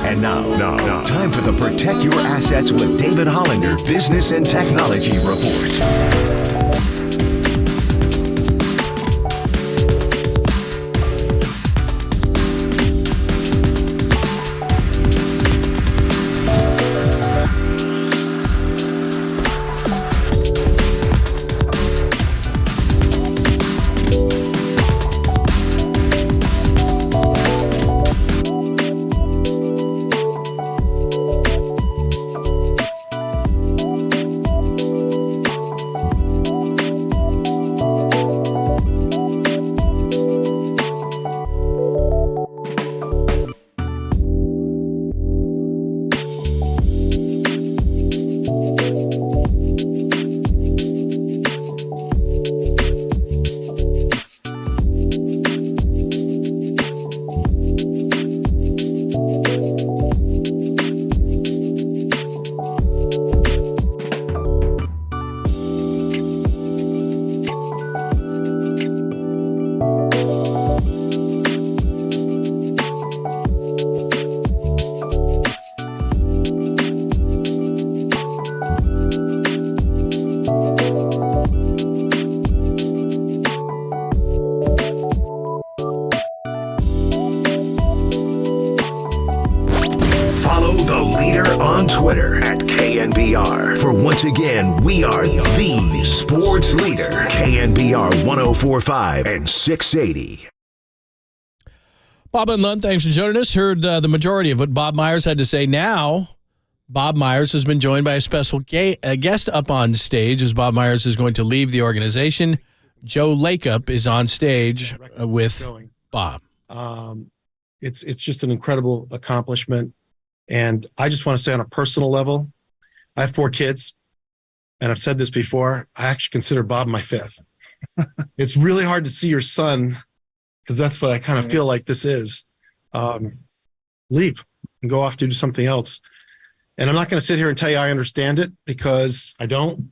Speaker 1: And now, time for the Protect Your Assets with David Hollander Business and Technology Report. the leader on Twitter at KNBR. For once again, we are the sports leader. KNBR 104.5 and 680.
Speaker 3: Bob and Lund, thanks for joining us. Heard the majority of what Bob Myers had to say. Now, Bob Myers has been joined by a special guest up on stage as Bob Myers is going to leave the organization. Joe Lacob is on stage with Bob.
Speaker 12: It's just an incredible accomplishment. And I just want to say on a personal level, I have 4 kids, and I've said this before, I actually consider Bob my 5th. It's really hard to see your son, because that's what I kind of feel like this is, leave and go off to do something else. And I'm not going to sit here and tell you I understand it, because I don't.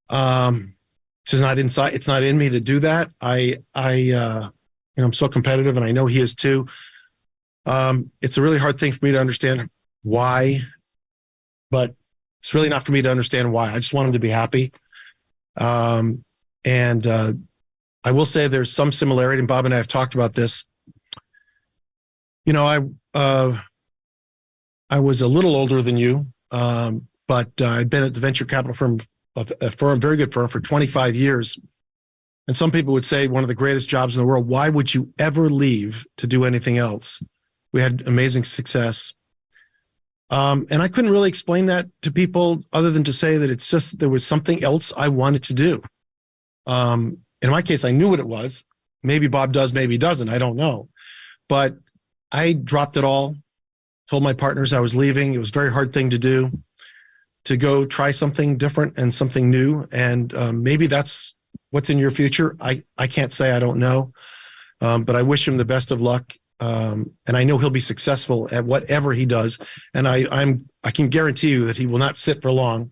Speaker 12: It's not inside. It's not in me to do that. I'm so competitive, and I know he is too. It's a really hard thing for me to understand why, but it's really not for me to understand why. I just want him to be happy. And I will say there's some similarity, and Bob and I have talked about this. You know, I was a little older than you, but I'd been at the venture capital firm, a very good firm, for 25 years. And some people would say one of the greatest jobs in the world. Why would you ever leave to do anything else? We had amazing success. And I couldn't really explain that to people other than to say that it's just there was something else I wanted to do. In my case, I knew what it was. Maybe Bob does, maybe he doesn't. I don't know. But I dropped it all, told my partners I was leaving. It was a very hard thing to do, to go try something different and something new. And maybe that's what's in your future. I can't say, I don't know. But I wish him the best of luck. And I know he'll be successful at whatever he does. And I can guarantee you that he will not sit for long.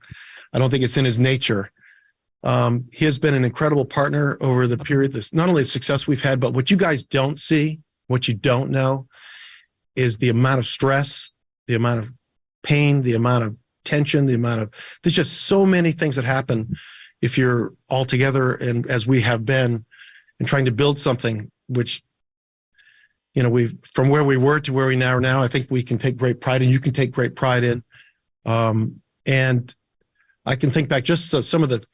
Speaker 12: I don't think it's in his nature. He has been an incredible partner over the period. Not only the success we've had, but what you guys don't see, what you don't know, is the amount of stress, the amount of pain, the amount of tension, there's just so many things that happen if you're all together, and as we have been, and trying to build something which, you know, from where we were to where we are now, I think we can take great pride, and you can take great pride in. And I can think back just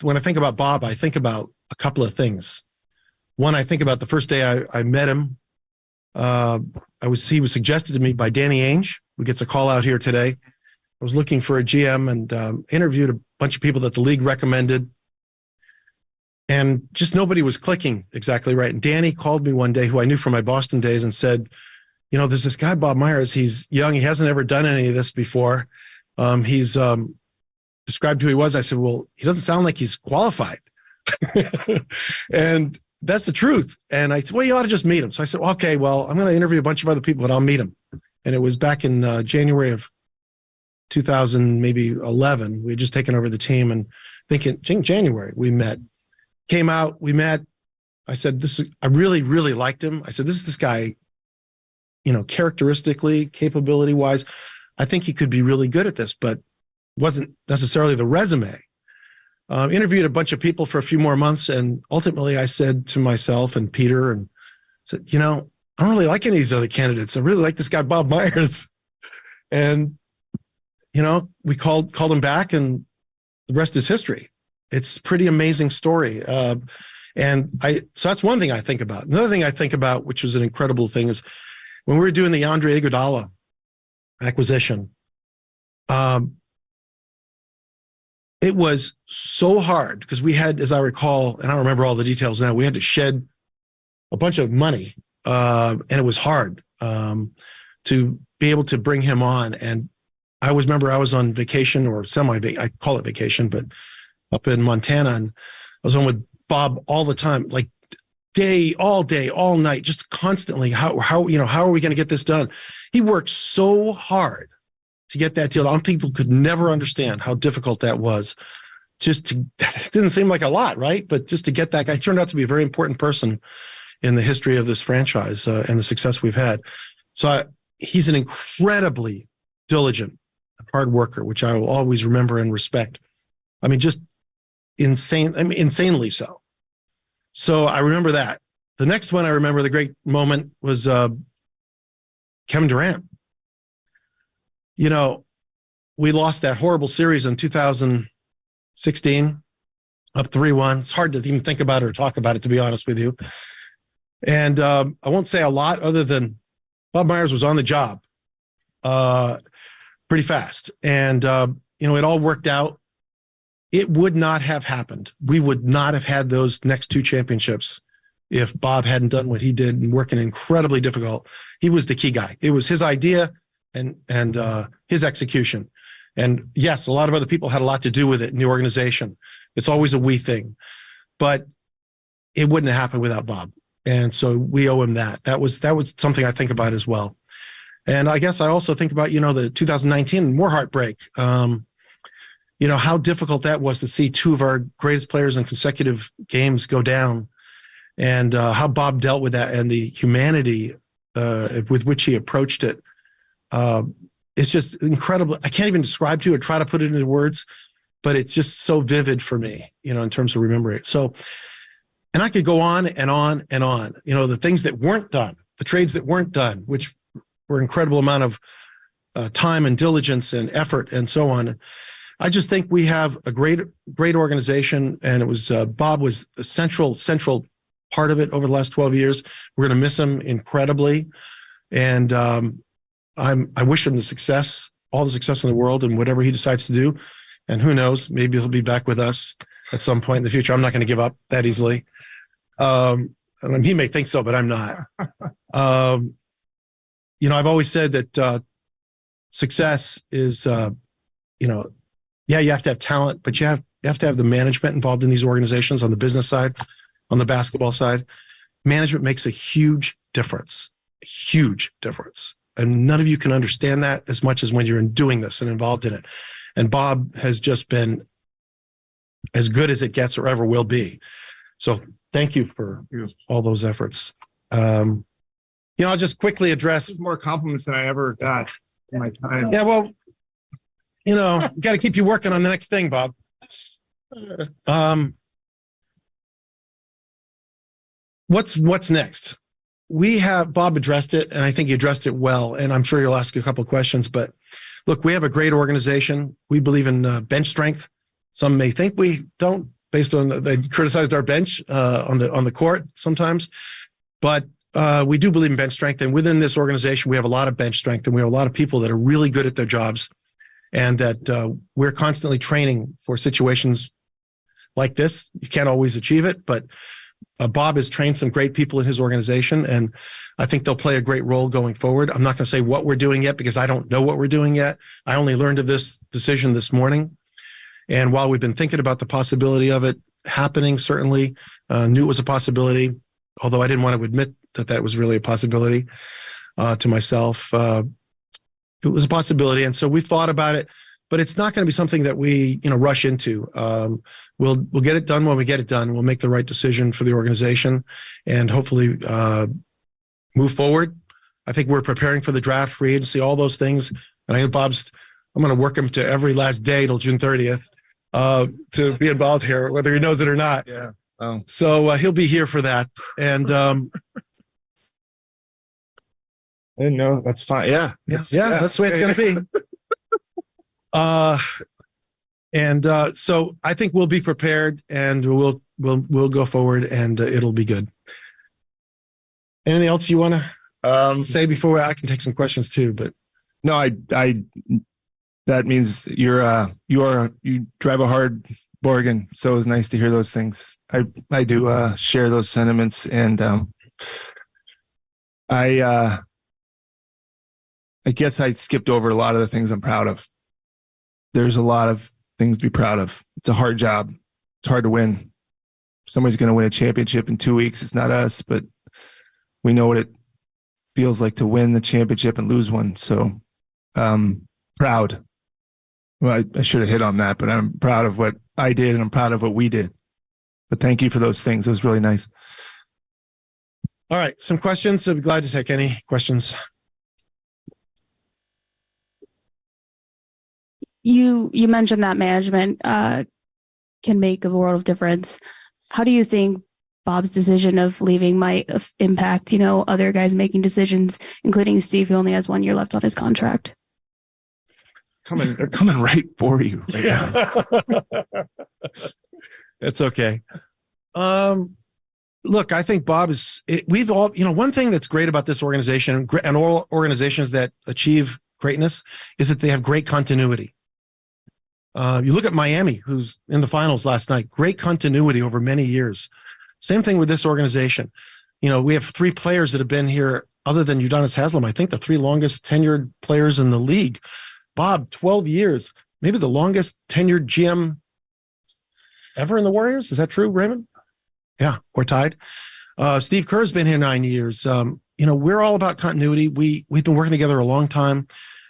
Speaker 12: when I think about Bob, I think about a couple of things. One, I think about the first day I met him. He was suggested to me by Danny Ainge, who gets a call out here today. I was looking for a GM and interviewed a bunch of people that the league recommended. And just nobody was clicking exactly right. And Danny called me one day, who I knew from my Boston days, and said, you know, there's this guy, Bob Myers. He's young. He hasn't ever done any of this before. He's described who he was. I said, well, he doesn't sound like he's qualified. And that's the truth. And I said, well, you ought to just meet him. So I said, okay, well, I'm going to interview a bunch of other people, but I'll meet him. And it was back in January of 2000, maybe 11. We had just taken over the team, and thinking January we met. Came out, we met. I said, I really, really liked him. I said, this guy, you know, characteristically, capability wise, I think he could be really good at this, but wasn't necessarily the resume. Interviewed a bunch of people for a few more months. And ultimately I said to myself and Peter, and said, you know, I don't really like any of these other candidates. I really like this guy, Bob Myers. And, you know, we called him back, and the rest is history. It's a pretty amazing story. So that's one thing I think about. Another thing I think about, which was an incredible thing, is when we were doing the Andre Iguodala acquisition, it was so hard because we had, as I recall, and I don't remember all the details now, we had to shed a bunch of money, and it was hard to be able to bring him on. And I remember I was on vacation, or I call it vacation, but up in Montana, and I was on with Bob all the time, like all day, all night, just constantly. How are we going to get this done? He worked so hard to get that deal. People could never understand how difficult that was. It didn't seem like a lot, right? But just to get that guy, turned out to be a very important person in the history of this franchise and the success we've had. So he's an incredibly diligent, hard worker, which I will always remember and respect. I mean, just insanely so. So I remember that. The next one I remember, the great moment, was Kevin Durant. we lost that horrible series in 2016, up 3-1. It's hard to even think about it or talk about it, to be honest with you. And I won't say a lot other than Bob Myers was on the job pretty fast. And, it all worked out. It would not have happened. We would not have had those next 2 championships if Bob hadn't done what he did and working incredibly difficult. He was the key guy. It was his idea and his execution. And yes, a lot of other people had a lot to do with it in the organization. It's always a we thing, but it wouldn't have happened without Bob. And so we owe him that. That was something I think about as well. And I guess I also think about, the 2019 more heartbreak. How difficult that was to see 2 of our greatest players in consecutive games go down, and how Bob dealt with that and the humanity with which he approached it. It's just incredible. I can't even describe to you or try to put it into words, but it's just so vivid for me, in terms of remembering it. So, and I could go on and on and on, the things that weren't done, the trades that weren't done, which were incredible amount of time and diligence and effort and so on. I just think we have a great organization, and it was Bob was a central part of it over the last 12 years. We're going to miss him incredibly, and I wish him the success, all the success in the world, and whatever he decides to do. And who knows, maybe he'll be back with us at some point in the future. I'm not going to give up that easily. He may think so, but I'm not. I've always said that success is, you have to have talent, but you have to have the management involved in these organizations on the business side, on the basketball side. Management makes a huge difference. And none of you can understand that as much as when you're doing this and involved in it. And Bob has just been as good as it gets or ever will be. So thank you for all those efforts. I'll just quickly address
Speaker 2: more compliments than I ever got in my time.
Speaker 12: Yeah, well, got to keep you working on the next thing, Bob. What's next? Bob addressed it, and I think he addressed it well, and I'm sure he'll ask you a couple of questions, but look, we have a great organization. We believe in bench strength. Some may think we don't, based on they criticized our bench on the court sometimes, but we do believe in bench strength, and within this organization, we have a lot of bench strength, and we have a lot of people that are really good at their jobs, and that we're constantly training for situations like this. You can't always achieve it, but Bob has trained some great people in his organization, and I think they'll play a great role going forward. I'm not going to say what we're doing yet because I don't know what we're doing yet. I only learned of this decision this morning. And while we've been thinking about the possibility of it happening, certainly knew it was a possibility, although I didn't want to admit that was really a possibility to myself. It was a possibility. And so we've thought about it, but it's not going to be something that we, rush into. We'll get it done when we get it done. We'll make the right decision for the organization and hopefully move forward. I think we're preparing for the draft, free agency, all those things. And I know I'm going to work him to every last day till June 30th to be involved here, whether he knows it or not.
Speaker 2: Yeah. Oh.
Speaker 12: So he'll be here for that. And
Speaker 2: I didn't know. That's fine. Yeah.
Speaker 12: That's the way it's going to be. So I think we'll be prepared, and we'll go forward, and it'll be good. Anything else you want to say before I can take some questions too? But
Speaker 2: no, I that means you drive a hard bargain. So it was nice to hear those things. I do share those sentiments, and I guess I skipped over a lot of the things I'm proud of. There's a lot of things to be proud of. It's a hard job. It's hard to win. Somebody's going to win a championship in 2 weeks. It's not us, but we know what it feels like to win the championship and lose one. So proud. Well, I should have hit on that, but I'm proud of what I did, and I'm proud of what we did. But thank you for those things. It was really nice.
Speaker 12: All right. Some questions. I'd be glad to take any questions.
Speaker 18: You mentioned that management can make a world of difference. How do you think Bob's decision of leaving might impact, other guys making decisions, including Steve, who only has 1 year left on his contract?
Speaker 13: They're coming right for you right now.
Speaker 12: It's okay. Look, I think Bob we've all, one thing that's great about this organization and all organizations that achieve greatness is that they have great continuity. You look at Miami, who's in the finals last night, great continuity over many years. Same thing with this organization. We have 3 players that have been here other than Udonis Haslem. I think the 3 longest tenured players in the league. Bob, 12 years, maybe the longest tenured GM ever in the Warriors. Is that true, Raymond? Yeah, or tied. Steve Kerr's been here 9 years. We're all about continuity. We've been working together a long time.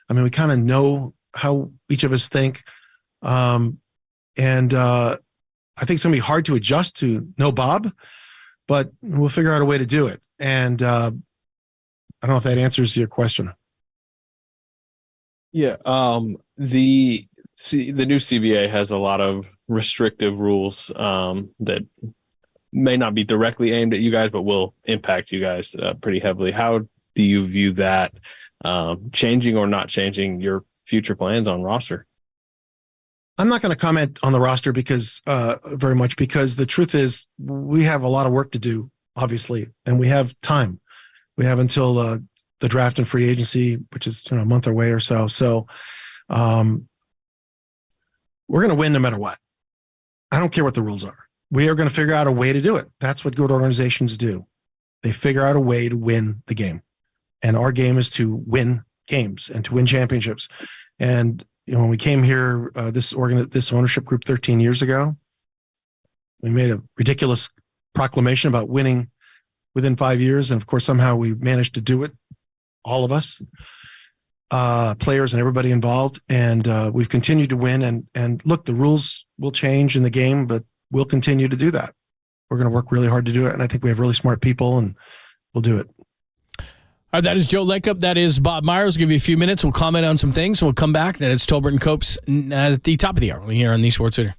Speaker 12: I mean, we kind of know how each of us think. I think it's going to be hard to adjust to know Bob, but we'll figure out a way to do it. And I don't know if that answers your question.
Speaker 19: Yeah. The new CBA has a lot of restrictive rules that may not be directly aimed at you guys, but will impact you guys pretty heavily. How do you view that changing or not changing your future plans on roster?
Speaker 12: I'm not going to comment on the roster very much because the truth is we have a lot of work to do, obviously, and we have time. We have until the draft and free agency, which is a month away or so. So we're going to win no matter what. I don't care what the rules are. We are going to figure out a way to do it. That's what good organizations do. They figure out a way to win the game. And our game is to win games and to win championships. And when we came here, this ownership group 13 years ago, we made a ridiculous proclamation about winning within 5 years. And of course, somehow we managed to do it, all of us, players and everybody involved. And we've continued to win. And look, the rules will change in the game, but we'll continue to do that. We're going to work really hard to do it. And I think we have really smart people and we'll do it.
Speaker 3: All right, that is Joe Lacob. That is Bob Myers. We'll give you a few minutes. We'll comment on some things. We'll come back. Then it's Tolbert and Copes at the top of the hour. We're here on the Sports Leader.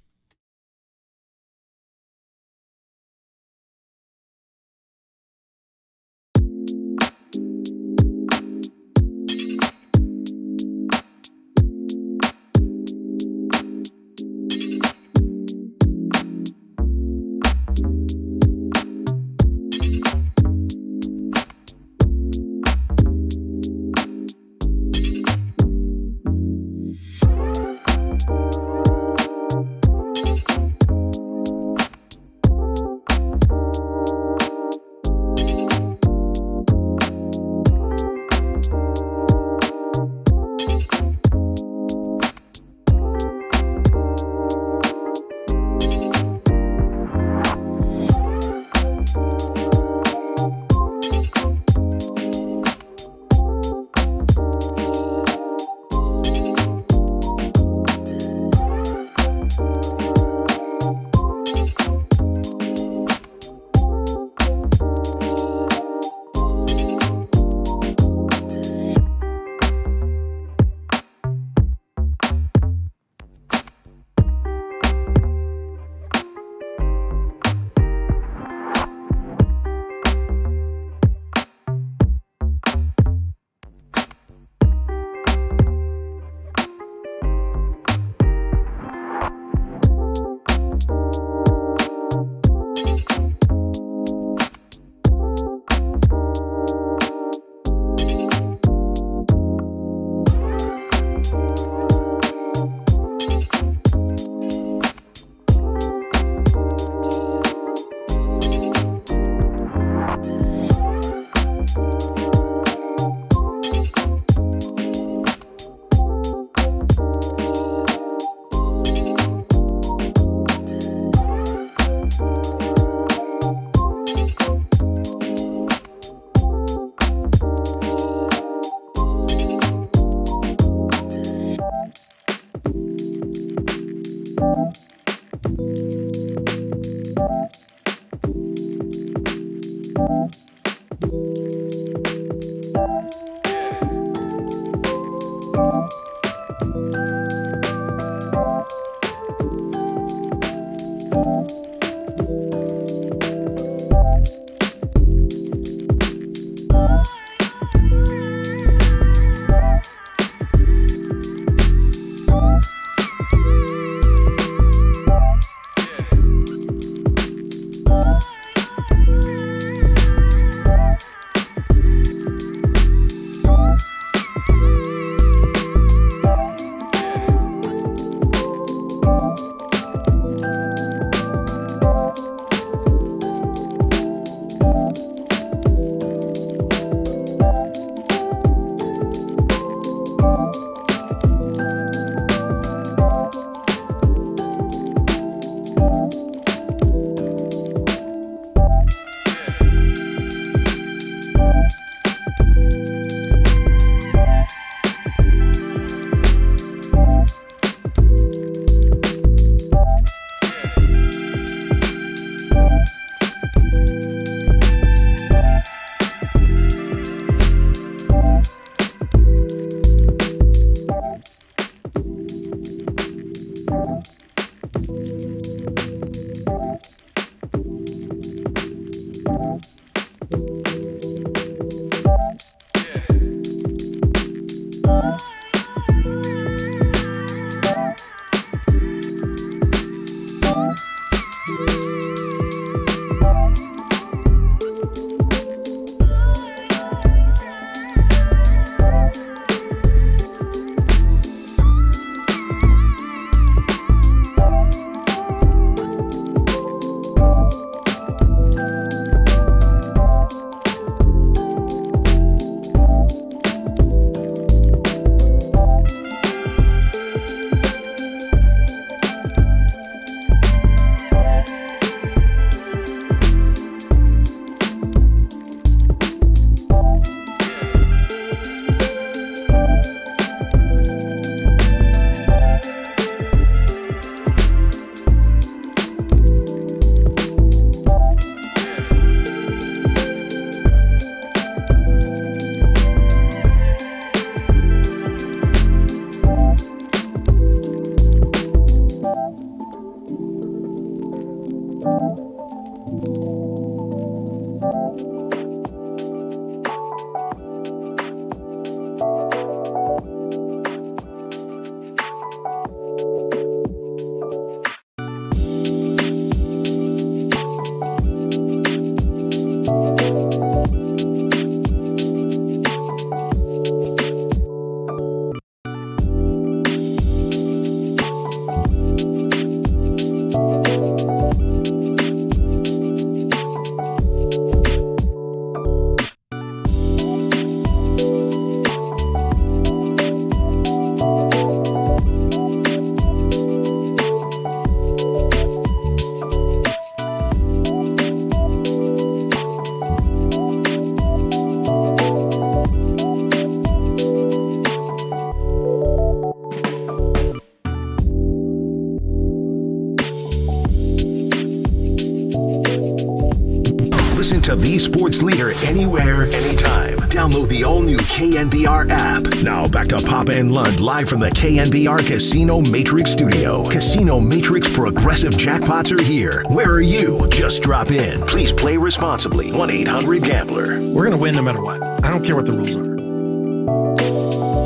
Speaker 1: to the sports leader anywhere, anytime. Download the all-new KNBR app. Now back to Papa and Lund live from the KNBR Casino Matrix Studio. Casino Matrix progressive jackpots are here. Where are you? Just drop in. Please play responsibly. 1-800-GAMBLER.
Speaker 12: We're going to win no matter what. I don't care what the rules are.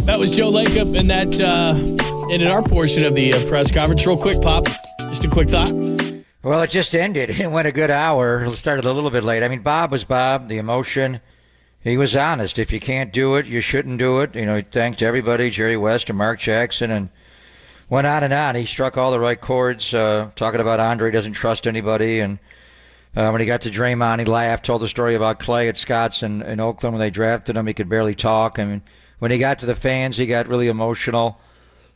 Speaker 3: That was Joe Lacob, and that ended our portion of the press conference. Real quick, Pop, just a quick thought.
Speaker 23: Well, it just ended. It went a good hour. It started a little bit late. I mean, Bob was Bob. The emotion, he was honest. If you can't do it, you shouldn't do it. You know, he thanked everybody, Jerry West and Mark Jackson, and went on and on. He struck all the right chords, talking about Andre doesn't trust anybody. And when he got to Draymond, he laughed, told the story about Clay at Scott's in Oakland when they drafted him. He could barely talk. I mean, when he got to the fans, he got really emotional.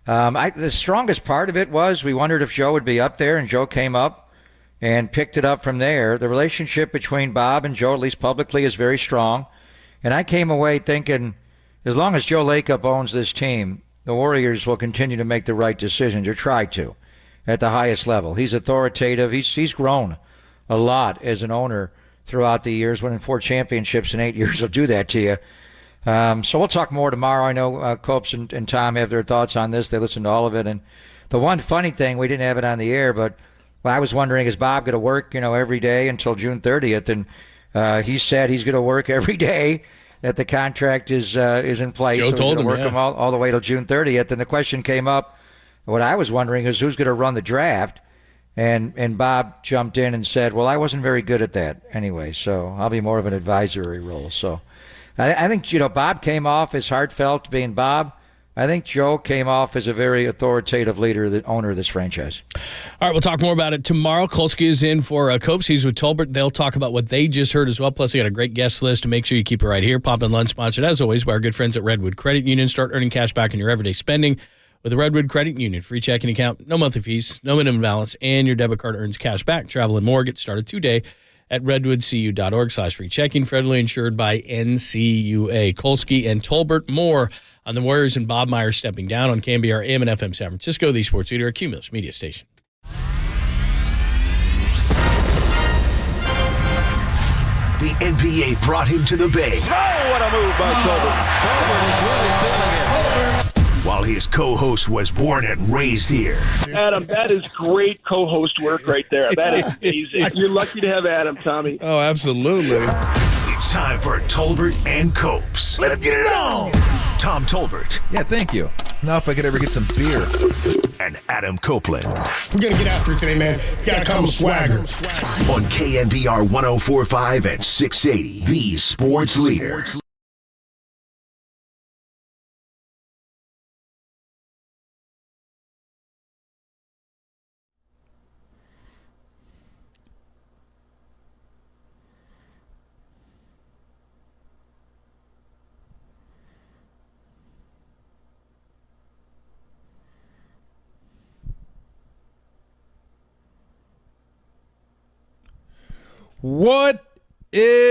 Speaker 23: The strongest part of it was we wondered if Joe would be up there, and Joe came up and picked it up from there. The relationship between Bob and Joe, at least publicly, is very strong. And I came away thinking, as long as Joe Lacob owns this team, the Warriors will continue to make the right decisions, or try to, at the highest level. He's authoritative. He's grown a lot as an owner throughout the years, winning 4 championships in 8 years will do that to you. So we'll talk more tomorrow. I know Copes and Tom have their thoughts on this. They listened to all of it. And the one funny thing, we didn't have it on the air, but I was wondering, is Bob going to work, every day until June 30th? And he said he's going to work every day that the contract is in place.
Speaker 3: Joe told him,
Speaker 23: work him all the way till June 30th. And the question came up, what I was wondering is who's going to run the draft? And Bob jumped in and said, well, I wasn't very good at that anyway, so I'll be more of an advisory role. So I think, Bob came off as heartfelt being Bob. I think Joe came off as a very authoritative leader, the owner of this franchise.
Speaker 3: All right, we'll talk more about it tomorrow. Kolsky is in for Copes. He's with Tolbert. They'll talk about what they just heard as well. Plus, they got a great guest list to make sure you keep it right here. Pop and Lund sponsored, as always, by our good friends at Redwood Credit Union. Start earning cash back in your everyday spending with the Redwood Credit Union. Free checking account, no monthly fees, no minimum balance, and your debit card earns cash back. Travel and more. Get started today at redwoodcu.org/free checking. Federally insured by NCUA. Kolsky and Tolbert. More on the Warriors and Bob Myers stepping down on KNBR AM and FM San Francisco, the sports leader, Cumulus Media Station.
Speaker 1: The NBA brought him to the Bay.
Speaker 15: Oh, what a move by Tolbert. Tolbert is really feeling it.
Speaker 1: While his co-host was born and raised here.
Speaker 10: Adam, that is great co-host work right there. That is amazing. You're lucky to have Adam, Tommy.
Speaker 11: Oh, absolutely.
Speaker 1: It's time for Tolbert and Copes. Let's get it on! Tom Tolbert.
Speaker 11: Yeah, thank you. Now if I could ever get some beer.
Speaker 1: And Adam Copeland.
Speaker 21: We're going to get after it today, man. Got to come with swagger.
Speaker 1: On KNBR 104.5 and 680, the sports leader.
Speaker 11: What is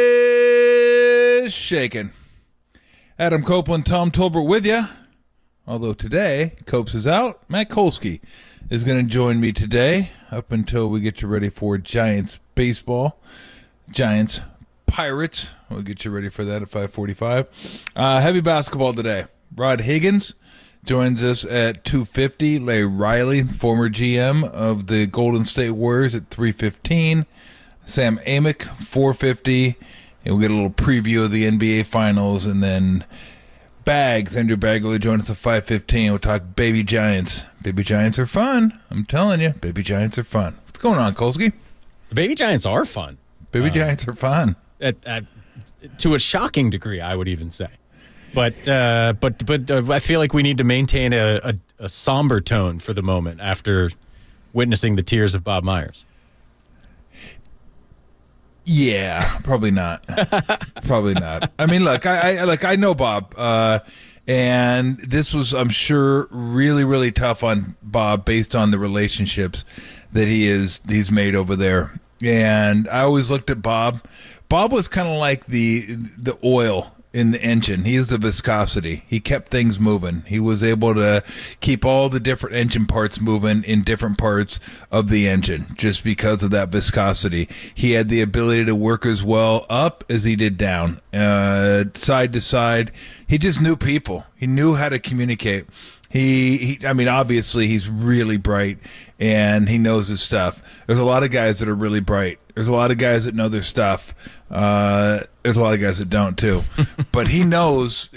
Speaker 11: shaking? Adam Copeland, Tom Tolbert with you. Although today, Copes is out. Matt Kolsky is going to join me today up until we get you ready for Giants baseball. Giants Pirates. We'll get you ready for that at 5:45. Heavy basketball today. Rod Higgins joins us at 2:50. Larry Riley, former GM of the Golden State Warriors, at 3:15. Sam Amick, 4:50, and we'll get a little preview of the NBA Finals, and then Andrew Bagley joins us at 5:15. We'll talk Baby Giants. Baby Giants are fun. I'm telling you, Baby Giants are fun. What's going on, Kolsky?
Speaker 22: Baby Giants are fun.
Speaker 11: Baby Giants are fun.
Speaker 22: To a shocking degree, I would even say. But I feel like we need to maintain a somber tone for the moment after witnessing the tears of Bob Myers.
Speaker 11: Yeah, probably not. Probably not. I mean, look, I know Bob, and this was, I'm sure, really, really tough on Bob based on the relationships that he's made over there. And I always looked at Bob. Bob was kind of like the oil in the engine. He is the viscosity. He kept things moving. He was able to keep all the different engine parts moving in different parts of the engine just because of that viscosity. He had the ability to work as well up as he did down, side to side. He just knew people. He knew how to communicate. I mean, obviously he's really bright and he knows his stuff. There's a lot of guys that are really bright. There's a lot of guys that know their stuff. There's a lot of guys that don't too, but he knows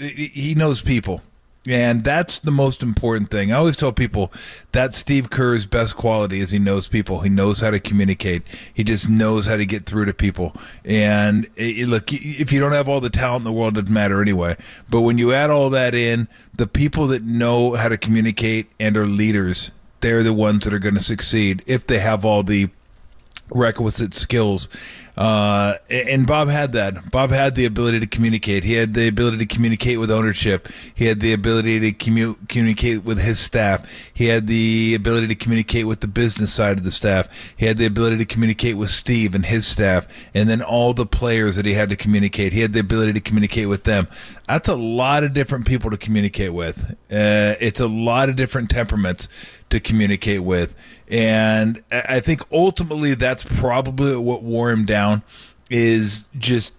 Speaker 11: people. And that's the most important thing. I always tell people that Steve Kerr's best quality is he knows people. He knows how to communicate. He just knows how to get through to people. And look, if you don't have all the talent in the world, it doesn't matter anyway. But when you add all that in, the people that know how to communicate and are leaders, they're the ones that are going to succeed if they have all the requisite skills. And Bob had that. Bob had the ability to communicate. He had the ability to communicate with ownership. He had the ability to communicate with his staff. He had the ability to communicate with the business side of the staff. He had the ability to communicate with Steve and his staff, and then all the players that he had to communicate. He had the ability to communicate with them. That's a lot of different people to communicate with. It's a lot of different temperaments to communicate with. And I think ultimately that's probably what wore him down, is just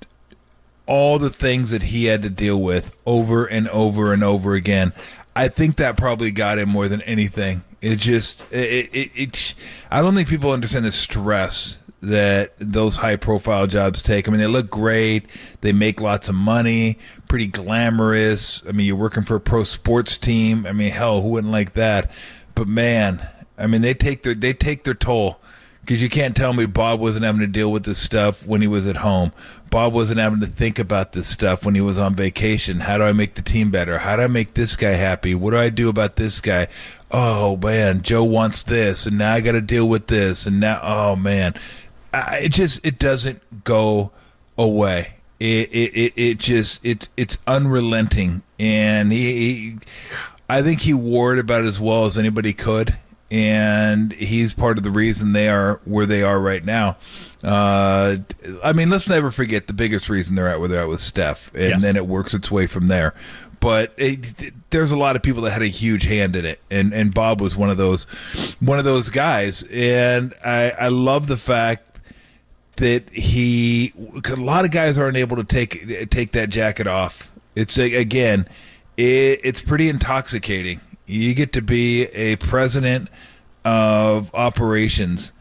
Speaker 11: all the things that he had to deal with over and over and over again. I think that probably got him more than anything. I don't think people understand the stress that those high profile jobs take. I mean, they look great. They make lots of money, pretty glamorous. I mean, you're working for a pro sports team. I mean, hell, who wouldn't like that? But man, I mean, they take their toll, because you can't tell me Bob wasn't having to deal with this stuff when he was at home. Bob wasn't having to think about this stuff when he was on vacation. How do I make the team better? How do I make this guy happy? What do I do about this guy? Oh man, Joe wants this, and now I got to deal with this, and now, oh man, it doesn't go away. It's unrelenting, and I think he wore it about as well as anybody could. And he's part of the reason they are where they are right now. I mean, let's never forget the biggest reason they're at where they're at was Steph, and then it works its way from there. But there's a lot of people that had a huge hand in it, and Bob was one of those guys. And I love the fact that a lot of guys aren't able to take that jacket off. It's again, it's pretty intoxicating. You get to be a president of operations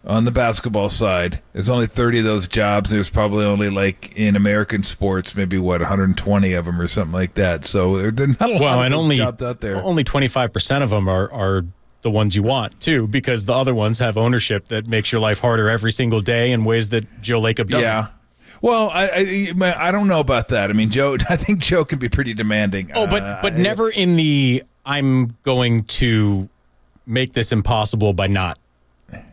Speaker 11: on the basketball side. There's only 30 of those jobs. There's probably only, like, in American sports, maybe 120 of them or something like that. So there's not a lot of those jobs out there.
Speaker 22: Only 25% of them are the ones you want too, because the other ones have ownership that makes your life harder every single day in ways that Joe Lacob doesn't.
Speaker 11: Yeah. Well, I don't know about that. I mean, I think Joe can be pretty demanding.
Speaker 22: Oh, but never in the I'm going to make this impossible by not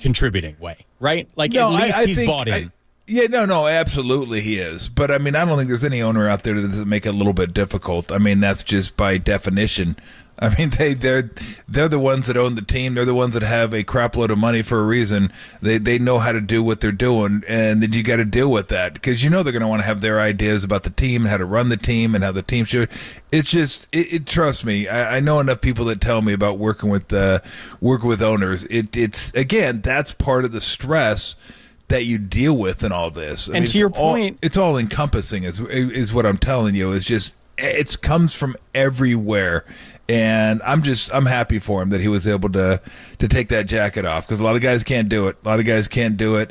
Speaker 22: contributing way, right? Like, no, at least he's bought in.
Speaker 11: No, absolutely he is. But I mean, I don't think there's any owner out there that doesn't make it a little bit difficult. I mean, that's just by definition. I mean, they're the ones that own the team. They're the ones that have a crap load of money for a reason. They know how to do what they're doing, and then you got to deal with that, because you know they're going to want to have their ideas about the team and how to run the team and how the team should. It's just, trust me, I know enough people that tell me about working with owners. It's again, that's part of the stress that you deal with in all this.
Speaker 22: And to your point,
Speaker 11: it's all encompassing. Is what I'm telling you. Is just it comes from everywhere. And I'm happy for him that he was able to take that jacket off, because a lot of guys can't do it.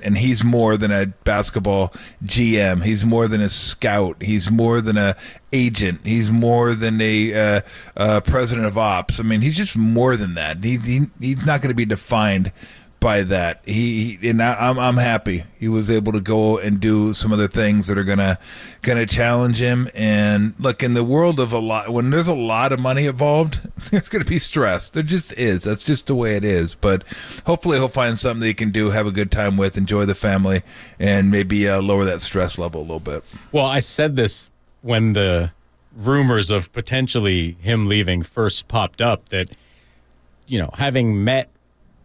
Speaker 11: And he's more than a basketball GM. He's more than a scout. He's more than a agent. He's more than a president of ops. I mean, he's just more than that. He's not going to be defined by that. I'm happy he was able to go and do some other things that are gonna challenge him. And look, in the world of when there's a lot of money involved, there's gonna be stress. There just is. That's just the way it is. But hopefully he'll find something that he can do, have a good time with, enjoy the family, and maybe lower that stress level a little bit.
Speaker 22: Well, I said this when the rumors of potentially him leaving first popped up, that, you know, having met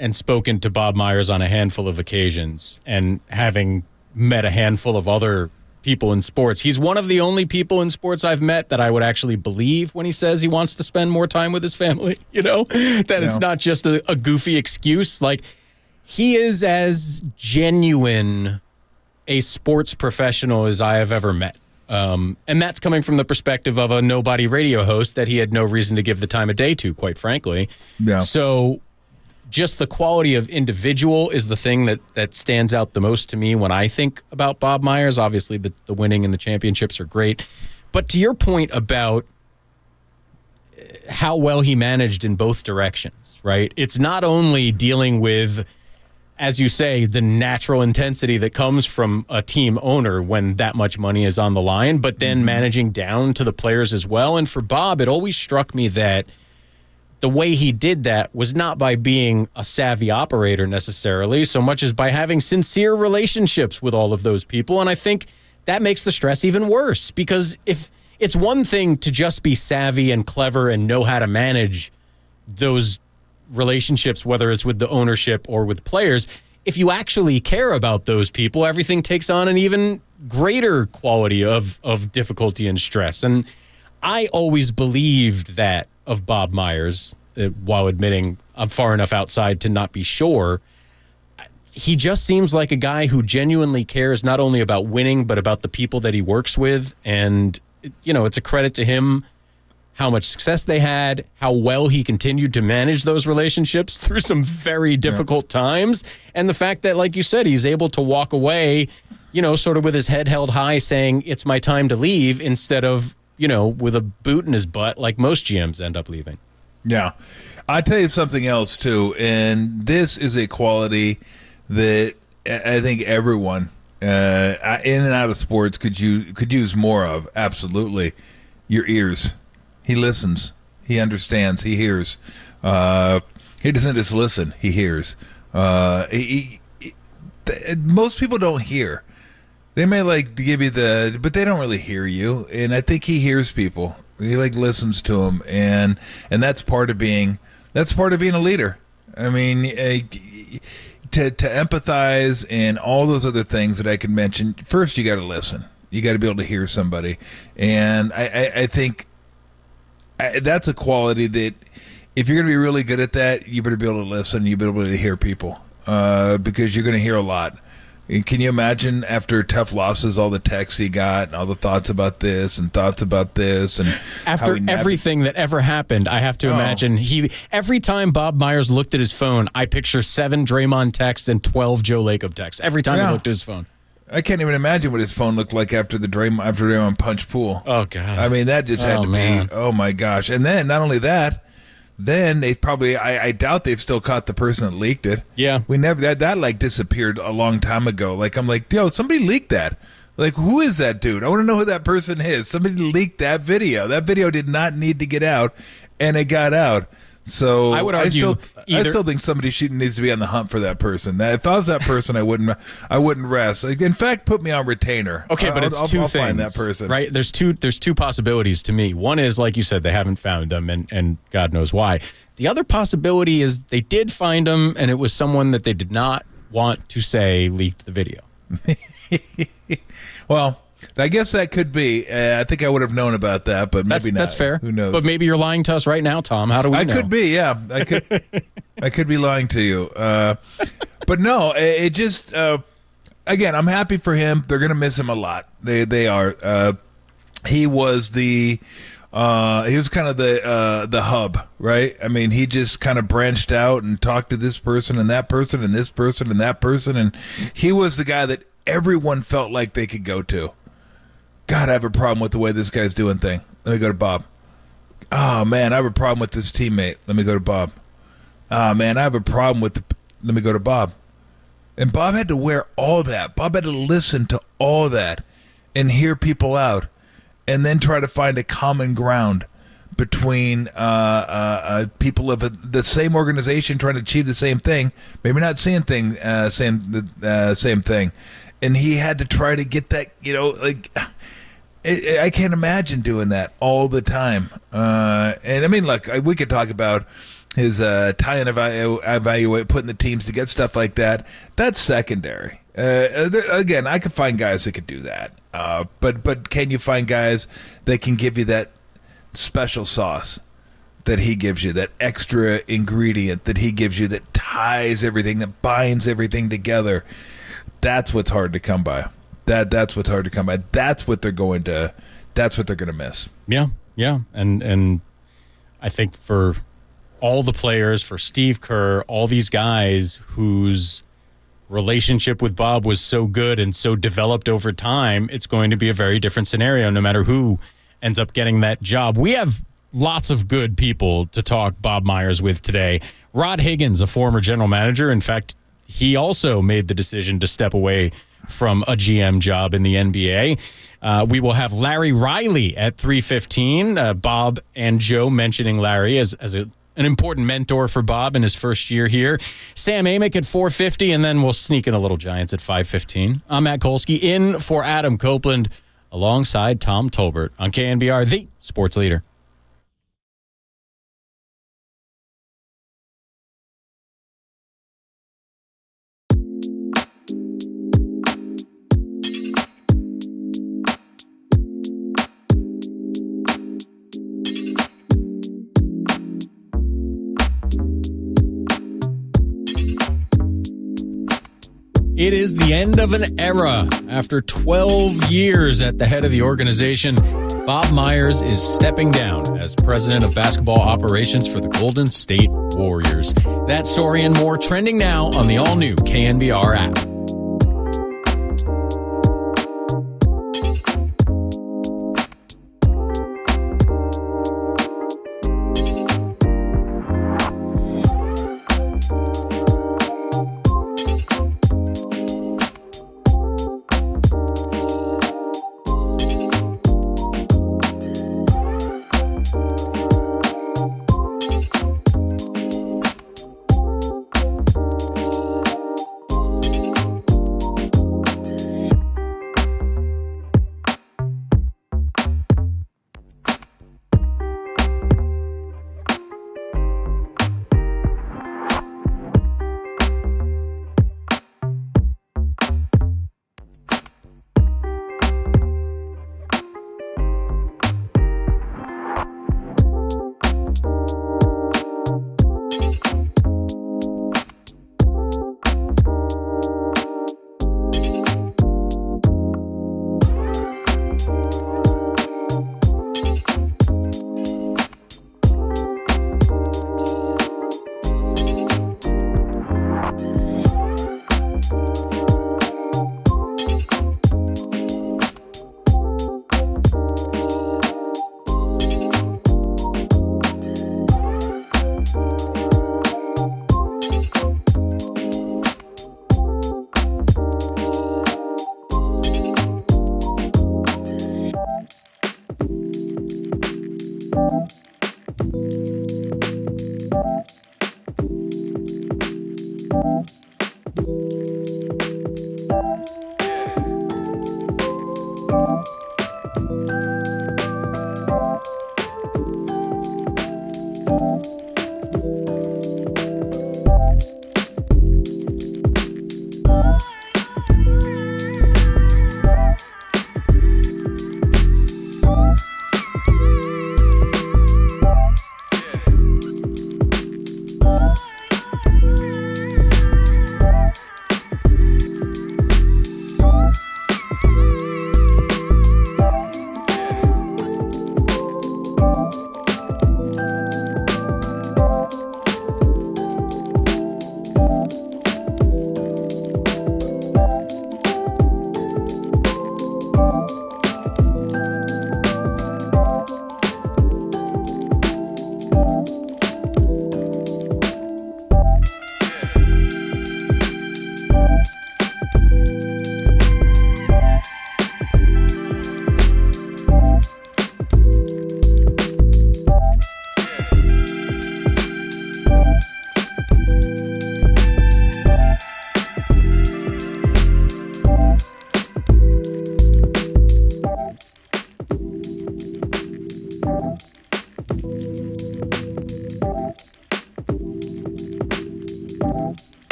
Speaker 22: and spoken to Bob Myers on a handful of occasions, and having met a handful of other people in sports. He's one of the only people in sports I've met that I would actually believe when he says he wants to spend more time with his family, that it's not just a goofy excuse. Like, he is as genuine a sports professional as I have ever met. And that's coming from the perspective of a nobody radio host that he had no reason to give the time of day to, quite frankly.
Speaker 11: Yeah.
Speaker 22: So just the quality of individual is the thing that stands out the most to me when I think about Bob Myers. Obviously, the winning and the championships are great. But to your point about how well he managed in both directions, right? It's not only dealing with, as you say, the natural intensity that comes from a team owner when that much money is on the line, but then managing down to the players as well. And for Bob, it always struck me that the way he did that was not by being a savvy operator necessarily, so much as by having sincere relationships with all of those people. And I think that makes the stress even worse, because if it's one thing to just be savvy and clever and know how to manage those relationships, whether it's with the ownership or with players, if you actually care about those people, everything takes on an even greater quality of difficulty and stress. And I always believed that of Bob Myers, while admitting I'm far enough outside to not be sure. He just seems like a guy who genuinely cares not only about winning, but about the people that he works with. And, it's a credit to him how much success they had, how well he continued to manage those relationships through some very difficult times. And the fact that, like you said, he's able to walk away, sort of with his head held high saying, it's my time to leave, instead of, with a boot in his butt like most GMs end up leaving.
Speaker 11: Yeah. I'll tell you something else, too. And this is a quality that I think everyone in and out of sports could use more of. Absolutely. Your ears. He listens. He understands. He hears. He doesn't just listen. He hears. Most people don't hear. They may give you but they don't really hear you. And I think he hears people. He listens to them, and that's part of being a leader. I mean, to empathize and all those other things that I could mention. First, you got to listen. You got to be able to hear somebody, and I think that's a quality that if you're going to be really good at that, you better be able to listen. You better be able to hear people because you're going to hear a lot. Can you imagine after tough losses, all the texts he got and all the thoughts about this and thoughts about this, and
Speaker 22: after everything that ever happened, I have to imagine every time Bob Myers looked at his phone, I picture 7 Draymond texts and 12 Joe Lacob texts every time he looked at his phone.
Speaker 11: I can't even imagine what his phone looked like after Draymond punch Poole.
Speaker 22: Oh God!
Speaker 11: I mean, that just had to be. Oh my gosh! And then not only that. Then they probably, I doubt they've still caught the person that leaked it.
Speaker 22: Yeah.
Speaker 11: We never, that disappeared a long time ago. I'm like, yo, somebody leaked that. Who is that dude? I want to know who that person is. Somebody leaked that video. That video did not need to get out, and it got out. So
Speaker 22: I would argue
Speaker 11: I still think somebody needs to be on the hunt for that person. If I was that person, I wouldn't rest. In fact, put me on retainer.
Speaker 22: Okay, but it's two
Speaker 11: I'll
Speaker 22: things.
Speaker 11: Find that person.
Speaker 22: Right? There's two possibilities to me. One is, like you said, they haven't found them, and God knows why. The other possibility is they did find them, and it was someone that they did not want to say leaked the video.
Speaker 11: Well, I guess that could be. I think I would have known about that, but maybe not.
Speaker 22: That's fair.
Speaker 11: Who knows?
Speaker 22: But maybe you're lying to us right now, Tom. How do we know?
Speaker 11: I could be, yeah. I could be lying to you. But no, it just, again, I'm happy for him. They're going to miss him a lot. They are. He was he was kind of the hub, right? I mean, he just kind of branched out and talked to this person and that person and this person and that person. And he was the guy that everyone felt like they could go to. God, I have a problem with the way this guy's doing things. Let me go to Bob. Oh, man, I have a problem with this teammate. Let me go to Bob. Oh, man, I have a problem with let me go to Bob. And Bob had to wear all that. Bob had to listen to all that and hear people out and then try to find a common ground between people of the same organization trying to achieve the same thing, maybe not seeing same thing. And he had to try to get that, I can't imagine doing that all the time. And I mean, look, we could talk about his talent evaluate, putting the teams to get stuff like that. That's secondary. Again, I could find guys that could do that. But can you find guys that can give you that special sauce that he gives you, that extra ingredient that he gives you that ties everything, that binds everything together? That's what's hard to come by. That's what's hard to come by. That's what they're going to miss.
Speaker 22: Yeah. And I think for all the players, for Steve Kerr, all these guys whose relationship with Bob was so good and so developed over time, it's going to be a very different scenario no matter who ends up getting that job. We have lots of good people to talk Bob Myers with today. Rod Higgins, a former general manager. In fact, he also made the decision to step away from a GM job in the NBA. We will have Larry Riley at 3:15. Bob and Joe mentioning Larry as an important mentor for Bob in his first year here. Sam Amick at 4:50, and then we'll sneak in a little Giants at 5:15. I'm Matt Kolsky, in for Adam Copeland, alongside Tom Tolbert on KNBR, the sports leader. It is the end of an era. After 12 years at the head of the organization, Bob Myers is stepping down as president of basketball operations for the Golden State Warriors. That story and more trending now on the all-new KNBR app.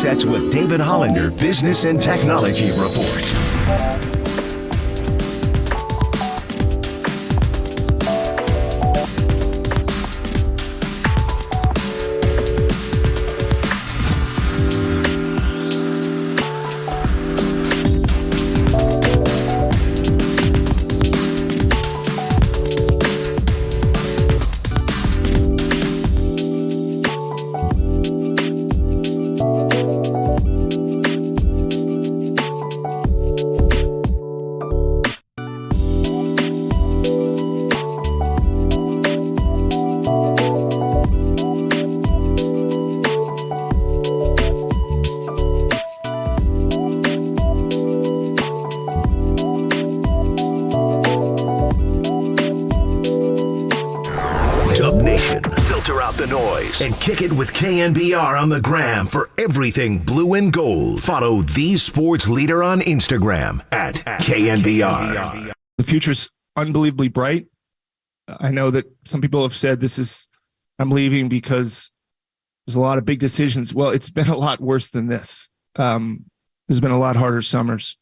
Speaker 1: assets with David Hollander, Business and Technology Report. Dub Nation, filter out the noise and kick it with KNBR on the gram for everything blue and gold. Follow the sports leader on Instagram at KNBR.
Speaker 2: The future's unbelievably bright. I know that some people have said I'm leaving because there's a lot of big decisions. Well, it's been a lot worse than this. There's been a lot harder summers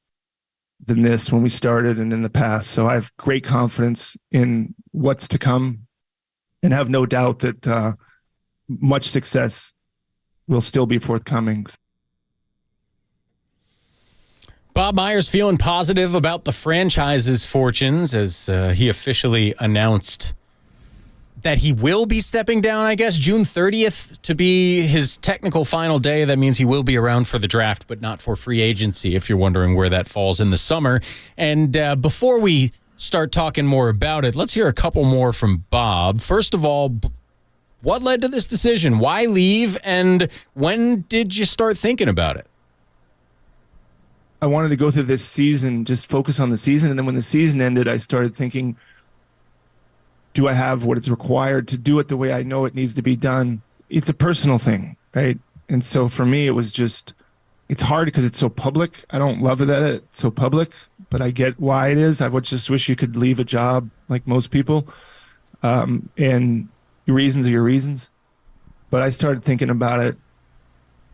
Speaker 2: than this when we started and in the past. So I have great confidence in what's to come and have no doubt that much success will still be forthcoming.
Speaker 22: Bob Myers feeling positive about the franchise's fortunes as he officially announced that he will be stepping down, I guess, June 30th to be his technical final day. That means he will be around for the draft, but not for free agency, if you're wondering where that falls in the summer. And before we start talking more about it, let's hear a couple more from Bob. First of all, what led to this decision? Why leave? And when did you start thinking about it?
Speaker 2: I wanted to go through this season, just focus on the season. And then when the season ended, I started thinking, do I have what is required to do it the way I know it needs to be done? It's a personal thing, right? And so for me, it was just, it's hard because it's so public. I don't love it that it's so public, but I get why it is. I would just wish you could leave a job like most people. And your reasons are your reasons. But I started thinking about it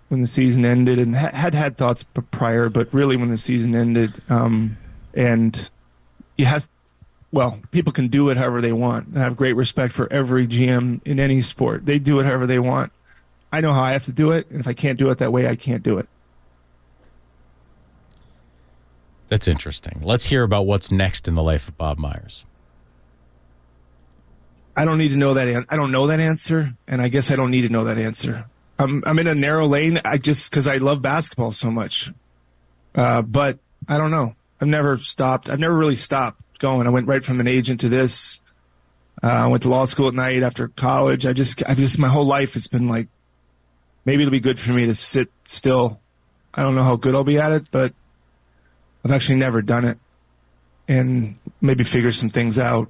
Speaker 2: when the season ended and had thoughts prior, but really when the season ended, and people can do it however they want. I have great respect for every GM in any sport. They do it however they want. I know how I have to do it, and if I can't do it that way, I can't do it.
Speaker 22: That's interesting. Let's hear about what's next in the life of Bob Myers.
Speaker 2: I don't need to know that. I don't know that answer, and I guess I don't need to know that answer. I'm in a narrow lane. Because I love basketball so much, but I don't know. I've never really stopped going. I went right from an agent to this. I went to law school at night after college. I just my whole life it's been like, maybe it'll be good for me to sit still. I don't know how good I'll be at it, but I've actually never done it, and maybe figure some things out.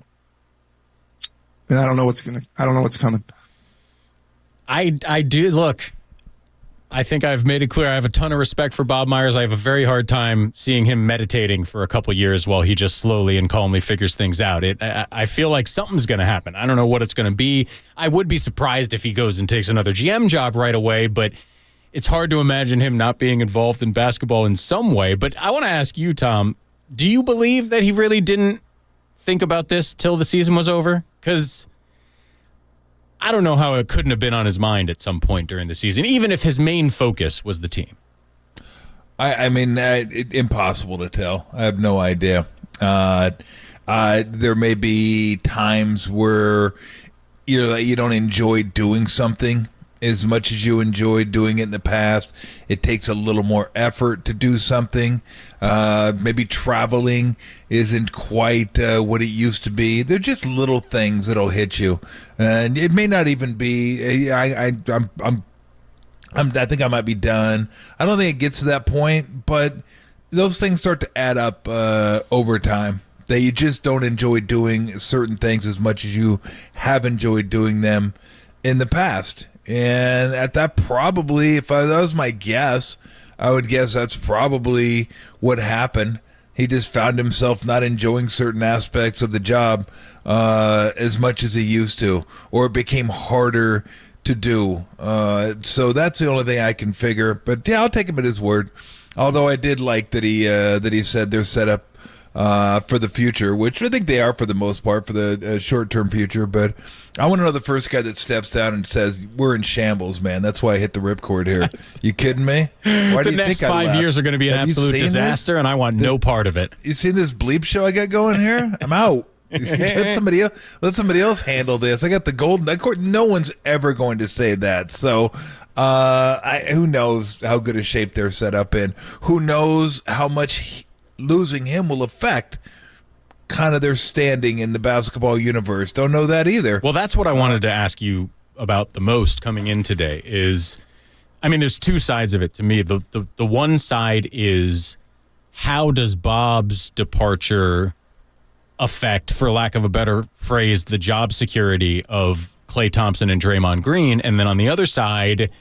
Speaker 2: And I don't know what's coming.
Speaker 22: I do look. I think I've made it clear I have a ton of respect for Bob Myers. I have a very hard time seeing him meditating for a couple years while he just slowly and calmly figures things out. I feel like something's going to happen. I don't know what it's going to be. I would be surprised if he goes and takes another GM job right away, but it's hard to imagine him not being involved in basketball in some way. But I want to ask you, Tom, do you believe that he really didn't think about this till the season was over? Because I don't know how it couldn't have been on his mind at some point during the season, even if his main focus was the team.
Speaker 11: I mean, impossible to tell. I have no idea. There may be times where you don't enjoy doing something as much as you enjoyed doing it in the past. It takes a little more effort to do something. Maybe traveling isn't quite what it used to be. They're just little things that'll hit you, and it may not even be. I think I might be done. I don't think it gets to that point, but those things start to add up over time. That you just don't enjoy doing certain things as much as you have enjoyed doing them in the past. And at that, probably, if that was my guess, I would guess that's probably what happened. He just found himself not enjoying certain aspects of the job as much as he used to, or it became harder to do. So that's the only thing I can figure. But yeah, I'll take him at his word. Although I did like that he said they're set up for the future, which I think they are for the most part for the short-term future. But I want to know the first guy that steps down and says, "We're in shambles, man. That's why I hit the ripcord here." You kidding me? Why
Speaker 22: The next 5 years are going to be an absolute disaster, and I want no part of it.
Speaker 11: You seen this bleep show I got going here? I'm out. Let somebody else handle this. I got the golden. Of course, no one's ever going to say that. So, who knows how good a shape they're set up in? Who knows how much losing him will affect kind of their standing in the basketball universe? Don't know that either.
Speaker 22: Well, that's what I wanted to ask you about the most coming in today. There's two sides of it to me. The one side is, how does Bob's departure affect, for lack of a better phrase, the job security of Klay Thompson and Draymond Green? And then on the other side,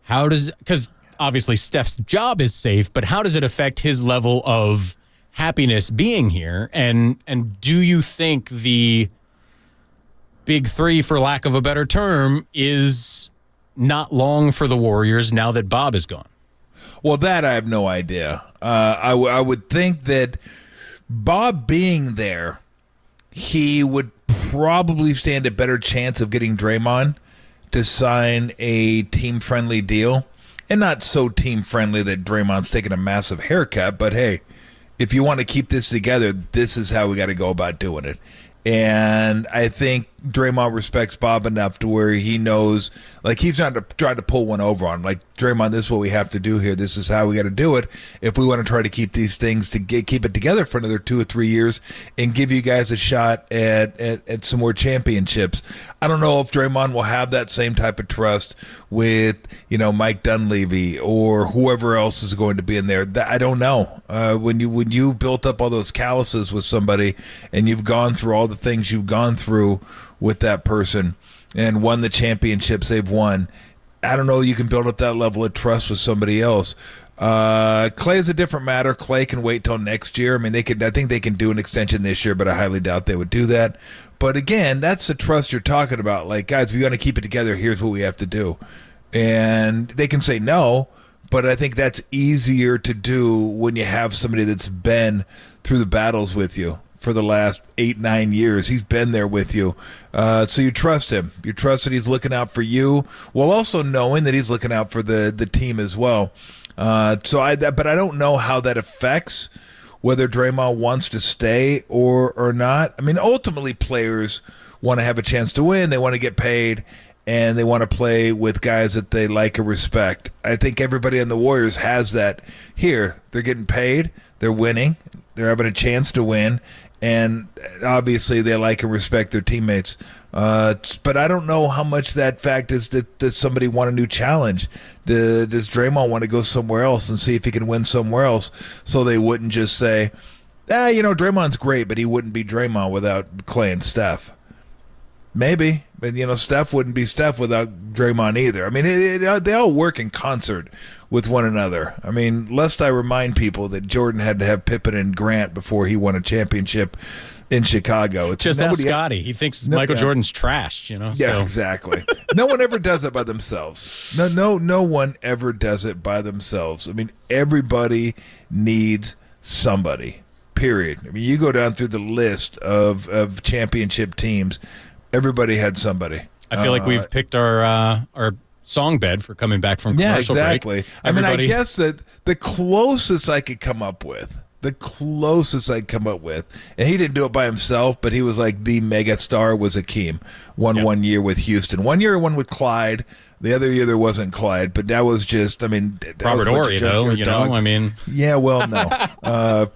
Speaker 22: because obviously Steph's job is safe, but how does it affect his level of happiness being here? And do you think the big three, for lack of a better term, is not long for the Warriors now that Bob is gone?
Speaker 11: Well, that I have no idea. I would think that Bob being there, he would probably stand a better chance of getting Draymond to sign a team-friendly deal. And not so team-friendly that Draymond's taking a massive haircut, but hey, if you want to keep this together, this is how we got to go about doing it. And I think Draymond respects Bob enough to where he knows, like, he's not trying to pull one over on him. Like, Draymond, this is what we have to do here. This is how we got to do it if we want to try to keep these things keep it together for another 2 or 3 years and give you guys a shot at some more championships. I don't know if Draymond will have that same type of trust with, Mike Dunleavy or whoever else is going to be in there. I don't know. When you built up all those calluses with somebody and you've gone through all the things you've gone through with that person and won the championships they've won, I don't know you can build up that level of trust with somebody else. Klay is a different matter. Klay can wait till next year. I think they can do an extension this year, but I highly doubt they would do that. But again, that's the trust you're talking about. Like, guys, if you want to keep it together, here's what we have to do. And they can say no, but I think that's easier to do when you have somebody that's been through the battles with you for the last 8-9 years. He's been there with you. So you trust him. You trust that he's looking out for you, while also knowing that he's looking out for the team as well. But I don't know how that affects whether Draymond wants to stay or not. Ultimately, players want to have a chance to win. They want to get paid, and they want to play with guys that they like and respect. I think everybody on the Warriors has that here. They're getting paid. They're winning. They're having a chance to win. And obviously, they like and respect their teammates. But I don't know how much that fact is. Does somebody want a new challenge? Does Draymond want to go somewhere else and see if he can win somewhere else? So they wouldn't just say, Draymond's great, but he wouldn't be Draymond without Klay and Steph. Maybe, but Steph wouldn't be Steph without Draymond either. They all work in concert with one another. Lest I remind people that Jordan had to have Pippen and Grant before he won a championship in Chicago.
Speaker 22: Just ask Scotty. He thinks Michael Jordan's trashed,
Speaker 11: Yeah,
Speaker 22: so.
Speaker 11: Exactly. No one ever does it by themselves. No one ever does it by themselves. Everybody needs somebody. Period. You go down through the list of championship teams. Everybody had somebody.
Speaker 22: I feel like we've picked our song bed for coming back from commercial break.
Speaker 11: Yeah, exactly. I guess that the closest I could come up with, and he didn't do it by himself, but he was like the mega star, was Akeem. One year with Houston. 1 year, one with Clyde. The other year there wasn't Clyde, but that was just,
Speaker 22: Robert Horry, though,
Speaker 11: Yeah, well, no.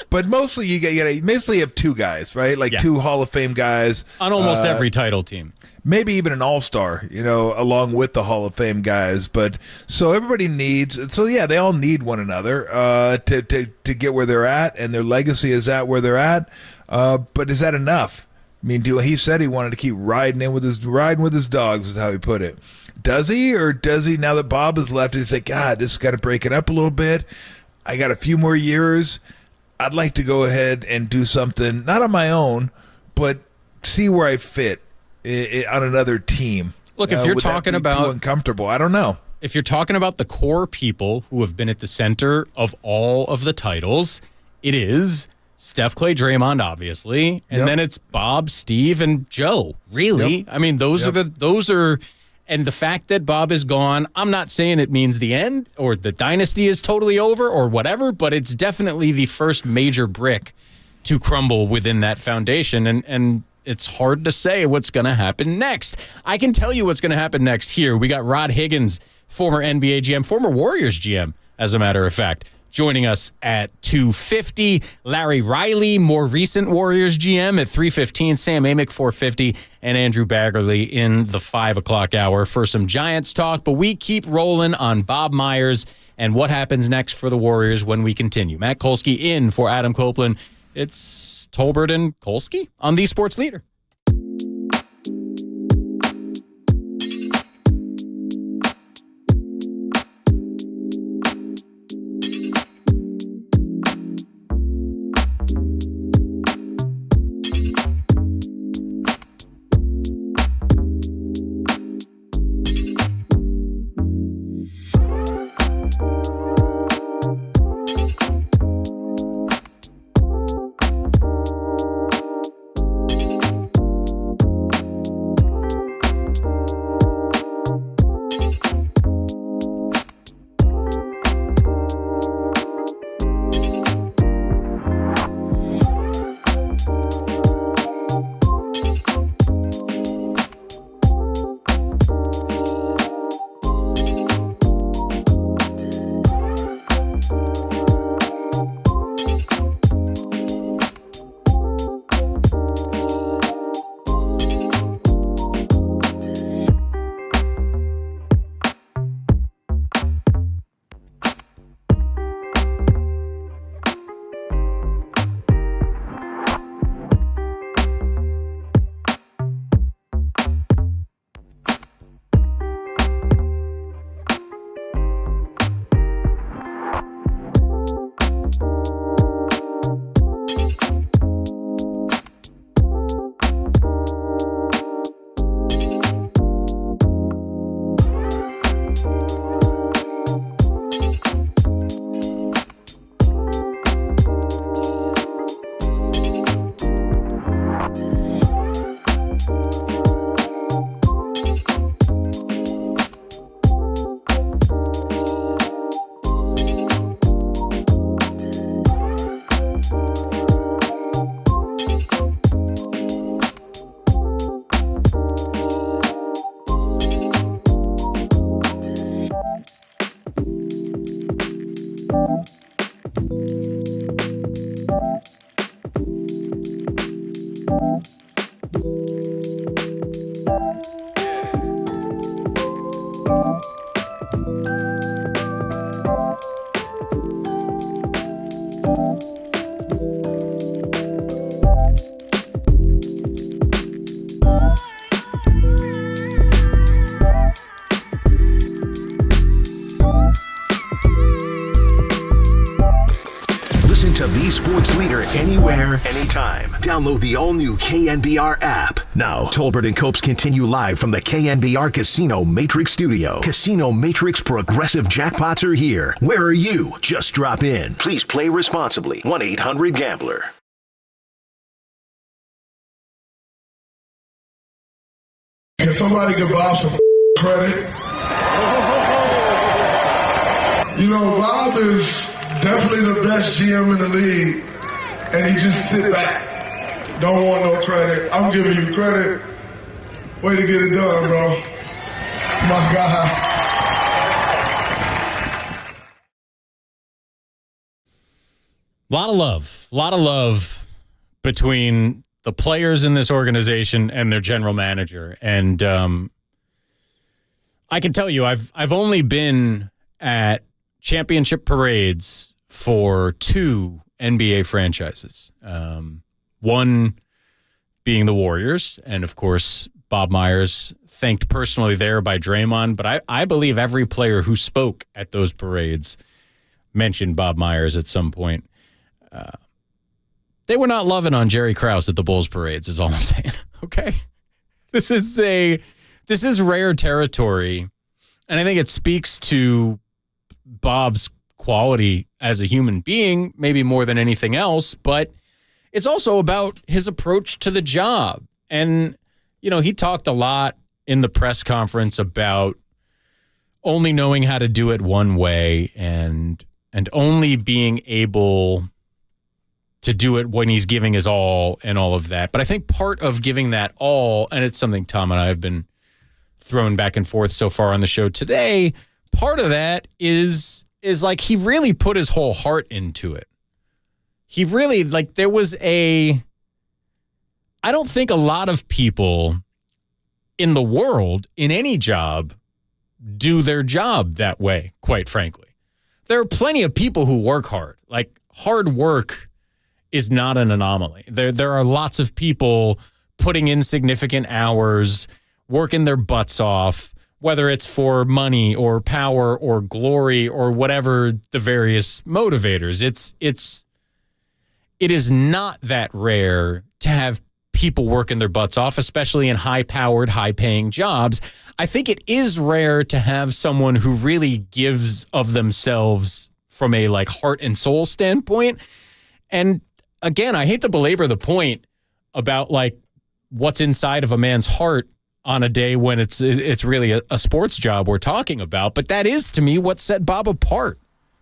Speaker 11: But mostly you have two guys, right? Like two Hall of Fame guys
Speaker 22: on almost every title team.
Speaker 11: Maybe even an all-star, along with the Hall of Fame guys. But so everybody needs. So yeah, they all need one another to get where they're at, and their legacy is at where they're at. But is that enough? He said he wanted to keep riding with his dogs, is how he put it. Does he, or does he? Now that Bob has left, he's like, God, this has got to break it up a little bit. I got a few more years. I'd like to go ahead and do something, not on my own, but see where I fit on another team.
Speaker 22: Look, if you're
Speaker 11: would that
Speaker 22: talking
Speaker 11: be
Speaker 22: about
Speaker 11: too uncomfortable, I don't know.
Speaker 22: If you're talking about the core people who have been at the center of all of the titles, it is Steph, Clay, Draymond, obviously, and then it's Bob, Steve, and Joe. Really, I mean, those are, and the fact that Bob is gone, I'm not saying it means the end or the dynasty is totally over or whatever, but it's definitely the first major brick to crumble within that foundation, and it's hard to say what's going to happen next. I can tell you what's going to happen next here. We got Rod Higgins, former NBA GM, former Warriors GM, as a matter of fact, joining us at 2:50. Larry Riley, more recent Warriors GM, at 3:15. Sam Amick, 4:50. And Andrew Baggerly in the 5 o'clock hour for some Giants talk. But we keep rolling on Bob Myers and what happens next for the Warriors when we continue. Matt Kolsky in for Adam Copeland. It's Tolbert and Kolsky on the Sports Leader.
Speaker 1: To the Sports Leader anywhere, anytime. Download the all-new KNBR app. Now, Tolbert and Copes continue live from the KNBR Casino Matrix Studio. Casino Matrix Progressive Jackpots are here. Where are you? Just drop in. Please play responsibly. 1-800-GAMBLER.
Speaker 21: Can somebody give Bob some credit? You know, Bob is definitely the best GM in the league, and he just sit back. Don't want no credit. I'm giving you credit. Way to get it done, bro. My God.
Speaker 22: A lot of love between the players in this organization and their general manager. And I can tell you, I've only been at championship parades for 2 NBA franchises. One being the Warriors, and of course, Bob Myers, thanked personally there by Draymond. But I believe every player who spoke at those parades mentioned Bob Myers at some point. They were not loving on Jerry Krause at the Bulls parades, is all I'm saying. Okay? This this is rare territory, and I think it speaks to Bob's quality as a human being, maybe more than anything else, but it's also about his approach to the job. And, he talked a lot in the press conference about only knowing how to do it one way and only being able to do it when he's giving his all and all of that. But I think part of giving that all, and it's something Tom and I have been thrown back and forth so far on the show today, part of that is like he really put his whole heart into it. He really, there was I don't think a lot of people in the world, in any job, do their job that way, quite frankly. There are plenty of people who work hard. Hard work is not an anomaly. There are lots of people putting in significant hours, working their butts off, whether it's for money or power or glory or whatever the various motivators. It is not that rare to have people working their butts off, especially in high-powered, high-paying jobs. I think it is rare to have someone who really gives of themselves from a heart and soul standpoint. And again, I hate to belabor the point about what's inside of a man's heart on a day when it's really a sports job we're talking about, but that is to me what set Bob apart.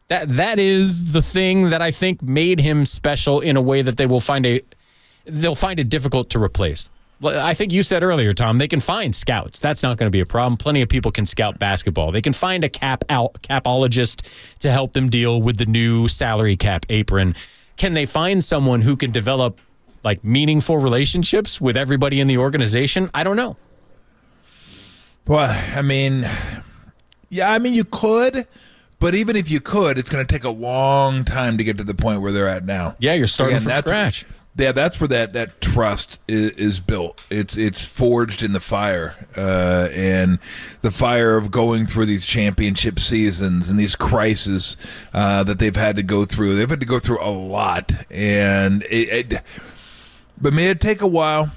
Speaker 22: That is the thing that I think made him special in a way that they'll find it difficult to replace. I think you said earlier, Tom, they can find scouts. That's not going to be a problem. Plenty of people can scout basketball. They can find a capologist to help them deal with the new salary cap apron. Can they find someone who can develop meaningful relationships with everybody in the organization? I don't know.
Speaker 11: Well, you could, but even if you could, it's going to take a long time to get to the point where they're at now.
Speaker 22: Yeah, you're starting from scratch.
Speaker 11: Yeah, that's where that trust is built. It's forged in the fire, and the fire of going through these championship seasons and these crises that they've had to go through. They've had to go through a lot, and but may it take a while.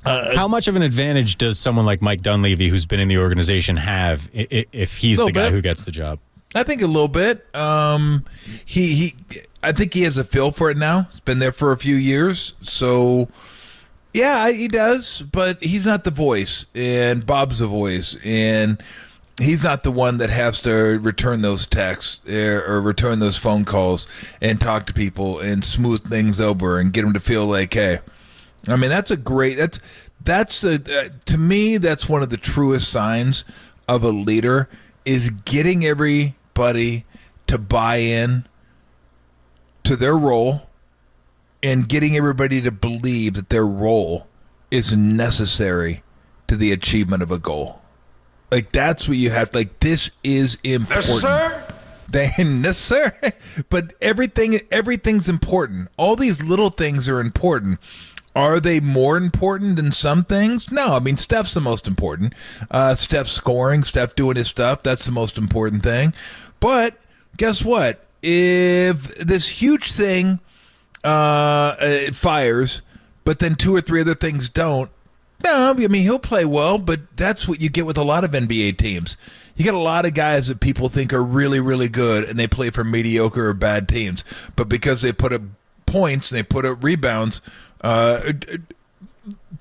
Speaker 22: How much of an advantage does someone like Mike Dunleavy, who's been in the organization, have if he's the guy who gets the job?
Speaker 11: I think a little bit. I think he has a feel for it now. He's been there for a few years, so yeah, he does. But he's not the voice, and Bob's the voice, and he's not the one that has to return those texts or return those phone calls and talk to people and smooth things over and get them to feel like, hey. That's a great. To me, that's one of the truest signs of a leader is getting everybody to buy in to their role and getting everybody to believe that their role is necessary to the achievement of a goal. That's what you have. This is important. Yes, sir. But everything's important. All these little things are important. Are they more important than some things? No, Steph's the most important. Steph scoring, Steph doing his stuff, that's the most important thing. But guess what? If this huge thing it fires, but then two or three other things don't, no, he'll play well, but that's what you get with a lot of NBA teams. You get a lot of guys that people think are really, really good, and they play for mediocre or bad teams. But because they put up points and they put up rebounds,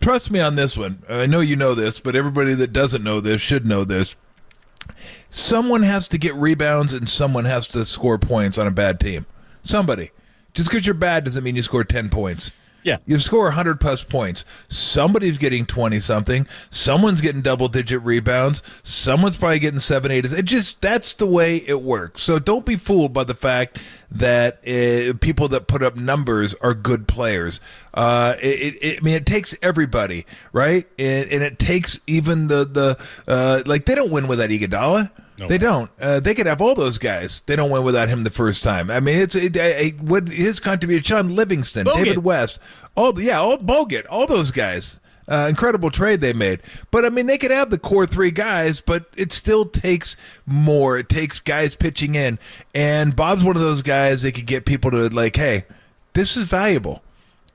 Speaker 11: trust me on this one. I know you know this, but everybody that doesn't know this should know this. Someone has to get rebounds and someone has to score points on a bad team. Somebody. Just because you're bad doesn't mean you score 10 points.
Speaker 22: Yeah.
Speaker 11: You score 100-plus points. Somebody's getting 20-something. Someone's getting double-digit rebounds. Someone's probably getting 7, 8. That's the way it works. So don't be fooled by the fact that people that put up numbers are good players. It takes everybody, right? And it takes even they don't win without Iguodala. No. They don't. They could have all those guys. They don't win without him the first time. What his contribution, Sean Livingston,
Speaker 22: Bogut.
Speaker 11: David West, Bogut, all those guys. Incredible trade they made. But, they could have the core three guys, but it still takes more. It takes guys pitching in. And Bob's one of those guys that could get people to hey, this is valuable.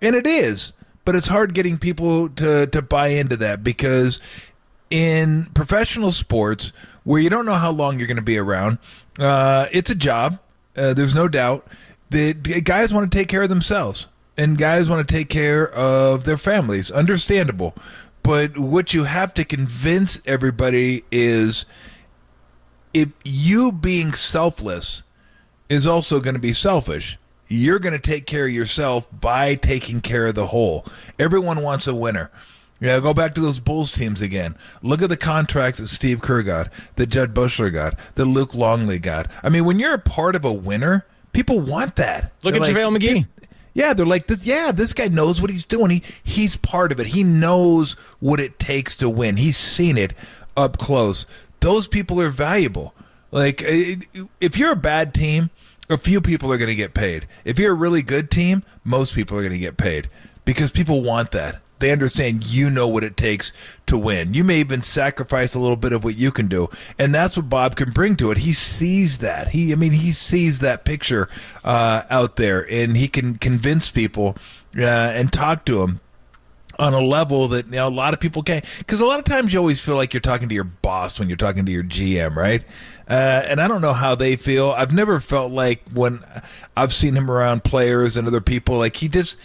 Speaker 11: And it is. but it's hard getting people to buy into that because in professional sports where you don't know how long you're going to be around, it's a job. There's no doubt that guys want to take care of themselves and guys want to take care of their families. Understandable. But what you have to convince everybody is if you being selfless is also going to be selfish. You're going to take care of yourself by taking care of the whole. Everyone wants a winner. Yeah, go back to those Bulls teams again. Look at the contracts that Steve Kerr got, that Judd Bushler got, that Luke Longley got. I mean, when you're a part of a winner, people want that.
Speaker 22: Look at JaVale McGee.
Speaker 11: Yeah, they're like, this guy knows what he's doing. He's part of it. He knows what it takes to win. He's seen it up close. Those people are valuable. Like, if you're a bad team, a few people are going to get paid. If you're a really good team, most people are going to get paid because people want that. They understand you know what it takes to win. You may even sacrifice a little bit of what you can do, and that's what Bob can bring to it. He sees that. He sees that picture out there, and he can convince people and talk to them on a level that a lot of people can't. Because a lot of times you always feel like you're talking to your boss when you're talking to your GM, right? And I don't know how they feel. I've never felt like when I've seen him around players and other people, like he doesn't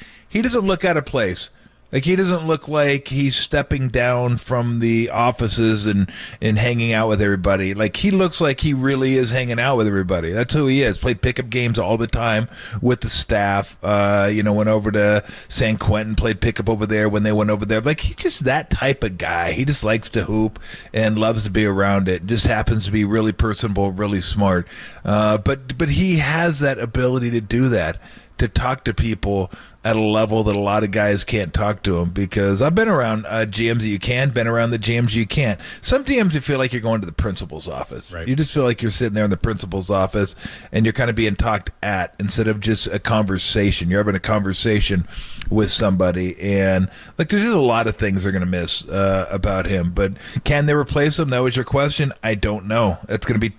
Speaker 11: look out of place. Like he doesn't look like he's stepping down from the offices and hanging out with everybody. Like he looks like he really is hanging out with everybody. That's who he is. Played pickup games all the time with the staff. Went over to San Quentin, played pickup over there when they went over there. Like he's just that type of guy. He just likes to hoop and loves to be around it. Just happens to be really personable, really smart. But he has that ability to do that, to talk to people at a level that a lot of guys can't talk to them, because I've been around GMs that you can, been around the GMs you can't. Some GMs you feel like you're going to the principal's office. Right. You just feel like you're sitting there in the principal's office and you're kind of being talked at instead of just a conversation. You're having a conversation with somebody, and like there's just a lot of things they're going to miss about him. But can they replace him? That was your question. I don't know. That's going to be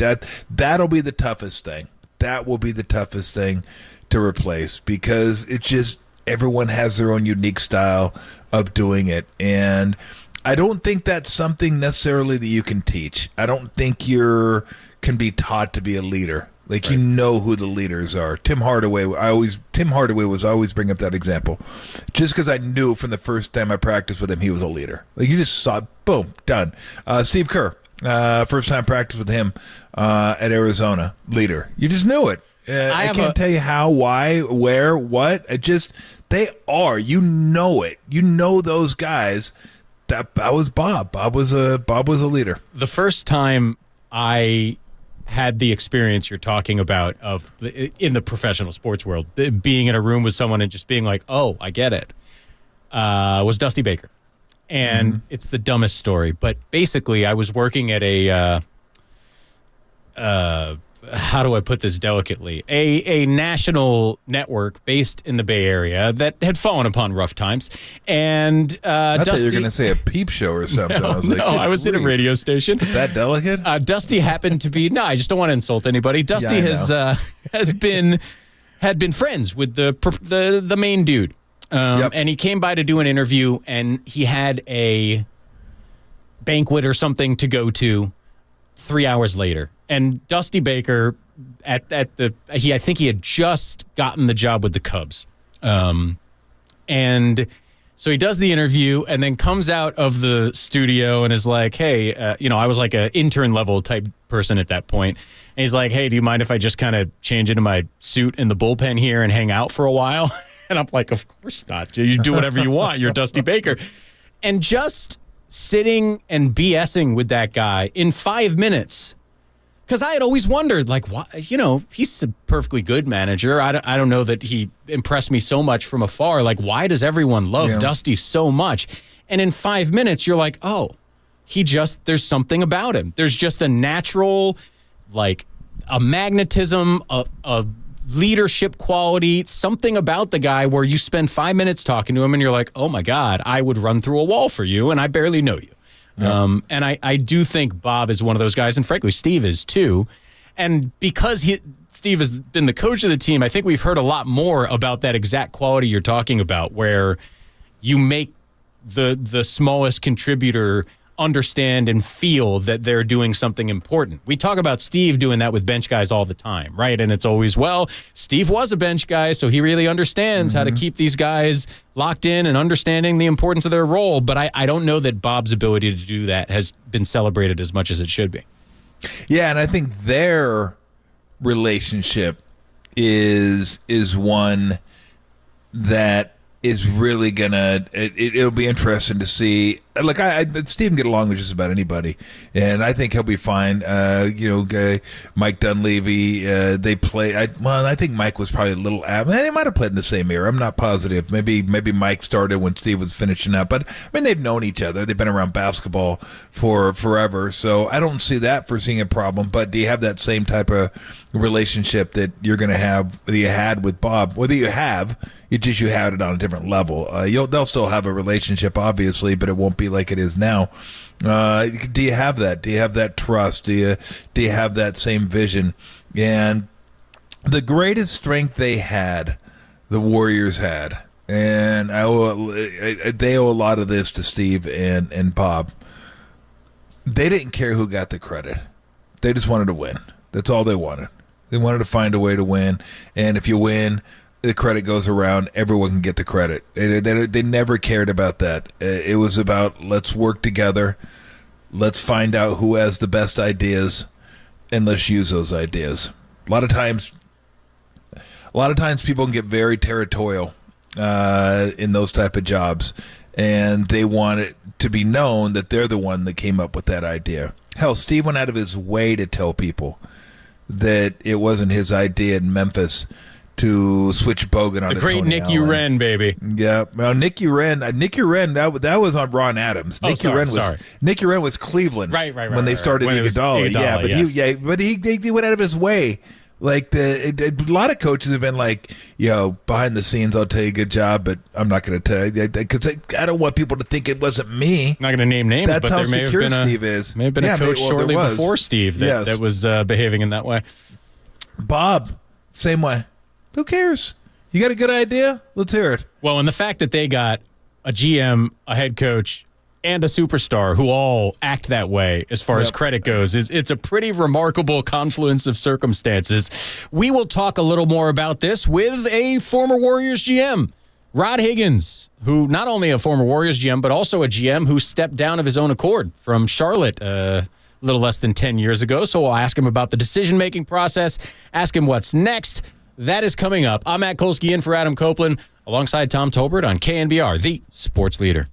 Speaker 11: that'll be the toughest thing. That will be the toughest thing to replace, because it's just everyone has their own unique style of doing it, and I don't think that's something necessarily that you can teach. I don't think you can be taught to be a leader. Like, right. You know who the leaders are. Tim Hardaway was always bring up that example, just because I knew from the first time I practiced with him he was a leader. Like, you just saw, boom, done. Steve Kerr, first time practice with him at Arizona, leader. You just knew it. I can't tell you how, why, where, what. They are. You know it. You know those guys. That was Bob. Bob was a leader.
Speaker 22: The first time I had the experience you're talking about in the professional sports world, being in a room with someone and just being like, "Oh, I get it," was Dusty Baker, and it's the dumbest story. But basically, I was working at a. How do I put this delicately? A national network based in the Bay Area that had fallen upon rough times. And
Speaker 11: I thought
Speaker 22: Dusty,
Speaker 11: you were going to say a peep show or something.
Speaker 22: No,
Speaker 11: I was like,
Speaker 22: I was in a radio station.
Speaker 11: That delicate?
Speaker 22: Dusty happened to be. No, I just don't want to insult anybody. Dusty had been friends with the main dude, and he came by to do an interview, and he had a banquet or something to go to 3 hours later. And Dusty Baker, I think he had just gotten the job with the Cubs. And so he does the interview and then comes out of the studio and is like, hey, I was like an intern level type person at that point. And he's like, hey, do you mind if I just kind of change into my suit in the bullpen here and hang out for a while? And I'm like, of course not. You do whatever you want. You're Dusty Baker. And just sitting and BSing with that guy in 5 minutes. Because I had always wondered, like, why, he's a perfectly good manager. I don't know that he impressed me so much from afar. Like, why does everyone love Dusty so much? And in 5 minutes, you're like, oh, there's something about him. There's just a natural, like, a magnetism, a leadership quality, something about the guy where you spend 5 minutes talking to him and you're like, oh my God, I would run through a wall for you and I barely know you. Yeah. And I do think Bob is one of those guys, and frankly, Steve is too. And because Steve has been the coach of the team, I think we've heard a lot more about that exact quality you're talking about, where you make the smallest contributor understand and feel that they're doing something important. We talk about Steve doing that with bench guys all the time, right? And it's always, well, Steve was a bench guy, so he really understands how to keep these guys locked in and understanding the importance of their role. But I don't know that Bob's ability to do that has been celebrated as much as it should be.
Speaker 11: Yeah, and I think their relationship is one that is really gonna. It'll be interesting to see. Like Steve can get along with just about anybody, and I think he'll be fine. Mike Dunleavy. They play. I think Mike was probably a little. They might have played in the same era. I'm not positive. Maybe Mike started when Steve was finishing up. But I mean, they've known each other. They've been around basketball for forever. So I don't see that for seeing a problem. But do you have that same type of relationship that you're going to have that you had with Bob? Whether you have. You have it on a different level. They'll still have a relationship, obviously, but it won't be like it is now. Do you have that? Do you have that trust? Do you have that same vision? And the greatest strength they had, the Warriors had, and they owe a lot of this to Steve and Bob. They didn't care who got the credit. They just wanted to win. That's all they wanted. They wanted to find a way to win, and if you win, the credit goes around. Everyone can get the credit. They never cared about that. It was about, let's work together. Let's find out who has the best ideas, and let's use those ideas. A lot of times people can get very territorial in those type of jobs, and they want it to be known that they're the one that came up with that idea. Hell, Steve went out of his way to tell people that it wasn't his idea in Memphis to switch Bogan on
Speaker 22: the great
Speaker 11: Tony
Speaker 22: Nick
Speaker 11: Allen.
Speaker 22: Uren, baby.
Speaker 11: Yeah, well, Nick Uren, that was onRon Adams. Nick Uren was Cleveland,
Speaker 22: right.
Speaker 11: When they started Iguodala. But he went out of his way. Like a lot of coaches have been like, behind the scenes, I'll tell you good job, but I'm not going to tell you because I don't want people to think it wasn't me.
Speaker 22: Not going to name names,
Speaker 11: That's
Speaker 22: but
Speaker 11: how
Speaker 22: there may have been
Speaker 11: Steve is.
Speaker 22: May have been a coach shortly before Steve that was behaving in that way.
Speaker 11: Bob, same way. Who cares? You got a good idea? Let's hear it.
Speaker 22: Well, and the fact that they got a GM, a head coach, and a superstar who all act that way as far as credit goes, it's a pretty remarkable confluence of circumstances. We will talk a little more about this with a former Warriors GM, Rod Higgins, who not only a former Warriors GM, but also a GM who stepped down of his own accord from Charlotte a little less than 10 years ago. So we'll ask him about the decision-making process, ask him what's next. That is coming up. I'm Matt Kolsky in for Adam Copeland alongside Tom Tolbert on KNBR, the sports leader.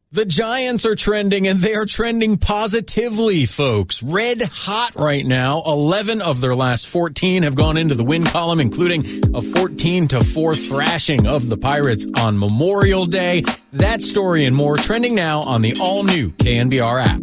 Speaker 22: The Giants are trending, and they are trending positively, folks. Red hot right now. 11 of their last 14 have gone into the win column, including a 14-4 thrashing of the Pirates on Memorial Day. That story and more trending now on the all-new KNBR app.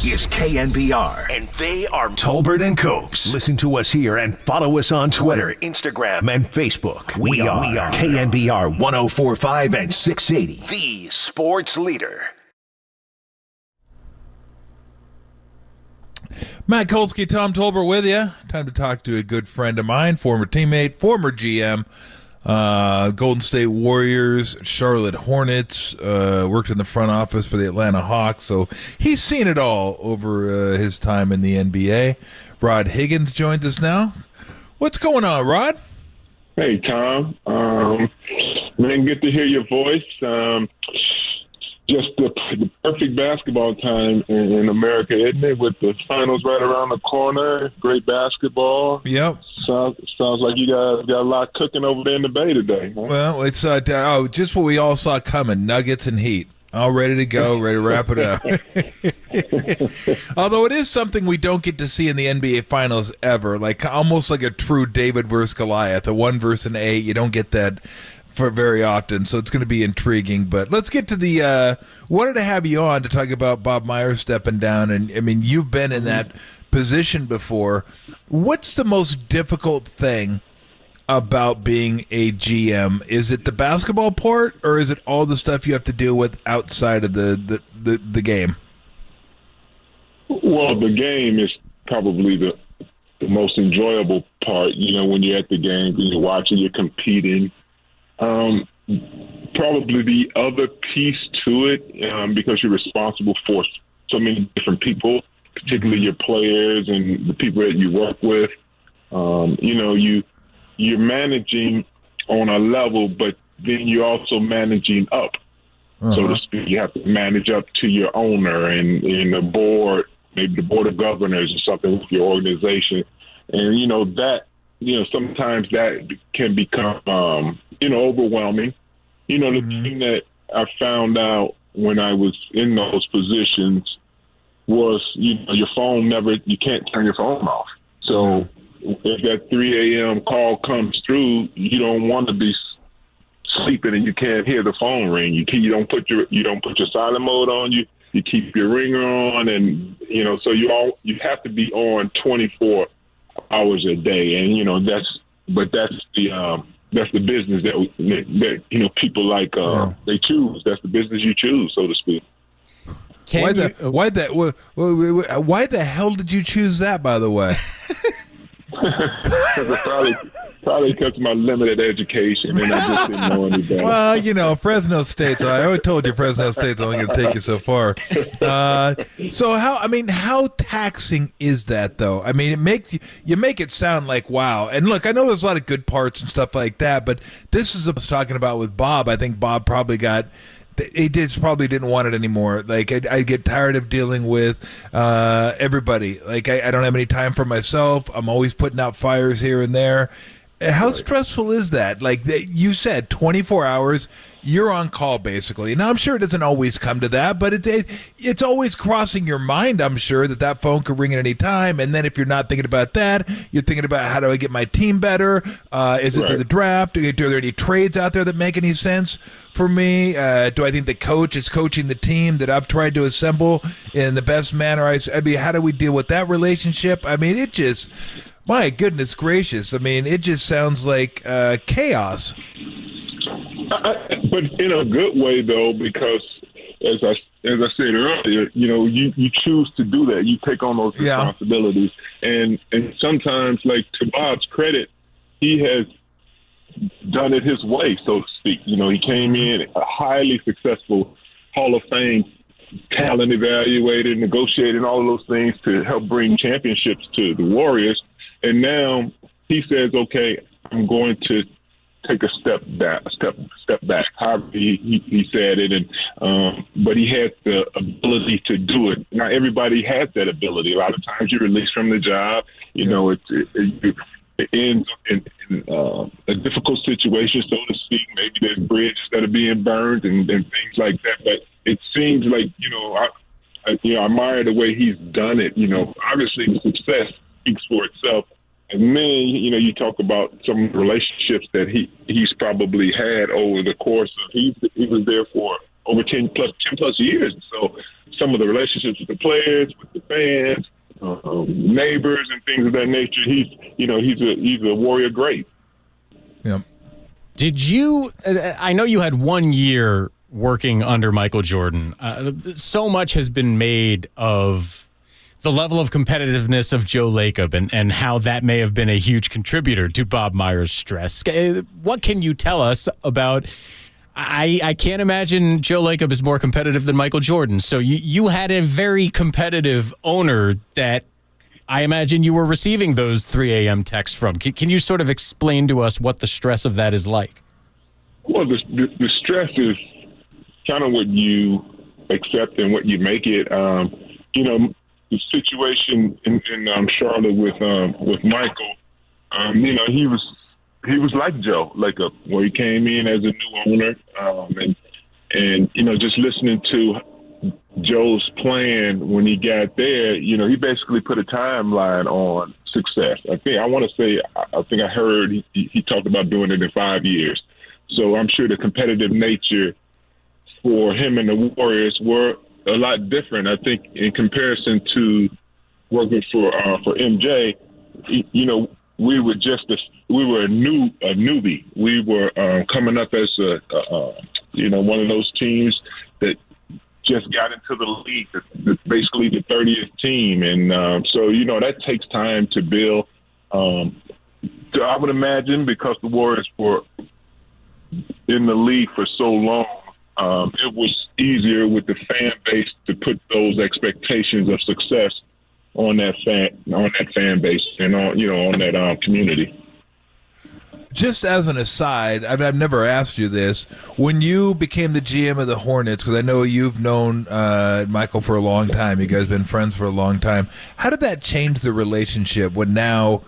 Speaker 1: Is KNBR, and they are Tolbert and Copes. Listen to us here and follow us on Twitter, Instagram, and Facebook. We are KNBR 104.5 and 680, the sports leader.
Speaker 11: Matt Kolsky, Tom Tolbert with you. Time to talk to a good friend of mine, former teammate, former GM, Golden State Warriors, Charlotte Hornets, worked in the front office for the Atlanta Hawks, so he's seen it all over his time in the NBA. Rod Higgins joins us now. What's going on, Rod?
Speaker 7: Hey, Tom. Man, good to hear your voice. Just the perfect basketball time in America, isn't it? With the finals right around the corner, great basketball.
Speaker 11: Yep.
Speaker 7: Sounds like you guys got a lot cooking over there in the Bay today. Huh?
Speaker 11: Well, it's just what we all saw coming, Nuggets and Heat. All ready to go, ready to wrap it up. Although it is something we don't get to see in the NBA Finals ever, like almost like a true David versus Goliath, a 1 versus an 8. You don't get that for very often, so it's going to be intriguing. But let's get to the wanted to have you on to talk about Bob Myers stepping down, and I mean, you've been in that position before. What's the most difficult thing about being a GM? Is it the basketball part, or is it all the stuff you have to deal with outside of the game?
Speaker 7: Well, the game is probably the most enjoyable part. You know, when you're at the game and you're watching, you're competing. Probably the other piece to it, because you're responsible for so many different people, particularly your players and the people that you work with. You know, you're managing on a level, but then you're also managing up, so to speak. You have to manage up to your owner and the board, maybe the board of governors or something with your organization. And, you know, that, you know, sometimes that can become, you know, overwhelming. You know, the thing that I found out when I was in those positions was, you know, your phone you can't turn your phone off. So if that 3 a.m. call comes through, you don't want to be sleeping and you can't hear the phone ring. You don't put your silent mode on. You keep your ringer on, and you know, so you have to be on 24 hours a day, and you know that's the business that you know people like they choose. That's the business you choose, so to speak.
Speaker 11: Why the hell did you choose that, by the way?
Speaker 7: Probably because of my limited education and I just didn't know any better.
Speaker 11: Well, you know, Fresno State. So I always told you Fresno State's only going to take you so far. So how taxing is that, though? I mean, it makes you make it sound like wow. And look, I know there's a lot of good parts and stuff like that, but this is what I was talking about with Bob. I think Bob probably probably didn't want it anymore. Like I get tired of dealing with everybody. Like I don't have any time for myself. I'm always putting out fires here and there. How stressful is that? Like you said, 24 hours, you're on call basically. Now I'm sure it doesn't always come to that, but it's always crossing your mind. I'm sure that phone could ring at any time. And then if you're not thinking about that, you're thinking about how do I get my team better? Is it to the draft? Are there any trades out there that make any sense for me? Do I think the coach is coaching the team that I've tried to assemble in the best manner? I mean, how do we deal with that relationship? I mean, it just, my goodness gracious. I mean, it just sounds like chaos.
Speaker 7: But in a good way, though, because as I said earlier, you know, you choose to do that. You take on those responsibilities. And sometimes, like to Bob's credit, he has done it his way, so to speak. You know, he came in a highly successful Hall of Fame talent evaluator, negotiating all of those things to help bring championships to the Warriors. And now he says, okay, I'm going to take a step back. However he said it, and but he had the ability to do it. Not everybody has that ability. A lot of times you're released from the job. You know, it ends in a difficult situation, so to speak. Maybe there's bridges that are being burned and things like that. But it seems like, you know, I admire the way he's done it. You know, obviously the success speaks for itself. And then, you know, you talk about some relationships that he's probably had over the course of, he was there for over 10 plus years. So some of the relationships with the players, with the fans, neighbors and things of that nature, he's a Warrior great.
Speaker 11: Yeah.
Speaker 22: Did you, I know you had 1 year working under Michael Jordan. So much has been made of the level of competitiveness of Joe Lacob and how that may have been a huge contributor to Bob Myers' stress. What can you tell us about? I can't imagine Joe Lacob is more competitive than Michael Jordan. So you had a very competitive owner that I imagine you were receiving those 3 a.m. texts from. Can you sort of explain to us what the stress of that is like?
Speaker 7: Well, the stress is kind of what you accept and what you make it. You know, the situation in Charlotte with Michael, you know, he was like Joe Lacob, where he came in as a new owner, and you know, just listening to Joe's plan when he got there, you know, he basically put a timeline on success. I think I heard he talked about doing it in 5 years. So I'm sure the competitive nature for him and the Warriors were a lot different. I think in comparison to working for MJ, you know, we were a newbie. We were coming up as one of those teams that just got into the league, basically the 30th team, and so you know that takes time to build. I would imagine because the Warriors were in the league for so long, it was easier with the fan base to put those expectations of success on that fan base and on that community.
Speaker 11: Just as an aside, I mean, I've never asked you this. When you became the GM of the Hornets, because I know you've known Michael for a long time, you guys have been friends for a long time, how did that change the relationship when now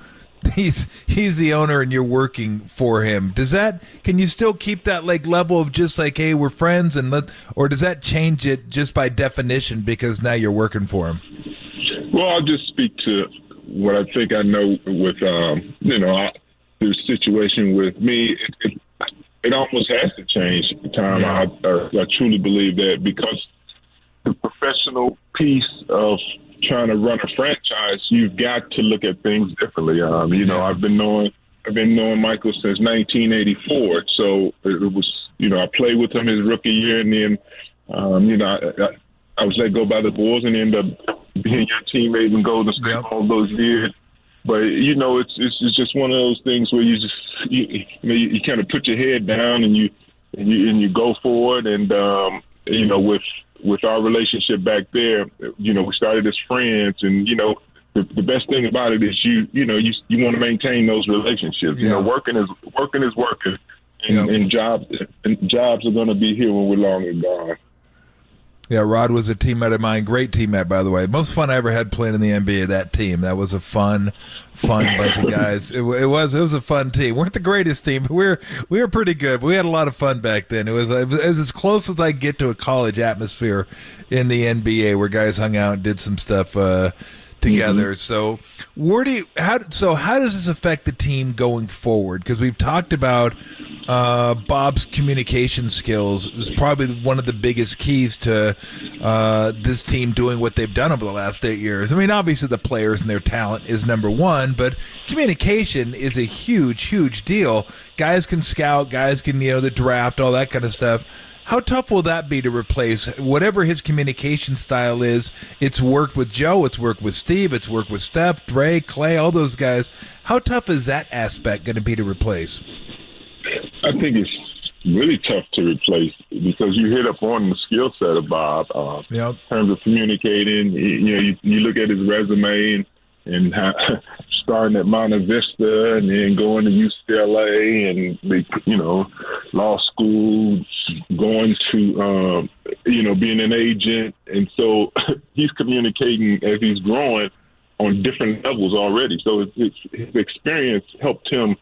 Speaker 11: he's the owner and you're working for him? Can you still keep that like level of just like, hey, we're friends, or does that change it just by definition because now you're working for him?
Speaker 7: Well, I'll just speak to what I think I know with the situation with me. It almost has to change the time. Yeah. I truly believe that, because the professional piece of trying to run a franchise, you've got to look at things differently. I've been knowing Michael since 1984. So it was, I played with him his rookie year, and then, I was let go by the Bulls and end up being your teammate in Golden State all those years. But it's just one of those things where you kind of put your head down and you go forward. And with our relationship back there, we started as friends, and the best thing about it is you want to maintain those relationships. Working is working, and jobs are going to be here when we're long and gone.
Speaker 11: Yeah, Rod was a teammate of mine. Great teammate, by the way. Most fun I ever had playing in the NBA. That team. That was a fun bunch of guys. It was a fun team. Weren't the greatest team, but we were pretty good. But we had a lot of fun back then. It was as close as I get to a college atmosphere in the NBA, where guys hung out and did some stuff together. So how does this affect the team going forward? Because we've talked about Bob's communication skills is probably one of the biggest keys to this team doing what they've done over the last 8 years. I mean, obviously the players and their talent is number one, but communication is a huge deal. Guys can scout, guys can, the draft, all that kind of stuff. How tough will that be to replace whatever his communication style is? It's worked with Joe, it's worked with Steve, it's worked with Steph, Dre, Clay, all those guys. How tough is that aspect going to be to replace?
Speaker 7: I think it's really tough to replace because you hit up on the skill set of Bob in terms of communicating. You look at his resume and how, starting at Monte Vista and then going to UCLA and law school, going to being an agent, and so he's communicating as he's growing on different levels already. So his experience helped him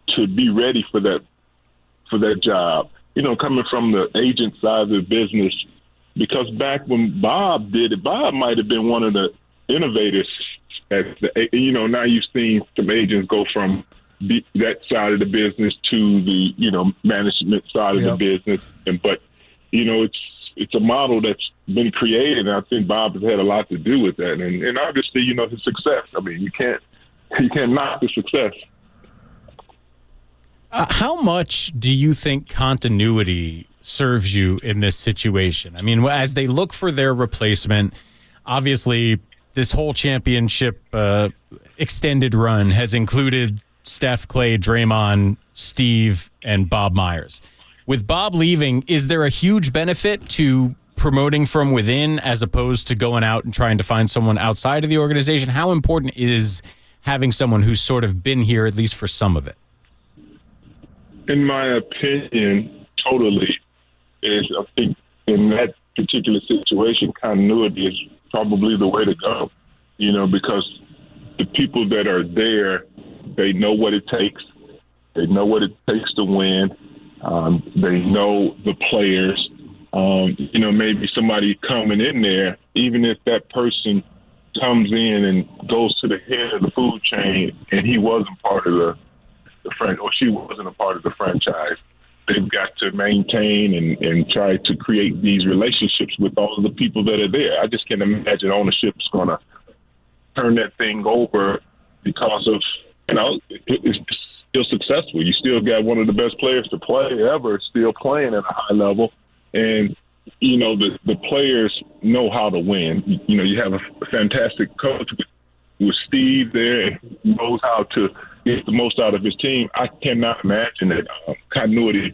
Speaker 7: to be ready for that job. Coming from the agent side of the business, because back when Bob did it, Bob might have been one of the innovators. Now you've seen some agents go from that side of the business to the management side of the business, but it's a model that's been created, and I think Bob has had a lot to do with that, and obviously his success. I mean, you can't knock the success.
Speaker 22: How much do you think continuity serves you in this situation? I mean, as they look for their replacement, obviously this whole championship extended run has included Steph, Clay, Draymond, Steve, and Bob Myers. With Bob leaving, is there a huge benefit to promoting from within as opposed to going out and trying to find someone outside of the organization? How important is having someone who's sort of been here, at least for some of it?
Speaker 7: In my opinion, totally, is I think in that particular situation, continuity is probably the way to go, because the people that are there, they know what it takes. They know what it takes to win. They know the players. Maybe somebody coming in there, even if that person comes in and goes to the head of the food chain and he wasn't part of the or she wasn't a part of the franchise, they've got to maintain and try to create these relationships with all of the people that are there. I just can't imagine ownership's going to turn that thing over because of, it's still successful. You still got one of the best players to play ever still playing at a high level. And, the players know how to win. You have a fantastic coach with Steve there and knows how to get the most out of his team. I cannot imagine that continuity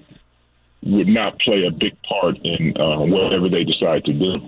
Speaker 7: would not play a big part in whatever they decide to do.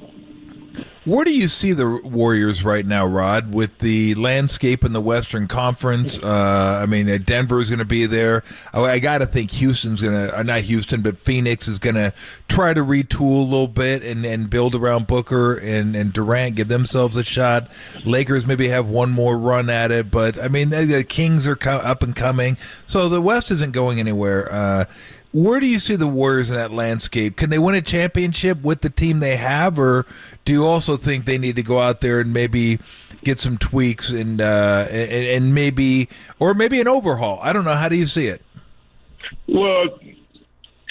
Speaker 11: Where do you see the Warriors right now, Rod, with the landscape in the Western Conference? Denver is going to be there. I got to think Houston's going to, not Houston, but Phoenix is going to try to retool a little bit and build around Booker and Durant, give themselves a shot. Lakers maybe have one more run at it, but, the Kings are up and coming. So the West isn't going anywhere. Where do you see the Warriors in that landscape? Can they win a championship with the team they have, or do you also think they need to go out there and maybe get some tweaks and maybe an overhaul? I don't know. How do you see it?
Speaker 7: Well,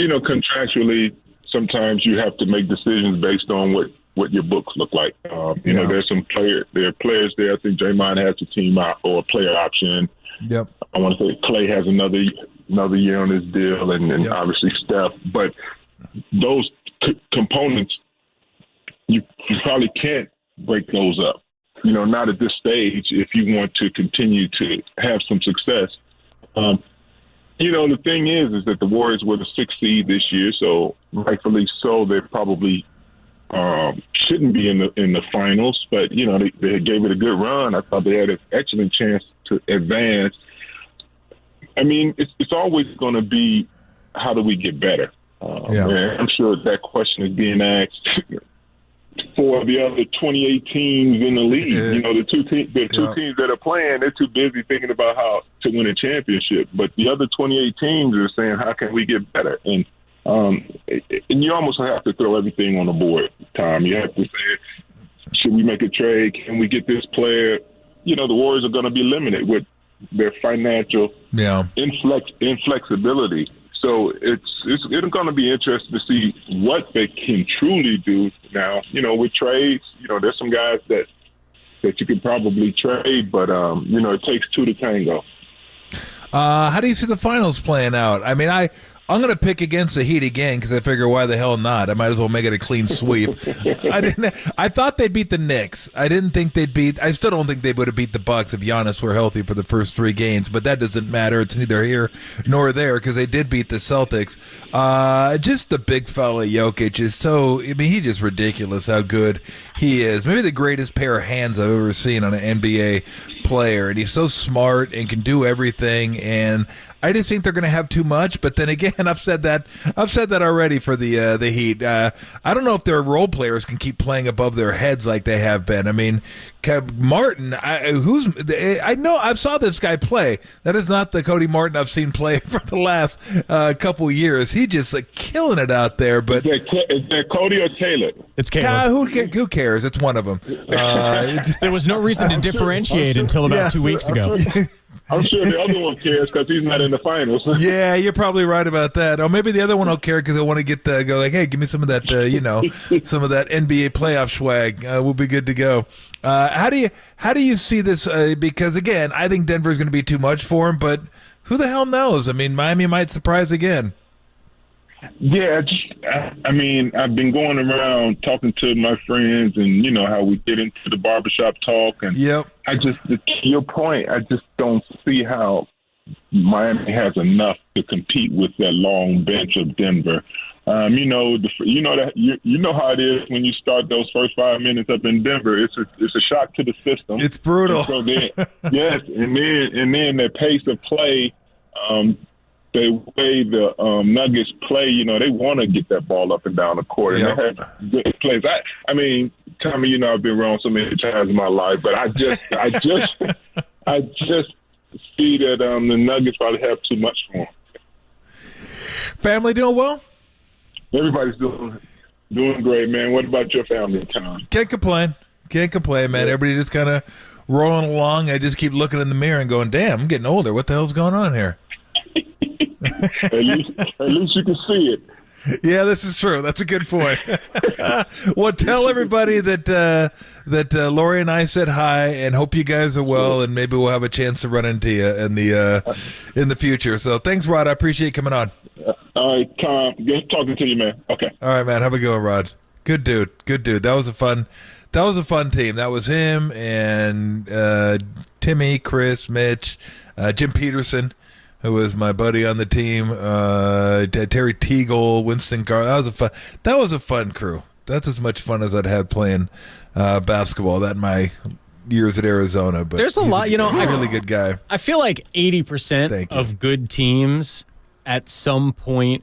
Speaker 7: contractually, sometimes you have to make decisions based on what your books look like. There's there are players there. I think Draymond has a team out or a player option.
Speaker 11: Yep.
Speaker 7: I want to say Clay has another year on his deal, and obviously Steph. But those components, you probably can't break those up. Not at this stage if you want to continue to have some success. The thing is that the Warriors were the 6th seed this year, so rightfully so, they probably shouldn't be in the finals. But they gave it a good run. I thought they had an excellent chance to advance. I mean, it's always going to be, how do we get better? And I'm sure that question is being asked for the other 28 teams in the league. The two teams that are playing, they're too busy thinking about how to win a championship. But the other 28 teams are saying, how can we get better? And you almost have to throw everything on the board, Tom. You have to say, should we make a trade? Can we get this player? The Warriors are going to be limited with their financial inflexibility. So it's going to be interesting to see what they can truly do now. With trades, there's some guys that you can probably trade, but it takes two to tango.
Speaker 11: How do you see the finals playing out? I mean, I'm going to pick against the Heat again because I figure why the hell not? I might as well make it a clean sweep. I thought they'd beat the Knicks. I still don't think they would have beat the Bucks if Giannis were healthy for the first 3 games, but that doesn't matter. It's neither here nor there because they did beat the Celtics. Just the big fella Jokic is he's just ridiculous how good he is. Maybe the greatest pair of hands I've ever seen on an NBA player, and he's so smart and can do everything, and I just think they're going to have too much. But then again, I've said that already for the Heat. I don't know if their role players can keep playing above their heads like they have been. I mean, Martin, I know I've saw this guy play. That is not the Cody Martin I've seen play for the last couple years. He just killing it out there. But
Speaker 7: is that Cody or Taylor?
Speaker 22: It's Caleb.
Speaker 11: Who cares? It's one of them.
Speaker 22: There was no reason to differentiate until about 2 weeks ago.
Speaker 7: I'm sure the other one cares because he's not in the finals.
Speaker 11: Yeah, you're probably right about that. Or maybe the other one will care because they want to go like, hey, give me some of that, some of that NBA playoff swag. We'll be good to go. How do you see this? Because again, I think Denver's going to be too much for him, but who the hell knows? I mean, Miami might surprise again.
Speaker 7: Yeah, I've been going around talking to my friends, and how we get into the barbershop talk, and to your point, I just don't see how Miami has enough to compete with that long bench of Denver. You know how it is when you start those first 5 minutes up in Denver. It's a shock to the system.
Speaker 11: It's brutal.
Speaker 7: And so yes, and then the pace of play. The way the Nuggets play, they want to get that ball up and down the court, and they have good plays. I mean, Tommy, I've been wrong so many times in my life, but I just see that the Nuggets probably have too much for them.
Speaker 11: Family doing well?
Speaker 7: Everybody's doing great, man. What about your family, Tom?
Speaker 11: Can't complain, man. Everybody just kind of rolling along. I just keep looking in the mirror and going, "Damn, I'm getting older. What the hell's going on here?"
Speaker 7: At least you can see it.
Speaker 11: Yeah, this is true. That's a good point. Well, tell everybody that Lori and I said hi, and hope you guys are well, and maybe we'll have a chance to run into you in the future. So thanks, Rod. I appreciate you coming on.
Speaker 7: All right, Tom. Good talking to you, man. Okay.
Speaker 11: All right, man. Have a good one, Rod. Good dude. That was a fun team. That was him and Timmy, Chris, Mitch, Jim Peterson, who was my buddy on the team, Terry Teagle, Winston Gar. That was a fun crew. That's as much fun as I'd had playing basketball. That in my years at Arizona. But
Speaker 22: there's a lot,
Speaker 11: a really good guy.
Speaker 22: I feel like 80% of good teams at some point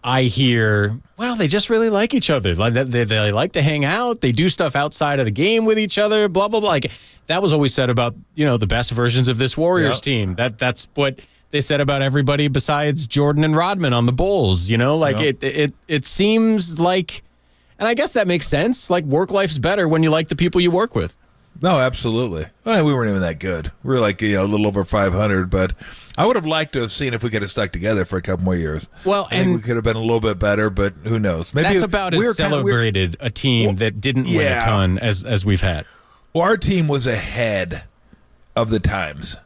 Speaker 22: I hear, well, they just really like each other. Like they like to hang out. They do stuff outside of the game with each other. Blah blah blah. Like that was always said about the best versions of this Warriors team. That's what they said about everybody besides Jordan and Rodman on the Bulls. It seems like, and I guess that makes sense. Like work life's better when you like the people you work with.
Speaker 11: No, absolutely. Well, we weren't even that good. We were like a little over 500, but I would have liked to have seen if we could have stuck together for a couple more years.
Speaker 22: Well,
Speaker 11: I think we could have been a little bit better, but who knows? Maybe
Speaker 22: that's about as celebrated a team that didn't win a ton as we've had.
Speaker 11: Well, our team was ahead of the times.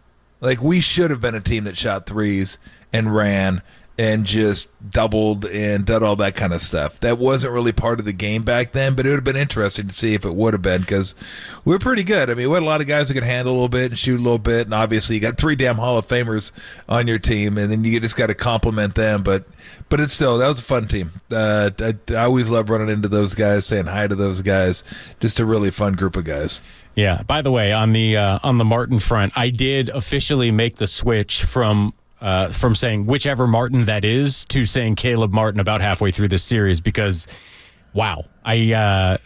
Speaker 11: Like we should have been a team that shot threes and ran and just doubled and did all that kind of stuff. That wasn't really part of the game back then, but it would have been interesting to see if it would have been, because we were pretty good. I mean, we had a lot of guys who could handle a little bit and shoot a little bit, and obviously you got 3 damn Hall of Famers on your team, and then you just got to compliment them. But it's still, that was a fun team. I always love running into those guys, saying hi to those guys. Just a really fun group of guys.
Speaker 22: Yeah. By the way, on the Martin front, I did officially make the switch from saying whichever Martin that is to saying Caleb Martin about halfway through this series, because, wow, I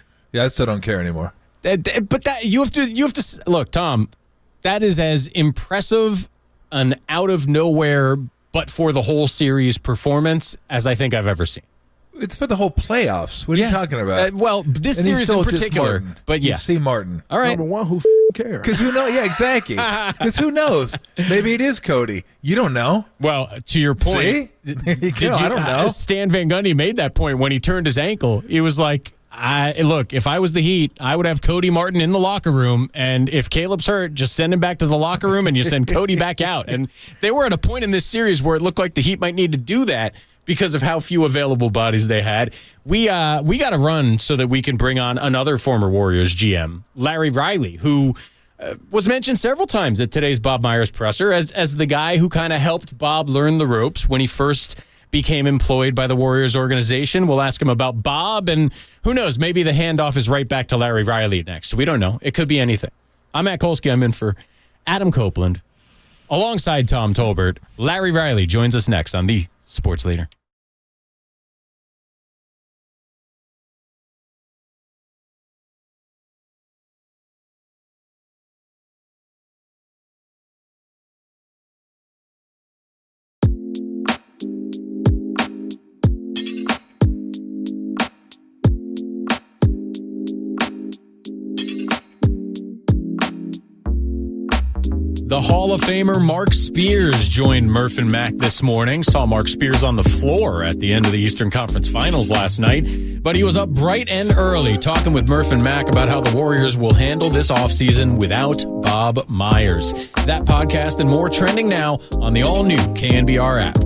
Speaker 11: still don't care anymore.
Speaker 22: But that you have to look, Tom. That is as impressive an out of nowhere, but for the whole series performance as I think I've ever seen.
Speaker 11: It's for the whole playoffs. What are you talking about?
Speaker 22: Well, this series in particular, but yeah.
Speaker 11: See Martin.
Speaker 22: All right.
Speaker 11: Number one, who cares? Because exactly. Because who knows? Maybe it is Cody. You don't know.
Speaker 22: Well, to your point,
Speaker 11: See? I don't know.
Speaker 22: Stan Van Gundy made that point when he turned his ankle. He was like, look, if I was the Heat, I would have Cody Martin in the locker room, and if Caleb's hurt, just send him back to the locker room and you send Cody back out. And they were at a point in this series where it looked like the Heat might need to do that because of how few available bodies they had. We got to run so that we can bring on another former Warriors GM, Larry Riley, who was mentioned several times at today's Bob Myers presser as the guy who kind of helped Bob learn the ropes when he first became employed by the Warriors organization. We'll ask him about Bob, and who knows, maybe the handoff is right back to Larry Riley next. We don't know. It could be anything. I'm Matt Kolsky. I'm in for Adam Copeland. Alongside Tom Tolbert, Larry Riley joins us next on The Sports Leader. The Hall of Famer Mark Spears joined Murph and Mac this morning. Saw Mark Spears on the floor at the end of the Eastern Conference Finals last night, but he was up bright and early talking with Murph and Mac about how the Warriors will handle this offseason without Bob Myers. That podcast and more trending now on the all-new KNBR app.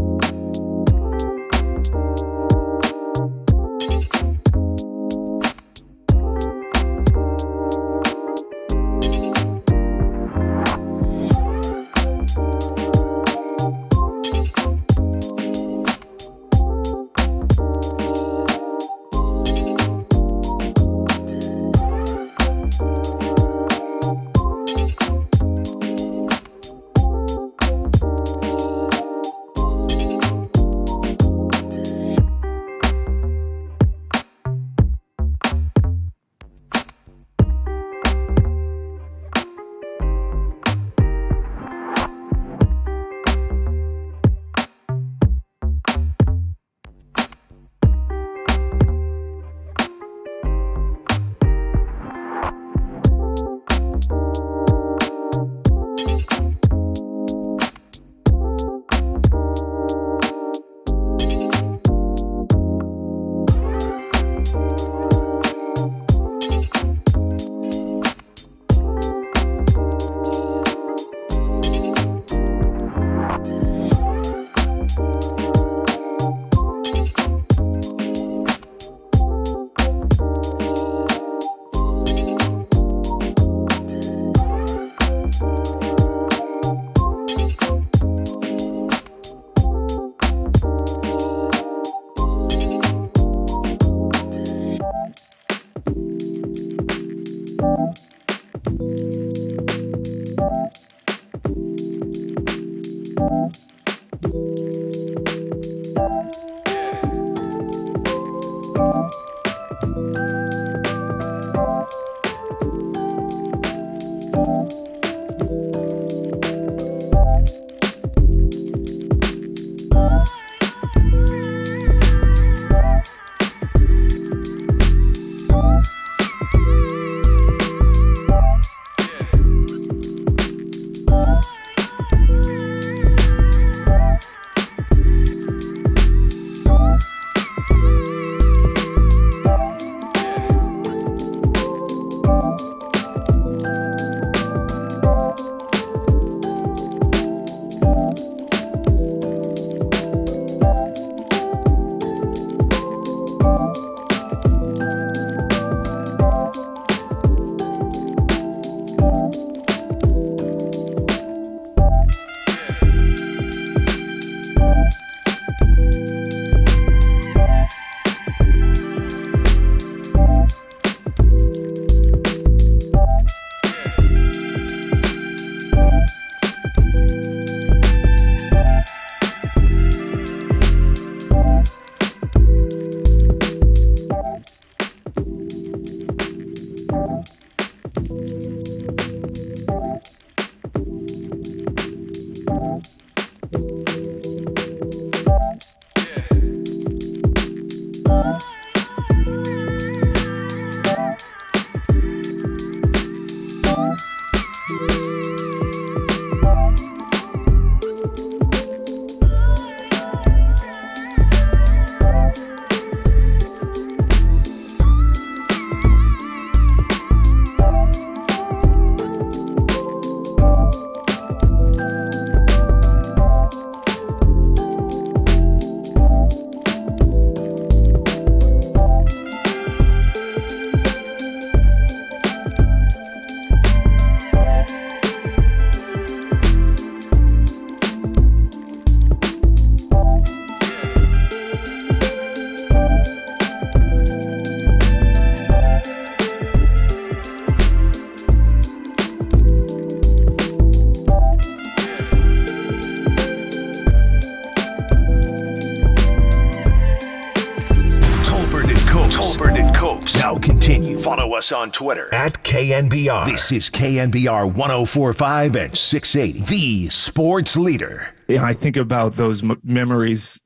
Speaker 1: Now continue. Follow us on Twitter at KNBR. This is KNBR 104.5 and 680, the sports leader.
Speaker 2: Yeah, I think about those memories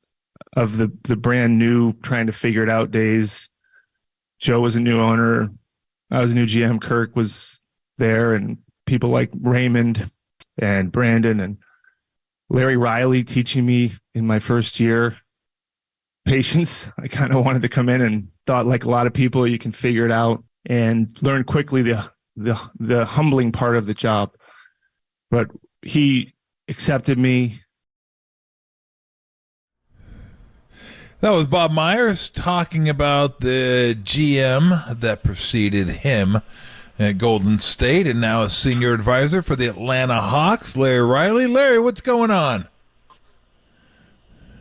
Speaker 2: of the brand new, trying to figure it out days. Joe was a new owner. I was a new GM. Kirk was there, and people like Raymond and Brandon and Larry Riley teaching me in my first year patience. I kind of wanted to come in and thought, like a lot of people, you can figure it out and learn quickly the humbling part of the job. But he accepted me.
Speaker 11: That was Bob Myers talking about the GM that preceded him at Golden State and now a senior advisor for the Atlanta Hawks, Larry Riley. Larry, what's going on?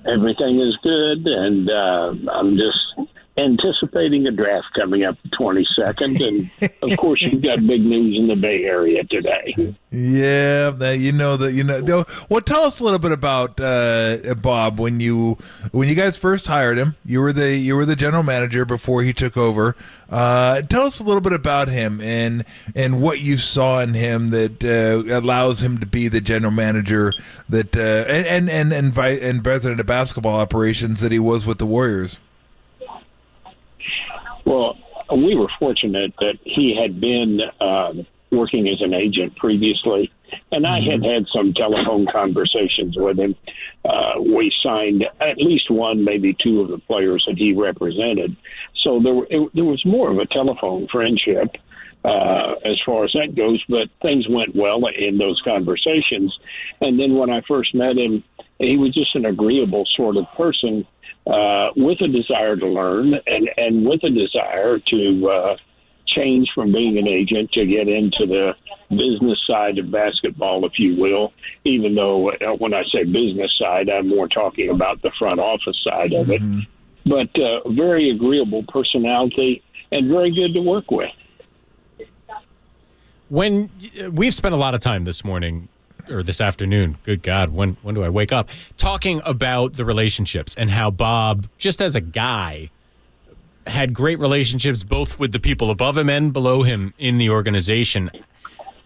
Speaker 4: Everything is good, and I'm just anticipating a draft coming up the 22nd. And, of course, you've got big news in the Bay Area today.
Speaker 11: Yeah, Well, tell us a little bit about Bob. When you guys first hired him, you were the general manager before he took over. Tell us a little bit about him and what you saw in him that allows him to be the general manager that and president of basketball operations that he was with the Warriors.
Speaker 4: Well, we were fortunate that he had been working as an agent previously, and I had had some telephone conversations with him. We signed at least one, maybe two of the players that he represented. So there was more of a telephone friendship as far as that goes, but things went well in those conversations. And then when I first met him, he was just an agreeable sort of person with a desire to learn and with a desire to change from being an agent to get into the business side of basketball, if you will, even though when I say business side, I'm more talking about the front office side of it. But very agreeable personality and very good to work with.
Speaker 22: When we've spent a lot of time this morning or this afternoon, good God, when do I wake up, talking about the relationships and how Bob, just as a guy, had great relationships both with the people above him and below him in the organization.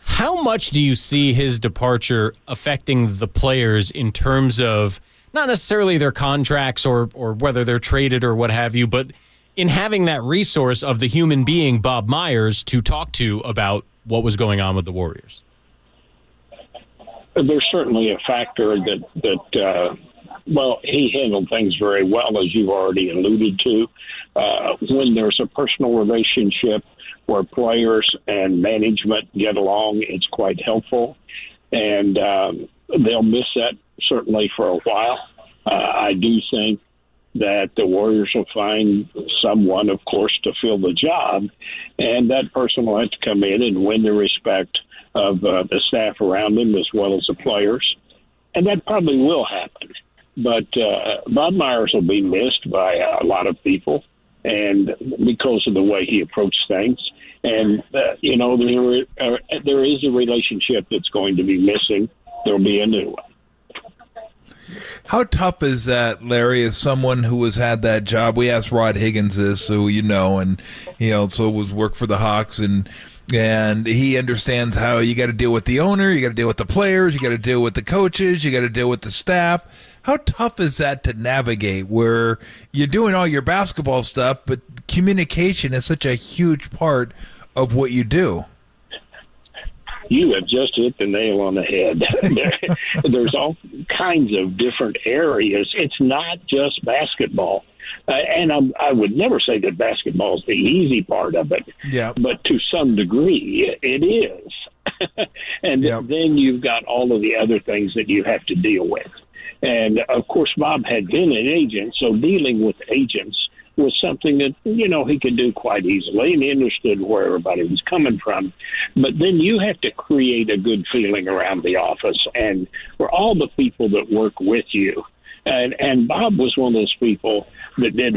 Speaker 22: How much do you see his departure affecting the players in terms of not necessarily their contracts or whether they're traded or what have you, but in having that resource of the human being, Bob Myers, to talk to about what was going on with the Warriors?
Speaker 4: There's certainly a factor that he handled things very well, as you've already alluded to. When there's a personal relationship where players and management get along, it's quite helpful. And they'll miss that certainly for a while. I do think that the Warriors will find someone, of course, to fill the job, and that person will have to come in and win the respect of the staff around him as well as the players. And that probably will happen. But Bob Myers will be missed by a lot of people, and because of the way he approached things. And, there is a relationship that's going to be missing. There'll be a new one.
Speaker 11: How tough is that, Larry, as someone who has had that job? We asked Rod Higgins this, who you know, and he also was work for the Hawks, and he understands how you got to deal with the owner, you got to deal with the players, you got to deal with the coaches, you got to deal with the staff. How tough is that to navigate where you're doing all your basketball stuff, but communication is such a huge part of what you do?
Speaker 4: you have just hit the nail on the head. There's all kinds of different areas. It's not just basketball. And I would never say that basketball is the easy part of it, but to some degree it is. And then you've got all of the other things that you have to deal with. And, of course, Bob had been an agent, so dealing with agents was something that, he could do quite easily, and he understood where everybody was coming from. But then you have to create a good feeling around the office and for all the people that work with you. And Bob was one of those people that did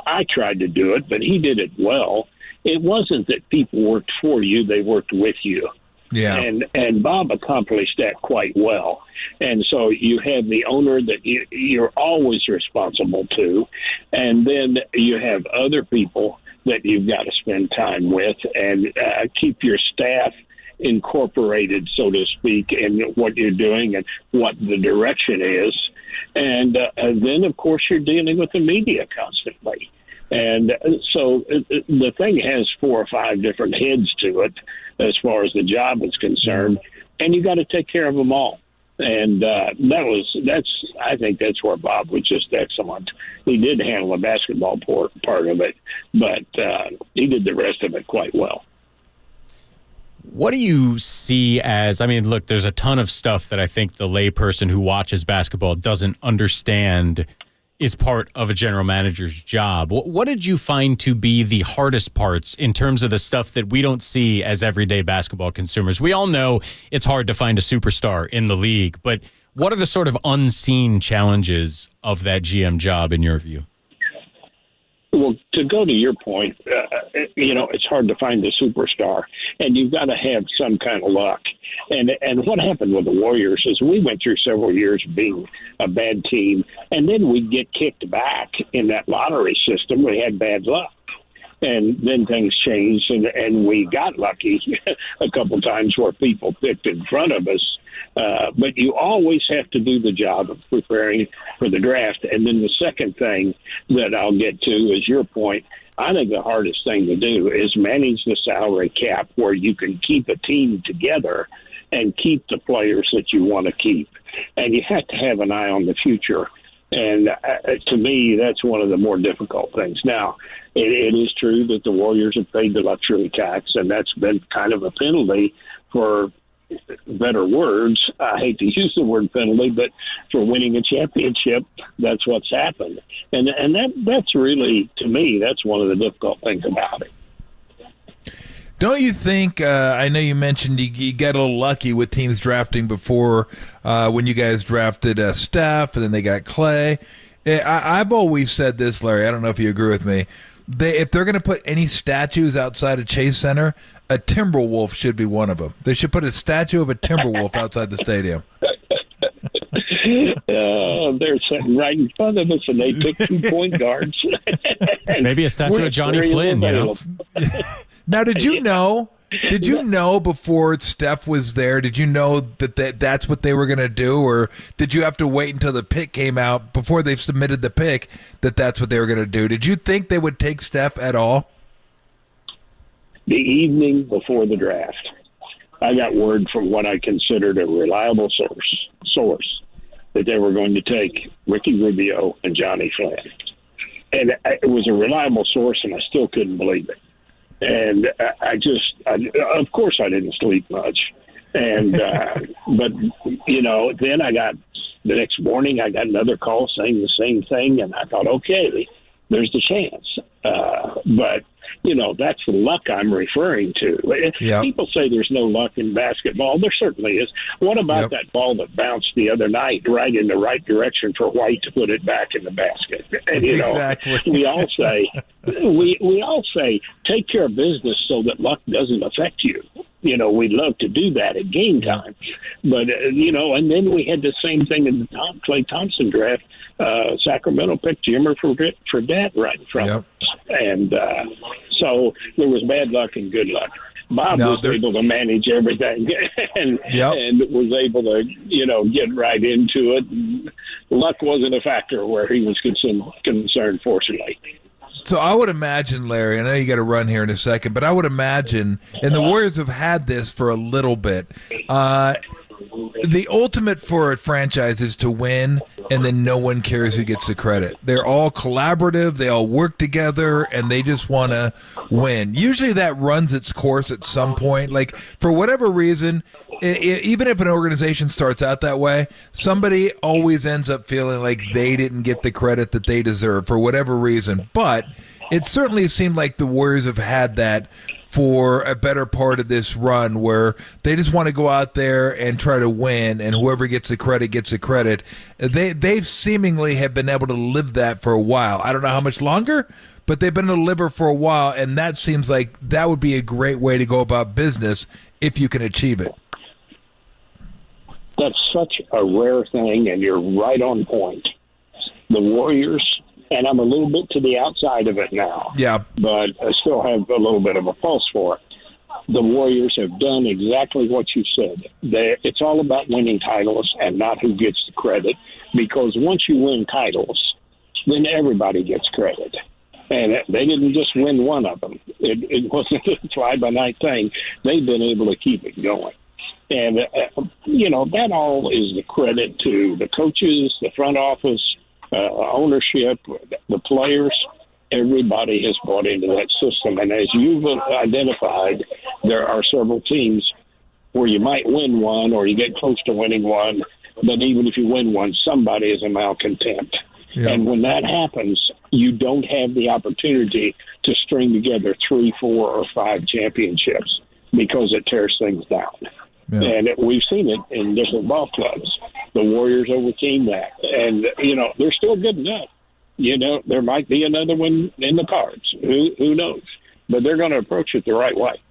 Speaker 4: I tried to do it, but he did it well. It wasn't that people worked for you, they worked with you.
Speaker 11: Yeah.
Speaker 4: And Bob accomplished that quite well. And so you have the owner that you're always responsible to, and then you have other people that you've got to spend time with and keep your staff incorporated, so to speak, in what you're doing and what the direction is. And then, of course, you're dealing with the media constantly. And so the thing has 4 or 5 different heads to it as far as the job is concerned, and you got to take care of them all. And I think that's where Bob was just excellent. He did handle the basketball part of it, but he did the rest of it quite well.
Speaker 22: What do you see as, look, there's a ton of stuff that I think the layperson who watches basketball doesn't understand is part of a general manager's job. What did you find to be the hardest parts in terms of the stuff that we don't see as everyday basketball consumers? We all know it's hard to find a superstar in the league, but what are the sort of unseen challenges of that GM job in your view?
Speaker 4: Well, to go to your point, it's hard to find the superstar, and you've got to have some kind of luck. And what happened with the Warriors is we went through several years being a bad team, and then we'd get kicked back in that lottery system. We had bad luck. And then things changed, and we got lucky a couple times where people picked in front of us. But you always have to do the job of preparing for the draft. And then the second thing that I'll get to is your point. I think the hardest thing to do is manage the salary cap where you can keep a team together and keep the players that you want to keep. And you have to have an eye on the future. And to me, that's one of the more difficult things. Now, it is true that the Warriors have paid the luxury tax, and that's been kind of a penalty for better words. I hate to use the word penalty, but for winning a championship, that's what's happened. And that's really, to me, that's one of the difficult things about it.
Speaker 11: Don't you think, I know you mentioned you got a little lucky with teams drafting before when you guys drafted Steph and then they got Clay. I've always said this, Larry, I don't know if you agree with me. If they're going to put any statues outside of Chase Center, a Timberwolf should be one of them. They should put a statue of a Timberwolf outside the stadium.
Speaker 4: They're sitting right in front of us, and they took 2 point guards.
Speaker 22: Maybe a statue of Johnny Flynn,
Speaker 11: Now, did you know? Did you know before Steph was there? Did you know that that's what they were going to do, or did you have to wait until the pick came out before they've submitted the pick that that's what they were going to do? Did you think they would take Steph at all?
Speaker 4: The evening before the draft, I got word from what I considered a reliable source that they were going to take Ricky Rubio and Johnny Flynn, and it was a reliable source, and I still couldn't believe it. And of course, I didn't sleep much. And, but, then the next morning, I got another call saying the same thing. And I thought, okay, there's the chance. But, that's the luck I'm referring to. Yep. People say there's no luck in basketball. There certainly is. What about that ball that bounced the other night right in the right direction for White to put it back in the basket? And,
Speaker 11: exactly.
Speaker 4: we all say, take care of business so that luck doesn't affect you. We'd love to do that at game time. But, and then we had the same thing in the Clay Thompson draft. Sacramento picked Jimmer Fredette right in front of us. And so there was bad luck and good luck. Bob was able to manage everything and was able to, get right into it. Luck wasn't a factor where he was concerned, fortunately.
Speaker 11: So I would imagine, Larry, I know you got to run here in a second, but I would imagine, and the Warriors have had this for a little bit, the ultimate for a franchise is to win, and then no one cares who gets the credit. They're all collaborative, they all work together, and they just want to win. Usually that runs its course at some point. Like, for whatever reason, even if an organization starts out that way, somebody always ends up feeling like they didn't get the credit that they deserve for whatever reason. But it certainly seemed like the Warriors have had that for a better part of this run, where they just want to go out there and try to win, and whoever gets the credit gets the credit. They seemingly have been able to live that for a while. I don't know how much longer, but they've been able to live it for a while, and that seems like that would be a great way to go about business if you can achieve it.
Speaker 4: That's such a rare thing, and you're right on point. The Warriors, and I'm a little bit to the outside of it now.
Speaker 11: Yeah.
Speaker 4: But I still have a little bit of a pulse for it. The Warriors have done exactly what you said. It's all about winning titles and not who gets the credit, because once you win titles, then everybody gets credit. And they didn't just win one of them. It wasn't a fly-by-night thing. They've been able to keep it going. And, that all is the credit to the coaches, the front office, ownership, the players. Everybody has bought into that system. And as you've identified, there are several teams where you might win one or you get close to winning one, but even if you win one, somebody is a malcontent. Yeah. And when that happens, you don't have the opportunity to string together 3, 4, or 5 championships, because it tears things down. Yeah. And we've seen it in different ball clubs. The Warriors overcame that. And, they're still good enough. There might be another one in the cards. Who knows? But they're going to approach it the right way.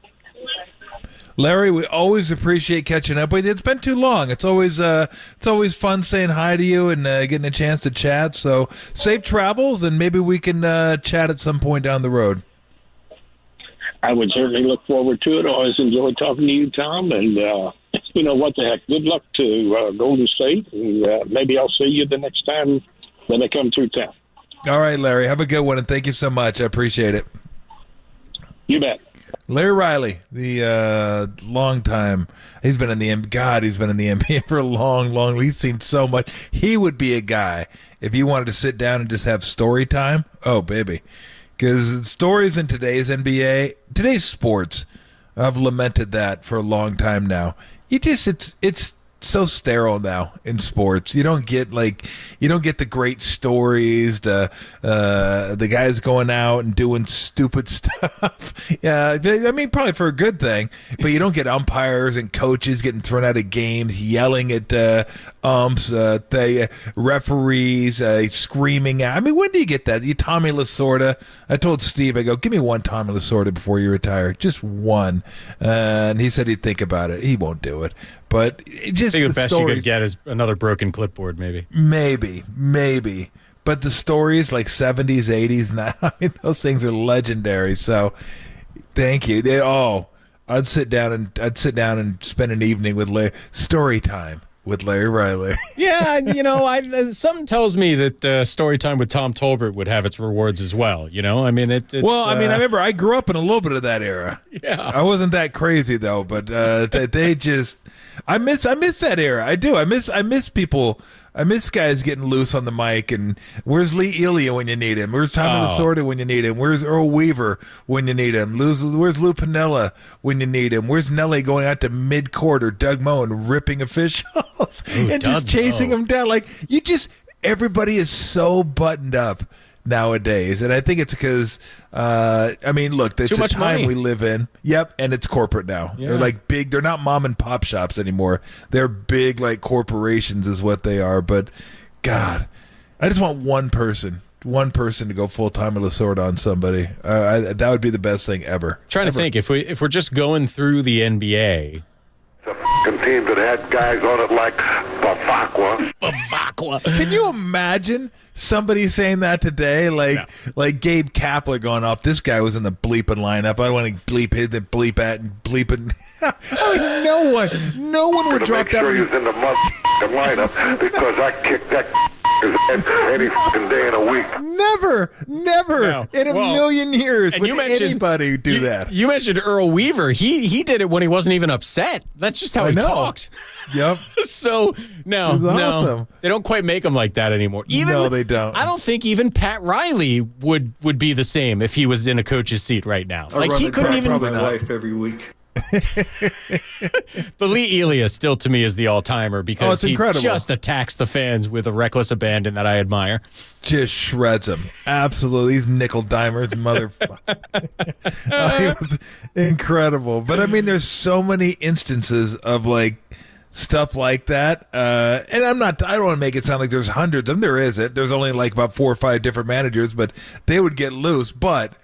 Speaker 11: Larry, we always appreciate catching up with you. It's been too long. It's always fun saying hi to you and getting a chance to chat. So safe travels, and maybe we can chat at some point down the road.
Speaker 4: I would certainly look forward to it. I always enjoy talking to you, Tom. And, what the heck, good luck to Golden State. And maybe I'll see you the next time that I come through town.
Speaker 11: All right, Larry. Have a good one, and thank you so much. I appreciate it.
Speaker 4: You bet.
Speaker 11: Larry Riley, the long time. He's been in the NBA for a long. He's seen so much. He would be a guy if you wanted to sit down and just have story time. Oh, baby. Because stories in today's NBA, today's sports, I've lamented that for a long time now. It's so sterile now in sports. You don't get the great stories, the guys going out and doing stupid stuff. Yeah, I mean, probably for a good thing, but you don't get umpires and coaches getting thrown out of games, yelling at umps, the referees, screaming at. I mean, when do you get that? Tommy Lasorda. I told Steve, I go, give me one Tommy Lasorda before you retire, just one. And he said he'd think about it. He won't do it. But it just,
Speaker 22: I think the best you could get is another broken clipboard, maybe.
Speaker 11: Maybe. But the stories like 70s, 80s now, I mean, those things are legendary. So thank you. I'd sit down and spend an evening with story time with Larry Riley.
Speaker 22: Yeah, something tells me that story time with Tom Tolbert would have its rewards as well. I mean, I
Speaker 11: remember I grew up in a little bit of that era.
Speaker 22: Yeah,
Speaker 11: I wasn't that crazy though, but they just. I miss that era. I do. I miss people. I miss guys getting loose on the mic. And where's Lee Elia when you need him? Where's Tommy Lasorda when you need him? Where's Earl Weaver when you need him? Where's Lou Piniella when you need him? Where's Nelly going out to mid-court, or Doug Moe and ripping officials and just chasing them down? Like, everybody is so buttoned up nowadays, and I think it's because look, it's the time money we live in. Yep, and it's corporate now. Yeah. They're like big. They're not mom and pop shops anymore. They're big, like corporations is what they are. But God, I just want one person to go full time with Lasorda on somebody. That would be the best thing ever.
Speaker 22: Trying to think if we're just going through the NBA.
Speaker 8: Team that had guys on it like Bavacqua.
Speaker 11: Can you imagine somebody saying that today? Like Gabe Kapler going off. This guy was in the bleeping lineup. I want to bleep hit the bleep at and bleeping. I mean, no one would drop that.
Speaker 8: Sure he was in the lineup because I kicked that any fucking day in a week.
Speaker 11: Never in a million years
Speaker 22: and
Speaker 11: would
Speaker 22: you mentioned-
Speaker 11: anybody do that.
Speaker 22: You mentioned Earl Weaver. He did it when he wasn't even upset. That's just how
Speaker 11: I
Speaker 22: he
Speaker 11: know.
Speaker 22: talked.
Speaker 11: Yep.
Speaker 22: So no,
Speaker 11: It was awesome.
Speaker 22: no, they don't quite make him like that anymore.
Speaker 11: No, they don't.
Speaker 22: I don't think even Pat Riley would be the same if he was in a coach's seat right now.
Speaker 9: I run
Speaker 22: he
Speaker 9: the
Speaker 22: couldn't
Speaker 9: track
Speaker 22: even.
Speaker 9: for my wife every week.
Speaker 22: The Lee Elias still to me is the all-timer because
Speaker 11: it's
Speaker 22: he
Speaker 11: incredible.
Speaker 22: just attacks the fans with a reckless abandon that I admire.
Speaker 11: Just shreds them. Absolutely. These nickel dimers, motherfucker. It was incredible. But I mean, there's so many instances of like stuff like that. And I don't want to make it sound like there's hundreds of them. There isn't. There's only like about 4 or 5 different managers, but they would get loose. But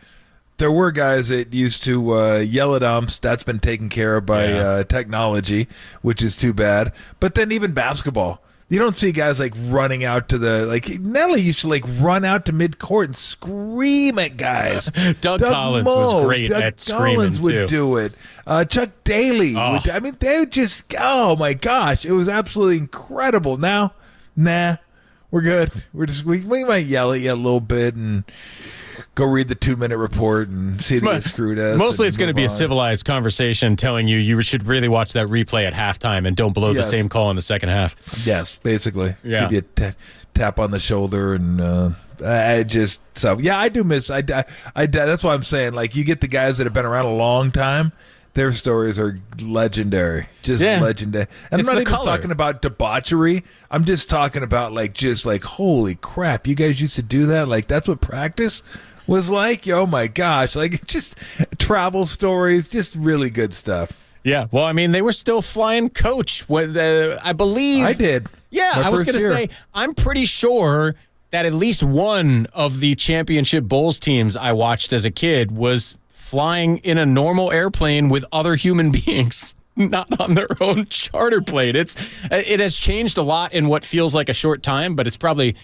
Speaker 11: there were guys that used to yell at umps. That's been taken care of by technology, which is too bad. But then even basketball, you don't see guys like running out to the Nelly used to like run out to midcourt and scream at guys.
Speaker 22: Doug Collins was great
Speaker 11: Doug
Speaker 22: at screaming
Speaker 11: Collins would
Speaker 22: too.
Speaker 11: do it. Chuck Daly would. I mean, they would just. Oh my gosh, it was absolutely incredible. Now, nah, we're good. We might yell at you a little bit and go read the 2-minute report and see that you screwed us.
Speaker 22: Mostly
Speaker 11: and
Speaker 22: it's going to
Speaker 11: move
Speaker 22: be a
Speaker 11: on.
Speaker 22: civilized conversation telling you should really watch that replay at halftime and don't blow the
Speaker 11: Yes.
Speaker 22: same call in the second half.
Speaker 11: Yes, basically.
Speaker 22: Yeah.
Speaker 11: Give you a tap on the shoulder and I do miss. I that's why I'm saying, like, you get the guys that have been around a long time. Their stories are legendary, just legendary. And
Speaker 22: It's
Speaker 11: I'm not
Speaker 22: the
Speaker 11: even
Speaker 22: color.
Speaker 11: talking about debauchery. I'm just talking about just holy crap, you guys used to do that. Like, that's what practice was like. Oh my gosh, like just travel stories, just really good stuff.
Speaker 22: Yeah, well, I mean, they were still flying coach when I believe
Speaker 11: I did.
Speaker 22: Yeah,
Speaker 11: My
Speaker 22: I was
Speaker 11: first
Speaker 22: going to
Speaker 11: year.
Speaker 22: say I'm pretty sure that at least one of the championship Bulls teams I watched as a kid was flying in a normal airplane with other human beings, not on their own charter plane. It has changed a lot in what feels like a short time, but it's probably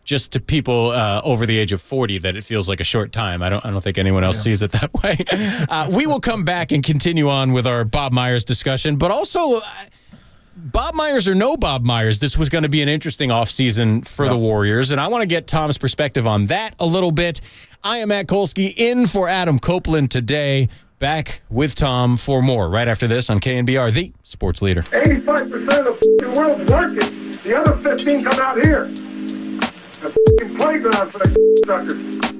Speaker 22: just to people over the age of 40 that it feels like a short time. I don't think anyone else sees it that way. We will come back and continue on with our Bob Myers discussion, but also Bob Myers or no Bob Myers, this was going to be an interesting offseason for the Warriors, and I want to get Tom's perspective on that a little bit. I am Matt Kolsky in for Adam Copeland today. Back with Tom for more right after this on KNBR, the sports leader.
Speaker 21: 85% of the world's working. The other 15 come out here. A playground for the suckers.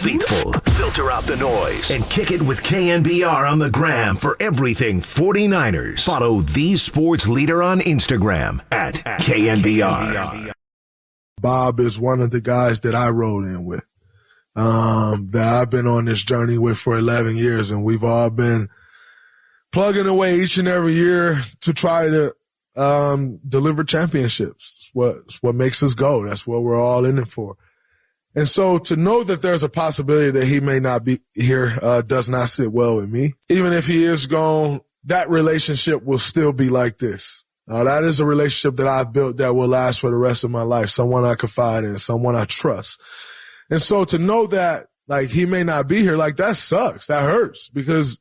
Speaker 1: faithful. Filter out the noise and kick it with KNBR on the gram for everything 49ers. Follow the sports leader on Instagram at KNBR.
Speaker 21: Bob is one of the guys that I rode in with, that I've been on this journey with for 11 years, and we've all been plugging away each and every year to try to deliver championships. It's what makes us go. That's what we're all in it for. And so to know that there's a possibility that he may not be here does not sit well with me. Even if he is gone, that relationship will still be like this. That is a relationship that I've built that will last for the rest of my life, someone I confide in, someone I trust. And so to know that, like, he may not be here, like, that sucks. That hurts because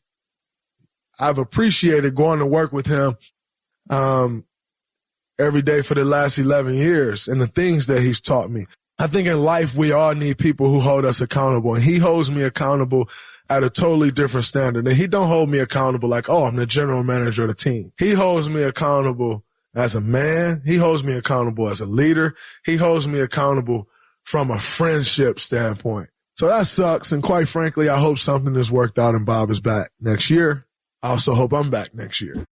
Speaker 21: I've appreciated going to work with him every day for the last 11 years and the things that he's taught me. I think in life we all need people who hold us accountable, and he holds me accountable at a totally different standard. And he don't hold me accountable like, oh, I'm the general manager of the team. He holds me accountable as a man. He holds me accountable as a leader. He holds me accountable from a friendship standpoint. So that sucks. And quite frankly, I hope something is worked out and Bob is back next year. I also hope I'm back next year.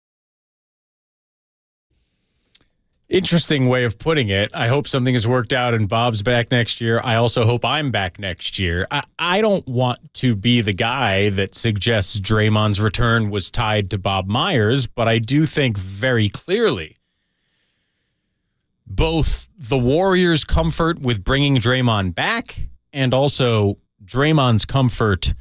Speaker 22: Interesting way of putting it. I hope something has worked out and Bob's back next year. I also hope I'm back next year. I don't want to be the guy that suggests Draymond's return was tied to Bob Myers, but I do think very clearly both the Warriors' comfort with bringing Draymond back and also Draymond's comfort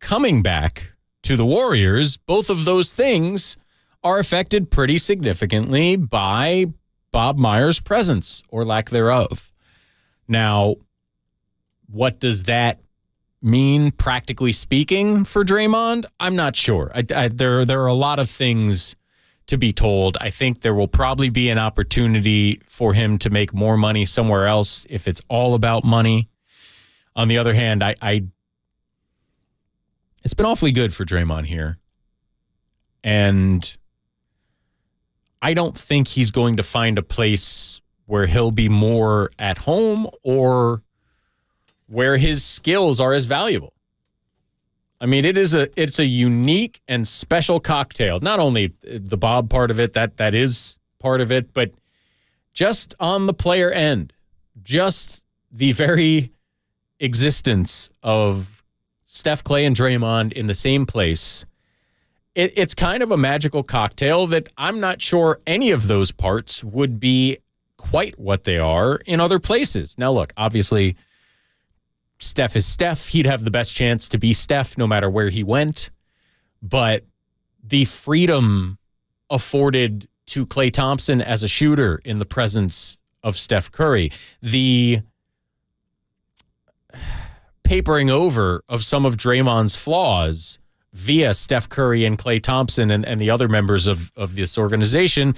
Speaker 22: coming back to the Warriors, both of those things are affected pretty significantly by Bob Myers' presence or lack thereof. Now, what does that mean, practically speaking, for Draymond? I'm not sure. There are a lot of things to be told. I think there will probably be an opportunity for him to make more money somewhere else if it's all about money. On the other hand, it's been awfully good for Draymond here. And I don't think he's going to find a place where he'll be more at home or where his skills are as valuable. I mean, it's a unique and special cocktail. Not only the Bob part of it, that is part of it, but just on the player end, just the very existence of Steph, Clay, and Draymond in the same place. It's kind of a magical cocktail that I'm not sure any of those parts would be quite what they are in other places. Now, look, obviously, Steph is Steph. He'd have the best chance to be Steph no matter where he went. But the freedom afforded to Klay Thompson as a shooter in the presence of Steph Curry, the papering over of some of Draymond's flaws via Steph Curry and Klay Thompson and the other members of this organization,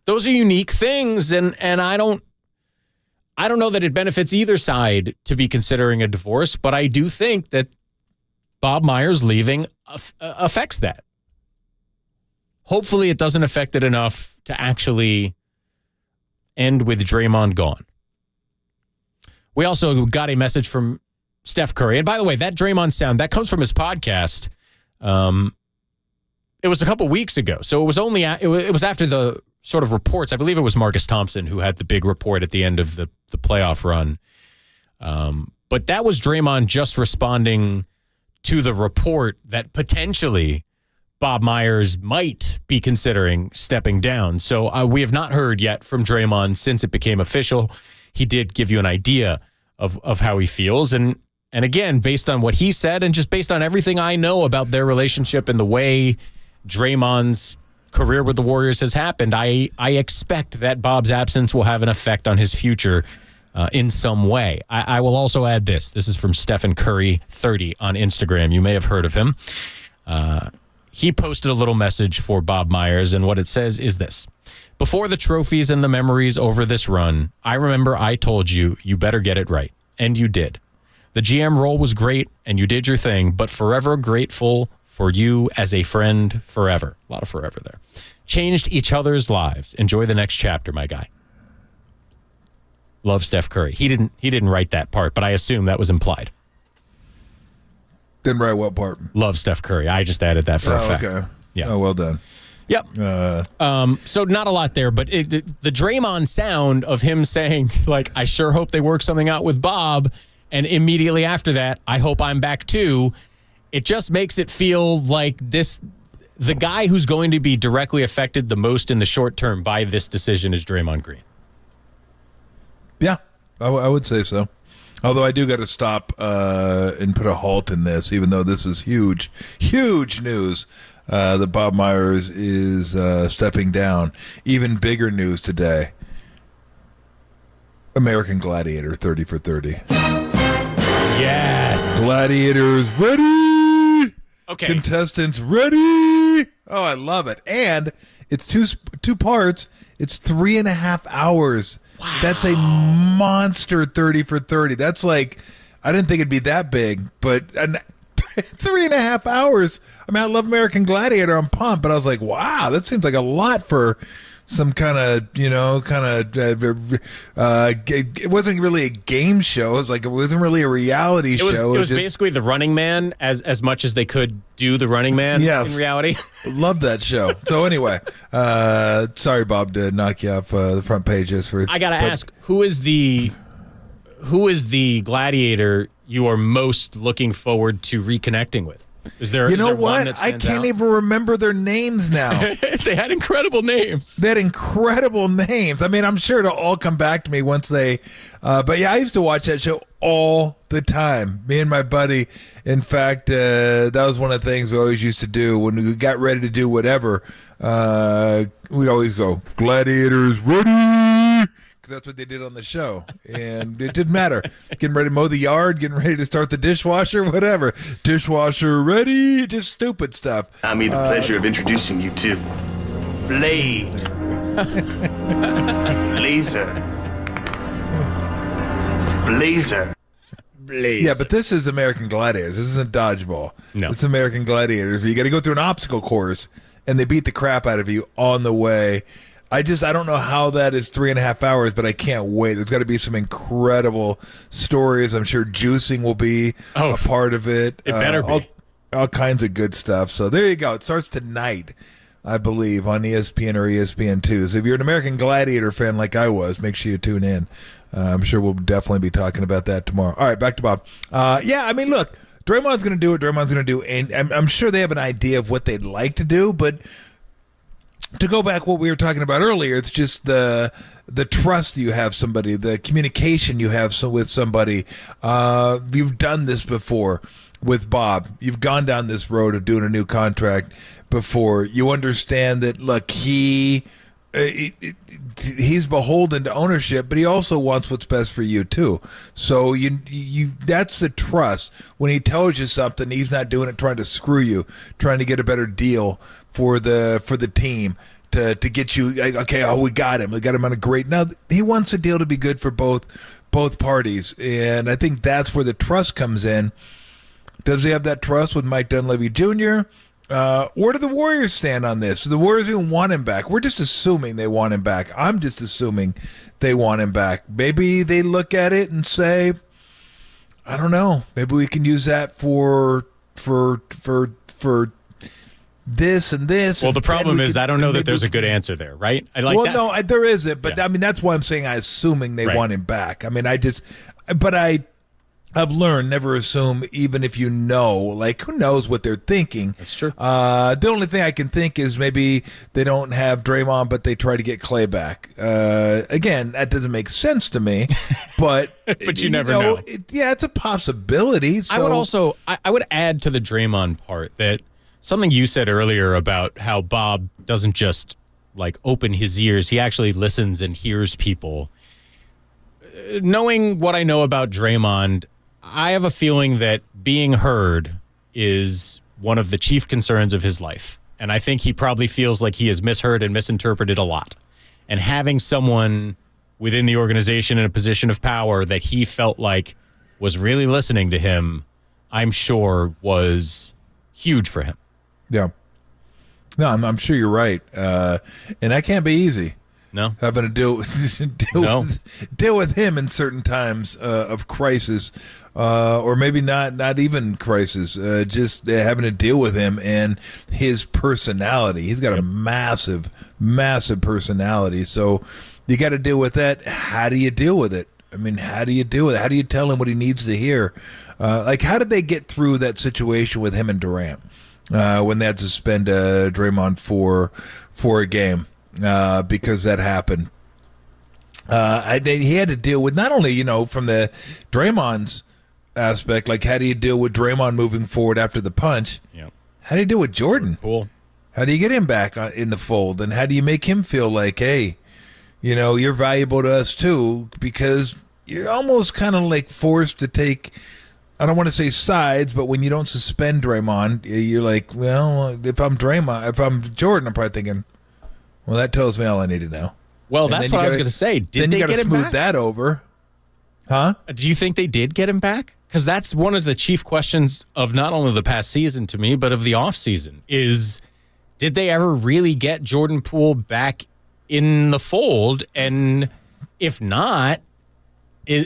Speaker 22: those are unique things, and I don't know that it benefits either side to be considering a divorce, but I do think that Bob Myers leaving affects that. Hopefully it doesn't affect it enough to actually end with Draymond gone. We also got a message from Steph Curry, and by the way, that Draymond sound, that comes from his podcast. It was a couple weeks ago, so it was only it was after the sort of reports. I believe it was Marcus Thompson who had the big report at the end of the playoff run. But that was Draymond just responding to the report that potentially Bob Myers might be considering stepping down. So we have not heard yet from Draymond since it became official. He did give you an idea of how he feels, and again, based on what he said and just based on everything I know about their relationship and the way Draymond's career with the Warriors has happened, I expect that Bob's absence will have an effect on his future in some way. I will also add this. This is from Stephen Curry 30 on Instagram. You may have heard of him. He posted a little message for Bob Myers, and what it says is this. Before the trophies and the memories over this run, I remember I told you, you better get it right. And you did. The GM role was great, and you did your thing, but forever grateful for you as a friend forever. A lot of forever there. Changed each other's lives. Enjoy the next chapter, my guy. Love, Steph Curry. He didn't write that part, but I assume that was implied.
Speaker 11: Didn't write what part?
Speaker 22: Love Steph Curry. I just added that for effect.
Speaker 11: Okay.
Speaker 22: Yeah.
Speaker 11: Oh, well done.
Speaker 22: Yep. So not a lot there, but the Draymond sound of him saying, like, I sure hope they work something out with Bob, and immediately after that, I hope I'm back too. It just makes it feel like the guy who's going to be directly affected the most in the short term by this decision is Draymond Green.
Speaker 11: Yeah, I would say so. Although I do got to stop and put a halt in this, even though this is huge, huge news that Bob Myers is stepping down. Even bigger news today. American Gladiator, 30 for 30.
Speaker 22: Yes.
Speaker 11: Gladiators ready.
Speaker 22: Okay.
Speaker 11: Contestants ready. Oh, I love it. And it's two parts. It's 3.5 hours. Wow. That's a monster 30 for 30. That's like, I didn't think it'd be that big, but 3.5 hours. I mean, I love American Gladiator. I'm pumped, but I was like, wow, that seems like a lot for some kind of, it wasn't really a game show. It wasn't really a reality show.
Speaker 22: It was basically The Running Man as much as they could do The Running Man in reality.
Speaker 11: Love that show. So anyway, sorry, Bob, to knock you off the front pages.
Speaker 22: I got to ask, who is the gladiator you are most looking forward to reconnecting with? Is there?
Speaker 11: You know
Speaker 22: is there
Speaker 11: what?
Speaker 22: One that
Speaker 11: I
Speaker 22: stands
Speaker 11: can't
Speaker 22: out?
Speaker 11: even remember their names now.
Speaker 22: They had incredible names.
Speaker 11: They had incredible names. I mean, I'm sure it'll all come back to me once they. But yeah, I used to watch that show all the time. Me and my buddy. In fact, that was one of the things we always used to do when we got ready to do whatever. We'd always go, Gladiators ready. Because that's what they did on the show. And it didn't matter. Getting ready to mow the yard, getting ready to start the dishwasher, whatever. Dishwasher ready. Just stupid stuff.
Speaker 9: I made the pleasure of introducing you to Blaze. Blazer.
Speaker 11: Yeah, but this is American Gladiators. This isn't dodgeball.
Speaker 22: No.
Speaker 11: It's American Gladiators. You got to go through an obstacle course, and they beat the crap out of you on the way. I don't know how that is 3.5 hours, but I can't wait. There's got to be some incredible stories. I'm sure juicing will be a part of it.
Speaker 22: It better be.
Speaker 11: All kinds of good stuff. So there you go. It starts tonight, I believe, on ESPN or ESPN2. So if you're an American Gladiator fan like I was, make sure you tune in. I'm sure we'll definitely be talking about that tomorrow. All right, back to Bob. Yeah, I mean, look, Draymond's going to do what Draymond's going to do, and I'm sure they have an idea of what they'd like to do, but to go back what we were talking about earlier, it's just the trust you have somebody, the communication you have with somebody. You've done this before with Bob. You've gone down this road of doing a new contract before. You understand that, look, he's beholden to ownership, but he also wants what's best for you too. So you that's the trust. When he tells you something, he's not doing it trying to screw you, trying to get a better deal for the team to get you. Okay, we got him on a great. Now he wants the deal to be good for both parties, and I think that's where the trust comes in. Does he have that trust with Mike Dunleavy Jr.? Where do the Warriors stand on this? Do the Warriors even want him back? We're just assuming they want him back. I'm just assuming they want him back. Maybe they look at it and say, I don't know. Maybe we can use that for this and this.
Speaker 22: Well, the problem is I don't know that there's a good answer there, right?
Speaker 11: No, there isn't. But yeah. I mean, that's why I'm saying assuming they want him back. I mean, I've learned never assume, even if you know. Like, who knows what they're thinking?
Speaker 22: That's true.
Speaker 11: The only thing I can think is maybe they don't have Draymond, but they try to get Clay back. Again, that doesn't make sense to me, but
Speaker 22: but you never know.
Speaker 11: It's a possibility. So.
Speaker 22: I would add to the Draymond part that something you said earlier about how Bob doesn't just like open his ears; he actually listens and hears people. Knowing what I know about Draymond, I have a feeling that being heard is one of the chief concerns of his life. And I think he probably feels like he has misheard and misinterpreted a lot. And having someone within the organization in a position of power that he felt like was really listening to him, I'm sure was huge for him.
Speaker 11: Yeah. No, I'm sure you're right. And that can't be easy.
Speaker 22: No,
Speaker 11: having to deal with him in certain times of crisis or maybe not even crisis, just having to deal with him and his personality. He's got a massive personality. So you got to deal with that. How do you deal with it? I mean, how do you deal with it? How do you tell him what he needs to hear? Like, how did they get through that situation with him and Durant when they had to suspend Draymond for a game because that happened? He had to deal with not only, from the Draymond's aspect, like how do you deal with Draymond moving forward after the punch?
Speaker 22: Yep.
Speaker 11: How do you deal with Jordan?
Speaker 22: Cool.
Speaker 11: How do you get him back in the fold? And how do you make him feel like, hey, you're valuable to us too, because you're almost kind of like forced to take, I don't want to say sides, but when you don't suspend Draymond, you're like, well, if I'm Jordan, I'm probably thinking, well, that tells me all I need to know.
Speaker 22: Well, that's what I was going to say. Did they get him
Speaker 11: smooth
Speaker 22: back?
Speaker 11: that over? Huh?
Speaker 22: Do you think they did get him back? Because that's one of the chief questions of not only the past season to me, but of the offseason is, did they ever really get Jordan Poole back in the fold? And if not, do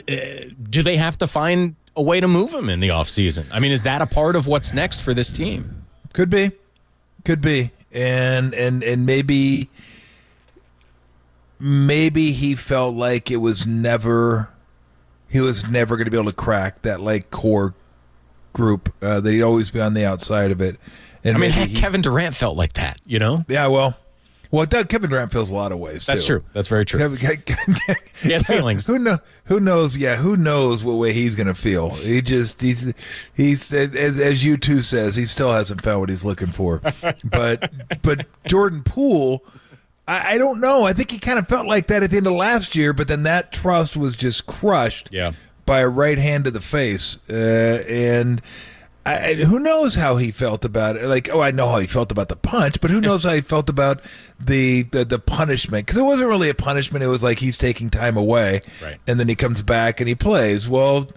Speaker 22: they have to find a way to move him in the offseason? I mean, is that a part of what's next for this team?
Speaker 11: Could be. And maybe he felt like he was never going to be able to crack that like core group, that he'd always be on the outside of it. And
Speaker 22: I mean, heck, Kevin Durant felt like that,
Speaker 11: Yeah, well, Kevin Durant feels a lot of ways.
Speaker 22: That's
Speaker 11: too.
Speaker 22: true. That's very true. He has feelings.
Speaker 11: Who knows? Yeah, who knows what way he's going to feel? He's as U2 says, he still hasn't found what he's looking for. But Jordan Poole, I don't know. I think he kind of felt like that at the end of last year, but then that trust was just crushed by a right hand to the face. And who knows how he felt about it? Like, I know how he felt about the punch, but who knows how he felt about the punishment? Because it wasn't really a punishment. It was like he's taking time away,
Speaker 22: right,
Speaker 11: and then he comes back and he plays. Well,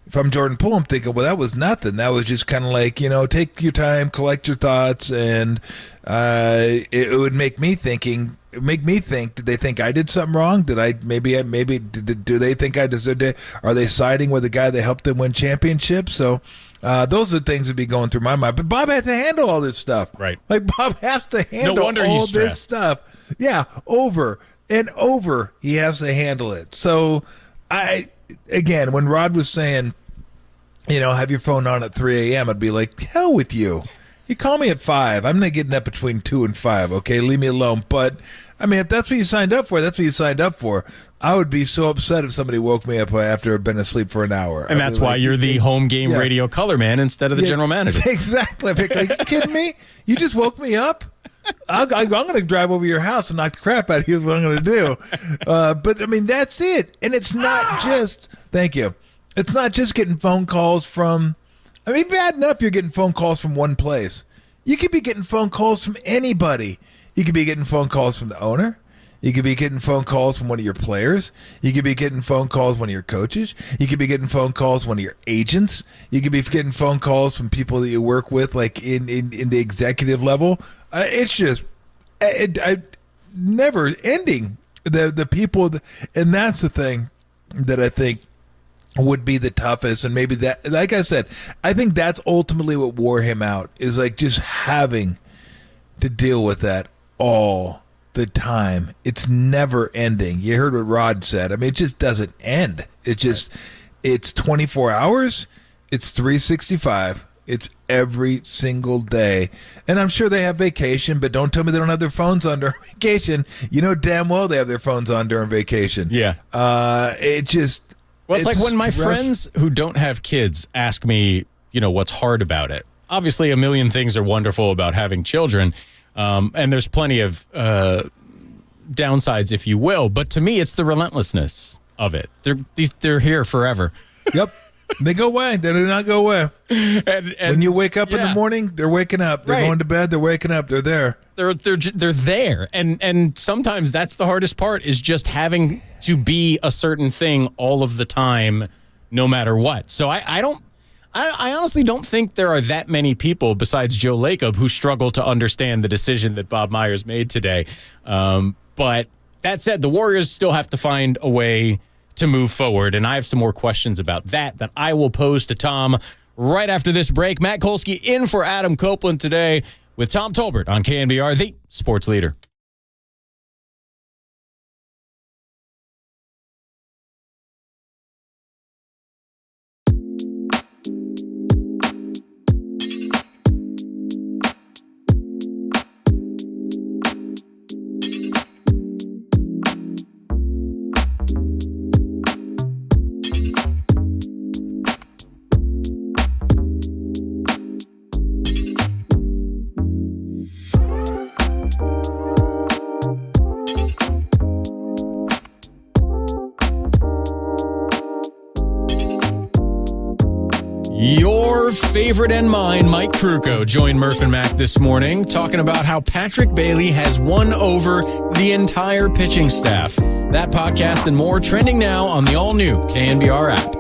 Speaker 11: if I'm Jordan Poole, I'm thinking, well, that was nothing. That was just kind of like, take your time, collect your thoughts, and it would make me think, did they think I did something wrong? Do they think I deserved it? Are they siding with the guy that helped them win championships? So those are things that be going through my mind. But Bob had to handle all this stuff.
Speaker 22: Right.
Speaker 11: Like, Bob has to handle
Speaker 22: No wonder he's
Speaker 11: all this
Speaker 22: stressed.
Speaker 11: stuff. Yeah, over and over he has to handle it. So again, when Rod was saying, have your phone on at 3 a.m., I'd be like, hell with you. You call me at 5. I'm not getting up between 2 and 5, okay? Leave me alone. But, I mean, if that's what you signed up for, that's what you signed up for. I would be so upset if somebody woke me up after I've been asleep for an hour.
Speaker 22: And that's why you're the home game radio color man instead of the general manager.
Speaker 11: Exactly. I'm like, are you kidding me? You just woke me up? I'm going to drive over your house and knock the crap out of you is what I'm going to do. But, I mean, that's it. And it's not just – thank you. It's not just getting phone calls from – I mean, bad enough you're getting phone calls from one place. You could be getting phone calls from anybody. You could be getting phone calls from the owner. You could be getting phone calls from one of your players. You could be getting phone calls from one of your coaches. You could be getting phone calls from one of your agents. You could be getting phone calls from people that you work with, like in the executive level. It's just never ending. The people, and that's the thing that I think would be the toughest. And maybe that, like I said, I think that's ultimately what wore him out, is like just having to deal with that all the time. It's never ending. You heard what Rod said. I mean, it just doesn't end. It's 24 hours. It's 365. It's every single day. And I'm sure they have vacation, but don't tell me they don't have their phones on during vacation. You know damn well they have their phones on during vacation.
Speaker 22: Yeah.
Speaker 11: Well,
Speaker 22: it's like when my friends who don't have kids ask me, what's hard about it. Obviously, a million things are wonderful about having children, and there's plenty of downsides, if you will. But to me, it's the relentlessness of it. They're here forever.
Speaker 11: Yep. They go away. They do not go away.
Speaker 22: And
Speaker 11: when you wake up in the morning, they're waking up. They're going to bed. They're waking up. They're there.
Speaker 22: They're there. And sometimes that's the hardest part, is just having to be a certain thing all of the time, no matter what. So I honestly don't think there are that many people besides Joe Lacob who struggle to understand the decision that Bob Myers made today. But that said, the Warriors still have to find a way to move forward. And I have some more questions about that I will pose to Tom right after this break. Matt Kolsky in for Adam Copeland today with Tom Tolbert on KNBR, the sports leader. Your favorite and mine, Mike Krukow, joined Murph and Mac this morning talking about how Patrick Bailey has won over the entire pitching staff. That podcast and more trending now on the all-new KNBR app.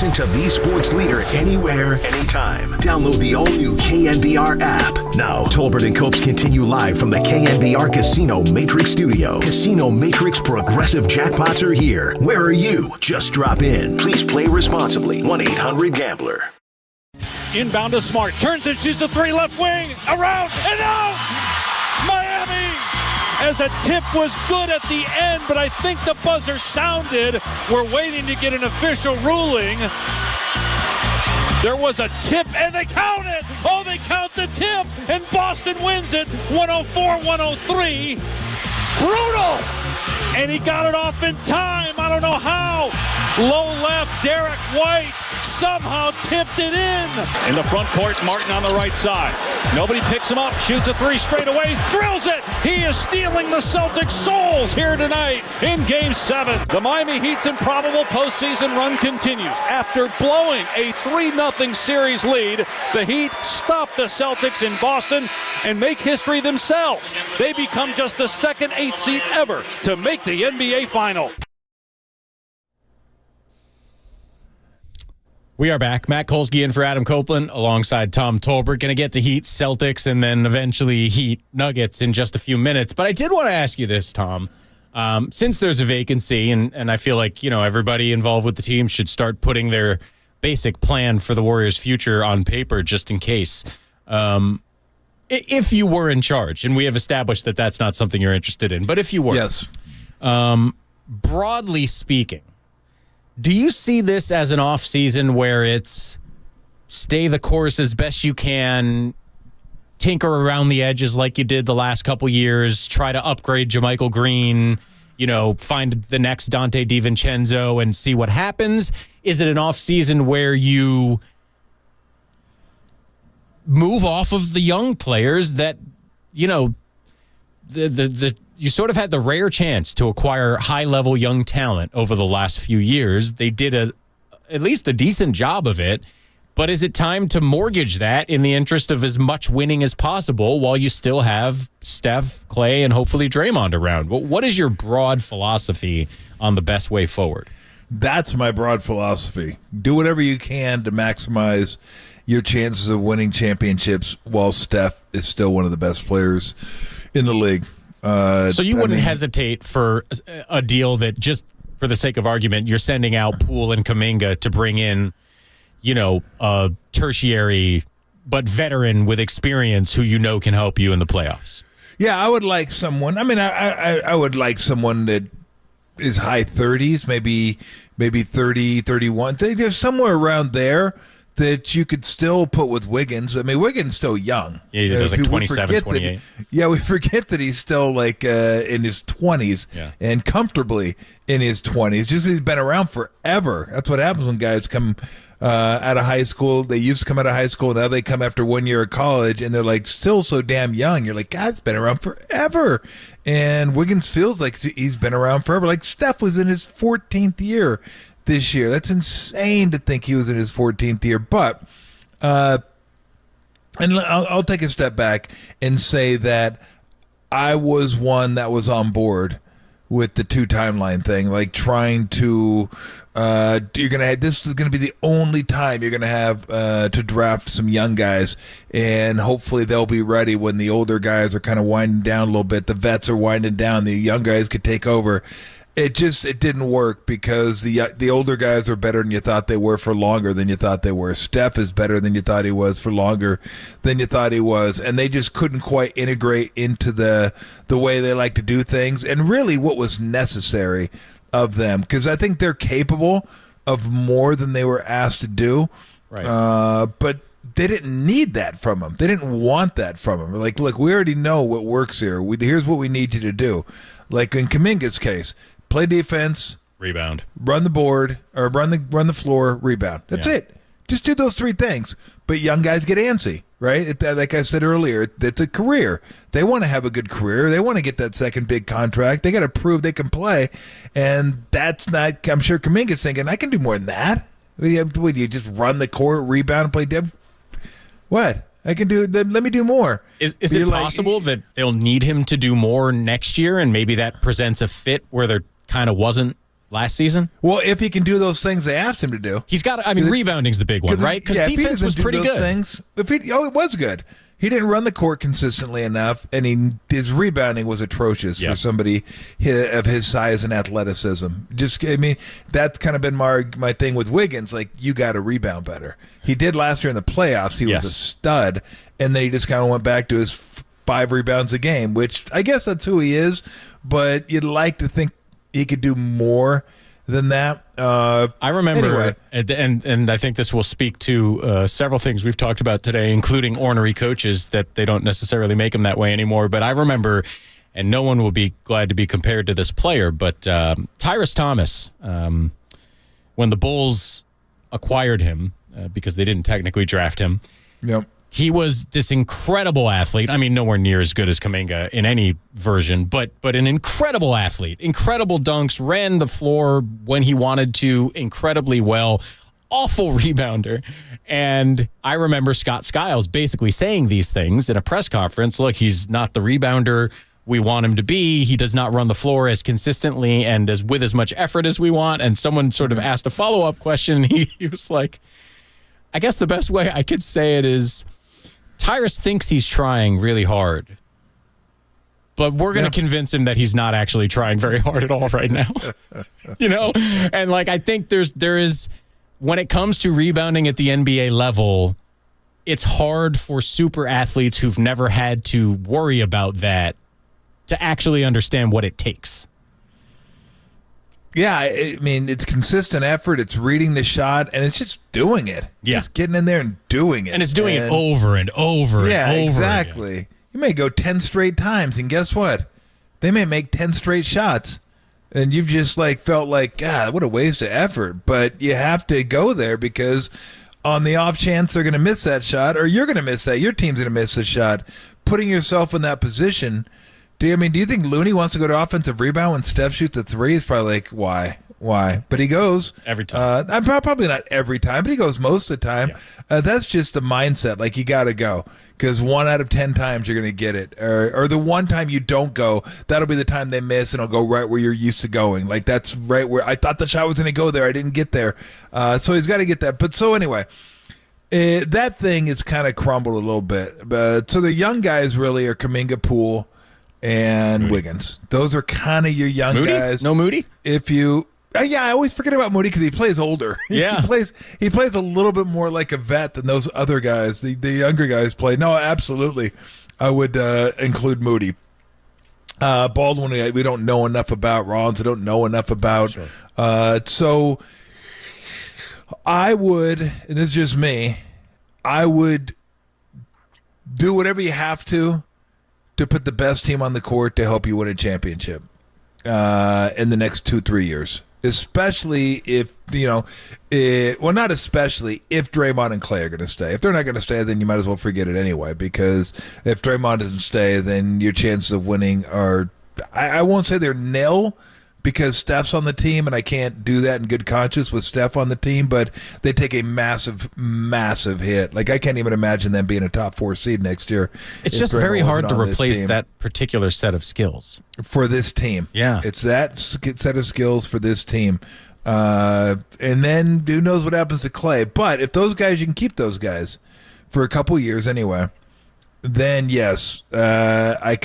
Speaker 1: Listen to the sports leader anywhere, anytime. Download the all-new KNBR app. Now, Tolbert and Copes continue live from the KNBR Casino Matrix Studio. Casino Matrix Progressive Jackpots are here. Where are you? Just drop in. Please play responsibly. 1-800-GAMBLER.
Speaker 14: Inbound to Smart. Turns and shoots the three, left wing. Around and out! Miami! As a tip was good at the end, but I think the buzzer sounded. We're waiting to get an official ruling. There was a tip, and they count it! Oh, they count the tip, and Boston wins it 104-103. Brutal! And he got it off in time. I don't know how. Low left, Derek White somehow tipped it in. In the front court, Martin on the right side. Nobody picks him up, shoots a three straight away, drills it. He is stealing the Celtics' souls here tonight in Game 7. The Miami Heat's improbable postseason run continues. After blowing a 3-0 series lead, the Heat stop the Celtics in Boston and make history themselves. They become just the second 8th seed ever to make the NBA Final.
Speaker 22: We are back. Matt Kolsky in for Adam Copeland alongside Tom Tolbert. Going to get to Heat, Celtics, and then eventually Heat, Nuggets in just a few minutes. But I did want to ask you this, Tom. Since there's a vacancy, and I feel like, everybody involved with the team should start putting their basic plan for the Warriors' future on paper just in case. If you were in charge, and we have established that that's not something you're interested in, but if you were.
Speaker 11: Yes.
Speaker 22: Broadly speaking, do you see this as an off season where it's stay the course as best you can, tinker around the edges like you did the last couple years, try to upgrade JaMychal Green, find the next Dante DiVincenzo and see what happens? Is it an off season where you move off of the young players that, you sort of had the rare chance to acquire high-level young talent over the last few years. They did at least a decent job of it. But is it time to mortgage that in the interest of as much winning as possible while you still have Steph, Clay, and hopefully Draymond around? What is your broad philosophy on the best way forward?
Speaker 11: That's my broad philosophy. Do whatever you can to maximize your chances of winning championships while Steph is still one of the best players in the league.
Speaker 22: So you wouldn't hesitate for a deal that, just for the sake of argument, you're sending out Poole and Kuminga to bring in, a tertiary but veteran with experience who can help you in the playoffs.
Speaker 11: Yeah, I would like someone. I mean, I would like someone that is high 30s, maybe 30, 31. There's somewhere around there that you could still put with Wiggins. I mean, Wiggins still young.
Speaker 22: Yeah, he does like 27, 28.
Speaker 11: We forget that he's still in his 20s and comfortably in his 20s, just because he's been around forever. That's what happens when guys come out of high school. They used to come out of high school, now they come after 1 year of college, and they're still so damn young. You're like, God, it's been around forever. And Wiggins feels like he's been around forever. Like Steph was in his 14th year this year. That's insane to think he was in his 14th year. But and I'll take a step back and say that I was one that was on board with the 2 timeline thing, like trying to this is gonna be the only time you're gonna have to draft some young guys, and hopefully they'll be ready when the older guys are kind of winding down a little bit. The vets are winding down, the young guys could take over. It didn't work because the older guys are better than you thought they were for longer than you thought they were. Steph is better than you thought he was for longer than you thought he was, and they just couldn't quite integrate into the way they like to do things and really what was necessary of them, because I think they're capable of more than they were asked to do. Right. But they didn't need that from him. They didn't want that from him. Like, look, we already know what works here. Here's what we need you to do. Like in Kuminga's case, play defense,
Speaker 22: rebound,
Speaker 11: run the board, or run the floor, rebound. That's it. Just do those 3 things. But young guys get antsy, right? Like I said earlier, it's a career. They want to have a good career. They want to get that second big contract. They got to prove they can play. And that's not, I'm sure Kuminga's thinking, I can do more than that. What, you just run the court, rebound, and play dev? What? I can do. Let me do more.
Speaker 22: Is it possible that they'll need him to do more next year, and maybe that presents a fit where there kind of wasn't last season.
Speaker 11: Well, if he can do those things they asked him to do.
Speaker 22: He's got, I mean, rebounding's the big one, right? Because defense was pretty good.
Speaker 11: It was good. He didn't run the court consistently enough, and his rebounding was atrocious for somebody of his size and athleticism. That's kind of been my thing with Wiggins. Like, you got to rebound better. He did last year in the playoffs. He was a stud, and then he just kind of went back to his 5 rebounds a game, which I guess that's who he is, but you'd like to think he could do more than that.
Speaker 22: I remember,
Speaker 11: anyway.
Speaker 22: and I think this will speak to several things we've talked about today, including ornery coaches, that they don't necessarily make them that way anymore. But I remember, and no one will be glad to be compared to this player, but Tyrus Thomas, when the Bulls acquired him, because they didn't technically draft him, he was this incredible athlete. I mean, nowhere near as good as Kuminga in any version, but an incredible athlete. Incredible dunks, ran the floor when he wanted to incredibly well. Awful rebounder. And I remember Scott Skiles basically saying these things in a press conference. Look, he's not the rebounder we want him to be. He does not run the floor as consistently and with as much effort as we want. And someone sort of asked a follow-up question. He was like, I guess the best way I could say it is, Tyrus thinks he's trying really hard, but we're going to convince him that he's not actually trying very hard at all right now. And like, I think there is, when it comes to rebounding at the NBA level, it's hard for super athletes who've never had to worry about that to actually understand what it takes.
Speaker 11: Yeah, I mean, it's consistent effort. It's reading the shot, and it's just doing it. Just getting in there and doing it.
Speaker 22: And it's doing it over and over and over.
Speaker 11: Yeah, exactly. Again. You may go 10 straight times, and guess what? They may make 10 straight shots, and you've just felt like, God, what a waste of effort. But you have to go there because on the off chance they're going to miss that shot, or you're going to miss that, your team's going to miss the shot, putting yourself in that position. Do you think Looney wants to go to offensive rebound when Steph shoots a 3? He's probably like, why? But he goes.
Speaker 22: Every time.
Speaker 11: Probably not every time, but he goes most of the time. Yeah. That's just the mindset. Like, you got to go. Because 1 out of 10 times you're going to get it. Or the one time you don't go, that'll be the time they miss, and it'll go right where you're used to going. Like, that's right where I thought the shot was going to go there. I didn't get there. So he's got to get that. But so anyway, that thing has kind of crumbled a little bit. So the young guys really are Kuminga, Poole, and Moody. Wiggins. Those are kind of your young guys.
Speaker 22: No Moody?
Speaker 11: If you, I always forget about Moody because he plays older.
Speaker 22: Yeah,
Speaker 11: he plays a little bit more like a vet than those other guys. The younger guys play. No, absolutely, I would include Moody. Baldwin, we don't know enough about. Rollins, I don't know enough about. Sure. So I would, and this is just me, I would do whatever you have to put the best team on the court to help you win a championship in the next 2-3 years. Especially if, not especially if Draymond and Clay are going to stay. If they're not going to stay, then you might as well forget it anyway, because if Draymond doesn't stay, then your chances of winning are, I won't say they're nil, because Steph's on the team, and I can't do that in good conscience with Steph on the team, but they take a massive, massive hit. Like, I can't even imagine them being a top 4 seed next year.
Speaker 22: It's just very hard to replace that particular set of skills.
Speaker 11: For this team.
Speaker 22: Yeah.
Speaker 11: It's that set of skills for this team. And then who knows what happens to Clay. But if those guys, you can keep those guys for a couple years anyway, then yes, I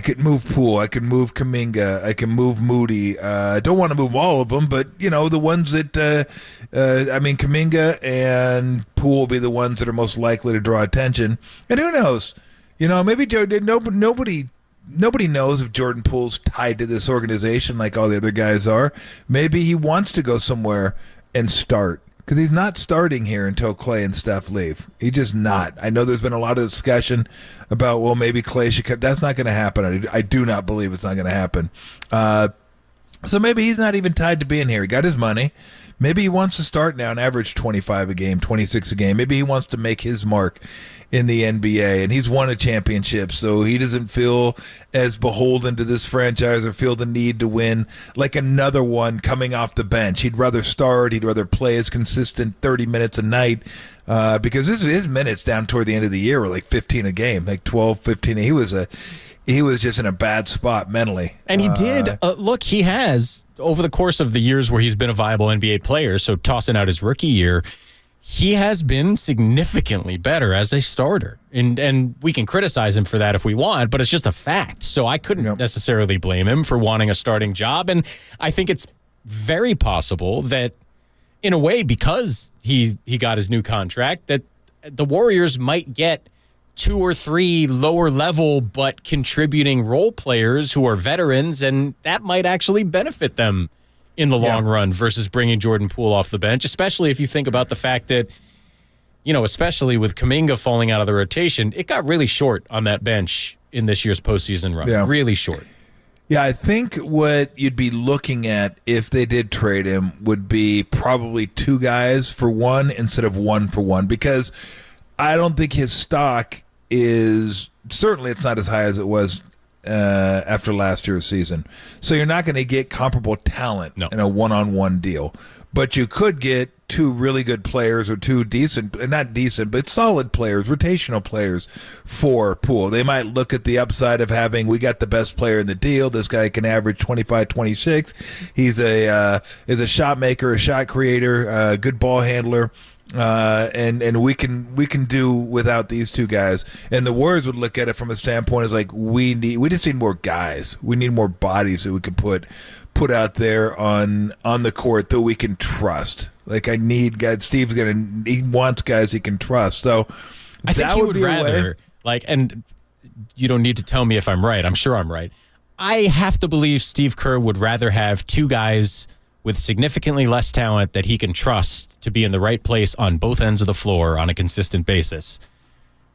Speaker 11: could move Poole. I could move Kuminga. I can move Moody. I don't want to move all of them, but, the ones that, Kuminga and Poole will be the ones that are most likely to draw attention. And who knows? Maybe nobody knows if Jordan Poole's tied to this organization like all the other guys are. Maybe he wants to go somewhere and start. Because he's not starting here until Clay and Steph leave. He's just not. I know there's been a lot of discussion about, well, maybe Clay should come. That's not going to happen. I do not believe it's not going to happen. So maybe he's not even tied to being here. He got his money. Maybe he wants to start now and average 25 a game, 26 a game. Maybe he wants to make his mark in the NBA, and he's won a championship, so he doesn't feel as beholden to this franchise or feel the need to win like another one coming off the bench. He'd rather start. He'd rather play his consistent 30 minutes a night because his minutes down toward the end of the year were like 15 a game, like 12, 15. he was just in a bad spot mentally.
Speaker 22: And he did. Look, he has, over the course of the years where he's been a viable NBA player, so tossing out his rookie year, he has been significantly better as a starter. And we can criticize him for that if we want, but it's just a fact. So I couldn't necessarily blame him for wanting a starting job. And I think it's very possible that, in a way, because he got his new contract, that the Warriors might get 2 or 3 lower level but contributing role players who are veterans, and that might actually benefit them in the long run versus bringing Jordan Poole off the bench, especially if you think about the fact that, especially with Kuminga falling out of the rotation, it got really short on that bench in this year's postseason run.
Speaker 11: Yeah.
Speaker 22: Really short.
Speaker 11: Yeah, I think what you'd be looking at if they did trade him would be probably 2 guys for one instead of 1 for 1, because I don't think his stock is, certainly it's not as high as it was after last year's season. So you're not going to get comparable talent in a one-on-one deal. But you could get 2 really good players or 2 not decent, but solid players, rotational players for Poole. They might look at the upside of having, we got the best player in the deal. This guy can average 25, 26. He's is a shot maker, a shot creator, a good ball handler. And we can do without these 2 guys. And the Warriors would look at it from a standpoint as like, we just need more guys. We need more bodies that we could put out there on the court that we can trust. Like, I need guys. He wants guys he can trust. So
Speaker 22: I think he would rather, and you don't need to tell me if I'm right. I'm sure I'm right. I have to believe Steve Kerr would rather have 2 guys with significantly less talent that he can trust to be in the right place on both ends of the floor on a consistent basis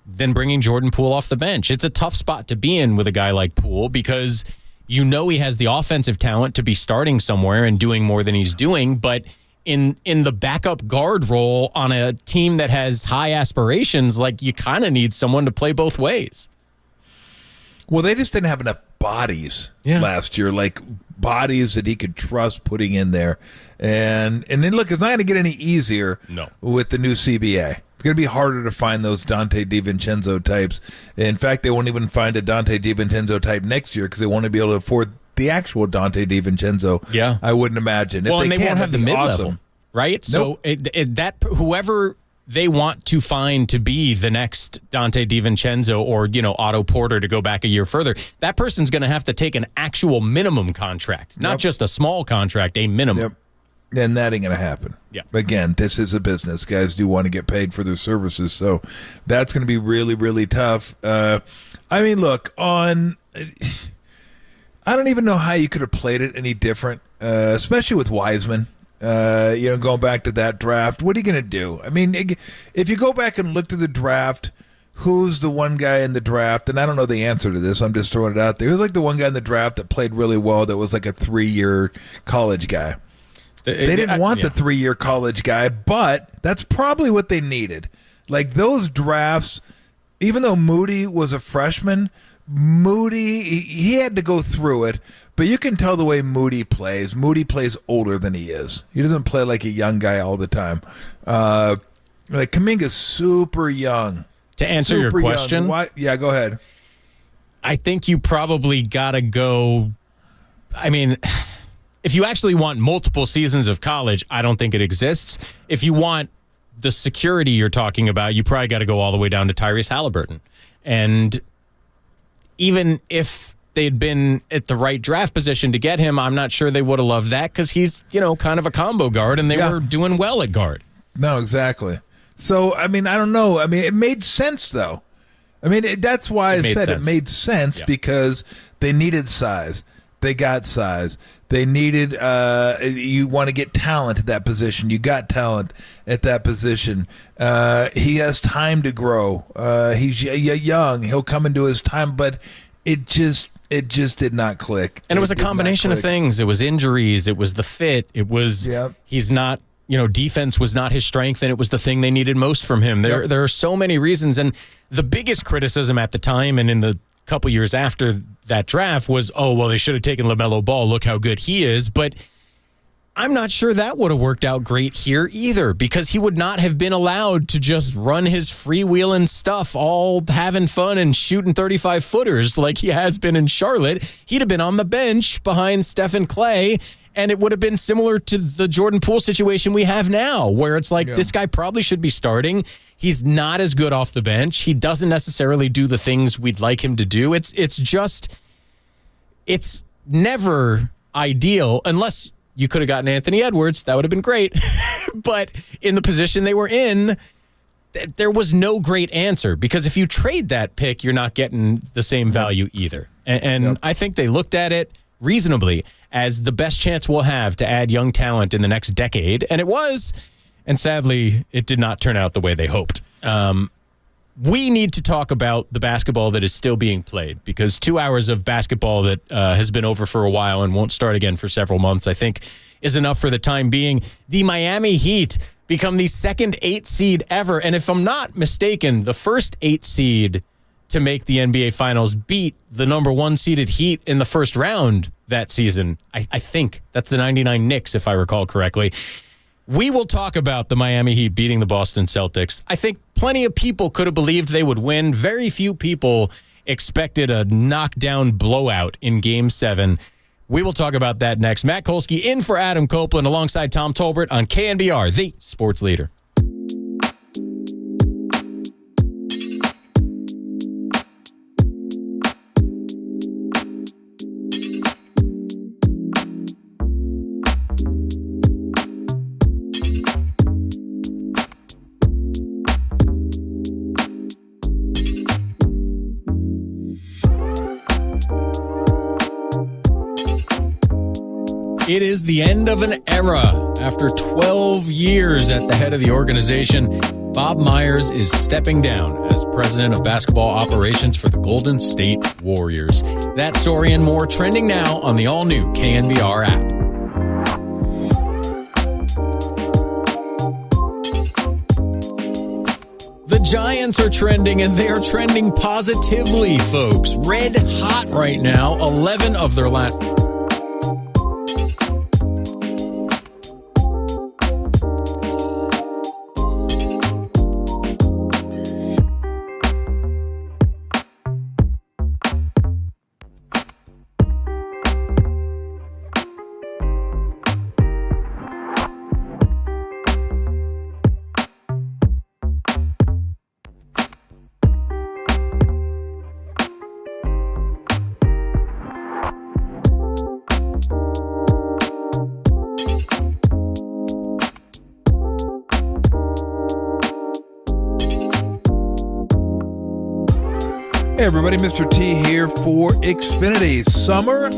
Speaker 22: than bringing Jordan Poole off the bench. It's a tough spot to be in with a guy like Poole because he has the offensive talent to be starting somewhere and doing more than he's doing, but in the backup guard role on a team that has high aspirations, you kind of need someone to play both ways.
Speaker 11: Well, they just didn't have enough bodies last year, bodies that he could trust putting in there. And then, look, it's not going to get any easier with the new CBA. It's going to be harder to find those Dante DiVincenzo types. In fact, they won't even find a Dante DiVincenzo type next year because they want to be able to afford the actual Dante DiVincenzo.
Speaker 22: Yeah.
Speaker 11: I wouldn't imagine.
Speaker 22: Well, and they won't have the mid-level, right?
Speaker 11: Nope.
Speaker 22: So whoever they want to find to be the next Dante DiVincenzo or, Otto Porter to go back a year further, that person's going to have to take an actual minimum contract, not just a small contract, a minimum.
Speaker 11: Yep. And that ain't going to happen.
Speaker 22: Yeah.
Speaker 11: Again, this is a business. Guys do want to get paid for their services. So that's going to be really, really tough. Look, I don't even know how you could have played it any different, especially with Wiseman. Going back to that draft, what are you going to do? I mean, if you go back and look to the draft, who's the one guy in the draft? And I don't know the answer to this. I'm just throwing it out there. Who's the one guy in the draft that played really well that was a 3-year college guy? They didn't want the 3-year college guy, but that's probably what they needed. Those drafts, even though Moody was a freshman, he had to go through it. But you can tell the way Moody plays. Moody plays older than he is. He doesn't play like a young guy all the time. Kuminga's super young.
Speaker 22: To answer your question,
Speaker 11: yeah, go ahead.
Speaker 22: I think you probably got to go. I mean, if you actually want multiple seasons of college, I don't think it exists. If you want the security you're talking about, you probably got to go all the way down to Tyrese Halliburton. And even if they'd been at the right draft position to get him, I'm not sure they would have loved that because he's, kind of a combo guard, and they were doing well at guard.
Speaker 11: No, exactly. So, I don't know. It made sense, though. That's why I said it made sense because they needed size. They got size. They needed, you want to get talent at that position. You got talent at that position. He has time to grow. He's young. He'll come into his time, but it just did not click.
Speaker 22: And it was a combination of things. It was injuries. It was the fit. It was, he's not, defense was not his strength, and it was the thing they needed most from him. There are so many reasons. And the biggest criticism at the time and in the couple years after that draft was, they should have taken LaMelo Ball. Look how good he is. But I'm not sure that would have worked out great here either, because he would not have been allowed to just run his freewheeling stuff, all having fun and shooting 35-footers like he has been in Charlotte. He'd have been on the bench behind Stephen Clay, and it would have been similar to the Jordan Poole situation we have now, where it's like, this guy probably should be starting. He's not as good off the bench. He doesn't necessarily do the things we'd like him to do. It's never ideal unless you could have gotten Anthony Edwards. That would have been great. But in the position they were in, there was no great answer, because if you trade that pick, you're not getting the same value either. And I think they looked at it reasonably as the best chance we'll have to add young talent in the next decade. And it was. And sadly, it did not turn out the way they hoped. We need to talk about the basketball that is still being played, because 2 hours of basketball that has been over for a while and won't start again for several months, I think, is enough for the time being. The Miami Heat become the second 8 seed ever. And if I'm not mistaken, the first 8 seed to make the NBA Finals beat the number 1 seeded Heat in the first round that season. I think that's the 99 Knicks, if I recall correctly. We will talk about the Miami Heat beating the Boston Celtics. I think plenty of people could have believed they would win. Very few people expected a knockdown blowout in Game 7. We will talk about that next. Matt Kolsky in for Adam Copeland alongside Tom Tolbert on KNBR, the sports leader. It is the end of an era. After 12 years at the head of the organization, Bob Myers is stepping down as president of basketball operations for the Golden State Warriors. That story and more trending now on the all-new KNBR app. The Giants are trending, and they are trending positively, folks. Red hot right now. 11 of their last...
Speaker 11: Hey everybody, Mr. T here for Xfinity. Summer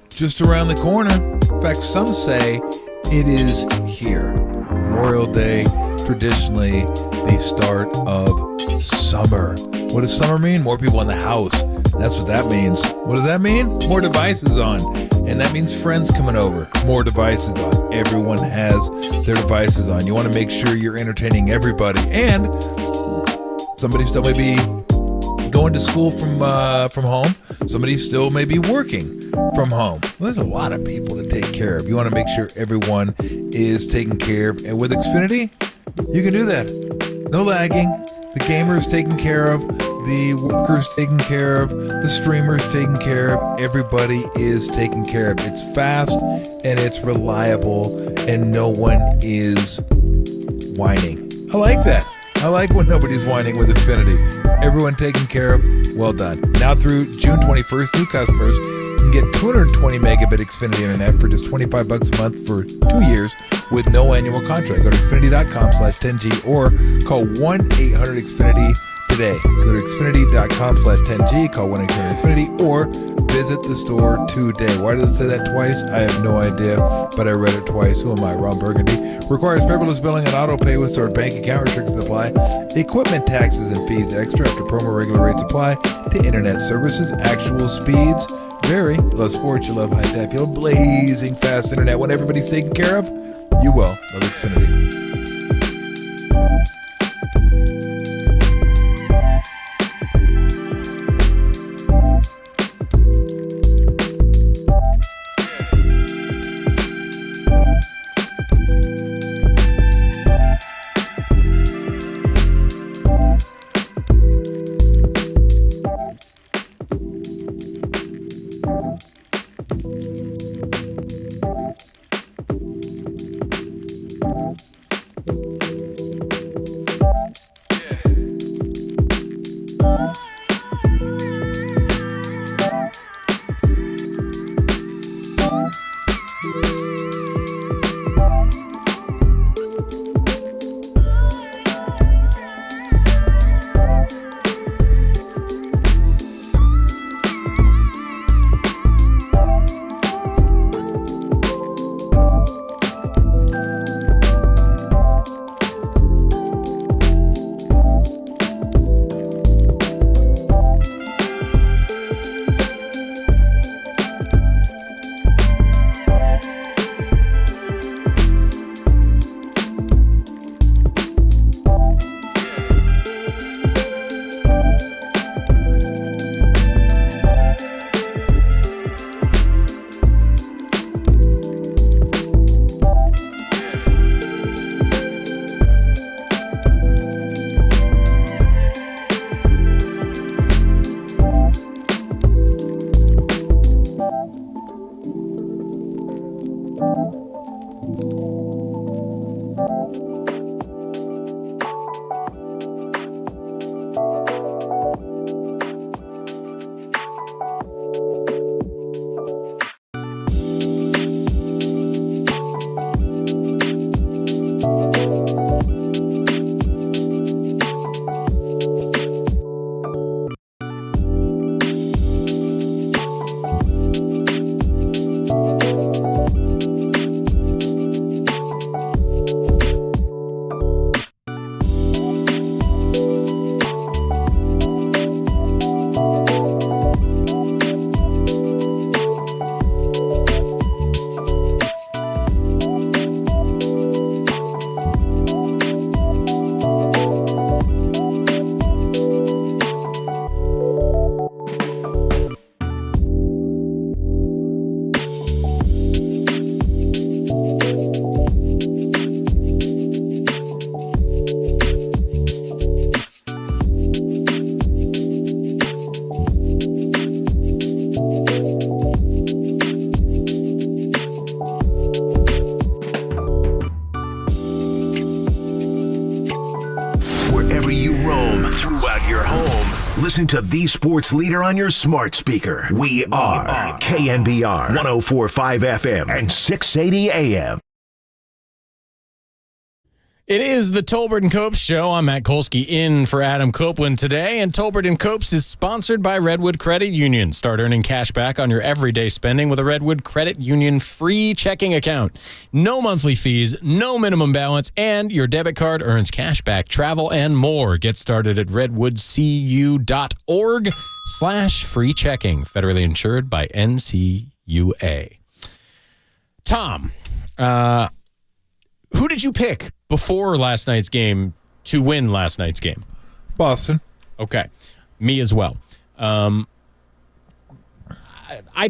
Speaker 11: just around the corner. In fact, some say it is here. Memorial Day, traditionally the start of summer. What does summer mean? More people in the house. That's what that means. What does that mean? More devices on. And that means friends coming over. More devices on. Everyone has their devices on. You want to make sure you're entertaining everybody. And somebody still may be going to school from home. Somebody still may be working from home. Well, there's a lot of people to take care of. You want to make sure everyone is taken care of. And with Xfinity, you can do that. No lagging. The gamers taken care of. The workers taken care of. The streamers taken care of. Everybody is taken care of. It's fast and it's reliable and no one is whining. I like that. I like when nobody's whining with Xfinity. Everyone taken care of. Well done. Now through June 21st, new customers can get 220 megabit Xfinity internet for just $25 a month for 2 years with no annual contract. Go to Xfinity.com/10G or call 1-800-XFINITY today. Go to Xfinity.com/10G, call 1-800-XFINITY, or visit the store today. Why does it say that twice? I have no idea, but I read it twice. Who am I? Ron Burgundy. Requires paperless billing and auto pay with stored bank account. Restrictions apply. Equipment taxes and fees extra after promo regular rates apply. To internet services, actual speeds vary. You love sports, you love high def, you love blazing fast internet. When everybody's taken care of, you will love Xfinity.
Speaker 1: throughout your home. Listen to the sports leader on your smart speaker. We are KNBR 104.5 FM and 680 AM.
Speaker 22: It is the Tolbert & Copes Show. I'm Matt Kolsky in for Adam Copeland today, and Tolbert & Copes is sponsored by Redwood Credit Union. Start earning cash back on your everyday spending with a Redwood Credit Union free checking account. No monthly fees, no minimum balance, and your debit card earns cash back, travel, and more. Get started at redwoodcu.org/free checking. Federally insured by NCUA. Tom, who did you pick before last night's game to win last night's game?
Speaker 11: Boston.
Speaker 22: Okay. Me as well. I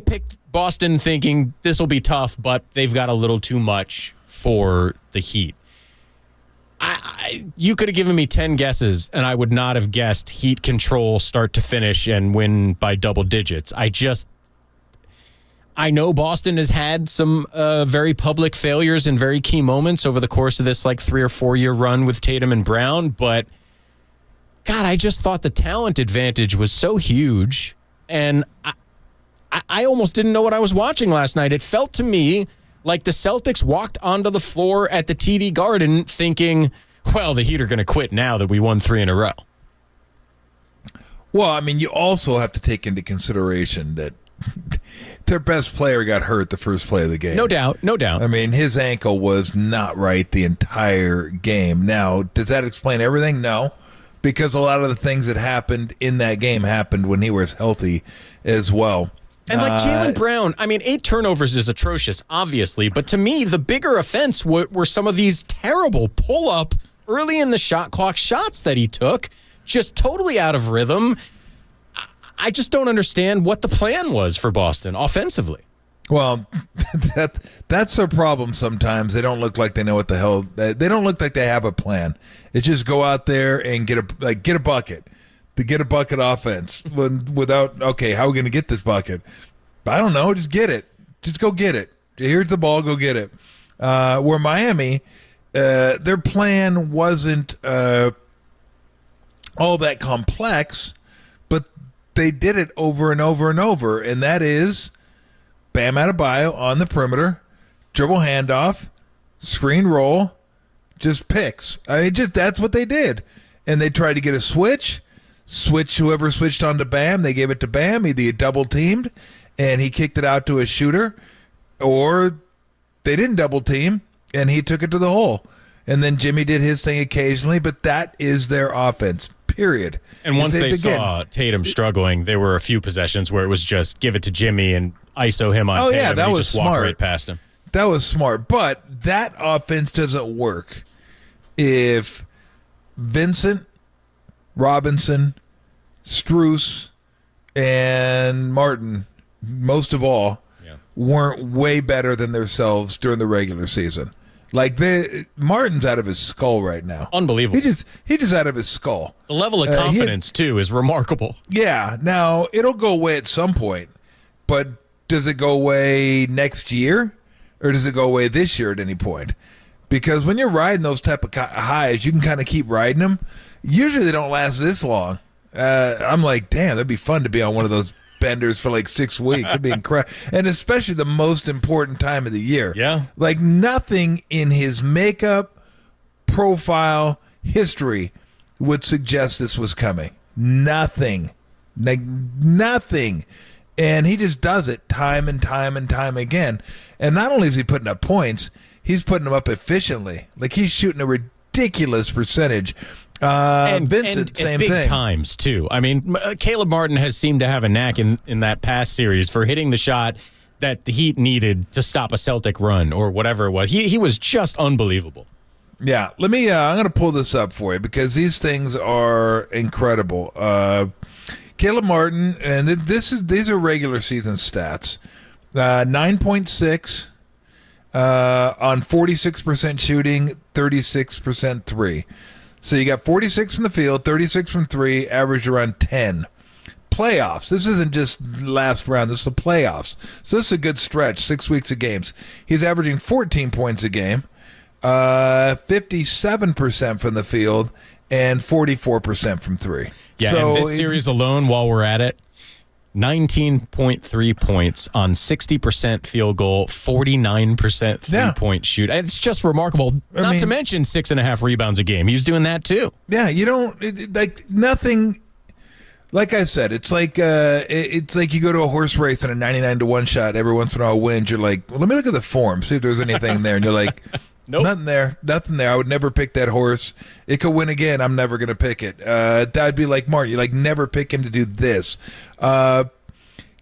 Speaker 22: picked Boston thinking this will be tough, but they've got a little too much for the Heat. You could have given me 10 guesses, and I would not have guessed Heat control start to finish and win by double digits. I know Boston has had some very public failures and very key moments over the course of this 3 or 4 year run with Tatum and Brown, but God, I just thought the talent advantage was so huge, and I almost didn't know what I was watching last night. It felt to me like the Celtics walked onto the floor at the TD Garden thinking, well, the Heat are going to quit now that we won 3 in a row.
Speaker 11: Well, I mean, you also have to take into consideration that their best player got hurt the first play of the game.
Speaker 22: No doubt. I
Speaker 11: mean, his ankle was not right the entire game. Now, does that explain everything? No, because a lot of the things that happened in that game happened when he was healthy as well.
Speaker 22: And Jaylen Brown, 8 turnovers is atrocious, obviously, but to me, the bigger offense were some of these terrible pull-up early in the shot clock shots that he took, just totally out of rhythm. I just don't understand what the plan was for Boston offensively.
Speaker 11: Well, that's their problem sometimes. They don't look like they know what the hell. They don't look like they have a plan. It's just go out there and get a bucket. To get a bucket offense without, okay, how are we going to get this bucket? I don't know. Just get it. Just go get it. Here's the ball. Go get it. Where Miami, their plan wasn't all that complex, but they did it over and over and over, and that is Bam Adebayo on the perimeter, dribble handoff, screen roll, just picks. That's what they did. And they tried to get a switch, whoever switched onto Bam, they gave it to Bam. Either he double teamed and he kicked it out to a shooter, or they didn't double team and he took it to the hole. And then Jimmy did his thing occasionally, but that is their offense, period.
Speaker 22: And once they saw Tatum struggling, there were a few possessions where it was just give it to Jimmy and ISO him on Tatum.
Speaker 11: Yeah, that
Speaker 22: and he
Speaker 11: was
Speaker 22: just walked
Speaker 11: smart.
Speaker 22: right past him.
Speaker 11: That was smart. But that offense doesn't work if Vincent, Robinson, Strus, and Martin, most of all, weren't way better than themselves during the regular season. Martin's out of his skull right now.
Speaker 22: Unbelievable.
Speaker 11: He just out of his skull.
Speaker 22: The level of confidence, too, is remarkable.
Speaker 11: Yeah. Now, it'll go away at some point, but does it go away next year, or does it go away this year at any point? Because when you're riding those type of highs, you can kind of keep riding them. Usually they don't last this long. I'm like, damn, that'd be fun to be on one of those benders for 6 weeks. It'd be incredible. And especially the most important time of the year.
Speaker 22: Yeah.
Speaker 11: Nothing in his makeup, profile, history would suggest this was coming. Nothing. Nothing. And he just does it time and time and time again. And not only is he putting up points, he's putting them up efficiently. He's shooting a ridiculous percentage.
Speaker 22: And
Speaker 11: Vincent, same
Speaker 22: at big
Speaker 11: thing.
Speaker 22: times, too. Caleb Martin has seemed to have a knack in that past series for hitting the shot that the Heat needed to stop a Celtic run or whatever it was. He was just unbelievable.
Speaker 11: Yeah, I'm going to pull this up for you because these things are incredible. Caleb Martin, and these are regular season stats. 9.6 on 46% shooting, 36% three. So you got 46 from the field, 36 from three, averaged around 10. Playoffs. This isn't just last round. This is the playoffs. So this is a good stretch, 6 weeks of games. He's averaging 14 points a game, 57% from the field, and 44% from three.
Speaker 22: Yeah,
Speaker 11: so
Speaker 22: and this series alone, while we're at it, 19.3 points on 60% field goal, 49% three-point shoot. It's just remarkable. Not to mention 6.5 rebounds a game. He was doing that too.
Speaker 11: Yeah, you don't like nothing. Like I said, it's like you go to a horse race and a 99-1 shot every once in a while wins. You're like, well, let me look at the form, see if there's anything there, and you're like,
Speaker 22: nope,
Speaker 11: nothing there. I would never pick that horse. It could win again. I'm never gonna pick it. That'd be like Martin. You like never pick him to do this. Gabe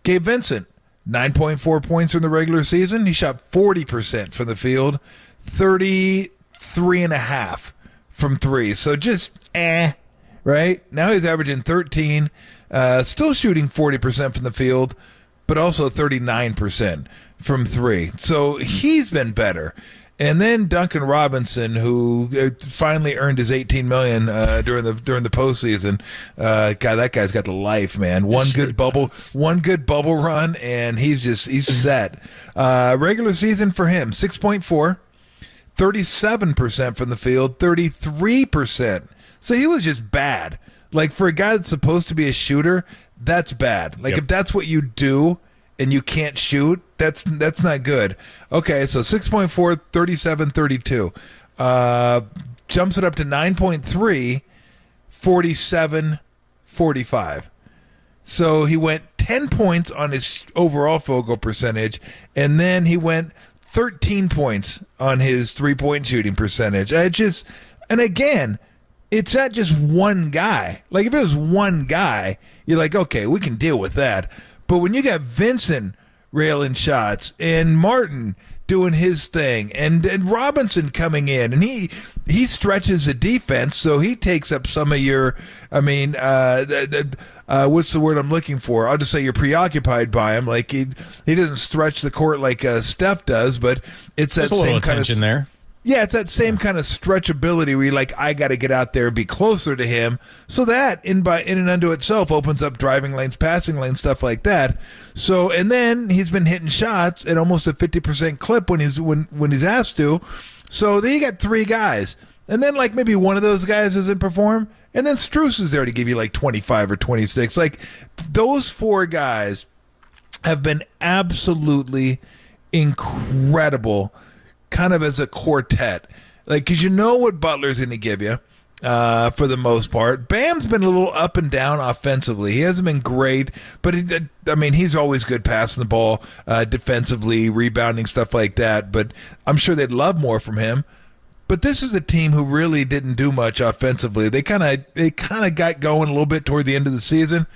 Speaker 11: Vincent, 9.4 points in the regular season. He shot 40% from the field, 33.5 from three. So just right? Now he's averaging 13, still shooting 40% from the field, but also 39% from three. So he's been better. And then Duncan Robinson, who finally earned his $18 million during the postseason. God, that guy's got the life, man. One good bubble run, and he's set. Regular season for him, 6.4, 37% from the field, 33%. So he was just bad. Like for a guy that's supposed to be a shooter, that's bad. Like if that's what you do and you can't shoot, that's not good. Okay, so 6.4, 37, 32. Jumps it up to 9.3, 47, 45. So he went 10 points on his overall field goal percentage, and then he went 13 points on his three-point shooting percentage. And again, it's not just one guy. Like if it was one guy, you're like, okay, we can deal with that. But when you got Vincent railing shots and Martin doing his thing and Robinson coming in and he stretches the defense, so he takes up some of your, what's the word I'm looking for? I'll just say you're preoccupied by him. Like he doesn't stretch the court like Steph does, but it's that
Speaker 22: There's a little
Speaker 11: same kind
Speaker 22: attention
Speaker 11: of
Speaker 22: there.
Speaker 11: Yeah, it's that same kind of stretchability where you're like, I got to get out there and be closer to him. So that in and unto itself opens up driving lanes, passing lanes, stuff like that. So and then he's been hitting shots at almost a 50% clip when he's asked to. So then you got three guys, and then like maybe one of those guys doesn't perform, and then Strus is there to give you like 25 or 26. Like those four guys have been absolutely incredible. Kind of as a quartet, like because you know what Butler's going to give you for the most part. Bam's been a little up and down offensively. He hasn't been great, but he's always good passing the ball, defensively, rebounding, stuff like that. But I'm sure they'd love more from him. But this is a team who really didn't do much offensively. They kind of got going a little bit toward the end of the season,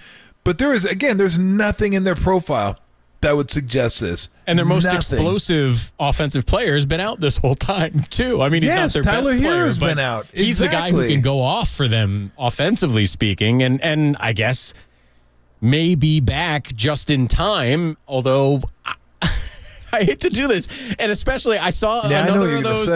Speaker 11: but there's nothing in their profile that would suggest this.
Speaker 22: And their most explosive offensive player has been out this whole time, too. I mean, he's not their
Speaker 11: Tyler
Speaker 22: best player,
Speaker 11: Hero's
Speaker 22: but
Speaker 11: been out.
Speaker 22: He's the guy who
Speaker 11: Exactly.
Speaker 22: can go off for them offensively speaking. And I guess may be back just in time, although I hate to do this. And especially I saw another of those,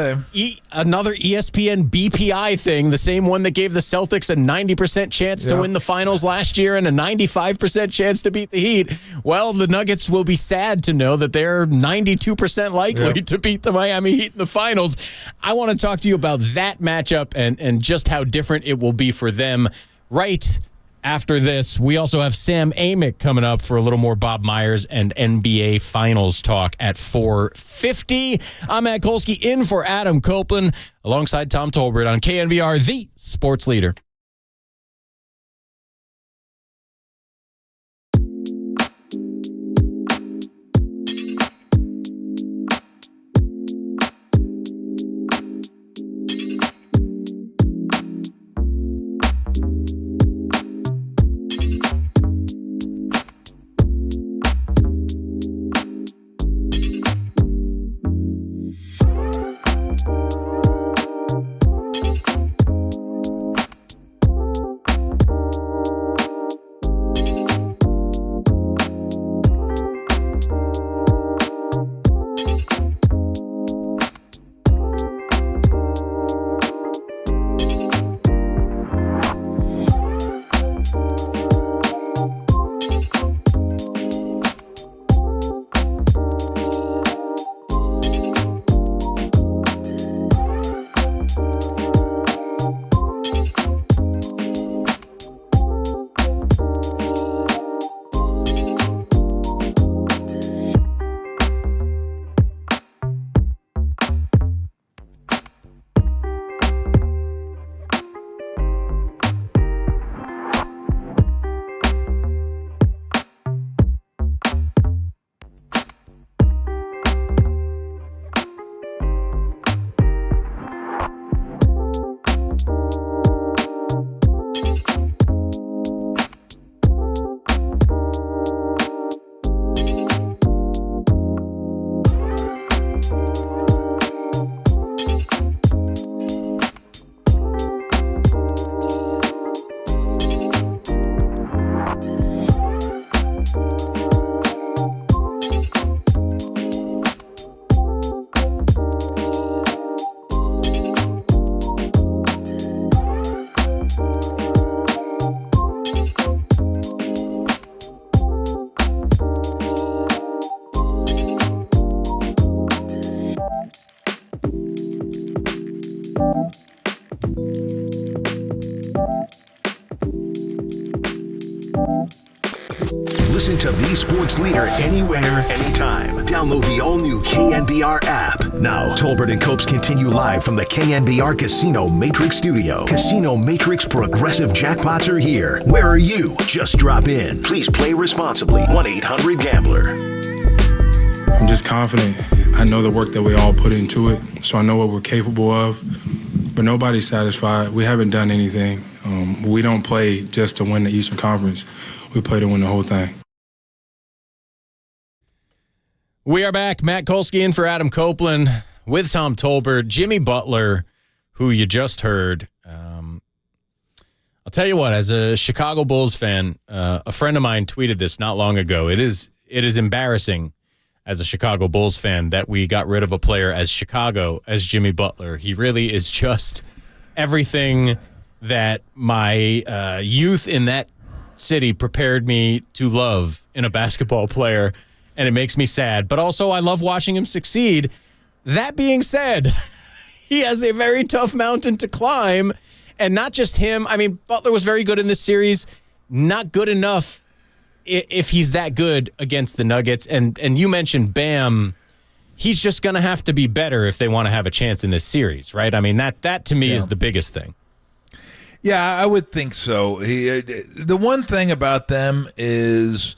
Speaker 22: another ESPN BPI thing, the same one that gave the Celtics a 90% chance to win the finals last year and a 95% chance to beat the Heat. Well, the Nuggets will be sad to know that they're 92% likely to beat the Miami Heat in the finals. I want to talk to you about that matchup and just how different it will be for them right after this. We also have Sam Amick coming up for a little more Bob Myers and NBA Finals talk at 4:50. I'm Matt Kolsky in for Adam Copeland alongside Tom Tolbert on KNBR, the sports leader.
Speaker 1: Listen to the sports leader anywhere, anytime. Download the all-new KNBR app. Now, Tolbert and Copes continue live from the KNBR Casino Matrix Studio. Casino Matrix progressive jackpots are here. Where are you? Just drop in. Please play responsibly. 1-800-GAMBLER.
Speaker 6: I'm just confident. I know the work that we all put into it, so I know what we're capable of. But nobody's satisfied. We haven't done anything. We don't play just to win the Eastern Conference. We play to win the whole thing.
Speaker 22: We are back. Matt Kolsky in for Adam Copeland with Tom Tolbert. Jimmy Butler, who you just heard. I'll tell you what, as a Chicago Bulls fan, a friend of mine tweeted this not long ago. It is embarrassing as a Chicago Bulls fan that we got rid of a player as Chicago as Jimmy Butler. He really is just everything that my youth in that city prepared me to love in a basketball player, and it makes me sad. But also, I love watching him succeed. That being said, he has a very tough mountain to climb, and not just him. I mean, Butler was very good in this series, not good enough if he's that good against the Nuggets. And you mentioned Bam. He's just going to have to be better if they want to have a chance in this series, right? I mean, that to me is the biggest thing.
Speaker 11: Yeah, I would think so. The one thing about them is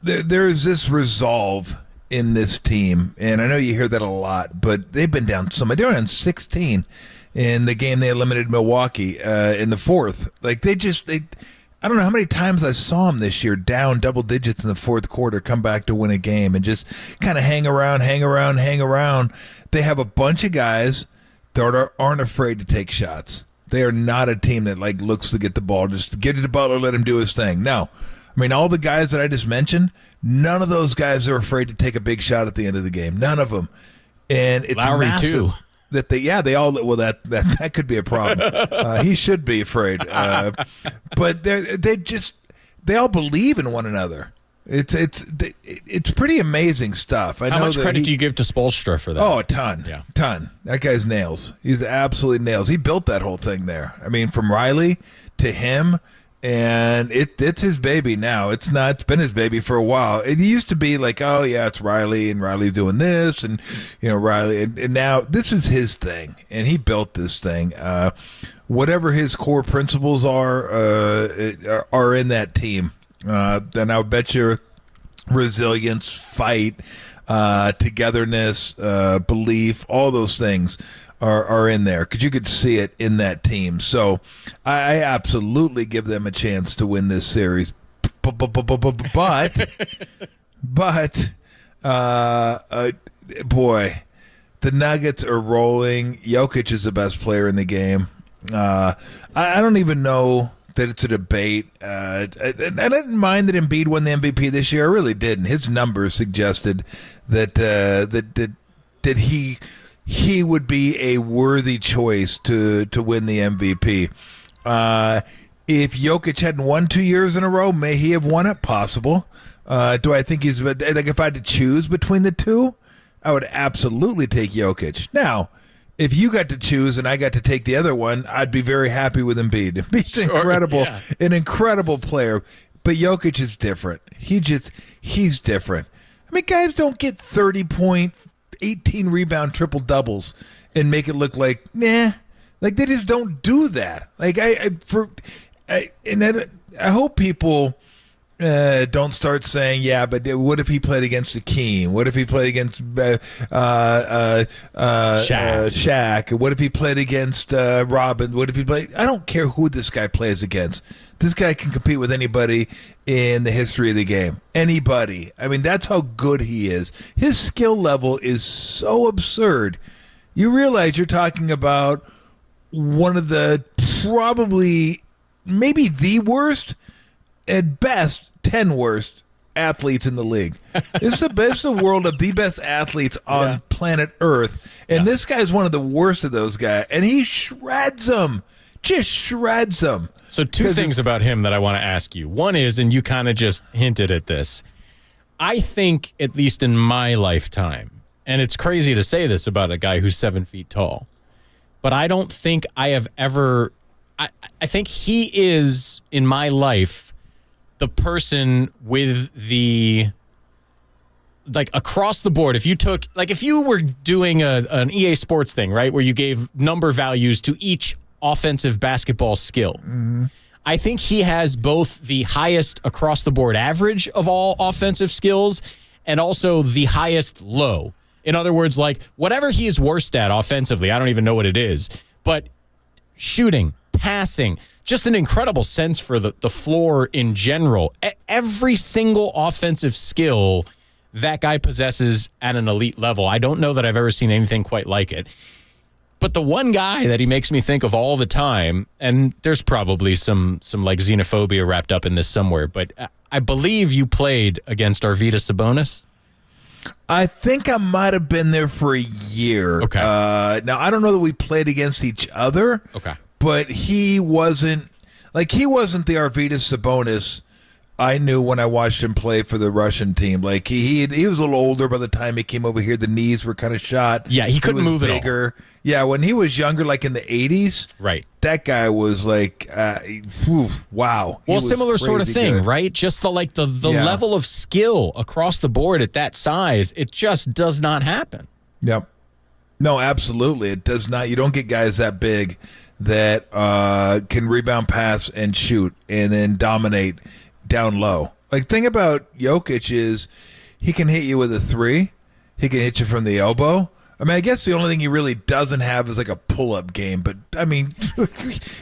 Speaker 11: there's this resolve in this team, and I know you hear that a lot, but they've been down so much. They were down 16 in the game they eliminated Milwaukee in the fourth. Like I don't know how many times I saw them this year down double digits in the fourth quarter, come back to win a game, and just kind of hang around. They have a bunch of guys that aren't afraid to take shots. They are not a team that looks to get the ball. Just get it to Butler, let him do his thing. No. I mean, all the guys that I just mentioned, none of those guys are afraid to take a big shot at the end of the game. None of them. And it's
Speaker 22: Lowry
Speaker 11: massive
Speaker 22: too.
Speaker 11: That they all, well, that could be a problem. He should be afraid. But they all believe in one another. It's pretty amazing stuff.
Speaker 22: How much credit do you give to Spoelstra for that?
Speaker 11: Oh, a ton.
Speaker 22: Yeah.
Speaker 11: Ton. That guy's nails. He's absolutely nails. He built that whole thing there. I mean, from Riley to him, and it's his baby now. It's not. It's been his baby for a while. It used to be like, oh yeah, it's Riley, and Riley's doing this, and Riley, and now this is his thing, and he built this thing. Whatever his core principles are in that team. Then I'll bet you resilience, fight, togetherness, belief, all those things are in there because you could see it in that team. So I absolutely give them a chance to win this series. But boy, the Nuggets are rolling. Jokic is the best player in the game. I don't even know that it's a debate. I didn't mind that Embiid won the MVP this year. I really didn't. His numbers suggested that he would be a worthy choice to win the MVP. If Jokic hadn't won 2 years in a row, may he have won it? Possible. Do I think he's like, if I had to choose between the two, I would absolutely take Jokic. Now, if you got to choose and I got to take the other one, I'd be very happy with Embiid. Embiid's incredible, an incredible player. But Jokic is different. He's different. I mean, guys don't get 30-point, 18-rebound triple-doubles and make it look like, nah. Like, they just don't do that. Like, I hope people don't start saying, yeah, but what if he played against Akeem? What if he played against Shaq? What if he played against Robin? What if he played? I don't care who this guy plays against. This guy can compete with anybody in the history of the game. Anybody. I mean, that's how good he is. His skill level is so absurd. You realize you're talking about one of the probably, maybe the worst, at best, 10 worst athletes in the league. It's the world of the best athletes on planet Earth. And this guy's one of the worst of those guys. And he shreds them. Just shreds them.
Speaker 22: So two things about him that I want to ask you. One is, and you kind of just hinted at this, I think, at least in my lifetime, and it's crazy to say this about a guy who's 7 feet tall, but I don't think I have ever. I think he is, in my life, the person with the, like, across the board. If you were doing an EA Sports thing, right, where you gave number values to each offensive basketball skill, I think he has both the highest across the board average of all offensive skills and also the highest low. In other words, like, whatever he is worst at offensively, I don't even know what it is, but shooting, passing, just an incredible sense for the floor in general. Every single offensive skill that guy possesses at an elite level. I don't know that I've ever seen anything quite like it. But the one guy that he makes me think of all the time, and there's probably some like xenophobia wrapped up in this somewhere, but I believe you played against Arvydas Sabonis.
Speaker 11: I think I might have been there for a year.
Speaker 22: Okay.
Speaker 11: Now, I don't know that we played against each other.
Speaker 22: Okay.
Speaker 11: But he wasn't the Arvydas Sabonis I knew when I watched him play for the Russian team. Like, he was a little older by the time he came over here. The knees were kind of shot.
Speaker 22: Yeah, he couldn't move
Speaker 11: bigger.
Speaker 22: at all.
Speaker 11: Yeah, when he was younger, like in the 80s,
Speaker 22: right?
Speaker 11: That guy was like, wow.
Speaker 22: Well, similar sort of thing,
Speaker 11: good.
Speaker 22: Right? Just the level of skill across the board at that size, it just does not happen.
Speaker 11: Yep. No, absolutely. It does not. You don't get guys that big that can rebound, pass, and shoot, and then dominate down low. Like, thing about Jokic is he can hit you with a three. He can hit you from the elbow. I mean, I guess the only thing he really doesn't have is like a pull-up game. But, I mean,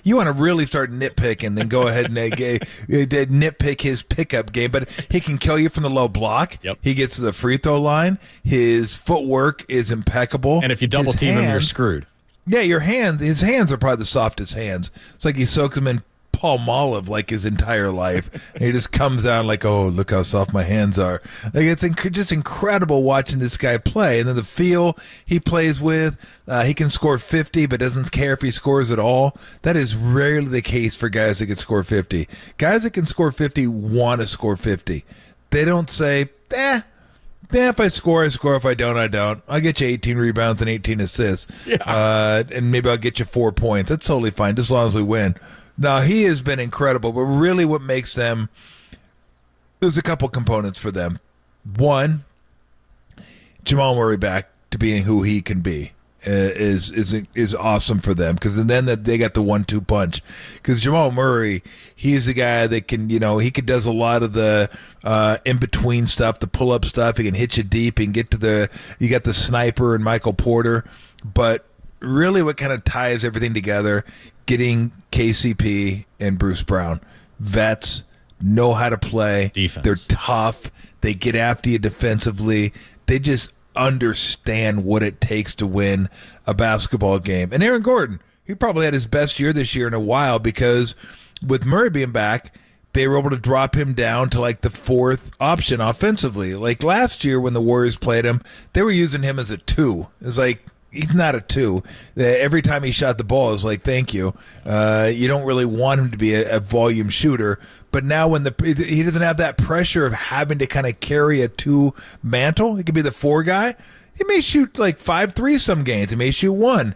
Speaker 11: you want to really start nitpicking, then go ahead and nitpick his pickup game. But he can kill you from the low block.
Speaker 22: Yep.
Speaker 11: He gets to the free throw line. His footwork is impeccable.
Speaker 22: And if you double team him, you're screwed.
Speaker 11: Yeah, his hands are probably the softest hands. It's like he soaks them in Palmolive like his entire life. And he just comes out like, oh, look how soft my hands are. Like, it's just incredible watching this guy play. And then the feel he plays with, he can score 50 but doesn't care if he scores at all. That is rarely the case for guys that can score 50. Guys that can score 50 want to score 50. They don't say, if I score, I score. If I don't, I don't. I'll get you 18 rebounds and 18 assists.
Speaker 22: Yeah.
Speaker 11: And maybe I'll get you 4 points. That's totally fine, just as long as we win. Now, he has been incredible, but really what makes them, there's a couple components for them. One, Jamal Murray back to being who he can be is awesome for them, because then they got the 1-2 punch. Because Jamal Murray, he's the guy that can, he does a lot of the in-between stuff, the pull-up stuff. He can hit you deep and get to you got the sniper and Michael Porter. But really what kind of ties everything together, getting KCP and Bruce Brown. Vets, know how to play.
Speaker 22: Defense.
Speaker 11: They're tough. They get after you defensively. They just understand what it takes to win a basketball game. And Aaron Gordon, he probably had his best year this year in a while, because with Murray being back, they were able to drop him down to like the fourth option offensively. Like last year when the Warriors played him, they were using him as a 2. It's like, he's not a 2. Every time he shot the ball, it was like, thank you. You don't really want him to be a volume shooter. But now when he doesn't have that pressure of having to kind of carry a 2 mantle, he could be the 4 guy. He may shoot like 5 threes some games. He may shoot 1.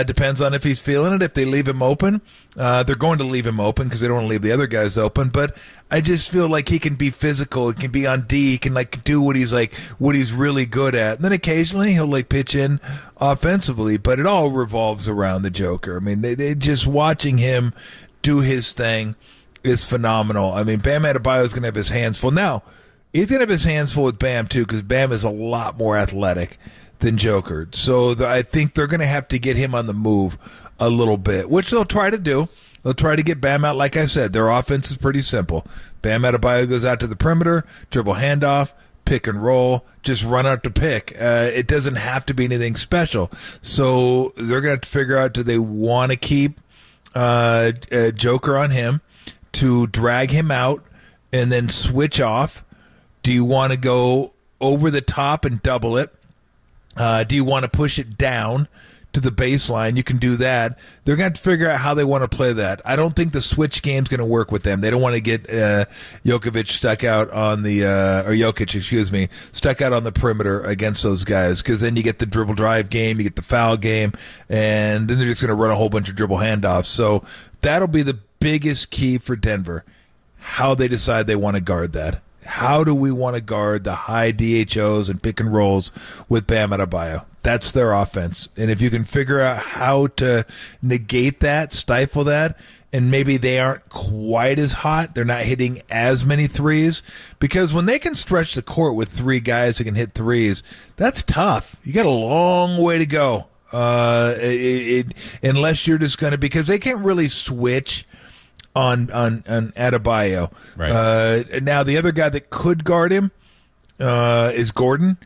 Speaker 11: Depends on if he's feeling it. If they leave him open, they're going to leave him open because they don't want to leave the other guys open. But I just feel like he can be physical. He can be on D. He can like do what he's really good at. And then occasionally he'll like pitch in offensively. But it all revolves around the Joker. I mean, they just watching him do his thing is phenomenal. I mean, Bam Adebayo is going to have his hands full now. He's going to have his hands full with Bam, too, because Bam is a lot more athletic than Joker. So I think they're going to have to get him on the move a little bit, which they'll try to do. They'll try to get Bam out. Like I said, their offense is pretty simple. Bam Adebayo goes out to the perimeter, dribble handoff, pick and roll, just run out to pick. It doesn't have to be anything special. So they're going to have to figure out, do they want to keep Joker on him to drag him out and then switch off? Do you want to go over the top and double it? Do you want to push it down to the baseline. You can do that. They're going to have to figure out how they want to play that. I don't think the switch game's going to work with them. They don't want to get Jokic stuck out on the stuck out on the perimeter against those guys, because then you get the dribble drive game, you get the foul game, and then they're just going to run a whole bunch of dribble handoffs. So that'll be the biggest key for Denver, how they decide they want to guard that. How do we want to guard the high DHOs and pick and rolls with Bam Adebayo? That's their offense. And if you can figure out how to negate that, stifle that, and maybe they aren't quite as hot, they're not hitting as many threes, because when they can stretch the court with three guys that can hit threes, that's tough. You got a long way to go. Unless you're just going to, because they can't really switch on Adebayo.
Speaker 22: Right.
Speaker 11: Now the other guy that could guard him is Gordon.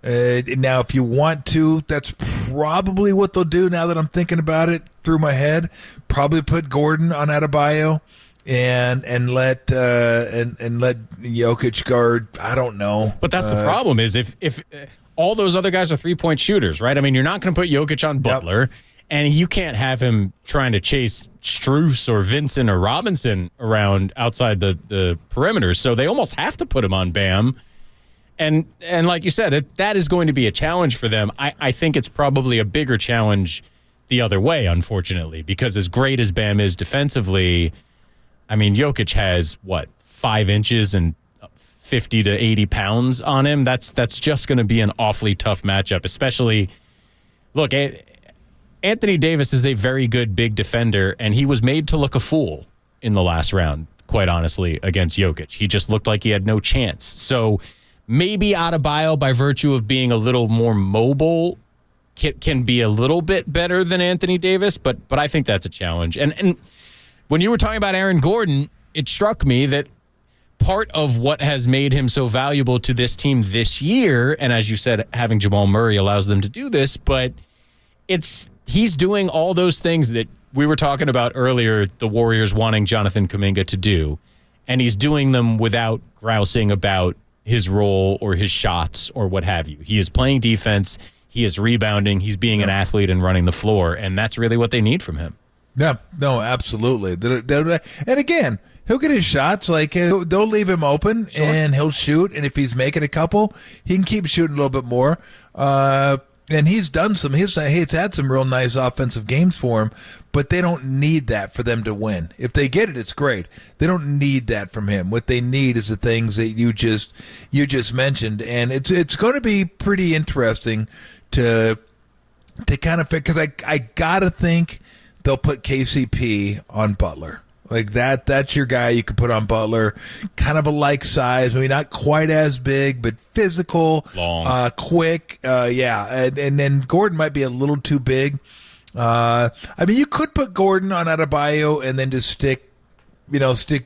Speaker 11: Now, if you want to, that's probably what they'll do. Now that I'm thinking about it through my head, probably put Gordon on Adebayo and let Jokic guard. I don't know.
Speaker 22: But that's the problem is if all those other guys are 3-point shooters, right? I mean, you're not going to put Jokic on Butler, and you can't have him trying to chase Strus or Vincent or Robinson around outside the perimeter. So they almost have to put him on Bam. And like you said, that is going to be a challenge for them. I think it's probably a bigger challenge the other way, unfortunately, because as great as Bam is defensively, I mean, Jokic has, 5 inches and 50 to 80 pounds on him. That's just going to be an awfully tough matchup, especially, look, Anthony Davis is a very good big defender, and he was made to look a fool in the last round, quite honestly, against Jokic. He just looked like he had no chance. So maybe Adebayo, by virtue of being a little more mobile, can be a little bit better than Anthony Davis, but I think that's a challenge. And when you were talking about Aaron Gordon, it struck me that part of what has made him so valuable to this team this year, and as you said, having Jamal Murray allows them to do this, but he's doing all those things that we were talking about earlier, the Warriors wanting Jonathan Kuminga to do, and he's doing them without grousing about his role or his shots or what have you. He is playing defense, he is rebounding, he's being an athlete and running the floor, and that's really what they need from him.
Speaker 11: Yeah, no, absolutely. And again, he'll get his shots. Like, they'll leave him open, and he'll shoot. And if he's making a couple, he can keep shooting a little bit more. And he's done some. He's had some real nice offensive games for him, but they don't need that for them to win. If they get it, it's great. They don't need that from him. What they need is the things that you just mentioned, and it's going to be pretty interesting to kind of fit, because I gotta think they'll put KCP on Butler. Like that's your guy you could put on Butler. Kind of a like size, maybe not quite as big, but physical,
Speaker 22: long,
Speaker 11: quick. And then Gordon might be a little too big. I mean, you could put Gordon on Adebayo and then just stick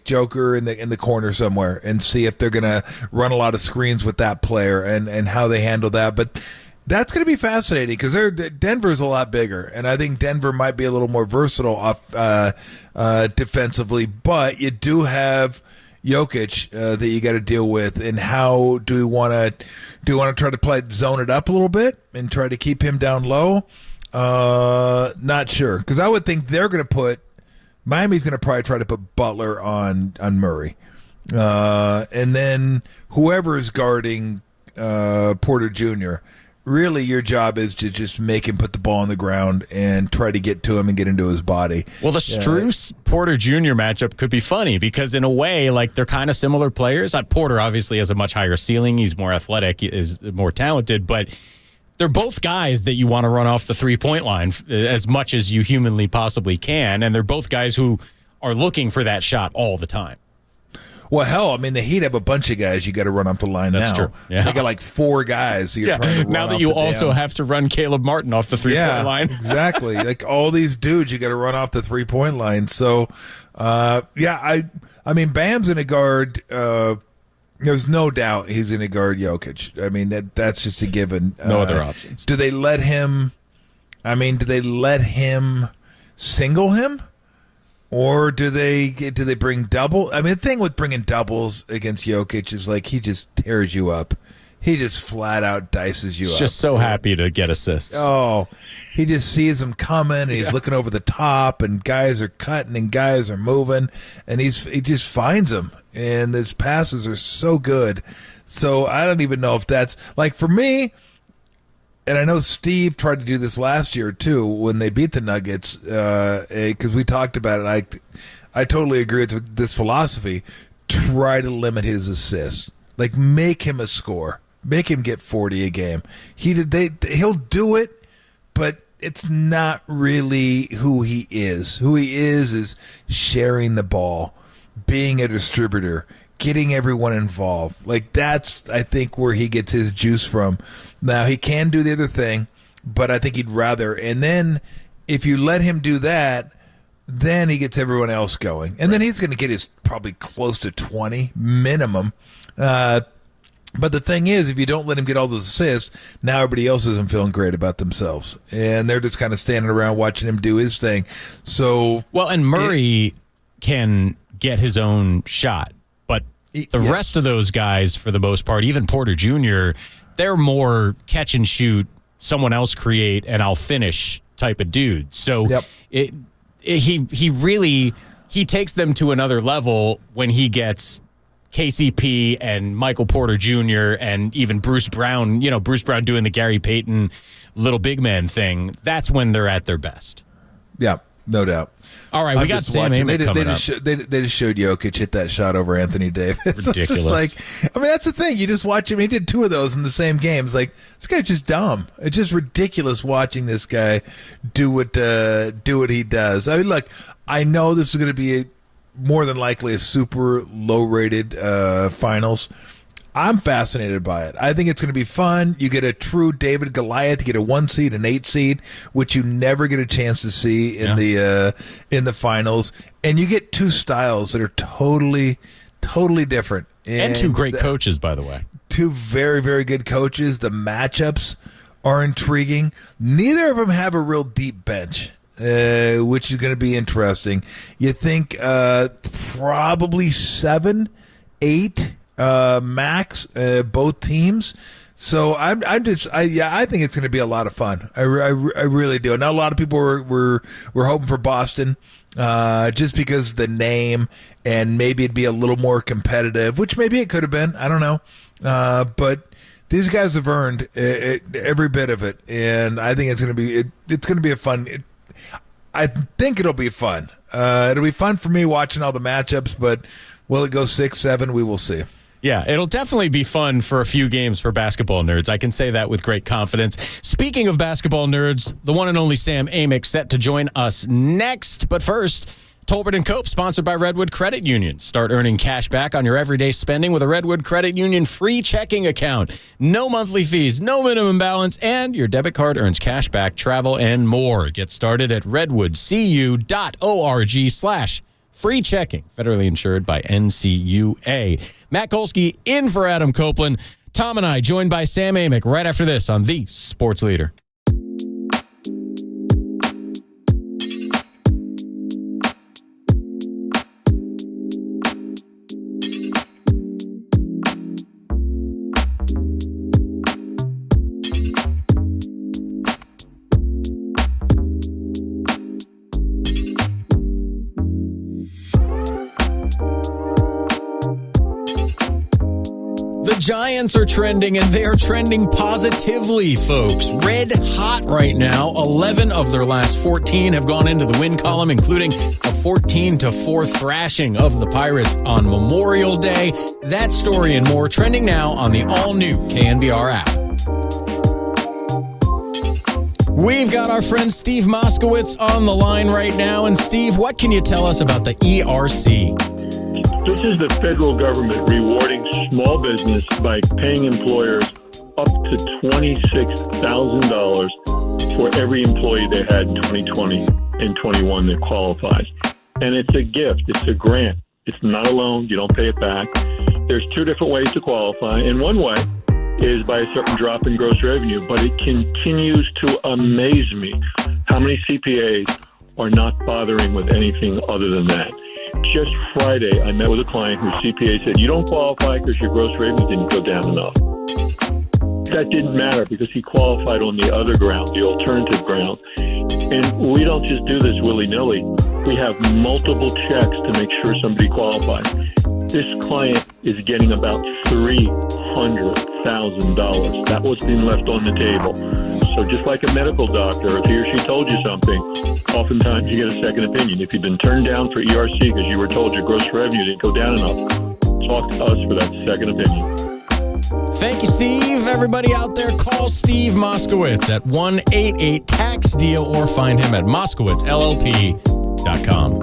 Speaker 11: Joker in the corner somewhere and see if they're gonna run a lot of screens with that player and how they handle that. But that's going to be fascinating, because Denver's a lot bigger, and I think Denver might be a little more versatile defensively. But you do have Jokic that you got to deal with, and how do we want to try to zone it up a little bit and try to keep him down low? Not sure, because I would think they're going to put Miami's going to probably try to put Butler on Murray, and then whoever is guarding Porter Jr. Really, your job is to just make him put the ball on the ground and try to get to him and get into his body.
Speaker 22: Well, the Strus-Porter Jr. matchup could be funny, because in a way, like, they're kind of similar players. Porter obviously has a much higher ceiling. He's more athletic, is more talented, but they're both guys that you want to run off the three-point line as much as you humanly possibly can, and they're both guys who are looking for that shot all the time.
Speaker 11: Well, hell, I mean, the Heat have a bunch of guys you got to run off the line now.
Speaker 22: That's true. Yeah.
Speaker 11: They got like 4 guys. You're trying to run
Speaker 22: now that
Speaker 11: off
Speaker 22: you
Speaker 11: the
Speaker 22: also
Speaker 11: damn.
Speaker 22: have to run Caleb Martin off the three-point line.
Speaker 11: Exactly. Like all these dudes you got to run off the three-point line. So, I mean, Bam's going to guard. There's no doubt he's going to guard Jokic. I mean, that's just a given.
Speaker 22: No other options.
Speaker 11: Do they let him? I mean, do they let him single him? Or do they bring double? I mean, the thing with bringing doubles against Jokic is, like, he just tears you up. he just flat out dices you
Speaker 22: He's
Speaker 11: up.
Speaker 22: just so happy to get assists.
Speaker 11: Oh, he just sees them coming, and he's looking over the top, and guys are cutting, and guys are moving, and he just finds them, and his passes are so good. So I don't even know if that's like for me. And I know Steve tried to do this last year too when they beat the Nuggets, because we talked about it. I totally agree with this philosophy. Try to limit his assists, like make him a scorer. Make him get 40 a game. He'll do it, but it's not really who he is. Who he is sharing the ball, being a distributor, getting everyone involved. Like that's, I think, where he gets his juice from. Now, he can do the other thing, but I think he'd rather. And then if you let him do that, then he gets everyone else going. And then he's going to get his probably close to 20 minimum. But the thing is, if you don't let him get all those assists, now everybody else isn't feeling great about themselves. And they're just kind of standing around watching him do his thing. So,
Speaker 22: well, and Murray can get his own shot. But the rest of those guys, for the most part, even Porter Jr., they're more catch and shoot, someone else create, and I'll finish type of dude. So he really takes them to another level when he gets KCP and Michael Porter Jr. and even Bruce Brown, Bruce Brown doing the Gary Payton little big man thing. That's when they're at their best.
Speaker 11: Yeah, no doubt.
Speaker 22: All right, we got Sam Amick coming up.
Speaker 11: They just showed Jokic hit that shot over Anthony Davis.
Speaker 22: Ridiculous.
Speaker 11: That's the thing. You just watch him. He did 2 of those in the same game. It's like, this guy's just dumb. It's just ridiculous watching this guy do what he does. I mean, look, I know this is going to be more than likely a super low-rated finals. I'm fascinated by it. I think it's going to be fun. You get a true David Goliath. You get a 1 seed, an 8 seed, which you never get a chance to see in the finals. And you get 2 styles that are totally different.
Speaker 22: And 2 great coaches, by the way.
Speaker 11: 2 very, very good coaches. The matchups are intriguing. Neither of them have a real deep bench, which is going to be interesting. You think probably 7, 8 max, both teams. So I think it's going to be a lot of fun. I really do. Now a lot of people were hoping for Boston, just because the name, and maybe it'd be a little more competitive, which maybe it could have been. I don't know, but these guys have earned every bit of it, and I think it's going to be a fun. I think it'll be fun. It'll be fun for me watching all the matchups, but will it go 6-7? We will see.
Speaker 22: Yeah, it'll definitely be fun for a few games for basketball nerds. I can say that with great confidence. Speaking of basketball nerds, the one and only Sam Amick set to join us next. But first, Tolbert & Cope, sponsored by Redwood Credit Union. Start earning cash back on your everyday spending with a Redwood Credit Union free checking account. No monthly fees, no minimum balance, and your debit card earns cash back, travel, and more. Get started at redwoodcu.org/free checking. Federally insured by NCUA. Matt Kolsky in for Adam Copeland. Tom and I joined by Sam Amick right after this on The Sports Leader. The Giants are trending, and they are trending positively, folks. Red hot right now. 11 of their last 14 have gone into the win column, including a 14-4 thrashing of the Pirates on Memorial Day. That story and more trending now on the all-new KNBR app. We've got our friend Steve Moskowitz on the line right now. And Steve, what can you tell us about the ERC?
Speaker 10: This is the federal government rewarding small business by paying employers up to $26,000 for every employee they had in 2020 and 21 that qualifies. And it's a gift. It's a grant. It's not a loan. You don't pay it back. There's 2 different ways to qualify. And one way is by a certain drop in gross revenue. But it continues to amaze me how many CPAs are not bothering with anything other than that. Just Friday, I met with a client whose CPA said, you don't qualify because your gross revenue didn't go down enough.
Speaker 5: that didn't matter because he qualified on the other ground, the alternative ground. And we don't just do this willy-nilly. We have multiple checks to make sure somebody qualifies. This client is getting about $300,000. That was being left on the table. So just like a medical doctor, if he or she told you something, oftentimes you get a second opinion. If you've been turned down for ERC because you were told your gross revenue didn't go down enough, talk to us for that second opinion.
Speaker 22: Thank you, Steve. Everybody out there, call Steve Moskowitz at 1-888-TAX-DEAL or find him at moskowitzllp.com.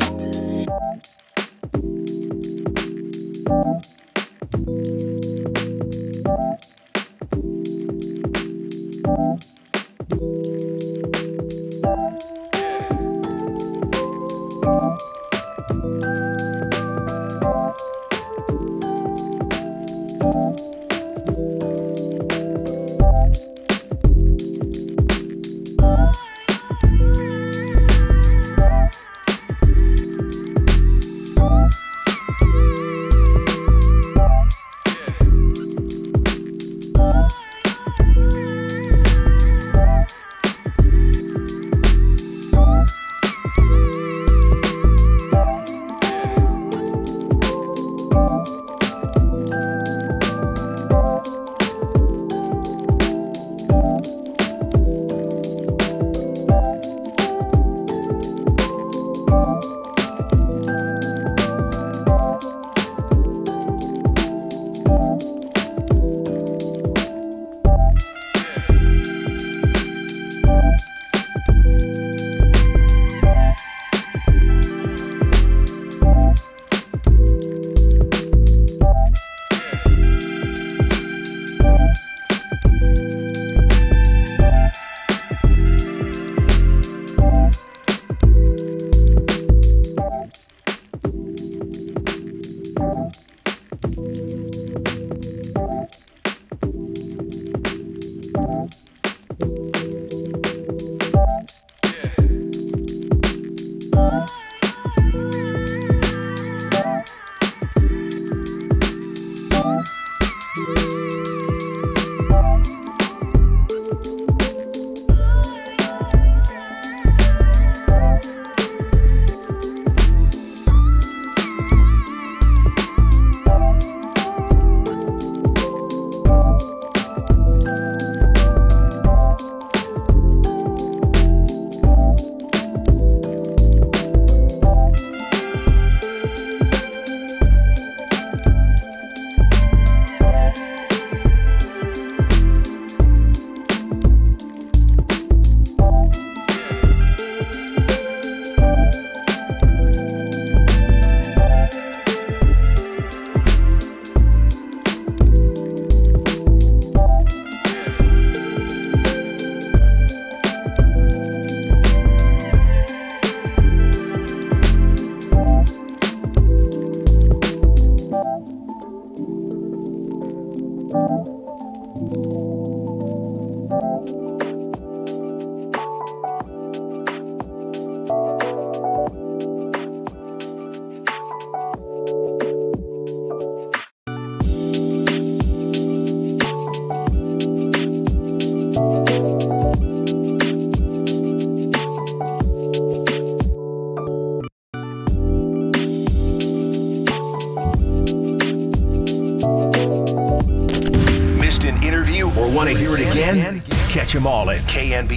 Speaker 1: Want to hear it again? Catch them all at KNBR.